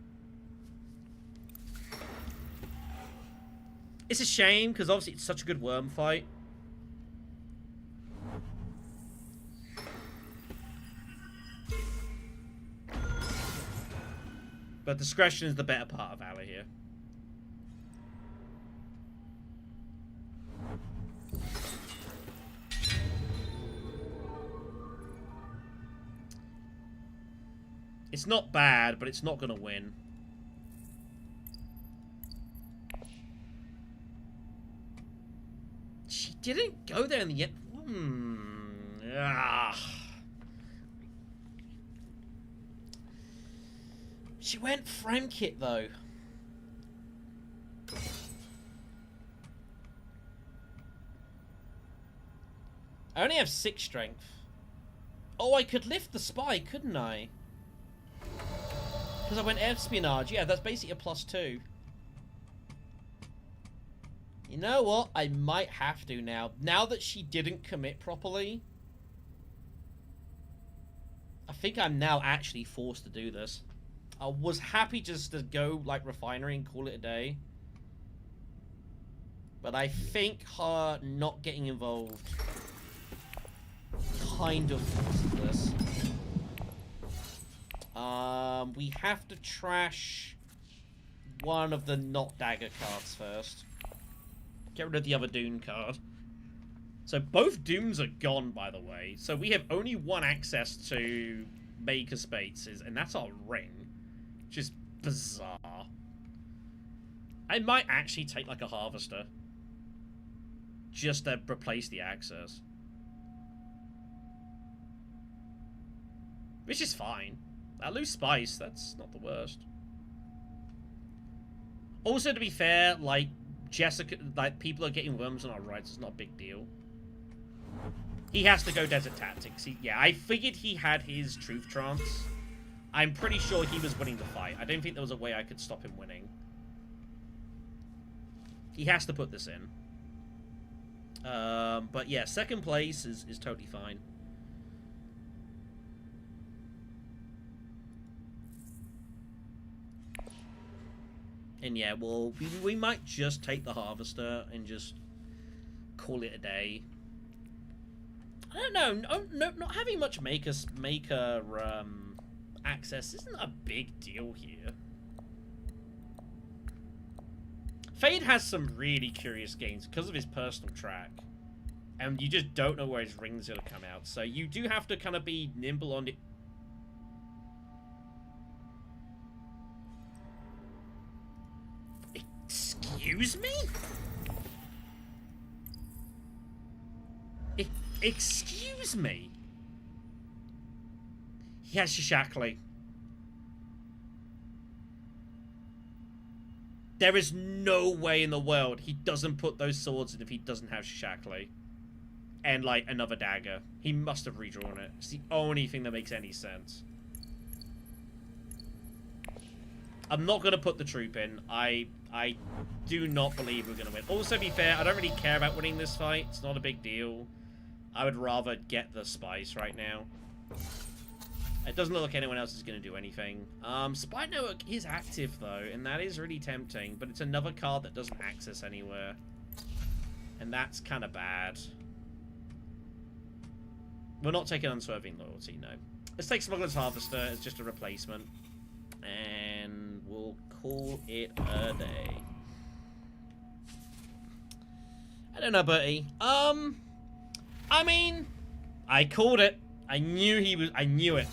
It's a shame, because obviously it's such a good worm fight. But discretion is the better part of valor here. It's not bad, but it's not going to win. She didn't go there in the end. She went friend kit, though. I only have 6 strength. Oh, I could lift the spy, couldn't I? Because I went espionage. Yeah, that's basically a +2. You know what? I might have to now. Now that she didn't commit properly, I think I'm now actually forced to do this. I was happy just to go, like, refinery and call it a day. But I think her not getting involved kind of forces this. We have to trash one of the not dagger cards first. Get rid of the other Dune card. So both Dooms are gone, by the way. So we have only 1 access to Maker Spaces, and that's our ring. Which is bizarre. I might actually take, like, a Harvester. Just to replace the access. Which is fine. I lose Spice, that's not the worst. Also, to be fair, like, Jessica, like, people are getting worms on our rights, it's not a big deal. He has to go Desert Tactics. Yeah, I figured he had his Truth Trance. I'm pretty sure he was winning the fight. I don't think there was a way I could stop him winning. He has to put this in. But yeah, 2nd place is totally fine. And yeah, well, we might just take the Harvester and just call it a day. I don't know. No, not having much maker access isn't a big deal here. Feyd has some really curious games because of his personal track. And you just don't know where his ring's going to come out. So you do have to kind of be nimble on it. Excuse me? Excuse me? He has Shishakli. There is no way in the world he doesn't put those swords in if he doesn't have Shishakli. And, like, another dagger. He must have redrawn it. It's the only thing that makes any sense. I'm not going to put the troop in. I do not believe we're going to win. Also, to be fair, I don't really care about winning this fight. It's not a big deal. I would rather get the spice right now. It doesn't look like anyone else is going to do anything. Spy Network is active, though, and that is really tempting. But it's another card that doesn't access anywhere. And that's kind of bad. We're not taking Unswerving Loyalty, no. Let's take Smuggler's Harvester as just a replacement. And we'll call it a day. I don't know, Bertie. I mean, I called it. I knew he was. I knew it.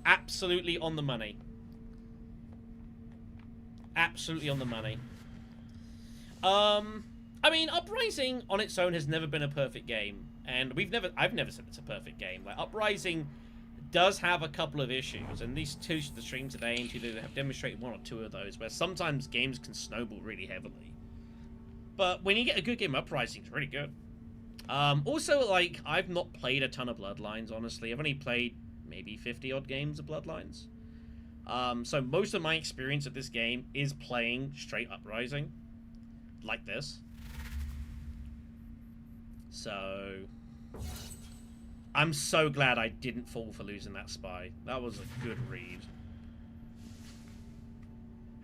Absolutely on the money. Absolutely on the money. I mean, Uprising on its own has never been a perfect game, and I've never said it's a perfect game. Like, Uprising does have a couple of issues, and these two, the stream today and today, have demonstrated one or two of those, where sometimes games can snowball really heavily. But when you get a good game, Uprising is really good. Also, like, I've not played a ton of Bloodlines, honestly. I've only played maybe 50-odd games of Bloodlines. So most of my experience of this game is playing straight Uprising, like this. So I'm so glad I didn't fall for losing that spy. That was a good read.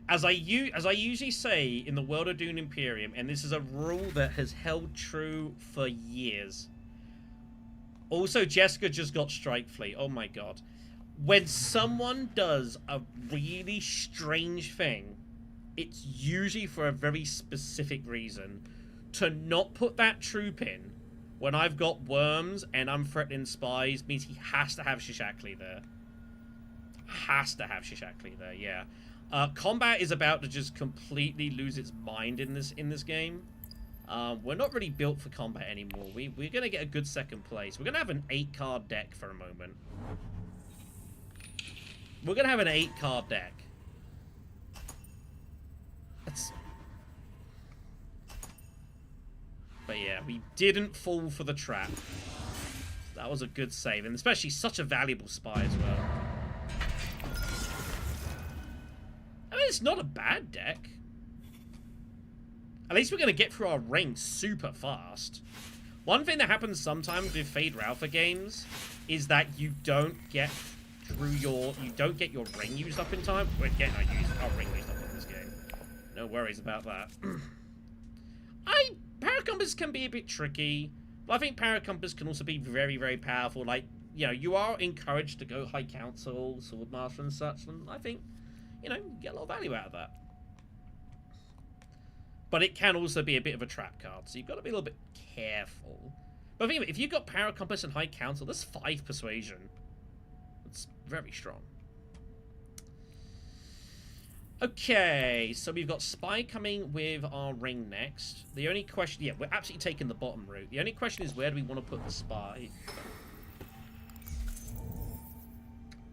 As I usually say in the world of Dune Imperium, and this is a rule that has held true for years. Also, Jessica just got Strike Fleet. Oh my god. When someone does a really strange thing, it's usually for a very specific reason. To not put that troop in when I've got worms and I'm threatening spies means he has to have Shishakli there. Has to have Shishakli there, yeah. Combat is about to just completely lose its mind in this game. We're not really built for combat anymore. We're going to get a good second place. We're going to have an 8-card deck for a moment. We're going to have an 8-card deck. But yeah, we didn't fall for the trap. That was a good save, and especially such a valuable spy as well. I mean, it's not a bad deck. At least we're going to get through our ring super fast. One thing that happens sometimes with Feyd-Rautha games is that you don't get through your... You don't get your ring used up in time. We're getting our ring used up in this game. No worries about that. Paracompass can be a bit tricky, but I think Paracompass can also be very, very powerful. Like, you know, you are encouraged to go High Council, Swordmaster and such, and I think, you know, you get a lot of value out of that. But it can also be a bit of a trap card, so you've got to be a little bit careful. But think of it, if you've got Paracompass and High Council, that's 5 Persuasion. That's very strong. Okay, so we've got Spy coming with our ring next. The only question... Yeah, we're absolutely taking the bottom route. The only question is, where do we want to put the Spy?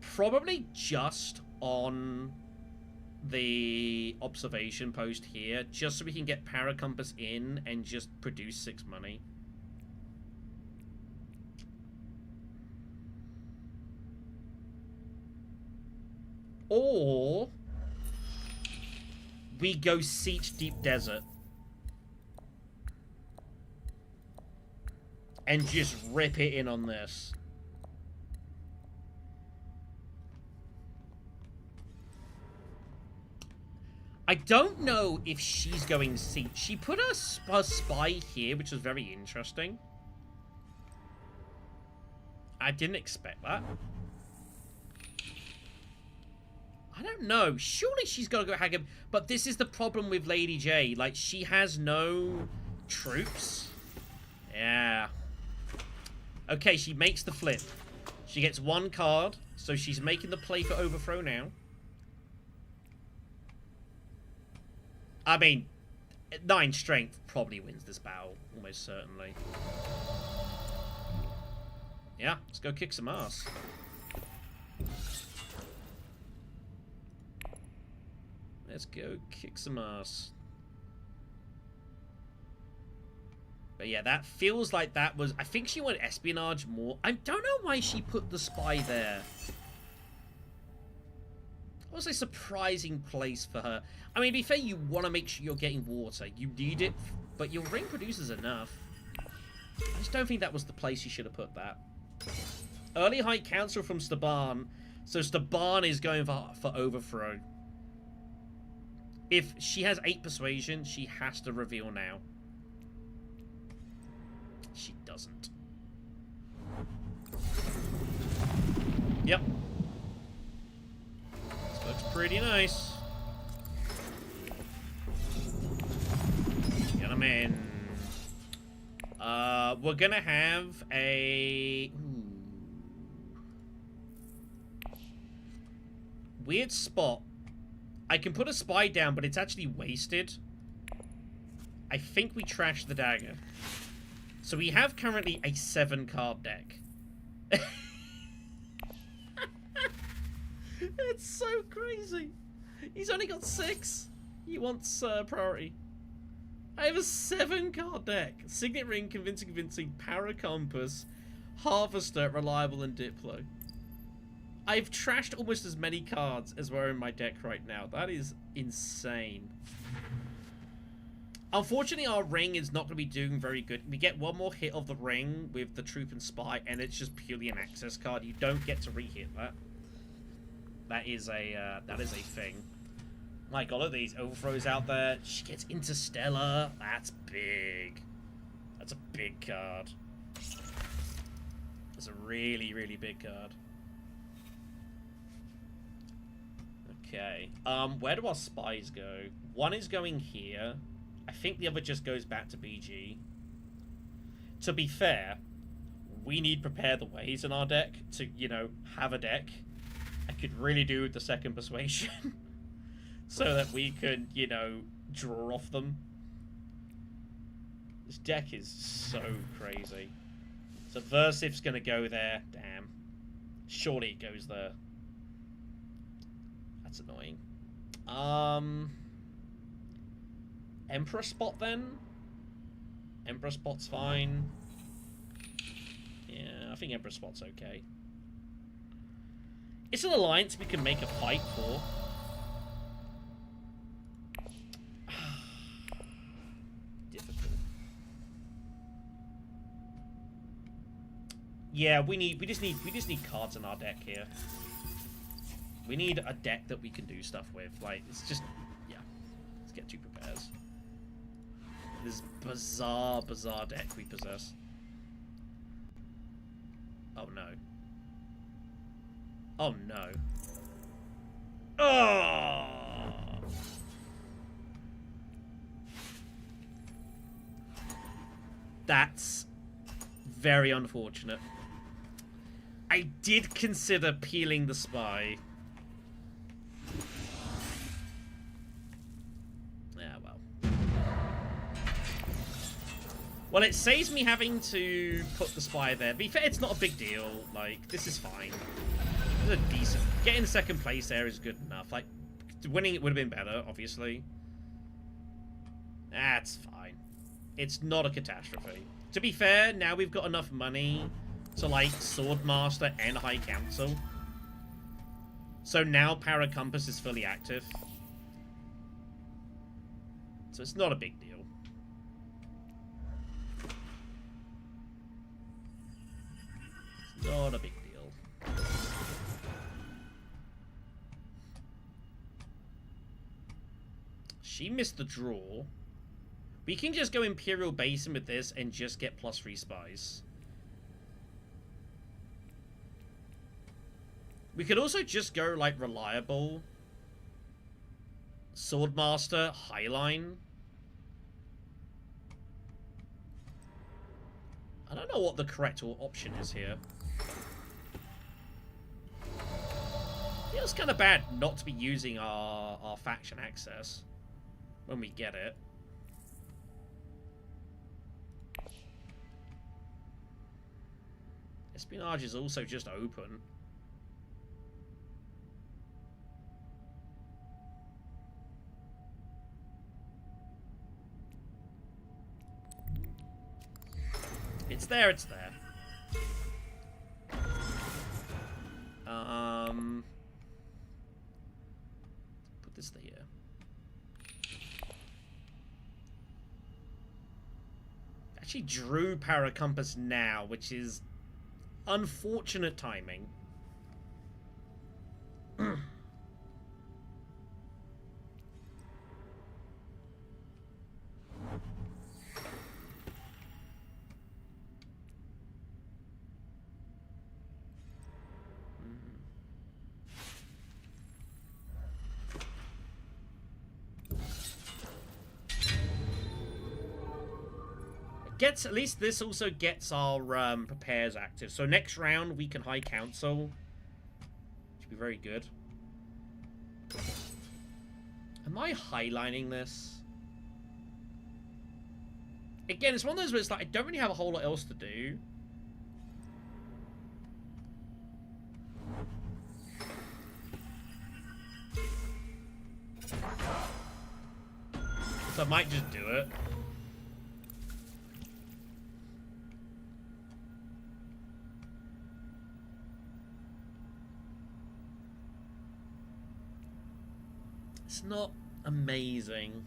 Probably just on the observation post here, just so we can get Paracompass in and just produce 6 money. Or we go Siege Deep Desert and just rip it in on this. I don't know if she's going Siege. She put a spy here, which was very interesting. I didn't expect that. I don't know. Surely she's got to go Haggard. But this is the problem with Lady J. Like, she has no troops. Yeah. Okay, she makes the flip. She gets 1 card. So she's making the play for overthrow now. I mean, 9 strength probably wins this battle. Almost certainly. Yeah, let's go kick some ass. Let's go kick some ass. But yeah, that feels like that was... I think she wanted espionage more. I don't know why she put the spy there. was a surprising place for her. I mean, to be fair, you want to make sure you're getting water. You need it, but your ring produces enough. I just don't think that was the place you should have put that. Early High Council from Staban. So Staban is going for overthrow. If she has 8 persuasion, she has to reveal now. She doesn't. Yep. This looks pretty nice. Get him in. We're gonna have a... weird spot. I can put a spy down, but it's actually wasted. I think we trashed the dagger. So we have currently a 7-card deck. It's so crazy. He's only got 6. He wants priority. I have a 7-card deck. Signet Ring, Convincing, Paracompass, Harvester, Reliable, and Diplo. I've trashed almost as many cards as were in my deck right now. That is insane. Unfortunately, our ring is not going to be doing very good. We get one more hit of the ring with the Troop and Spy, and it's just purely an access card. You don't get to re-hit that. That is a thing. My god, look at these overthrows out there. She gets Interstellar. That's big. That's a big card. That's a really, really big card. Okay. Where do our spies go? One is going here. I think the other just goes back to BG. To be fair, we need Prepare the Ways in our deck to, you know, have a deck. I could really do with the 2nd Persuasion. So that we could, you know, draw off them. This deck is so crazy. So Versif's gonna go there. Damn. Surely it goes there. That's annoying. Emperor Spot then? Emperor Spot's fine. Yeah, I think Emperor Spot's okay. It's an alliance we can make a fight for. Difficult. Yeah, we just need cards in our deck here. We need a deck that we can do stuff with. Like, it's just, yeah. Let's get 2 prepares. This bizarre deck we possess. Oh no. Oh no. Oh! That's very unfortunate. I did consider peeling the spy. Yeah, well. Well, it saves me having to put the spy there. To be fair, it's not a big deal. Like, this is fine. This is a decent... Getting 2nd place there is good enough. Like, winning it would have been better, obviously. That's fine. It's not a catastrophe. To be fair, now we've got enough money to, like, Swordmaster and High Council. So now Paracompass is fully active. So it's not a big deal. It's not a big deal. She missed the draw. We can just go Imperial Basin with this and just get +3 spies. We could also just go, like, Reliable. Swordmaster, Highline. I don't know what the correct option is here. Feels kind of bad not to be using our faction access when we get it. Espionage is also just open. It's there, it's there. put this here. Actually drew Paracompass now, which is unfortunate timing. At least this also gets our prepares active. So next round we can High Council. Should be very good. Am I highlining this? Again, it's one of those where it's like I don't really have a whole lot else to do. So I might just do it. It's not amazing.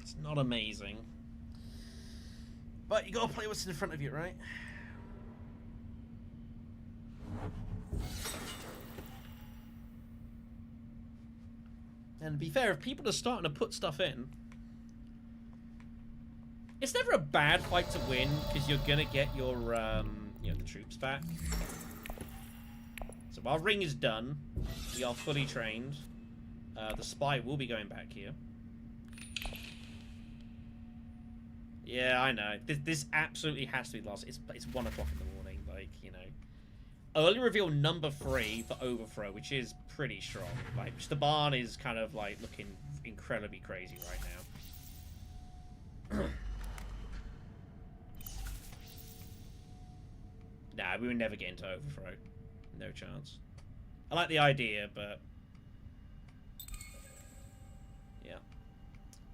It's not amazing. But you gotta play what's in front of you, right? And to be fair, if people are starting to put stuff in, it's never a bad fight to win because you're gonna get your, you know, the troops back. So our ring is done. We are fully trained. The spy will be going back here. Yeah, I know. This absolutely has to be the last. It's 1 o'clock in the morning, like, you know. Early reveal number 3 for Overthrow, which is pretty strong. Like, Staban is kind of, like, looking incredibly crazy right now. Nah, we would never get into Overthrow. No chance. I like the idea, but... yeah.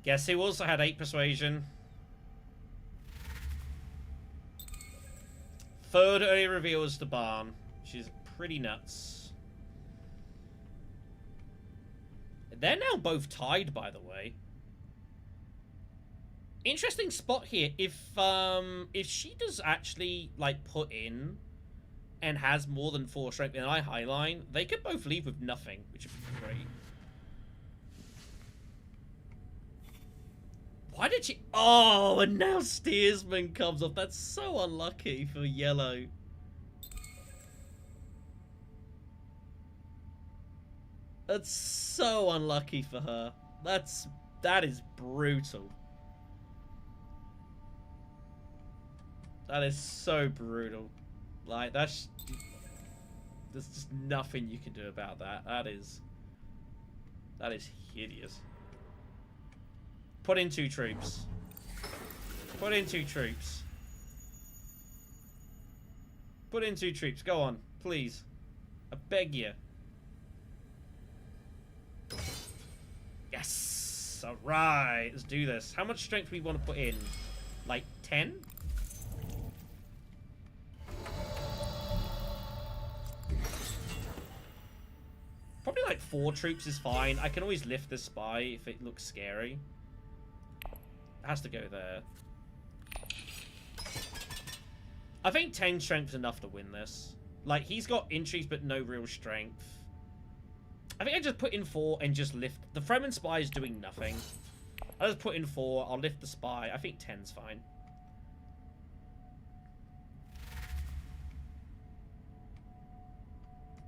Guess who also had 8 Persuasion? Third early reveal is Staban, which is pretty nuts. They're now both tied, by the way. Interesting spot here. If she does actually like put in and has more than 4 strength in I highline, they could both leave with nothing, which would be great. Why did she... Oh, and now Steersman comes off. That's so unlucky for yellow. That's so unlucky for her. That is brutal. That is so brutal. Like, there's just nothing you can do about that. That is hideous. Put in 2 troops. Put in 2 troops. Put in 2 troops. Go on, please. I beg you. Yes! Alright, let's do this. How much strength do we want to put in? Like 10? Probably like 4 troops is fine. I can always lift the spy if it looks scary. It has to go there. I think 10 strength is enough to win this. Like, he's got intrigues but no real strength. I think I just put in 4 and just lift. The Fremen spy is doing nothing. I'll just put in 4. I'll lift the spy. I think 10's fine.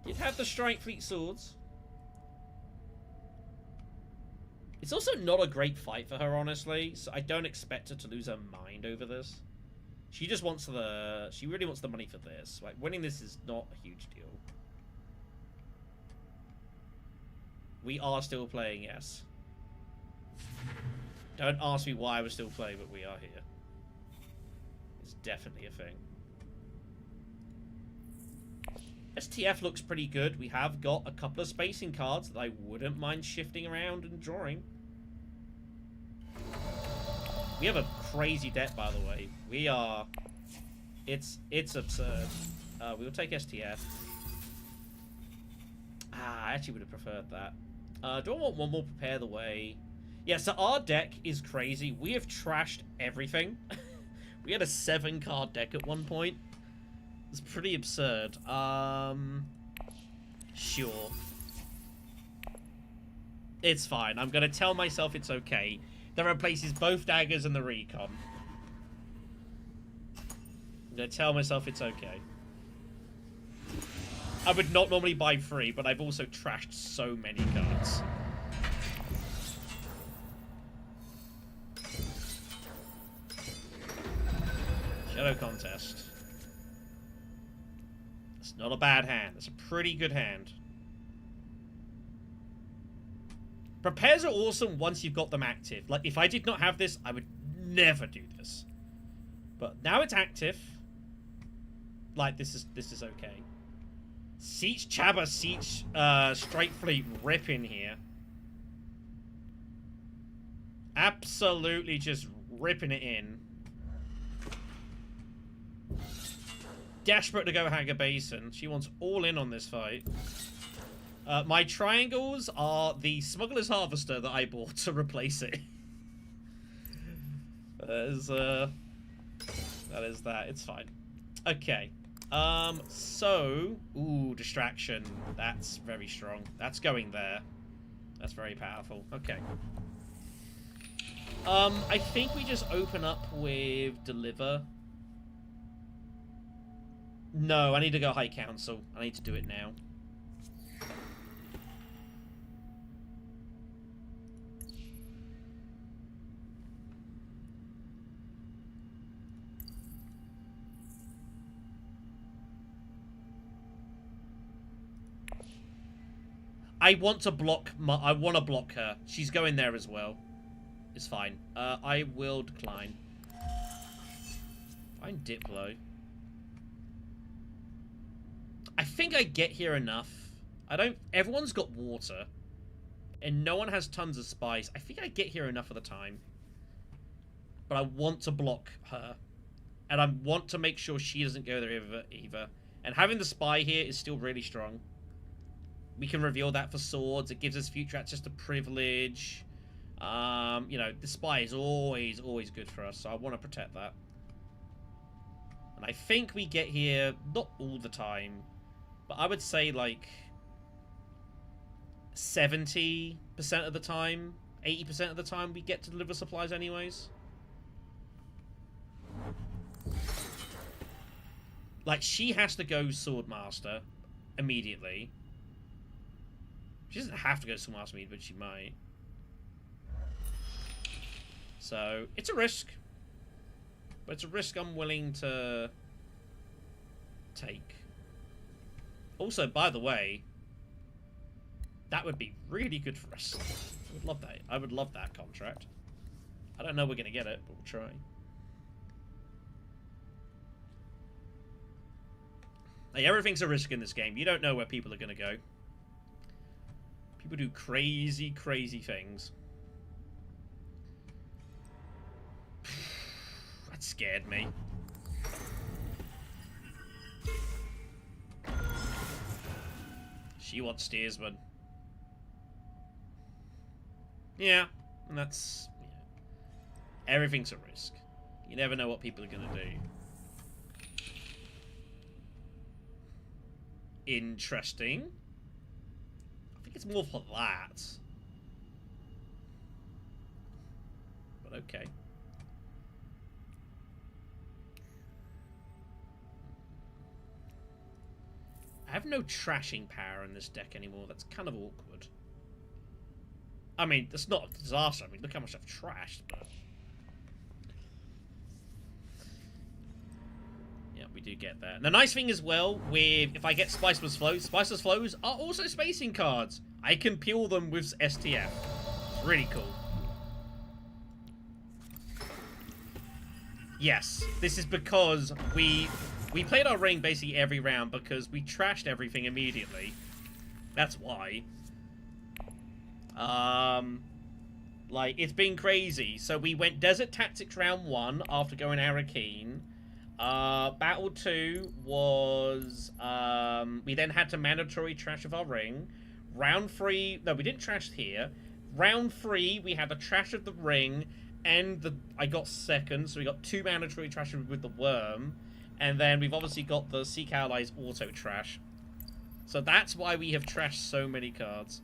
You'd have the Strike Fleet swords. It's also not a great fight for her, honestly, so I don't expect her to lose her mind over this. She just wants the... She really wants the money for this. Like, winning this is not a huge deal. We are still playing, yes. Don't ask me why we're still playing, but we are here. It's definitely a thing. STF looks pretty good. We have got a couple of spacing cards that I wouldn't mind shifting around and drawing. We have a crazy deck, by the way. We are... It's absurd. We'll take STF. I actually would have preferred that. Do I want one more Prepare the Way? Yeah, so our deck is crazy. We have trashed everything. We had a 7-card deck at one point. It's pretty absurd. Sure. It's fine. I'm going to tell myself it's okay. That replaces both daggers and the recon. I'm going to tell myself it's okay. I would not normally buy 3, but I've also trashed so many cards. Shadow Contest. It's not a bad hand. It's a pretty good hand. Prepares are awesome once you've got them active. Like, if I did not have this, I would never do this. But now it's active. Like, this is okay. Siege Chabba, Siege Straight Fleet rip in here. Absolutely just ripping it in. Desperate to go Hager Basin. She wants all in on this fight. My triangles are the Smuggler's Harvester that I bought to replace it. That is that. It's fine. Okay. So... Ooh, Distraction. That's very strong. That's going there. That's very powerful. Okay. I think we just open up with Deliver. No, I need to go High Council. I need to do it now. I want to block her. She's going there as well. It's fine. I will decline. Fine Diplo. I think I get here enough. Everyone's got water. And no one has tons of spice. I think I get here enough of the time. But I want to block her. And I want to make sure she doesn't go there either. And having the spy here is still really strong. We can reveal that for swords. It gives us future access to privilege. You know, the spy is always good for us. So I want to protect that. And I think we get here, not all the time, but I would say like 70% of the time, 80% of the time we get to deliver supplies anyways. Like, she has to go Swordmaster immediately. She doesn't have to go Swordmaster immediately, but she might. So, it's a risk. But it's a risk I'm willing to take. Also, by the way, that would be really good for us. I would love that. I would love that contract. I don't know we're going to get it, but we'll try. Like, everything's a risk in this game. You don't know where people are going to go. People do crazy, crazy things. That scared me. She wants steersman. Yeah, and that's... Yeah. Everything's a risk. You never know what people are going to do. Interesting. I think it's more for that. But okay. I have no trashing power in this deck anymore. That's kind of awkward. I mean, that's not a disaster. I mean, look how much I've trashed, but... Yeah, we do get that. And the nice thing as well, with if I get Spiceless Flows are also spacing cards. I can peel them with STF. It's really cool. Yes, this is because we We played our ring basically every round because we trashed everything immediately. That's why. Like, it's been crazy. So we went Desert Tactics round 1 after going Arakeen. Battle 2 was, we then had to mandatory trash of our ring. Round 3, no, we didn't trash here. Round 3, we had the trash of the ring, and I got second, so we got 2 mandatory trashes with the worm. And then we've obviously got the Seek Allies auto trash. So that's why we have trashed so many cards.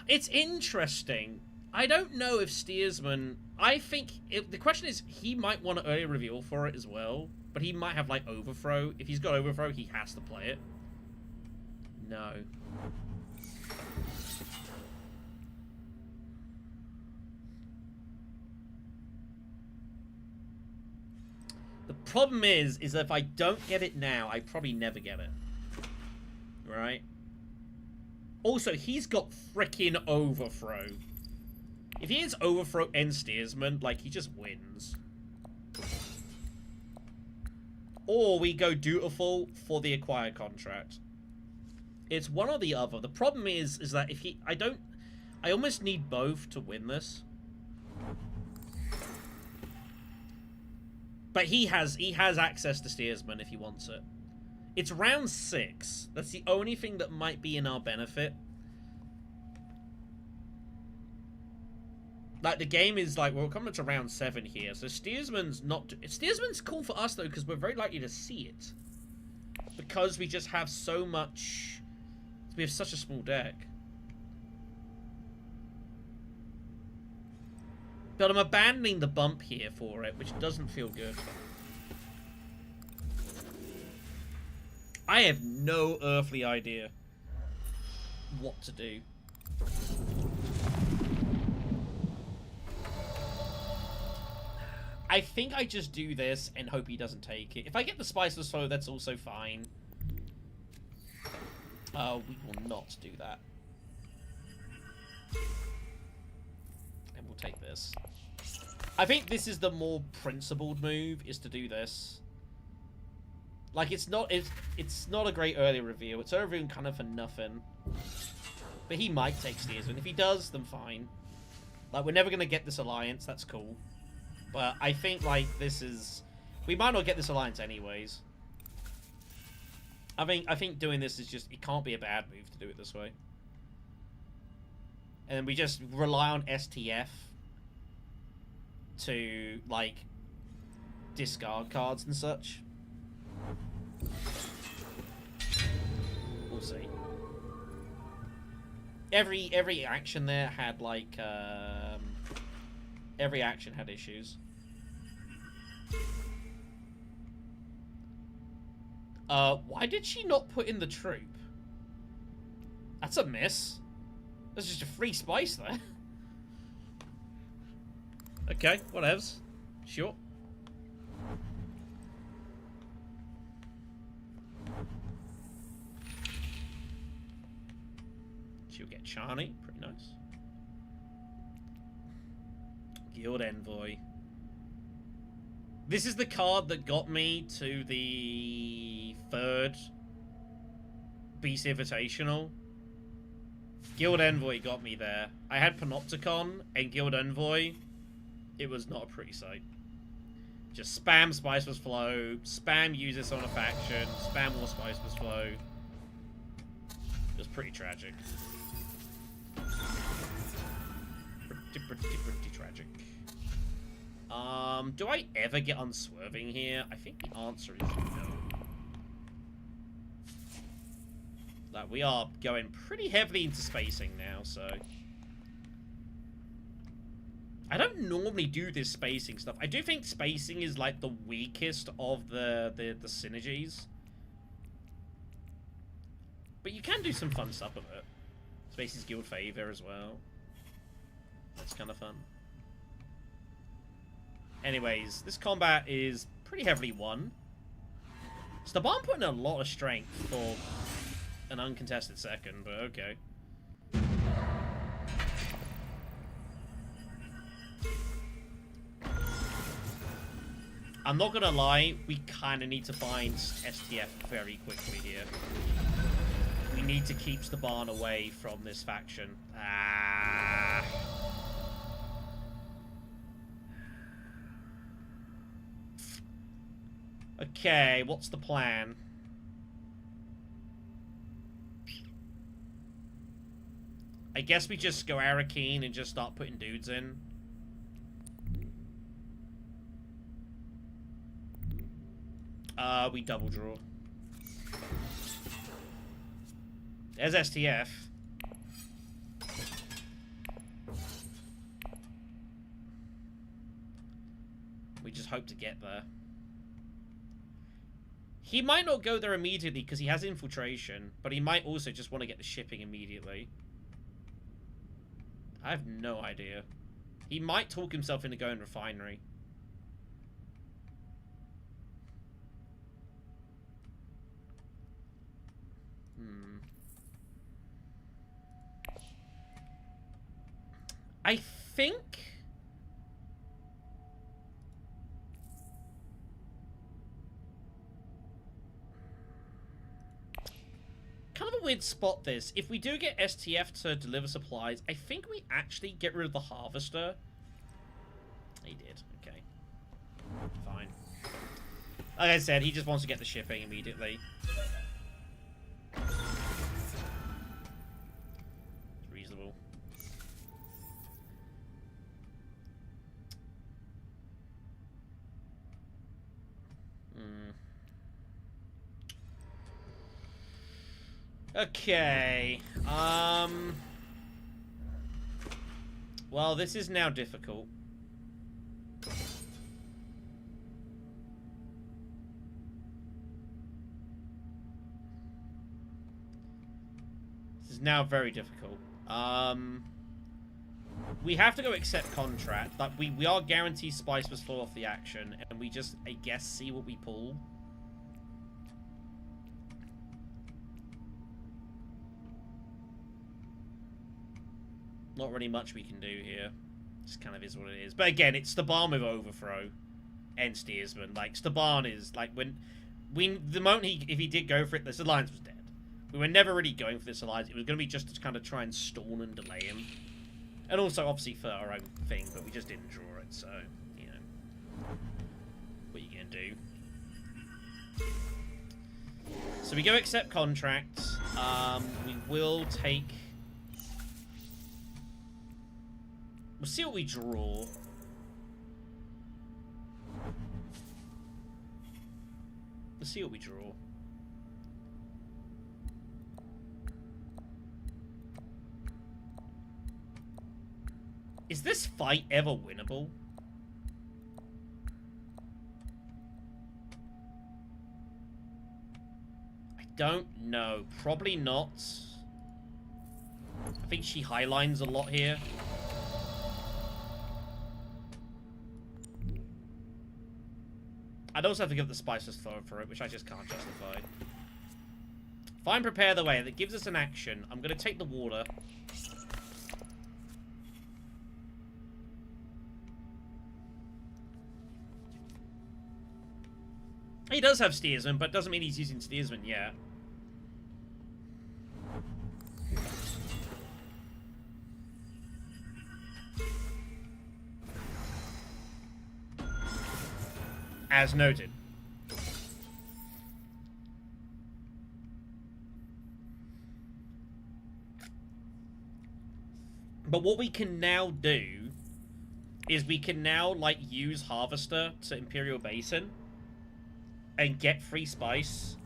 It's interesting. I don't know if Steersman... I think... the question is, he might want an early reveal for it as well. But he might have, like, Overthrow. If he's got Overthrow, he has to play it. No. The problem is that if I don't get it now, I probably never get it. Right? Also, he's got frickin' Overthrow. If he has Overthrow and Steersman, like, he just wins. Or we go Dutiful for the Acquire contract. It's one or the other. The problem is that if he... I almost need both to win this. But he has access to Steersman if he wants it. It's round 6. That's the only thing that might be in our benefit. Like, the game is, like, we're coming to round 7 here. So Steersman's not... Steersman's cool for us, though, because we're very likely to see it. Because we just have so much... We have such a small deck. But I'm abandoning the bump here for it, which doesn't feel good. I have no earthly idea what to do. I think I just do this and hope he doesn't take it. If I get the Spiceless Flow, that's also fine. We will not do that. And we'll take this. I think this is the more principled move, is to do this. Like, it's not a great early reveal. It's early kind of for nothing. But he might take Steersman. If he does, then fine. Like, we're never going to get this alliance. That's cool. But I think, like, this is... We might not get this alliance anyways. I think doing this is just... It can't be a bad move to do it this way. And then we just rely on STF to, like, discard cards and such. We'll see. Every action there had, like, every action had issues. Why did she not put in the troop? That's a miss. There's just a free spice there. Okay, whatevs. Sure. She'll get Charney. Pretty nice. Guild Envoy. This is the card that got me to the 3rd Beast Invitational. Guild Envoy got me there. I had Panopticon and Guild Envoy. It was not a pretty sight. Just spam Spiceless Flow, spam use this on a faction, spam more Spiceless Flow. It was pretty tragic. Pretty tragic. Do I ever get Unswerving here? I think the answer is no. Like, we are going pretty heavily into spacing now, so... I don't normally do this spacing stuff. I do think spacing is, like, the weakest of the synergies. But you can do some fun stuff with it. Spacing's Guild Favor as well. That's kind of fun. Anyways, this combat is pretty heavily won. Staban putting a lot of strength for an uncontested second, but okay. I'm not gonna lie, we kind of need to find STF very quickly here. We need to keep Staban away from this faction. Ah. Okay, what's the plan? I guess we just go Arakeen and just start putting dudes in. We double draw. There's STF. We just hope to get there. He might not go there immediately because he has infiltration, but he might also just want to get the shipping immediately. I have no idea. He might talk himself into going refinery. I think... kind of a weird spot, this. If we do get STF to deliver supplies, I think we actually get rid of the Harvester. He did. Okay. Fine. Like I said, he just wants to get the shipping immediately. It's reasonable. Okay. Well, this is now difficult. This is now very difficult. We have to go accept contract. Like, we are guaranteed Spice must fall off the action, and we just, I guess, see what we pull. Not really much we can do here. Just kind of is what it is. But again, it's Staban with Overthrow and Steersman. Like, Staban is, like, the moment if he did go for it, this alliance was dead. We were never really going for this alliance. It was going to be just to kind of try and stall and delay him. And also, obviously, for our own thing, but we just didn't draw it, so, you know. What are you going to do? So we go accept contract. We will take... We'll see what we draw. Let's see what we draw. Is this fight ever winnable? I don't know. Probably not. I think she highlines a lot here. I'd also have to give the Spiceless Throw for it, which I just can't justify. Fine, prepare the way. That gives us an action. I'm going to take the water. He does have Steersman, but doesn't mean he's using Steersman yet. As noted. But what we can now do is we can now, like, use Harvester to Imperial Basin and get free spice.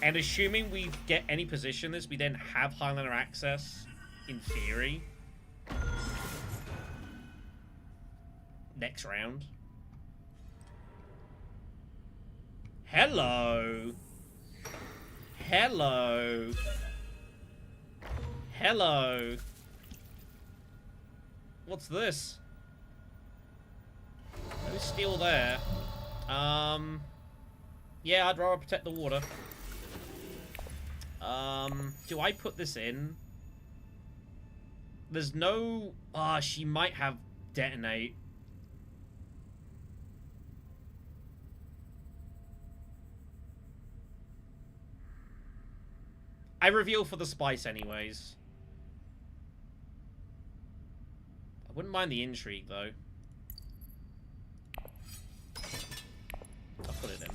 And assuming we get any position this, we then have Highlander access, in theory. Next round. Hello. Hello. Hello. What's this? No steel there. Yeah, I'd rather protect the water. Do I put this in? There's no... Ah, she might have detonate. I reveal for the spice anyways. I wouldn't mind the intrigue, though. I'll put it in.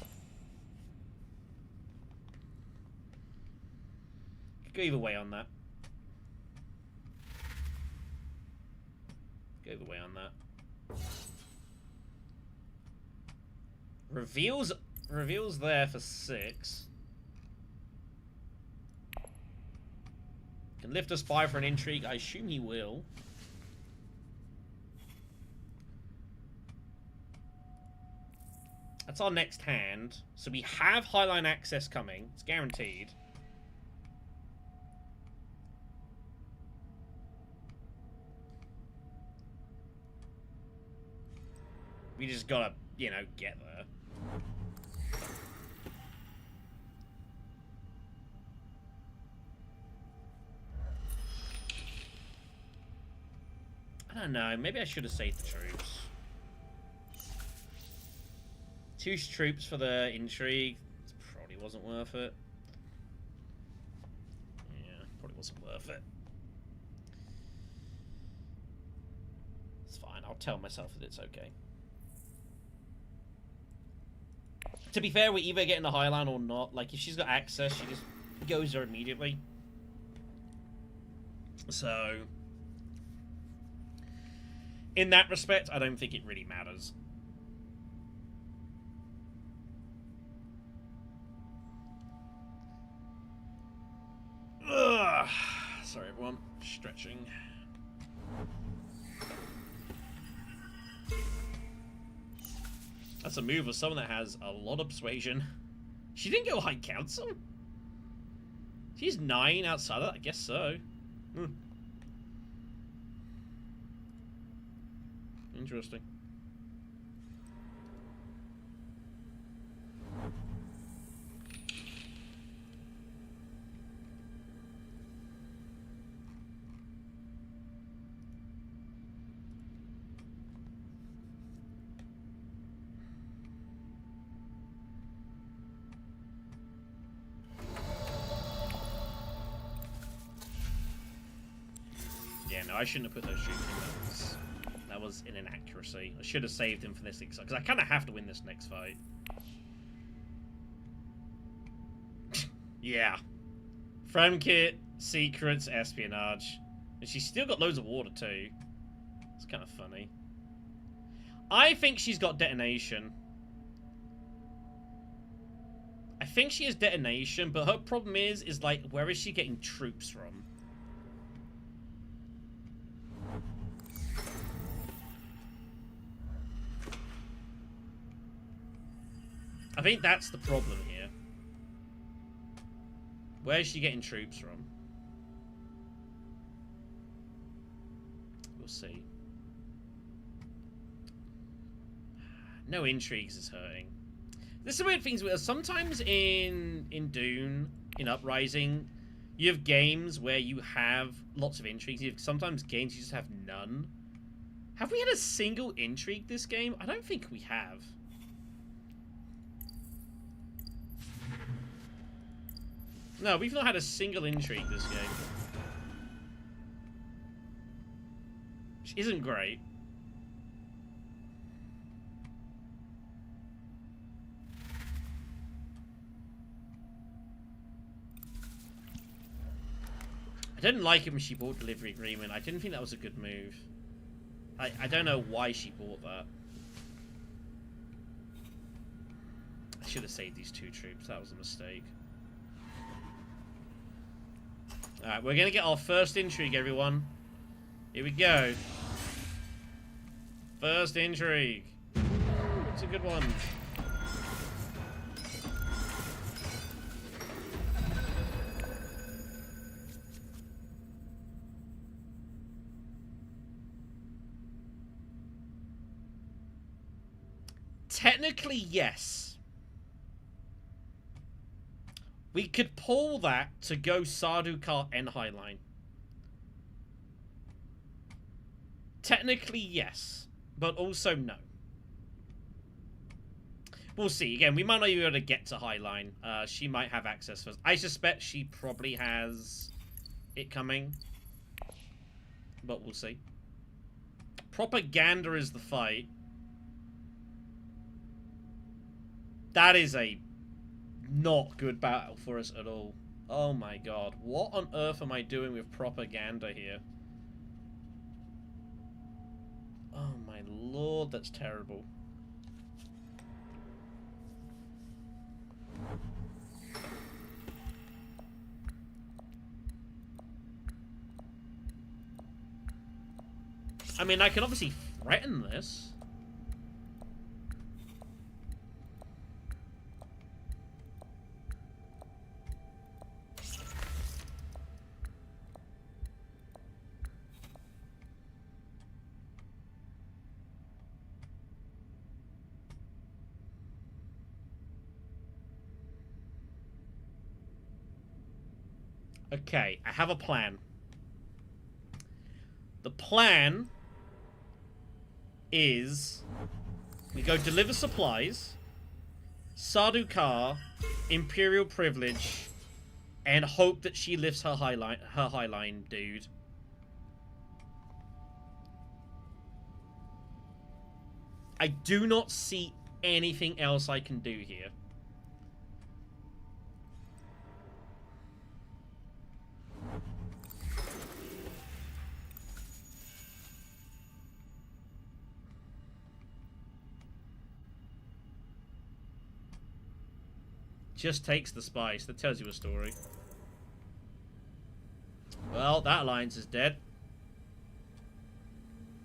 Could go either way on that. Go either way on that. Reveals there for 6. Can lift a spy for an intrigue. I assume he will. That's our next hand. So we have highline access coming. It's guaranteed. We just gotta, you know, get there. I don't know. Maybe I should have saved the troops. 2 troops for the intrigue. It probably wasn't worth it. Yeah, probably wasn't worth it. It's fine. I'll tell myself that it's okay. To be fair, we're either getting the Highline or not. Like, if she's got access, she just goes there immediately. So, in that respect, I don't think it really matters. Ugh. Sorry, everyone. Stretching. That's a move of someone that has a lot of persuasion. She didn't go High Council? She's 9 outside of that? I guess so. Interesting. Yeah, no, I shouldn't have put those troops in. That was an inaccuracy. I should have saved him for this next fight, because I kind of have to win this next fight. Yeah. Frame kit, secrets, espionage. And she's still got loads of water too. It's kind of funny. I think she's got detonation. I think she has detonation, but her problem is like, where is she getting troops from? I think that's the problem here. Where is she getting troops from? We'll see. No intrigues is hurting. There's some weird things where sometimes in Dune, in Uprising, you have games where you have lots of intrigues. You have sometimes games you just have none. Have we had a single intrigue this game? I don't think we have. No, we've not had a single intrigue this game. Which isn't great. I didn't like it when she bought delivery agreement. I didn't think that was a good move. I don't know why she bought that. I should have saved these 2 troops. That was a mistake. Alright, we're gonna get our first intrigue, everyone. Here we go. First intrigue. It's a good one. Technically, yes. We could pull that to go Sardaukar and Highline. Technically, yes. But also, no. We'll see. Again, we might not be able to get to Highline. She might have access first. I suspect she probably has it coming. But we'll see. Propaganda is the fight. That is a not good battle for us at all. Oh my god. What on earth am I doing with propaganda here? Oh my lord, that's terrible. I mean, I can obviously threaten this. Okay, I have a plan. The plan is we go deliver supplies, Sardaukar, Imperial privilege, and hope that she lifts her highline dude. I do not see anything else I can do here. Just takes the spice. That tells you a story. Well, that alliance is dead.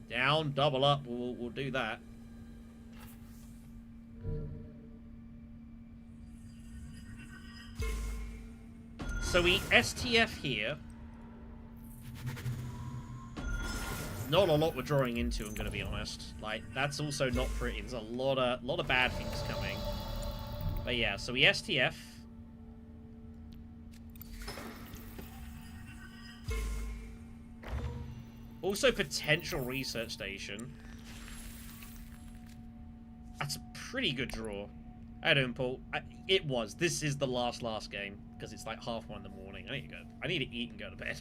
Down, double up. We'll do that. So we STF here. Not a lot we're drawing into, I'm going to be honest. Like, that's also not pretty. There's a lot of bad things coming. But yeah, so we STF. Also potential research station. That's a pretty good draw. I don't, Paul. It was. This is the last game. Because it's like 1:30 in the morning. I need to eat and go to bed.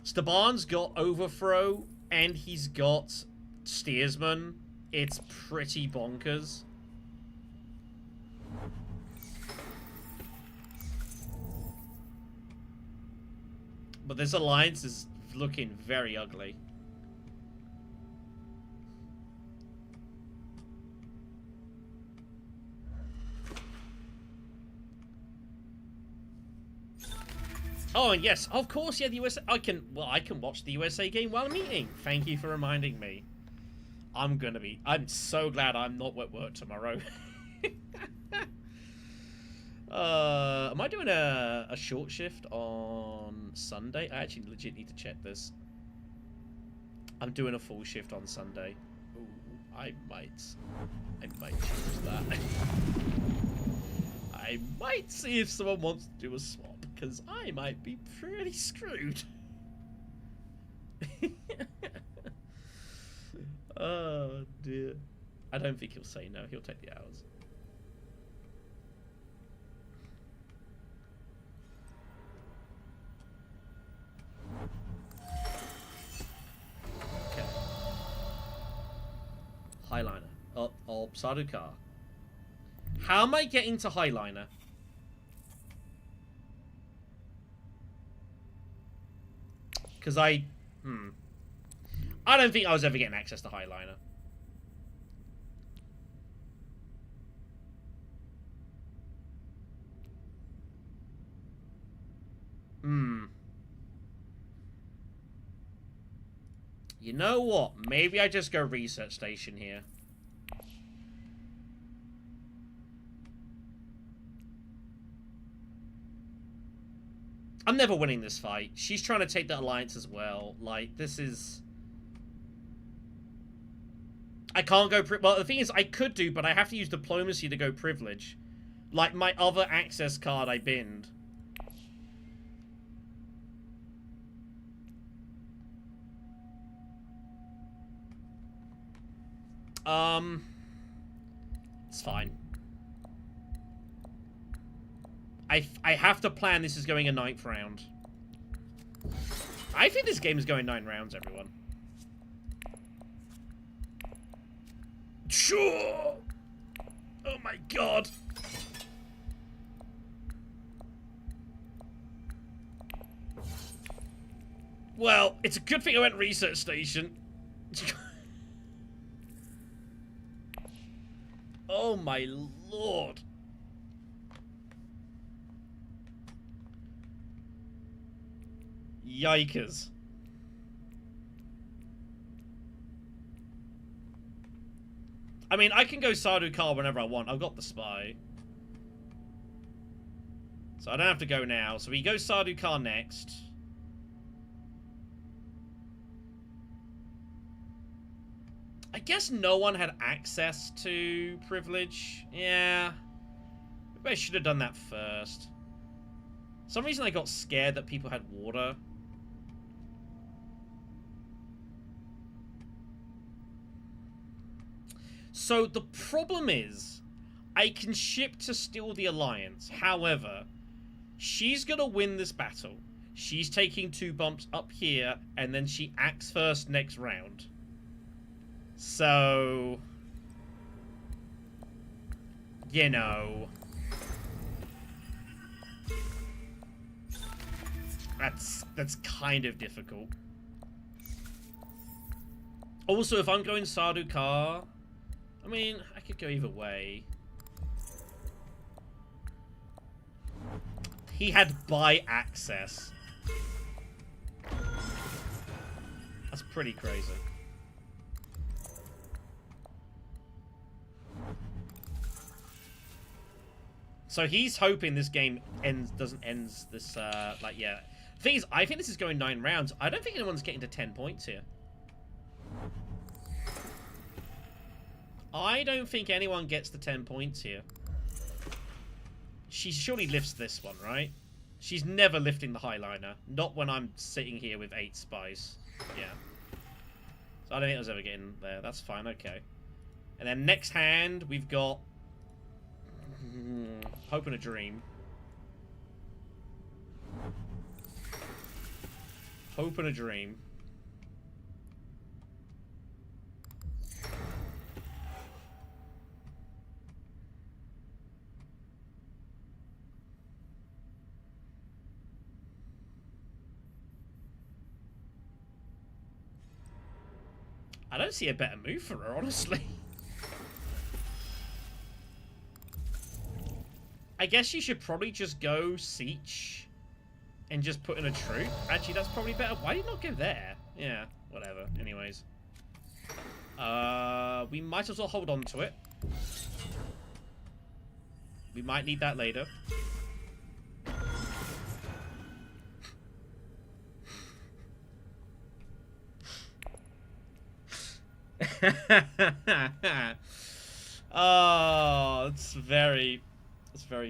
Staban's got Overthrow. And he's got Steersman. It's pretty bonkers. But this alliance is looking very ugly. Oh, and yes, of course, yeah, the USA. I can watch the USA game while I'm eating. Thank you for reminding me. I'm so glad I'm not at work tomorrow. Am I doing a short shift on Sunday? I actually legit need to check this. I'm doing a full shift on Sunday. Ooh, I might choose that. I might see if someone wants to do a swap, because I might be pretty screwed. Oh dear. I don't think he'll say no. He'll take the hours. Okay. Highliner. Oh, Sardaukar. How am I getting to Highliner? Because I don't think I was ever getting access to Highliner. You know what? Maybe I just go research station here. I'm never winning this fight. She's trying to take that alliance as well. Like, this is... I can't go... Well, the thing is, I could do, but I have to use diplomacy to go privilege. Like, my other access card I binned. It's fine. I have to plan this is going a 9th round. I think this game is going 9 rounds, everyone. Sure! Oh my god! Well, it's a good thing I went research station. Oh my lord. Yikers. I mean, I can go Sardaukar whenever I want. I've got the spy. So I don't have to go now. So we go Sardaukar next. I guess no one had access to privilege. Yeah. Maybe I should have done that first. For some reason I got scared that people had water. So the problem is, I can ship to steal the Alliance. However, she's gonna win this battle. She's taking 2 bumps up here, and then she acts first next round. So, you know, that's kind of difficult. Also, if I'm going Sardaukar, I mean, I could go either way. He had buy access. That's pretty crazy. So he's hoping this game doesn't end this, like, yeah. Thing is, I think this is going 9 rounds. I don't think anyone's getting to 10 points here. I don't think anyone gets to 10 points here. She surely lifts this one, right? She's never lifting the Highliner. Not when I'm sitting here with 8 spies. Yeah. So I don't think I was ever getting there. That's fine, okay. And then next hand, we've got... Hope and a Dream. Hope and a Dream. I don't see a better move for her, honestly. I guess you should probably just go Seech and just put in a troop. Actually, that's probably better. Why did you not go there? Yeah, whatever. Anyways. We might as well hold on to it. We might need that later. Oh, it's very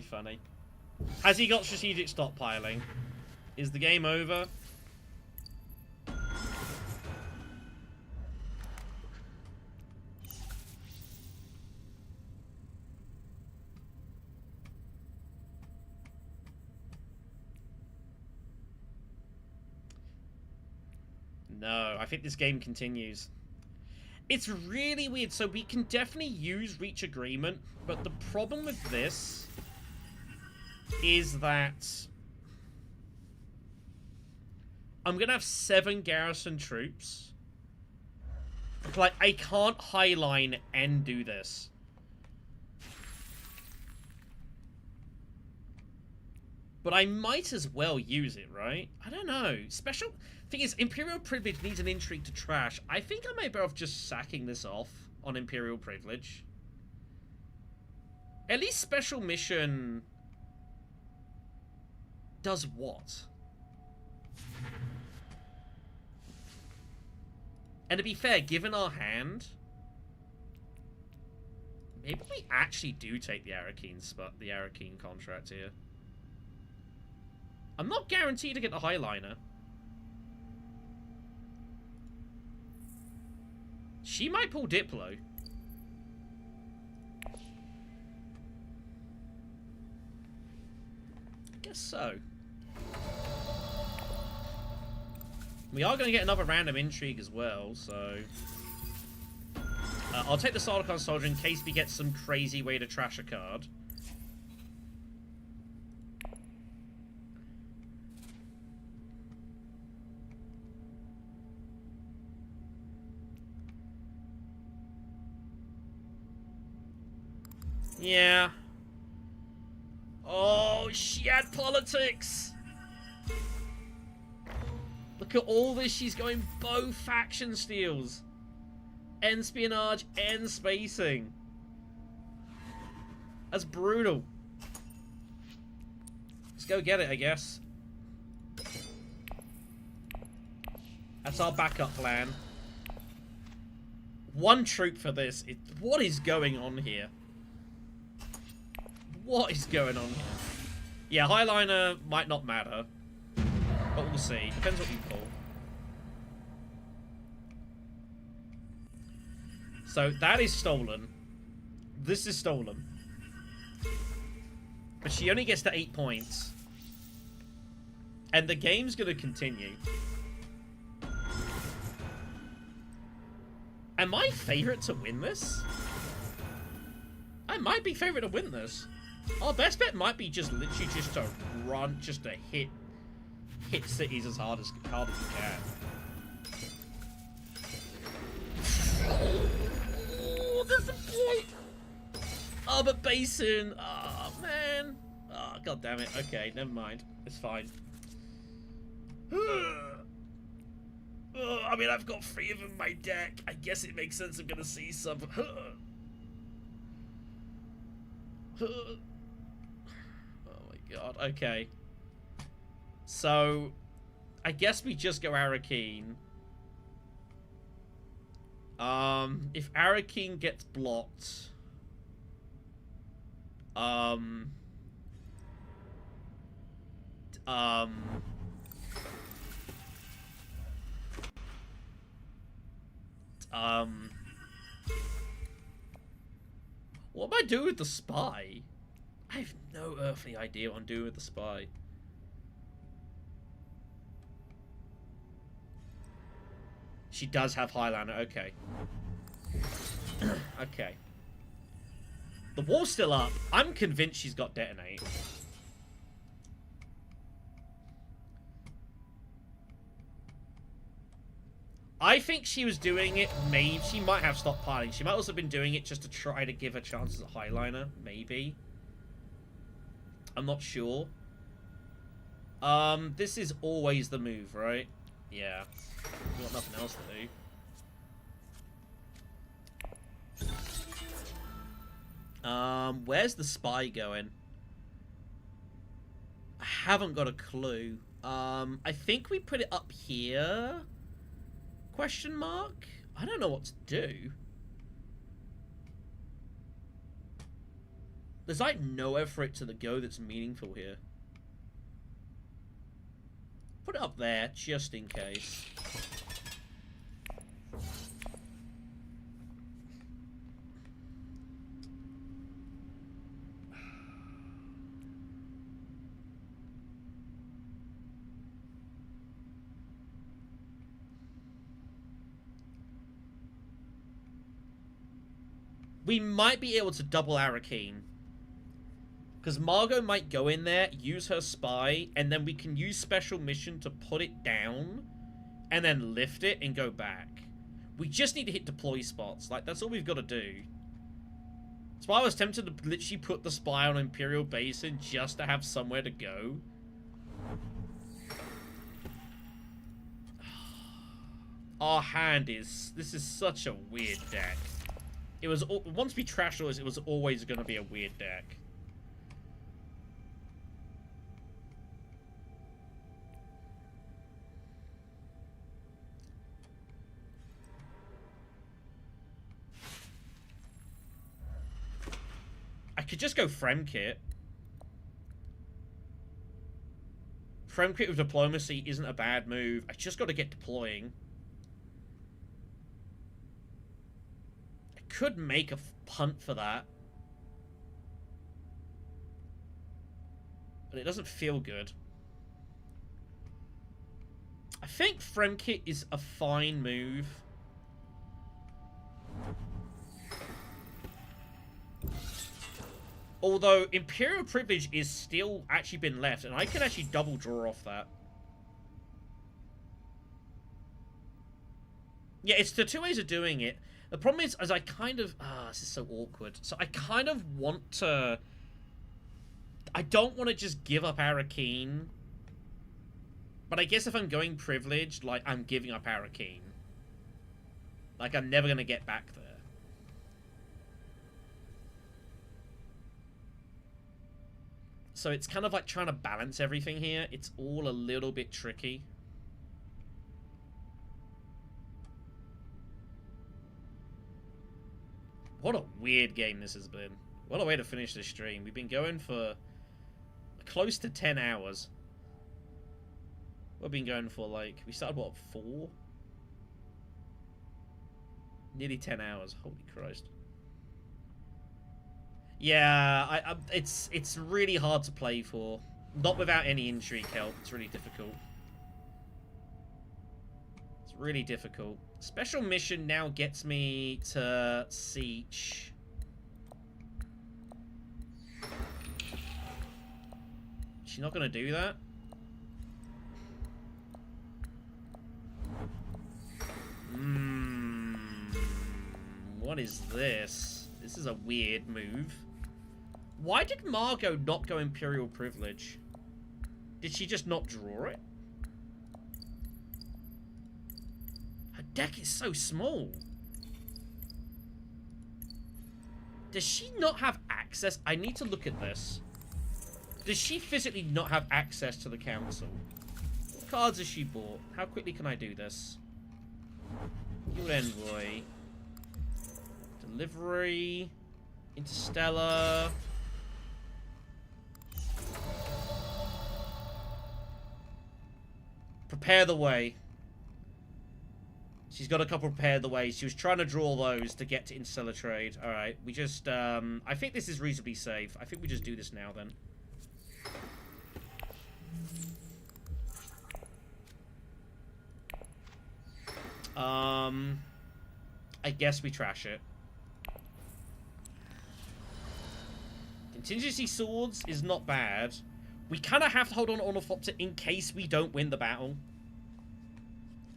funny. Has he got strategic stockpiling? Is the game over? No, I think this game continues. It's really weird. So we can definitely use reach agreement, but the problem with this is that I'm gonna have 7 garrison troops. Like, I can't highline and do this. But I might as well use it, right? I don't know. Special thing is, Imperial Privilege needs an intrigue to trash. I think I may be better off just sacking this off on Imperial Privilege. At least Special Mission does what? And to be fair, given our hand, maybe we actually do take the Arakeen spot, the Arakeen contract here. I'm not guaranteed to get the Highliner. She might pull Diplo. guess so. We are going to get another random intrigue as well, so... I'll take the Sardaukar Soldier in case we get some crazy way to trash a card. Yeah. Oh, she had politics! Look at all this, she's going both faction steals. Espionage and spacing. That's brutal. Let's go get it, I guess. That's our backup plan. One troop for this. What is going on here? What is going on here? Yeah, Highliner might not matter. But we'll see. Depends what you pull. So, that is stolen. This is stolen. But she only gets to 8 points. And the game's gonna continue. Am I favourite to win this? I might be favourite to win this. Our best bet might be just literally just to run, just to hit cities as hard as you can. Oh, there's a point. Oh, but Basin. Oh, man. Oh, god damn it. Okay, never mind. It's fine. I mean, I've got 3 of them in my deck. I guess it makes sense I'm gonna see some. Oh my god. Okay. So, I guess we just go Arakeen. If Arakeen gets blocked, what am I doing with the spy? I have no earthly idea what I'm doing with the spy. She does have Highlander, okay. Okay. The wall's still up. I'm convinced she's got Detonate. I think she was doing it, maybe. She might have stockpiling. She might also have been doing it just to try to give her chances at Highliner, maybe. I'm not sure. This is always the move, right? Yeah. We've got nothing else to do. Where's the spy going? I haven't got a clue. I think we put it up here? Question mark? I don't know what to do. There's like nowhere for it to go that's meaningful here. Put it up there, just in case. We might be able to double Arakeen. Because Margot might go in there, use her spy, and then we can use special mission to put it down, and then lift it and go back. We just need to hit deploy spots. Like, that's all we've got to do. That's why I was tempted to literally put the spy on Imperial Basin just to have somewhere to go. Our hand is... This is such a weird deck. It was... Once we trashed all this, it was always going to be a weird deck. I could just go Fremkit. Fremkit with diplomacy isn't a bad move. I just got to get deploying. I could make a punt for that. but it doesn't feel good. I think Fremkit is a fine move. Although Imperial Privilege is still actually been left, and I can actually double draw off that. Yeah, it's the 2 ways of doing it. The problem is, as I kind of... this is so awkward. So I kind of want to... I don't want to just give up Arakeen. But I guess if I'm going privileged, like, I'm giving up Arakeen. Like, I'm never going to get back there. So it's kind of like trying to balance everything here. It's all a little bit tricky. What a weird game this has been. What a way to finish this stream. We've been going for close to 10 hours. We've been going for, like, we started, what, 4? Nearly 10 hours. Holy Christ. Yeah, it's really hard to play for. Not without any intrigue help. It's really difficult. It's really difficult. Special mission now gets me to Sesh. She's not going to do that? What is this? This is a weird move. Why did Margot not go Imperial Privilege? Did she just not draw it? Her deck is so small. Does she not have access? I need to look at this. Does she physically not have access to the council? What cards has she bought? How quickly can I do this? Your Envoy. Delivery. Interstellar. Prepare the way. She's got a couple prepared the way. She was trying to draw those to get to Interstellar Trade. Alright, we just, I think this is reasonably safe. I think we just do this now, then. I guess we trash it. Contingency Swords is not bad. We kind of have to hold on to Ornithopter in case we don't win the battle.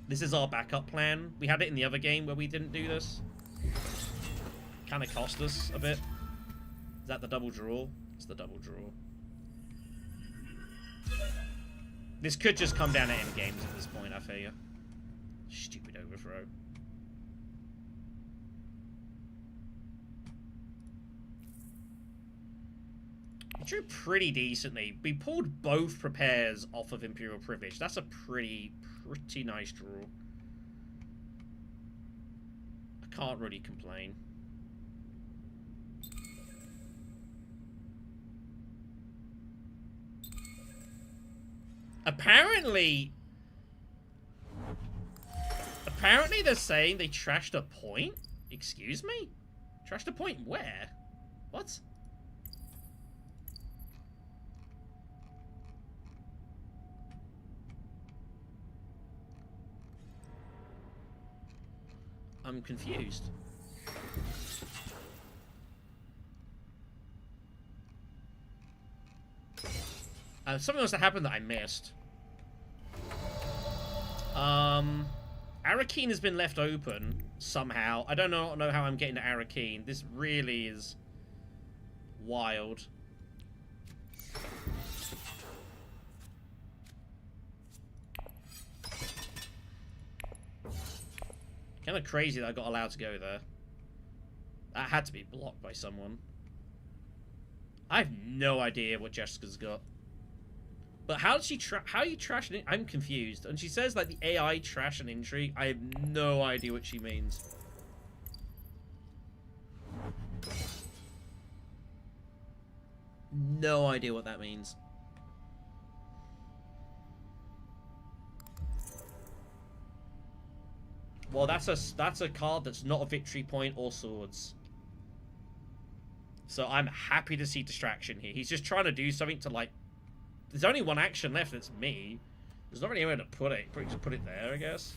This is our backup plan. We had it in the other game where we didn't do this. Kind of cost us a bit. Is that the double draw? It's the double draw. This could just come down to end games at this point, I fear. Stupid overthrow. We drew pretty decently. We pulled both prepares off of Imperial Privilege. That's a pretty nice draw. I can't really complain. Apparently they're saying they trashed a point? Excuse me? Trashed a point where? What? I'm confused. Something must have happened that I missed. Arakeen has been left open somehow. I don't know how I'm getting to Arakeen. This really is wild. Kind of crazy that I got allowed to go there. That had to be blocked by someone. I have no idea what Jessica's got. But how did she how are you trashing it? I'm confused. And she says like the AI trash and intrigue. I have no idea what she means. No idea what that means. Well, that's a card that's not a victory point or swords. So I'm happy to see distraction here. He's just trying to do something to like there's only one action left. It's me. There's not really anywhere to put it. Probably just put it there, I guess.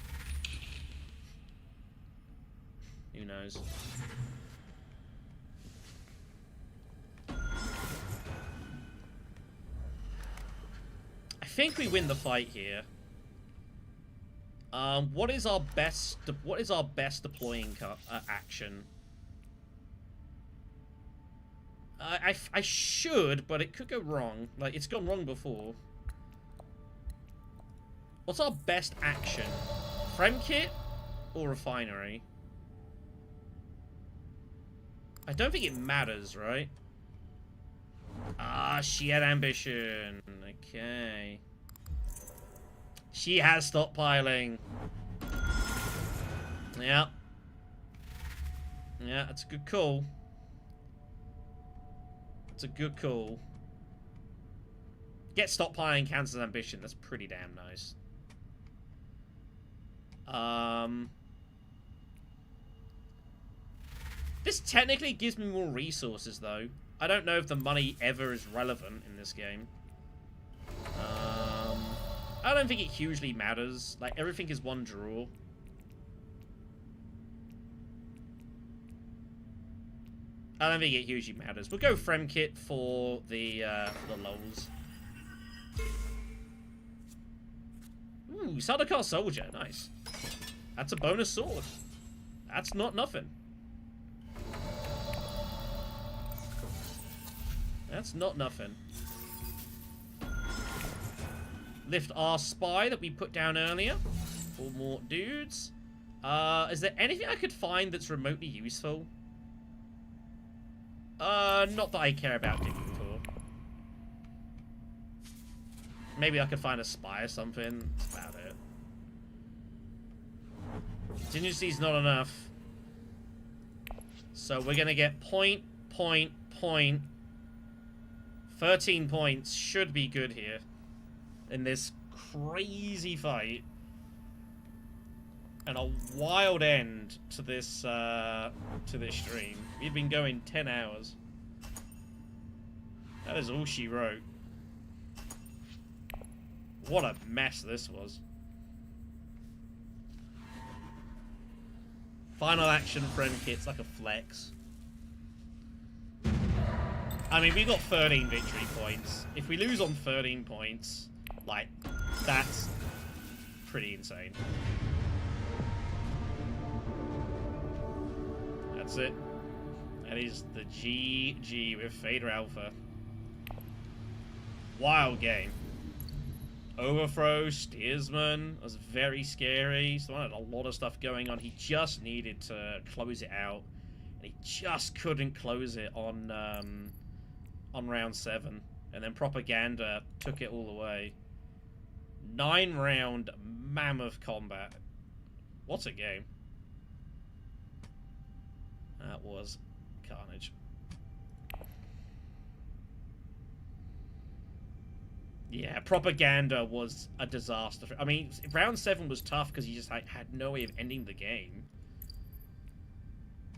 Who knows? I think we win the fight here. What is our best deploying action? I should, but it could go wrong. Like, it's gone wrong before. What's our best action? Frem kit or refinery? I don't think it matters, right? Ah, she had ambition. Okay. She has stockpiling. Yeah. Yeah, that's a good call. It's a good call. Get stockpiling cancels ambition. That's pretty damn nice. This technically gives me more resources, though. I don't know if the money ever is relevant in this game. I don't think it hugely matters. Like, everything is one draw. I don't think it hugely matters. We'll go Frem kit for the lulz. Ooh, Sardaukar soldier, nice. That's a bonus sword. That's not nothing. That's not nothing. Lift our spy that we put down earlier. 4 more dudes. Is there anything I could find that's remotely useful? Not that I care about digging for. Maybe I could find a spy or something. That's about it. Contingency's not enough. So we're gonna get point. 13 points should be good here. In this crazy fight. And a wild end to this stream. We've been going 10 hours. That is all she wrote. What a mess this was. Final action friend kit's like a flex. I mean, we got 13 victory points. If we lose on 13 points, like, that's pretty insane. That's it. That is the GG with Feyd-Rautha. Wild game. Overthrow, steersman, was very scary. Someone had a lot of stuff going on. He just needed to close it out. And he just couldn't close it on round 7. And then Propaganda took it all away. 9-round mammoth combat. What a game. That was carnage. Yeah, Propaganda was a disaster. I mean, round 7 was tough because he just had no way of ending the game.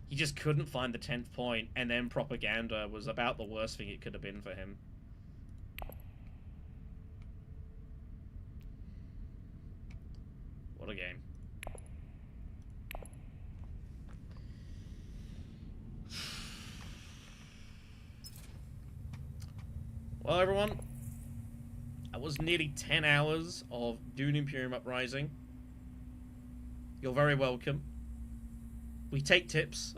He just couldn't find the 10th point, and then Propaganda was about the worst thing it could have been for him. What a game. Well, everyone, that was nearly 10 hours of Dune Imperium Uprising. You're very welcome. We take tips.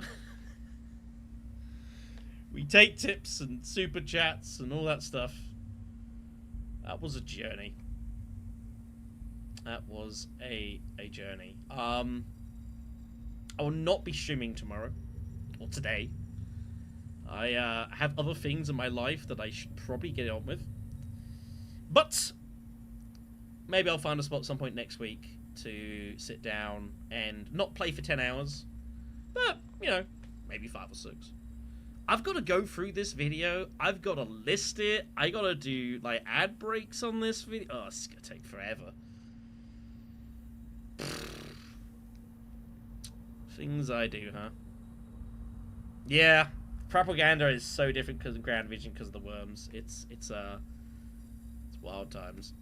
We take tips and super chats and all that stuff. That was a journey. That was a journey. I will not be streaming tomorrow. Or today. I have other things in my life that I should probably get on with. But maybe I'll find a spot at some point next week to sit down and not play for 10 hours. But, you know, maybe 5 or 6. I've got to go through this video. I've got to list it. I got to do, like, ad breaks on this video. Oh, it's going to take forever. Things I do, huh? Yeah. Propaganda is so different because of Grand Vision because of the worms. It's Wild times.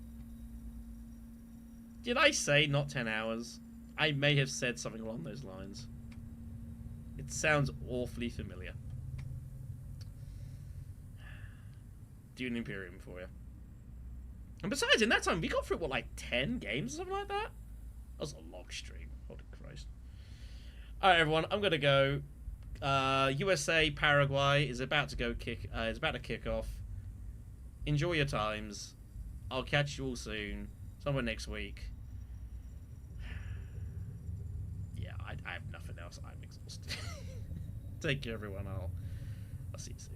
Did I say not 10 hours? I may have said something along those lines. It sounds awfully familiar. Dune Imperium for you. And besides, in that time, we got through, what, like 10 games or something like that? That was a long stream. Holy Christ. Alright, everyone, I'm going to go. USA, Paraguay is about to kick off. Enjoy your times. I'll catch you all soon. Somewhere next week. Yeah, I have nothing else. I'm exhausted. Take care, everyone. I'll see you soon.